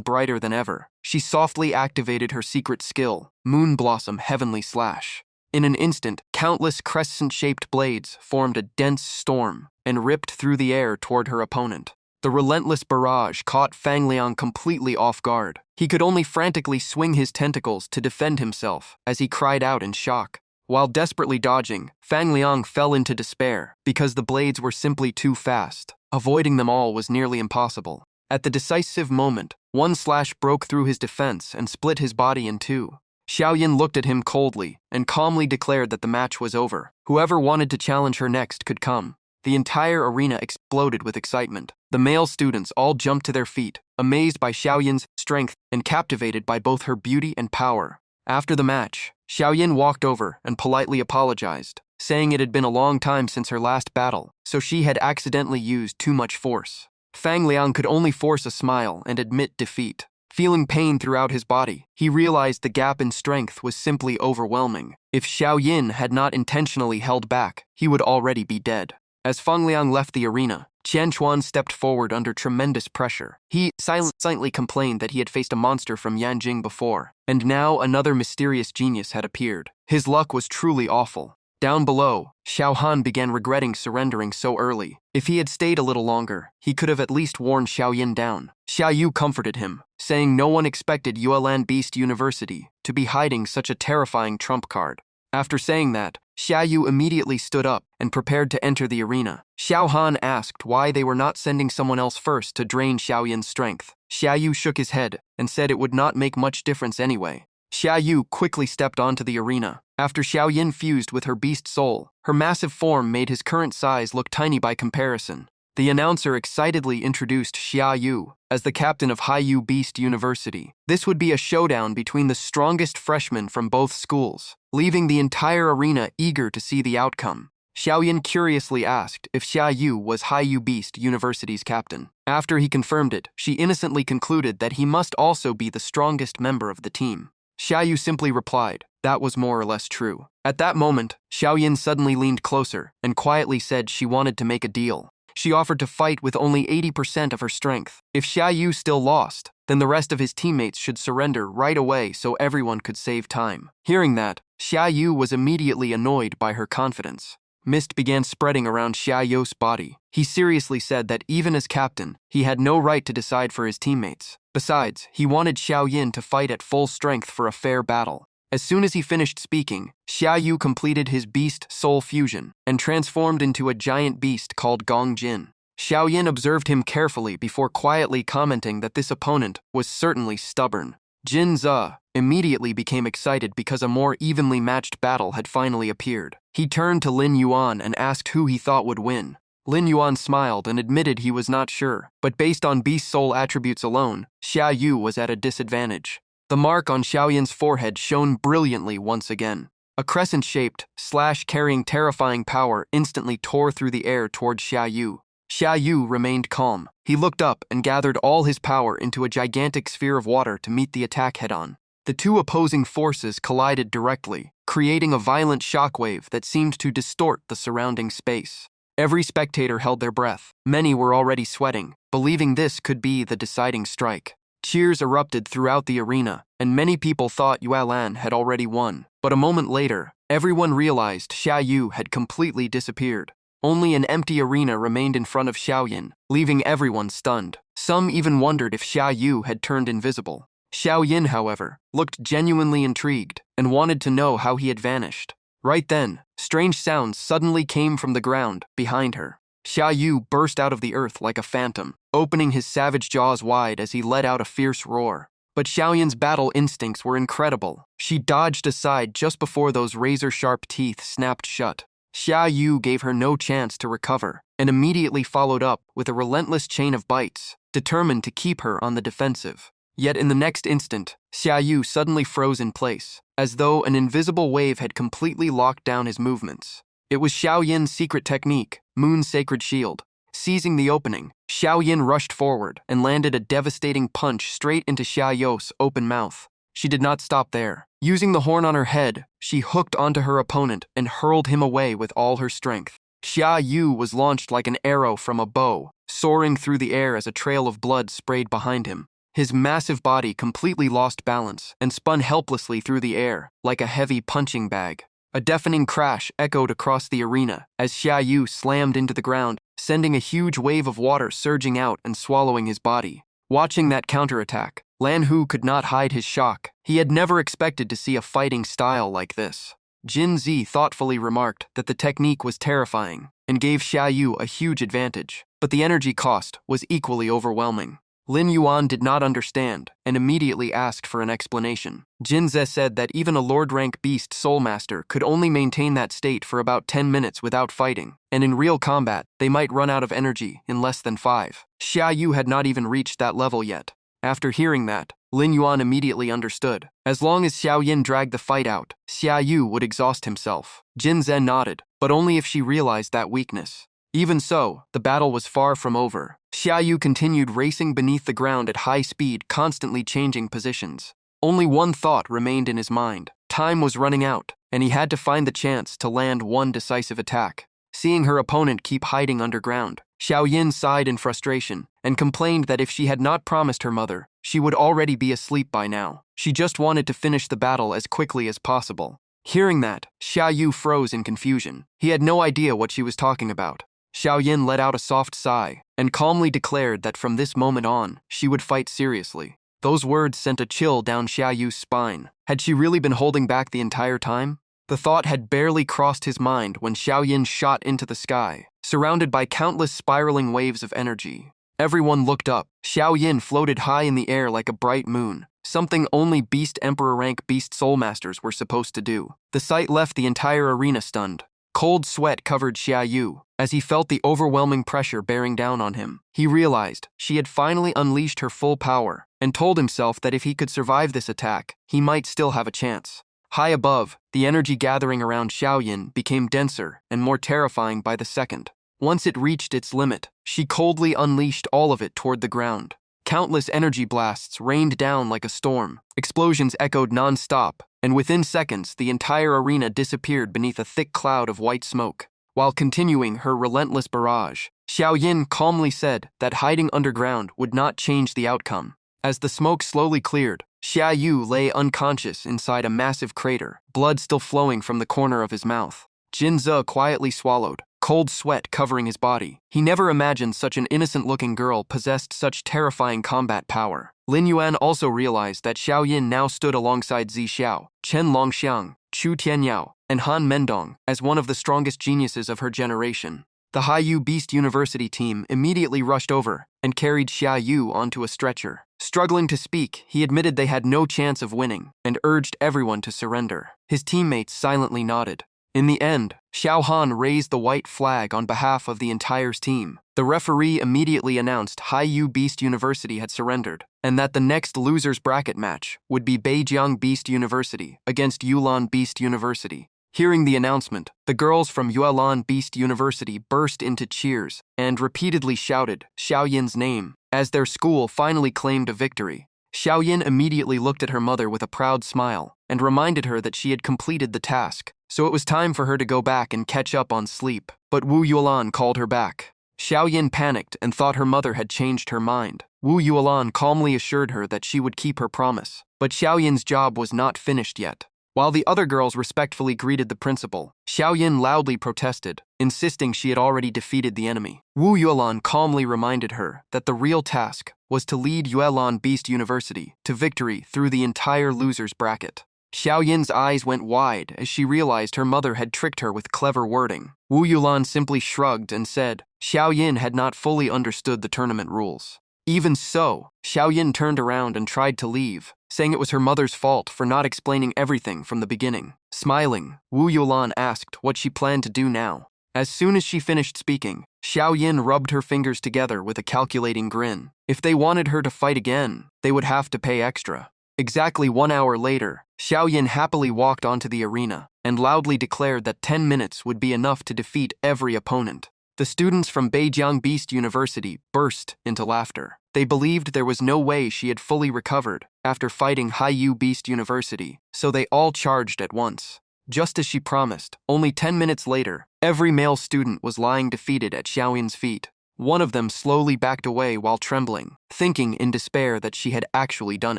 brighter than ever. She softly activated her secret skill, Moon Blossom Heavenly Slash. In an instant, countless crescent-shaped blades formed a dense storm and ripped through the air toward her opponent. The relentless barrage caught Fang Liang completely off guard. He could only frantically swing his tentacles to defend himself as he cried out in shock. While desperately dodging, Fang Liang fell into despair because the blades were simply too fast. Avoiding them all was nearly impossible. At the decisive moment, one slash broke through his defense and split his body in two. Xiaoyin looked at him coldly and calmly declared that the match was over. Whoever wanted to challenge her next could come. The entire arena exploded with excitement. The male students all jumped to their feet, amazed by Xiaoyin's strength and captivated by both her beauty and power. After the match, Xiaoyin walked over and politely apologized, saying it had been a long time since her last battle, so she had accidentally used too much force. Fang Liang could only force a smile and admit defeat. Feeling pain throughout his body, he realized the gap in strength was simply overwhelming. If Xiaoyin had not intentionally held back, he would already be dead. As Fang Liang left the arena, Chuan stepped forward under tremendous pressure. He silently complained that he had faced a monster from Yanjing before, and now another mysterious genius had appeared. His luck was truly awful. Down below, Xiao Han began regretting surrendering so early. If he had stayed a little longer, he could have at least worn Xiaoyin down. Xia Yu comforted him, saying no one expected Yuelan Beast University to be hiding such a terrifying trump card. After saying that, Xia Yu immediately stood up and prepared to enter the arena. Xiao Han asked why they were not sending someone else first to drain Xiaoyin's strength. Xia Yu shook his head and said it would not make much difference anyway. Xia Yu quickly stepped onto the arena. After Xiaoyin fused with her beast soul, her massive form made his current size look tiny by comparison. The announcer excitedly introduced Xia Yu as the captain of Haiyu Beast University. This would be a showdown between the strongest freshmen from both schools, leaving the entire arena eager to see the outcome. Xiaoyin curiously asked if Xia Yu was Haiyu Beast University's captain. After he confirmed it, she innocently concluded that he must also be the strongest member of the team. Xia Yu simply replied, that was more or less true. At that moment, Xiaoyin suddenly leaned closer and quietly said she wanted to make a deal. She offered to fight with only 80% of her strength. If Xia Yu still lost, then the rest of his teammates should surrender right away so everyone could save time. Hearing that, Xia Yu was immediately annoyed by her confidence. Mist began spreading around Xia Yu's body. He seriously said that even as captain, he had no right to decide for his teammates. Besides, he wanted Xiaoyin to fight at full strength for a fair battle. As soon as he finished speaking, Xia Yu completed his beast soul fusion and transformed into a giant beast called Gong Jin. Xiaoyin observed him carefully before quietly commenting that this opponent was certainly stubborn. Jin Ze immediately became excited because a more evenly matched battle had finally appeared. He turned to Lin Yuan and asked who he thought would win. Lin Yuan smiled and admitted he was not sure, but based on beast soul attributes alone, Xia Yu was at a disadvantage. The mark on Xiaoyin's forehead shone brilliantly once again. A crescent-shaped slash carrying terrifying power instantly tore through the air toward Xia Yu. Xia Yu remained calm. He looked up and gathered all his power into a gigantic sphere of water to meet the attack head-on. The two opposing forces collided directly, creating a violent shockwave that seemed to distort the surrounding space. Every spectator held their breath. Many were already sweating, believing this could be the deciding strike. Cheers erupted throughout the arena, and many people thought Yuelan had already won. But a moment later, everyone realized Xia Yu had completely disappeared. Only an empty arena remained in front of Xiaoyin, leaving everyone stunned. Some even wondered if Xia Yu had turned invisible. Xiaoyin, however, looked genuinely intrigued and wanted to know how he had vanished. Right then, strange sounds suddenly came from the ground behind her. Xia Yu burst out of the earth like a phantom, opening his savage jaws wide as he let out a fierce roar. But Xiaoyin's battle instincts were incredible. She dodged aside just before those razor-sharp teeth snapped shut. Xia Yu gave her no chance to recover, and immediately followed up with a relentless chain of bites, determined to keep her on the defensive. Yet in the next instant, Xia Yu suddenly froze in place, as though an invisible wave had completely locked down his movements. It was Xiaoyin's secret technique, Moon's Sacred Shield. Seizing the opening, Xiaoyin rushed forward and landed a devastating punch straight into Xia Yu's open mouth. She did not stop there. Using the horn on her head, she hooked onto her opponent and hurled him away with all her strength. Xia Yu was launched like an arrow from a bow, soaring through the air as a trail of blood sprayed behind him. His massive body completely lost balance and spun helplessly through the air, like a heavy punching bag. A deafening crash echoed across the arena as Xia Yu slammed into the ground, sending a huge wave of water surging out and swallowing his body. Watching that counterattack, Lan Hu could not hide his shock. He had never expected to see a fighting style like this. Jin Zi thoughtfully remarked that the technique was terrifying and gave Xia Yu a huge advantage, but the energy cost was equally overwhelming. Lin Yuan did not understand and immediately asked for an explanation. Jin Ze said that even a Lord-rank beast soul master could only maintain that state for about 10 minutes without fighting, and in real combat, they might run out of energy in less than 5. Xia Yu had not even reached that level yet. After hearing that, Lin Yuan immediately understood. As long as Xiaoyin dragged the fight out, Xia Yu would exhaust himself. Jin Ze nodded, but only if she realized that weakness. Even so, the battle was far from over. Xia Yu continued racing beneath the ground at high speed, constantly changing positions. Only one thought remained in his mind. Time was running out, and he had to find the chance to land one decisive attack. Seeing her opponent keep hiding underground, Xiao Yin sighed in frustration and complained that if she had not promised her mother, she would already be asleep by now. She just wanted to finish the battle as quickly as possible. Hearing that, Xia Yu froze in confusion. He had no idea what she was talking about. Xiao Yin let out a soft sigh and calmly declared that from this moment on, she would fight seriously. Those words sent a chill down Xia Yu's spine. Had she really been holding back the entire time? The thought had barely crossed his mind when Xiao Yin shot into the sky, surrounded by countless spiraling waves of energy. Everyone looked up. Xiao Yin floated high in the air like a bright moon, something only Beast Emperor rank Beast Soul Masters were supposed to do. The sight left the entire arena stunned. Cold sweat covered Xia Yu as he felt the overwhelming pressure bearing down on him. He realized she had finally unleashed her full power and told himself that if he could survive this attack, he might still have a chance. High above, the energy gathering around Xiao Yin became denser and more terrifying by the second. Once it reached its limit, she coldly unleashed all of it toward the ground. Countless energy blasts rained down like a storm. Explosions echoed non-stop, and within seconds, the entire arena disappeared beneath a thick cloud of white smoke. While continuing her relentless barrage, Xiao Yin calmly said that hiding underground would not change the outcome. As the smoke slowly cleared, Xia Yu lay unconscious inside a massive crater, blood still flowing from the corner of his mouth. Jinze quietly swallowed, cold sweat covering his body. He never imagined such an innocent-looking girl possessed such terrifying combat power. Lin Yuan also realized that Xiao Yin now stood alongside Zi Xiao, Chen Longxiang, Chu Tianyao, and Han Mendong as one of the strongest geniuses of her generation. The Haiyu Beast University team immediately rushed over and carried Xia Yu onto a stretcher. Struggling to speak, he admitted they had no chance of winning and urged everyone to surrender. His teammates silently nodded. In the end, Xiao Han raised the white flag on behalf of the entire team. The referee immediately announced Haiyu Beast University had surrendered, and that the next losers bracket match would be Beijiang Beast University against Yulan Beast University. Hearing the announcement, the girls from Yuelan Beast University burst into cheers and repeatedly shouted Xiao Yin's name as their school finally claimed a victory. Xiao Yin immediately looked at her mother with a proud smile and reminded her that she had completed the task, so it was time for her to go back and catch up on sleep. But Wu Yuelan called her back. Xiao Yin panicked and thought her mother had changed her mind. Wu Yuelan calmly assured her that she would keep her promise, but Xiao Yin's job was not finished yet. While the other girls respectfully greeted the principal, Xiao Yin loudly protested, insisting she had already defeated the enemy. Wu Yuelan calmly reminded her that the real task was to lead Yuelan Beast University to victory through the entire losers bracket. Xiao Yin's eyes went wide as she realized her mother had tricked her with clever wording. Wu Yuelan simply shrugged and said Xiao Yin had not fully understood the tournament rules. Even so, Xiao Yin turned around and tried to leave, saying it was her mother's fault for not explaining everything from the beginning. Smiling, Wu Yuelan asked what she planned to do now. As soon as she finished speaking, Xiao Yin rubbed her fingers together with a calculating grin. If they wanted her to fight again, they would have to pay extra. Exactly 1 hour later, Xiao Yin happily walked onto the arena and loudly declared that 10 minutes would be enough to defeat every opponent. The students from Beijiang Beast University burst into laughter. They believed there was no way she had fully recovered after fighting Haiyu Beast University, so they all charged at once. Just as she promised, only 10 minutes later, every male student was lying defeated at Xiao Yin's feet. One of them slowly backed away while trembling, thinking in despair that she had actually done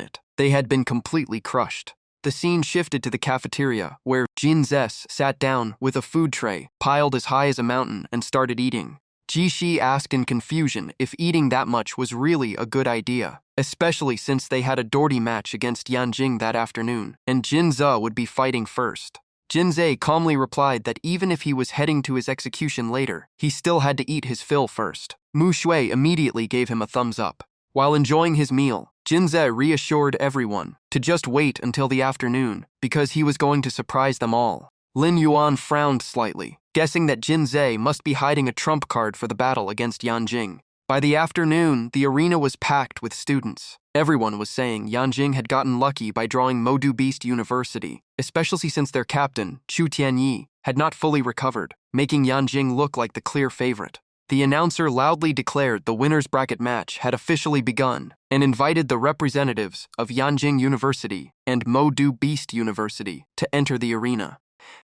it. They had been completely crushed. The scene shifted to the cafeteria, where Jinze sat down with a food tray piled as high as a mountain and started eating. Jishi asked in confusion if eating that much was really a good idea, especially since they had a Doherty match against Yanjing that afternoon, and Jinze would be fighting first. Jinze calmly replied that even if he was heading to his execution later, he still had to eat his fill first. Mu Shui immediately gave him a thumbs up. While enjoying his meal, Jinze reassured everyone to just wait until the afternoon because he was going to surprise them all. Lin Yuan frowned slightly, guessing that Jinze must be hiding a trump card for the battle against Yanjing. By the afternoon, the arena was packed with students. Everyone was saying Yanjing had gotten lucky by drawing Modu Beast University, especially since their captain, Chu Tianyi, had not fully recovered, making Yanjing look like the clear favorite. The announcer loudly declared the winner's bracket match had officially begun and invited the representatives of Yanjing University and Modu Beast University to enter the arena.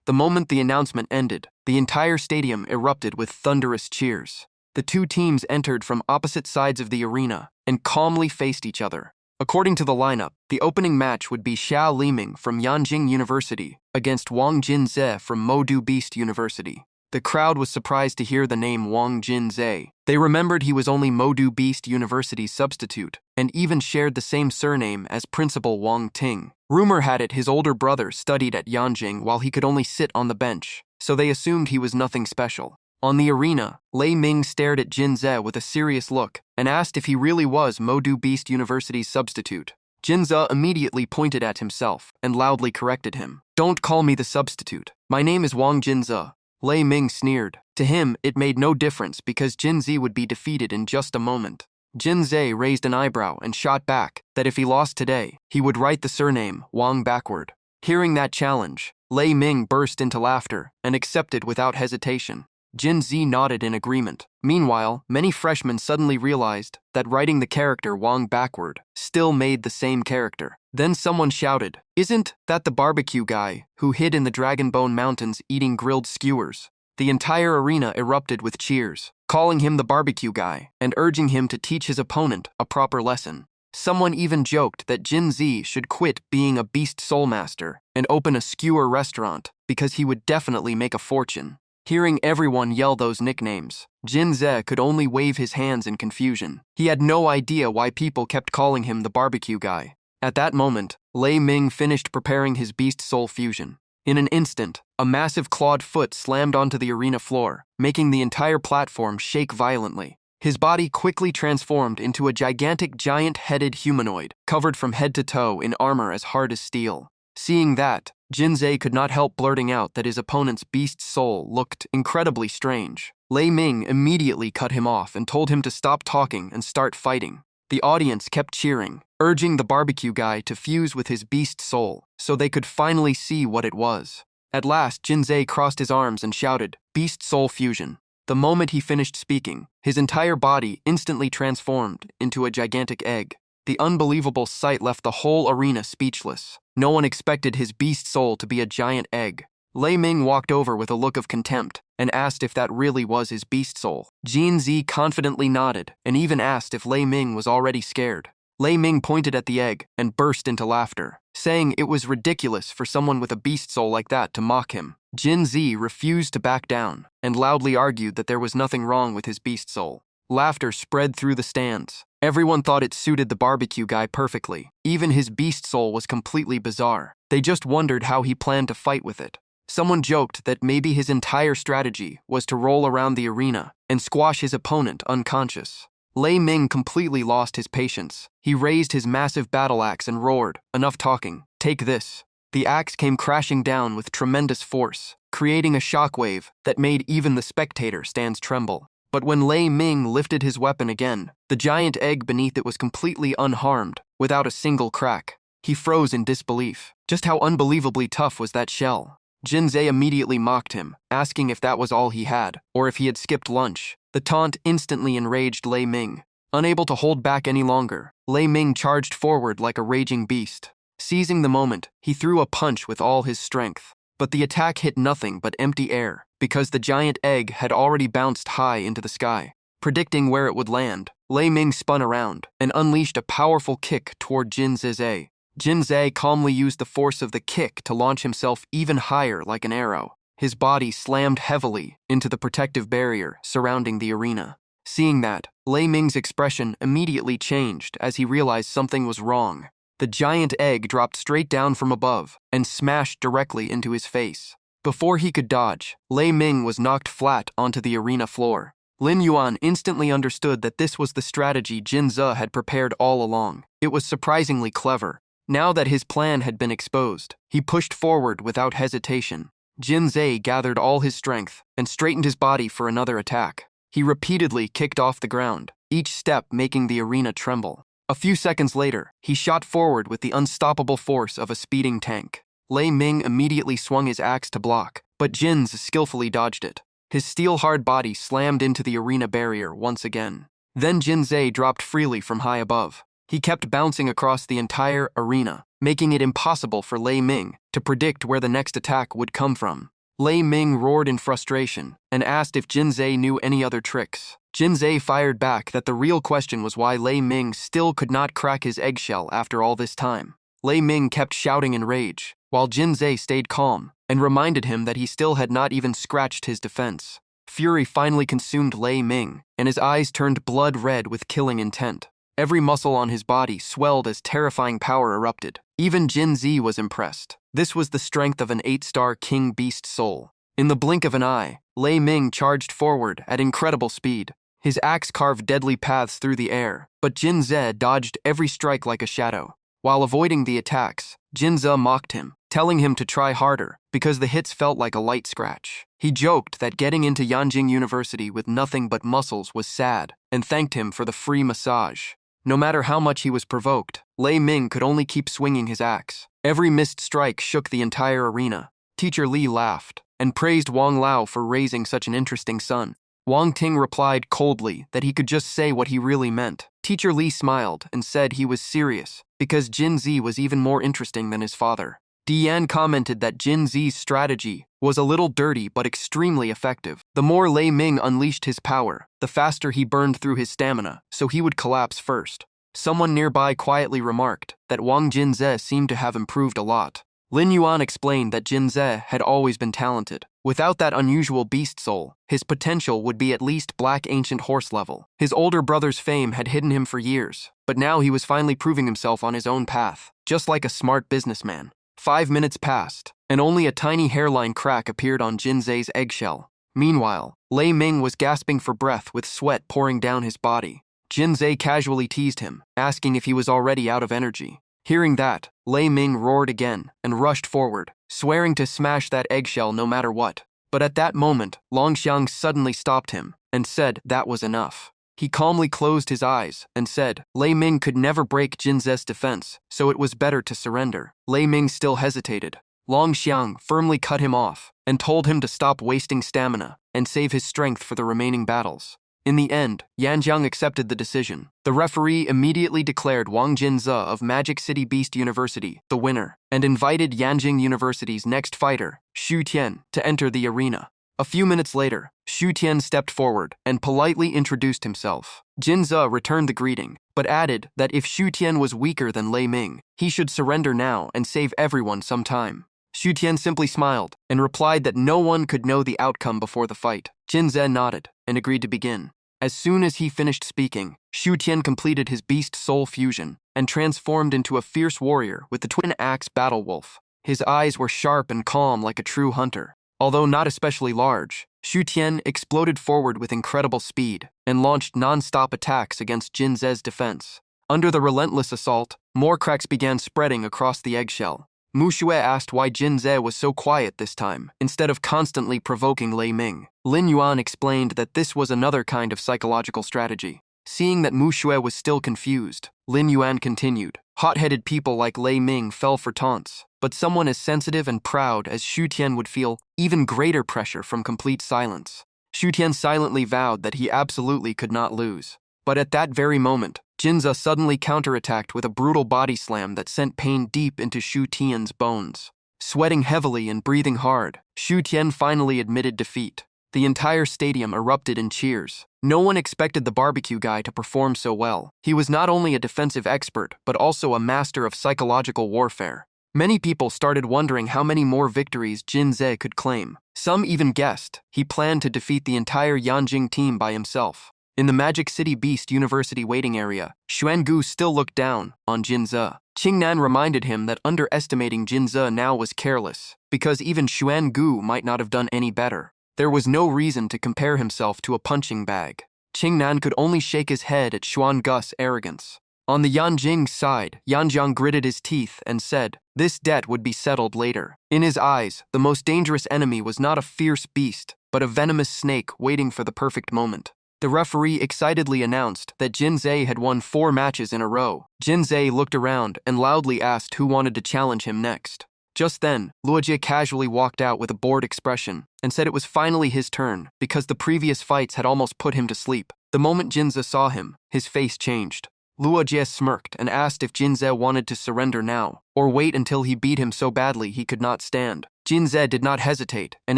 The moment the announcement ended, the entire stadium erupted with thunderous cheers. The two teams entered from opposite sides of the arena and calmly faced each other. According to the lineup, the opening match would be Xiao Liming from Yanjing University against Wang Jinze from Modu Beast University. The crowd was surprised to hear the name Wang Jinze. They remembered he was only Modu Beast University's substitute, and even shared the same surname as Principal Wang Ting. Rumor had it his older brother studied at Yanjing while he could only sit on the bench, so they assumed he was nothing special. On the arena, Lei Ming stared at Jinze with a serious look and asked if he really was Modu Beast University's substitute. Jinze immediately pointed at himself and loudly corrected him. "Don't call me the substitute. My name is Wang Jinze." Lei Ming sneered. To him, it made no difference because Jinze would be defeated in just a moment. Jinze raised an eyebrow and shot back that if he lost today, he would write the surname Wang backward. Hearing that challenge, Lei Ming burst into laughter and accepted without hesitation. Jinze nodded in agreement. Meanwhile, many freshmen suddenly realized that writing the character Wang backward still made the same character. Then someone shouted, "Isn't that the barbecue guy who hid in the Dragonbone Mountains eating grilled skewers?" The entire arena erupted with cheers, calling him the barbecue guy and urging him to teach his opponent a proper lesson. Someone even joked that Jinze should quit being a beast soulmaster and open a skewer restaurant because he would definitely make a fortune. Hearing everyone yell those nicknames, Jinze could only wave his hands in confusion. He had no idea why people kept calling him the barbecue guy. At that moment, Lei Ming finished preparing his beast soul fusion. In an instant, a massive clawed foot slammed onto the arena floor, making the entire platform shake violently. His body quickly transformed into a gigantic giant-headed humanoid, covered from head to toe in armor as hard as steel. Seeing that, Jinze could not help blurting out that his opponent's beast soul looked incredibly strange. Lei Ming immediately cut him off and told him to stop talking and start fighting. The audience kept cheering, urging the barbecue guy to fuse with his beast soul so they could finally see what it was. At last, Jinze crossed his arms and shouted, "Beast soul fusion." The moment he finished speaking, his entire body instantly transformed into a gigantic egg. The unbelievable sight left the whole arena speechless. No one expected his beast soul to be a giant egg. Lei Ming walked over with a look of contempt and asked if that really was his beast soul. Jinze confidently nodded and even asked if Lei Ming was already scared. Lei Ming pointed at the egg and burst into laughter, saying it was ridiculous for someone with a beast soul like that to mock him. Jinze refused to back down and loudly argued that there was nothing wrong with his beast soul. Laughter spread through the stands. Everyone thought it suited the barbecue guy perfectly. Even his beast soul was completely bizarre. They just wondered how he planned to fight with it. Someone joked that maybe his entire strategy was to roll around the arena and squash his opponent unconscious. Lei Ming completely lost his patience. He raised his massive battle axe and roared, "Enough talking. Take this." The axe came crashing down with tremendous force, creating a shockwave that made even the spectator stands tremble. But when Lei Ming lifted his weapon again, the giant egg beneath it was completely unharmed, without a single crack. He froze in disbelief. Just how unbelievably tough was that shell? Jinze immediately mocked him, asking if that was all he had, or if he had skipped lunch. The taunt instantly enraged Lei Ming. Unable to hold back any longer, Lei Ming charged forward like a raging beast. Seizing the moment, he threw a punch with all his strength. But the attack hit nothing but empty air, because the giant egg had already bounced high into the sky. Predicting where it would land, Lei Ming spun around and unleashed a powerful kick toward Jinze. Jinze calmly used the force of the kick to launch himself even higher like an arrow. His body slammed heavily into the protective barrier surrounding the arena. Seeing that, Lei Ming's expression immediately changed as he realized something was wrong. The giant egg dropped straight down from above and smashed directly into his face. Before he could dodge, Lei Ming was knocked flat onto the arena floor. Lin Yuan instantly understood that this was the strategy Jinze had prepared all along. It was surprisingly clever. Now that his plan had been exposed, he pushed forward without hesitation. Jinze gathered all his strength and straightened his body for another attack. He repeatedly kicked off the ground, each step making the arena tremble. A few seconds later, he shot forward with the unstoppable force of a speeding tank. Lei Ming immediately swung his axe to block, but Jinze skillfully dodged it. His steel-hard body slammed into the arena barrier once again. Then Jinze dropped freely from high above. He kept bouncing across the entire arena, making it impossible for Lei Ming to predict where the next attack would come from. Lei Ming roared in frustration and asked if Jinze knew any other tricks. Jinze fired back that the real question was why Lei Ming still could not crack his eggshell after all this time. Lei Ming kept shouting in rage, while Jinze stayed calm and reminded him that he still had not even scratched his defense. Fury finally consumed Lei Ming, and his eyes turned blood red with killing intent. Every muscle on his body swelled as terrifying power erupted. Even Jinze was impressed. This was the strength of an 8-star king beast soul. In the blink of an eye, Lei Ming charged forward at incredible speed. His axe carved deadly paths through the air, but Jinze dodged every strike like a shadow. While avoiding the attacks, Jinze mocked him, telling him to try harder because the hits felt like a light scratch. He joked that getting into Yanjing University with nothing but muscles was sad and thanked him for the free massage. No matter how much he was provoked, Lei Ming could only keep swinging his axe. Every missed strike shook the entire arena. Teacher Li laughed and praised Wang Lao for raising such an interesting son. Wang Ting replied coldly that he could just say what he really meant. Teacher Li smiled and said he was serious because Jinze was even more interesting than his father. Dian commented that Jinze's strategy was a little dirty but extremely effective. The more Lei Ming unleashed his power, the faster he burned through his stamina, so he would collapse first. Someone nearby quietly remarked that Wang Jinze seemed to have improved a lot. Lin Yuan explained that Jinze had always been talented. Without that unusual beast soul, his potential would be at least Black Ancient Horse level. His older brother's fame had hidden him for years, but now he was finally proving himself on his own path, just like a smart businessman. 5 minutes passed, and only a tiny hairline crack appeared on Jinze's eggshell. Meanwhile, Lei Ming was gasping for breath with sweat pouring down his body. Jinze casually teased him, asking if he was already out of energy. Hearing that, Lei Ming roared again and rushed forward, swearing to smash that eggshell no matter what. But at that moment, Longxiang suddenly stopped him and said that was enough. He calmly closed his eyes and said Lei Ming could never break Jinze's defense, so it was better to surrender. Lei Ming still hesitated. Longxiang firmly cut him off and told him to stop wasting stamina and save his strength for the remaining battles. In the end, Yanjiang accepted the decision. The referee immediately declared Wang Jinze of Magic City Beast University the winner and invited Yanjing University's next fighter, Xu Tian, to enter the arena. A few minutes later, Xu Tian stepped forward and politely introduced himself. Jinze returned the greeting, but added that if Xu Tian was weaker than Lei Ming, he should surrender now and save everyone some time. Xu Tian simply smiled and replied that no one could know the outcome before the fight. Jinze nodded and agreed to begin. As soon as he finished speaking, Xu Tian completed his beast soul fusion and transformed into a fierce warrior with the twin-axe battle wolf. His eyes were sharp and calm like a true hunter. Although not especially large, Xu Tian exploded forward with incredible speed and launched non-stop attacks against Jinze's defense. Under the relentless assault, more cracks began spreading across the eggshell. Mu Xue asked why Jinze was so quiet this time, instead of constantly provoking Lei Ming. Lin Yuan explained that this was another kind of psychological strategy. Seeing that Mu Xue was still confused, Lin Yuan continued. Hot-headed people like Lei Ming fell for taunts, but someone as sensitive and proud as Xu Tian would feel even greater pressure from complete silence. Xu Tian silently vowed that he absolutely could not lose. But at that very moment, Jinze suddenly counterattacked with a brutal body slam that sent pain deep into Xu Tian's bones. Sweating heavily and breathing hard, Xu Tian finally admitted defeat. The entire stadium erupted in cheers. No one expected the barbecue guy to perform so well. He was not only a defensive expert, but also a master of psychological warfare. Many people started wondering how many more victories Jinze could claim. Some even guessed he planned to defeat the entire Yanjing team by himself. In the Magic City Beast University waiting area, Xuangu still looked down on Jinze. Qingnan reminded him that underestimating Jinze now was careless, because even Xuangu might not have done any better. There was no reason to compare himself to a punching bag. Qingnan could only shake his head at Xuangu's arrogance. On the Yanjing side, Yanjiang gritted his teeth and said this debt would be settled later. In his eyes, the most dangerous enemy was not a fierce beast, but a venomous snake waiting for the perfect moment. The referee excitedly announced that Jinze had won 4 matches in a row. Jinze looked around and loudly asked who wanted to challenge him next. Just then, Luojie casually walked out with a bored expression and said it was finally his turn because the previous fights had almost put him to sleep. The moment Jinze saw him, his face changed. Luojie smirked and asked if Jinze wanted to surrender now or wait until he beat him so badly he could not stand. Jinze did not hesitate and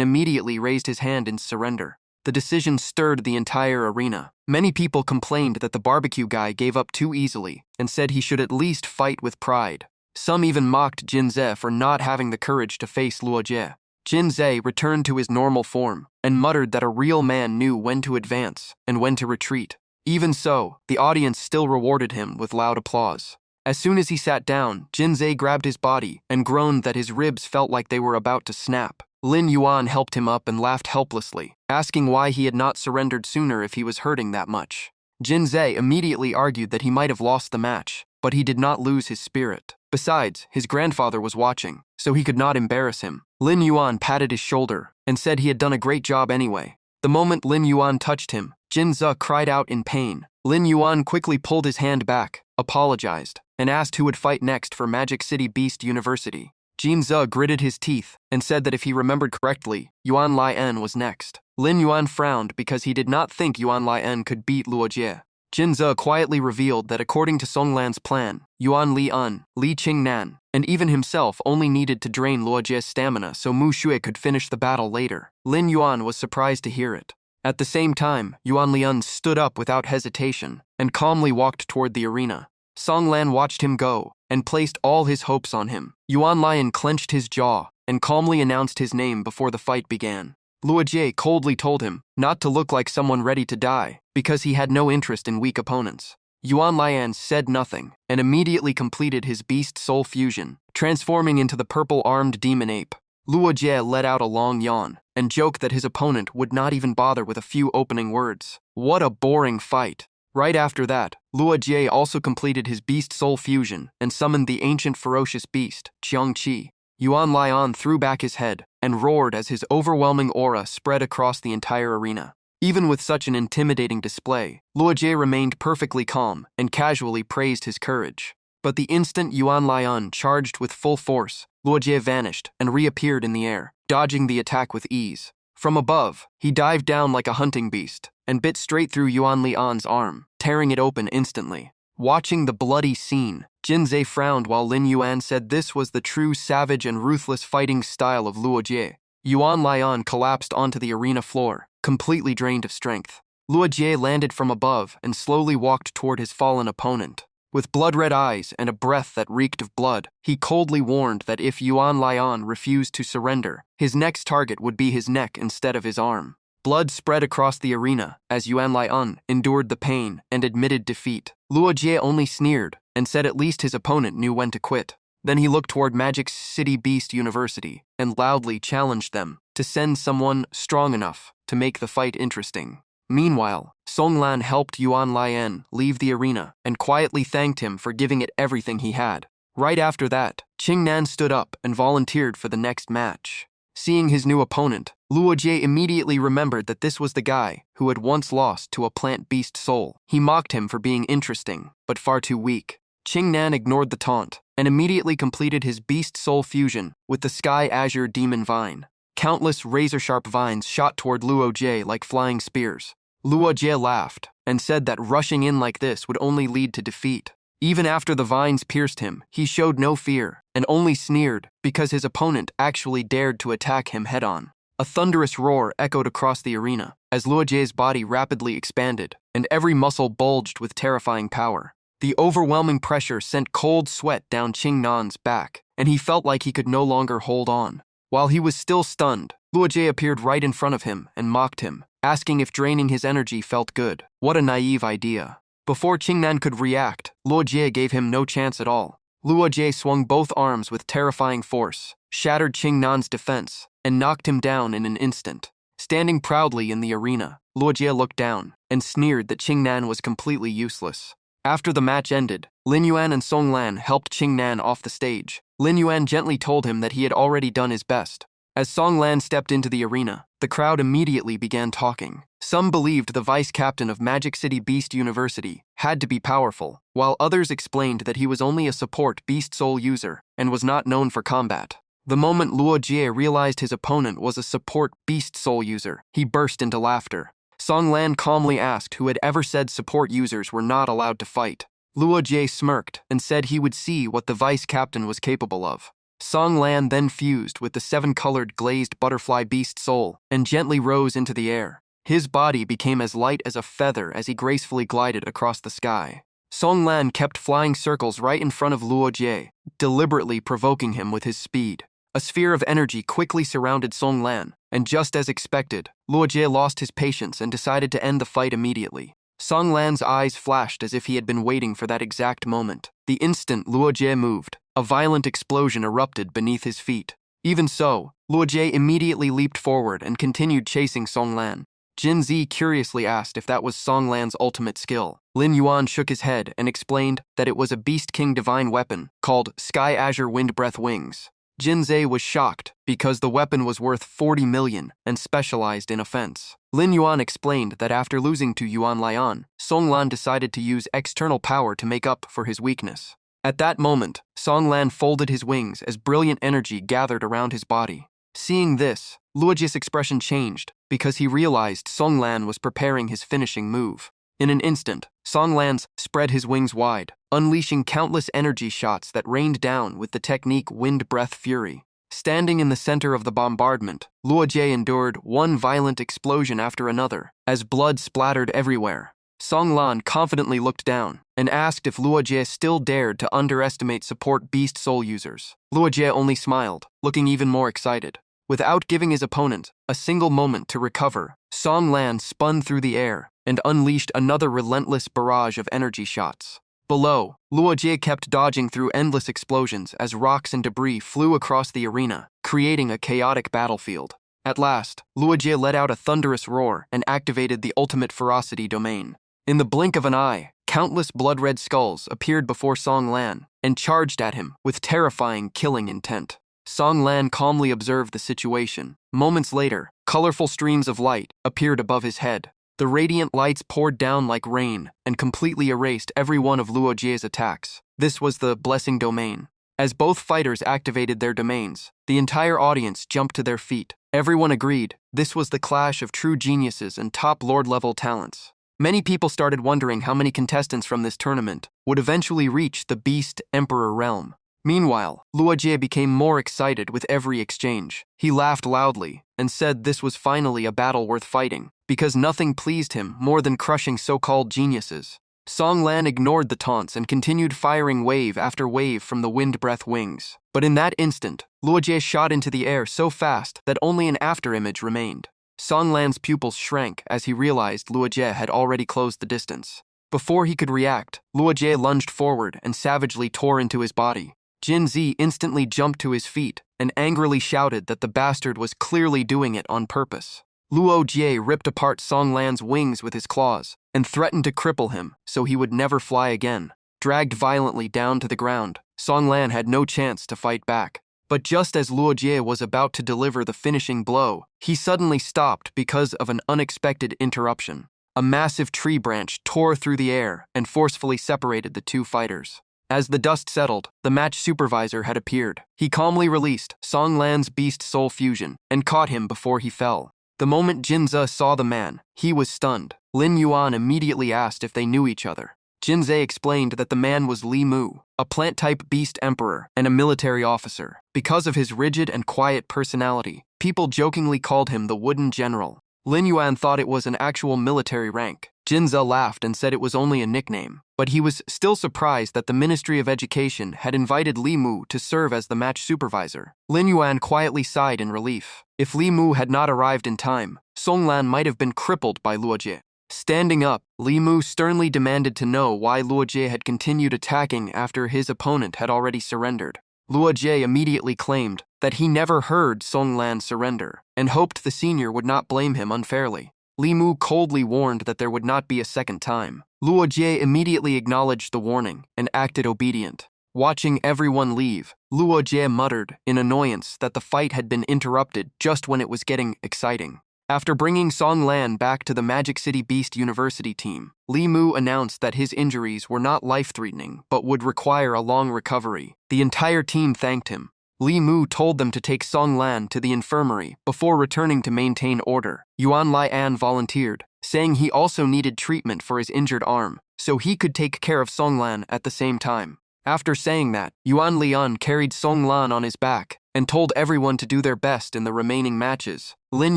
immediately raised his hand in surrender. the decision stirred the entire arena. Many people complained that the barbecue guy gave up too easily and said he should at least fight with pride. Some even mocked Jinze for not having the courage to face Luo Jie. Jinze returned to his normal form and muttered that a real man knew when to advance and when to retreat. Even so, the audience still rewarded him with loud applause. As soon as he sat down, Jinze grabbed his body and groaned that his ribs felt like they were about to snap. Lin Yuan helped him up and laughed helplessly, asking why he had not surrendered sooner if he was hurting that much. Jinze immediately argued that he might have lost the match, but he did not lose his spirit. Besides, his grandfather was watching, so he could not embarrass him. Lin Yuan patted his shoulder and said he had done a great job anyway. The moment Lin Yuan touched him, Jinze cried out in pain. Lin Yuan quickly pulled his hand back, apologized, and asked who would fight next for Magic City Beast University. Jinze gritted his teeth and said that if he remembered correctly, Yuan Lian was next. Lin Yuan frowned because he did not think Yuan Lian could beat Luo Jie. Jinze quietly revealed that according to Songlan's plan, Yuan Lian, Li Qingnan, and even himself only needed to drain Luo Jie's stamina so Mu Shui could finish the battle later. Lin Yuan was surprised to hear it. At the same time, Yuan Lian stood up without hesitation and calmly walked toward the arena. Songlan watched him go and placed all his hopes on him. Yuan Lian clenched his jaw and calmly announced his name before the fight began. Luo Jie coldly told him not to look like someone ready to die because he had no interest in weak opponents. Yuan Lian said nothing and immediately completed his beast soul fusion, transforming into the purple-armed demon ape. Luo Jie let out a long yawn and joked that his opponent would not even bother with a few opening words. What a boring fight. Right after that, Luo Jie also completed his beast soul fusion and summoned the ancient ferocious beast, Qiangqi. Yuan Lian threw back his head and roared as his overwhelming aura spread across the entire arena. Even with such an intimidating display, Luo Jie remained perfectly calm and casually praised his courage. But the instant Yuan Lian charged with full force, Luo Jie vanished and reappeared in the air, dodging the attack with ease. From above, he dived down like a hunting beast and bit straight through Yuan Lian's arm, tearing it open instantly. Watching the bloody scene, Jinze frowned while Lin Yuan said this was the true savage and ruthless fighting style of Luo Jie. Yuan Lian collapsed onto the arena floor, completely drained of strength. Luo Jie landed from above and slowly walked toward his fallen opponent. With blood-red eyes and a breath that reeked of blood, he coldly warned that if Yuan Lian refused to surrender, his next target would be his neck instead of his arm. Blood spread across the arena as Yuan Lian endured the pain and admitted defeat. Luo Jie only sneered and said at least his opponent knew when to quit. Then he looked toward Magic City Beast University and loudly challenged them to send someone strong enough to make the fight interesting. Meanwhile, Songlan helped Yuan Lian leave the arena and quietly thanked him for giving it everything he had. Right after that, Qingnan stood up and volunteered for the next match. Seeing his new opponent, Luo Jie immediately remembered that this was the guy who had once lost to a plant beast soul. He mocked him for being interesting, but far too weak. Qingnan ignored the taunt and immediately completed his beast soul fusion with the Sky Azure Demon Vine. Countless razor-sharp vines shot toward Luo Jie like flying spears. Luo Jie laughed and said that rushing in like this would only lead to defeat. Even after the vines pierced him, he showed no fear and only sneered because his opponent actually dared to attack him head-on. A thunderous roar echoed across the arena as Luo Jie's body rapidly expanded and every muscle bulged with terrifying power. The overwhelming pressure sent cold sweat down Qingnan's back, and he felt like he could no longer hold on. While he was still stunned, Luo Jie appeared right in front of him and mocked him, asking if draining his energy felt good. What a naive idea. Before Qingnan could react, Luo Jie gave him no chance at all. Luo Jie swung both arms with terrifying force, shattered Qingnan's defense, and knocked him down in an instant. Standing proudly in the arena, Luo Jie looked down and sneered that Qingnan was completely useless. After the match ended, Lin Yuan and Songlan helped Qingnan off the stage. Lin Yuan gently told him that he had already done his best. As Songlan stepped into the arena, the crowd immediately began talking. Some believed the vice-captain of Magic City Beast University had to be powerful, while others explained that he was only a support Beast Soul user and was not known for combat. The moment Luo Jie realized his opponent was a support Beast Soul user, he burst into laughter. Songlan calmly asked who had ever said support users were not allowed to fight. Luo Jie smirked and said he would see what the vice-captain was capable of. Songlan then fused with the 7-colored glazed butterfly beast soul and gently rose into the air. His body became as light as a feather as he gracefully glided across the sky. Song Lan kept flying circles right in front of Luo Jie, deliberately provoking him with his speed. A sphere of energy quickly surrounded Song Lan, and just as expected, Luo Jie lost his patience and decided to end the fight immediately. Song Lan's eyes flashed as if he had been waiting for that exact moment. The instant Luo Jie moved, a violent explosion erupted beneath his feet. Even so, Luo Jie immediately leaped forward and continued chasing Song Lan. Jin Zi curiously asked if that was Song Lan's ultimate skill. Lin Yuan shook his head and explained that it was a Beast King divine weapon called Sky Azure Wind Breath Wings. Jin Zi was shocked because the weapon was worth 40 million and specialized in offense. Lin Yuan explained that after losing to Yuan Lian, Song Lan decided to use external power to make up for his weakness. At that moment, Song Lan folded his wings as brilliant energy gathered around his body. Seeing this, Luo Jie's expression changed because he realized Song Lan was preparing his finishing move. In an instant, Song Lan spread his wings wide, unleashing countless energy shots that rained down with the technique Wind Breath Fury. Standing in the center of the bombardment, Luo Jie endured one violent explosion after another, as blood splattered everywhere. Song Lan confidently looked down and asked if Luo Jie still dared to underestimate support beast soul users. Luo Jie only smiled, looking even more excited. Without giving his opponent a single moment to recover, Song Lan spun through the air and unleashed another relentless barrage of energy shots. Below, Luo Jie kept dodging through endless explosions as rocks and debris flew across the arena, creating a chaotic battlefield. At last, Luo Jie let out a thunderous roar and activated the ultimate ferocity domain. In the blink of an eye, countless blood-red skulls appeared before Song Lan and charged at him with terrifying killing intent. Song Lan calmly observed the situation. Moments later, colorful streams of light appeared above his head. The radiant lights poured down like rain and completely erased every one of Luo Jie's attacks. This was the Blessing Domain. As both fighters activated their domains, the entire audience jumped to their feet. Everyone agreed this was the clash of true geniuses and top Lord-level talents. Many people started wondering how many contestants from this tournament would eventually reach the Beast Emperor realm. Meanwhile, Luo Jie became more excited with every exchange. He laughed loudly and said this was finally a battle worth fighting, because nothing pleased him more than crushing so-called geniuses. Song Lan ignored the taunts and continued firing wave after wave from the wind breath wings. But in that instant, Luo Jie shot into the air so fast that only an afterimage remained. Song Lan's pupils shrank as he realized Luo Jie had already closed the distance. Before he could react, Luo Jie lunged forward and savagely tore into his body. Jin Zi instantly jumped to his feet and angrily shouted that the bastard was clearly doing it on purpose. Luo Jie ripped apart Song Lan's wings with his claws and threatened to cripple him so he would never fly again. Dragged violently down to the ground, Song Lan had no chance to fight back. But just as Luo Jie was about to deliver the finishing blow, he suddenly stopped because of an unexpected interruption. A massive tree branch tore through the air and forcefully separated the two fighters. As the dust settled, the match supervisor had appeared. He calmly released Song Lan's Beast Soul Fusion and caught him before he fell. The moment Jinze saw the man, he was stunned. Lin Yuan immediately asked if they knew each other. Jinze explained that the man was Li Mu, a plant-type beast emperor and a military officer. Because of his rigid and quiet personality, people jokingly called him the Wooden General. Lin Yuan thought it was an actual military rank. Jinze laughed and said it was only a nickname, but he was still surprised that the Ministry of Education had invited Li Mu to serve as the match supervisor. Lin Yuan quietly sighed in relief. If Li Mu had not arrived in time, Song Lan might have been crippled by Luo Jie. Standing up, Li Mu sternly demanded to know why Luo Jie had continued attacking after his opponent had already surrendered. Luo Jie immediately claimed that he never heard Song Lan surrender and hoped the senior would not blame him unfairly. Li Mu coldly warned that there would not be a second time. Luo Jie immediately acknowledged the warning and acted obedient. Watching everyone leave, Luo Jie muttered in annoyance that the fight had been interrupted just when it was getting exciting. After bringing Song Lan back to the Magic City Beast University team, Li Mu announced that his injuries were not life-threatening but would require a long recovery. The entire team thanked him. Li Mu told them to take Song Lan to the infirmary before returning to maintain order. Yuan Lian volunteered, saying he also needed treatment for his injured arm, so he could take care of Song Lan at the same time. After saying that, Yuan Lian carried Song Lan on his back and told everyone to do their best in the remaining matches. Lin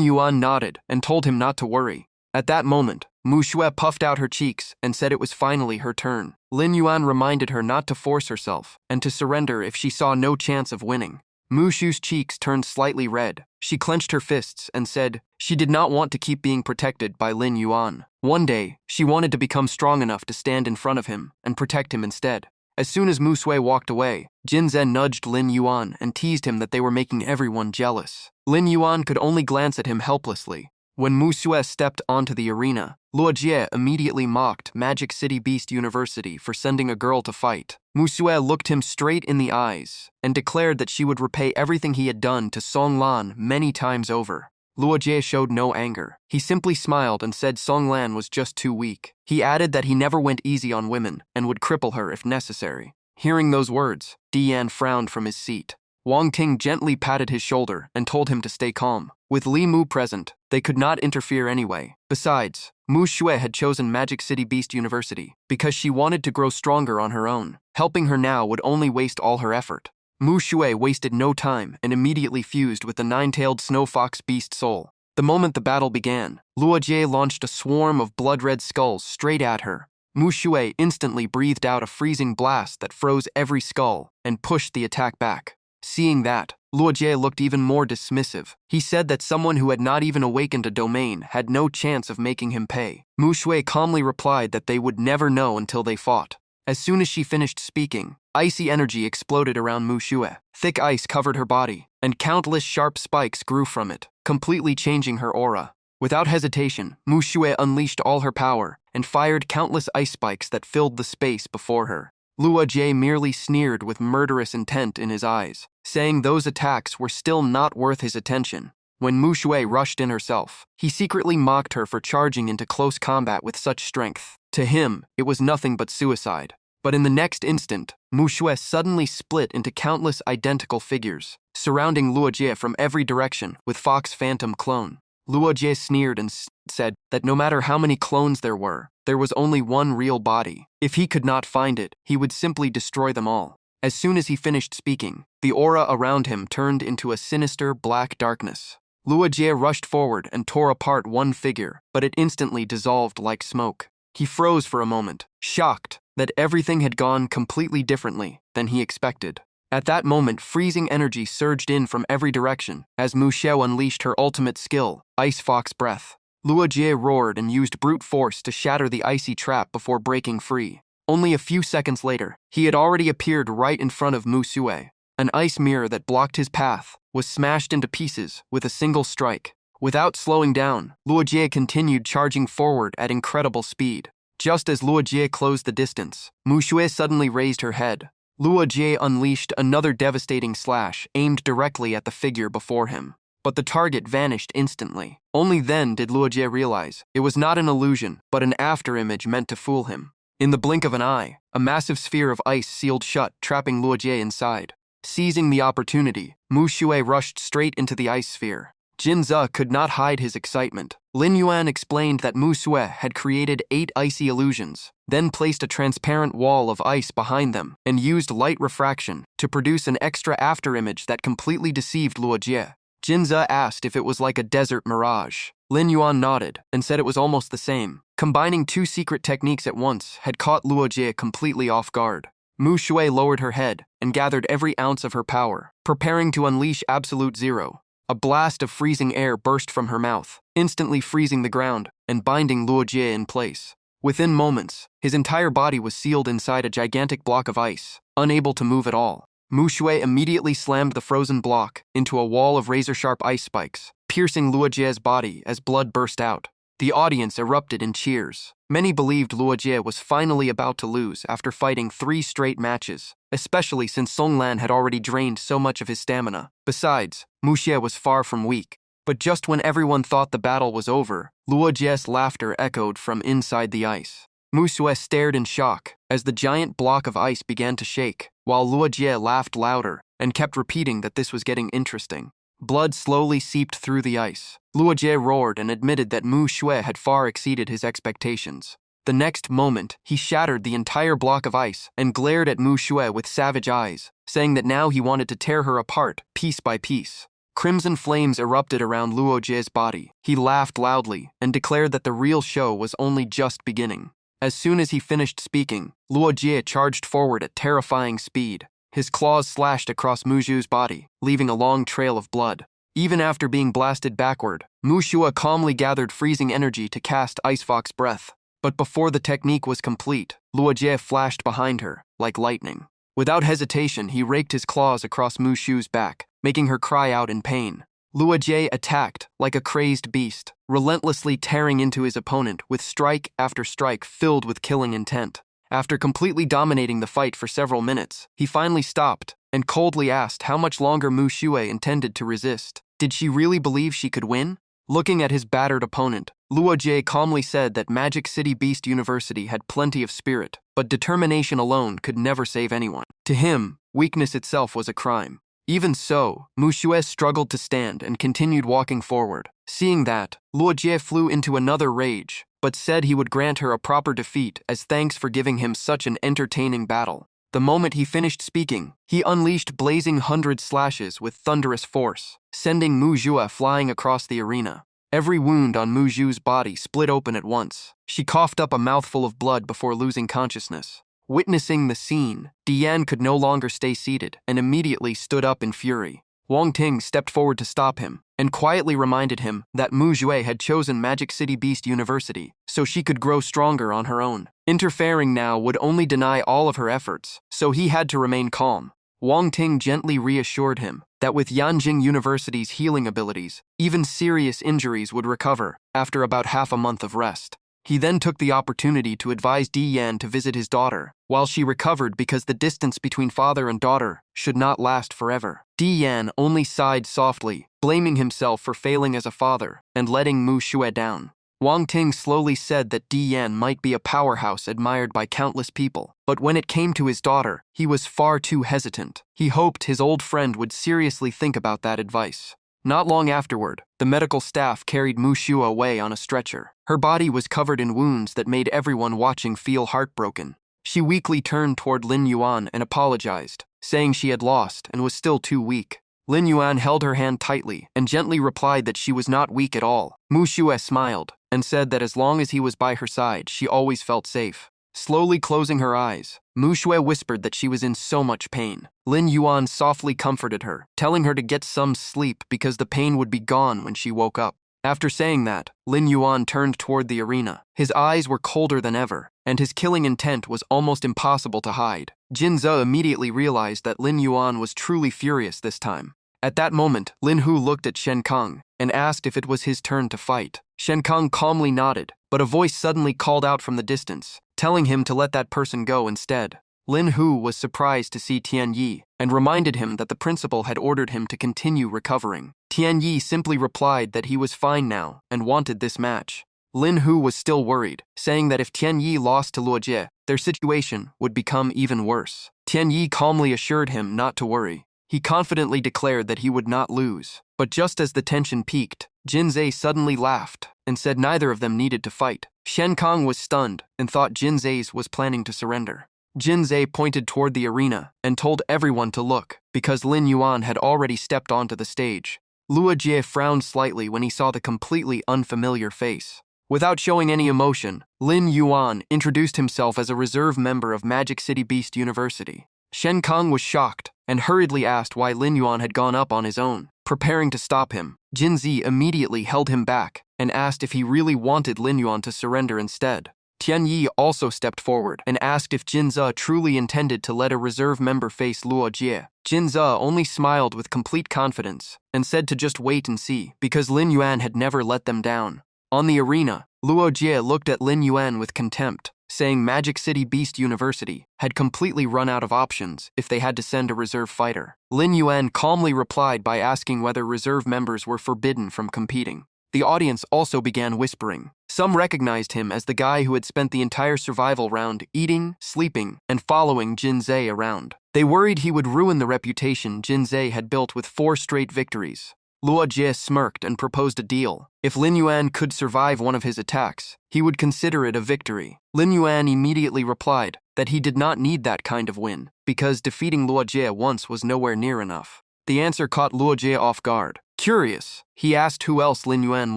Yuan nodded and told him not to worry. At that moment, Mu Xue puffed out her cheeks and said it was finally her turn. Lin Yuan reminded her not to force herself and to surrender if she saw no chance of winning. Mu Xue's cheeks turned slightly red. She clenched her fists and said she did not want to keep being protected by Lin Yuan. One day, she wanted to become strong enough to stand in front of him and protect him instead. As soon as Mu Xue walked away, Jin Zhen nudged Lin Yuan and teased him that they were making everyone jealous. Lin Yuan could only glance at him helplessly. When Mu Xue stepped onto the arena, Luo Jie immediately mocked Magic City Beast University for sending a girl to fight. Mu Xue looked him straight in the eyes and declared that she would repay everything he had done to Song Lan many times over. Luo Jie showed no anger. He simply smiled and said Song Lan was just too weak. He added that he never went easy on women and would cripple her if necessary. Hearing those words, Dian frowned from his seat. Wang Ting gently patted his shoulder and told him to stay calm. With Li Mu present, they could not interfere anyway. Besides, Mu Xue had chosen Magic City Beast University because she wanted to grow stronger on her own. Helping her now would only waste all her effort. Mu Xue wasted no time and immediately fused with the nine-tailed snow fox beast soul. The moment the battle began, Luo Jie launched a swarm of blood-red skulls straight at her. Mu Xue instantly breathed out a freezing blast that froze every skull and pushed the attack back. Seeing that, Luo Jie looked even more dismissive. He said that someone who had not even awakened a domain had no chance of making him pay. Mu Xue calmly replied that they would never know until they fought. As soon as she finished speaking, icy energy exploded around Mu Xue. Thick ice covered her body, and countless sharp spikes grew from it, completely changing her aura. Without hesitation, Mu Xue unleashed all her power and fired countless ice spikes that filled the space before her. Luo Jie merely sneered with murderous intent in his eyes, saying those attacks were still not worth his attention. When Mu Xue rushed in herself, he secretly mocked her for charging into close combat with such strength. To him, it was nothing but suicide. But in the next instant, Mu Xue suddenly split into countless identical figures, surrounding Luo Jie from every direction with Fox Phantom clone. Luo Jie sneered and said that no matter how many clones there was only one real body. If he could not find it, he would simply destroy them all. As soon as he finished speaking, the aura around him turned into a sinister black darkness. Luo Jie rushed forward and tore apart one figure, but it instantly dissolved like smoke. He froze for a moment, shocked that everything had gone completely differently than he expected. At that moment, freezing energy surged in from every direction as Mu Xue unleashed her ultimate skill, Ice Fox Breath. Luo Jie roared and used brute force to shatter the icy trap before breaking free. Only a few seconds later, he had already appeared right in front of Mu Xue. An ice mirror that blocked his path was smashed into pieces with a single strike. Without slowing down, Luo Jie continued charging forward at incredible speed. Just as Luo Jie closed the distance, Mu Xue suddenly raised her head. Luo Jie unleashed another devastating slash aimed directly at the figure before him. But the target vanished instantly. Only then did Luo Jie realize it was not an illusion, but an afterimage meant to fool him. In the blink of an eye, a massive sphere of ice sealed shut, trapping Luo Jie inside. Seizing the opportunity, Mu Xue rushed straight into the ice sphere. Jin Ze could not hide his excitement. Lin Yuan explained that Mu Xue had created 8 icy illusions, then placed a transparent wall of ice behind them and used light refraction to produce an extra afterimage that completely deceived Luo Jie. Jin Ze asked if it was like a desert mirage. Lin Yuan nodded and said it was almost the same. Combining 2 secret techniques at once had caught Luo Jie completely off guard. Mu Xue lowered her head and gathered every ounce of her power, preparing to unleash Absolute Zero. A blast of freezing air burst from her mouth, instantly freezing the ground and binding Luo Jie in place. Within moments, his entire body was sealed inside a gigantic block of ice, unable to move at all. Mu Xue immediately slammed the frozen block into a wall of razor-sharp ice spikes, piercing Luo Jie's body as blood burst out. The audience erupted in cheers. Many believed Luo Jie was finally about to lose after fighting 3 straight matches, especially since Song Lan had already drained so much of his stamina. Besides, Mu Xie was far from weak. But just when everyone thought the battle was over, Luo Jie's laughter echoed from inside the ice. Mu Xue stared in shock as the giant block of ice began to shake, while Luo Jie laughed louder and kept repeating that this was getting interesting. Blood slowly seeped through the ice. Luo Jie roared and admitted that Mu Xue had far exceeded his expectations. The next moment, he shattered the entire block of ice and glared at Mu Xue with savage eyes, saying that now he wanted to tear her apart, piece by piece. Crimson flames erupted around Luo Jie's body. He laughed loudly and declared that the real show was only just beginning. As soon as he finished speaking, Luo Jie charged forward at terrifying speed. His claws slashed across Mu Zhu's body, leaving a long trail of blood. Even after being blasted backward, Mu Shua calmly gathered freezing energy to cast Ice Fox Breath. But before the technique was complete, Luo Jie flashed behind her, like lightning. Without hesitation, he raked his claws across Mu Shu's back, making her cry out in pain. Luo Jie attacked like a crazed beast, relentlessly tearing into his opponent with strike after strike filled with killing intent. After completely dominating the fight for several minutes, he finally stopped and coldly asked how much longer Mu Shue intended to resist. Did she really believe she could win? Looking at his battered opponent, Luo Jie calmly said that Magic City Beast University had plenty of spirit, but determination alone could never save anyone. To him, weakness itself was a crime. Even so, Mu Shue struggled to stand and continued walking forward. Seeing that, Luo Jie flew into another rage, but said he would grant her a proper defeat as thanks for giving him such an entertaining battle. The moment he finished speaking, he unleashed blazing 100 slashes with thunderous force, sending Mu Zhua flying across the arena. Every wound on Mu Zhu's body split open at once. She coughed up a mouthful of blood before losing consciousness. Witnessing the scene, Dian could no longer stay seated and immediately stood up in fury. Wang Ting stepped forward to stop him and quietly reminded him that Mu Zhui had chosen Magic City Beast University so she could grow stronger on her own. Interfering now would only deny all of her efforts, so he had to remain calm. Wang Ting gently reassured him that with Yanjing University's healing abilities, even serious injuries would recover after about half a month of rest. He then took the opportunity to advise Di Yan to visit his daughter, while she recovered because the distance between father and daughter should not last forever. Di Yan only sighed softly, blaming himself for failing as a father and letting Mu Shue down. Wang Ting slowly said that Di Yan might be a powerhouse admired by countless people, but when it came to his daughter, he was far too hesitant. He hoped his old friend would seriously think about that advice. Not long afterward, the medical staff carried Mu Shue away on a stretcher. Her body was covered in wounds that made everyone watching feel heartbroken. She weakly turned toward Lin Yuan and apologized, saying she had lost and was still too weak. Lin Yuan held her hand tightly and gently replied that she was not weak at all. Mu Shue smiled and said that as long as he was by her side, she always felt safe. Slowly closing her eyes, Mu Shue whispered that she was in so much pain. Lin Yuan softly comforted her, telling her to get some sleep because the pain would be gone when she woke up. After saying that, Lin Yuan turned toward the arena. His eyes were colder than ever, and his killing intent was almost impossible to hide. Jin Ze immediately realized that Lin Yuan was truly furious this time. At that moment, Lin Hu looked at Shen Kang and asked if it was his turn to fight. Shen Kang calmly nodded, but a voice suddenly called out from the distance, telling him to let that person go instead. Lin Hu was surprised to see Tian Yi and reminded him that the principal had ordered him to continue recovering. Tian Yi simply replied that he was fine now and wanted this match. Lin Hu was still worried, saying that if Tian Yi lost to Luo Jie, their situation would become even worse. Tian Yi calmly assured him not to worry. He confidently declared that he would not lose. But just as the tension peaked, Jin Ze suddenly laughed and said neither of them needed to fight. Shen Kang was stunned and thought Jin Ze was planning to surrender. Jin Ze pointed toward the arena and told everyone to look because Lin Yuan had already stepped onto the stage. Luo Jie frowned slightly when he saw the completely unfamiliar face. Without showing any emotion, Lin Yuan introduced himself as a reserve member of Magic City Beast University. Shen Kang was shocked and hurriedly asked why Lin Yuan had gone up on his own. Preparing to stop him, Jin Ze immediately held him back and asked if he really wanted Lin Yuan to surrender instead. Tian Yi also stepped forward and asked if Jin Ze truly intended to let a reserve member face Luo Jie. Jin Ze only smiled with complete confidence and said to just wait and see because Lin Yuan had never let them down. On the arena, Luo Jie looked at Lin Yuan with contempt, saying Magic City Beast University had completely run out of options if they had to send a reserve fighter. Lin Yuan calmly replied by asking whether reserve members were forbidden from competing. The audience also began whispering. Some recognized him as the guy who had spent the entire survival round eating, sleeping, and following Jin Ze around. They worried he would ruin the reputation Jin Ze had built with 4 straight victories. Luo Jie smirked and proposed a deal. If Lin Yuan could survive one of his attacks, he would consider it a victory. Lin Yuan immediately replied that he did not need that kind of win, because defeating Luo Jie once was nowhere near enough. The answer caught Luo Jie off guard. Curious, he asked who else Lin Yuan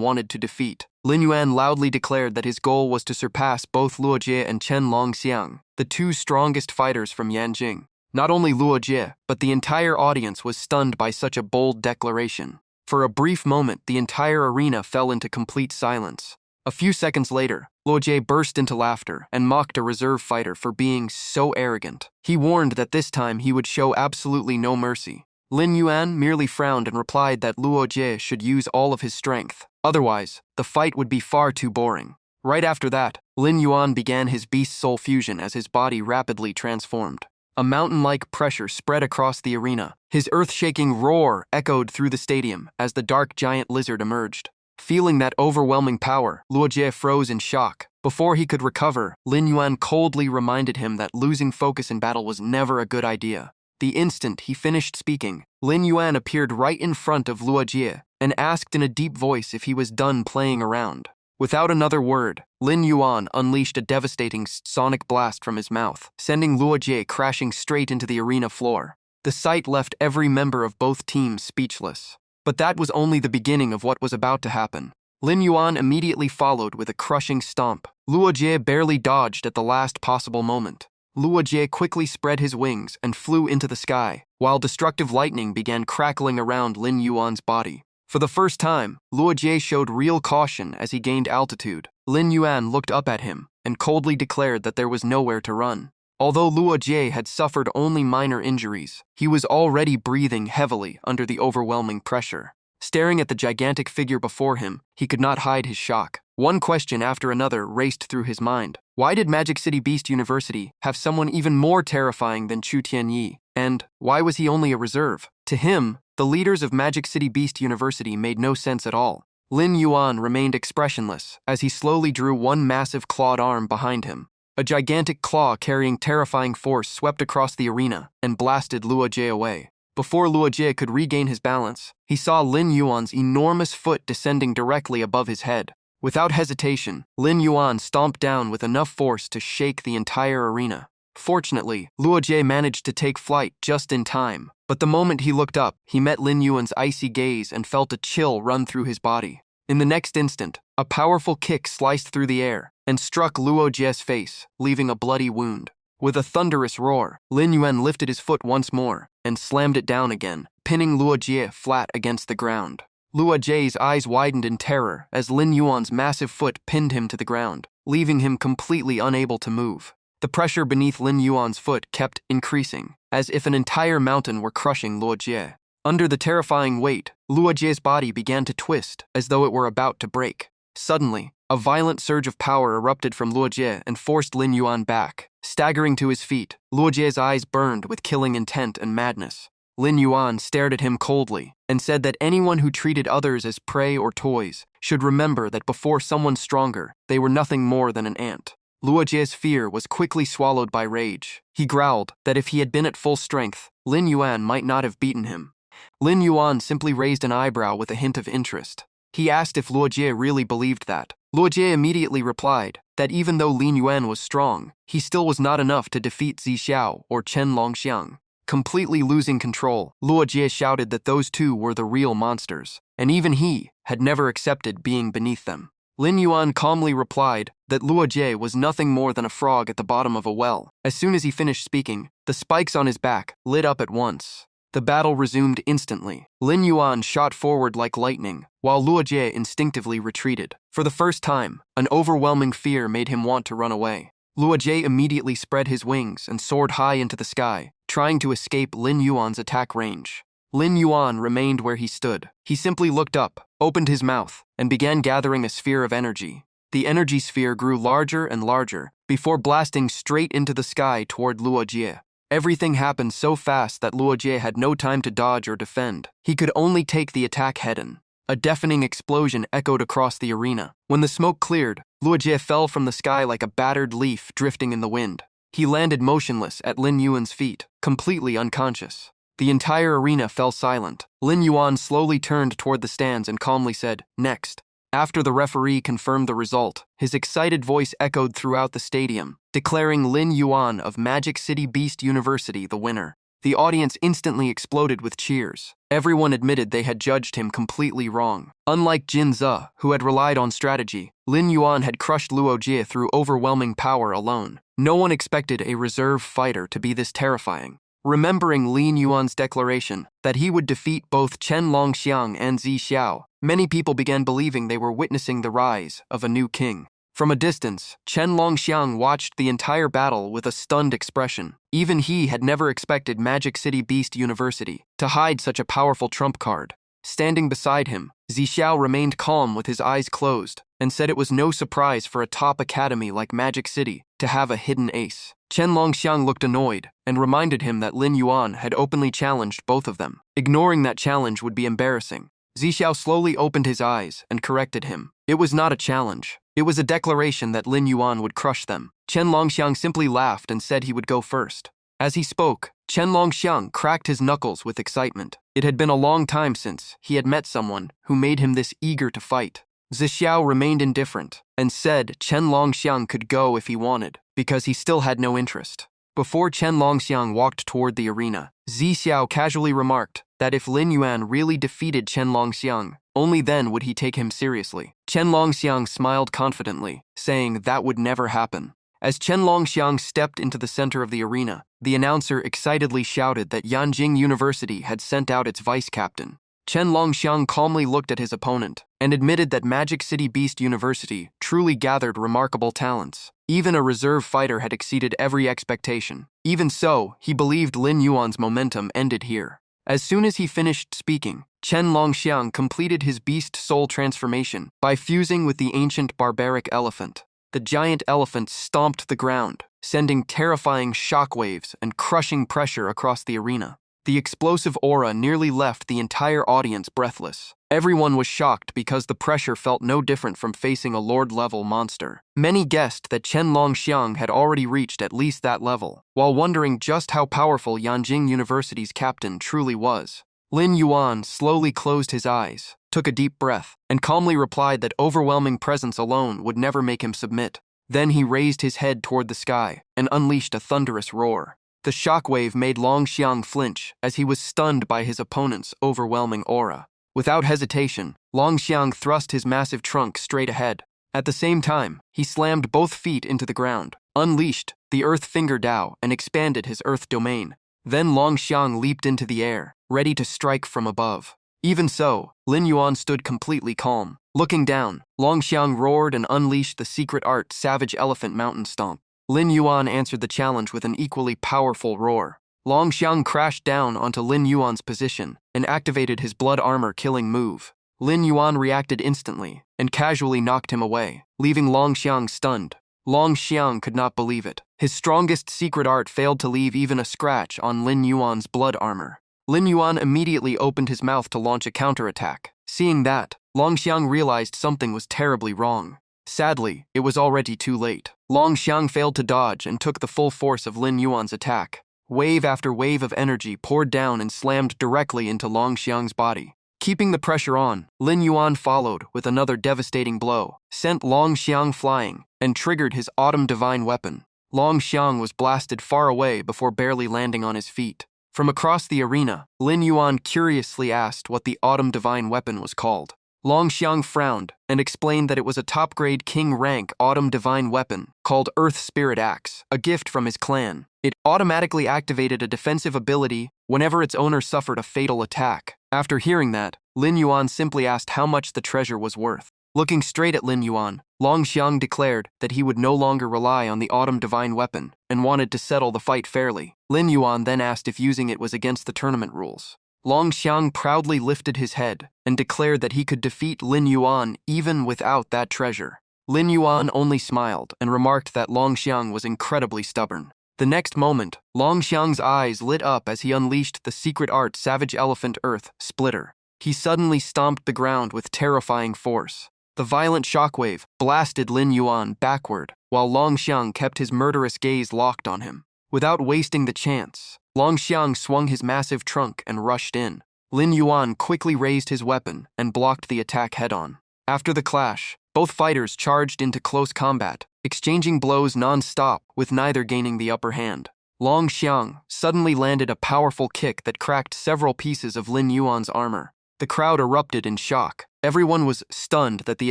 wanted to defeat. Lin Yuan loudly declared that his goal was to surpass both Luo Jie and Chen Longxiang, the two strongest fighters from Yanjing. Not only Luo Jie, but the entire audience was stunned by such a bold declaration. For a brief moment, the entire arena fell into complete silence. A few seconds later, Luo Jie burst into laughter and mocked a reserve fighter for being so arrogant. He warned that this time he would show absolutely no mercy. Lin Yuan merely frowned and replied that Luo Jie should use all of his strength. Otherwise, the fight would be far too boring. Right after that, Lin Yuan began his beast soul fusion as his body rapidly transformed. A mountain-like pressure spread across the arena. His earth-shaking roar echoed through the stadium as the dark giant lizard emerged. Feeling that overwhelming power, Luo Jie froze in shock. Before he could recover, Lin Yuan coldly reminded him that losing focus in battle was never a good idea. The instant he finished speaking, Lin Yuan appeared right in front of Luo Jie and asked in a deep voice if he was done playing around. Without another word, Lin Yuan unleashed a devastating sonic blast from his mouth, sending Luo Jie crashing straight into the arena floor. The sight left every member of both teams speechless. But that was only the beginning of what was about to happen. Lin Yuan immediately followed with a crushing stomp. Luo Jie barely dodged at the last possible moment. Luo Jie quickly spread his wings and flew into the sky, while destructive lightning began crackling around Lin Yuan's body. For the first time, Luo Jie showed real caution as he gained altitude. Lin Yuan looked up at him and coldly declared that there was nowhere to run. Although Luo Jie had suffered only minor injuries, he was already breathing heavily under the overwhelming pressure. Staring at the gigantic figure before him, he could not hide his shock. One question after another raced through his mind. Why did Magic City Beast University have someone even more terrifying than Chu Tianyi? And why was he only a reserve? To him, the leaders of Magic City Beast University made no sense at all. Lin Yuan remained expressionless as he slowly drew one massive clawed arm behind him. A gigantic claw carrying terrifying force swept across the arena and blasted Luo Jie away. Before Luo Jie could regain his balance, he saw Lin Yuan's enormous foot descending directly above his head. Without hesitation, Lin Yuan stomped down with enough force to shake the entire arena. Fortunately, Luo Jie managed to take flight just in time, but the moment he looked up, he met Lin Yuan's icy gaze and felt a chill run through his body. In the next instant, a powerful kick sliced through the air and struck Luo Jie's face, leaving a bloody wound. With a thunderous roar, Lin Yuan lifted his foot once more and slammed it down again, pinning Luo Jie flat against the ground. Luo Jie's eyes widened in terror as Lin Yuan's massive foot pinned him to the ground, leaving him completely unable to move. The pressure beneath Lin Yuan's foot kept increasing, as if an entire mountain were crushing Luo Jie. Under the terrifying weight, Luo Jie's body began to twist as though it were about to break. Suddenly, a violent surge of power erupted from Luo Jie and forced Lin Yuan back. Staggering to his feet, Luo Jie's eyes burned with killing intent and madness. Lin Yuan stared at him coldly and said that anyone who treated others as prey or toys should remember that before someone stronger, they were nothing more than an ant. Luo Jie's fear was quickly swallowed by rage. He growled that if he had been at full strength, Lin Yuan might not have beaten him. Lin Yuan simply raised an eyebrow with a hint of interest. He asked if Luo Jie really believed that. Luo Jie immediately replied that even though Lin Yuan was strong, he still was not enough to defeat Zi Xiao or Chen Longxiang. Completely losing control, Luo Jie shouted that those two were the real monsters, and even he had never accepted being beneath them. Lin Yuan calmly replied that Luo Jie was nothing more than a frog at the bottom of a well. As soon as he finished speaking, the spikes on his back lit up at once. The battle resumed instantly. Lin Yuan shot forward like lightning, while Luo Jie instinctively retreated. For the first time, an overwhelming fear made him want to run away. Luo Jie immediately spread his wings and soared high into the sky, trying to escape Lin Yuan's attack range. Lin Yuan remained where he stood. He simply looked up, opened his mouth, and began gathering a sphere of energy. The energy sphere grew larger and larger, before blasting straight into the sky toward Luo Jie. Everything happened so fast that Luo Jie had no time to dodge or defend. He could only take the attack head-on. A deafening explosion echoed across the arena. When the smoke cleared, Luo Jie fell from the sky like a battered leaf drifting in the wind. He landed motionless at Lin Yuan's feet, completely unconscious. The entire arena fell silent. Lin Yuan slowly turned toward the stands and calmly said, "Next." After the referee confirmed the result, his excited voice echoed throughout the stadium, declaring Lin Yuan of Magic City Beast University the winner. the audience instantly exploded with cheers. Everyone admitted they had judged him completely wrong. Unlike Jin Ze, who had relied on strategy, Lin Yuan had crushed Luo Jie through overwhelming power alone. No one expected a reserve fighter to be this terrifying. Remembering Lin Yuan's declaration that he would defeat both Chen Longxiang and Zi Xiao, many people began believing they were witnessing the rise of a new king. From a distance, Chen Longxiang watched the entire battle with a stunned expression. Even he had never expected Magic City Beast University to hide such a powerful trump card. Standing beside him, Zi Xiao remained calm with his eyes closed and said it was no surprise for a top academy like Magic City to have a hidden ace. Chen Longxiang looked annoyed and reminded him that Lin Yuan had openly challenged both of them. Ignoring that challenge would be embarrassing. Zi Xiao slowly opened his eyes and corrected him. It was not a challenge. It was a declaration that Lin Yuan would crush them. Chen Longxiang simply laughed and said he would go first. As he spoke, Chen Longxiang cracked his knuckles with excitement. It had been a long time since he had met someone who made him this eager to fight. Zi Xiao remained indifferent and said Chen Longxiang could go if he wanted, because he still had no interest. Before Chen Longxiang walked toward the arena, Zi Xiao casually remarked that if Lin Yuan really defeated Chen Longxiang, only then would he take him seriously. Chen Longxiang smiled confidently, saying that would never happen. As Chen Longxiang stepped into the center of the arena, the announcer excitedly shouted that Yanjing University had sent out its vice-captain. Chen Longxiang calmly looked at his opponent and admitted that Magic City Beast University truly gathered remarkable talents. Even a reserve fighter had exceeded every expectation. Even so, he believed Lin Yuan's momentum ended here. As soon as he finished speaking, Chen Longxiang completed his beast soul transformation by fusing with the ancient barbaric elephant. The giant elephant stomped the ground, sending terrifying shockwaves and crushing pressure across the arena. The explosive aura nearly left the entire audience breathless. Everyone was shocked because the pressure felt no different from facing a Lord-level monster. Many guessed that Chen Longxiang had already reached at least that level, while wondering just how powerful Yanjing University's captain truly was. Lin Yuan slowly closed his eyes, took a deep breath, and calmly replied that overwhelming presence alone would never make him submit. Then he raised his head toward the sky and unleashed a thunderous roar. The shockwave made Longxiang flinch as he was stunned by his opponent's overwhelming aura. Without hesitation, Longxiang thrust his massive trunk straight ahead. At the same time, he slammed both feet into the ground, unleashed the Earth Finger Dao, and expanded his Earth domain. Then Longxiang leaped into the air, ready to strike from above. Even so, Lin Yuan stood completely calm. Looking down, Longxiang roared and unleashed the secret art Savage Elephant Mountain Stomp. Lin Yuan answered the challenge with an equally powerful roar. Longxiang crashed down onto Lin Yuan's position and activated his blood armor killing move. Lin Yuan reacted instantly and casually knocked him away, leaving Longxiang stunned. Longxiang could not believe it. His strongest secret art failed to leave even a scratch on Lin Yuan's blood armor. Lin Yuan immediately opened his mouth to launch a counterattack. Seeing that, Longxiang realized something was terribly wrong. Sadly, it was already too late. Longxiang failed to dodge and took the full force of Lin Yuan's attack. Wave after wave of energy poured down and slammed directly into Longxiang's body. Keeping the pressure on, Lin Yuan followed with another devastating blow, sent Longxiang flying, and triggered his Autumn Divine Weapon. Longxiang was blasted far away before barely landing on his feet. From across the arena, Lin Yuan curiously asked what the Autumn Divine Weapon was called. Longxiang frowned and explained that it was a top-grade king-rank Autumn Divine Weapon called Earth Spirit Axe, a gift from his clan. It automatically activated a defensive ability whenever its owner suffered a fatal attack. After hearing that, Lin Yuan simply asked how much the treasure was worth. Looking straight at Lin Yuan, Longxiang declared that he would no longer rely on the Autumn Divine Weapon and wanted to settle the fight fairly. Lin Yuan then asked if using it was against the tournament rules. Longxiang proudly lifted his head and declared that he could defeat Lin Yuan even without that treasure. Lin Yuan only smiled and remarked that Longxiang was incredibly stubborn. The next moment, Longxiang's eyes lit up as he unleashed the secret art Savage Elephant Earth Splitter. He suddenly stomped the ground with terrifying force. The violent shockwave blasted Lin Yuan backward, while Longxiang kept his murderous gaze locked on him. Without wasting the chance, Longxiang swung his massive trunk and rushed in. Lin Yuan quickly raised his weapon and blocked the attack head-on. After the clash, both fighters charged into close combat, exchanging blows non-stop with neither gaining the upper hand. Long Xiang suddenly landed a powerful kick that cracked several pieces of Lin Yuan's armor. The crowd erupted in shock. Everyone was stunned that the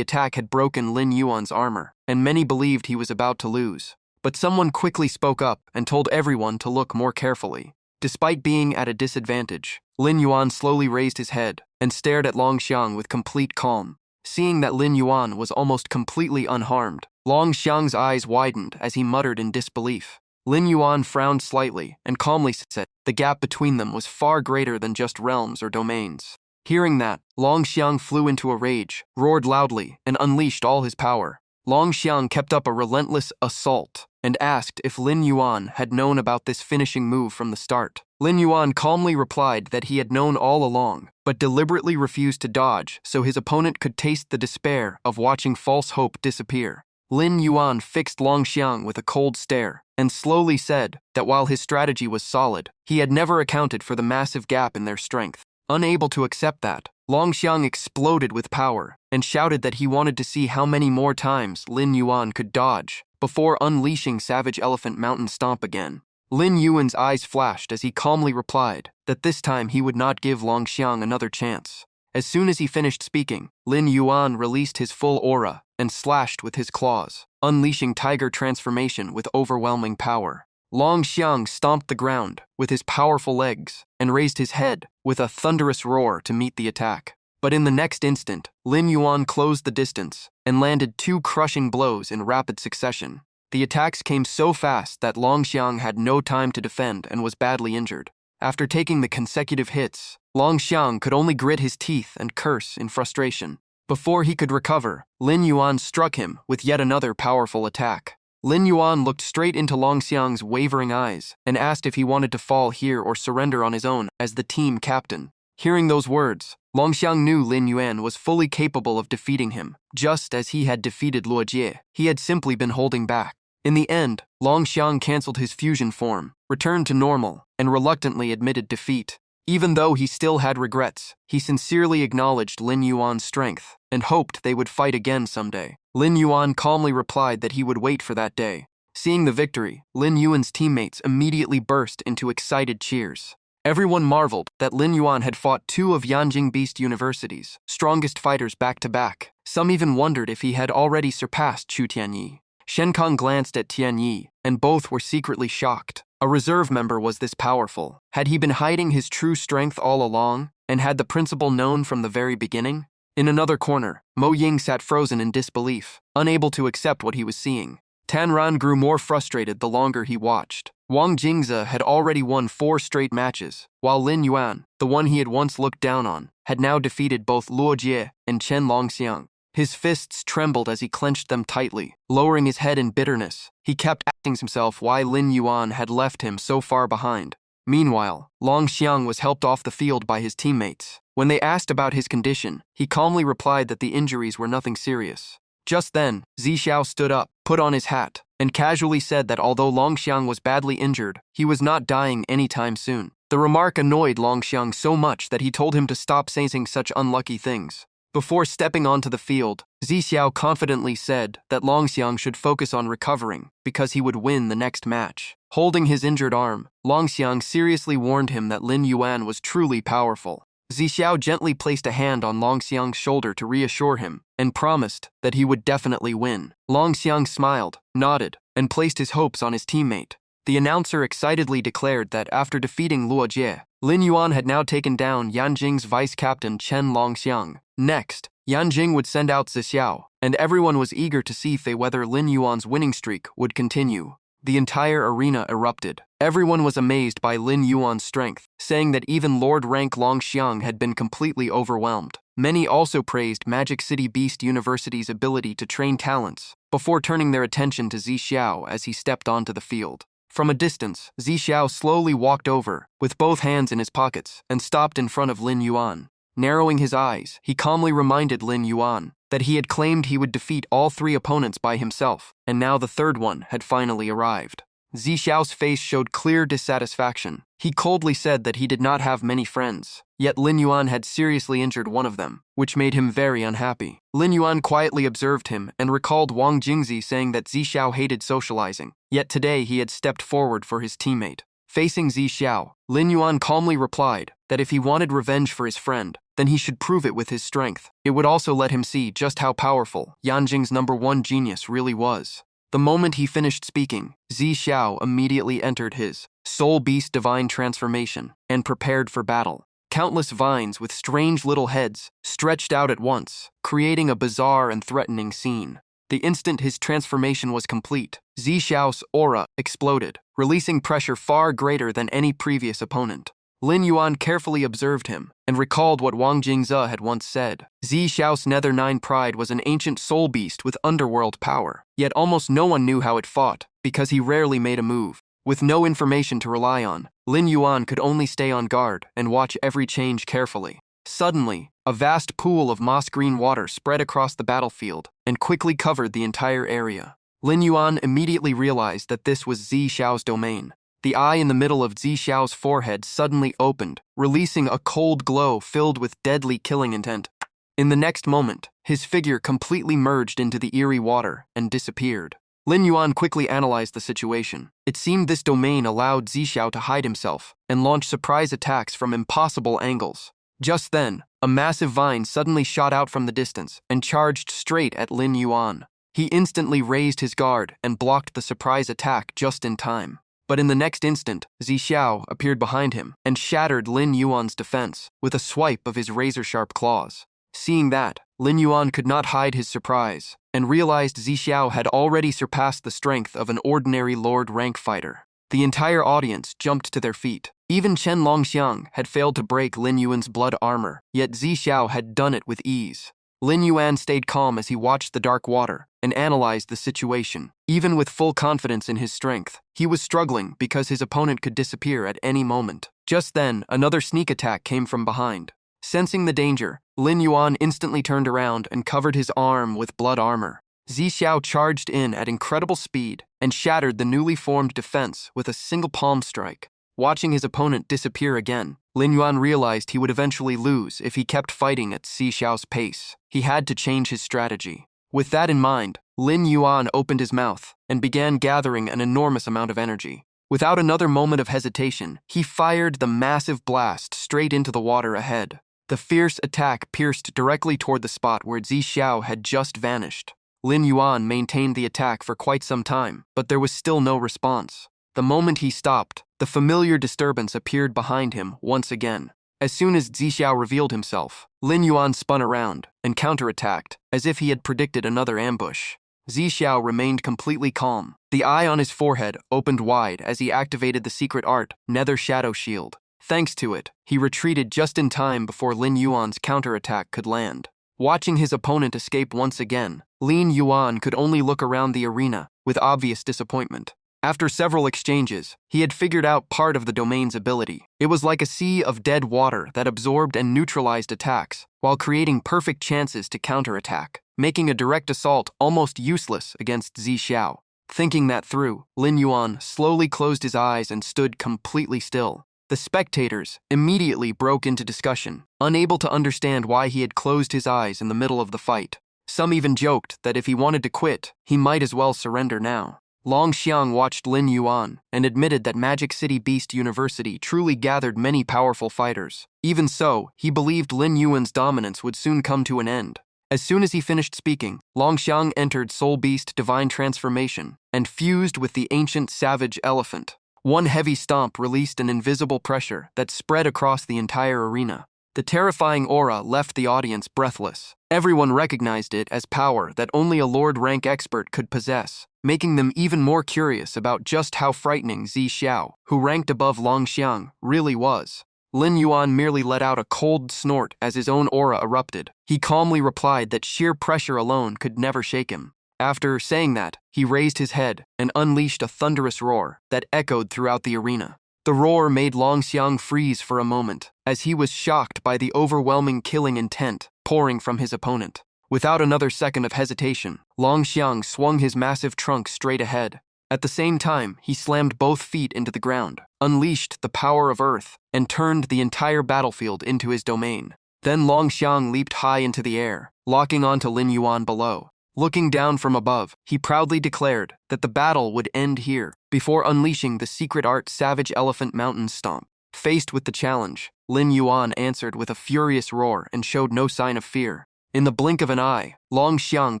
attack had broken Lin Yuan's armor, and many believed he was about to lose. But someone quickly spoke up and told everyone to look more carefully. Despite being at a disadvantage, Lin Yuan slowly raised his head and stared at Long Xiang with complete calm. Seeing that Lin Yuan was almost completely unharmed, Long Xiang's eyes widened as he muttered in disbelief. Lin Yuan frowned slightly and calmly said the gap between them was far greater than just realms or domains. Hearing that, Long Xiang flew into a rage, roared loudly, and unleashed all his power. Long Xiang kept up a relentless assault and asked if Lin Yuan had known about this finishing move from the start. Lin Yuan calmly replied that he had known all along, but deliberately refused to dodge so his opponent could taste the despair of watching false hope disappear. Lin Yuan fixed Long Xiang with a cold stare and slowly said that while his strategy was solid, he had never accounted for the massive gap in their strength. Unable to accept that, Long Xiang exploded with power and shouted that he wanted to see how many more times Lin Yuan could dodge before unleashing Savage Elephant Mountain Stomp again. Lin Yuan's eyes flashed as he calmly replied that this time he would not give Long Xiang another chance. As soon as he finished speaking, Lin Yuan released his full aura and slashed with his claws, unleashing tiger transformation with overwhelming power. Long Xiang stomped the ground with his powerful legs and raised his head with a thunderous roar to meet the attack. But in the next instant, Lin Yuan closed the distance and landed 2 crushing blows in rapid succession. The attacks came so fast that Long Xiang had no time to defend and was badly injured. After taking the consecutive hits, Long Xiang could only grit his teeth and curse in frustration. Before he could recover, Lin Yuan struck him with yet another powerful attack. Lin Yuan looked straight into Long Xiang's wavering eyes and asked if he wanted to fall here or surrender on his own as the team captain. Hearing those words, Long Xiang knew Lin Yuan was fully capable of defeating him, just as he had defeated Luo Jie. He had simply been holding back. In the end, Long Xiang canceled his fusion form, returned to normal, and reluctantly admitted defeat. Even though he still had regrets, he sincerely acknowledged Lin Yuan's strength and hoped they would fight again someday. Lin Yuan calmly replied that he would wait for that day. Seeing the victory, Lin Yuan's teammates immediately burst into excited cheers. Everyone marveled that Lin Yuan had fought 2 of Yanjing Beast University's strongest fighters back-to-back. Some even wondered if he had already surpassed Chu Tianyi. Shen Kong glanced at Tianyi, and both were secretly shocked. A reserve member was this powerful. Had he been hiding his true strength all along, and had the principal known from the very beginning? In another corner, Mo Ying sat frozen in disbelief, unable to accept what he was seeing. Tan Ran grew more frustrated the longer he watched. Wang Jingze had already won 4 straight matches, while Lin Yuan, the one he had once looked down on, had now defeated both Luo Jie and Chen Longxiang. His fists trembled as he clenched them tightly, lowering his head in bitterness. He kept asking himself why Lin Yuan had left him so far behind. Meanwhile, Long Xiang was helped off the field by his teammates. When they asked about his condition, he calmly replied that the injuries were nothing serious. Just then, Zixiao stood up, put on his hat, and casually said that although Long Xiang was badly injured, he was not dying anytime soon. The remark annoyed Long Xiang so much that he told him to stop saying such unlucky things. Before stepping onto the field, Zixiao confidently said that Long Xiang should focus on recovering because he would win the next match. Holding his injured arm, Long Xiang seriously warned him that Lin Yuan was truly powerful. Zixiao gently placed a hand on Long Xiang's shoulder to reassure him and promised that he would definitely win. Long Xiang smiled, nodded, and placed his hopes on his teammate. The announcer excitedly declared that after defeating Luo Jie, Lin Yuan had now taken down Yanjing's vice-captain Chen Longxiang. Next, Yanjing would send out Zixiao, and everyone was eager to see whether Lin Yuan's winning streak would continue. The entire arena erupted. Everyone was amazed by Lin Yuan's strength, saying that even Lord Rank Longxiang had been completely overwhelmed. Many also praised Magic City Beast University's ability to train talents, before turning their attention to Zixiao as he stepped onto the field. From a distance, Zixiao slowly walked over, with both hands in his pockets, and stopped in front of Lin Yuan. Narrowing his eyes, he calmly reminded Lin Yuan that he had claimed he would defeat all 3 opponents by himself, and now the third one had finally arrived. Zixiao's face showed clear dissatisfaction. He coldly said that he did not have many friends, yet Lin Yuan had seriously injured one of them, which made him very unhappy. Lin Yuan quietly observed him and recalled Wang Jingzi saying that Zi Xiao hated socializing, yet today he had stepped forward for his teammate. Facing Zi Xiao, Lin Yuan calmly replied that if he wanted revenge for his friend, then he should prove it with his strength. It would also let him see just how powerful Yanjing's #1 genius really was. The moment he finished speaking, Zi Xiao immediately entered his soul beast divine transformation and prepared for battle. Countless vines with strange little heads stretched out at once, creating a bizarre and threatening scene. The instant his transformation was complete, Zi Xiao's aura exploded, releasing pressure far greater than any previous opponent. Lin Yuan carefully observed him and recalled what Wang Jingzi had once said. Zi Xiao's Nether 9 pride was an ancient soul beast with underworld power, yet almost no one knew how it fought because he rarely made a move. With no information to rely on, Lin Yuan could only stay on guard and watch every change carefully. Suddenly, a vast pool of moss-green water spread across the battlefield and quickly covered the entire area. Lin Yuan immediately realized that this was Zi Xiao's domain. The eye in the middle of Zi Xiao's forehead suddenly opened, releasing a cold glow filled with deadly killing intent. In the next moment, his figure completely merged into the eerie water and disappeared. Lin Yuan quickly analyzed the situation. It seemed this domain allowed Zi Xiao to hide himself and launch surprise attacks from impossible angles. Just then, a massive vine suddenly shot out from the distance and charged straight at Lin Yuan. He instantly raised his guard and blocked the surprise attack just in time. But in the next instant, Zi Xiao appeared behind him and shattered Lin Yuan's defense with a swipe of his razor-sharp claws. Seeing that, Lin Yuan could not hide his surprise and realized Zi Xiao had already surpassed the strength of an ordinary Lord rank fighter. The entire audience jumped to their feet. Even Chen Longxiang had failed to break Lin Yuan's blood armor, yet Zi Xiao had done it with ease. Lin Yuan stayed calm as he watched the dark water and analyzed the situation. Even with full confidence in his strength, he was struggling because his opponent could disappear at any moment. Just then, another sneak attack came from behind. Sensing the danger, Lin Yuan instantly turned around and covered his arm with blood armor. Zi Xiao charged in at incredible speed and shattered the newly formed defense with a single palm strike. Watching his opponent disappear again, Lin Yuan realized he would eventually lose if he kept fighting at Zi Xiao's pace. He had to change his strategy. With that in mind, Lin Yuan opened his mouth and began gathering an enormous amount of energy. Without another moment of hesitation, he fired the massive blast straight into the water ahead. The fierce attack pierced directly toward the spot where Zi Xiao had just vanished. Lin Yuan maintained the attack for quite some time, but there was still no response. The moment he stopped, the familiar disturbance appeared behind him once again. As soon as Zi Xiao revealed himself, Lin Yuan spun around and counterattacked, as if he had predicted another ambush. Zi Xiao remained completely calm. The eye on his forehead opened wide as he activated the secret art, Nether Shadow Shield. Thanks to it, he retreated just in time before Lin Yuan's counterattack could land. Watching his opponent escape once again, Lin Yuan could only look around the arena with obvious disappointment. After several exchanges, he had figured out part of the domain's ability. It was like a sea of dead water that absorbed and neutralized attacks, while creating perfect chances to counterattack, making a direct assault almost useless against Zi Xiao. Thinking that through, Lin Yuan slowly closed his eyes and stood completely still. The spectators immediately broke into discussion, unable to understand why he had closed his eyes in the middle of the fight. Some even joked that if he wanted to quit, he might as well surrender now. Long Xiang watched Lin Yuan and admitted that Magic City Beast University truly gathered many powerful fighters. Even so, he believed Lin Yuan's dominance would soon come to an end. As soon as he finished speaking, Long Xiang entered Soul Beast Divine Transformation and fused with the ancient savage elephant. One heavy stomp released an invisible pressure that spread across the entire arena. The terrifying aura left the audience breathless. Everyone recognized it as power that only a Lord rank expert could possess, making them even more curious about just how frightening Zi Xiao, who ranked above Long Xiang, really was. Lin Yuan merely let out a cold snort as his own aura erupted. He calmly replied that sheer pressure alone could never shake him. After saying that, he raised his head and unleashed a thunderous roar that echoed throughout the arena. The roar made Long Xiang freeze for a moment, as he was shocked by the overwhelming killing intent pouring from his opponent. Without another second of hesitation, Long Xiang swung his massive trunk straight ahead. At the same time, he slammed both feet into the ground, unleashed the power of earth, and turned the entire battlefield into his domain. Then Long Xiang leaped high into the air, locking onto Lin Yuan below. Looking down from above, he proudly declared that the battle would end here, before unleashing the secret art Savage Elephant Mountain Stomp. Faced with the challenge, Lin Yuan answered with a furious roar and showed no sign of fear. In the blink of an eye, Long Xiang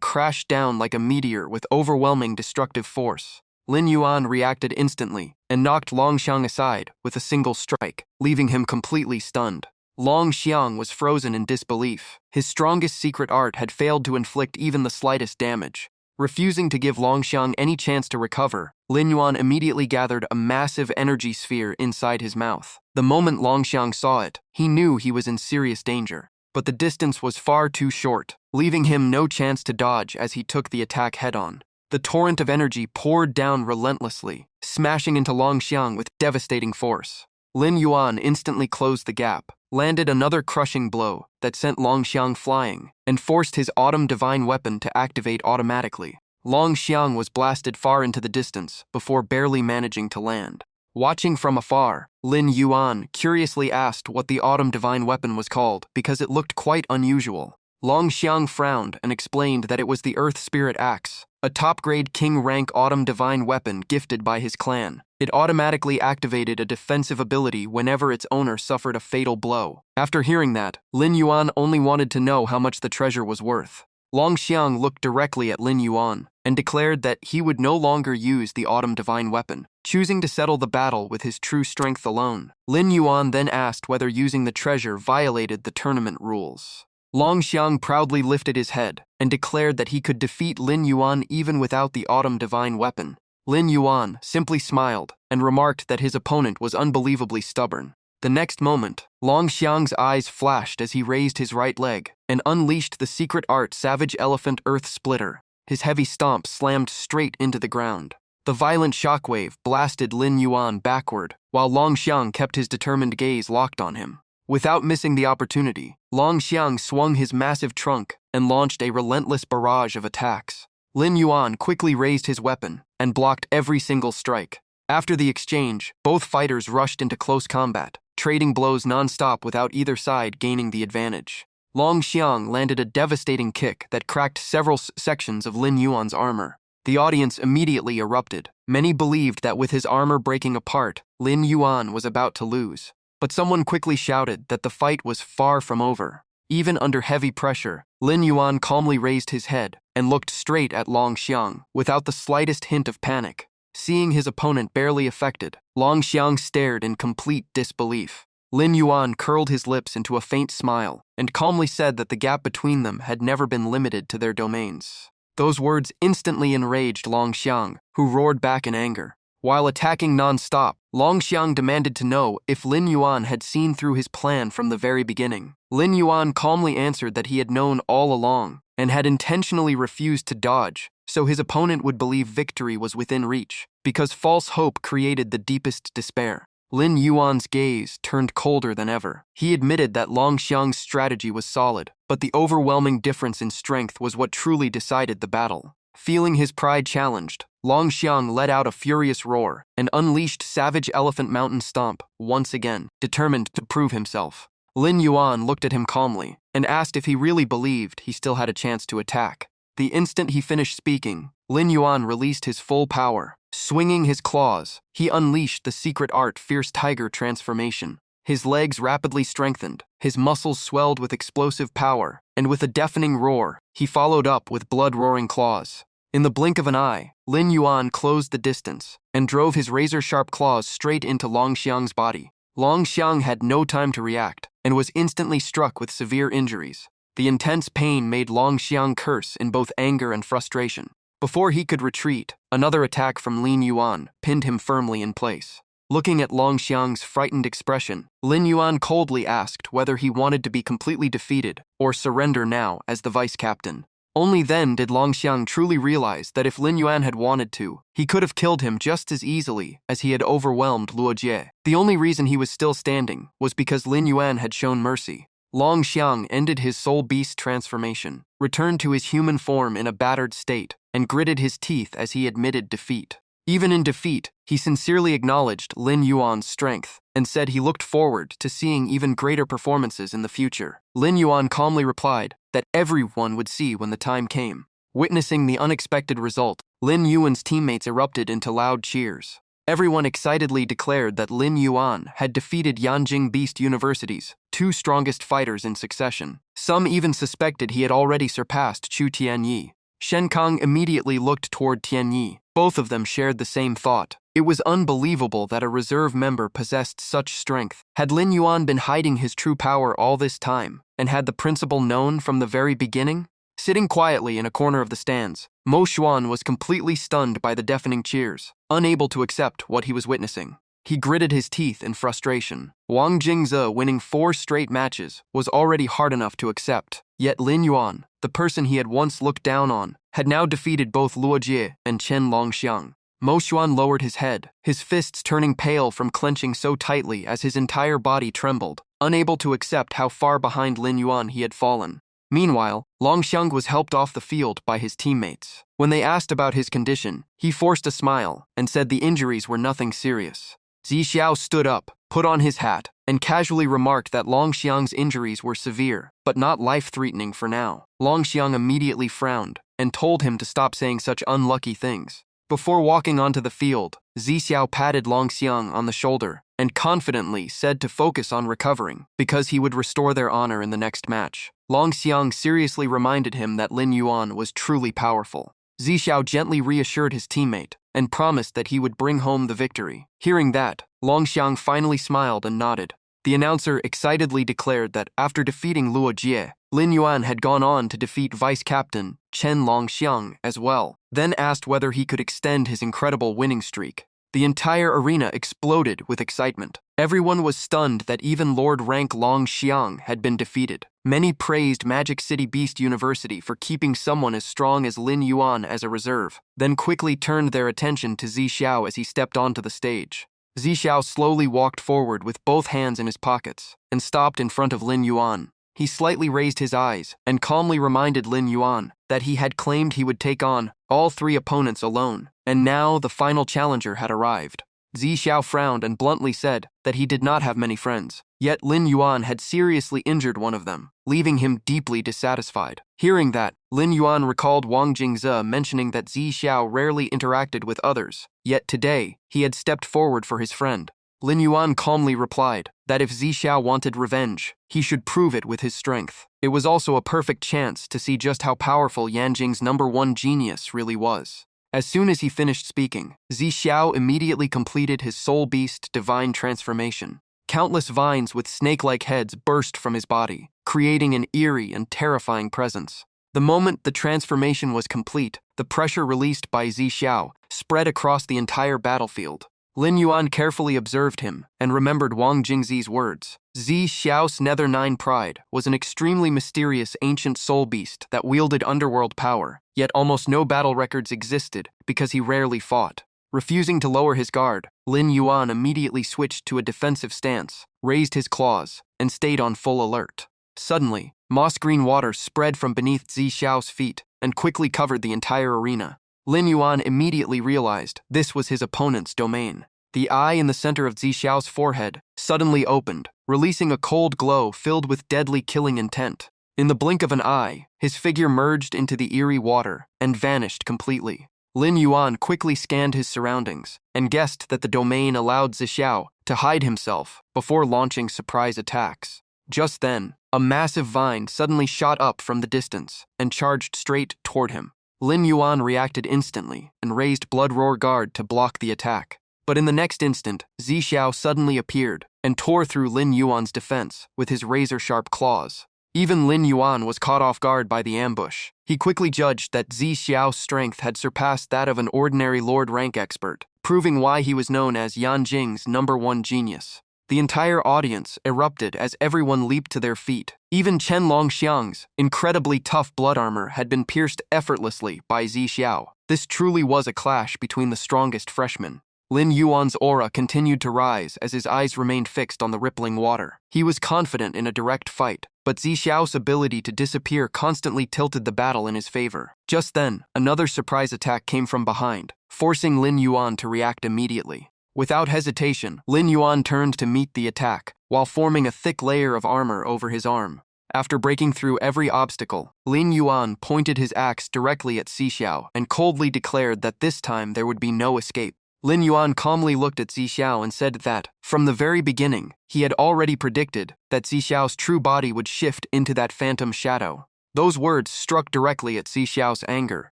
crashed down like a meteor with overwhelming destructive force. Lin Yuan reacted instantly and knocked Long Xiang aside with a single strike, leaving him completely stunned. Long Xiang was frozen in disbelief. His strongest secret art had failed to inflict even the slightest damage. Refusing to give Long Xiang any chance to recover, Lin Yuan immediately gathered a massive energy sphere inside his mouth. The moment Long Xiang saw it, he knew he was in serious danger. But the distance was far too short, leaving him no chance to dodge as he took the attack head-on. The torrent of energy poured down relentlessly, smashing into Long Xiang with devastating force. Lin Yuan instantly closed the gap, landed another crushing blow that sent Long Xiang flying, and forced his Autumn Divine Weapon to activate automatically. Long Xiang was blasted far into the distance before barely managing to land. Watching from afar, Lin Yuan curiously asked what the Autumn Divine Weapon was called because it looked quite unusual. Long Xiang frowned and explained that it was the Earth Spirit Axe, a top-grade king-rank Autumn Divine Weapon gifted by his clan. It automatically activated a defensive ability whenever its owner suffered a fatal blow. After hearing that, Lin Yuan only wanted to know how much the treasure was worth. Long Xiang looked directly at Lin Yuan and declared that he would no longer use the Autumn Divine Weapon, choosing to settle the battle with his true strength alone. Lin Yuan then asked whether using the treasure violated the tournament rules. Long Xiang proudly lifted his head and declared that he could defeat Lin Yuan even without the Autumn Divine Weapon. Lin Yuan simply smiled and remarked that his opponent was unbelievably stubborn. The next moment, Long Xiang's eyes flashed as he raised his right leg and unleashed the secret art Savage Elephant Earth Splitter. His heavy stomp slammed straight into the ground. The violent shockwave blasted Lin Yuan backward, while Long Xiang kept his determined gaze locked on him. Without missing the opportunity, Long Xiang swung his massive trunk and launched a relentless barrage of attacks. Lin Yuan quickly raised his weapon and blocked every single strike. After the exchange, both fighters rushed into close combat, trading blows non-stop without either side gaining the advantage. Long Xiang landed a devastating kick that cracked several sections of Lin Yuan's armor. The audience immediately erupted. Many believed that with his armor breaking apart, Lin Yuan was about to lose. But someone quickly shouted that the fight was far from over. Even under heavy pressure, Lin Yuan calmly raised his head and looked straight at Long Xiang without the slightest hint of panic. Seeing his opponent barely affected, Long Xiang stared in complete disbelief. Lin Yuan curled his lips into a faint smile and calmly said that the gap between them had never been limited to their domains. Those words instantly enraged Long Xiang, who roared back in anger. While attacking non-stop, Long Xiang demanded to know if Lin Yuan had seen through his plan from the very beginning. Lin Yuan calmly answered that he had known all along and had intentionally refused to dodge, so his opponent would believe victory was within reach, because false hope created the deepest despair. Lin Yuan's gaze turned colder than ever. He admitted that Long Xiang's strategy was solid, but the overwhelming difference in strength was what truly decided the battle. Feeling his pride challenged, Long Xiang let out a furious roar and unleashed Savage Elephant Mountain Stomp once again, determined to prove himself. Lin Yuan looked at him calmly and asked if he really believed he still had a chance to attack. The instant he finished speaking, Lin Yuan released his full power. Swinging his claws, he unleashed the secret art Fierce Tiger Transformation. His legs rapidly strengthened, his muscles swelled with explosive power, and with a deafening roar, he followed up with blood-roaring claws. In the blink of an eye, Lin Yuan closed the distance and drove his razor-sharp claws straight into Long Xiang's body. Long Xiang had no time to react and was instantly struck with severe injuries. The intense pain made Long Xiang curse in both anger and frustration. Before he could retreat, another attack from Lin Yuan pinned him firmly in place. Looking at Long Xiang's frightened expression, Lin Yuan coldly asked whether he wanted to be completely defeated or surrender now as the vice-captain. Only then did Long Xiang truly realize that if Lin Yuan had wanted to, he could have killed him just as easily as he had overwhelmed Luo Jie. The only reason he was still standing was because Lin Yuan had shown mercy. Long Xiang ended his soul beast transformation, returned to his human form in a battered state, and gritted his teeth as he admitted defeat. Even in defeat, he sincerely acknowledged Lin Yuan's strength and said he looked forward to seeing even greater performances in the future. Lin Yuan calmly replied that everyone would see when the time came. Witnessing the unexpected result, Lin Yuan's teammates erupted into loud cheers. Everyone excitedly declared that Lin Yuan had defeated Yanjing Beast University's two strongest fighters in succession. Some even suspected he had already surpassed Chu Tianyi. Shen Kang immediately looked toward Tianyi. Both of them shared the same thought. It was unbelievable that a reserve member possessed such strength. Had Lin Yuan been hiding his true power all this time, and had the principal known from the very beginning? Sitting quietly in a corner of the stands, Mo Xuan was completely stunned by the deafening cheers, unable to accept what he was witnessing. He gritted his teeth in frustration. Wang Jingze winning 4 straight matches was already hard enough to accept. Yet Lin Yuan, the person he had once looked down on, had now defeated both Luo Jie and Chen Longxiang. Mo Xuan lowered his head, his fists turning pale from clenching so tightly as his entire body trembled, unable to accept how far behind Lin Yuan he had fallen. Meanwhile, Longxiang was helped off the field by his teammates. When they asked about his condition, he forced a smile and said the injuries were nothing serious. Zi Xiao stood up, put on his hat, and casually remarked that Longxiang's injuries were severe, but not life-threatening for now. Longxiang immediately frowned and told him to stop saying such unlucky things. Before walking onto the field, Zi Xiao patted Longxiang on the shoulder and confidently said to focus on recovering because he would restore their honor in the next match. Longxiang seriously reminded him that Lin Yuan was truly powerful. Zi Xiao gently reassured his teammate and promised that he would bring home the victory. Hearing that, Longxiang finally smiled and nodded. The announcer excitedly declared that after defeating Luo Jie, Lin Yuan had gone on to defeat vice-captain Chen Longxiang as well, then asked whether he could extend his incredible winning streak. The entire arena exploded with excitement. Everyone was stunned that even Lord Rank Longxiang had been defeated. Many praised Magic City Beast University for keeping someone as strong as Lin Yuan as a reserve, then quickly turned their attention to Zi Xiao as he stepped onto the stage. Zi Xiao slowly walked forward with both hands in his pockets and stopped in front of Lin Yuan. He slightly raised his eyes and calmly reminded Lin Yuan that he had claimed he would take on all 3 opponents alone, and now the final challenger had arrived. Zi Xiao frowned and bluntly said that he did not have many friends, yet Lin Yuan had seriously injured one of them, leaving him deeply dissatisfied. Hearing that, Lin Yuan recalled Wang Jingze mentioning that Zi Xiao rarely interacted with others, yet today he had stepped forward for his friend. Lin Yuan calmly replied that if Zi Xiao wanted revenge, he should prove it with his strength. It was also a perfect chance to see just how powerful Yanjing's #1 genius really was. As soon as he finished speaking, Zi Xiao immediately completed his soul beast divine transformation. Countless vines with snake-like heads burst from his body, creating an eerie and terrifying presence. The moment the transformation was complete, the pressure released by Zi Xiao spread across the entire battlefield. Lin Yuan carefully observed him and remembered Wang Jingzi's words. Zi Xiao's Nether Nine Pride was an extremely mysterious ancient soul beast that wielded underworld power, yet almost no battle records existed because he rarely fought. Refusing to lower his guard, Lin Yuan immediately switched to a defensive stance, raised his claws, and stayed on full alert. Suddenly, moss-green water spread from beneath Zi Xiao's feet and quickly covered the entire arena. Lin Yuan immediately realized this was his opponent's domain. The eye in the center of Zi Xiao's forehead suddenly opened, releasing a cold glow filled with deadly killing intent. In the blink of an eye, his figure merged into the eerie water and vanished completely. Lin Yuan quickly scanned his surroundings and guessed that the domain allowed Zi Xiao to hide himself before launching surprise attacks. Just then, a massive vine suddenly shot up from the distance and charged straight toward him. Lin Yuan reacted instantly and raised Blood Roar Guard to block the attack. But in the next instant, Zi Xiao suddenly appeared and tore through Lin Yuan's defense with his razor-sharp claws. Even Lin Yuan was caught off guard by the ambush. He quickly judged that Zi Xiao's strength had surpassed that of an ordinary Lord rank expert, proving why he was known as Yanjing's #1 genius. The entire audience erupted as everyone leaped to their feet. Even Chen Longxiang's incredibly tough blood armor had been pierced effortlessly by Zi Xiao. This truly was a clash between the strongest freshmen. Lin Yuan's aura continued to rise as his eyes remained fixed on the rippling water. He was confident in a direct fight, but Zixiao's ability to disappear constantly tilted the battle in his favor. Just then, another surprise attack came from behind, forcing Lin Yuan to react immediately. Without hesitation, Lin Yuan turned to meet the attack, while forming a thick layer of armor over his arm. After breaking through every obstacle, Lin Yuan pointed his axe directly at Zixiao and coldly declared that this time there would be no escape. Lin Yuan calmly looked at Zixiao and said that, from the very beginning, he had already predicted that Zixiao's true body would shift into that phantom shadow. Those words struck directly at Zixiao's anger,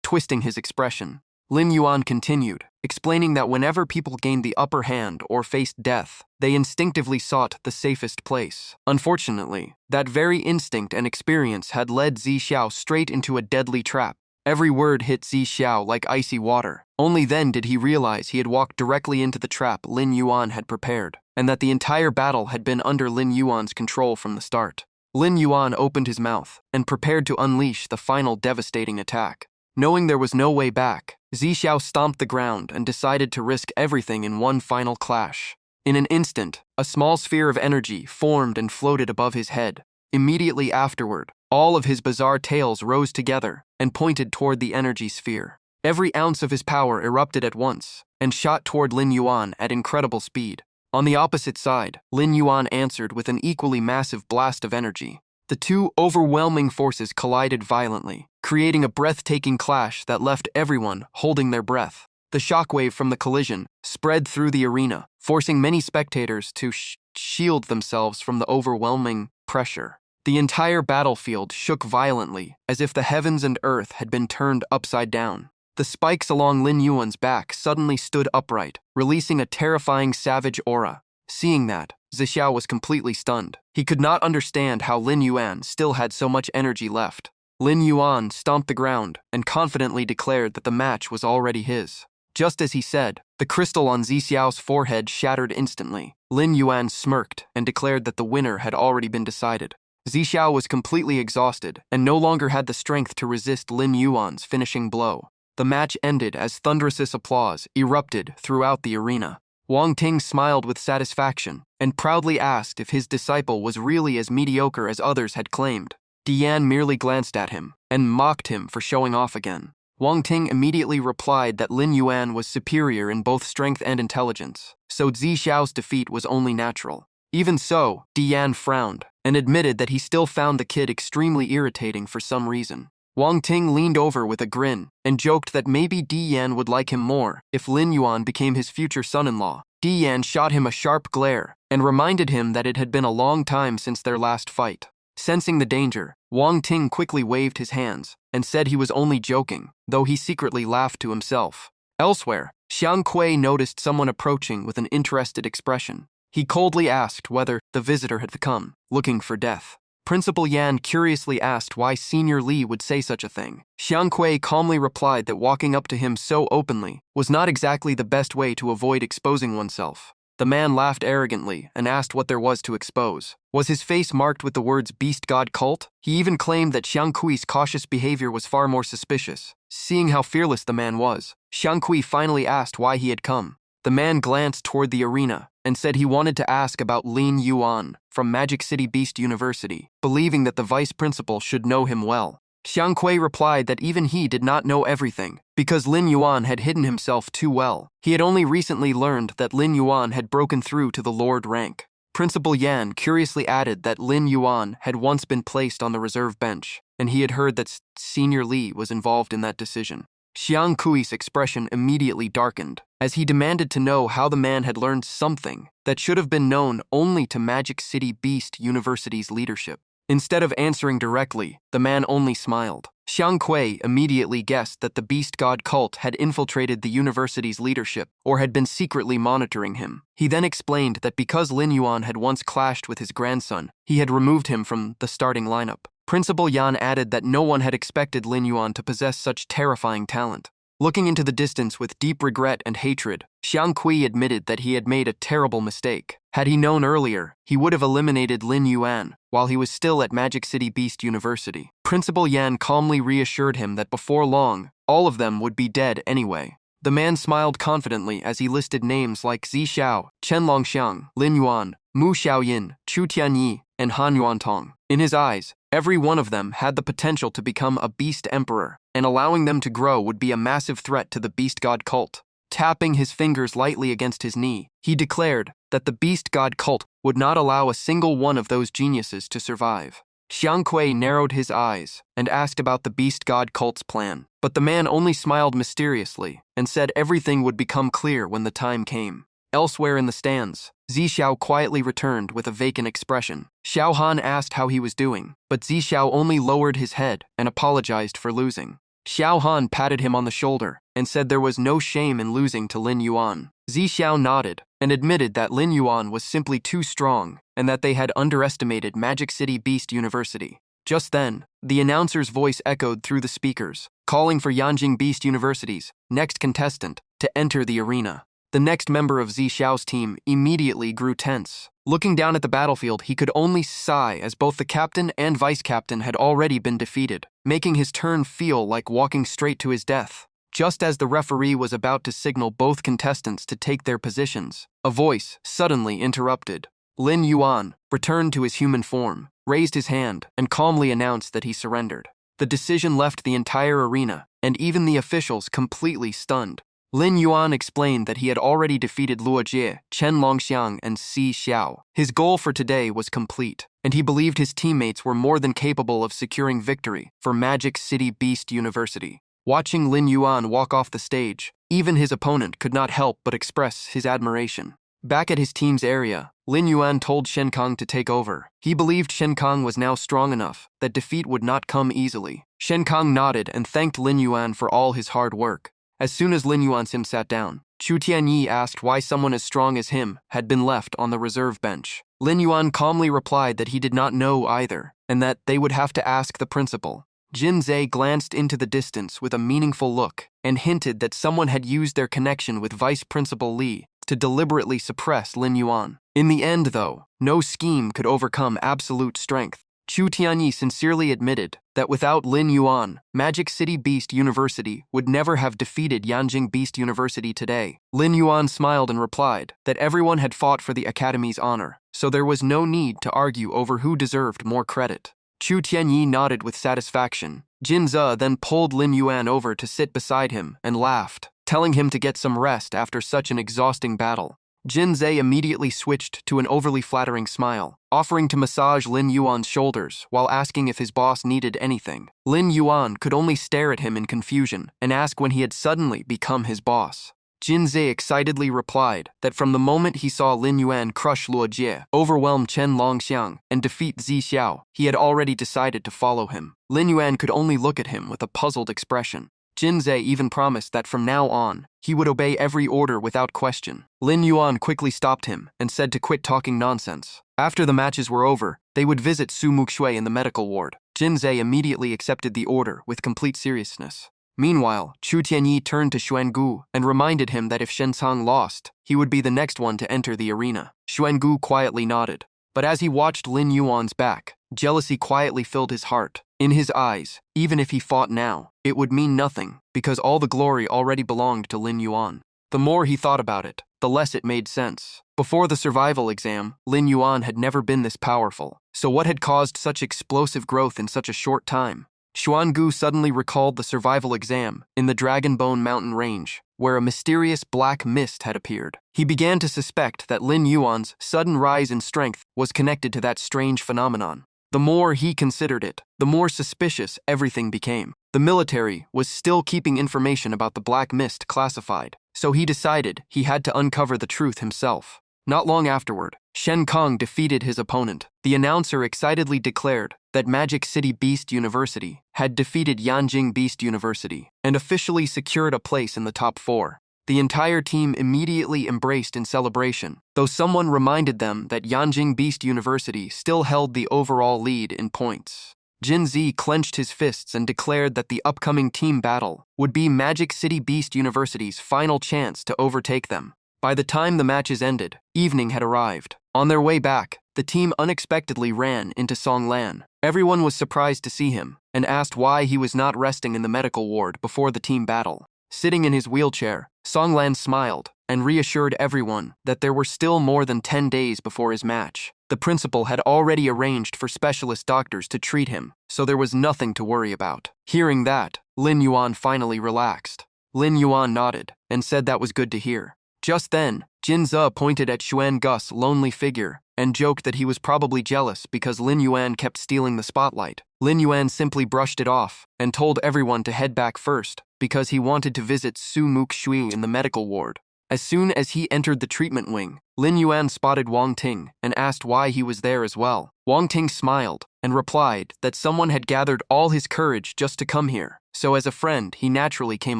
twisting his expression. Lin Yuan continued, explaining that whenever people gained the upper hand or faced death, they instinctively sought the safest place. Unfortunately, that very instinct and experience had led Zixiao straight into a deadly trap. Every word hit Zixiao like icy water. Only then did he realize he had walked directly into the trap Lin Yuan had prepared, and that the entire battle had been under Lin Yuan's control from the start. Lin Yuan opened his mouth and prepared to unleash the final devastating attack. Knowing there was no way back, Zixiao stomped the ground and decided to risk everything in one final clash. In an instant, a small sphere of energy formed and floated above his head. Immediately afterward, all of his bizarre tails rose together and pointed toward the energy sphere. Every ounce of his power erupted at once and shot toward Lin Yuan at incredible speed. On the opposite side, Lin Yuan answered with an equally massive blast of energy. The two overwhelming forces collided violently, creating a breathtaking clash that left everyone holding their breath. The shockwave from the collision spread through the arena, forcing many spectators to shield themselves from the overwhelming pressure. The entire battlefield shook violently, as if the heavens and earth had been turned upside down. The spikes along Lin Yuan's back suddenly stood upright, releasing a terrifying savage aura. Seeing that, Zixiao was completely stunned. He could not understand how Lin Yuan still had so much energy left. Lin Yuan stomped the ground and confidently declared that the match was already his. Just as he said, the crystal on Zixiao's forehead shattered instantly. Lin Yuan smirked and declared that the winner had already been decided. Zixiao was completely exhausted and no longer had the strength to resist Lin Yuan's finishing blow. The match ended as thunderous applause erupted throughout the arena. Wang Ting smiled with satisfaction and proudly asked if his disciple was really as mediocre as others had claimed. Dian merely glanced at him and mocked him for showing off again. Wang Ting immediately replied that Lin Yuan was superior in both strength and intelligence, so Zixiao's defeat was only natural. Even so, Dian frowned and admitted that he still found the kid extremely irritating for some reason. Wang Ting leaned over with a grin and joked that maybe Dian would like him more if Lin Yuan became his future son-in-law. Dian shot him a sharp glare and reminded him that it had been a long time since their last fight. Sensing the danger, Wang Ting quickly waved his hands and said he was only joking, though he secretly laughed to himself. Elsewhere, Xiang Kui noticed someone approaching with an interested expression. He coldly asked whether the visitor had come, looking for death. Principal Yan curiously asked why Senior Li would say such a thing. Xiang Kui calmly replied that walking up to him so openly was not exactly the best way to avoid exposing oneself. The man laughed arrogantly and asked what there was to expose. Was his face marked with the words Beast God Cult? He even claimed that Xiang Kui's cautious behavior was far more suspicious. Seeing how fearless the man was, Xiang Kui finally asked why he had come. The man glanced toward the arena and said he wanted to ask about Lin Yuan from Magic City Beast University, believing that the vice principal should know him well. Xiang Kui replied that even he did not know everything, because Lin Yuan had hidden himself too well. He had only recently learned that Lin Yuan had broken through to the Lord rank. Principal Yan curiously added that Lin Yuan had once been placed on the reserve bench, and he had heard that Senior Li was involved in that decision. Xiang Kui's expression immediately darkened, as he demanded to know how the man had learned something that should have been known only to Magic City Beast University's leadership. Instead of answering directly, the man only smiled. Xiang Kui immediately guessed that the Beast God cult had infiltrated the university's leadership or had been secretly monitoring him. He then explained that because Lin Yuan had once clashed with his grandson, he had removed him from the starting lineup. Principal Yan added that no one had expected Lin Yuan to possess such terrifying talent. Looking into the distance with deep regret and hatred, Xiang Kui admitted that he had made a terrible mistake. Had he known earlier, he would have eliminated Lin Yuan while he was still at Magic City Beast University. Principal Yan calmly reassured him that before long, all of them would be dead anyway. The man smiled confidently as he listed names like Zi Xiao, Chen Longxiang, Lin Yuan, Mu Xiaoyin, Chu Tianyi, and Han Yuantong. In his eyes, every one of them had the potential to become a beast emperor, and allowing them to grow would be a massive threat to the beast god cult. Tapping his fingers lightly against his knee, he declared that the beast god cult would not allow a single one of those geniuses to survive. Xiang Kui narrowed his eyes and asked about the beast god cult's plan, but the man only smiled mysteriously and said everything would become clear when the time came. Elsewhere in the stands, Zi Xiao quietly returned with a vacant expression. Xiao Han asked how he was doing, but Zi Xiao only lowered his head and apologized for losing. Xiao Han patted him on the shoulder and said there was no shame in losing to Lin Yuan. Zi Xiao nodded and admitted that Lin Yuan was simply too strong and that they had underestimated Magic City Beast University. Just then, the announcer's voice echoed through the speakers, calling for Yanjing Beast University's next contestant to enter the arena. The next member of Zi Xiao's team immediately grew tense. Looking down at the battlefield, he could only sigh as both the captain and vice-captain had already been defeated, making his turn feel like walking straight to his death. Just as the referee was about to signal both contestants to take their positions, a voice suddenly interrupted. Lin Yuan returned to his human form, raised his hand, and calmly announced that he surrendered. The decision left the entire arena, and even the officials completely stunned. Lin Yuan explained that he had already defeated Luo Jie, Chen Longxiang, and Si Xiao. His goal for today was complete, and he believed his teammates were more than capable of securing victory for Magic City Beast University. Watching Lin Yuan walk off the stage, even his opponent could not help but express his admiration. Back at his team's area, Lin Yuan told Shen Kong to take over. He believed Shen Kong was now strong enough that defeat would not come easily. Shen Kong nodded and thanked Lin Yuan for all his hard work. As soon as Lin Yuan sat down, Chu Tianyi asked why someone as strong as him had been left on the reserve bench. Lin Yuan calmly replied that he did not know either, and that they would have to ask the principal. Jin Zhe glanced into the distance with a meaningful look and hinted that someone had used their connection with Vice Principal Li to deliberately suppress Lin Yuan. In the end, though, no scheme could overcome absolute strength. Chu Tianyi sincerely admitted that without Lin Yuan, Magic City Beast University would never have defeated Yanjing Beast University today. Lin Yuan smiled and replied that everyone had fought for the Academy's honor, so there was no need to argue over who deserved more credit. Chu Tianyi nodded with satisfaction. Jin Zhe then pulled Lin Yuan over to sit beside him and laughed, telling him to get some rest after such an exhausting battle. Jin Zhe immediately switched to an overly flattering smile, offering to massage Lin Yuan's shoulders while asking if his boss needed anything. Lin Yuan could only stare at him in confusion and ask when he had suddenly become his boss. Jin Zhe excitedly replied that from the moment he saw Lin Yuan crush Luo Jie, overwhelm Chen Longxiang, and defeat Zi Xiao, he had already decided to follow him. Lin Yuan could only look at him with a puzzled expression. Jin Zhe even promised that from now on, he would obey every order without question. Lin Yuan quickly stopped him and said to quit talking nonsense. After the matches were over, they would visit Su Muxue in the medical ward. Jin Zhe immediately accepted the order with complete seriousness. Meanwhile, Chu Tianyi turned to Xuangu and reminded him that if Shensang lost, he would be the next one to enter the arena. Xuangu quietly nodded, but as he watched Lin Yuan's back, jealousy quietly filled his heart. In his eyes, even if he fought now, it would mean nothing, because all the glory already belonged to Lin Yuan. The more he thought about it, the less it made sense. Before the survival exam, Lin Yuan had never been this powerful. So what had caused such explosive growth in such a short time? Xuangu suddenly recalled the survival exam in the Dragonbone Mountain Range, where a mysterious black mist had appeared. He began to suspect that Lin Yuan's sudden rise in strength was connected to that strange phenomenon. The more he considered it, the more suspicious everything became. The military was still keeping information about the black mist classified, so he decided he had to uncover the truth himself. Not long afterward, Shen Kong defeated his opponent. The announcer excitedly declared that Magic City Beast University had defeated Yanjing Beast University and officially secured a place in the top 4. The entire team immediately embraced in celebration, though someone reminded them that Yanjing Beast University still held the overall lead in points. Jin Zi clenched his fists and declared that the upcoming team battle would be Magic City Beast University's final chance to overtake them. By the time the matches ended, evening had arrived. On their way back, the team unexpectedly ran into Song Lan. Everyone was surprised to see him and asked why he was not resting in the medical ward before the team battle. Sitting in his wheelchair, Songlan smiled and reassured everyone that there were still more than 10 days before his match. The principal had already arranged for specialist doctors to treat him, so there was nothing to worry about. Hearing that, Lin Yuan finally relaxed. Lin Yuan nodded and said that was good to hear. Just then, Jin Ze pointed at Xuan Gus's lonely figure and joked that he was probably jealous because Lin Yuan kept stealing the spotlight. Lin Yuan simply brushed it off and told everyone to head back first because he wanted to visit Su Muk Shui in the medical ward. As soon as he entered the treatment wing, Lin Yuan spotted Wang Ting and asked why he was there as well. Wang Ting smiled and replied that someone had gathered all his courage just to come here, so as a friend, he naturally came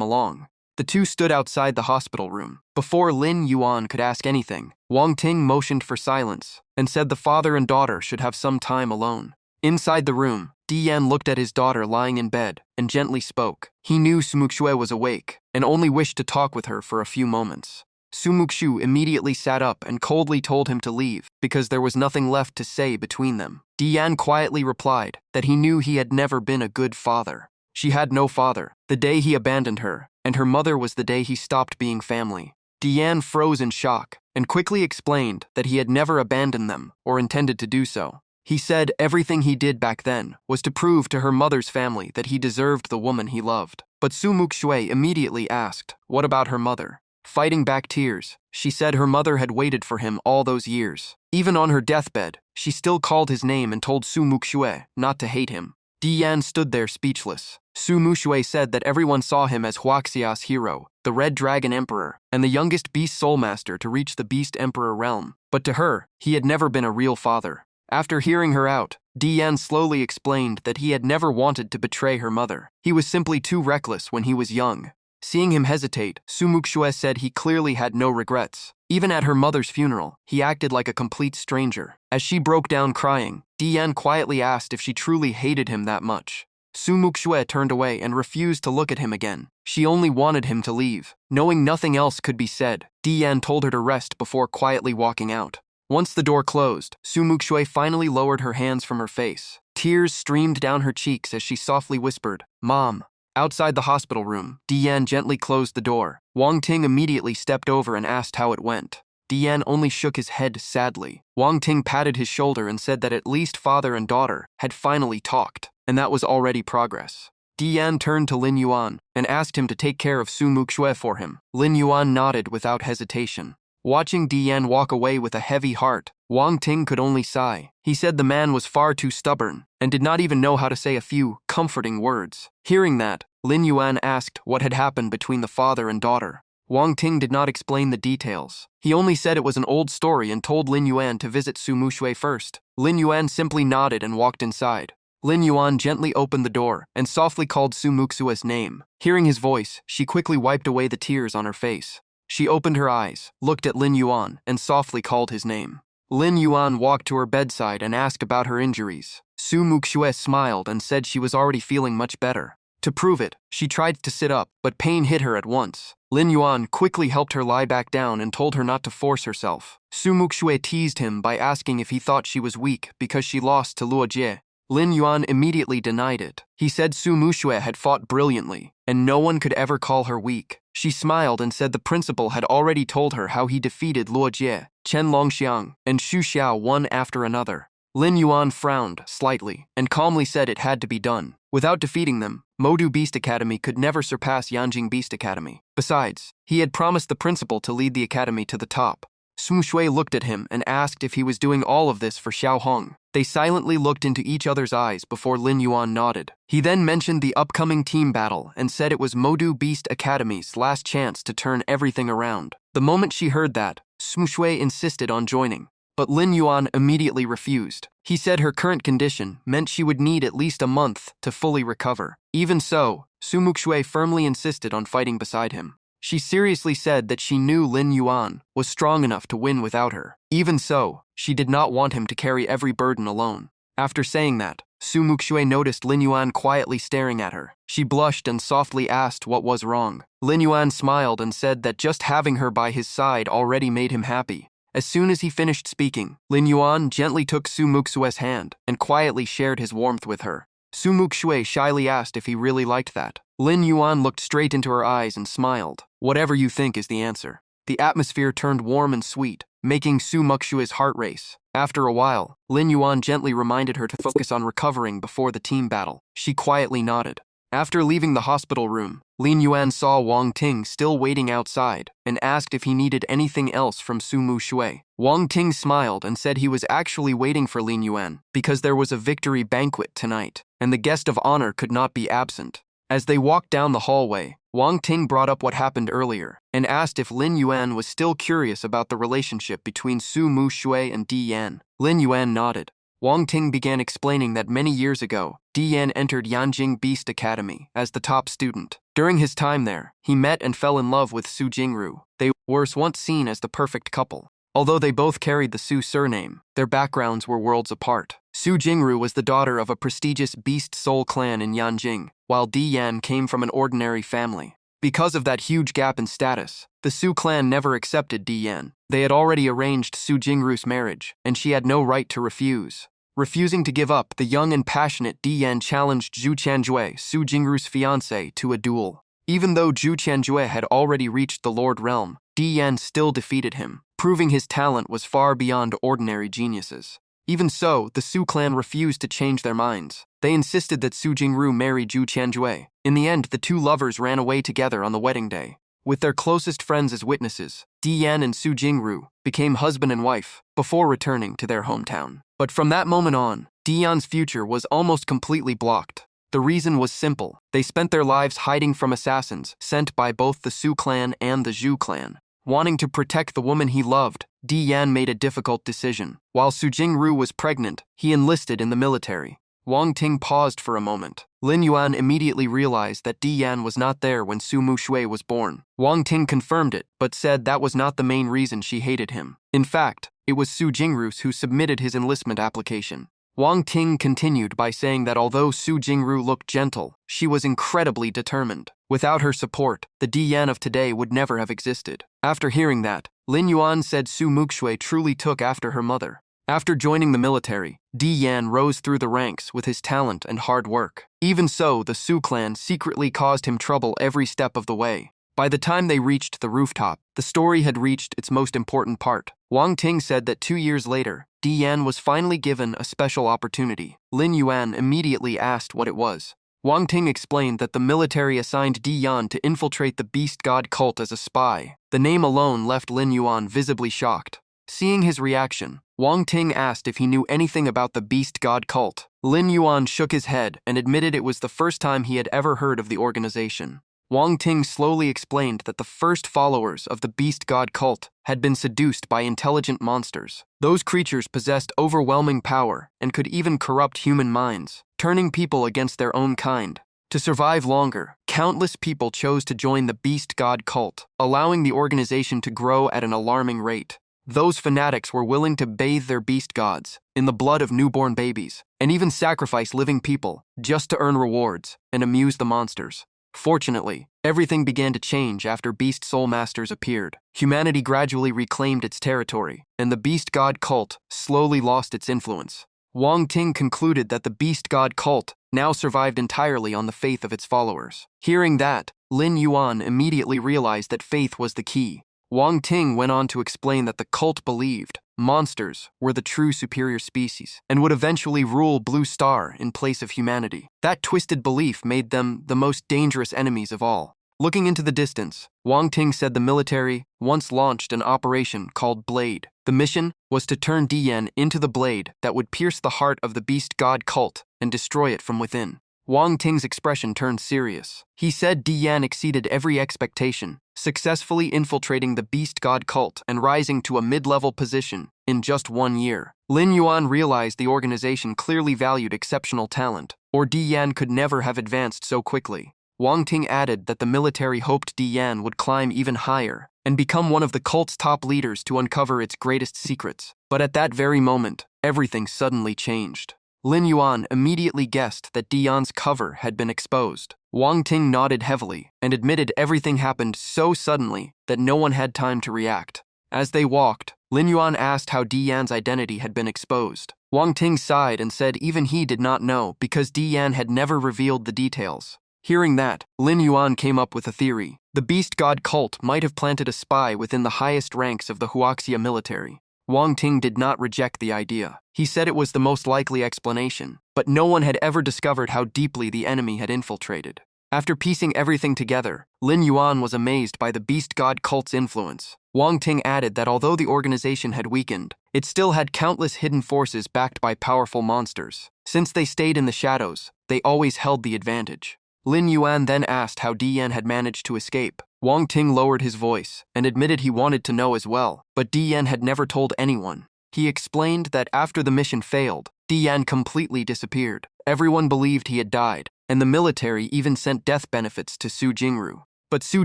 along. The two stood outside the hospital room. Before Lin Yuan could ask anything, Wang Ting motioned for silence and said the father and daughter should have some time alone. Inside the room, Dian looked at his daughter lying in bed and gently spoke. He knew Sumukshu was awake and only wished to talk with her for a few moments. Sumukshu immediately sat up and coldly told him to leave because there was nothing left to say between them. Dian quietly replied that he knew he had never been a good father. She had no father the day he abandoned her, and her mother was the day he stopped being family. Dian froze in shock and quickly explained that he had never abandoned them or intended to do so. He said everything he did back then was to prove to her mother's family that he deserved the woman he loved. But Su Mukshui immediately asked, what about her mother? Fighting back tears, she said her mother had waited for him all those years. Even on her deathbed, she still called his name and told Su Mukshui not to hate him. Dian stood there speechless. Su Mukshui said that everyone saw him as Huaxia's hero, the Red Dragon Emperor, and the youngest Beast Soulmaster to reach the Beast Emperor realm. But to her, he had never been a real father. After hearing her out, Dian slowly explained that he had never wanted to betray her mother. He was simply too reckless when he was young. Seeing him hesitate, Su Mukshui said he clearly had no regrets. Even at her mother's funeral, he acted like a complete stranger. As she broke down crying, Dian quietly asked if she truly hated him that much. Su Mukshui turned away and refused to look at him again. She only wanted him to leave. Knowing nothing else could be said, Dian told her to rest before quietly walking out. Once the door closed, Su Mukshui finally lowered her hands from her face. Tears streamed down her cheeks as she softly whispered, "Mom." Outside the hospital room, Dian gently closed the door. Wang Ting immediately stepped over and asked how it went. Dian only shook his head sadly. Wang Ting patted his shoulder and said that at least father and daughter had finally talked, and that was already progress. Dian turned to Lin Yuan and asked him to take care of Su Mukshui for him. Lin Yuan nodded without hesitation. Watching Dian walk away with a heavy heart, Wang Ting could only sigh. He said the man was far too stubborn and did not even know how to say a few comforting words. Hearing that, Lin Yuan asked what had happened between the father and daughter. Wang Ting did not explain the details. He only said it was an old story and told Lin Yuan to visit Su Mukshui first. Lin Yuan simply nodded and walked inside. Lin Yuan gently opened the door and softly called Su Mukshui's name. Hearing his voice, she quickly wiped away the tears on her face. She opened her eyes, looked at Lin Yuan, and softly called his name. Lin Yuan walked to her bedside and asked about her injuries. Su Mukshui smiled and said she was already feeling much better. To prove it, she tried to sit up, but pain hit her at once. Lin Yuan quickly helped her lie back down and told her not to force herself. Su Mukshui teased him by asking if he thought she was weak because she lost to Luo Jie. Lin Yuan immediately denied it. He said Su Mukshui had fought brilliantly, and no one could ever call her weak. She smiled and said the principal had already told her how he defeated Luo Jie, Chen Longxiang, and Xu Xiao one after another. Lin Yuan frowned slightly and calmly said it had to be done. Without defeating them, Modu Beast Academy could never surpass Yanjing Beast Academy. Besides, he had promised the principal to lead the academy to the top. Su Shui looked at him and asked if he was doing all of this for Xiao Hong. They silently looked into each other's eyes before Lin Yuan nodded. He then mentioned the upcoming team battle and said it was Modu Beast Academy's last chance to turn everything around. The moment she heard that, Su Shui insisted on joining. But Lin Yuan immediately refused. He said her current condition meant she would need at least a month to fully recover. Even so, Su Mukshui firmly insisted on fighting beside him. She seriously said that she knew Lin Yuan was strong enough to win without her. Even so, she did not want him to carry every burden alone. After saying that, Su Mukshui noticed Lin Yuan quietly staring at her. She blushed and softly asked what was wrong. Lin Yuan smiled and said that just having her by his side already made him happy. As soon as he finished speaking, Lin Yuan gently took Su Mukshui's hand and quietly shared his warmth with her. Su Mukshui shyly asked if he really liked that. Lin Yuan looked straight into her eyes and smiled. Whatever you think is the answer. The atmosphere turned warm and sweet, making Su Muxue's heart race. After a while, Lin Yuan gently reminded her to focus on recovering before the team battle. She quietly nodded. After leaving the hospital room, Lin Yuan saw Wang Ting still waiting outside and asked if he needed anything else from Su Muxue. Wang Ting smiled and said he was actually waiting for Lin Yuan because there was a victory banquet tonight, and the guest of honor could not be absent. As they walked down the hallway, Wang Ting brought up what happened earlier and asked if Lin Yuan was still curious about the relationship between Su Muxue and Di Yan. Lin Yuan nodded. Wang Ting began explaining that many years ago, Di Yan entered Yanjing Beast Academy as the top student. During his time there, he met and fell in love with Su Jingru. They were once seen as the perfect couple. Although they both carried the Su surname, their backgrounds were worlds apart. Su Jingru was the daughter of a prestigious Beast Soul clan in Yanjing, while Di Yan came from an ordinary family. Because of that huge gap in status, the Su clan never accepted Di Yan. They had already arranged Su Jingru's marriage, and she had no right to refuse. Refusing to give up, the young and passionate Di Yan challenged Zhu Qianjue, Su Jingru's fiancé, to a duel. Even though Zhu Qianjue had already reached the Lord Realm, Di Yan still defeated him, proving his talent was far beyond ordinary geniuses. Even so, the Su clan refused to change their minds. They insisted that Su Jingru marry Zhu Qianjue. In the end, the two lovers ran away together on the wedding day. With their closest friends as witnesses, Di Yan and Su Jingru became husband and wife before returning to their hometown. But from that moment on, Di Yan's future was almost completely blocked. The reason was simple. They spent their lives hiding from assassins sent by both the Su clan and the Zhu clan. Wanting to protect the woman he loved, Di Yan made a difficult decision. While Su Jingru was pregnant, he enlisted in the military. Wang Ting paused for a moment. Lin Yuan immediately realized that Di Yan was not there when Su Muxue was born. Wang Ting confirmed it, but said that was not the main reason she hated him. In fact, it was Su Jingru who submitted his enlistment application. Wang Ting continued by saying that although Su Jingru looked gentle, she was incredibly determined. Without her support, the Di Yan of today would never have existed. After hearing that, Lin Yuan said Su Muxue truly took after her mother. After joining the military, Di Yan rose through the ranks with his talent and hard work. Even so, the Su clan secretly caused him trouble every step of the way. By the time they reached the rooftop, the story had reached its most important part. Wang Ting said that 2 years later, Di Yan was finally given a special opportunity. Lin Yuan immediately asked what it was. Wang Ting explained that the military assigned Di Yan to infiltrate the beast god cult as a spy. The name alone left Lin Yuan visibly shocked. Seeing his reaction, Wang Ting asked if he knew anything about the beast god cult. Lin Yuan shook his head and admitted it was the first time he had ever heard of the organization. Wang Ting slowly explained that the first followers of the beast god cult had been seduced by intelligent monsters. Those creatures possessed overwhelming power and could even corrupt human minds, turning people against their own kind. To survive longer, countless people chose to join the beast god cult, allowing the organization to grow at an alarming rate. Those fanatics were willing to bathe their beast gods in the blood of newborn babies, and even sacrifice living people just to earn rewards and amuse the monsters. Fortunately, everything began to change after Beast Soul Masters appeared. Humanity gradually reclaimed its territory, and the Beast God cult slowly lost its influence. Wang Ting concluded that the Beast God cult now survived entirely on the faith of its followers. Hearing that, Lin Yuan immediately realized that faith was the key. Wang Ting went on to explain that the cult believed monsters were the true superior species and would eventually rule Blue Star in place of humanity. That twisted belief made them the most dangerous enemies of all. Looking into the distance, Wang Ting said the military once launched an operation called Blade. The mission was to turn Di Yan into the blade that would pierce the heart of the beast god cult and destroy it from within. Wang Ting's expression turned serious. He said Di Yan exceeded every expectation, successfully infiltrating the beast god cult and rising to a mid-level position in just 1 year. Lin Yuan realized the organization clearly valued exceptional talent, or Di Yan could never have advanced so quickly. Wang Ting added that the military hoped Di Yan would climb even higher and become one of the cult's top leaders to uncover its greatest secrets. But at that very moment, everything suddenly changed. Lin Yuan immediately guessed that Di Yan's cover had been exposed. Wang Ting nodded heavily and admitted everything happened so suddenly that no one had time to react. As they walked, Lin Yuan asked how Di Yan's identity had been exposed. Wang Ting sighed and said even he did not know because Di Yan had never revealed the details. Hearing that, Lin Yuan came up with a theory. The beast god cult might have planted a spy within the highest ranks of the Huaxia military. Wang Ting did not reject the idea. He said it was the most likely explanation, but no one had ever discovered how deeply the enemy had infiltrated. After piecing everything together, Lin Yuan was amazed by the beast god cult's influence. Wang Ting added that although the organization had weakened, it still had countless hidden forces backed by powerful monsters. Since they stayed in the shadows, they always held the advantage. Lin Yuan then asked how Dian had managed to escape. Wang Ting lowered his voice and admitted he wanted to know as well, but Dian had never told anyone. He explained that after the mission failed, Dian completely disappeared. Everyone believed he had died, and the military even sent death benefits to Su Jingru. But Su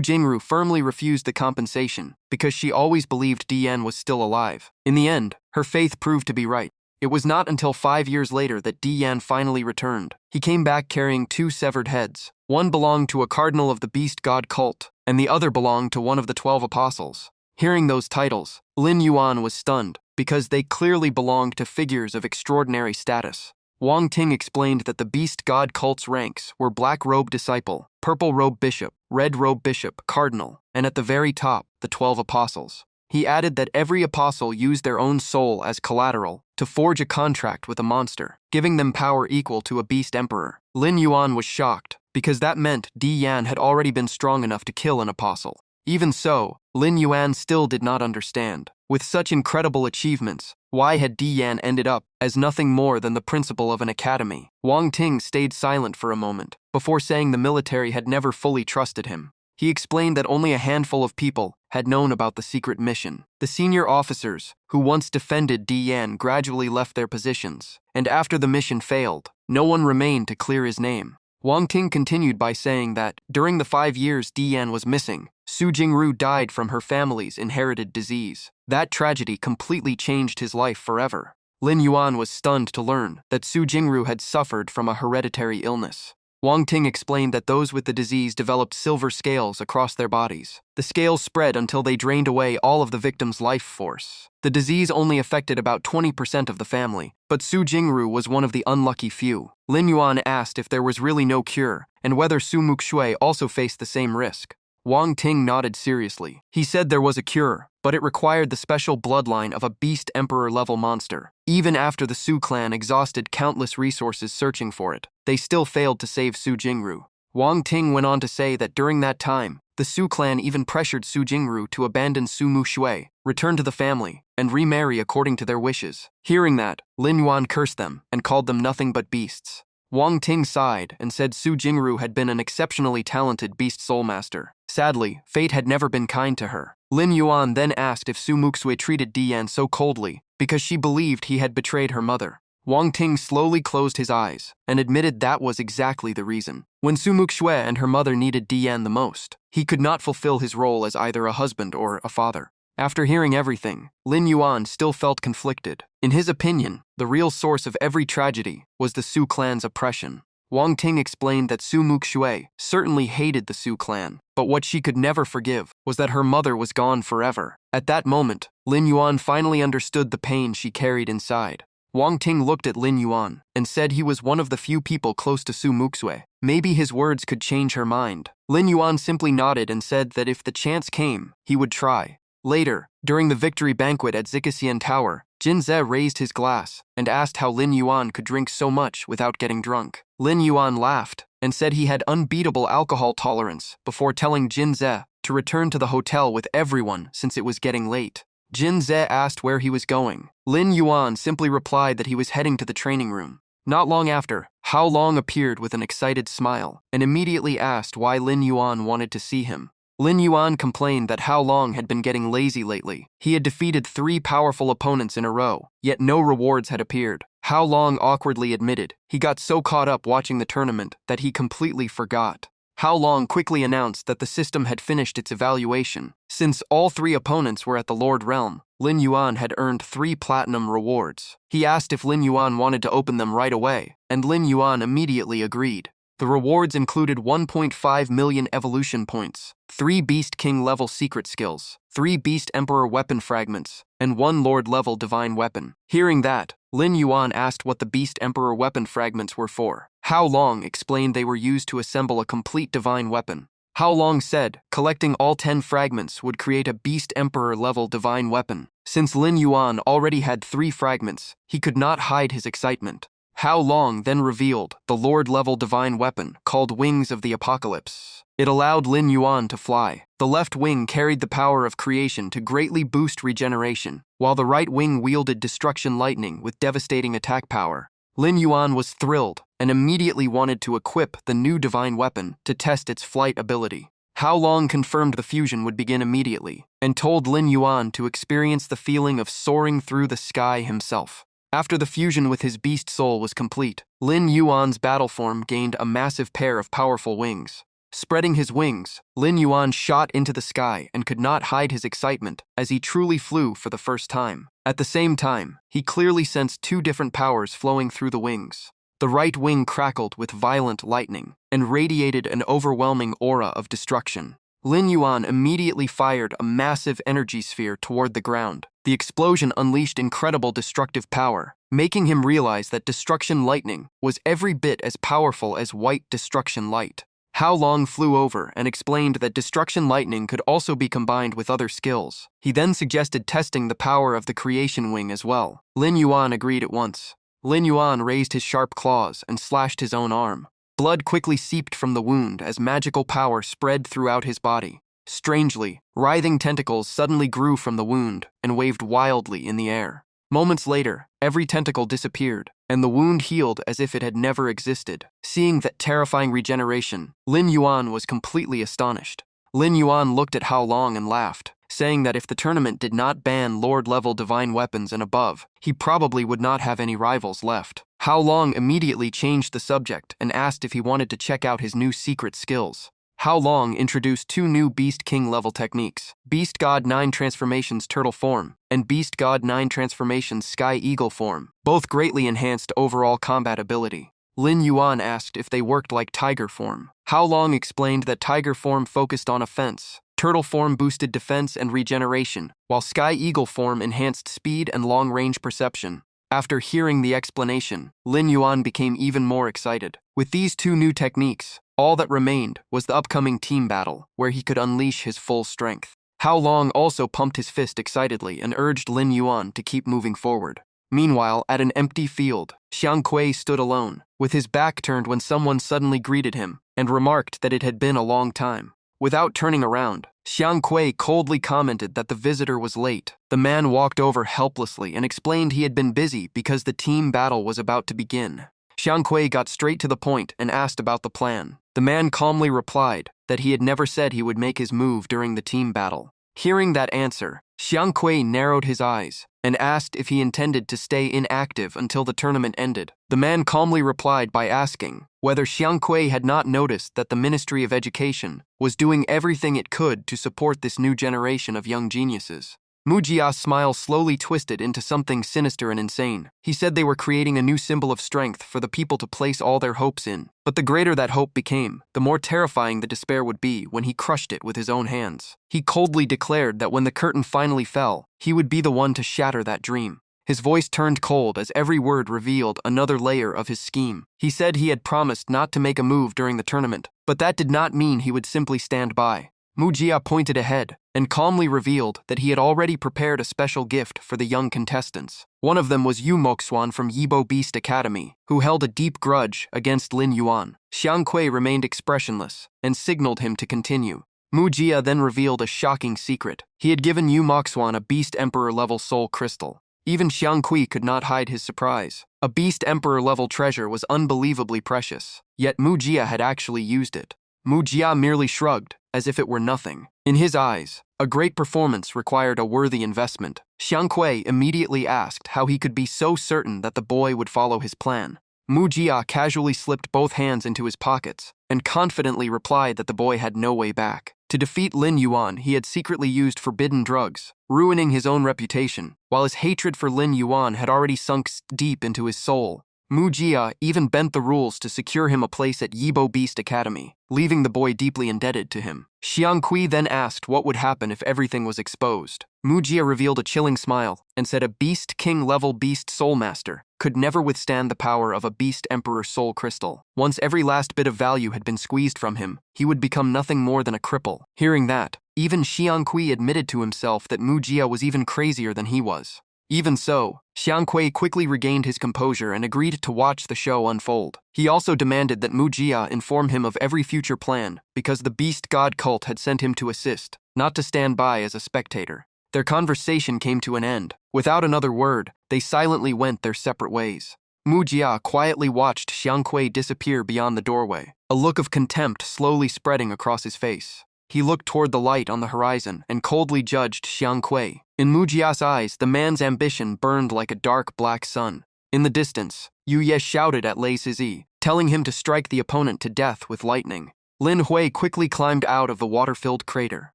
Jingru firmly refused the compensation because she always believed Dian was still alive. In the end, her faith proved to be right. It was not until 5 years later that Dian finally returned. He came back carrying 2 severed heads. One belonged to a cardinal of the beast god cult, and the other belonged to one of the 12 apostles. Hearing those titles, Lin Yuan was stunned because they clearly belonged to figures of extraordinary status. Wang Ting explained that the beast god cult's ranks were black robe disciple, purple robe bishop, red robe bishop, cardinal, and at the very top, the 12 apostles. He added that every apostle used their own soul as collateral to forge a contract with a monster, giving them power equal to a beast emperor. Lin Yuan was shocked because that meant Dian had already been strong enough to kill an apostle. Even so, Lin Yuan still did not understand. With such incredible achievements, why had Dian ended up as nothing more than the principal of an academy? Wang Ting stayed silent for a moment before saying the military had never fully trusted him. He explained that only a handful of people had known about the secret mission. The senior officers, who once defended Dian, gradually left their positions, and after the mission failed, no one remained to clear his name. Wang Ting continued by saying that, during the 5 years Dian was missing, Su Jingru died from her family's inherited disease. That tragedy completely changed his life forever. Lin Yuan was stunned to learn that Su Jingru had suffered from a hereditary illness. Wang Ting explained that those with the disease developed silver scales across their bodies. The scales spread until they drained away all of the victim's life force. The disease only affected about 20% of the family, but Su Jingru was one of the unlucky few. Lin Yuan asked if there was really no cure, and whether Su Muxue also faced the same risk. Wang Ting nodded seriously. He said there was a cure, but it required the special bloodline of a beast emperor-level monster. Even after the Su clan exhausted countless resources searching for it, they still failed to save Su Jingru. Wang Ting went on to say that during that time, the Su clan even pressured Su Jingru to abandon Su Muxue, return to the family, and remarry according to their wishes. Hearing that, Lin Yuan cursed them and called them nothing but beasts. Wang Ting sighed and said Su Jingru had been an exceptionally talented beast soulmaster. Sadly, fate had never been kind to her. Lin Yuan then asked if Su Muxue treated Dian so coldly because she believed he had betrayed her mother. Wang Ting slowly closed his eyes and admitted that was exactly the reason. When Su Muxue and her mother needed Dian the most, he could not fulfill his role as either a husband or a father. After hearing everything, Lin Yuan still felt conflicted. In his opinion, the real source of every tragedy was the Su clan's oppression. Wang Ting explained that Su Muxue certainly hated the Su clan, but what she could never forgive was that her mother was gone forever. At that moment, Lin Yuan finally understood the pain she carried inside. Wang Ting looked at Lin Yuan and said he was one of the few people close to Su Muxue. Maybe his words could change her mind. Lin Yuan simply nodded and said that if the chance came, he would try. Later, during the victory banquet at Zikasian Tower, Jinze raised his glass and asked how Lin Yuan could drink so much without getting drunk. Lin Yuan laughed and said he had unbeatable alcohol tolerance before telling Jinze to return to the hotel with everyone since it was getting late. Jinze asked where he was going. Lin Yuan simply replied that he was heading to the training room. Not long after, Hao Long appeared with an excited smile and immediately asked why Lin Yuan wanted to see him. Lin Yuan complained that Hao Long had been getting lazy lately. He had defeated 3 powerful opponents in a row, yet no rewards had appeared. Hao Long awkwardly admitted he got so caught up watching the tournament that he completely forgot. Hao Long quickly announced that the system had finished its evaluation. Since all 3 opponents were at the Lord Realm, Lin Yuan had earned 3 platinum rewards. He asked if Lin Yuan wanted to open them right away, and Lin Yuan immediately agreed. The rewards included 1.5 million evolution points, 3 Beast King level secret skills, 3 Beast Emperor weapon fragments, and 1 Lord level divine weapon. Hearing that, Lin Yuan asked what the Beast Emperor weapon fragments were for. How Long explained they were used to assemble a complete divine weapon. How Long said collecting all 10 fragments would create a Beast Emperor-level divine weapon. Since Lin Yuan already had 3 fragments, he could not hide his excitement. How Long then revealed the Lord-level divine weapon called Wings of the Apocalypse. It allowed Lin Yuan to fly. The left wing carried the power of creation to greatly boost regeneration, while the right wing wielded destruction lightning with devastating attack power. Lin Yuan was thrilled and immediately wanted to equip the new divine weapon to test its flight ability. How Long confirmed the fusion would begin immediately and told Lin Yuan to experience the feeling of soaring through the sky himself. After the fusion with his beast soul was complete, Lin Yuan's battle form gained a massive pair of powerful wings. Spreading his wings, Lin Yuan shot into the sky and could not hide his excitement as he truly flew for the first time. At the same time, he clearly sensed 2 different powers flowing through the wings. The right wing crackled with violent lightning and radiated an overwhelming aura of destruction. Lin Yuan immediately fired a massive energy sphere toward the ground. The explosion unleashed incredible destructive power, making him realize that destruction lightning was every bit as powerful as white destruction light. How Long flew over and explained that destruction lightning could also be combined with other skills. He then suggested testing the power of the creation wing as well. Lin Yuan agreed at once. Lin Yuan raised his sharp claws and slashed his own arm. Blood quickly seeped from the wound as magical power spread throughout his body. Strangely, writhing tentacles suddenly grew from the wound and waved wildly in the air. Moments later, every tentacle disappeared, and the wound healed as if it had never existed. Seeing that terrifying regeneration, Lin Yuan was completely astonished. Lin Yuan looked at How Long and laughed, saying that if the tournament did not ban Lord-level divine weapons and above, he probably would not have any rivals left. How Long immediately changed the subject and asked if he wanted to check out his new secret skills. How Long introduced 2 new Beast King level techniques, Beast God 9 Transformations Turtle Form and Beast God 9 Transformations Sky Eagle Form. Both greatly enhanced overall combat ability. Lin Yuan asked if they worked like Tiger Form. How Long explained that Tiger Form focused on offense, Turtle Form boosted defense and regeneration, while Sky Eagle Form enhanced speed and long-range perception. After hearing the explanation, Lin Yuan became even more excited. With these 2 new techniques, all that remained was the upcoming team battle, where he could unleash his full strength. How Long also pumped his fist excitedly and urged Lin Yuan to keep moving forward. Meanwhile, at an empty field, Xiang Kui stood alone, with his back turned when someone suddenly greeted him and remarked that it had been a long time. Without turning around, Xiang Kui coldly commented that the visitor was late. The man walked over helplessly and explained he had been busy because the team battle was about to begin. Xiang Kui got straight to the point and asked about the plan. The man calmly replied that he had never said he would make his move during the team battle. Hearing that answer, Xiang Kui narrowed his eyes and asked if he intended to stay inactive until the tournament ended. The man calmly replied by asking whether Xiang Kui had not noticed that the Ministry of Education was doing everything it could to support this new generation of young geniuses. Mujia's smile slowly twisted into something sinister and insane. He said they were creating a new symbol of strength for the people to place all their hopes in. But the greater that hope became, the more terrifying the despair would be when he crushed it with his own hands. He coldly declared that when the curtain finally fell, he would be the one to shatter that dream. His voice turned cold as every word revealed another layer of his scheme. He said he had promised not to make a move during the tournament, but that did not mean he would simply stand by. Mujia pointed ahead and calmly revealed that he had already prepared a special gift for the young contestants. One of them was Yu Moxuan from Yibo Beast Academy, who held a deep grudge against Lin Yuan. Xiang Kui remained expressionless and signaled him to continue. Mujia then revealed a shocking secret. He had given Yu Moxuan a Beast Emperor-level soul crystal. Even Xiang Kui could not hide his surprise. A Beast Emperor-level treasure was unbelievably precious, yet Mujia had actually used it. Mujia merely shrugged, as if it were nothing. In his eyes, a great performance required a worthy investment. Xiang Kui immediately asked how he could be so certain that the boy would follow his plan. Mujia casually slipped both hands into his pockets and confidently replied that the boy had no way back. To defeat Lin Yuan, he had secretly used forbidden drugs, ruining his own reputation, while his hatred for Lin Yuan had already sunk deep into his soul. Mujia even bent the rules to secure him a place at Yibo Beast Academy, leaving the boy deeply indebted to him. Xiang Kui then asked what would happen if everything was exposed. Mu Jia revealed a chilling smile and said a Beast King-level Beast Soul Master could never withstand the power of a Beast Emperor Soul Crystal. Once every last bit of value had been squeezed from him, he would become nothing more than a cripple. Hearing that, even Xiangqui admitted to himself that Mu Jia was even crazier than he was. Even so, Xiangqui quickly regained his composure and agreed to watch the show unfold. He also demanded that Mu Jia inform him of every future plan, because the Beast God cult had sent him to assist, not to stand by as a spectator. Their conversation came to an end. Without another word, they silently went their separate ways. Mu Jia quietly watched Xiangqui disappear beyond the doorway, a look of contempt slowly spreading across his face. He looked toward the light on the horizon and coldly judged Xiangqui. In Mu Jia's eyes, the man's ambition burned like a dark black sun. In the distance, Yu Ye shouted at Lei Sizi, telling him to strike the opponent to death with lightning. Lin Hui quickly climbed out of the water-filled crater.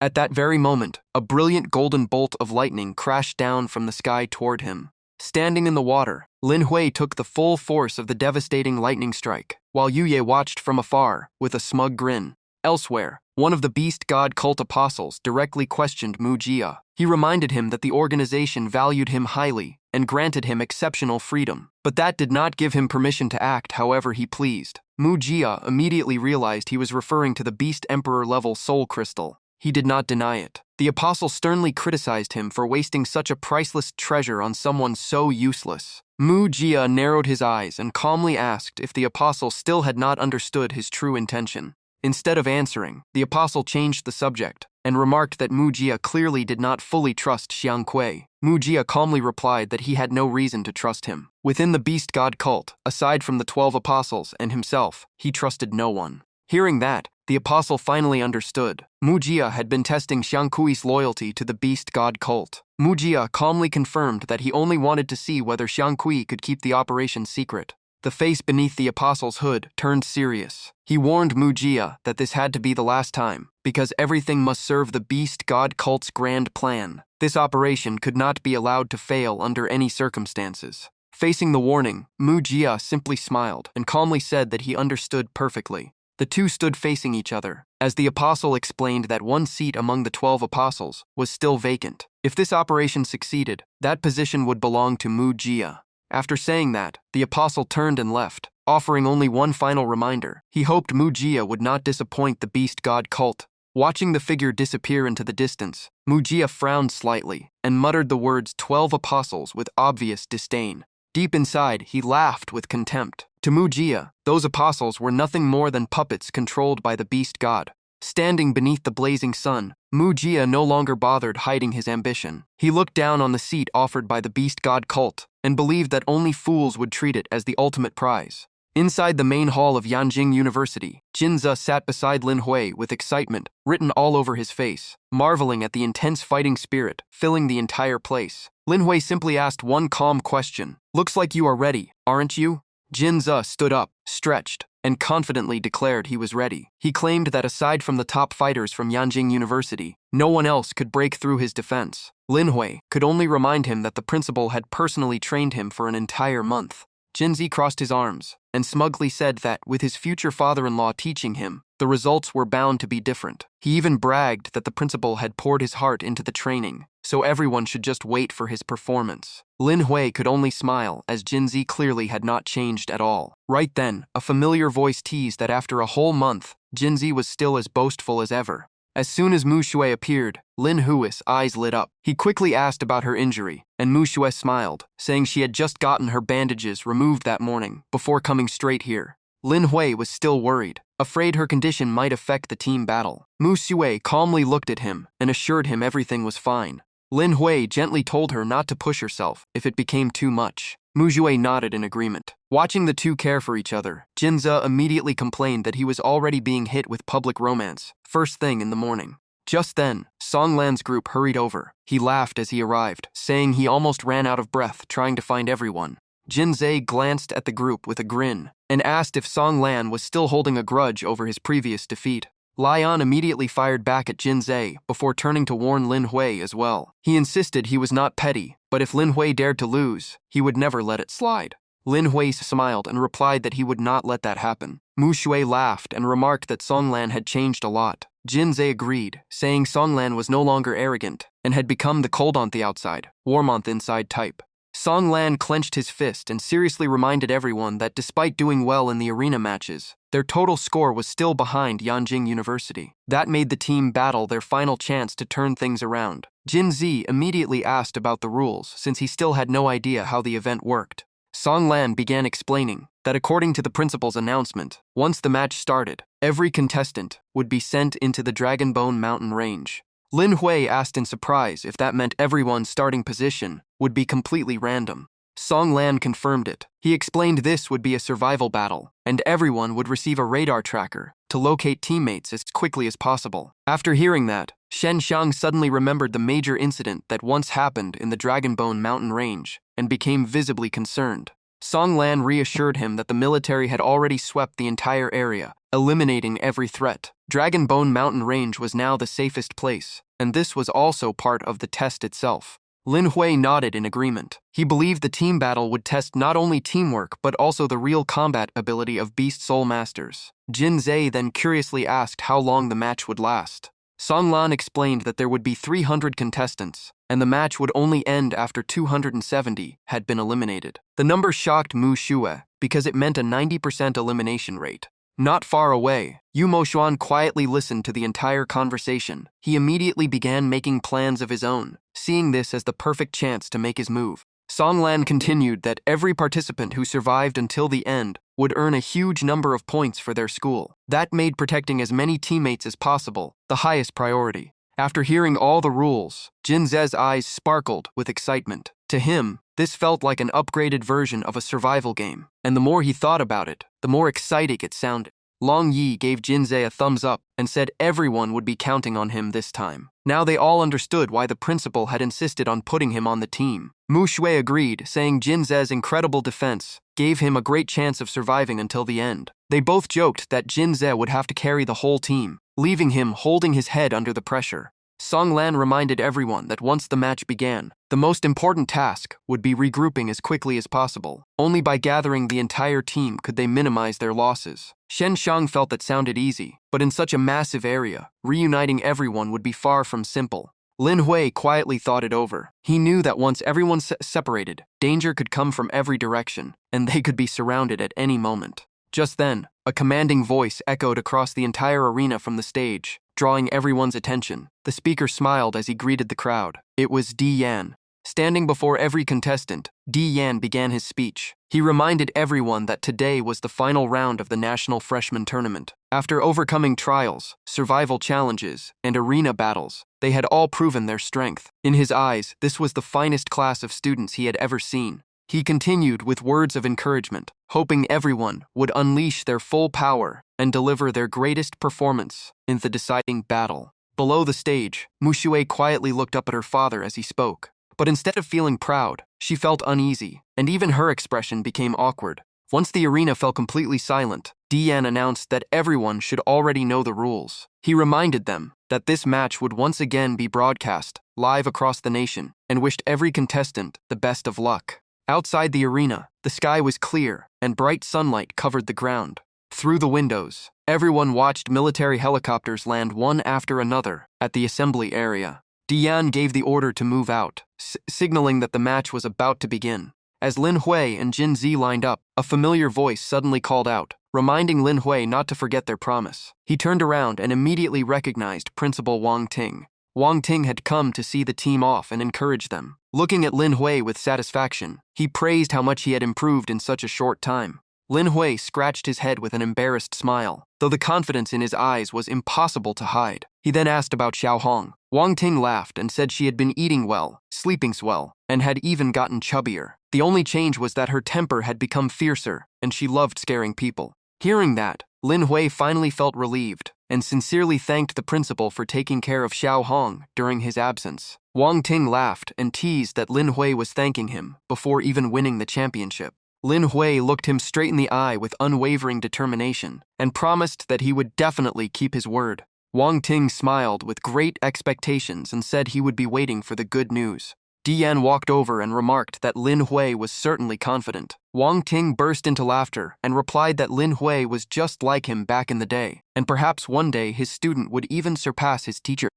At that very moment, a brilliant golden bolt of lightning crashed down from the sky toward him. Standing in the water, Lin Hui took the full force of the devastating lightning strike, while Yu Ye watched from afar with a smug grin. Elsewhere, one of the Beast God cult apostles directly questioned Mu Jia. He reminded him that the organization valued him highly and granted him exceptional freedom, but that did not give him permission to act however he pleased. Mu Jia immediately realized he was referring to the Beast Emperor-level Soul Crystal. He did not deny it. The apostle sternly criticized him for wasting such a priceless treasure on someone so useless. Mu Jia narrowed his eyes and calmly asked if the apostle still had not understood his true intention. Instead of answering, the apostle changed the subject and remarked that Mu Jia clearly did not fully trust Xiangqui. Mu Jia calmly replied that he had no reason to trust him. Within the Beast God cult, aside from the 12 apostles and himself, he trusted no one. Hearing that, the apostle finally understood. Mu Jia had been testing Xiangqui's loyalty to the Beast God cult. Mu Jia calmly confirmed that he only wanted to see whether Xiangqui could keep the operation secret. The face beneath the apostle's hood turned serious. He warned Mu Jia that this had to be the last time, because everything must serve the Beast God cult's grand plan. This operation could not be allowed to fail under any circumstances. Facing the warning, Mu Jia simply smiled and calmly said that he understood perfectly. The two stood facing each other, as the apostle explained that one seat among the 12 apostles was still vacant. If this operation succeeded, that position would belong to Mu Jia. After saying that, the apostle turned and left, offering only one final reminder. He hoped Mu Jia would not disappoint the Beast God cult. Watching the figure disappear into the distance, Mu Jia frowned slightly and muttered the words 12 apostles with obvious disdain. Deep inside, he laughed with contempt. To Mu Jia, those apostles were nothing more than puppets controlled by the Beast God. Standing beneath the blazing sun, Mu Jia no longer bothered hiding his ambition. He looked down on the seat offered by the Beast God cult and believed that only fools would treat it as the ultimate prize. Inside the main hall of Yanjing University, Jinze sat beside Lin Hui with excitement written all over his face, marveling at the intense fighting spirit filling the entire place. Lin Hui simply asked one calm question. "Looks like you are ready, aren't you?" Jinze stood up, stretched, and confidently declared he was ready. He claimed that aside from the top fighters from Yanjing University, no one else could break through his defense. Lin Hui could only remind him that the principal had personally trained him for an entire month. Jinze crossed his arms and smugly said that, with his future father-in-law teaching him, the results were bound to be different. He even bragged that the principal had poured his heart into the training, so everyone should just wait for his performance. Lin Hui could only smile, as Jinze clearly had not changed at all. Right then, a familiar voice teased that after a whole month, Jinze was still as boastful as ever. As soon as Mu Shui appeared, Lin Hui's eyes lit up. He quickly asked about her injury, and Mu Shui smiled, saying she had just gotten her bandages removed that morning before coming straight here. Lin Hui was still worried, afraid her condition might affect the team battle. Mu Shui calmly looked at him and assured him everything was fine. Lin Hui gently told her not to push herself if it became too much. Mu Shui nodded in agreement. Watching the two care for each other, Jinze immediately complained that he was already being hit with public romance, first thing in the morning. Just then, Songlan's group hurried over. He laughed as he arrived, saying he almost ran out of breath trying to find everyone. Jinze glanced at the group with a grin and asked if Songlan was still holding a grudge over his previous defeat. Lian immediately fired back at Jinze before turning to warn Lin Hui as well. He insisted he was not petty, but if Lin Hui dared to lose, he would never let it slide. Lin Hui smiled and replied that he would not let that happen. Mu Shui laughed and remarked that Songlan had changed a lot. Jin Zhe agreed, saying Songlan was no longer arrogant and had become the cold on the outside, warm on the inside type. Songlan clenched his fist and seriously reminded everyone that despite doing well in the arena matches, their total score was still behind Yanjing University. That made the team battle their final chance to turn things around. Jin Zi immediately asked about the rules since he still had no idea how the event worked. Songlan began explaining that according to the principal's announcement, once the match started, every contestant would be sent into the Dragonbone Mountain Range. Lin Hui asked in surprise if that meant everyone's starting position would be completely random. Songlan confirmed it. He explained this would be a survival battle, and everyone would receive a radar tracker to locate teammates as quickly as possible. After hearing that, Shen Xiang suddenly remembered the major incident that once happened in the Dragonbone Mountain Range and became visibly concerned. Songlan reassured him that the military had already swept the entire area, eliminating every threat. Dragonbone Mountain Range was now the safest place, and this was also part of the test itself. Lin Hui nodded in agreement. He believed the team battle would test not only teamwork but also the real combat ability of Beast Soul Masters. Jin Zhe then curiously asked how long the match would last. Songlan explained that there would be 300 contestants, and the match would only end after 270 had been eliminated. The number shocked Mu Shui because it meant a 90% elimination rate. Not far away, Yu Moxuan quietly listened to the entire conversation. He immediately began making plans of his own, seeing this as the perfect chance to make his move. Songlan continued that every participant who survived until the end would earn a huge number of points for their school. That made protecting as many teammates as possible the highest priority. After hearing all the rules, Jin Ze's eyes sparkled with excitement. To him, this felt like an upgraded version of a survival game, and the more he thought about it, the more exciting it sounded. Long Yi gave Jin Zhe a thumbs up and said everyone would be counting on him this time. Now they all understood why the principal had insisted on putting him on the team. Mu Shui agreed, saying Jin Ze's incredible defense gave him a great chance of surviving until the end. They both joked that Jin Zhe would have to carry the whole team, leaving him holding his head under the pressure. Songlan reminded everyone that once the match began, the most important task would be regrouping as quickly as possible. Only by gathering the entire team could they minimize their losses. Shen Xiang felt that sounded easy, but in such a massive area, reuniting everyone would be far from simple. Lin Hui quietly thought it over. He knew that once everyone separated, danger could come from every direction, and they could be surrounded at any moment. Just then, a commanding voice echoed across the entire arena from the stage, drawing everyone's attention. The speaker smiled as he greeted the crowd. It was Di Yan. Standing before every contestant, Di Yan began his speech. He reminded everyone that today was the final round of the National Freshman Tournament. After overcoming trials, survival challenges, and arena battles, they had all proven their strength. In his eyes, this was the finest class of students he had ever seen. He continued with words of encouragement, hoping everyone would unleash their full power and deliver their greatest performance in the deciding battle. Below the stage, Mu Shui quietly looked up at her father as he spoke. But instead of feeling proud, she felt uneasy, and even her expression became awkward. Once the arena fell completely silent, Di Yan announced that everyone should already know the rules. He reminded them that this match would once again be broadcast live across the nation, and wished every contestant the best of luck. Outside the arena, the sky was clear, and bright sunlight covered the ground. Through the windows, everyone watched military helicopters land one after another at the assembly area. Di Yan gave the order to move out, signaling that the match was about to begin. As Lin Hui and Jin Zi lined up, a familiar voice suddenly called out, reminding Lin Hui not to forget their promise. He turned around and immediately recognized Principal Wang Ting. Wang Ting had come to see the team off and encourage them. Looking at Lin Hui with satisfaction, he praised how much he had improved in such a short time. Lin Hui scratched his head with an embarrassed smile, though the confidence in his eyes was impossible to hide. He then asked about Xiao Hong. Wang Ting laughed and said she had been eating well, sleeping well, and had even gotten chubbier. The only change was that her temper had become fiercer, and she loved scaring people. Hearing that, Lin Hui finally felt relieved, and sincerely thanked the principal for taking care of Xiao Hong during his absence. Wang Ting laughed and teased that Lin Hui was thanking him before even winning the championship. Lin Hui looked him straight in the eye with unwavering determination and promised that he would definitely keep his word. Wang Ting smiled with great expectations and said he would be waiting for the good news. Dian walked over and remarked that Lin Hui was certainly confident. Wang Ting burst into laughter and replied that Lin Hui was just like him back in the day, and perhaps one day his student would even surpass his teacher.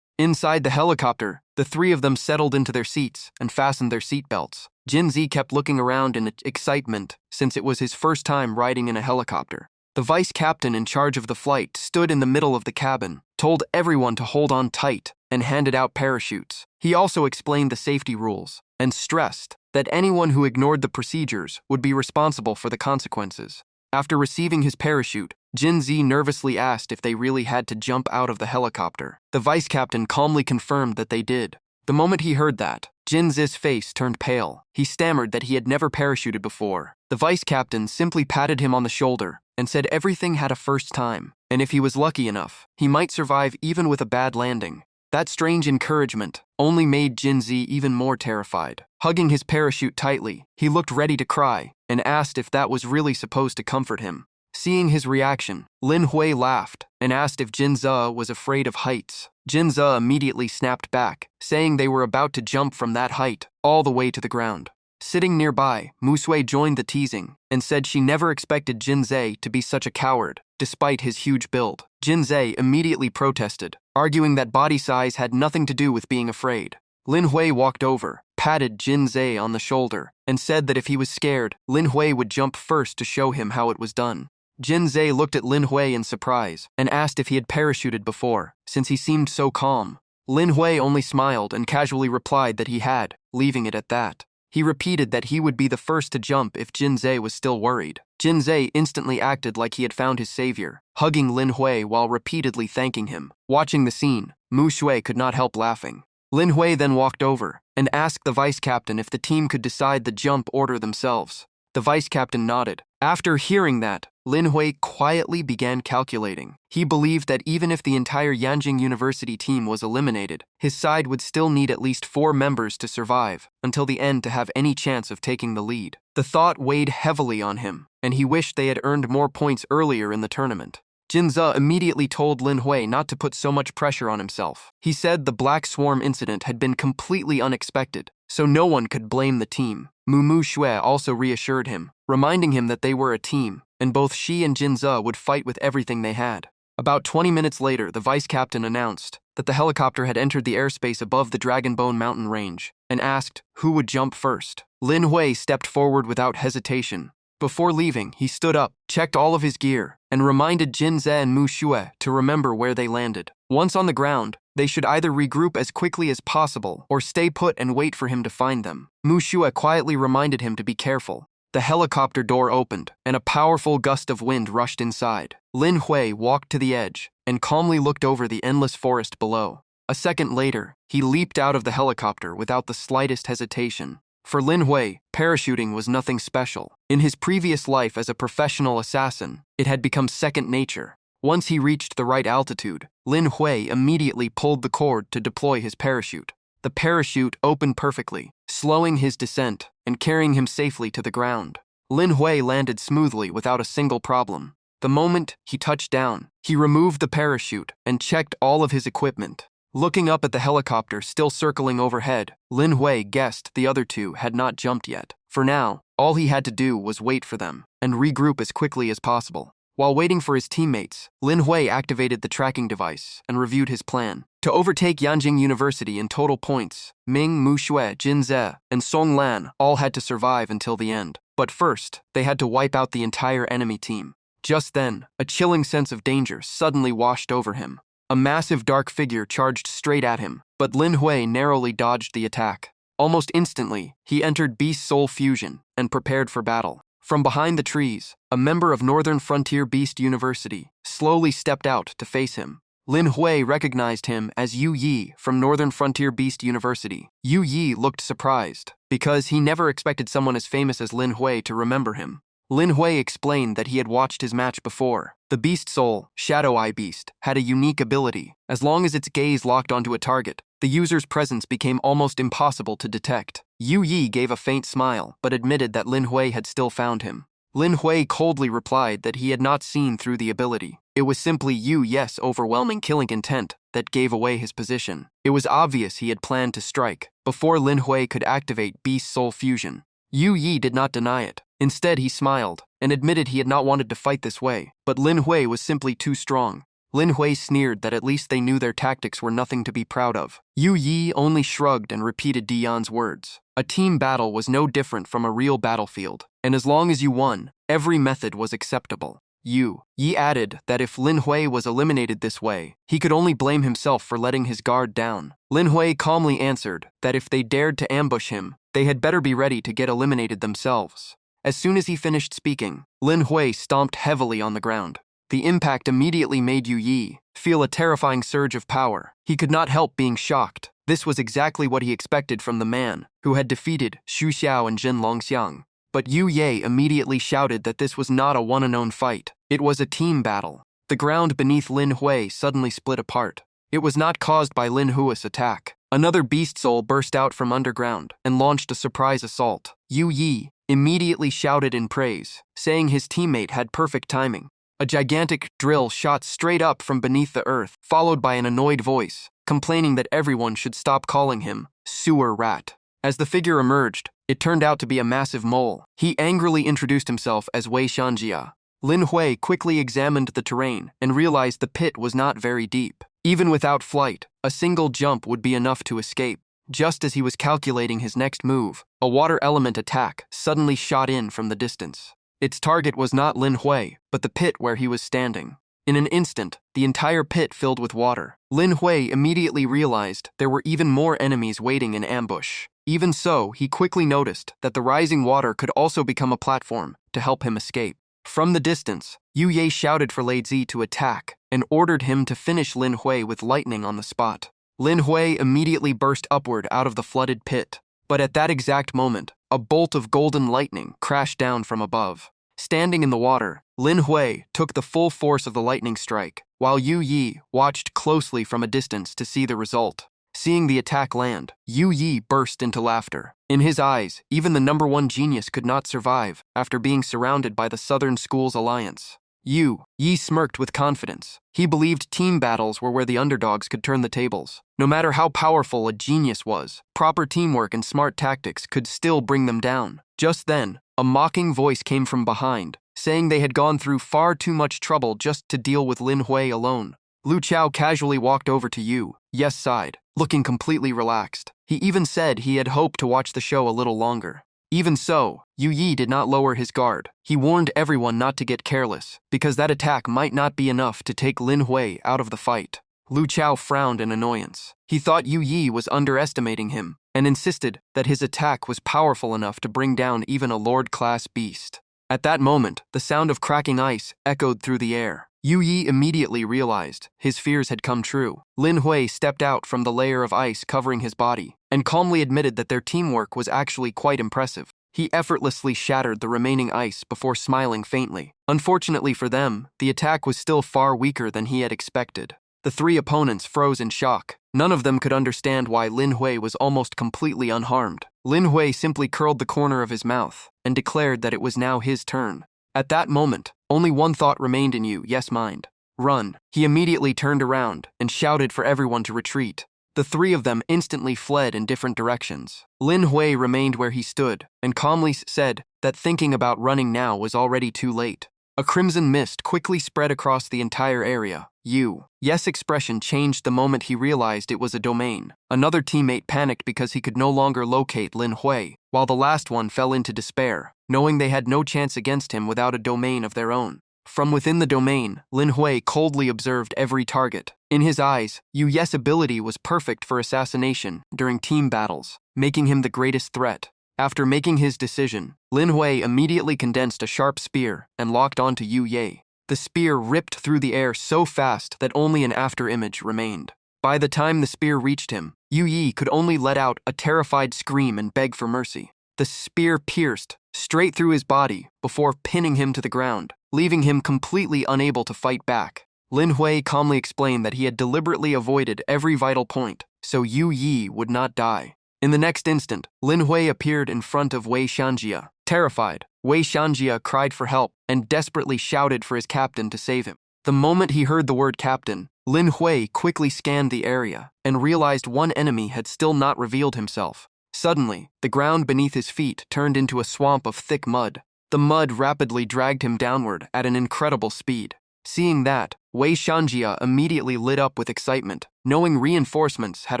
Inside the helicopter, the three of them settled into their seats and fastened their seatbelts. Jinzi kept looking around in excitement since it was his first time riding in a helicopter. The vice captain in charge of the flight stood in the middle of the cabin, told everyone to hold on tight, and handed out parachutes. He also explained the safety rules and stressed that anyone who ignored the procedures would be responsible for the consequences. After receiving his parachute, Jinzi nervously asked if they really had to jump out of the helicopter. The vice captain calmly confirmed that they did. The moment he heard that, Jinzi's face turned pale. He stammered that he had never parachuted before. The vice captain simply patted him on the shoulder and said everything had a first time, and if he was lucky enough, he might survive even with a bad landing. That strange encouragement only made Jinzi even more terrified. Hugging his parachute tightly, he looked ready to cry and asked if that was really supposed to comfort him. Seeing his reaction, Lin Hui laughed and asked if Jinzi was afraid of heights. Jinzi immediately snapped back, saying they were about to jump from that height all the way to the ground. Sitting nearby, Musui joined the teasing and said she never expected Jinzi to be such a coward, despite his huge build. Jinzi immediately protested, arguing that body size had nothing to do with being afraid. Lin Hui walked over, patted Jinzi on the shoulder, and said that if he was scared, Lin Hui would jump first to show him how it was done. Jinzi looked at Lin Hui in surprise and asked if he had parachuted before, since he seemed so calm. Lin Hui only smiled and casually replied that he had, leaving it at that. He repeated that he would be the first to jump if Jinzi was still worried. Jinzi instantly acted like he had found his savior, hugging Lin Hui while repeatedly thanking him. Watching the scene, Mu Shui could not help laughing. Lin Hui then walked over and asked the vice captain if the team could decide the jump order themselves. The vice captain nodded. After hearing that, Lin Hui quietly began calculating. He believed that even if the entire Yanjing University team was eliminated, his side would still need at least 4 members to survive until the end to have any chance of taking the lead. The thought weighed heavily on him, and he wished they had earned more points earlier in the tournament. Jinzi immediately told Lin Hui not to put so much pressure on himself. He said the Black Swarm incident had been completely unexpected, so no one could blame the team. Mu Shui also reassured him, reminding him that they were a team, and both she and Jinzi would fight with everything they had. About 20 minutes later, the vice captain announced that the helicopter had entered the airspace above the Dragonbone mountain range and asked who would jump first. Lin Hui stepped forward without hesitation. Before leaving, he stood up, checked all of his gear, and reminded Jinzi and Mu Shui to remember where they landed. Once on the ground, they should either regroup as quickly as possible or stay put and wait for him to find them. Mu Shui quietly reminded him to be careful. The helicopter door opened, and a powerful gust of wind rushed inside. Lin Hui walked to the edge and calmly looked over the endless forest below. A second later, he leaped out of the helicopter without the slightest hesitation. For Lin Hui, parachuting was nothing special. In his previous life as a professional assassin, it had become second nature. Once he reached the right altitude, Lin Hui immediately pulled the cord to deploy his parachute. The parachute opened perfectly, slowing his descent and carrying him safely to the ground. Lin Hui landed smoothly without a single problem. The moment he touched down, he removed the parachute and checked all of his equipment. Looking up at the helicopter still circling overhead, Lin Hui guessed the other two had not jumped yet. For now, all he had to do was wait for them and regroup as quickly as possible. While waiting for his teammates, Lin Hui activated the tracking device and reviewed his plan. To overtake Yanjing University in total points, Ming, Mu Shui, Jinzi, and Song Lan all had to survive until the end. But first, they had to wipe out the entire enemy team. Just then, a chilling sense of danger suddenly washed over him. A massive dark figure charged straight at him, but Lin Hui narrowly dodged the attack. Almost instantly, he entered Beast Soul Fusion and prepared for battle. From behind the trees, a member of Northern Frontier Beast University slowly stepped out to face him. Lin Hui recognized him as Yu Yi from Northern Frontier Beast University. Yu Yi looked surprised, because he never expected someone as famous as Lin Hui to remember him. Lin Hui explained that he had watched his match before. The Beast Soul, Shadow Eye Beast, had a unique ability. As long as its gaze locked onto a target, the user's presence became almost impossible to detect. Yu Yi gave a faint smile, but admitted that Lin Hui had still found him. Lin Hui coldly replied that he had not seen through the ability. It was simply Yu Ye's overwhelming killing intent that gave away his position. It was obvious he had planned to strike before Lin Hui could activate Beast Soul Fusion. Yu Yi did not deny it. Instead, he smiled and admitted he had not wanted to fight this way, but Lin Hui was simply too strong. Lin Hui sneered that at least they knew their tactics were nothing to be proud of. Yu Yi only shrugged and repeated Dian's words. A team battle was no different from a real battlefield, and as long as you won, every method was acceptable. Yu Yi added that if Lin Hui was eliminated this way, he could only blame himself for letting his guard down. Lin Hui calmly answered that if they dared to ambush him, they had better be ready to get eliminated themselves. As soon as he finished speaking, Lin Hui stomped heavily on the ground. The impact immediately made Yu Yi feel a terrifying surge of power. He could not help being shocked. This was exactly what he expected from the man who had defeated Xu Xiao and Jin Longxiang. But Yu Ye immediately shouted that this was not a one-and-own fight. It was a team battle. The ground beneath Lin Hui suddenly split apart. It was not caused by Lin Hui's attack. Another beast soul burst out from underground and launched a surprise assault. Yu Yi immediately shouted in praise, saying his teammate had perfect timing. A gigantic drill shot straight up from beneath the earth, followed by an annoyed voice, complaining that everyone should stop calling him sewer rat. As the figure emerged, it turned out to be a massive mole. He angrily introduced himself as Wei Shanjia. Lin Hui quickly examined the terrain and realized the pit was not very deep. Even without flight, a single jump would be enough to escape. Just as he was calculating his next move, a water element attack suddenly shot in from the distance. Its target was not Lin Hui, but the pit where he was standing. In an instant, the entire pit filled with water. Lin Hui immediately realized there were even more enemies waiting in ambush. Even so, he quickly noticed that the rising water could also become a platform to help him escape. From the distance, Yu Ye shouted for Lei Zi to attack and ordered him to finish Lin Hui with lightning on the spot. Lin Hui immediately burst upward out of the flooded pit, but at that exact moment, a bolt of golden lightning crashed down from above. Standing in the water, Lin Hui took the full force of the lightning strike, while Yu Yi watched closely from a distance to see the result. Seeing the attack land, Yu Yi burst into laughter. In his eyes, even the #1 genius could not survive after being surrounded by the Southern Schools Alliance. Yu Yi smirked with confidence. He believed team battles were where the underdogs could turn the tables. No matter how powerful a genius was, proper teamwork and smart tactics could still bring them down. Just then, a mocking voice came from behind, saying they had gone through far too much trouble just to deal with Lin Hui alone. Lu Chao casually walked over to Yu Ye's side, looking completely relaxed. He even said he had hoped to watch the show a little longer. Even so, Yu Yi did not lower his guard. He warned everyone not to get careless, because that attack might not be enough to take Lin Hui out of the fight. Lu Chao frowned in annoyance. He thought Yu Yi was underestimating him, and insisted that his attack was powerful enough to bring down even a Lord-class beast. At that moment, the sound of cracking ice echoed through the air. Yu Yi immediately realized his fears had come true. Lin Hui stepped out from the layer of ice covering his body and calmly admitted that their teamwork was actually quite impressive. He effortlessly shattered the remaining ice before smiling faintly. Unfortunately for them, the attack was still far weaker than he had expected. The three opponents froze in shock. None of them could understand why Lin Hui was almost completely unharmed. Lin Hui simply curled the corner of his mouth and declared that it was now his turn. At that moment, only one thought remained in Yu Ye's mind: run. He immediately turned around and shouted for everyone to retreat. The three of them instantly fled in different directions. Lin Hui remained where he stood and calmly said that thinking about running now was already too late. A crimson mist quickly spread across the entire area. Yu Ye's expression changed the moment he realized it was a domain. Another teammate panicked because he could no longer locate Lin Hui, while the last one fell into despair, knowing they had no chance against him without a domain of their own. From within the domain, Lin Hui coldly observed every target. In his eyes, Yu Ye's ability was perfect for assassination during team battles, making him the greatest threat. After making his decision, Lin Hui immediately condensed a sharp spear and locked onto Yu Ye. The spear ripped through the air so fast that only an afterimage remained. By the time the spear reached him, Yu Yi could only let out a terrified scream and beg for mercy. The spear pierced straight through his body before pinning him to the ground, leaving him completely unable to fight back. Lin Hui calmly explained that he had deliberately avoided every vital point, so Yu Yi would not die. In the next instant, Lin Hui appeared in front of Wei Shanjia. Terrified, Wei Shanjia cried for help and desperately shouted for his captain to save him. The moment he heard the word captain, Lin Hui quickly scanned the area and realized one enemy had still not revealed himself. Suddenly, the ground beneath his feet turned into a swamp of thick mud. The mud rapidly dragged him downward at an incredible speed. Seeing that, Wei Shanjia immediately lit up with excitement, knowing reinforcements had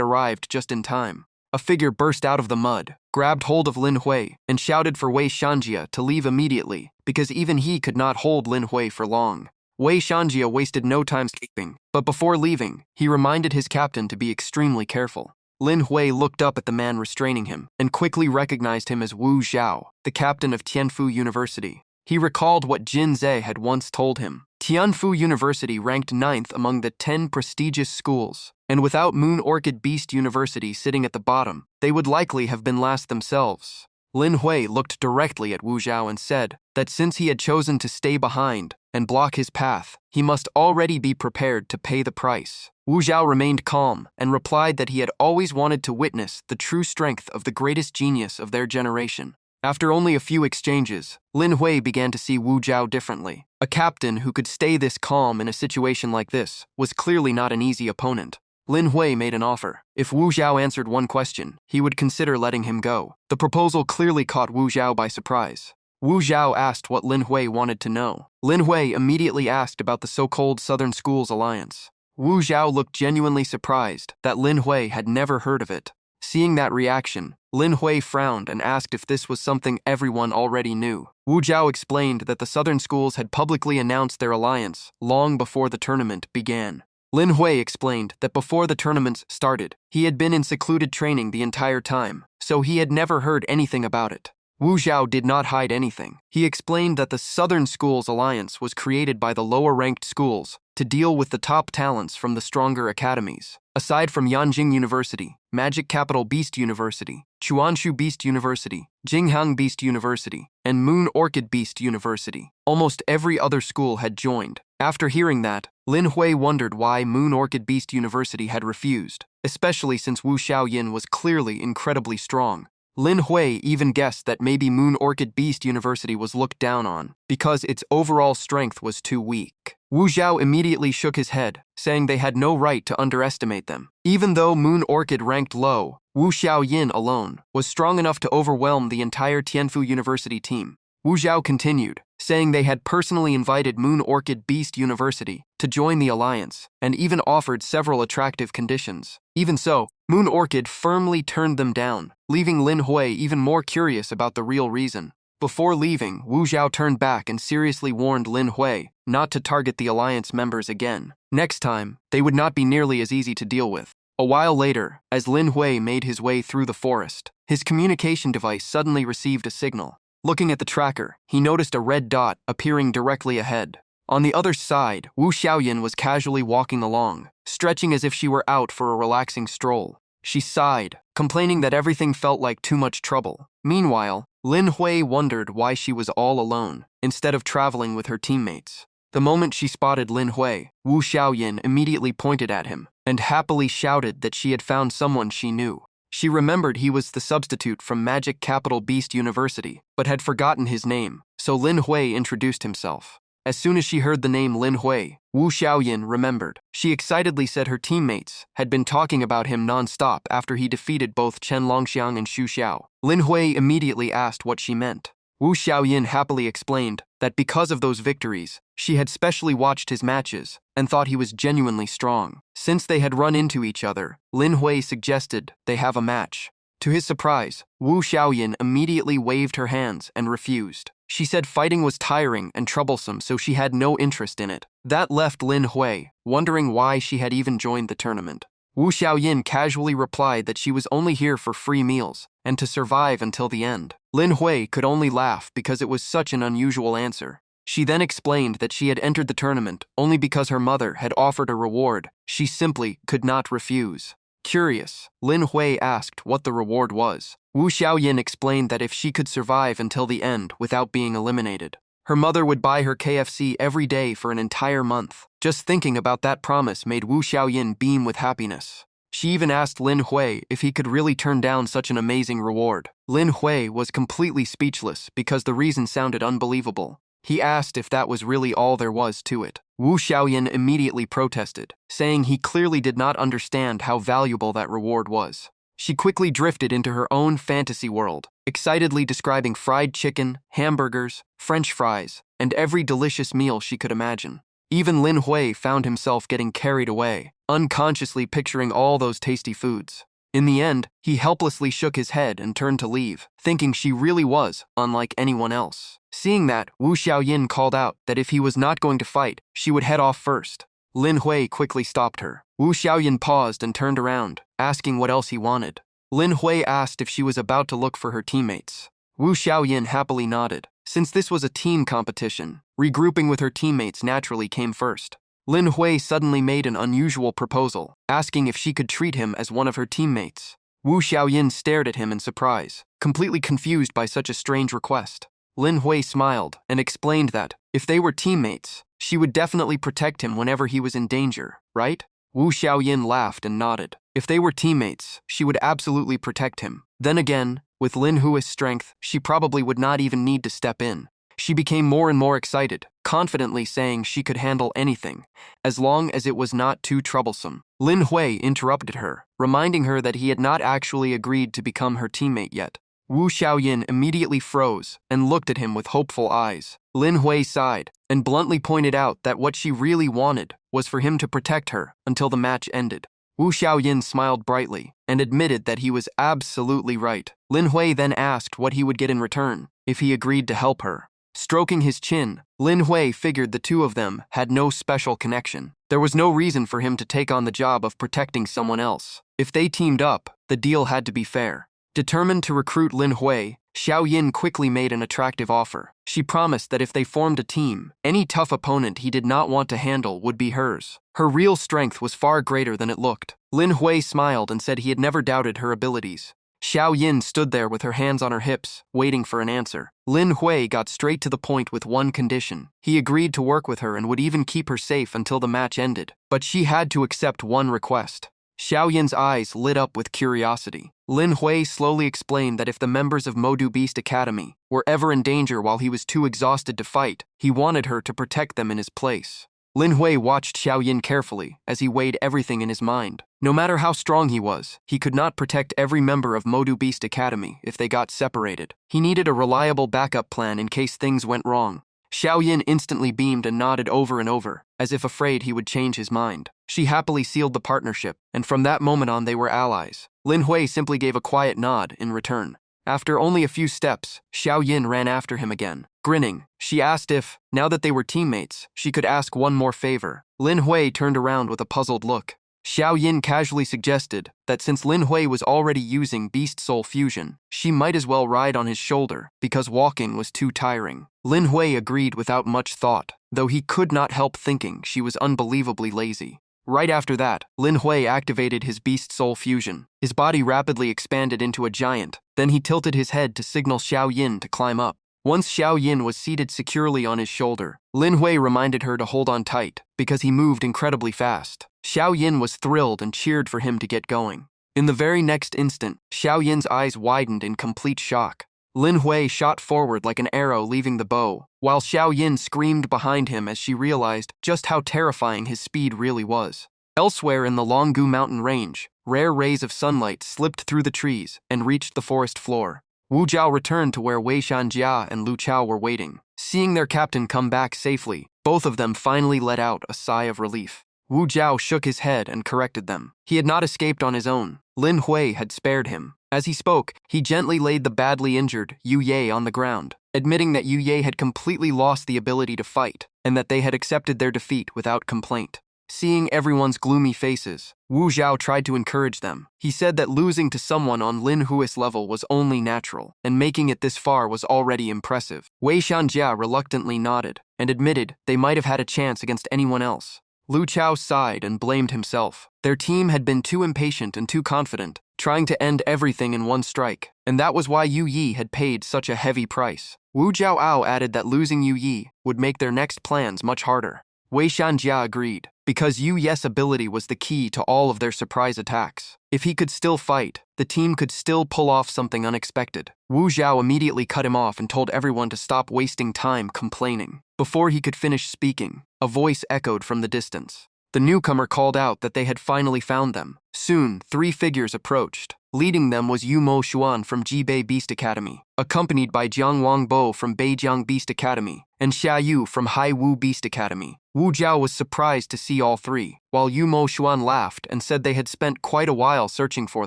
arrived just in time. A figure burst out of the mud, grabbed hold of Lin Hui, and shouted for Wei Shanjia to leave immediately, because even he could not hold Lin Hui for long. Wei Shanjia wasted no time escaping, but before leaving, he reminded his captain to be extremely careful. Lin Hui looked up at the man restraining him and quickly recognized him as Wu Zhao, the captain of Tianfu University. He recalled what Jin Zhe had once told him. Tianfu University ranked 9th among the 10 prestigious schools, and without Moon Orchid Beast University sitting at the bottom, they would likely have been last themselves. Lin Hui looked directly at Wu Zhao and said that since he had chosen to stay behind and block his path, he must already be prepared to pay the price. Wu Zhao remained calm and replied that he had always wanted to witness the true strength of the greatest genius of their generation. After only a few exchanges, Lin Hui began to see Wu Zhao differently. A captain who could stay this calm in a situation like this was clearly not an easy opponent. Lin Hui made an offer. If Wu Zhao answered one question, he would consider letting him go. The proposal clearly caught Wu Zhao by surprise. Wu Zhao asked what Lin Hui wanted to know. Lin Hui immediately asked about the so-called Southern Schools Alliance. Wu Zhao looked genuinely surprised that Lin Hui had never heard of it. Seeing that reaction, Lin Hui frowned and asked if this was something everyone already knew. Wu Zhao explained that the Southern schools had publicly announced their alliance long before the tournament began. Lin Hui explained that before the tournaments started, he had been in secluded training the entire time, so he had never heard anything about it. Wu Zhao did not hide anything. He explained that the Southern Schools Alliance was created by the lower-ranked schools to deal with the top talents from the stronger academies. Aside from Yanjing University, Magic Capital Beast University, Chuanshu Beast University, Jinghang Beast University, and Moon Orchid Beast University, almost every other school had joined. After hearing that, Lin Hui wondered why Moon Orchid Beast University had refused, especially since Wu Xiaoyin was clearly incredibly strong. Lin Hui even guessed that maybe Moon Orchid Beast University was looked down on because its overall strength was too weak. Wu Zhao immediately shook his head, saying they had no right to underestimate them. Even though Moon Orchid ranked low, Wu Xiaoyin alone was strong enough to overwhelm the entire Tianfu University team. Wu Zhao continued, saying they had personally invited Moon Orchid Beast University to join the alliance and even offered several attractive conditions. Even so, Moon Orchid firmly turned them down, leaving Lin Hui even more curious about the real reason. Before leaving, Wu Zhao turned back and seriously warned Lin Hui not to target the alliance members again. Next time, they would not be nearly as easy to deal with. A while later, as Lin Hui made his way through the forest, his communication device suddenly received a signal. Looking at the tracker, he noticed a red dot appearing directly ahead. On the other side, Wu Xiaoyin was casually walking along, stretching as if she were out for a relaxing stroll. She sighed, complaining that everything felt like too much trouble. Meanwhile, Lin Hui wondered why she was all alone, instead of traveling with her teammates. The moment she spotted Lin Hui, Wu Xiaoyin immediately pointed at him and happily shouted that she had found someone she knew. She remembered he was the substitute from Magic Capital Beast University, but had forgotten his name, so Lin Hui introduced himself. As soon as she heard the name Lin Hui, Wu Xiaoyin remembered. She excitedly said her teammates had been talking about him non-stop after he defeated both Chen Longxiang and Xu Xiao. Lin Hui immediately asked what she meant. Wu Xiaoyin happily explained that because of those victories, she had specially watched his matches and thought he was genuinely strong. Since they had run into each other, Lin Hui suggested they have a match. To his surprise, Wu Xiaoyin immediately waved her hands and refused. She said fighting was tiring and troublesome, so she had no interest in it. That left Lin Hui wondering why she had even joined the tournament. Wu Xiaoyin casually replied that she was only here for free meals and to survive until the end. Lin Hui could only laugh because it was such an unusual answer. She then explained that she had entered the tournament only because her mother had offered a reward she simply could not refuse. Curious, Lin Hui asked what the reward was. Wu Xiaoyin explained that if she could survive until the end without being eliminated, her mother would buy her KFC every day for an entire month. Just thinking about that promise made Wu Xiaoyin beam with happiness. She even asked Lin Hui if he could really turn down such an amazing reward. Lin Hui was completely speechless because the reason sounded unbelievable. He asked if that was really all there was to it. Wu Xiaoyan immediately protested, saying he clearly did not understand how valuable that reward was. She quickly drifted into her own fantasy world, excitedly describing fried chicken, hamburgers, French fries, and every delicious meal she could imagine. Even Lin Hui found himself getting carried away, unconsciously picturing all those tasty foods. In the end, he helplessly shook his head and turned to leave, thinking she really was unlike anyone else. Seeing that, Wu Xiaoyan called out that if he was not going to fight, she would head off first. Lin Hui quickly stopped her. Wu Xiaoyan paused and turned around, asking what else he wanted. Lin Hui asked if she was about to look for her teammates. Wu Xiaoyan happily nodded. Since this was a team competition, regrouping with her teammates naturally came first. Lin Hui suddenly made an unusual proposal, asking if she could treat him as one of her teammates. Wu Xiaoyan stared at him in surprise, completely confused by such a strange request. Lin Hui smiled and explained that, if they were teammates, she would definitely protect him whenever he was in danger, right? Wu Xiaoyan laughed and nodded. If they were teammates, she would absolutely protect him. Then again, with Lin Hui's strength, she probably would not even need to step in. She became more and more excited, confidently saying she could handle anything, as long as it was not too troublesome. Lin Hui interrupted her, reminding her that he had not actually agreed to become her teammate yet. Wu Xiaoyan immediately froze and looked at him with hopeful eyes. Lin Hui sighed and bluntly pointed out that what she really wanted was for him to protect her until the match ended. Wu Xiaoyan smiled brightly and admitted that he was absolutely right. Lin Hui then asked what he would get in return if he agreed to help her. Stroking his chin, Lin Hui figured the two of them had no special connection. There was no reason for him to take on the job of protecting someone else. If they teamed up, the deal had to be fair. Determined to recruit Lin Hui, Xiao Yin quickly made an attractive offer. She promised that if they formed a team, any tough opponent he did not want to handle would be hers. Her real strength was far greater than it looked. Lin Hui smiled and said he had never doubted her abilities. Xiao Yin stood there with her hands on her hips, waiting for an answer. Lin Hui got straight to the point with one condition. He agreed to work with her and would even keep her safe until the match ended. But she had to accept one request. Xiao Yin's eyes lit up with curiosity. Lin Hui slowly explained that if the members of Modu Beast Academy were ever in danger while he was too exhausted to fight, he wanted her to protect them in his place. Lin Hui watched Xiao Yin carefully as he weighed everything in his mind. No matter how strong he was, he could not protect every member of Modu Beast Academy if they got separated. He needed a reliable backup plan in case things went wrong. Xiao Yin instantly beamed and nodded over and over, as if afraid he would change his mind. She happily sealed the partnership, and from that moment on they were allies. Lin Hui simply gave a quiet nod in return. After only a few steps, Xiao Yin ran after him again. Grinning, she asked if, now that they were teammates, she could ask one more favor. Lin Hui turned around with a puzzled look. Xiao Yin casually suggested that since Lin Hui was already using Beast Soul Fusion, she might as well ride on his shoulder because walking was too tiring. Lin Hui agreed without much thought, though he could not help thinking she was unbelievably lazy. Right after that, Lin Hui activated his Beast Soul Fusion. His body rapidly expanded into a giant. Then he tilted his head to signal Xiao Yin to climb up. Once Xiao Yin was seated securely on his shoulder, Lin Hui reminded her to hold on tight because he moved incredibly fast. Xiao Yin was thrilled and cheered for him to get going. In the very next instant, Xiao Yin's eyes widened in complete shock. Lin Hui shot forward like an arrow leaving the bow, while Xiao Yin screamed behind him as she realized just how terrifying his speed really was. Elsewhere in the Longgu mountain range, rare rays of sunlight slipped through the trees and reached the forest floor. Wu Zhao returned to where Wei Shanjia and Lu Chao were waiting. Seeing their captain come back safely, both of them finally let out a sigh of relief. Wu Zhao shook his head and corrected them. He had not escaped on his own. Lin Hui had spared him. As he spoke, he gently laid the badly injured Yu Ye on the ground, admitting that Yu Ye had completely lost the ability to fight and that they had accepted their defeat without complaint. Seeing everyone's gloomy faces, Wu Zhao tried to encourage them. He said that losing to someone on Lin Hui's level was only natural, and making it this far was already impressive. Wei Shanjia reluctantly nodded and admitted they might have had a chance against anyone else. Lu Chao sighed and blamed himself. Their team had been too impatient and too confident, trying to end everything in one strike, and that was why Yu Yi had paid such a heavy price. Wu Zhao added that losing Yu Yi would make their next plans much harder. Wei Shanjia agreed. because Yu Yes' ability was the key to all of their surprise attacks. If he could still fight, the team could still pull off something unexpected. Wu Zhao immediately cut him off and told everyone to stop wasting time complaining. Before he could finish speaking, a voice echoed from the distance. The newcomer called out that they had finally found them. Soon, 3 figures approached. Leading them was Yu Mo Xuan from Jibei Beast Academy, accompanied by Jiang Wangbo from Beijiang Beast Academy, and Xia Yu from Hai Wu Beast Academy. Wu Zhao was surprised to see all 3, while Yu Mo Xuan laughed and said they had spent quite a while searching for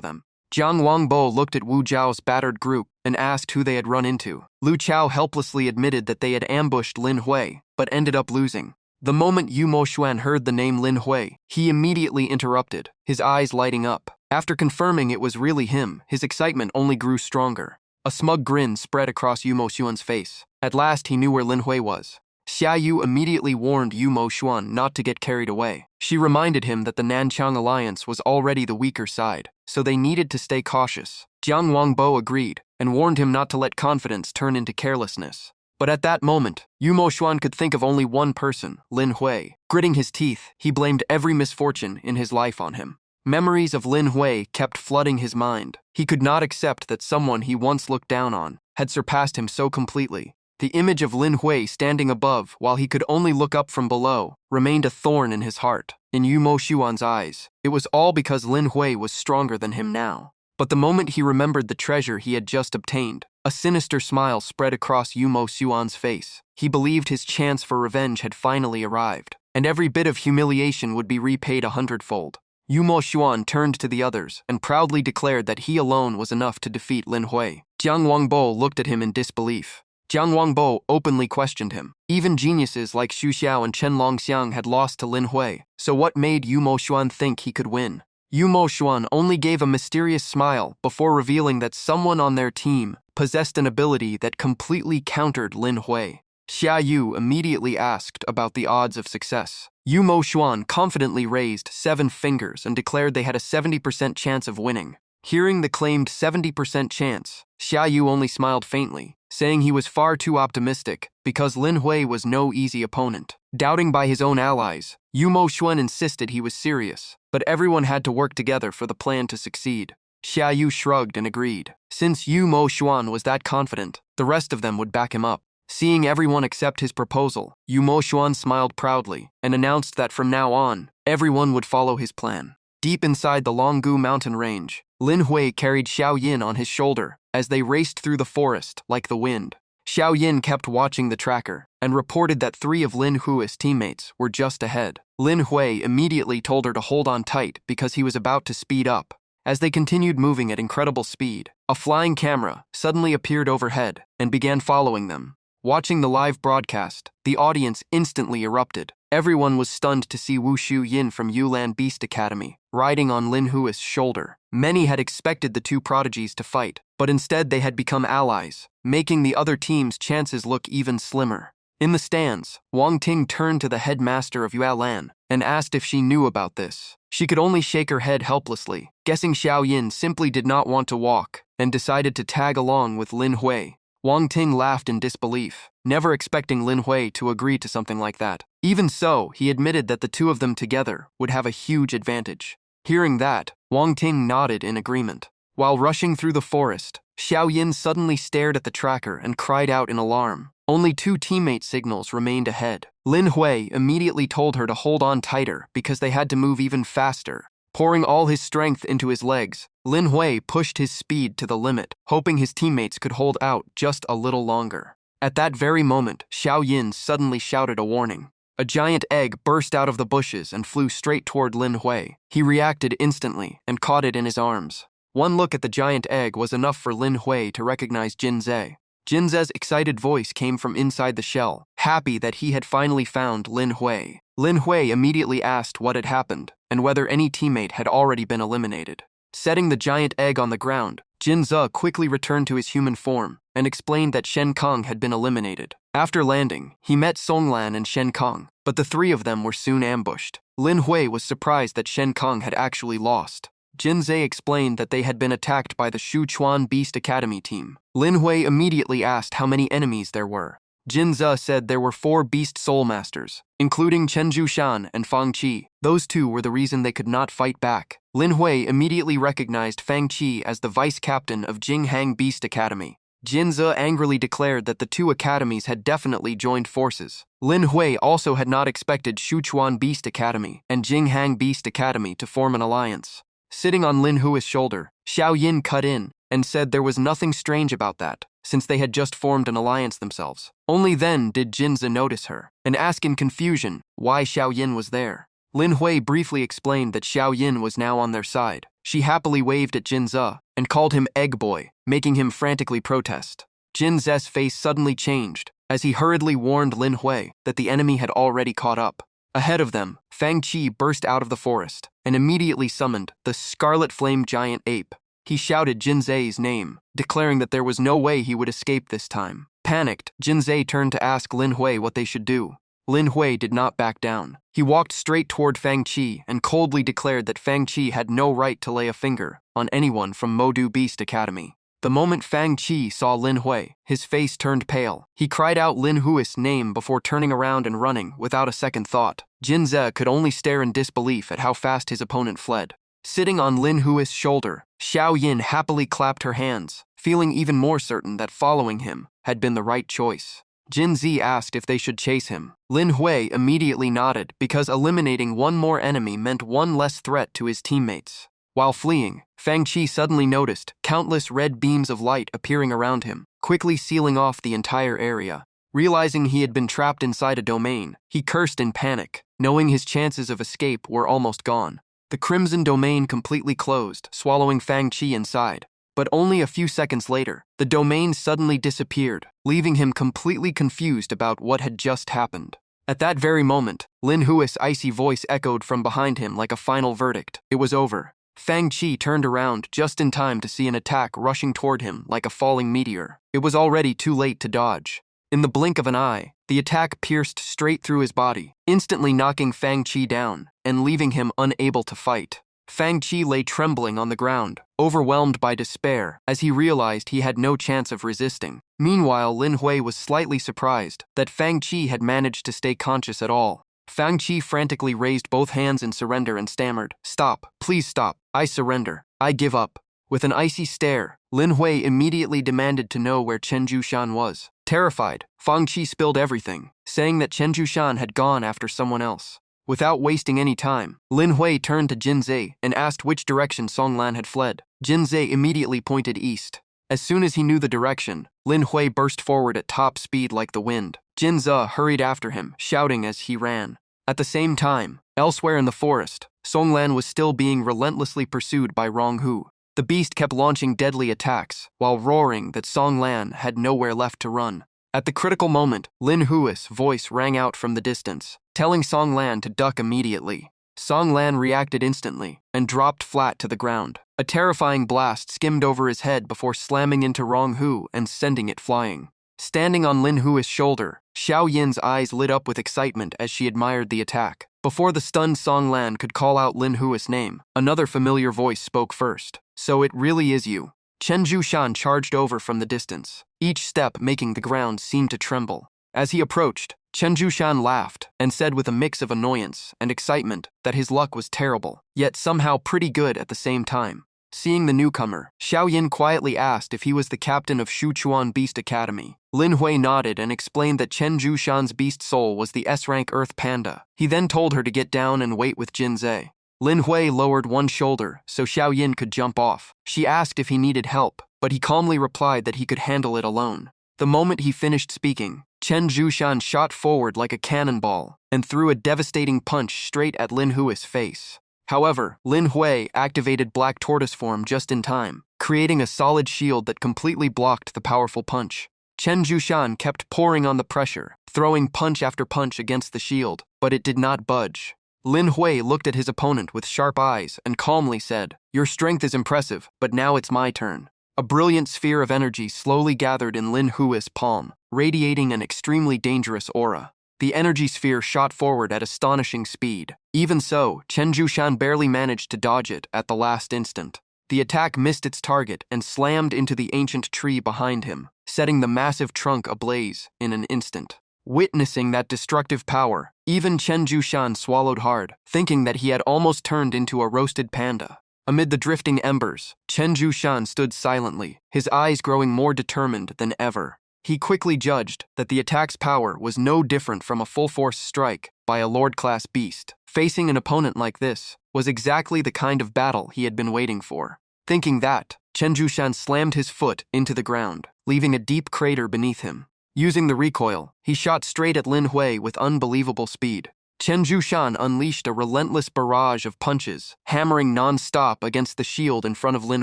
them. Jiang Wangbo looked at Wu Zhao's battered group and asked who they had run into. Lu Chao helplessly admitted that they had ambushed Lin Hui, but ended up losing. The moment Yu Mo Xuan heard the name Lin Hui, he immediately interrupted, his eyes lighting up. After confirming it was really him, his excitement only grew stronger. A smug grin spread across Yu Mo Xuan's face. At last he knew where Lin Hui was. Xia Yu immediately warned Yu Mo Xuan not to get carried away. She reminded him that the Nanchang alliance was already the weaker side, so they needed to stay cautious. Jiang Wangbo agreed, and warned him not to let confidence turn into carelessness. But at that moment, Yu Mo Xuan could think of only one person, Lin Hui. Gritting his teeth, he blamed every misfortune in his life on him. Memories of Lin Hui kept flooding his mind. He could not accept that someone he once looked down on had surpassed him so completely. The image of Lin Hui standing above while he could only look up from below remained a thorn in his heart. In Yu Mo Xuan's eyes, it was all because Lin Hui was stronger than him now. But the moment he remembered the treasure he had just obtained, a sinister smile spread across Yu Mo Xuan's face. He believed his chance for revenge had finally arrived, and every bit of humiliation would be repaid 100-fold. Yu Mo Xuan turned to the others and proudly declared that he alone was enough to defeat Lin Hui. Jiang Wangbo looked at him in disbelief. Jiang Wangbo openly questioned him. Even geniuses like Xu Xiao and Chen Longxiang had lost to Lin Hui, so what made Yu Mo Xuan think he could win? Yu Mo Xuan only gave a mysterious smile before revealing that someone on their team possessed an ability that completely countered Lin Hui. Xia Yu immediately asked about the odds of success. Yu Mo Xuan confidently raised 7 fingers and declared they had a 70% chance of winning. Hearing the claimed 70% chance, Xia Yu only smiled faintly, saying he was far too optimistic because Lin Hui was no easy opponent. Doubting by his own allies, Yu Mo Xuan insisted he was serious, but everyone had to work together for the plan to succeed. Xia Yu shrugged and agreed. Since Yu Mo Xuan was that confident, the rest of them would back him up. Seeing everyone accept his proposal, Yu Mo Xuan smiled proudly and announced that from now on, everyone would follow his plan. Deep inside the Longgu mountain range, Lin Hui carried Xiao Yin on his shoulder as they raced through the forest like the wind. Xiao Yin kept watching the tracker and reported that 3 of Lin Hui's teammates were just ahead. Lin Hui immediately told her to hold on tight because he was about to speed up. As they continued moving at incredible speed, a flying camera suddenly appeared overhead and began following them. Watching the live broadcast, the audience instantly erupted. Everyone was stunned to see Wu Shu Yin from Yulan Beast Academy riding on Lin Hui's shoulder. Many had expected the 2 prodigies to fight, but instead they had become allies, making the other team's chances look even slimmer. In the stands, Wang Ting turned to the headmaster of Yualan and asked if she knew about this. She could only shake her head helplessly, guessing Xiao Yin simply did not want to walk and decided to tag along with Lin Hui. Wang Ting laughed in disbelief, never expecting Lin Hui to agree to something like that. Even so, he admitted that the 2 of them together would have a huge advantage. Hearing that, Wang Ting nodded in agreement. While rushing through the forest, Xiao Yin suddenly stared at the tracker and cried out in alarm. Only 2 teammate signals remained ahead. Lin Hui immediately told her to hold on tighter because they had to move even faster. Pouring all his strength into his legs, Lin Hui pushed his speed to the limit, hoping his teammates could hold out just a little longer. At that very moment, Xiao Yin suddenly shouted a warning. A giant egg burst out of the bushes and flew straight toward Lin Hui. He reacted instantly and caught it in his arms. One look at the giant egg was enough for Lin Hui to recognize Jin Ze. Jin Ze's excited voice came from inside the shell, happy that he had finally found Lin Hui. Lin Hui immediately asked what had happened and whether any teammate had already been eliminated. Setting the giant egg on the ground, Jin Ze quickly returned to his human form and explained that Shen Kong had been eliminated. After landing, he met Song Lan and Shen Kong, but the 3 of them were soon ambushed. Lin Hui was surprised that Shen Kong had actually lost. Jin Ze explained that they had been attacked by the Shuchuan Beast Academy team. Lin Hui immediately asked how many enemies there were. Jinze said there were 4 beast soul masters, including Chen Zhushan and Fang Qi. Those 2 were the reason they could not fight back. Lin Hui immediately recognized Fang Qi as the vice captain of Jinghang Beast Academy. Jinze angrily declared that the 2 academies had definitely joined forces. Lin Hui also had not expected Shuchuan Beast Academy and Jinghang Beast Academy to form an alliance. Sitting on Lin Hui's shoulder, Xiao Yin cut in and said there was nothing strange about that, since they had just formed an alliance themselves. Only then did Jinze notice her, and ask in confusion why Xiao Yin was there. Lin Hui briefly explained that Xiao Yin was now on their side. She happily waved at Jinze and called him Egg Boy, making him frantically protest. Jinze's face suddenly changed as he hurriedly warned Lin Hui that the enemy had already caught up. Ahead of them, Fang Qi burst out of the forest and immediately summoned the Scarlet Flame Giant Ape. He shouted Jinze's name, declaring that there was no way he would escape this time. Panicked, Jinze turned to ask Lin Hui what they should do. Lin Hui did not back down. He walked straight toward Fang Qi and coldly declared that Fang Qi had no right to lay a finger on anyone from Modu Beast Academy. The moment Fang Qi saw Lin Hui, his face turned pale. He cried out Lin Hui's name before turning around and running without a second thought. Jinze could only stare in disbelief at how fast his opponent fled. Sitting on Lin Hui's shoulder, Xiao Yin happily clapped her hands, feeling even more certain that following him had been the right choice. Jinze asked if they should chase him. Lin Hui immediately nodded because eliminating one more enemy meant one less threat to his teammates. While fleeing, Fang Qi suddenly noticed countless red beams of light appearing around him, quickly sealing off the entire area. Realizing he had been trapped inside a domain, he cursed in panic, knowing his chances of escape were almost gone. The crimson domain completely closed, swallowing Fang Qi inside. But only a few seconds later, the domain suddenly disappeared, leaving him completely confused about what had just happened. At that very moment, Lin Hui's icy voice echoed from behind him like a final verdict. It was over. Fang Qi turned around just in time to see an attack rushing toward him like a falling meteor. It was already too late to dodge. In the blink of an eye, the attack pierced straight through his body, instantly knocking Fang Qi down and leaving him unable to fight. Fang Qi lay trembling on the ground, overwhelmed by despair as he realized he had no chance of resisting. Meanwhile, Lin Hui was slightly surprised that Fang Qi had managed to stay conscious at all. Fang Qi frantically raised both hands in surrender and stammered, "Stop, please stop, I surrender, I give up." With an icy stare, Lin Hui immediately demanded to know where Chen Zhushan was. Terrified, Fang Qi spilled everything, saying that Chen Zhushan had gone after someone else. Without wasting any time, Lin Hui turned to Jinze and asked which direction Songlan had fled. Jinze immediately pointed east. As soon as he knew the direction, Lin Hui burst forward at top speed like the wind. Jinze hurried after him, shouting as he ran. At the same time, elsewhere in the forest, Songlan was still being relentlessly pursued by Ronghu. The beast kept launching deadly attacks, while roaring that Songlan had nowhere left to run. At the critical moment, Lin Hui's voice rang out from the distance, telling Songlan to duck immediately. Songlan reacted instantly and dropped flat to the ground. A terrifying blast skimmed over his head before slamming into Ronghu and sending it flying. Standing on Lin Hui's shoulder, Xiao Yin's eyes lit up with excitement as she admired the attack. Before the stunned Songlan could call out Lin Hui's name, another familiar voice spoke first. "So it really is you." Chen Zhushan charged over from the distance, each step making the ground seem to tremble. As he approached, Chen Zhushan laughed and said with a mix of annoyance and excitement that his luck was terrible, yet somehow pretty good at the same time. Seeing the newcomer, Xiao Yin quietly asked if he was the captain of Shuchuan Beast Academy. Lin Hui nodded and explained that Chen Zhushan's beast soul was the S-rank Earth Panda. He then told her to get down and wait with Jinze. Lin Hui lowered one shoulder so Xiao Yin could jump off. She asked if he needed help, but he calmly replied that he could handle it alone. The moment he finished speaking, Chen Zhushan shot forward like a cannonball and threw a devastating punch straight at Lin Hui's face. However, Lin Hui activated Black Tortoise form just in time, creating a solid shield that completely blocked the powerful punch. Chen Zhushan kept pouring on the pressure, throwing punch after punch against the shield, but it did not budge. Lin Hui looked at his opponent with sharp eyes and calmly said, "Your strength is impressive, but now it's my turn." A brilliant sphere of energy slowly gathered in Lin Hui's palm, radiating an extremely dangerous aura. The energy sphere shot forward at astonishing speed. Even so, Chen Zhushan barely managed to dodge it at the last instant. The attack missed its target and slammed into the ancient tree behind him, setting the massive trunk ablaze in an instant. Witnessing that destructive power, even Chen Jushan swallowed hard, thinking that he had almost turned into a roasted panda. Amid the drifting embers, Chen Jushan stood silently, his eyes growing more determined than ever. He quickly judged that the attack's power was no different from a full-force strike by a Lord-class beast. Facing an opponent like this was exactly the kind of battle he had been waiting for. Thinking that, Chen Jushan slammed his foot into the ground, leaving a deep crater beneath him. Using the recoil, he shot straight at Lin Hui with unbelievable speed. Chen Jushan unleashed a relentless barrage of punches, hammering non-stop against the shield in front of Lin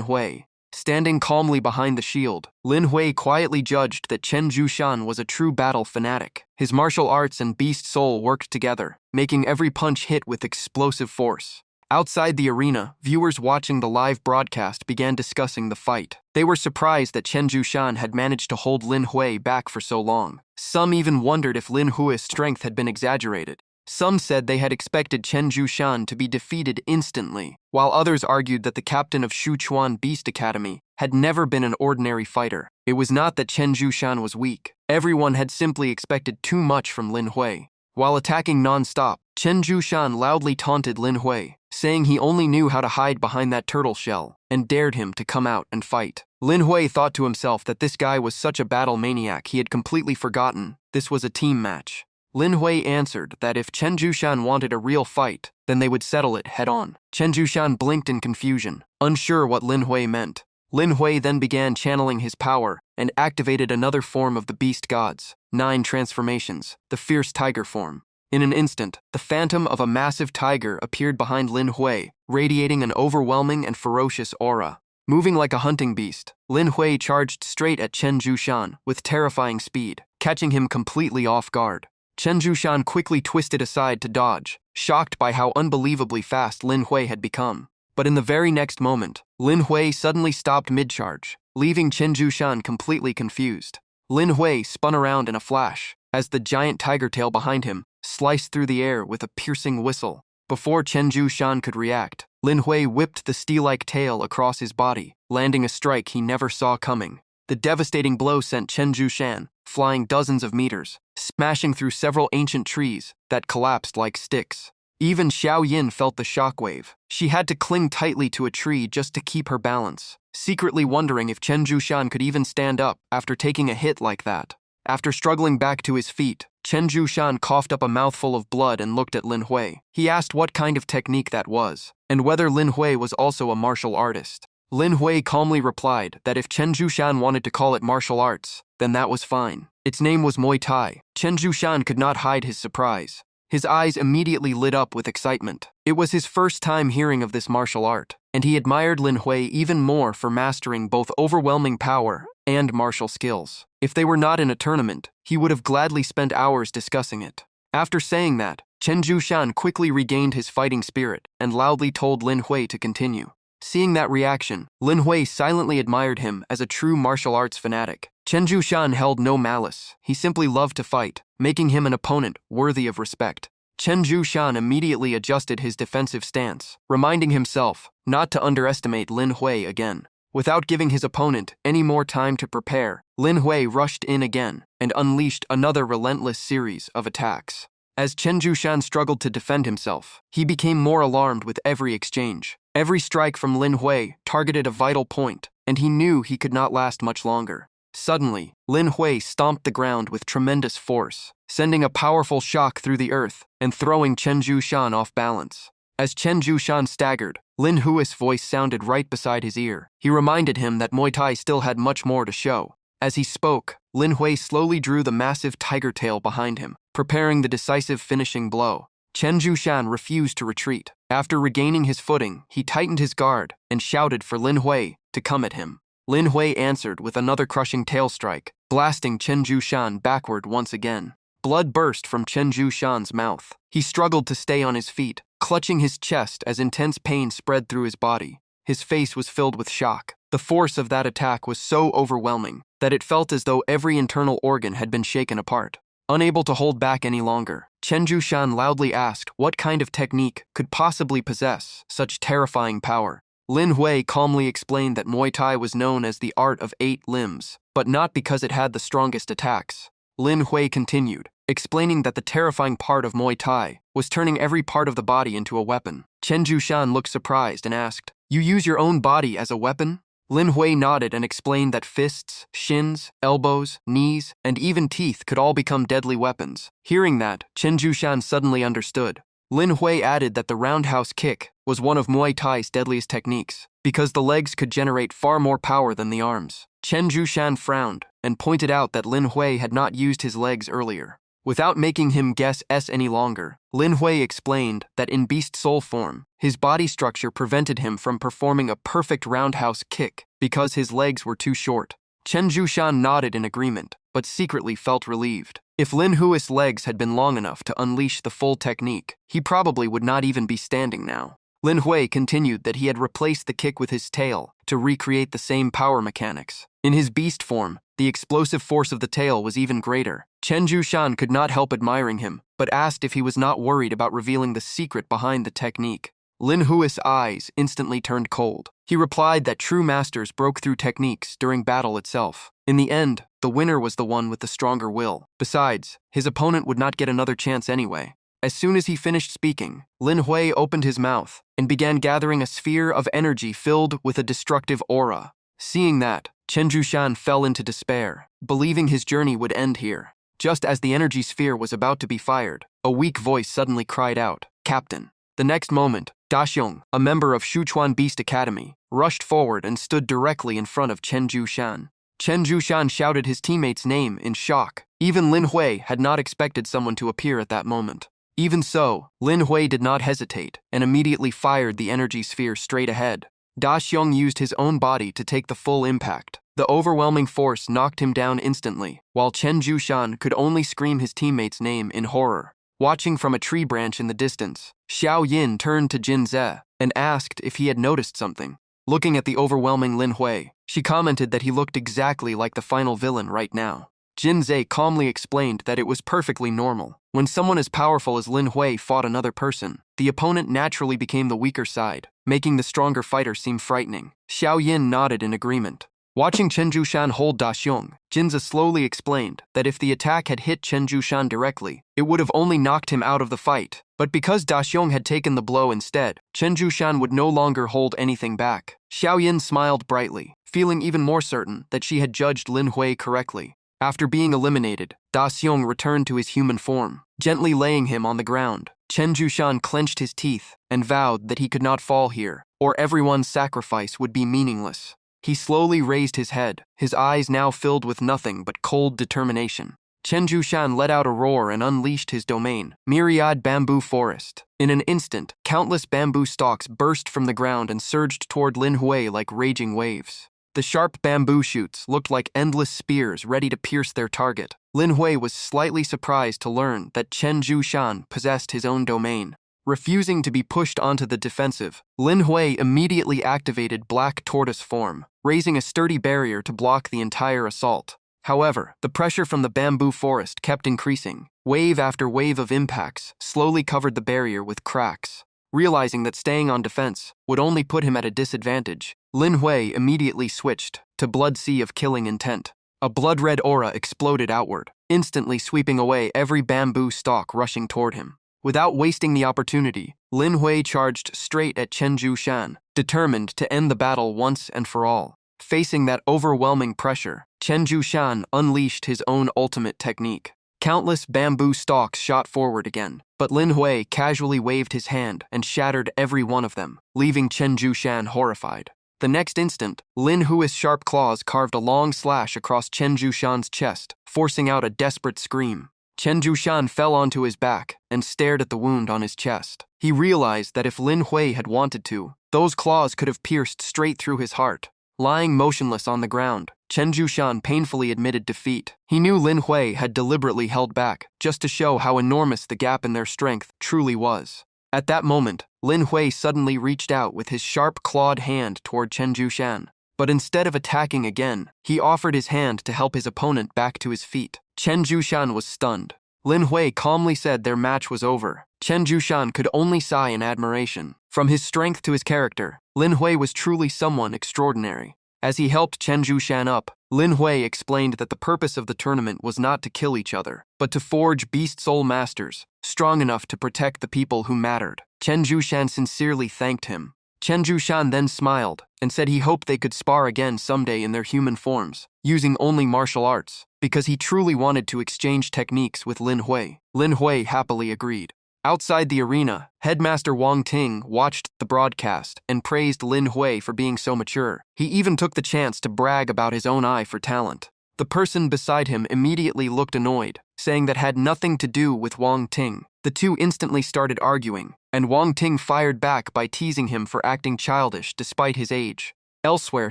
Hui. Standing calmly behind the shield, Lin Hui quietly judged that Chen Jushan was a true battle fanatic. His martial arts and beast soul worked together, making every punch hit with explosive force. Outside the arena, viewers watching the live broadcast began discussing the fight. They were surprised that Chen Jushan had managed to hold Lin Hui back for so long. Some even wondered if Lin Hui's strength had been exaggerated. Some said they had expected Chen Jushan to be defeated instantly, while others argued that the captain of Shuchuan Beast Academy had never been an ordinary fighter. It was not that Chen Jushan was weak. Everyone had simply expected too much from Lin Hui. While attacking non-stop, Chen Jushan loudly taunted Lin Hui, saying he only knew how to hide behind that turtle shell, and dared him to come out and fight. Lin Hui thought to himself that this guy was such a battle maniac he had completely forgotten this was a team match. Lin Hui answered that if Chen Jushan wanted a real fight, then they would settle it head-on. Chen Jushan blinked in confusion, unsure what Lin Hui meant. Lin Hui then began channeling his power and activated another form of the beast gods, 9 transformations, the fierce tiger form. In an instant, the phantom of a massive tiger appeared behind Lin Hui, radiating an overwhelming and ferocious aura. Moving like a hunting beast, Lin Hui charged straight at Chen Jushan with terrifying speed, catching him completely off guard. Chen Jushan quickly twisted aside to dodge, shocked by how unbelievably fast Lin Hui had become. But in the very next moment, Lin Hui suddenly stopped mid-charge, leaving Chen Jushan completely confused. Lin Hui spun around in a flash, as the giant tiger tail behind him sliced through the air with a piercing whistle. Before Chen Jushan could react, Lin Hui whipped the steel-like tail across his body, landing a strike he never saw coming. The devastating blow sent Chen Jushan flying dozens of meters, smashing through several ancient trees that collapsed like sticks. Even Xiao Yin felt the shockwave. She had to cling tightly to a tree just to keep her balance, secretly wondering if Chen Jushan could even stand up after taking a hit like that. After struggling back to his feet, Chen Jushan coughed up a mouthful of blood and looked at Lin Hui. He asked what kind of technique that was, and whether Lin Hui was also a martial artist. Lin Hui calmly replied that if Chen Jushan wanted to call it martial arts, then that was fine. Its name was Muay Thai. Chen Jushan could not hide his surprise. His eyes immediately lit up with excitement. It was his first time hearing of this martial art, and he admired Lin Hui even more for mastering both overwhelming power and martial skills. If they were not in a tournament, he would have gladly spent hours discussing it. After saying that, Chen Jushan quickly regained his fighting spirit and loudly told Lin Hui to continue. Seeing that reaction, Lin Hui silently admired him as a true martial arts fanatic. Chen Jushan held no malice. He simply loved to fight, making him an opponent worthy of respect. Chen Jushan immediately adjusted his defensive stance, reminding himself not to underestimate Lin Hui again. Without giving his opponent any more time to prepare, Lin Hui rushed in again and unleashed another relentless series of attacks. As Chen Jushan struggled to defend himself, he became more alarmed with every exchange. Every strike from Lin Hui targeted a vital point, and he knew he could not last much longer. Suddenly, Lin Hui stomped the ground with tremendous force, sending a powerful shock through the earth and throwing Chen Jushan off balance. As Chen Jushan staggered, Lin Hui's voice sounded right beside his ear. He reminded him that Muay Thai still had much more to show. As he spoke, Lin Hui slowly drew the massive tiger tail behind him, preparing the decisive finishing blow. Chen Jushan refused to retreat. After regaining his footing, he tightened his guard and shouted for Lin Hui to come at him. Lin Hui answered with another crushing tail strike, blasting Chen Jushan backward once again. Blood burst from Chen Jushan's mouth. He struggled to stay on his feet, clutching his chest as intense pain spread through his body. His face was filled with shock. The force of that attack was so overwhelming that it felt as though every internal organ had been shaken apart. Unable to hold back any longer, Chen Jushan loudly asked what kind of technique could possibly possess such terrifying power. Lin Hui calmly explained that Muay Thai was known as the art of 8 limbs, but not because it had the strongest attacks. Lin Hui continued, explaining that the terrifying part of Muay Thai was turning every part of the body into a weapon. Chen Zhushan looked surprised and asked, "You use your own body as a weapon?" Lin Hui nodded and explained that fists, shins, elbows, knees, and even teeth could all become deadly weapons. Hearing that, Chen Zhushan suddenly understood. Lin Hui added that the roundhouse kick was one of Muay Thai's deadliest techniques, because the legs could generate far more power than the arms. Chen Zhushan frowned and pointed out that Lin Hui had not used his legs earlier. Without making him guess any longer, Lin Hui explained that in beast soul form, his body structure prevented him from performing a perfect roundhouse kick because his legs were too short. Chen Zhushan nodded in agreement, but secretly felt relieved. If Lin Hui's legs had been long enough to unleash the full technique, he probably would not even be standing now. Lin Hui continued that he had replaced the kick with his tail to recreate the same power mechanics. In his beast form, the explosive force of the tail was even greater. Chen Zhushan could not help admiring him, but asked if he was not worried about revealing the secret behind the technique. Lin Hui's eyes instantly turned cold. He replied that true masters broke through techniques during battle itself. In the end, the winner was the one with the stronger will. Besides, his opponent would not get another chance anyway. As soon as he finished speaking, Lin Hui opened his mouth and began gathering a sphere of energy filled with a destructive aura. Seeing that, Chen Zhushan fell into despair, believing his journey would end here. Just as the energy sphere was about to be fired, a weak voice suddenly cried out, "Captain." The next moment, Da Xiong, a member of Shuchuan Beast Academy, rushed forward and stood directly in front of Chen Zhushan. Chen Zhushan shouted his teammate's name in shock. Even Lin Hui had not expected someone to appear at that moment. Even so, Lin Hui did not hesitate and immediately fired the energy sphere straight ahead. Da Xiong used his own body to take the full impact. The overwhelming force knocked him down instantly, while Chen Zhushan could only scream his teammate's name in horror. Watching from a tree branch in the distance, Xiao Yin turned to Jin Ze and asked if he had noticed something. Looking at the overwhelming Lin Hui, she commented that he looked exactly like the final villain right now. Jin Ze calmly explained that it was perfectly normal. When someone as powerful as Lin Hui fought another person, the opponent naturally became the weaker side, making the stronger fighter seem frightening. Xiao Yin nodded in agreement. Watching Chen Zhushan hold Da Xiong, Jin Ze slowly explained that if the attack had hit Chen Zhushan directly, it would have only knocked him out of the fight. But because Da Xiong had taken the blow instead, Chen Zhushan would no longer hold anything back. Xiao Yin smiled brightly, feeling even more certain that she had judged Lin Hui correctly. After being eliminated, Da Xiong returned to his human form, gently laying him on the ground. Chen Zhushan clenched his teeth and vowed that he could not fall here, or everyone's sacrifice would be meaningless. He slowly raised his head, his eyes now filled with nothing but cold determination. Chen Zhushan let out a roar and unleashed his domain, Myriad Bamboo Forest. In an instant, countless bamboo stalks burst from the ground and surged toward Lin Hui like raging waves. The sharp bamboo shoots looked like endless spears ready to pierce their target. Lin Hui was slightly surprised to learn that Chen Zhushan possessed his own domain. Refusing to be pushed onto the defensive, Lin Hui immediately activated Black Tortoise form, raising a sturdy barrier to block the entire assault. However, the pressure from the bamboo forest kept increasing. Wave after wave of impacts slowly covered the barrier with cracks. Realizing that staying on defense would only put him at a disadvantage, Lin Hui immediately switched to Blood Sea of Killing Intent. A blood-red aura exploded outward, instantly sweeping away every bamboo stalk rushing toward him. Without wasting the opportunity, Lin Hui charged straight at Chen Zhushan, determined to end the battle once and for all. Facing that overwhelming pressure, Chen Zhushan unleashed his own ultimate technique. Countless bamboo stalks shot forward again, but Lin Hui casually waved his hand and shattered every one of them, leaving Chen Zhushan horrified. The next instant, Lin Hui's sharp claws carved a long slash across Chen Zhushan's chest, forcing out a desperate scream. Chen Zhushan fell onto his back and stared at the wound on his chest. He realized that if Lin Hui had wanted to, those claws could have pierced straight through his heart. Lying motionless on the ground, Chen Zhushan painfully admitted defeat. He knew Lin Hui had deliberately held back, just to show how enormous the gap in their strength truly was. At that moment, Lin Hui suddenly reached out with his sharp clawed hand toward Chen Zhushan. But instead of attacking again, he offered his hand to help his opponent back to his feet. Chen Zhushan was stunned. Lin Hui calmly said their match was over. Chen Zhushan could only sigh in admiration. From his strength to his character, Lin Hui was truly someone extraordinary. As he helped Chen Zhushan up, Lin Hui explained that the purpose of the tournament was not to kill each other, but to forge beast soul masters, strong enough to protect the people who mattered. Chen Zhushan sincerely thanked him. Chen Zhushan then smiled and said he hoped they could spar again someday in their human forms, using only martial arts, because he truly wanted to exchange techniques with Lin Hui. Lin Hui happily agreed. Outside the arena, Headmaster Wang Ting watched the broadcast and praised Lin Hui for being so mature. He even took the chance to brag about his own eye for talent. The person beside him immediately looked annoyed, saying that had nothing to do with Wang Ting. The two instantly started arguing, and Wang Ting fired back by teasing him for acting childish despite his age. Elsewhere,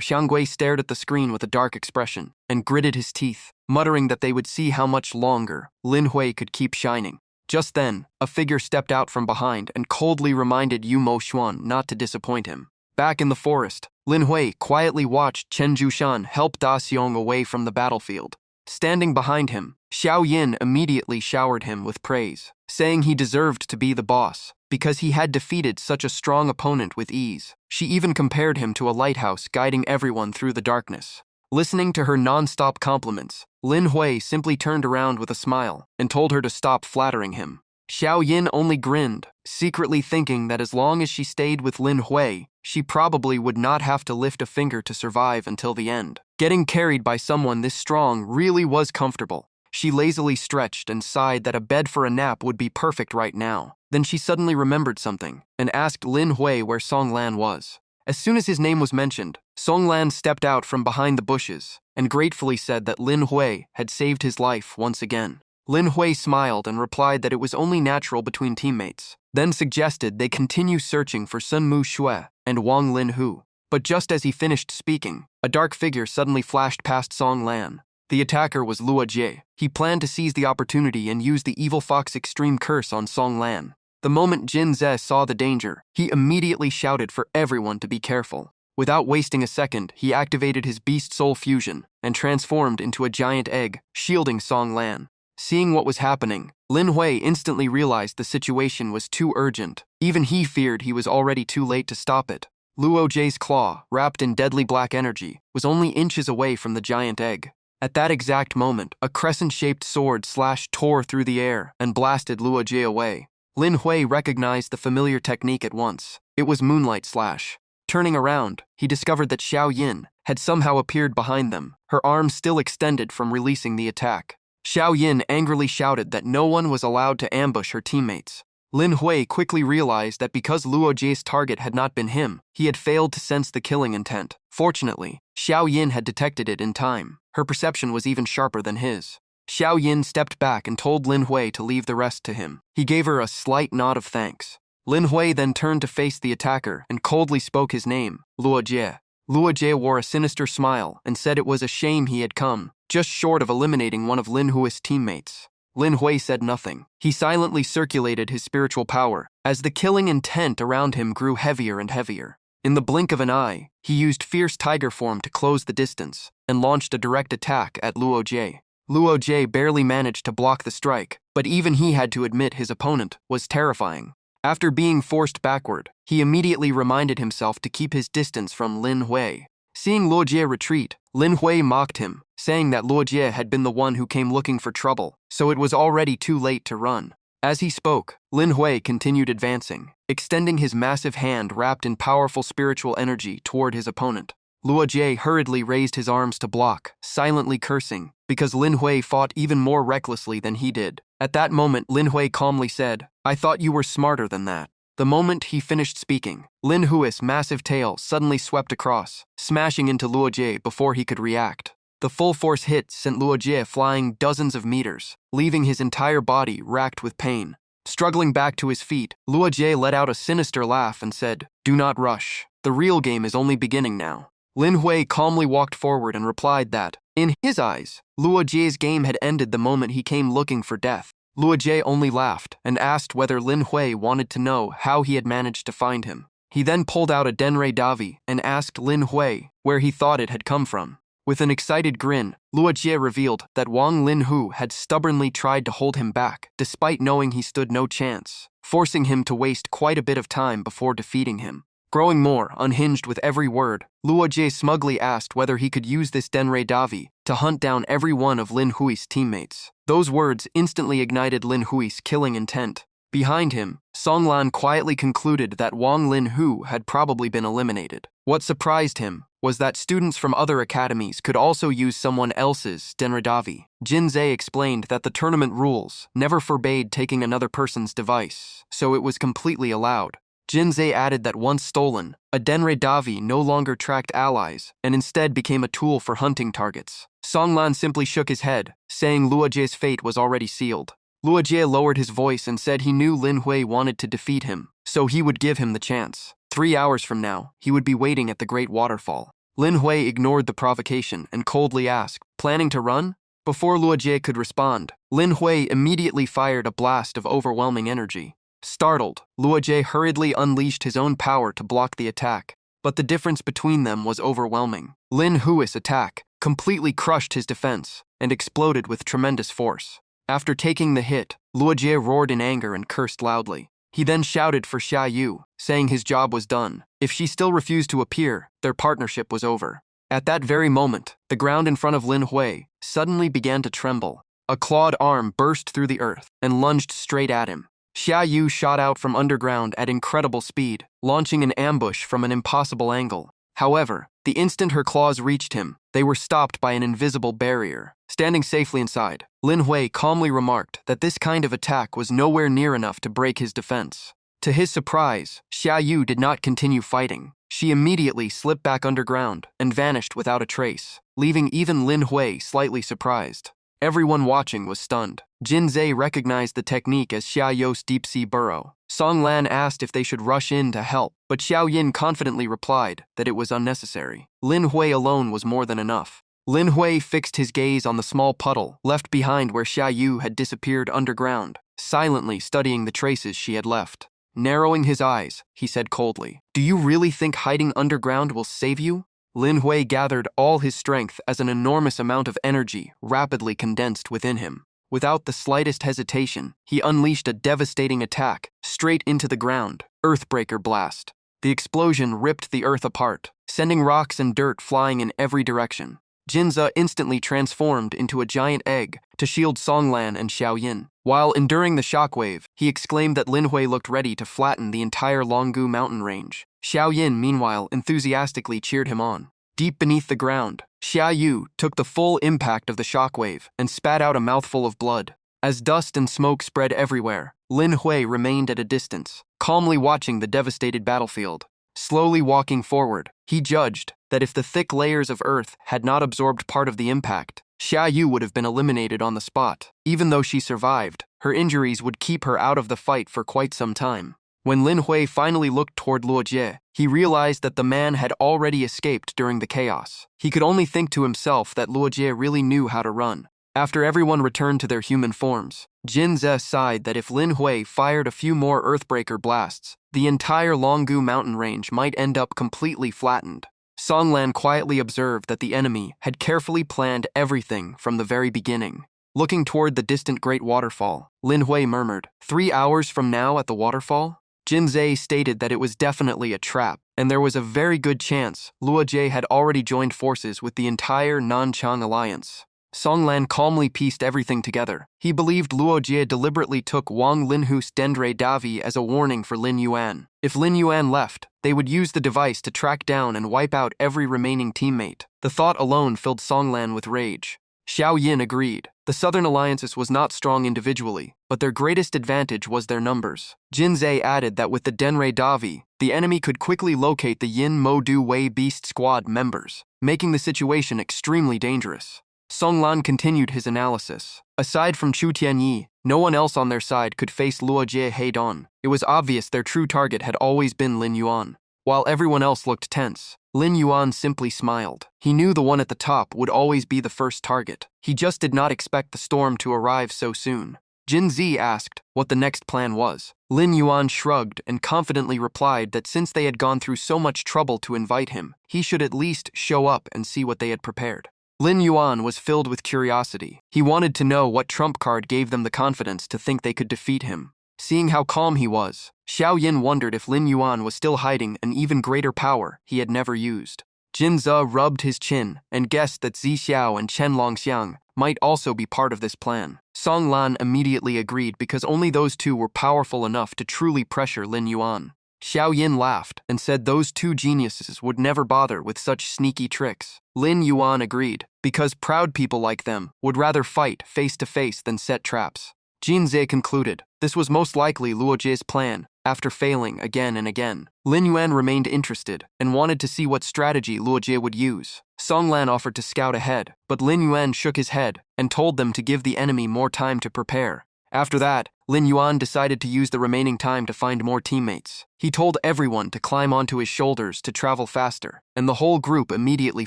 Xianggui stared at the screen with a dark expression and gritted his teeth, muttering that they would see how much longer Lin Hui could keep shining. Just then, a figure stepped out from behind and coldly reminded Yu Mo Xuan not to disappoint him. Back in the forest, Lin Hui quietly watched Chen Zhushan help Da Xiong away from the battlefield. Standing behind him, Xiao Yin immediately showered him with praise, saying he deserved to be the boss, because he had defeated such a strong opponent with ease. She even compared him to a lighthouse guiding everyone through the darkness. Listening to her non-stop compliments, Lin Hui simply turned around with a smile and told her to stop flattering him. Xiao Yin only grinned, secretly thinking that as long as she stayed with Lin Hui, she probably would not have to lift a finger to survive until the end. Getting carried by someone this strong really was comfortable. She lazily stretched and sighed that a bed for a nap would be perfect right now. Then she suddenly remembered something and asked Lin Hui where Song Lan was. As soon as his name was mentioned, Song Lan stepped out from behind the bushes and gratefully said that Lin Hui had saved his life once again. Lin Hui smiled and replied that it was only natural between teammates, then suggested they continue searching for Sun Mu Xue and Wang Lin Hu. But just as he finished speaking, a dark figure suddenly flashed past Song Lan. The attacker was Luo Jie. He planned to seize the opportunity and use the Evil Fox Extreme Curse on Song Lan. The moment Jin Ze saw the danger, he immediately shouted for everyone to be careful. Without wasting a second, he activated his Beast Soul Fusion and transformed into a giant egg, shielding Song Lan. Seeing what was happening, Lin Hui instantly realized the situation was too urgent. Even he feared he was already too late to stop it. Luo Jie's claw, wrapped in deadly black energy, was only inches away from the giant egg. At that exact moment, a crescent-shaped sword tore through the air and blasted Luo Jie away. Lin Hui recognized the familiar technique at once. It was Moonlight Slash. Turning around, he discovered that Xiao Yin had somehow appeared behind them, her arms still extended from releasing the attack. Xiao Yin angrily shouted that no one was allowed to ambush her teammates. Lin Hui quickly realized that because Luo Jie's target had not been him, he had failed to sense the killing intent. Fortunately, Xiao Yin had detected it in time. Her perception was even sharper than his. Xiao Yin stepped back and told Lin Hui to leave the rest to him. He gave her a slight nod of thanks. Lin Hui then turned to face the attacker and coldly spoke his name, Luo Jie. Luo Jie wore a sinister smile and said it was a shame he had come, just short of eliminating one of Lin Hui's teammates. Lin Hui said nothing. He silently circulated his spiritual power, as the killing intent around him grew heavier and heavier. In the blink of an eye, he used fierce tiger form to close the distance and launched a direct attack at Luo Jie. Luo Jie barely managed to block the strike, but even he had to admit his opponent was terrifying. After being forced backward, he immediately reminded himself to keep his distance from Lin Hui. Seeing Luo Jie retreat, Lin Hui mocked him, saying that Luo Jie had been the one who came looking for trouble, so it was already too late to run. As he spoke, Lin Hui continued advancing, extending his massive hand wrapped in powerful spiritual energy toward his opponent. Luo Jie hurriedly raised his arms to block, silently cursing, because Lin Hui fought even more recklessly than he did. At that moment, Lin Hui calmly said, "I thought you were smarter than that." The moment he finished speaking, Lin Hui's massive tail suddenly swept across, smashing into Luo Jie before he could react. The full-force hit sent Luo Jie flying dozens of meters, leaving his entire body racked with pain. Struggling back to his feet, Luo Jie let out a sinister laugh and said, "Do not rush. The real game is only beginning now." Lin Hui calmly walked forward and replied that, in his eyes, Luo Jie's game had ended the moment he came looking for death. Luo Jie only laughed and asked whether Lin Hui wanted to know how he had managed to find him. He then pulled out a Denrei Davi and asked Lin Hui where he thought it had come from. With an excited grin, Luo Jie revealed that Wang Lin Hu had stubbornly tried to hold him back, despite knowing he stood no chance, forcing him to waste quite a bit of time before defeating him. Growing more unhinged with every word, Luo Jie smugly asked whether he could use this Denrei Davi to hunt down every one of Lin Hui's teammates. Those words instantly ignited Lin Hui's killing intent. Behind him, Song Lan quietly concluded that Wang Lin Hu had probably been eliminated. What surprised him was that students from other academies could also use someone else's Denrei Davi. Jin Zhe explained that the tournament rules never forbade taking another person's device, so it was completely allowed. Jin Zhe added that once stolen, a Denrei Davi no longer tracked allies and instead became a tool for hunting targets. Song Lan simply shook his head, saying Luo Jie's fate was already sealed. Luo Jie lowered his voice and said he knew Lin Hui wanted to defeat him, so he would give him the chance. 3 hours from now, he would be waiting at the Great Waterfall. Lin Hui ignored the provocation and coldly asked, "Planning to run?" Before Luo Jie could respond, Lin Hui immediately fired a blast of overwhelming energy. Startled, Luo Jie hurriedly unleashed his own power to block the attack, but the difference between them was overwhelming. Lin Hui's attack completely crushed his defense and exploded with tremendous force. After taking the hit, Luo Jie roared in anger and cursed loudly. He then shouted for Xia Yu, saying his job was done. If she still refused to appear, their partnership was over. At that very moment, the ground in front of Lin Hui suddenly began to tremble. A clawed arm burst through the earth and lunged straight at him. Xia Yu shot out from underground at incredible speed, launching an ambush from an impossible angle. However, the instant her claws reached him, they were stopped by an invisible barrier. Standing safely inside, Lin Hui calmly remarked that this kind of attack was nowhere near enough to break his defense. To his surprise, Xia Yu did not continue fighting. She immediately slipped back underground and vanished without a trace, leaving even Lin Hui slightly surprised. Everyone watching was stunned. Jin Zhe recognized the technique as Xia You's deep-sea burrow. Song Lan asked if they should rush in to help, but Xiao Yin confidently replied that it was unnecessary. Lin Hui alone was more than enough. Lin Hui fixed his gaze on the small puddle left behind where Xia Yu had disappeared underground, silently studying the traces she had left. Narrowing his eyes, he said coldly, "Do you really think hiding underground will save you?" Lin Hui gathered all his strength as an enormous amount of energy rapidly condensed within him. Without the slightest hesitation, he unleashed a devastating attack straight into the ground, Earthbreaker Blast. The explosion ripped the earth apart, sending rocks and dirt flying in every direction. Jinza instantly transformed into a giant egg to shield Songlan and Xiaoyin. While enduring the shockwave, he exclaimed that Lin Hui looked ready to flatten the entire Longgu mountain range. Xiaoyin, meanwhile, enthusiastically cheered him on. Deep beneath the ground, Xia Yu took the full impact of the shockwave and spat out a mouthful of blood. As dust and smoke spread everywhere, Lin Hui remained at a distance, calmly watching the devastated battlefield. Slowly walking forward, he judged that if the thick layers of earth had not absorbed part of the impact, Xia Yu would have been eliminated on the spot. Even though she survived, her injuries would keep her out of the fight for quite some time. When Lin Hui finally looked toward Luo Jie, he realized that the man had already escaped during the chaos. He could only think to himself that Luo Jie really knew how to run. After everyone returned to their human forms, Jin Ze sighed that if Lin Hui fired a few more Earthbreaker blasts, the entire Longgu mountain range might end up completely flattened. Songlan quietly observed that the enemy had carefully planned everything from the very beginning. Looking toward the distant Great Waterfall, Lin Hui murmured, 3 hours from now at the waterfall? Jin Zhe stated that it was definitely a trap, and there was a very good chance Luo Jie had already joined forces with the entire Nanchang alliance. Songlan calmly pieced everything together. He believed Luo Jie deliberately took Wang Linhu's Dendrei Davi as a warning for Lin Yuan. If Lin Yuan left, they would use the device to track down and wipe out every remaining teammate. The thought alone filled Songlan with rage. Xiao Yin agreed. The Southern Alliances was not strong individually, but their greatest advantage was their numbers. Jin Zhe added that with the Denrei Davi, the enemy could quickly locate the Yin Mo Du Wei Beast Squad members, making the situation extremely dangerous. Songlan continued his analysis. Aside from Chu Tianyi, no one else on their side could face Luo Jie head-on. It was obvious their true target had always been Lin Yuan. While everyone else looked tense, Lin Yuan simply smiled. He knew the one at the top would always be the first target. He just did not expect the storm to arrive so soon. Jin Zi asked what the next plan was. Lin Yuan shrugged and confidently replied that since they had gone through so much trouble to invite him, he should at least show up and see what they had prepared. Lin Yuan was filled with curiosity. He wanted to know what trump card gave them the confidence to think they could defeat him. Seeing how calm he was, Xiao Yin wondered if Lin Yuan was still hiding an even greater power he had never used. Jin Ze rubbed his chin and guessed that Zi Xiao and Chen Longxiang might also be part of this plan. Song Lan immediately agreed because only those two were powerful enough to truly pressure Lin Yuan. Xiao Yin laughed and said those two geniuses would never bother with such sneaky tricks. Lin Yuan agreed, because proud people like them would rather fight face to face than set traps. Jin Ze concluded this was most likely Luo Jie's plan, after failing again and again. Lin Yuan remained interested and wanted to see what strategy Luo Jie would use. Song Lan offered to scout ahead, but Lin Yuan shook his head and told them to give the enemy more time to prepare. After that, Lin Yuan decided to use the remaining time to find more teammates. He told everyone to climb onto his shoulders to travel faster, and the whole group immediately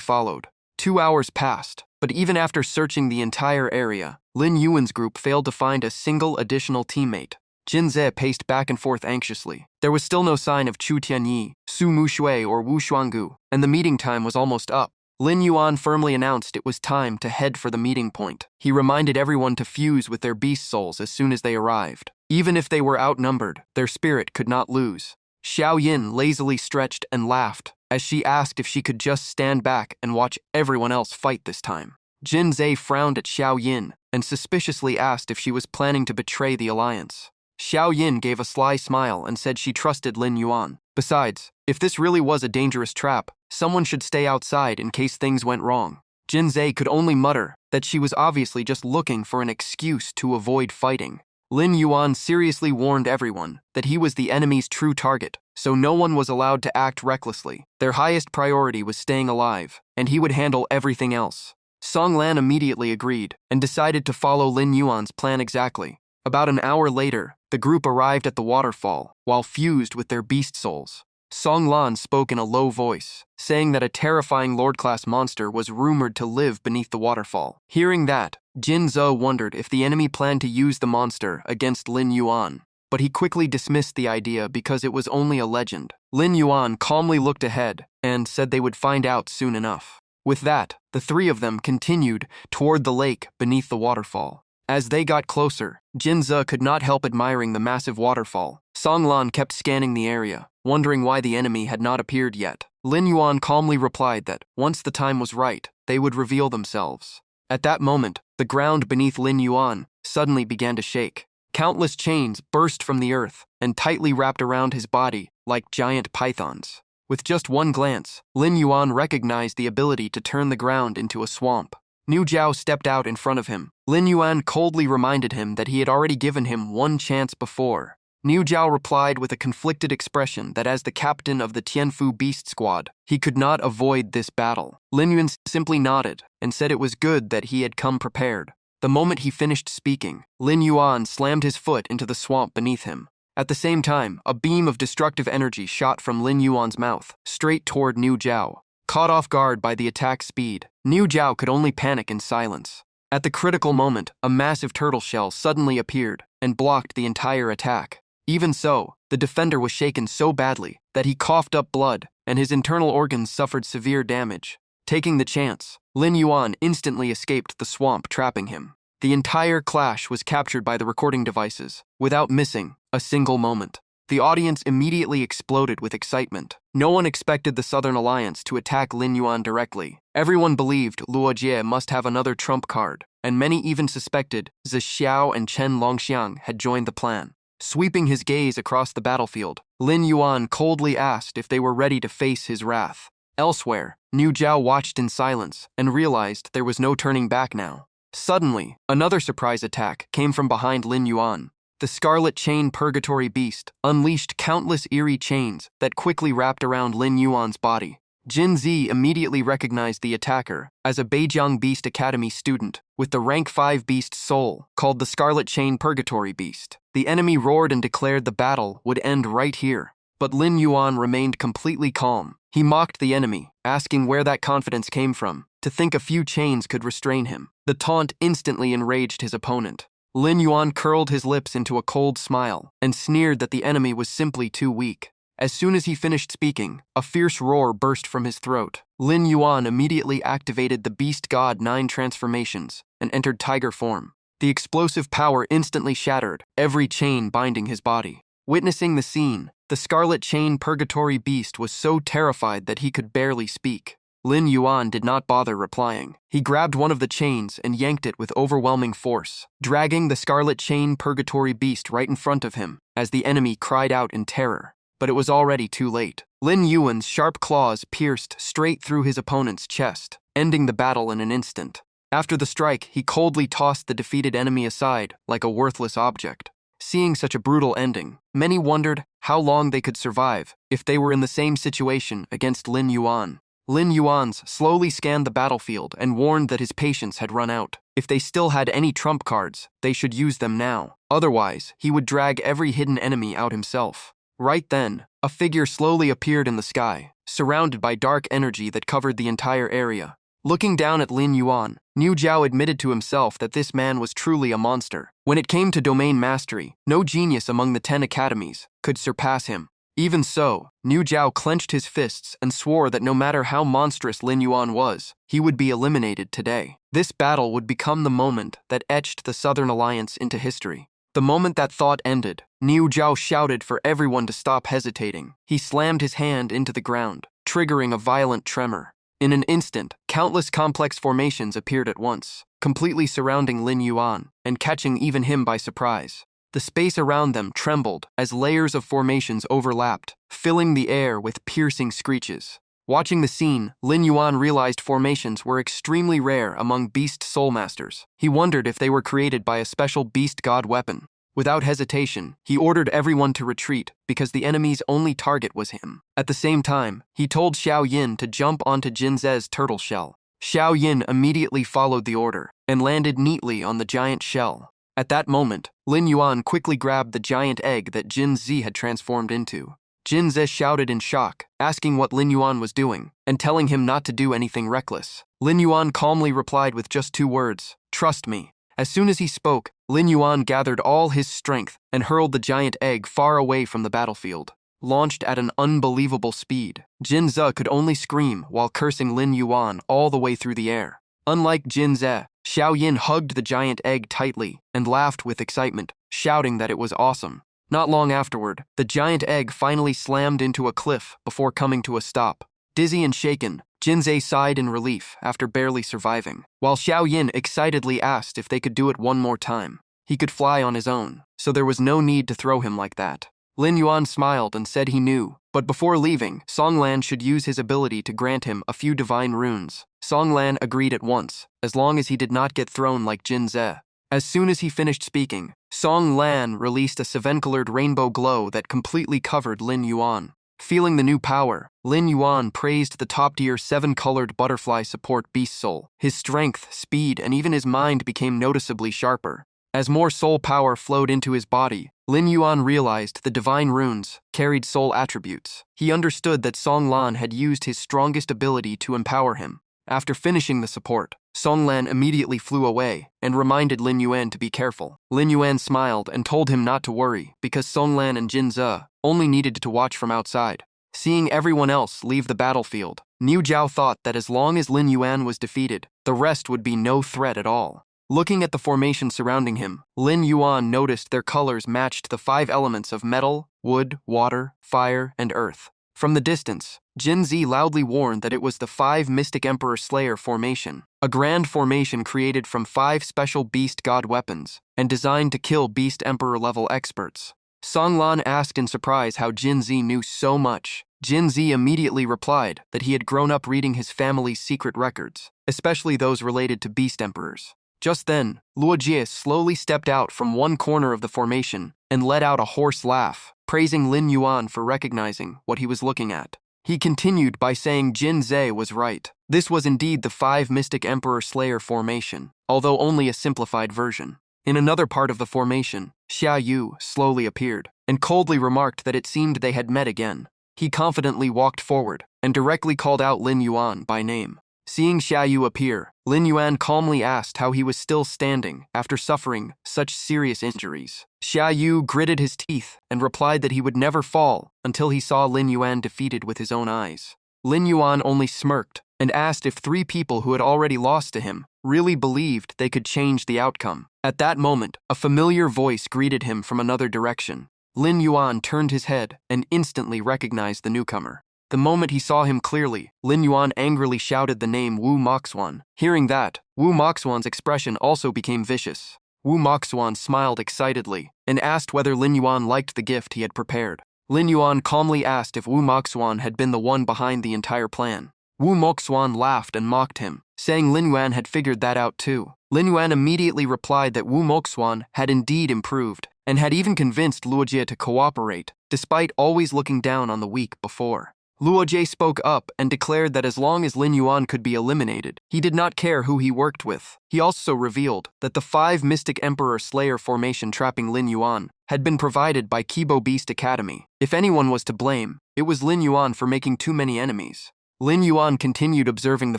followed. 2 hours passed, but even after searching the entire area, Lin Yuan's group failed to find a single additional teammate. Jin Ze paced back and forth anxiously. There was still no sign of Chu Tianyi, Su Mushui, or Wu Xuangu, and the meeting time was almost up. Lin Yuan firmly announced it was time to head for the meeting point. He reminded everyone to fuse with their beast souls as soon as they arrived. Even if they were outnumbered, their spirit could not lose. Xiao Yin lazily stretched and laughed as she asked if she could just stand back and watch everyone else fight this time. Jin Ze frowned at Xiao Yin and suspiciously asked if she was planning to betray the alliance. Xiao Yin gave a sly smile and said she trusted Lin Yuan. Besides, if this really was a dangerous trap, someone should stay outside in case things went wrong. Jin Ze could only mutter that she was obviously just looking for an excuse to avoid fighting. Lin Yuan seriously warned everyone that he was the enemy's true target, so no one was allowed to act recklessly. Their highest priority was staying alive, and he would handle everything else. Song Lan immediately agreed and decided to follow Lin Yuan's plan exactly. About an hour later, the group arrived at the waterfall while fused with their beast souls. Song Lan spoke in a low voice, saying that a terrifying Lord-class monster was rumored to live beneath the waterfall. Hearing that, Jin Ze wondered if the enemy planned to use the monster against Lin Yuan, but he quickly dismissed the idea because it was only a legend. Lin Yuan calmly looked ahead and said they would find out soon enough. With that, the three of them continued toward the lake beneath the waterfall. As they got closer, Jin Ze could not help admiring the massive waterfall. Song Lan kept scanning the area, wondering why the enemy had not appeared yet. Lin Yuan calmly replied that, once the time was right, they would reveal themselves. At that moment, the ground beneath Lin Yuan suddenly began to shake. Countless chains burst from the earth and tightly wrapped around his body like giant pythons. With just one glance, Lin Yuan recognized the ability to turn the ground into a swamp. Niu Jiao stepped out in front of him. Lin Yuan coldly reminded him that he had already given him one chance before. Niu Jiao replied with a conflicted expression that as the captain of the Tianfu Beast Squad, he could not avoid this battle. Lin Yuan simply nodded and said it was good that he had come prepared. The moment he finished speaking, Lin Yuan slammed his foot into the swamp beneath him. At the same time, a beam of destructive energy shot from Lin Yuan's mouth, straight toward Niu Jiao. Caught off guard by the attack's speed, Niu Jiao could only panic in silence. At the critical moment, a massive turtle shell suddenly appeared and blocked the entire attack. Even so, the defender was shaken so badly that he coughed up blood and his internal organs suffered severe damage. Taking the chance, Lin Yuan instantly escaped the swamp, trapping him. The entire clash was captured by the recording devices, without missing a single moment. The audience immediately exploded with excitement. No one expected the Southern Alliance to attack Lin Yuan directly. Everyone believed Luo Jie must have another trump card, and many even suspected Zi Xiao and Chen Longxiang had joined the plan. Sweeping his gaze across the battlefield, Lin Yuan coldly asked if they were ready to face his wrath. Elsewhere, Niu Jiao watched in silence and realized there was no turning back now. Suddenly, another surprise attack came from behind Lin Yuan. The Scarlet Chain Purgatory Beast unleashed countless eerie chains that quickly wrapped around Lin Yuan's body. Jin Zi immediately recognized the attacker as a Beijiang Beast Academy student with the rank 5 beast soul called the Scarlet Chain Purgatory Beast. The enemy roared and declared the battle would end right here. But Lin Yuan remained completely calm. He mocked the enemy, asking where that confidence came from, to think a few chains could restrain him. The taunt instantly enraged his opponent. Lin Yuan curled his lips into a cold smile and sneered that the enemy was simply too weak. As soon as he finished speaking, a fierce roar burst from his throat. Lin Yuan immediately activated the Beast God 9 transformations and entered tiger form. The explosive power instantly shattered every chain binding his body. Witnessing the scene, the Scarlet Chain Purgatory Beast was so terrified that he could barely speak. Lin Yuan did not bother replying. He grabbed one of the chains and yanked it with overwhelming force, dragging the Scarlet Chain Purgatory Beast right in front of him as the enemy cried out in terror. But it was already too late. Lin Yuan's sharp claws pierced straight through his opponent's chest, ending the battle in an instant. After the strike, he coldly tossed the defeated enemy aside like a worthless object. Seeing such a brutal ending, many wondered how long they could survive if they were in the same situation against Lin Yuan. Lin Yuan's slowly scanned the battlefield and warned that his patience had run out. If they still had any trump cards, they should use them now. Otherwise, he would drag every hidden enemy out himself. Right then, a figure slowly appeared in the sky, surrounded by dark energy that covered the entire area. Looking down at Lin Yuan, Niu Zhao admitted to himself that this man was truly a monster. When it came to domain mastery, no genius among the 10 academies could surpass him. Even so, Niu Zhao clenched his fists and swore that no matter how monstrous Lin Yuan was, he would be eliminated today. This battle would become the moment that etched the Southern Alliance into history. The moment that thought ended, Niu Zhao shouted for everyone to stop hesitating. He slammed his hand into the ground, triggering a violent tremor. In an instant, countless complex formations appeared at once, completely surrounding Lin Yuan and catching even him by surprise. The space around them trembled as layers of formations overlapped, filling the air with piercing screeches. Watching the scene, Lin Yuan realized formations were extremely rare among beast soul masters. He wondered if they were created by a special beast god weapon. Without hesitation, he ordered everyone to retreat because the enemy's only target was him. At the same time, he told Xiao Yin to jump onto Jin Ze's turtle shell. Xiao Yin immediately followed the order and landed neatly on the giant shell. At that moment, Lin Yuan quickly grabbed the giant egg that Jin Zi had transformed into. Jin Ze shouted in shock, asking what Lin Yuan was doing, and telling him not to do anything reckless. Lin Yuan calmly replied with just 2 words, "Trust me." As soon as he spoke, Lin Yuan gathered all his strength and hurled the giant egg far away from the battlefield. Launched at an unbelievable speed, Jin Ze could only scream while cursing Lin Yuan all the way through the air. Unlike Jin Ze, Xiao Yin hugged the giant egg tightly and laughed with excitement, shouting that it was awesome. Not long afterward, the giant egg finally slammed into a cliff before coming to a stop. Dizzy and shaken, Jin Ze sighed in relief after barely surviving, while Xiao Yin excitedly asked if they could do it one more time. He could fly on his own, so there was no need to throw him like that. Lin Yuan smiled and said he knew, but before leaving, Songlan should use his ability to grant him a few divine runes. Songlan agreed at once, as long as he did not get thrown like Jin Ze. As soon as he finished speaking, Song Lan released a 7-colored rainbow glow that completely covered Lin Yuan. Feeling the new power, Lin Yuan praised the top-tier 7-colored butterfly support beast soul. His strength, speed, and even his mind became noticeably sharper. As more soul power flowed into his body, Lin Yuan realized the divine runes carried soul attributes. He understood that Song Lan had used his strongest ability to empower him. After finishing the support, Song Lan immediately flew away and reminded Lin Yuan to be careful. Lin Yuan smiled and told him not to worry because Song Lan and Jin Ze only needed to watch from outside. Seeing everyone else leave the battlefield, Niu Zhao thought that as long as Lin Yuan was defeated, the rest would be no threat at all. Looking at the formation surrounding him, Lin Yuan noticed their colors matched the 5 elements of metal, wood, water, fire, and earth. From the distance, Jin Zi loudly warned that it was the 5 Mystic Emperor Slayer formation, a grand formation created from 5 special beast god weapons and designed to kill Beast Emperor level experts. Song Lan asked in surprise how Jin Zi knew so much. Jin Zi immediately replied that he had grown up reading his family's secret records, especially those related to beast emperors. Just then, Luo Jie slowly stepped out from one corner of the formation and let out a hoarse laugh, praising Lin Yuan for recognizing what he was looking at. He continued by saying Jin Ze was right. This was indeed the 5 Mystic Emperor Slayer formation, although only a simplified version. In another part of the formation, Xia Yu slowly appeared and coldly remarked that it seemed they had met again. He confidently walked forward and directly called out Lin Yuan by name. Seeing Xia Yu appear, Lin Yuan calmly asked how he was still standing after suffering such serious injuries. Xia Yu gritted his teeth and replied that he would never fall until he saw Lin Yuan defeated with his own eyes. Lin Yuan only smirked and asked if 3 people who had already lost to him really believed they could change the outcome. At that moment, a familiar voice greeted him from another direction. Lin Yuan turned his head and instantly recognized the newcomer. The moment he saw him clearly, Lin Yuan angrily shouted the name Wu Moxuan. Hearing that, Wu Moxuan's expression also became vicious. Wu Moxuan smiled excitedly and asked whether Lin Yuan liked the gift he had prepared. Lin Yuan calmly asked if Wu Moxuan had been the one behind the entire plan. Wu Moxuan laughed and mocked him, saying Lin Yuan had figured that out too. Lin Yuan immediately replied that Wu Moxuan had indeed improved and had even convinced Luojie to cooperate, despite always looking down on the weak before. Luojie spoke up and declared that as long as Lin Yuan could be eliminated, he did not care who he worked with. He also revealed that the 5 Mystic Emperor Slayer formation trapping Lin Yuan had been provided by Kibo Beast Academy. If anyone was to blame, it was Lin Yuan for making too many enemies. Lin Yuan continued observing the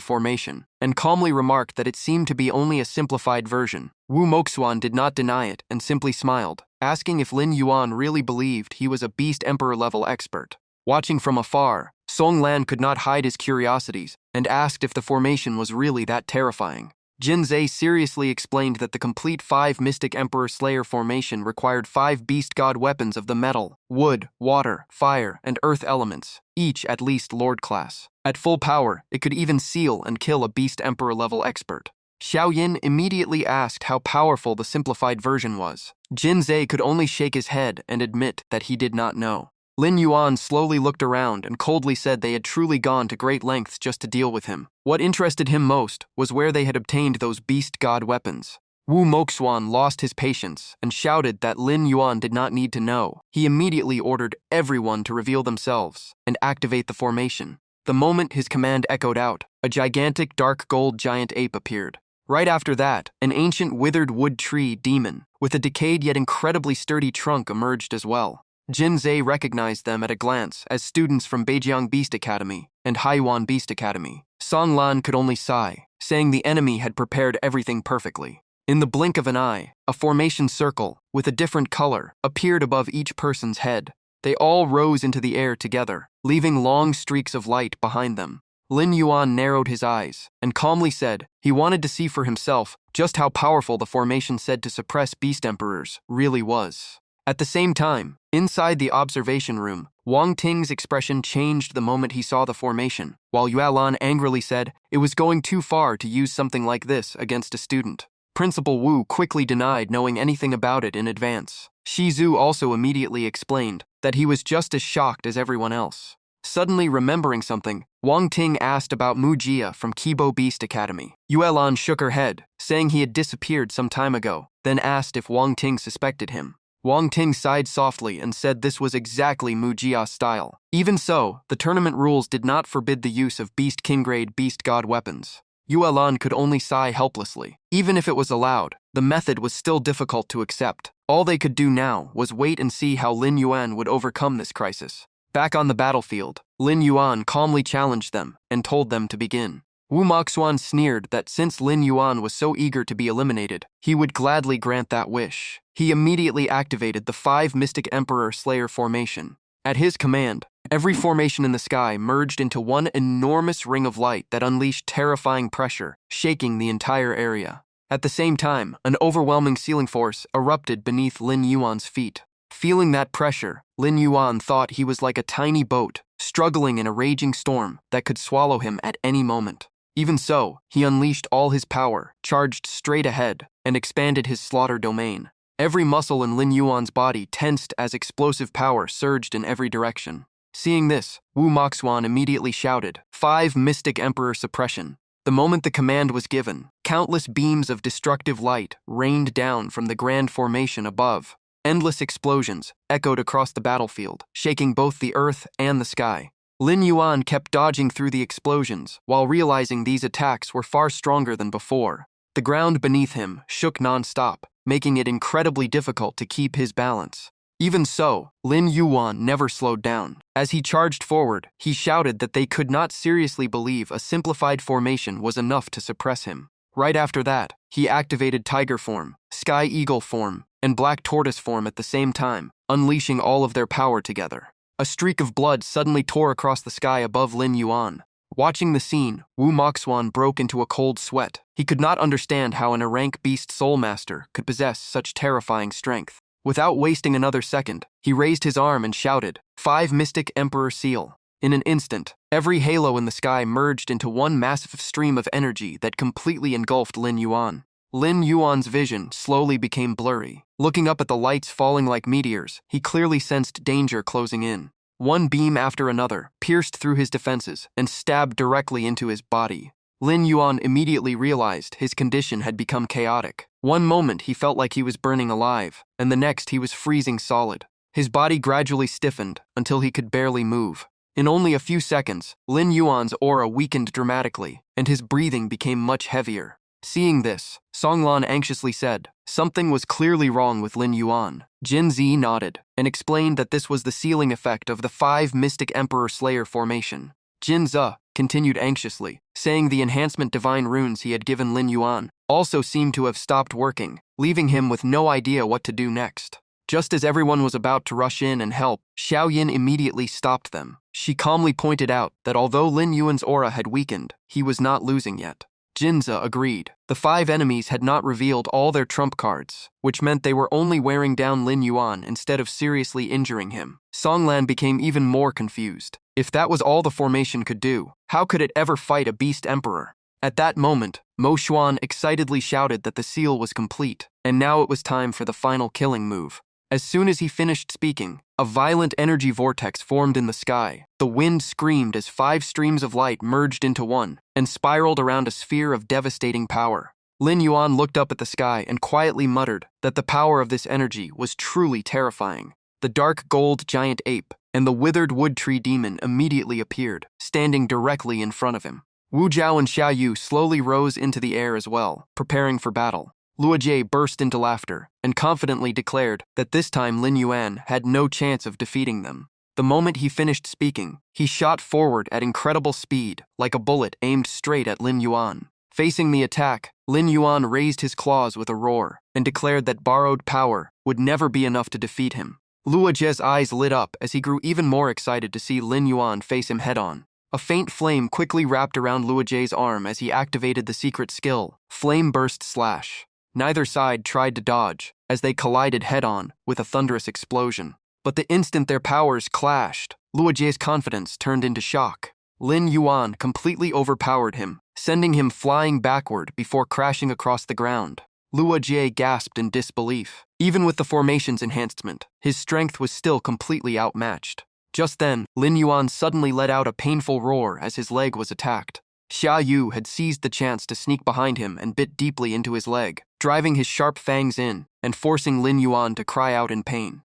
formation and calmly remarked that it seemed to be only a simplified version. Wu Moxuan did not deny it and simply smiled, asking if Lin Yuan really believed he was a Beast Emperor level expert. Watching from afar, Song Lan could not hide his curiosities and asked if the formation was really that terrifying. Jin Zhe seriously explained that the complete 5 Mystic Emperor Slayer formation required 5 beast god weapons of the metal, wood, water, fire, and earth elements, each at least Lord class. At full power, it could even seal and kill a Beast Emperor level expert. Xiao Yin immediately asked how powerful the simplified version was. Jin Zhe could only shake his head and admit that he did not know. Lin Yuan slowly looked around and coldly said they had truly gone to great lengths just to deal with him. What interested him most was where they had obtained those beast god weapons. Wu Moxuan lost his patience and shouted that Lin Yuan did not need to know. He immediately ordered everyone to reveal themselves and activate the formation. The moment his command echoed out, a gigantic dark gold giant ape appeared. Right after that, an ancient withered wood tree demon with a decayed yet incredibly sturdy trunk emerged as well. Jin Zhe recognized them at a glance as students from Beijiang Beast Academy and Haiwan Beast Academy. Song Lan could only sigh, saying the enemy had prepared everything perfectly. In the blink of an eye, a formation circle with a different color appeared above each person's head. They all rose into the air together, leaving long streaks of light behind them. Lin Yuan narrowed his eyes and calmly said he wanted to see for himself just how powerful the formation said to suppress beast emperors really was. At the same time, inside the observation room, Wang Ting's expression changed the moment he saw the formation, while Yuelan angrily said it was going too far to use something like this against a student. Principal Wu quickly denied knowing anything about it in advance. Shizu also immediately explained that he was just as shocked as everyone else. Suddenly remembering something, Wang Ting asked about Mu Jia from Kibo Beast Academy. Yuelan shook her head, saying he had disappeared some time ago, then asked if Wang Ting suspected him. Wang Ting sighed softly and said this was exactly Mu Jia's style. Even so, the tournament rules did not forbid the use of Beast King-grade Beast God weapons. Yuelan could only sigh helplessly. Even if it was allowed, the method was still difficult to accept. All they could do now was wait and see how Lin Yuan would overcome this crisis. Back on the battlefield, Lin Yuan calmly challenged them and told them to begin. Wu Moxuan sneered that since Lin Yuan was so eager to be eliminated, he would gladly grant that wish. He immediately activated the 5 Mystic Emperor Slayer formation. At his command, every formation in the sky merged into one enormous ring of light that unleashed terrifying pressure, shaking the entire area. At the same time, an overwhelming sealing force erupted beneath Lin Yuan's feet. Feeling that pressure, Lin Yuan thought he was like a tiny boat, struggling in a raging storm that could swallow him at any moment. Even so, he unleashed all his power, charged straight ahead, and expanded his slaughter domain. Every muscle in Lin Yuan's body tensed as explosive power surged in every direction. Seeing this, Wu Moxuan immediately shouted, 5 Mystic Emperor Suppression. The moment the command was given, countless beams of destructive light rained down from the grand formation above. Endless explosions echoed across the battlefield, shaking both the earth and the sky. Lin Yuan kept dodging through the explosions while realizing these attacks were far stronger than before. The ground beneath him shook non-stop, making it incredibly difficult to keep his balance. Even so, Lin Yuan never slowed down. As he charged forward, he shouted that they could not seriously believe a simplified formation was enough to suppress him. Right after that, he activated Tiger form, Sky Eagle form, and Black Tortoise form at the same time, unleashing all of their power together. A streak of blood suddenly tore across the sky above Lin Yuan. Watching the scene, Wu Moxuan broke into a cold sweat. He could not understand how an rank beast soul master could possess such terrifying strength. Without wasting another second, he raised his arm and shouted, "5 Mystic Emperor Seal." In an instant, every halo in the sky merged into one massive stream of energy that completely engulfed Lin Yuan. Lin Yuan's vision slowly became blurry. Looking up at the lights falling like meteors, he clearly sensed danger closing in. One beam after another pierced through his defenses and stabbed directly into his body. Lin Yuan immediately realized his condition had become chaotic. One moment he felt like he was burning alive, and the next he was freezing solid. His body gradually stiffened until he could barely move. In only a few seconds, Lin Yuan's aura weakened dramatically, and his breathing became much heavier. Seeing this, Songlan anxiously said, something was clearly wrong with Lin Yuan. Jin Zi nodded and explained that this was the sealing effect of the 5 Mystic Emperor Slayer formation. Jin Zi continued anxiously, saying the enhancement divine runes he had given Lin Yuan also seemed to have stopped working, leaving him with no idea what to do next. Just as everyone was about to rush in and help, Xiaoyin immediately stopped them. She calmly pointed out that although Lin Yuan's aura had weakened, he was not losing yet. Jinza agreed. The 5 enemies had not revealed all their trump cards, which meant they were only wearing down Lin Yuan instead of seriously injuring him. Songlan became even more confused. If that was all the formation could do, how could it ever fight a beast emperor? At that moment, Mo Xuan excitedly shouted that the seal was complete, and now it was time for the final killing move. As soon as he finished speaking, a violent energy vortex formed in the sky. The wind screamed as 5 streams of light merged into one and spiraled around a sphere of devastating power. Lin Yuan looked up at the sky and quietly muttered that the power of this energy was truly terrifying. The dark gold giant ape and the withered wood tree demon immediately appeared, standing directly in front of him. Wu Zhao and Xia Yu slowly rose into the air as well, preparing for battle. Luo Jie burst into laughter and confidently declared that this time Lin Yuan had no chance of defeating them. The moment he finished speaking, he shot forward at incredible speed, like a bullet aimed straight at Lin Yuan. Facing the attack, Lin Yuan raised his claws with a roar and declared that borrowed power would never be enough to defeat him. Luo Jie's eyes lit up as he grew even more excited to see Lin Yuan face him head-on. A faint flame quickly wrapped around Luo Jie's arm as he activated the secret skill, Flame Burst Slash. Neither side tried to dodge, as they collided head-on with a thunderous explosion. But the instant their powers clashed, Luo Jie's confidence turned into shock. Lin Yuan completely overpowered him, sending him flying backward before crashing across the ground. Luo Jie gasped in disbelief. Even with the formation's enhancement, his strength was still completely outmatched. Just then, Lin Yuan suddenly let out a painful roar as his leg was attacked. Xia Yu had seized the chance to sneak behind him and bit deeply into his leg, driving his sharp fangs in and forcing Lin Yuan to cry out in pain.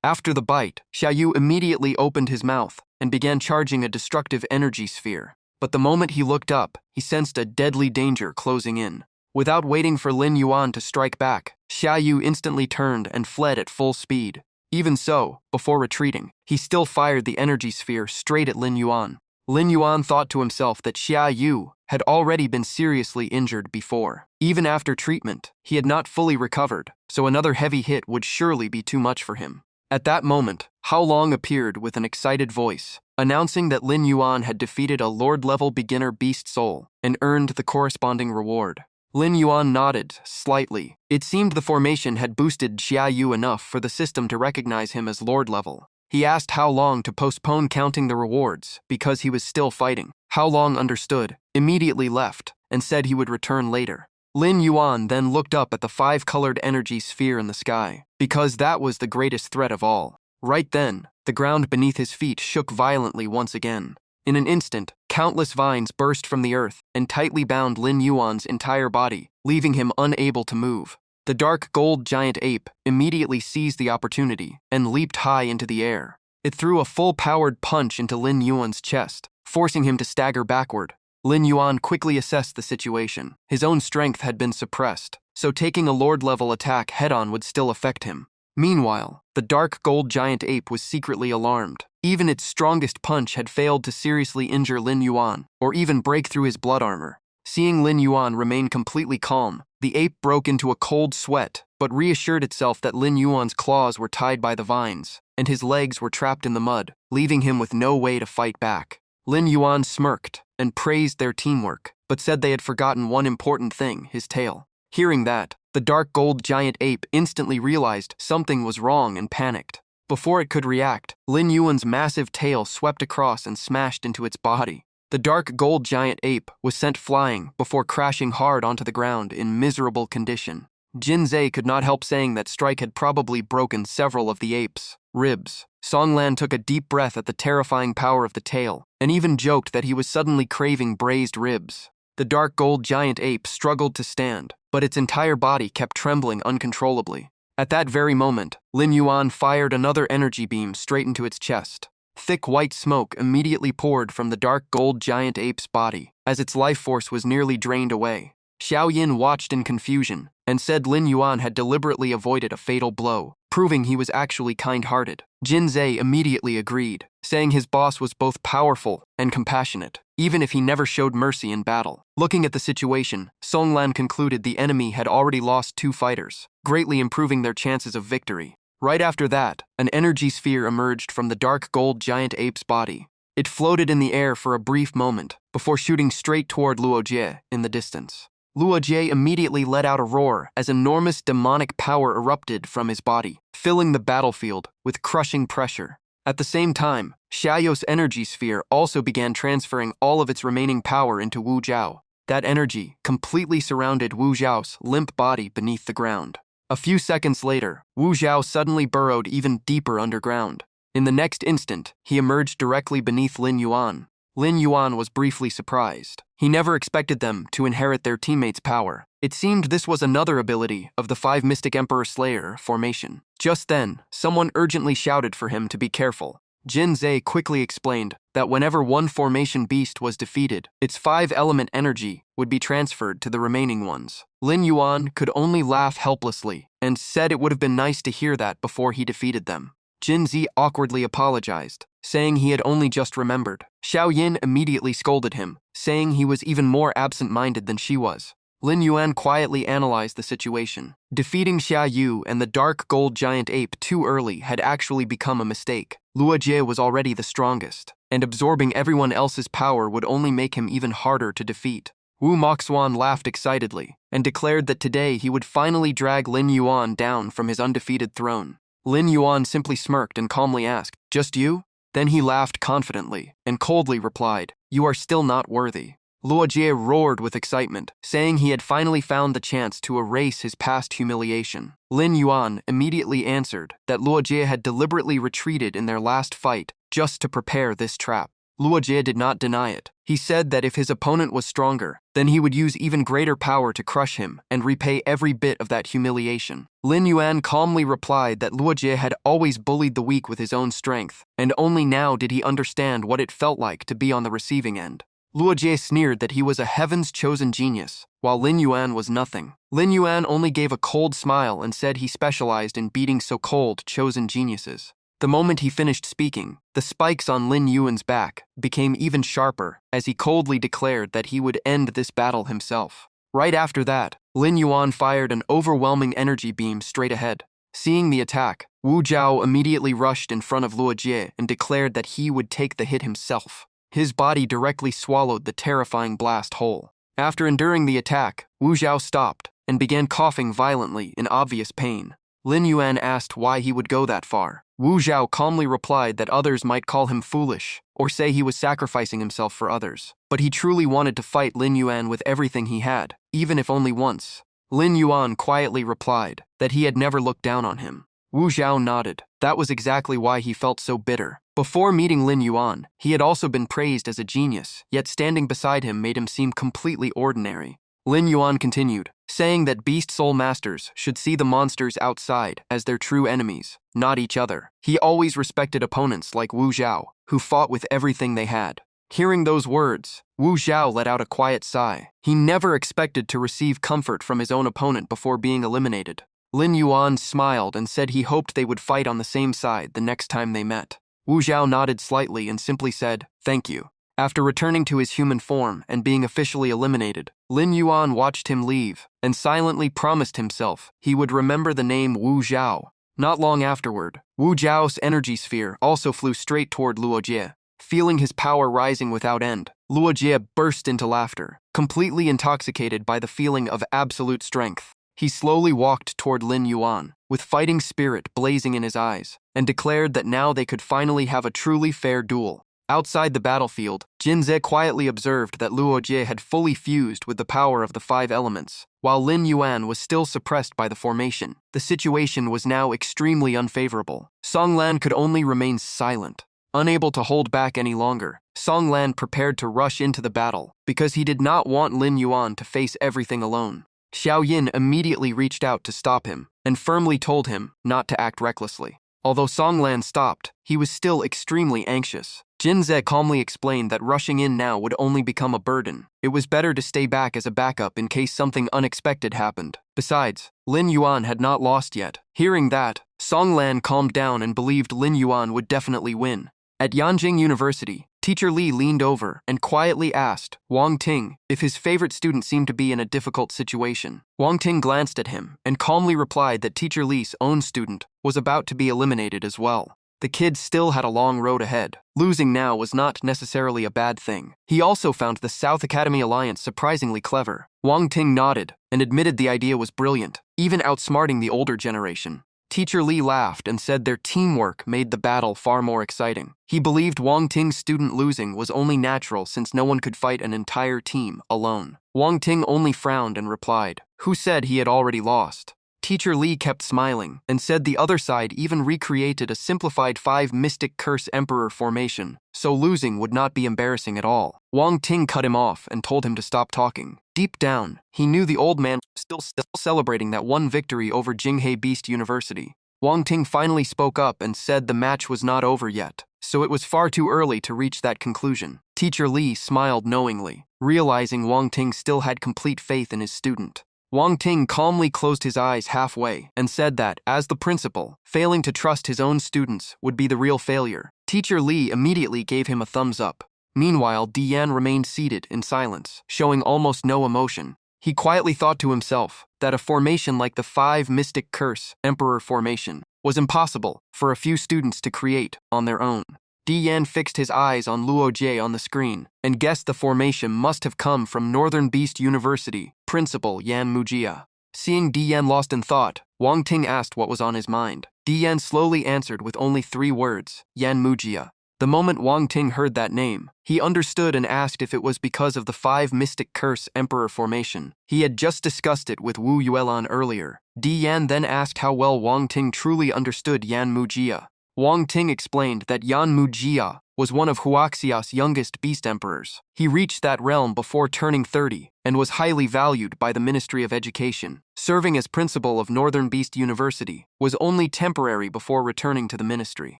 After the bite, Xia Yu immediately opened his mouth and began charging a destructive energy sphere. But the moment he looked up, he sensed a deadly danger closing in. Without waiting for Lin Yuan to strike back, Xia Yu instantly turned and fled at full speed. Even so, before retreating, he still fired the energy sphere straight at Lin Yuan. Lin Yuan thought to himself that Xia Yu had already been seriously injured before. Even after treatment, he had not fully recovered, so another heavy hit would surely be too much for him. At that moment, Hao Long appeared with an excited voice, announcing that Lin Yuan had defeated a Lord-level beginner beast soul and earned the corresponding reward. Lin Yuan nodded slightly. It seemed the formation had boosted Xia Yu enough for the system to recognize him as Lord-level. He asked Hao Long to postpone counting the rewards because he was still fighting. Hao Long understood, immediately left, and said he would return later. Lin Yuan then looked up at the 5-colored energy sphere in the sky, because that was the greatest threat of all. Right then, the ground beneath his feet shook violently once again. In an instant, countless vines burst from the earth and tightly bound Lin Yuan's entire body, leaving him unable to move. The dark gold giant ape immediately seized the opportunity and leaped high into the air. It threw a full-powered punch into Lin Yuan's chest, forcing him to stagger backward. Lin Yuan quickly assessed the situation. His own strength had been suppressed, so taking a Lord-level attack head-on would still affect him. Meanwhile, the dark gold giant ape was secretly alarmed. Even its strongest punch had failed to seriously injure Lin Yuan, or even break through his blood armor. Seeing Lin Yuan remain completely calm, the ape broke into a cold sweat, but reassured itself that Lin Yuan's claws were tied by the vines, and his legs were trapped in the mud, leaving him with no way to fight back. Lin Yuan smirked and praised their teamwork, but said they had forgotten one important thing, his tail. Hearing that, the dark gold giant ape instantly realized something was wrong and panicked. Before it could react, Lin Yuan's massive tail swept across and smashed into its body. The dark gold giant ape was sent flying before crashing hard onto the ground in miserable condition. Jinzei could not help saying that strike had probably broken several of the ape's ribs. Songlan took a deep breath at the terrifying power of the tail, and even joked that he was suddenly craving braised ribs. The dark gold giant ape struggled to stand, but its entire body kept trembling uncontrollably. At that very moment, Lin Yuan fired another energy beam straight into its chest. Thick white smoke immediately poured from the dark gold giant ape's body, as its life force was nearly drained away. Xiao Yin watched in confusion, and said Lin Yuan had deliberately avoided a fatal blow, proving he was actually kind-hearted. Jinzei immediately agreed, saying his boss was both powerful and compassionate, even if he never showed mercy in battle. Looking at the situation, Songlan concluded the enemy had already lost 2 fighters, greatly improving their chances of victory. Right after that, an energy sphere emerged from the dark gold giant ape's body. It floated in the air for a brief moment, before shooting straight toward Luo Jie in the distance. Luo Jie immediately let out a roar as enormous demonic power erupted from his body, filling the battlefield with crushing pressure. At the same time, Xiao's energy sphere also began transferring all of its remaining power into Wu Zhao. That energy completely surrounded Wu Zhao's limp body beneath the ground. A few seconds later, Wu Zhao suddenly burrowed even deeper underground. In the next instant, he emerged directly beneath Lin Yuan. Lin Yuan was briefly surprised. He never expected them to inherit their teammates' power. It seemed this was another ability of the 5 Mystic Emperor Slayer formation. Just then, someone urgently shouted for him to be careful. Jinzei quickly explained that whenever one formation beast was defeated, its 5-element energy would be transferred to the remaining ones. Lin Yuan could only laugh helplessly and said it would have been nice to hear that before he defeated them. Jinzi awkwardly apologized, saying he had only just remembered. Xiao Yin immediately scolded him, saying he was even more absent-minded than she was. Lin Yuan quietly analyzed the situation. Defeating Xia Yu and the dark gold giant ape too early had actually become a mistake. Luo Jie was already the strongest, and absorbing everyone else's power would only make him even harder to defeat. Wu Moxuan laughed excitedly, and declared that today he would finally drag Lin Yuan down from his undefeated throne. Lin Yuan simply smirked and calmly asked, "Just you?" Then he laughed confidently and coldly replied, "You are still not worthy." Luo Jie roared with excitement, saying he had finally found the chance to erase his past humiliation. Lin Yuan immediately answered that Luo Jie had deliberately retreated in their last fight just to prepare this trap. Luo Jie did not deny it. He said that if his opponent was stronger, then he would use even greater power to crush him and repay every bit of that humiliation. Lin Yuan calmly replied that Luo Jie had always bullied the weak with his own strength, and only now did he understand what it felt like to be on the receiving end. Luo Jie sneered that he was a heaven's chosen genius, while Lin Yuan was nothing. Lin Yuan only gave a cold smile and said he specialized in beating so-called chosen geniuses. The moment he finished speaking, the spikes on Lin Yuan's back became even sharper as he coldly declared that he would end this battle himself. Right after that, Lin Yuan fired an overwhelming energy beam straight ahead. Seeing the attack, Wu Zhao immediately rushed in front of Luo Jie and declared that he would take the hit himself. His body directly swallowed the terrifying blast whole. After enduring the attack, Wu Zhao stopped and began coughing violently in obvious pain. Lin Yuan asked why he would go that far. Wu Zhao calmly replied that others might call him foolish or say he was sacrificing himself for others, but he truly wanted to fight Lin Yuan with everything he had, even if only once. Lin Yuan quietly replied that he had never looked down on him. Wu Zhao nodded. That was exactly why he felt so bitter. Before meeting Lin Yuan, he had also been praised as a genius, yet standing beside him made him seem completely ordinary. Lin Yuan continued, saying that Beast Soul Masters should see the monsters outside as their true enemies, not each other. He always respected opponents like Wu Zhao, who fought with everything they had. Hearing those words, Wu Zhao let out a quiet sigh. He never expected to receive comfort from his own opponent before being eliminated. Lin Yuan smiled and said he hoped they would fight on the same side the next time they met. Wu Zhao nodded slightly and simply said, "Thank you." After returning to his human form and being officially eliminated, Lin Yuan watched him leave and silently promised himself he would remember the name Wu Zhao. Not long afterward, Wu Zhao's energy sphere also flew straight toward Luo Jie. Feeling his power rising without end, Luo Jie burst into laughter, completely intoxicated by the feeling of absolute strength. He slowly walked toward Lin Yuan, with fighting spirit blazing in his eyes, and declared that now they could finally have a truly fair duel. Outside the battlefield, Jinze quietly observed that Luo Jie had fully fused with the power of the 5 elements, while Lin Yuan was still suppressed by the formation. The situation was now extremely unfavorable. Song Lan could only remain silent. Unable to hold back any longer, Song Lan prepared to rush into the battle, because he did not want Lin Yuan to face everything alone. Xiao Yin immediately reached out to stop him, and firmly told him not to act recklessly. Although Song Lan stopped, he was still extremely anxious. Jinze calmly explained that rushing in now would only become a burden. It was better to stay back as a backup in case something unexpected happened. Besides, Lin Yuan had not lost yet. Hearing that, Song Lan calmed down and believed Lin Yuan would definitely win. At Yanjing University, Teacher Li leaned over and quietly asked Wang Ting if his favorite student seemed to be in a difficult situation. Wang Ting glanced at him and calmly replied that Teacher Li's own student was about to be eliminated as well. The kid still had a long road ahead. Losing now was not necessarily a bad thing. He also found the South Academy Alliance surprisingly clever. Wang Ting nodded and admitted the idea was brilliant, even outsmarting the older generation. Teacher Li laughed and said their teamwork made the battle far more exciting. He believed Wang Ting's student losing was only natural since no one could fight an entire team alone. Wang Ting only frowned and replied, "Who said he had already lost?" Teacher Li kept smiling and said the other side even recreated a simplified 5 Mystic Curse Emperor formation, so losing would not be embarrassing at all. Wang Ting cut him off and told him to stop talking. Deep down, he knew the old man was still celebrating that one victory over Jinghe Beast University. Wang Ting finally spoke up and said the match was not over yet, so it was far too early to reach that conclusion. Teacher Li smiled knowingly, realizing Wang Ting still had complete faith in his student. Wang Ting calmly closed his eyes halfway and said that, as the principal, failing to trust his own students would be the real failure. Teacher Li immediately gave him a thumbs up. Meanwhile, Dian remained seated in silence, showing almost no emotion. He quietly thought to himself that a formation like the 5 Mystic Curse Emperor formation was impossible for a few students to create on their own. Dian fixed his eyes on Luo Jie on the screen and guessed the formation must have come from Northern Beast University, Principal Yan Mujia. Seeing Dian lost in thought, Wang Ting asked what was on his mind. Dian slowly answered with only 3 words, Yan Mujia. The moment Wang Ting heard that name, he understood and asked if it was because of the 5 Mystic Curse Emperor formation. He had just discussed it with Wu Yuelan earlier. Dian then asked how well Wang Ting truly understood Yan Mujia. Wang Ting explained that Yan Mujia was one of Huaxia's youngest beast emperors. He reached that realm before turning 30 and was highly valued by the Ministry of Education. Serving as principal of Northern Beast University was only temporary before returning to the ministry.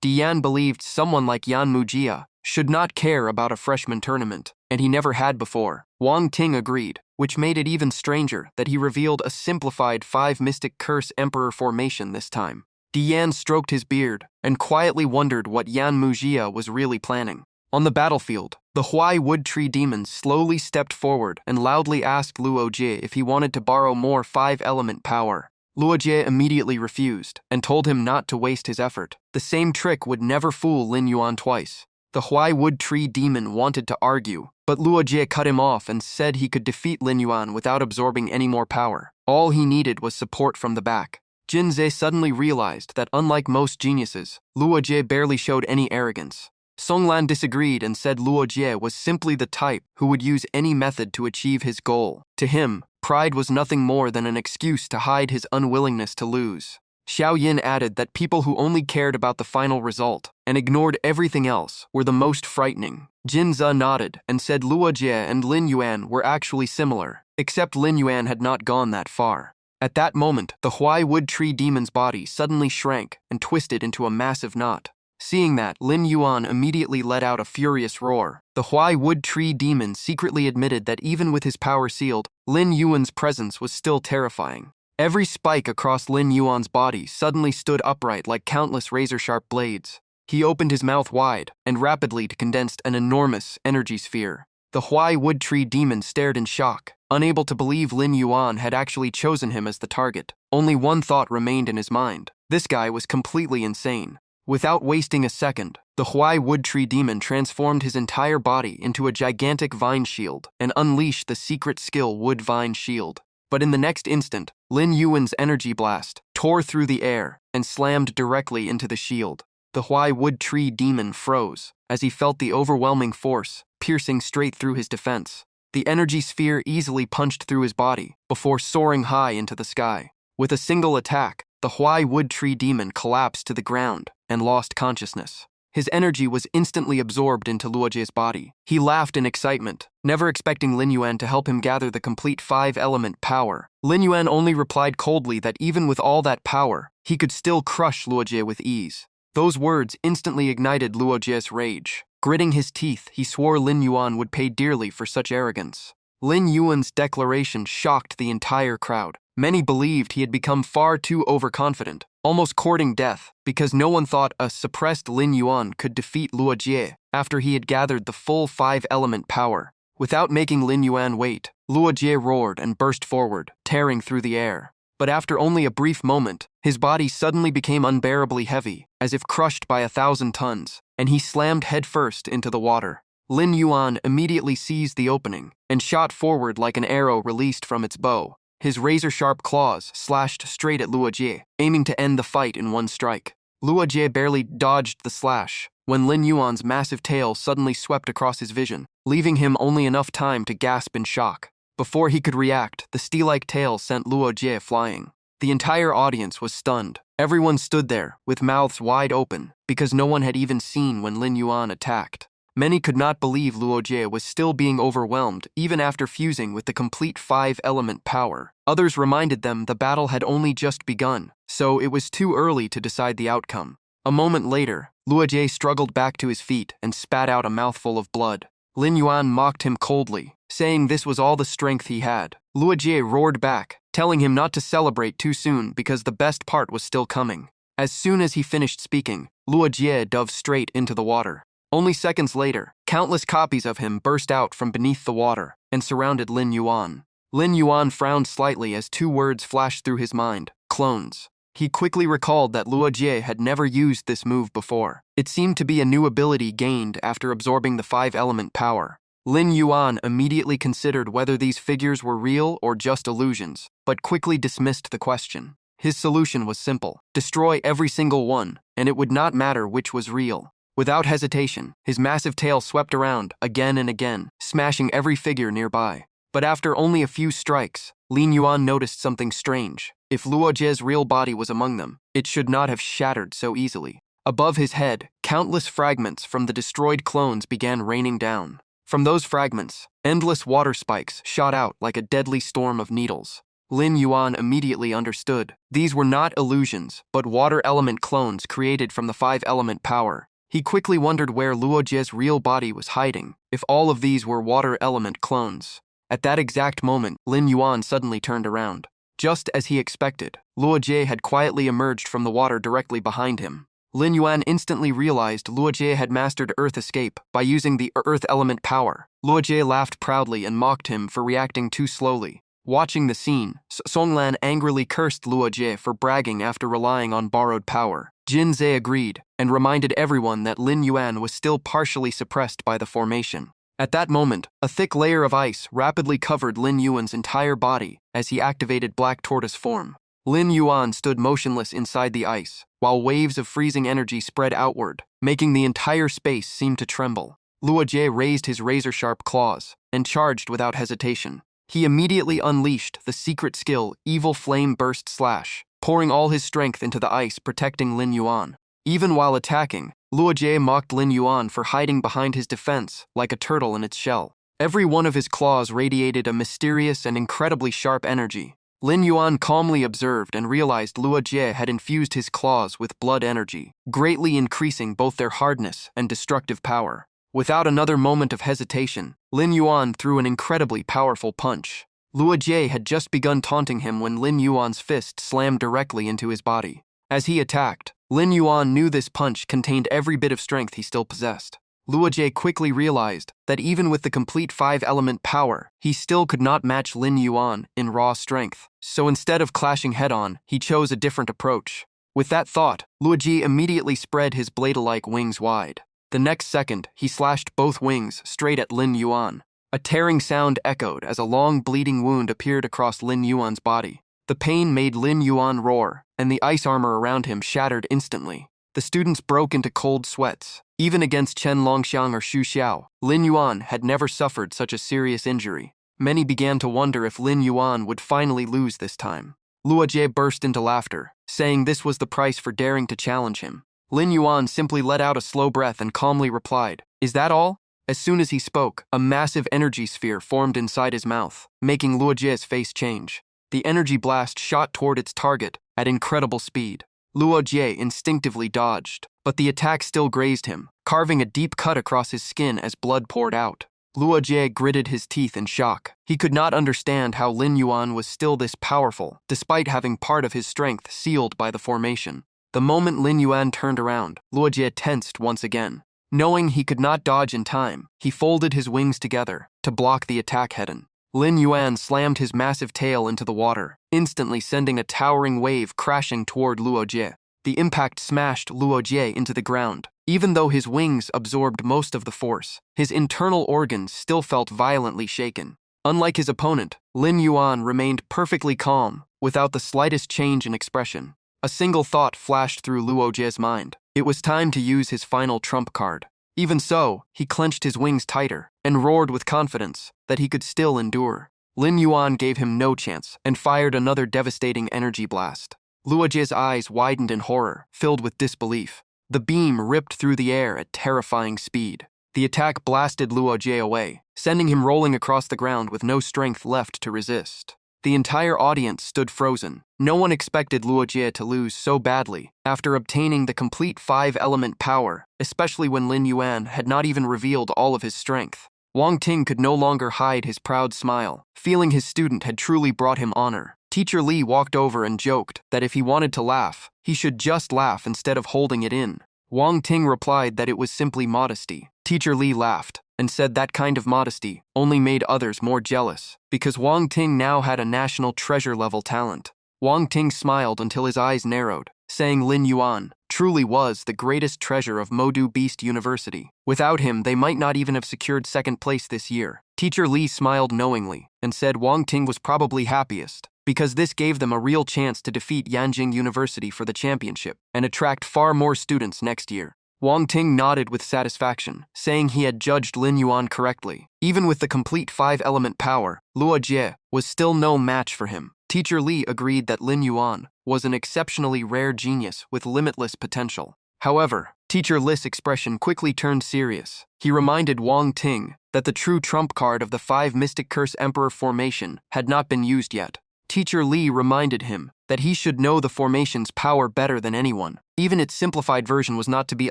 Dian believed someone like Yan Mujia should not care about a freshman tournament, and he never had before. Wang Ting agreed, which made it even stranger that he revealed a simplified 5 Mystic Curse Emperor formation this time. Dian stroked his beard and quietly wondered what Yan Mujia was really planning. On the battlefield, the Huai Wood Tree Demons slowly stepped forward and loudly asked Luo Jie if he wanted to borrow more 5-element power. Luo Jie immediately refused and told him not to waste his effort. The same trick would never fool Lin Yuan twice. The Huai Wood Tree Demon wanted to argue, but Luo Jie cut him off and said he could defeat Lin Yuan without absorbing any more power. All he needed was support from the back. Jinze suddenly realized that unlike most geniuses, Luo Jie barely showed any arrogance. Song Lan disagreed and said Luo Jie was simply the type who would use any method to achieve his goal. To him, pride was nothing more than an excuse to hide his unwillingness to lose. Xiao Yin added that people who only cared about the final result and ignored everything else were the most frightening. Jinze nodded and said Luo Jie and Lin Yuan were actually similar, except Lin Yuan had not gone that far. At that moment, the Huai Wood Tree Demon's body suddenly shrank and twisted into a massive knot. Seeing that, Lin Yuan immediately let out a furious roar. The Huai Wood Tree Demon secretly admitted that even with his power sealed, Lin Yuan's presence was still terrifying. Every spike across Lin Yuan's body suddenly stood upright like countless razor-sharp blades. He opened his mouth wide and rapidly condensed an enormous energy sphere. The Huai Wood Tree Demon stared in shock, unable to believe Lin Yuan had actually chosen him as the target. Only one thought remained in his mind. This guy was completely insane. Without wasting a second, the Huai wood tree demon transformed his entire body into a gigantic vine shield and unleashed the secret skill Wood Vine Shield. But in the next instant, Lin Yuan's energy blast tore through the air and slammed directly into the shield. The Huai wood tree demon froze as he felt the overwhelming force piercing straight through his defense. The energy sphere easily punched through his body before soaring high into the sky. With a single attack, the Huai wood tree demon collapsed to the ground and lost consciousness. His energy was instantly absorbed into Luojie's body. He laughed in excitement, never expecting Lin Yuan to help him gather the complete 5-element power. Lin Yuan only replied coldly that even with all that power, he could still crush Luojie with ease. Those words instantly ignited Luojie's rage. Gritting his teeth, he swore Lin Yuan would pay dearly for such arrogance. Lin Yuan's declaration shocked the entire crowd. Many believed he had become far too overconfident, almost courting death, because no one thought a suppressed Lin Yuan could defeat Luojie after he had gathered the full 5-element power. Without making Lin Yuan wait, Luojie roared and burst forward, tearing through the air. But after only a brief moment, his body suddenly became unbearably heavy, as if crushed by 1,000 tons, and he slammed headfirst into the water. Lin Yuan immediately seized the opening and shot forward like an arrow released from its bow. His razor-sharp claws slashed straight at Luojie, aiming to end the fight in one strike. Luojie barely dodged the slash when Lin Yuan's massive tail suddenly swept across his vision, leaving him only enough time to gasp in shock. Before he could react, the steel-like tail sent Luojie flying. The entire audience was stunned. Everyone stood there, with mouths wide open, because no one had even seen when Lin Yuan attacked. Many could not believe Luojie was still being overwhelmed even after fusing with the complete 5-element power. Others reminded them the battle had only just begun, so it was too early to decide the outcome. A moment later, Luojie struggled back to his feet and spat out a mouthful of blood. Lin Yuan mocked him coldly, saying this was all the strength he had. Luojie roared back, telling him not to celebrate too soon because the best part was still coming. As soon as he finished speaking, Luojie dove straight into the water. Only seconds later, countless copies of him burst out from beneath the water and surrounded Lin Yuan. Lin Yuan frowned slightly as 2 words flashed through his mind: clones. He quickly recalled that Luojie had never used this move before. It seemed to be a new ability gained after absorbing the 5-element power. Lin Yuan immediately considered whether these figures were real or just illusions, but quickly dismissed the question. His solution was simple: destroy every single one, and it would not matter which was real. Without hesitation, his massive tail swept around again and again, smashing every figure nearby. But after only a few strikes, Lin Yuan noticed something strange. If Luojie's real body was among them, it should not have shattered so easily. Above his head, countless fragments from the destroyed clones began raining down. From those fragments, endless water spikes shot out like a deadly storm of needles. Lin Yuan immediately understood. These were not illusions, but water element clones created from the 5-element power. He quickly wondered where Luojie's real body was hiding, if all of these were water element clones. At that exact moment, Lin Yuan suddenly turned around. Just as he expected, Luojie had quietly emerged from the water directly behind him. Lin Yuan instantly realized Luojie had mastered Earth Escape by using the Earth element power. Luojie laughed proudly and mocked him for reacting too slowly. Watching the scene, Songlan angrily cursed Luojie for bragging after relying on borrowed power. Jin Zhe agreed and reminded everyone that Lin Yuan was still partially suppressed by the formation. At that moment, a thick layer of ice rapidly covered Lin Yuan's entire body as he activated Black Tortoise form. Lin Yuan stood motionless inside the ice, while waves of freezing energy spread outward, making the entire space seem to tremble. Luojie raised his razor-sharp claws and charged without hesitation. He immediately unleashed the secret skill Evil Flame Burst Slash, pouring all his strength into the ice protecting Lin Yuan. Even while attacking, Luojie mocked Lin Yuan for hiding behind his defense like a turtle in its shell. Every one of his claws radiated a mysterious and incredibly sharp energy. Lin Yuan calmly observed and realized Luojie had infused his claws with blood energy, greatly increasing both their hardness and destructive power. Without another moment of hesitation, Lin Yuan threw an incredibly powerful punch. Luojie had just begun taunting him when Lin Yuan's fist slammed directly into his body. As he attacked, Lin Yuan knew this punch contained every bit of strength he still possessed. Luojie quickly realized that even with the complete 5-element power, he still could not match Lin Yuan in raw strength. So instead of clashing head-on, he chose a different approach. With that thought, Luoji immediately spread his blade-like wings wide. The next second, he slashed both wings straight at Lin Yuan. A tearing sound echoed as a long bleeding wound appeared across Lin Yuan's body. The pain made Lin Yuan roar, and the ice armor around him shattered instantly. The students broke into cold sweats. Even against Chen Longxiang or Xu Xiao, Lin Yuan had never suffered such a serious injury. Many began to wonder if Lin Yuan would finally lose this time. Luo Jie burst into laughter, saying this was the price for daring to challenge him. Lin Yuan simply let out a slow breath and calmly replied, "Is that all?" As soon as he spoke, a massive energy sphere formed inside his mouth, making Luo Jie's face change. The energy blast shot toward its target at incredible speed. Luo Jie instinctively dodged, but the attack still grazed him, carving a deep cut across his skin as blood poured out. Luo Jie gritted his teeth in shock. He could not understand how Lin Yuan was still this powerful, despite having part of his strength sealed by the formation. The moment Lin Yuan turned around, Luo Jie tensed once again. Knowing he could not dodge in time, he folded his wings together to block the attack head-on. Lin Yuan slammed his massive tail into the water, instantly sending a towering wave crashing toward Luo Jie. The impact smashed Luo Jie into the ground. Even though his wings absorbed most of the force, his internal organs still felt violently shaken. Unlike his opponent, Lin Yuan remained perfectly calm, without the slightest change in expression. A single thought flashed through Luo Jie's mind. It was time to use his final trump card. Even so, he clenched his wings tighter and roared with confidence that he could still endure. Lin Yuan gave him no chance and fired another devastating energy blast. Luo Jie's eyes widened in horror, filled with disbelief. The beam ripped through the air at terrifying speed. The attack blasted Luo Jie away, sending him rolling across the ground with no strength left to resist. The entire audience stood frozen. No one expected Luo Jie to lose so badly after obtaining the complete 5-element power, especially when Lin Yuan had not even revealed all of his strength. Wang Ting could no longer hide his proud smile, feeling his student had truly brought him honor. Teacher Li walked over and joked that if he wanted to laugh, he should just laugh instead of holding it in. Wang Ting replied that it was simply modesty. Teacher Li laughed and said that kind of modesty only made others more jealous, because Wang Ting now had a national treasure-level talent. Wang Ting smiled until his eyes narrowed, saying Lin Yuan truly was the greatest treasure of Modu Beast University. Without him, they might not even have secured second place this year. Teacher Li smiled knowingly and said Wang Ting was probably happiest, because this gave them a real chance to defeat Yanjing University for the championship and attract far more students next year. Wang Ting nodded with satisfaction, saying he had judged Lin Yuan correctly. Even with the complete 5-element power, Luo Jie was still no match for him. Teacher Li agreed that Lin Yuan was an exceptionally rare genius with limitless potential. However, Teacher Li's expression quickly turned serious. He reminded Wang Ting that the true trump card of the 5 Mystic Curse Emperor formation had not been used yet. Teacher Li reminded him that he should know the formation's power better than anyone. Even its simplified version was not to be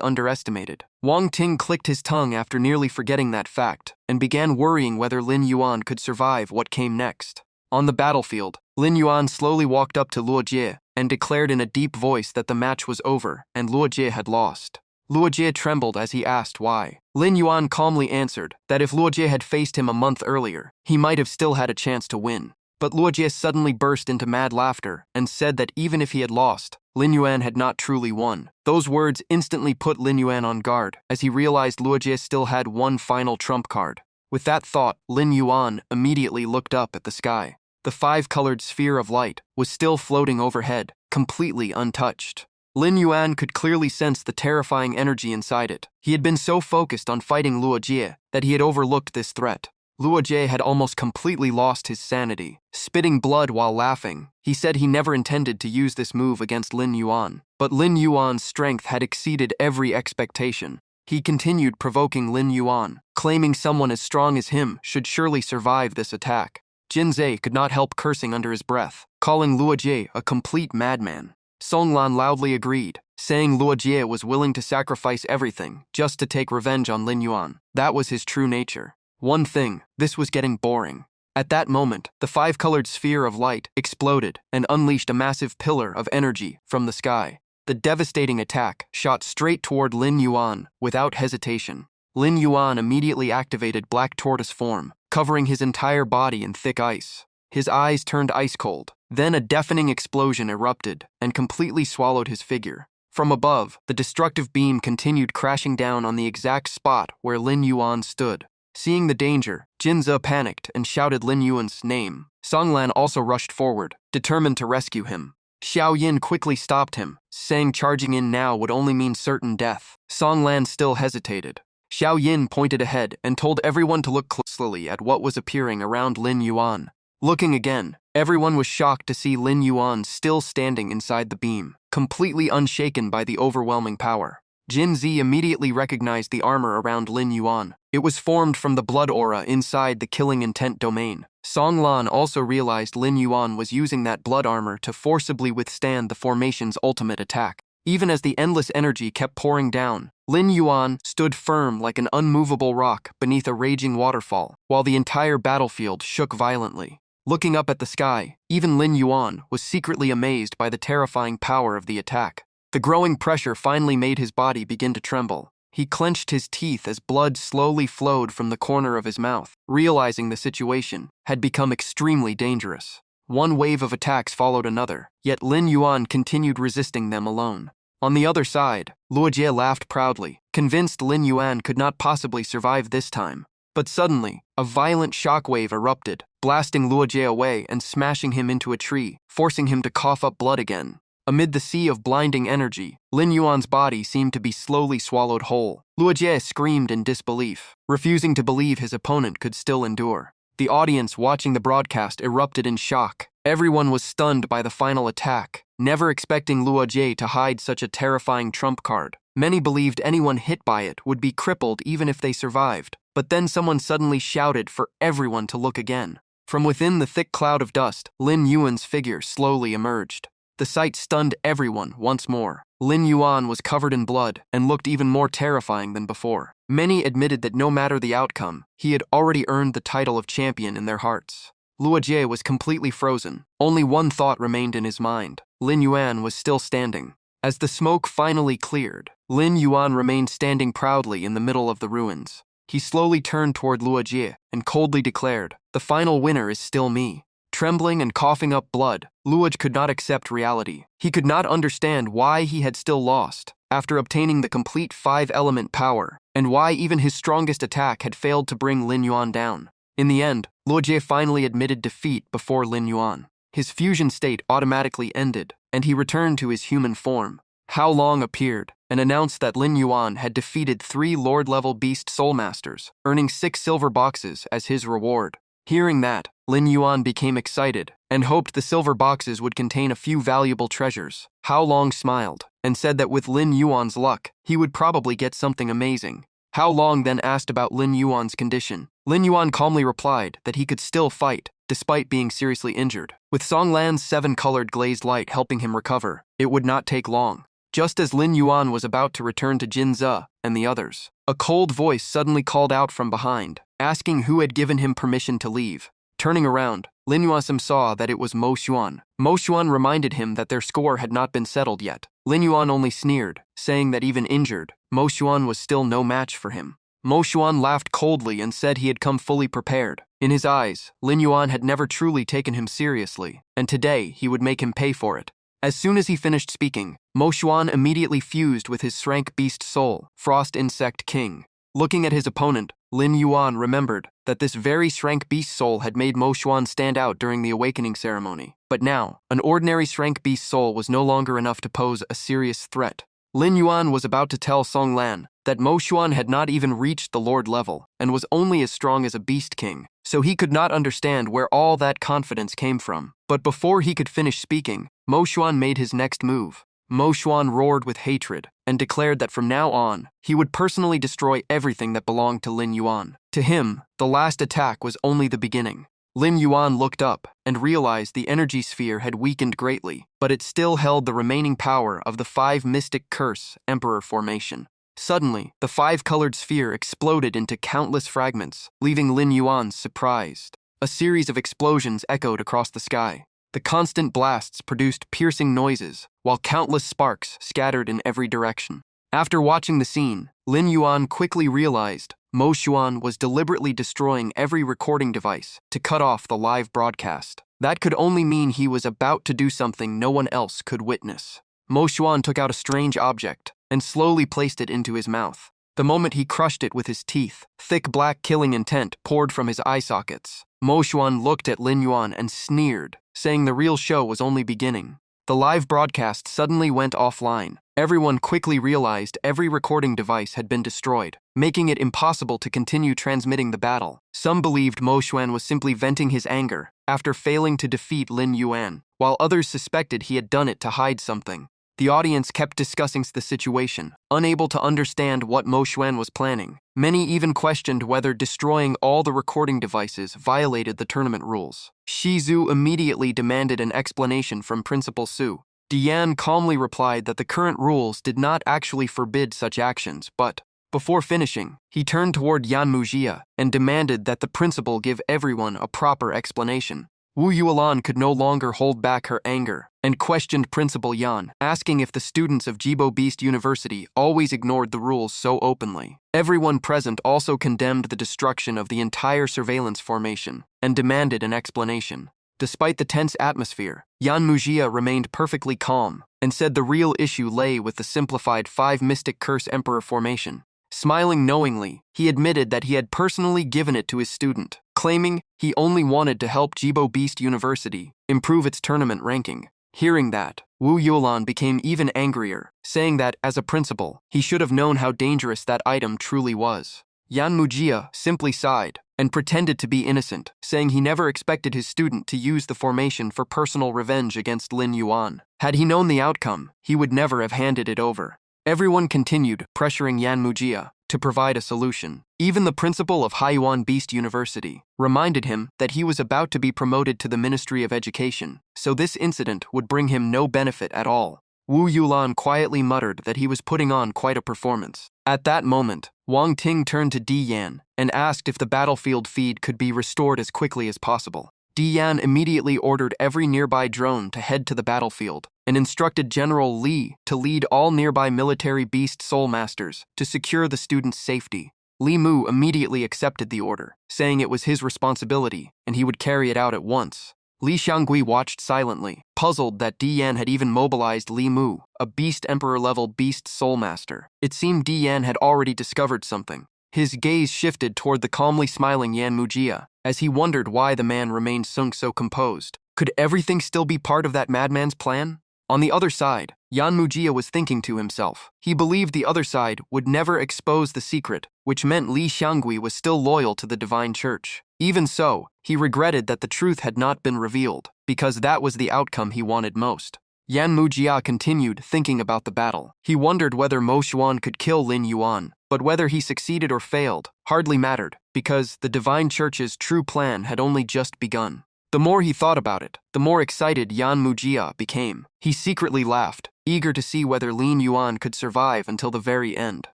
underestimated. Wang Ting clicked his tongue after nearly forgetting that fact, and began worrying whether Lin Yuan could survive what came next. On the battlefield, Lin Yuan slowly walked up to Luo Jie and declared in a deep voice that the match was over and Luo Jie had lost. Luo Jie trembled as he asked why. Lin Yuan calmly answered that if Luo Jie had faced him a month earlier, he might have still had a chance to win. But Luo Jie suddenly burst into mad laughter and said that even if he had lost, Lin Yuan had not truly won. Those words instantly put Lin Yuan on guard, as he realized Luo Jie still had one final trump card. With that thought, Lin Yuan immediately looked up at the sky. The 5-colored sphere of light was still floating overhead, completely untouched. Lin Yuan could clearly sense the terrifying energy inside it. He had been so focused on fighting Luo Jie that he had overlooked this threat. Luo Jie had almost completely lost his sanity, spitting blood while laughing. He said he never intended to use this move against Lin Yuan, but Lin Yuan's strength had exceeded every expectation. He continued provoking Lin Yuan, claiming someone as strong as him should surely survive this attack. Jin Zhe could not help cursing under his breath, calling Luo Jie a complete madman. Song Lan loudly agreed, saying Luo Jie was willing to sacrifice everything just to take revenge on Lin Yuan. That was his true nature. One thing, this was getting boring. At that moment, the 5-colored sphere of light exploded and unleashed a massive pillar of energy from the sky. The devastating attack shot straight toward Lin Yuan without hesitation. Lin Yuan immediately activated Black Tortoise form, covering his entire body in thick ice. His eyes turned ice cold, Then a deafening explosion erupted and completely swallowed his figure. From above, the destructive beam continued crashing down on the exact spot where Lin Yuan stood. Seeing the danger, Jinze panicked and shouted Lin Yuan's name. Songlan also rushed forward, determined to rescue him. Xiao Yin quickly stopped him, saying charging in now would only mean certain death. Songlan still hesitated. Xiao Yin pointed ahead and told everyone to look closely at what was appearing around Lin Yuan. Looking again, everyone was shocked to see Lin Yuan still standing inside the beam, completely unshaken by the overwhelming power. Jin Zi immediately recognized the armor around Lin Yuan. It was formed from the blood aura inside the killing intent domain. Song Lan also realized Lin Yuan was using that blood armor to forcibly withstand the formation's ultimate attack. Even as the endless energy kept pouring down, Lin Yuan stood firm like an unmovable rock beneath a raging waterfall, while the entire battlefield shook violently. Looking up at the sky, even Lin Yuan was secretly amazed by the terrifying power of the attack. The growing pressure finally made his body begin to tremble. He clenched his teeth as blood slowly flowed from the corner of his mouth, realizing the situation had become extremely dangerous. One wave of attacks followed another, yet Lin Yuan continued resisting them alone. On the other side, Luojie laughed proudly, convinced Lin Yuan could not possibly survive this time. But suddenly, a violent shockwave erupted, blasting Luojie away and smashing him into a tree, forcing him to cough up blood again. Amid the sea of blinding energy, Lin Yuan's body seemed to be slowly swallowed whole. Luojie screamed in disbelief, refusing to believe his opponent could still endure. The audience watching the broadcast erupted in shock. Everyone was stunned by the final attack, never expecting Luojie to hide such a terrifying trump card. Many believed anyone hit by it would be crippled even if they survived. But then someone suddenly shouted for everyone to look again. From within the thick cloud of dust, Lin Yuan's figure slowly emerged. The sight stunned everyone once more. Lin Yuan was covered in blood and looked even more terrifying than before. Many admitted that no matter the outcome, he had already earned the title of champion in their hearts. Luojie was completely frozen. Only one thought remained in his mind. Lin Yuan was still standing. As the smoke finally cleared, Lin Yuan remained standing proudly in the middle of the ruins. He slowly turned toward Luojie and coldly declared, "The final winner is still me." Trembling and coughing up blood, Luoj could not accept reality. He could not understand why he had still lost, after obtaining the complete 5-element power, and why even his strongest attack had failed to bring Lin Yuan down. In the end, Luojie finally admitted defeat before Lin Yuan. His fusion state automatically ended, and he returned to his human form. Hao Long appeared and announced that Lin Yuan had defeated 3 Lord-level Beast Soul Masters, earning 6 silver boxes as his reward. Hearing that, Lin Yuan became excited and hoped the silver boxes would contain a few valuable treasures. Hao Long smiled and said that with Lin Yuan's luck, he would probably get something amazing. Hao Long then asked about Lin Yuan's condition. Lin Yuan calmly replied that he could still fight, despite being seriously injured. With Songlan's 7-colored glazed light helping him recover, it would not take long. Just as Lin Yuan was about to return to Jinze and the others, a cold voice suddenly called out from behind, asking who had given him permission to leave. Turning around, Lin Yuan saw that it was Mo Xuan. Mo Xuan reminded him that their score had not been settled yet. Lin Yuan only sneered, saying that even injured, Mo Xuan was still no match for him. Mo Xuan laughed coldly and said he had come fully prepared. In his eyes, Lin Yuan had never truly taken him seriously, and today he would make him pay for it. As soon as he finished speaking, Mo Xuan immediately fused with his Shrank Beast Soul, Frost Insect King. Looking at his opponent, Lin Yuan remembered that this very Shrank Beast Soul had made Mo Xuan stand out during the awakening ceremony. But now, an ordinary Shrank Beast Soul was no longer enough to pose a serious threat. Lin Yuan was about to tell Song Lan that Mo Xuan had not even reached the Lord level and was only as strong as a Beast King, so he could not understand where all that confidence came from. But before he could finish speaking, Mo Xuan made his next move. Mo Xuan roared with hatred and declared that from now on, he would personally destroy everything that belonged to Lin Yuan. To him, the last attack was only the beginning. Lin Yuan looked up and realized the energy sphere had weakened greatly, but it still held the remaining power of the 5 Mystic Curse Emperor formation. Suddenly, the 5-colored sphere exploded into countless fragments, leaving Lin Yuan surprised. A series of explosions echoed across the sky. The constant blasts produced piercing noises, while countless sparks scattered in every direction. After watching the scene, Lin Yuan quickly realized Mo Xuan was deliberately destroying every recording device to cut off the live broadcast. That could only mean he was about to do something no one else could witness. Mo Xuan took out a strange object and slowly placed it into his mouth. The moment he crushed it with his teeth, thick black killing intent poured from his eye sockets. Mo Xuan looked at Lin Yuan and sneered, saying the real show was only beginning. The live broadcast suddenly went offline. Everyone quickly realized every recording device had been destroyed, making it impossible to continue transmitting the battle. Some believed Mo Xuan was simply venting his anger after failing to defeat Lin Yuan, while others suspected he had done it to hide something. The audience kept discussing the situation, unable to understand what Mo Xuan was planning. Many even questioned whether destroying all the recording devices violated the tournament rules. Shi Zhu immediately demanded an explanation from Principal Su. Dian calmly replied that the current rules did not actually forbid such actions, but, before finishing, he turned toward Yan Mujia and demanded that the principal give everyone a proper explanation. Wu Yuelan could no longer hold back her anger and questioned Principal Yan, asking if the students of Jibo Beast University always ignored the rules so openly. Everyone present also condemned the destruction of the entire surveillance formation and demanded an explanation. Despite the tense atmosphere, Yan Mujia remained perfectly calm and said the real issue lay with the simplified 5 Mystic Curse Emperor formation. Smiling knowingly, he admitted that he had personally given it to his student, claiming he only wanted to help Jibo Beast University improve its tournament ranking. Hearing that, Wu Yuelan became even angrier, saying that, as a principal, he should have known how dangerous that item truly was. Yan Mujia simply sighed and pretended to be innocent, saying he never expected his student to use the formation for personal revenge against Lin Yuan. Had he known the outcome, he would never have handed it over. Everyone continued pressuring Yan Mujia to provide a solution. Even the principal of Haiyuan Beast University reminded him that he was about to be promoted to the Ministry of Education, so this incident would bring him no benefit at all. Wu Yuelan quietly muttered that he was putting on quite a performance. At that moment, Wang Ting turned to Di Yan and asked if the battlefield feed could be restored as quickly as possible. Di Yan immediately ordered every nearby drone to head to the battlefield and instructed General Li to lead all nearby military beast soul masters to secure the students' safety. Li Mu immediately accepted the order, saying it was his responsibility and he would carry it out at once. Li Xiangui watched silently, puzzled that Di Yan had even mobilized Li Mu, a Beast Emperor-level Beast Soul Master. It seemed Di Yan had already discovered something. His gaze shifted toward the calmly smiling Yan Mujia, as he wondered why the man remained so composed. Could everything still be part of that madman's plan? On the other side, Yan Mujia was thinking to himself. He believed the other side would never expose the secret, which meant Li Xiangui was still loyal to the Divine Church. Even so, he regretted that the truth had not been revealed, because that was the outcome he wanted most. Yan Mujia continued thinking about the battle. He wondered whether Mo Xuan could kill Lin Yuan, but whether he succeeded or failed hardly mattered, because the Divine Church's true plan had only just begun. The more he thought about it, the more excited Yan Mujia became. He secretly laughed, eager to see whether Lin Yuan could survive until the very end.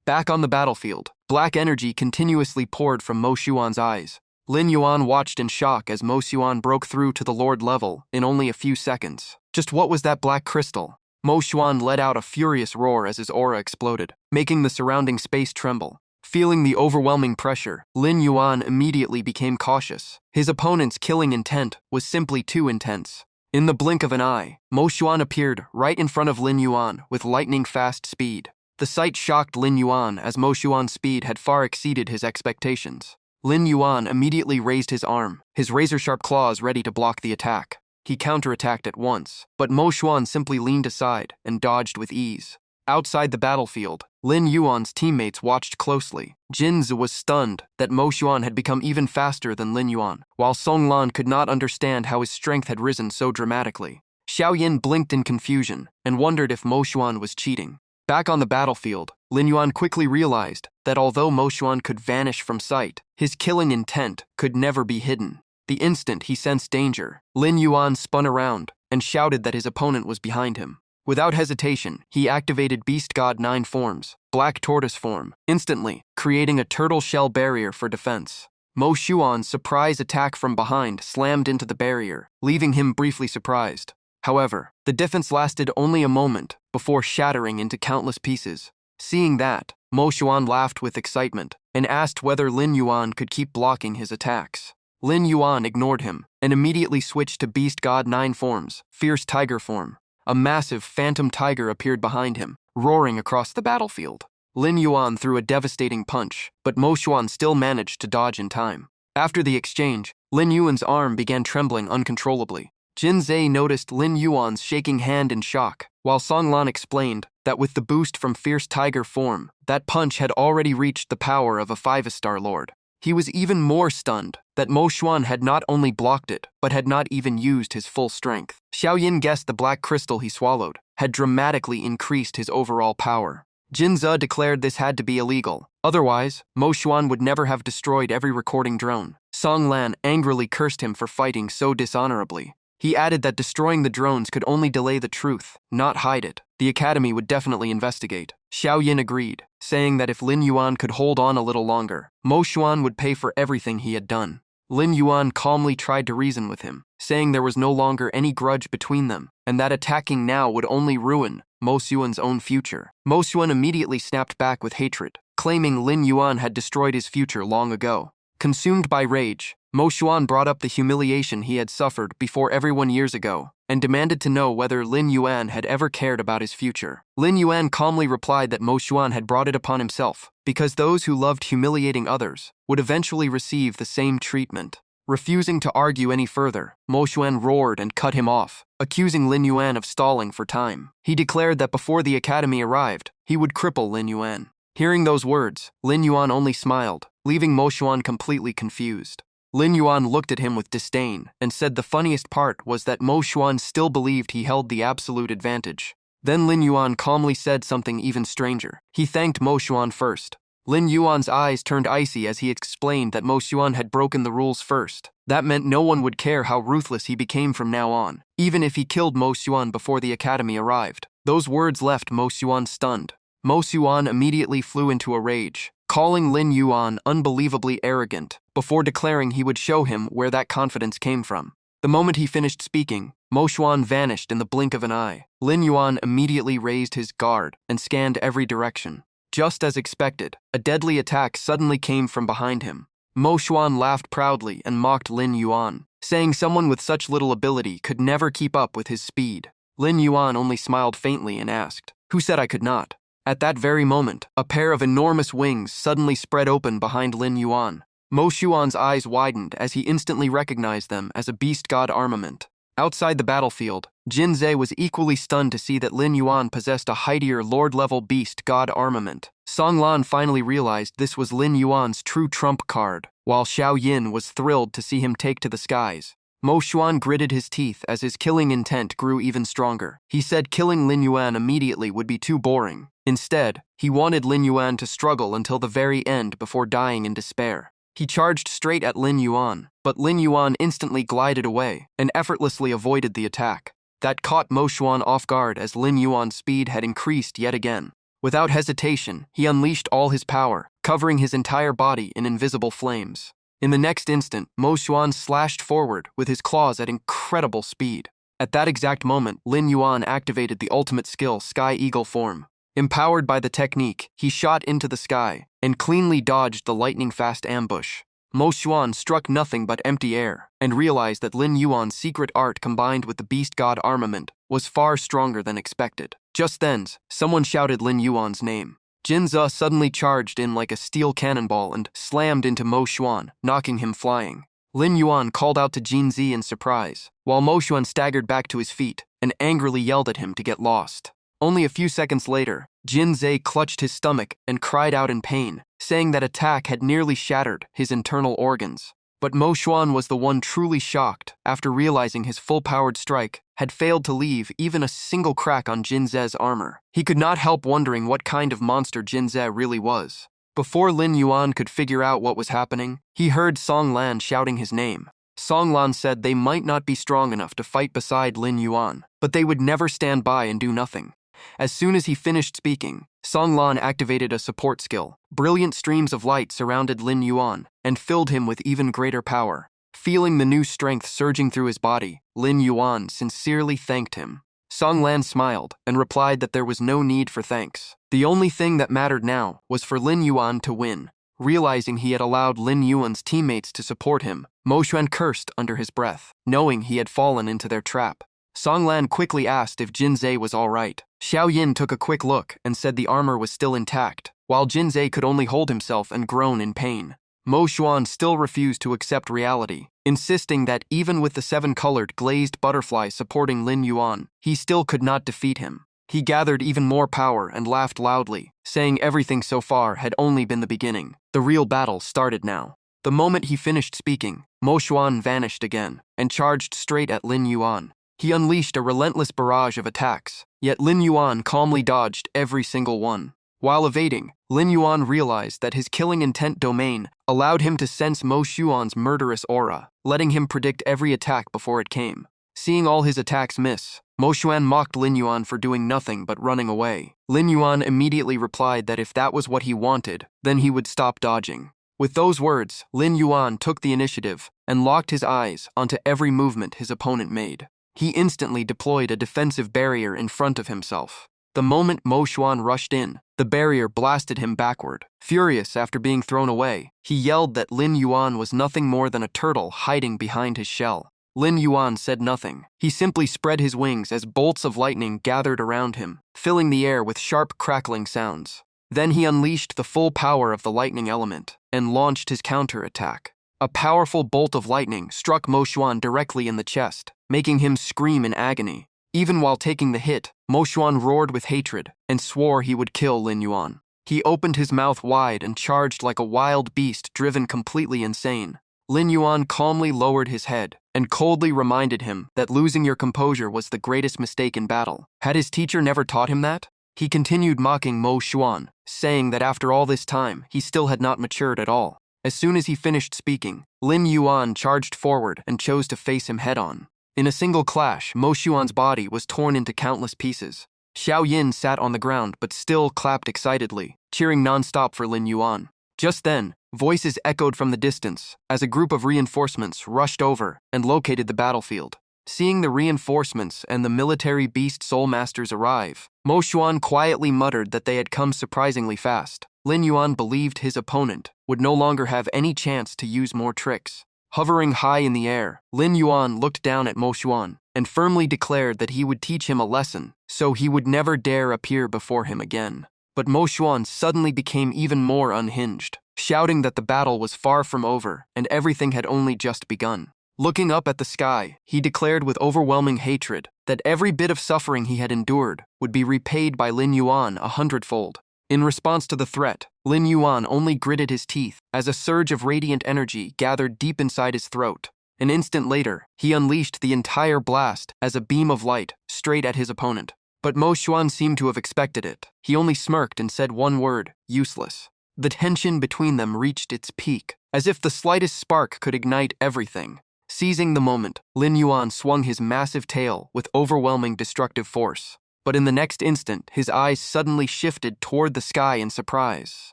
Back on the battlefield, black energy continuously poured from Mo Xuan's eyes. Lin Yuan watched in shock as Mo Xuan broke through to the Lord level in only a few seconds. Just what was that black crystal? Mo Xuan let out a furious roar as his aura exploded, making the surrounding space tremble. Feeling the overwhelming pressure, Lin Yuan immediately became cautious. His opponent's killing intent was simply too intense. In the blink of an eye, Mo Xuan appeared right in front of Lin Yuan with lightning-fast speed. The sight shocked Lin Yuan as Mo Xuan's speed had far exceeded his expectations. Lin Yuan immediately raised his arm, his razor-sharp claws ready to block the attack. He counterattacked at once, but Mo Xuan simply leaned aside and dodged with ease. Outside the battlefield, Lin Yuan's teammates watched closely. Jinzi was stunned that Mo Xuan had become even faster than Lin Yuan, while Song Lan could not understand how his strength had risen so dramatically. Xiao Yin blinked in confusion and wondered if Mo Xuan was cheating. Back on the battlefield, Lin Yuan quickly realized that although Mo Xuan could vanish from sight, his killing intent could never be hidden. The instant he sensed danger, Lin Yuan spun around and shouted that his opponent was behind him. Without hesitation, he activated Beast God 9 forms, Black Tortoise form, instantly, creating a turtle shell barrier for defense. Mo Xuan's surprise attack from behind slammed into the barrier, leaving him briefly surprised. However, the defense lasted only a moment before shattering into countless pieces. Seeing that, Mo Xuan laughed with excitement and asked whether Lin Yuan could keep blocking his attacks. Lin Yuan ignored him and immediately switched to Beast God 9 forms, Fierce Tiger form. A massive phantom tiger appeared behind him, roaring across the battlefield. Lin Yuan threw a devastating punch, but Mo Xuan still managed to dodge in time. After the exchange, Lin Yuan's arm began trembling uncontrollably. Jin Zhe noticed Lin Yuan's shaking hand in shock, while Song Lan explained that with the boost from Fierce Tiger form, that punch had already reached the power of a 5-star lord. He was even more stunned that Mo Xuan had not only blocked it, but had not even used his full strength. Xiao Yin guessed the black crystal he swallowed had dramatically increased his overall power. Jin Zhe declared this had to be illegal. Otherwise, Mo Xuan would never have destroyed every recording drone. Song Lan angrily cursed him for fighting so dishonorably. He added that destroying the drones could only delay the truth, not hide it. The academy would definitely investigate. Xiao Yin agreed, saying that if Lin Yuan could hold on a little longer, Mo Xuan would pay for everything he had done. Lin Yuan calmly tried to reason with him, saying there was no longer any grudge between them, and that attacking now would only ruin Mo Xuan's own future. Mo Xuan immediately snapped back with hatred, claiming Lin Yuan had destroyed his future long ago. Consumed by rage, Mo Xuan brought up the humiliation he had suffered before everyone years ago, and demanded to know whether Lin Yuan had ever cared about his future. Lin Yuan calmly replied that Mo Xuan had brought it upon himself, because those who loved humiliating others would eventually receive the same treatment. Refusing to argue any further, Mo Xuan roared and cut him off, accusing Lin Yuan of stalling for time. He declared that before the academy arrived, he would cripple Lin Yuan. Hearing those words, Lin Yuan only smiled, leaving Mo Xuan completely confused. Lin Yuan looked at him with disdain and said the funniest part was that Mo Xuan still believed he held the absolute advantage. Then Lin Yuan calmly said something even stranger. He thanked Mo Xuan first. Lin Yuan's eyes turned icy as he explained that Mo Xuan had broken the rules first. That meant no one would care how ruthless he became from now on, even if he killed Mo Xuan before the academy arrived. Those words left Mo Xuan stunned. Mo Xuan immediately flew into a rage, calling Lin Yuan unbelievably arrogant, before declaring he would show him where that confidence came from. The moment he finished speaking, Mo Xuan vanished in the blink of an eye. Lin Yuan immediately raised his guard and scanned every direction. Just as expected, a deadly attack suddenly came from behind him. Mo Xuan laughed proudly and mocked Lin Yuan, saying someone with such little ability could never keep up with his speed. Lin Yuan only smiled faintly and asked, "Who said I could not?" At that very moment, a pair of enormous wings suddenly spread open behind Lin Yuan. Mo Xuan's eyes widened as he instantly recognized them as a beast god armament. Outside the battlefield, Jin Zhe was equally stunned to see that Lin Yuan possessed a mightier lord-level beast god armament. Song Lan finally realized this was Lin Yuan's true trump card, while Xiao Yin was thrilled to see him take to the skies. Mo Xuan gritted his teeth as his killing intent grew even stronger. He said killing Lin Yuan immediately would be too boring. Instead, he wanted Lin Yuan to struggle until the very end before dying in despair. He charged straight at Lin Yuan, but Lin Yuan instantly glided away and effortlessly avoided the attack. That caught Mo Xuan off guard as Lin Yuan's speed had increased yet again. Without hesitation, he unleashed all his power, covering his entire body in invisible flames. In the next instant, Mo Xuan slashed forward with his claws at incredible speed. At that exact moment, Lin Yuan activated the ultimate skill, Sky Eagle form. Empowered by the technique, he shot into the sky and cleanly dodged the lightning-fast ambush. Mo Xuan struck nothing but empty air and realized that Lin Yuan's secret art combined with the beast god armament was far stronger than expected. Just then, someone shouted Lin Yuan's name. Jin Zhe suddenly charged in like a steel cannonball and slammed into Mo Xuan, knocking him flying. Lin Yuan called out to Jin Zhe in surprise, while Mo Xuan staggered back to his feet and angrily yelled at him to get lost. Only a few seconds later, Jin Zhe clutched his stomach and cried out in pain, saying that attack had nearly shattered his internal organs. But Mo Xuan was the one truly shocked after realizing his full-powered strike had failed to leave even a single crack on Jin Zhe's armor. He could not help wondering what kind of monster Jin Zhe really was. Before Lin Yuan could figure out what was happening, he heard Song Lan shouting his name. Song Lan said they might not be strong enough to fight beside Lin Yuan, but they would never stand by and do nothing. As soon as he finished speaking, Song Lan activated a support skill. Brilliant streams of light surrounded Lin Yuan and filled him with even greater power. Feeling the new strength surging through his body, Lin Yuan sincerely thanked him. Song Lan smiled and replied that there was no need for thanks. The only thing that mattered now was for Lin Yuan to win. Realizing he had allowed Lin Yuan's teammates to support him, Mo Xuan cursed under his breath, knowing he had fallen into their trap. Song Lan quickly asked if Jin Zhe was all right. Xiao Yin took a quick look and said the armor was still intact, while Jin Zhe could only hold himself and groan in pain. Mo Xuan still refused to accept reality, insisting that even with the 7-colored glazed butterfly supporting Lin Yuan, he still could not defeat him. He gathered even more power and laughed loudly, saying everything so far had only been the beginning. The real battle started now. The moment he finished speaking, Mo Xuan vanished again and charged straight at Lin Yuan. He unleashed a relentless barrage of attacks, yet Lin Yuan calmly dodged every single one. While evading, Lin Yuan realized that his killing intent domain allowed him to sense Mo Xuan's murderous aura, letting him predict every attack before it came. Seeing all his attacks miss, Mo Xuan mocked Lin Yuan for doing nothing but running away. Lin Yuan immediately replied that if that was what he wanted, then he would stop dodging. With those words, Lin Yuan took the initiative and locked his eyes onto every movement his opponent made. He instantly deployed a defensive barrier in front of himself. The moment Mo Xuan rushed in, the barrier blasted him backward. Furious after being thrown away, he yelled that Lin Yuan was nothing more than a turtle hiding behind his shell. Lin Yuan said nothing. He simply spread his wings as bolts of lightning gathered around him, filling the air with sharp crackling sounds. Then he unleashed the full power of the lightning element and launched his counter-attack. A powerful bolt of lightning struck Mo Xuan directly in the chest, making him scream in agony. Even while taking the hit, Mo Xuan roared with hatred and swore he would kill Lin Yuan. He opened his mouth wide and charged like a wild beast driven completely insane. Lin Yuan calmly lowered his head and coldly reminded him that losing your composure was the greatest mistake in battle. Had his teacher never taught him that? He continued mocking Mo Xuan, saying that after all this time, he still had not matured at all. As soon as he finished speaking, Lin Yuan charged forward and chose to face him head-on. In a single clash, Mo Xuan's body was torn into countless pieces. Xiao Yin sat on the ground but still clapped excitedly, cheering non-stop for Lin Yuan. Just then, voices echoed from the distance as a group of reinforcements rushed over and located the battlefield. Seeing the reinforcements and the military beast soul masters arrive, Mo Xuan quietly muttered that they had come surprisingly fast. Lin Yuan believed his opponent would no longer have any chance to use more tricks. Hovering high in the air, Lin Yuan looked down at Mo Xuan and firmly declared that he would teach him a lesson so he would never dare appear before him again. But Mo Xuan suddenly became even more unhinged, shouting that the battle was far from over and everything had only just begun. Looking up at the sky, he declared with overwhelming hatred that every bit of suffering he had endured would be repaid by Lin Yuan 100-fold. In response to the threat, Lin Yuan only gritted his teeth as a surge of radiant energy gathered deep inside his throat. An instant later, he unleashed the entire blast as a beam of light straight at his opponent. But Mo Xuan seemed to have expected it. He only smirked and said one word, useless. The tension between them reached its peak, as if the slightest spark could ignite everything. Seizing the moment, Lin Yuan swung his massive tail with overwhelming destructive force. But in the next instant, his eyes suddenly shifted toward the sky in surprise.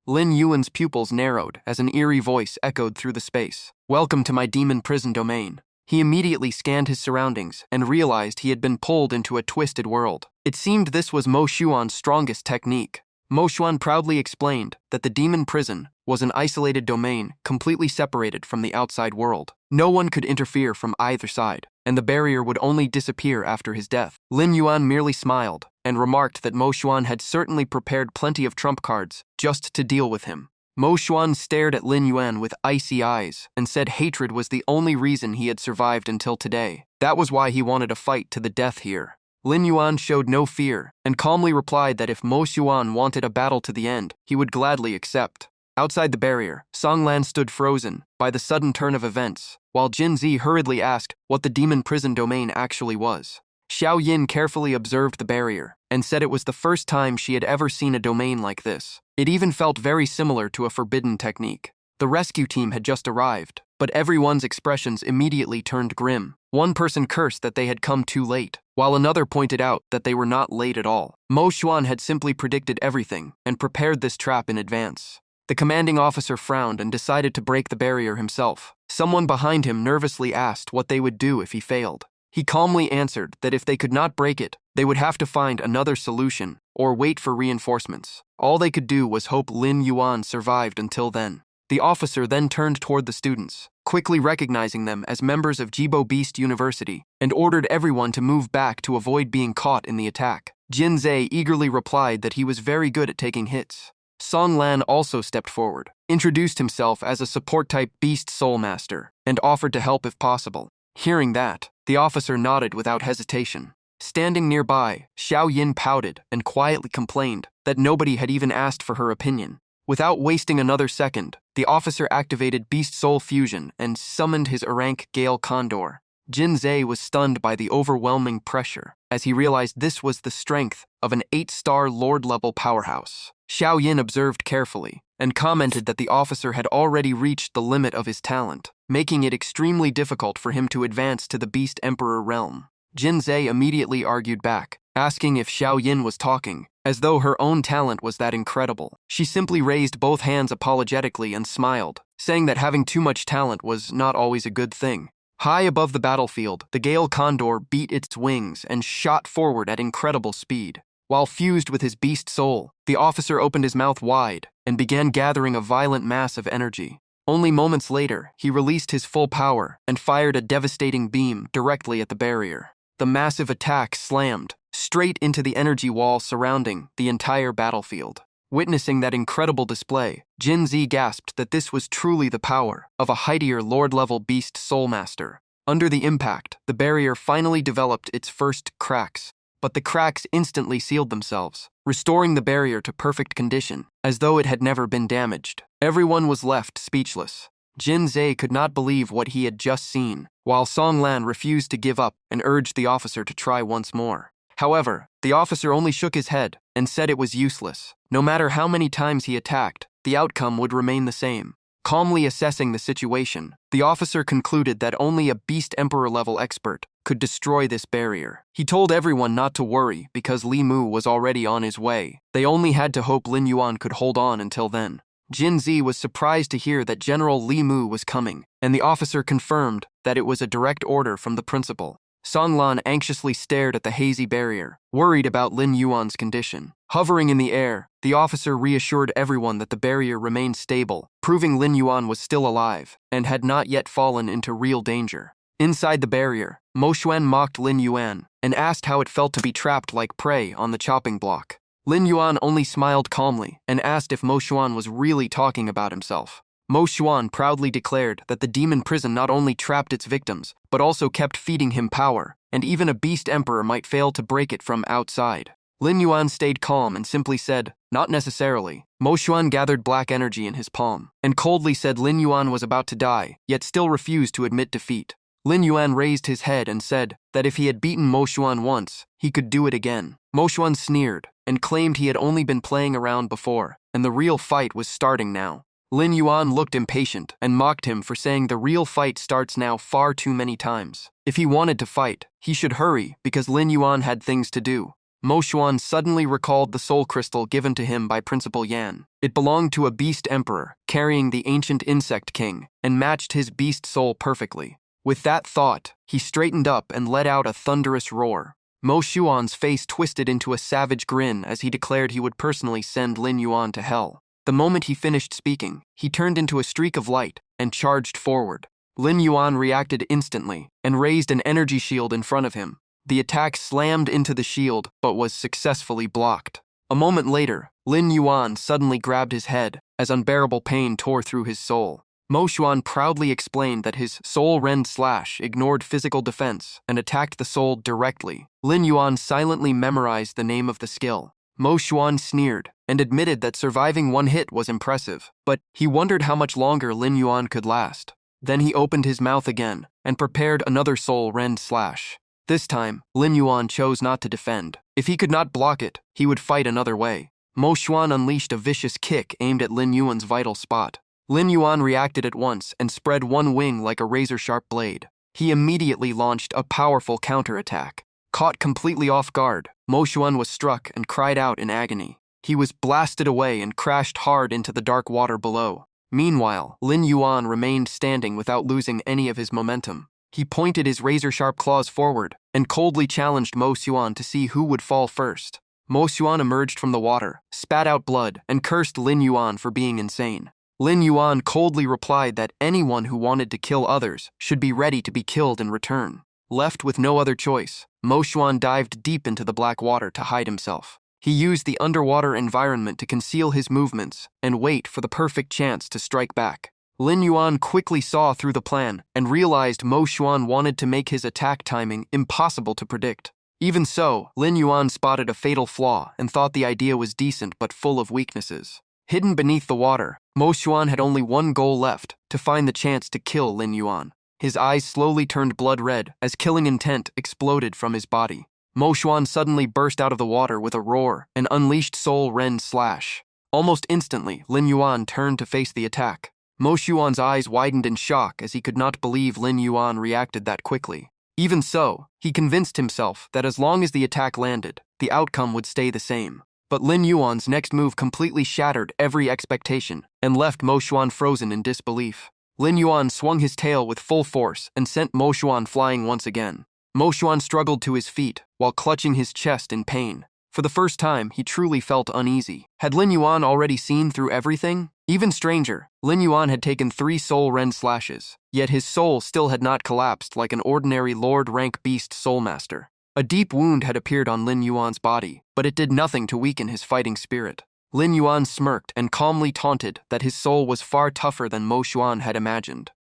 Lin Yuan's pupils narrowed as an eerie voice echoed through the space. "Welcome to my demon prison domain." He immediately scanned his surroundings and realized he had been pulled into a twisted world. It seemed this was Mo Xuan's strongest technique. Mo Xuan proudly explained that the demon prison was an isolated domain completely separated from the outside world. No one could interfere from either side, and the barrier would only disappear after his death. Lin Yuan merely smiled and remarked that Mo Xuan had certainly prepared plenty of trump cards just to deal with him. Mo Xuan stared at Lin Yuan with icy eyes and said hatred was the only reason he had survived until today. That was why he wanted a fight to the death here. Lin Yuan showed no fear and calmly replied that if Mo Xuan wanted a battle to the end, he would gladly accept. Outside the barrier, Song Lan stood frozen by the sudden turn of events, while Jin Zi hurriedly asked what the demon prison domain actually was. Xiao Yin carefully observed the barrier and said it was the first time she had ever seen a domain like this. It even felt very similar to a forbidden technique. The rescue team had just arrived, but everyone's expressions immediately turned grim. One person cursed that they had come too late, while another pointed out that they were not late at all. Mo Xuan had simply predicted everything and prepared this trap in advance. The commanding officer frowned and decided to break the barrier himself. Someone behind him nervously asked what they would do if he failed. He calmly answered that if they could not break it, they would have to find another solution or wait for reinforcements. All they could do was hope Lin Yuan survived until then. The officer then turned toward the students, quickly recognizing them as members of Jibo Beast University, and ordered everyone to move back to avoid being caught in the attack. Jin Zhe eagerly replied that he was very good at taking hits. Song Lan also stepped forward, introduced himself as a support-type Beast Soul Master, and offered to help if possible. Hearing that, the officer nodded without hesitation. Standing nearby, Xiao Yin pouted and quietly complained that nobody had even asked for her opinion. Without wasting another second, the officer activated Beast Soul Fusion and summoned his Arank Gale Condor. Jin Zhe was stunned by the overwhelming pressure, as he realized this was the strength of an 8-star Lord-level powerhouse. Xiao Yin observed carefully and commented that the officer had already reached the limit of his talent, making it extremely difficult for him to advance to the Beast Emperor realm. Jin Zhe immediately argued back, asking if Xiao Yin was talking, as though her own talent was that incredible. She simply raised both hands apologetically and smiled, saying that having too much talent was not always a good thing. High above the battlefield, the Gale Condor beat its wings and shot forward at incredible speed. While fused with his beast soul, the officer opened his mouth wide and began gathering a violent mass of energy. Only moments later, he released his full power and fired a devastating beam directly at the barrier. The massive attack slammed straight into the energy wall surrounding the entire battlefield. Witnessing that incredible display, Jin Zhe gasped that this was truly the power of a mightier Lord-level Beast Soul Master. Under the impact, the barrier finally developed its first cracks, but the cracks instantly sealed themselves, restoring the barrier to perfect condition, as though it had never been damaged. Everyone was left speechless. Jin Zhe could not believe what he had just seen, while Song Lan refused to give up and urged the officer to try once more. However, the officer only shook his head and said it was useless. No matter how many times he attacked, the outcome would remain the same. Calmly assessing the situation, the officer concluded that only a Beast Emperor-level expert could destroy this barrier. He told everyone not to worry because Li Mu was already on his way. They only had to hope Lin Yuan could hold on until then. Jin Zhe was surprised to hear that General Li Mu was coming, and the officer confirmed that it was a direct order from the principal. Song Lan anxiously stared at the hazy barrier, worried about Lin Yuan's condition. Hovering in the air, the officer reassured everyone that the barrier remained stable, proving Lin Yuan was still alive and had not yet fallen into real danger. Inside the barrier, Mo Xuan mocked Lin Yuan and asked how it felt to be trapped like prey on the chopping block. Lin Yuan only smiled calmly and asked if Mo Xuan was really talking about himself. Mo Xuan proudly declared that the demon prison not only trapped its victims, but also kept feeding him power, and even a beast emperor might fail to break it from outside. Lin Yuan stayed calm and simply said, "Not necessarily." Mo Xuan gathered black energy in his palm, and coldly said Lin Yuan was about to die, yet still refused to admit defeat. Lin Yuan raised his head and said that if he had beaten Mo Xuan once, he could do it again. Mo Xuan sneered and claimed he had only been playing around before, and the real fight was starting now. Lin Yuan looked impatient and mocked him for saying the real fight starts now far too many times. If he wanted to fight, he should hurry because Lin Yuan had things to do. Mo Xuan suddenly recalled the soul crystal given to him by Principal Yan. It belonged to a beast emperor, carrying the ancient insect king, and matched his beast soul perfectly. With that thought, he straightened up and let out a thunderous roar. Mo Xuan's face twisted into a savage grin as he declared he would personally send Lin Yuan to hell. The moment he finished speaking, he turned into a streak of light and charged forward. Lin Yuan reacted instantly and raised an energy shield in front of him. The attack slammed into the shield but was successfully blocked. A moment later, Lin Yuan suddenly grabbed his head as unbearable pain tore through his soul. Mo Xuan proudly explained that his soul rend slash ignored physical defense and attacked the soul directly. Lin Yuan silently memorized the name of the skill. Mo Xuan sneered and admitted that surviving one hit was impressive, but he wondered how much longer Lin Yuan could last. Then he opened his mouth again and prepared another soul rend slash. This time, Lin Yuan chose not to defend. If he could not block it, he would fight another way. Mo Xuan unleashed a vicious kick aimed at Lin Yuan's vital spot. Lin Yuan reacted at once and spread one wing like a razor-sharp blade. He immediately launched a powerful counterattack. Caught completely off guard, Mo Xuan was struck and cried out in agony. He was blasted away and crashed hard into the dark water below. Meanwhile, Lin Yuan remained standing without losing any of his momentum. He pointed his razor-sharp claws forward and coldly challenged Mo Xuan to see who would fall first. Mo Xuan emerged from the water, spat out blood, and cursed Lin Yuan for being insane. Lin Yuan coldly replied that anyone who wanted to kill others should be ready to be killed in return. Left with no other choice, Mo Xuan dived deep into the black water to hide himself. He used the underwater environment to conceal his movements and wait for the perfect chance to strike back. Lin Yuan quickly saw through the plan and realized Mo Xuan wanted to make his attack timing impossible to predict. Even so, Lin Yuan spotted a fatal flaw and thought the idea was decent but full of weaknesses. Hidden beneath the water, Mo Xuan had only one goal left: to find the chance to kill Lin Yuan. His eyes slowly turned blood red as killing intent exploded from his body. Mo Xuan suddenly burst out of the water with a roar and unleashed Soul Rend Slash. Almost instantly, Lin Yuan turned to face the attack. Mo Xuan's eyes widened in shock as he could not believe Lin Yuan reacted that quickly. Even so, he convinced himself that as long as the attack landed, the outcome would stay the same. But Lin Yuan's next move completely shattered every expectation and left Mo Xuan frozen in disbelief. Lin Yuan swung his tail with full force and sent Mo Xuan flying once again. Mo Xuan struggled to his feet while clutching his chest in pain. For the first time, he truly felt uneasy. Had Lin Yuan already seen through everything? Even stranger, Lin Yuan had taken 3 soul rend slashes, yet his soul still had not collapsed like an ordinary Lord-rank beast soul master. A deep wound had appeared on Lin Yuan's body, but it did nothing to weaken his fighting spirit. Lin Yuan smirked and calmly taunted that his soul was far tougher than Mo Xuan had imagined.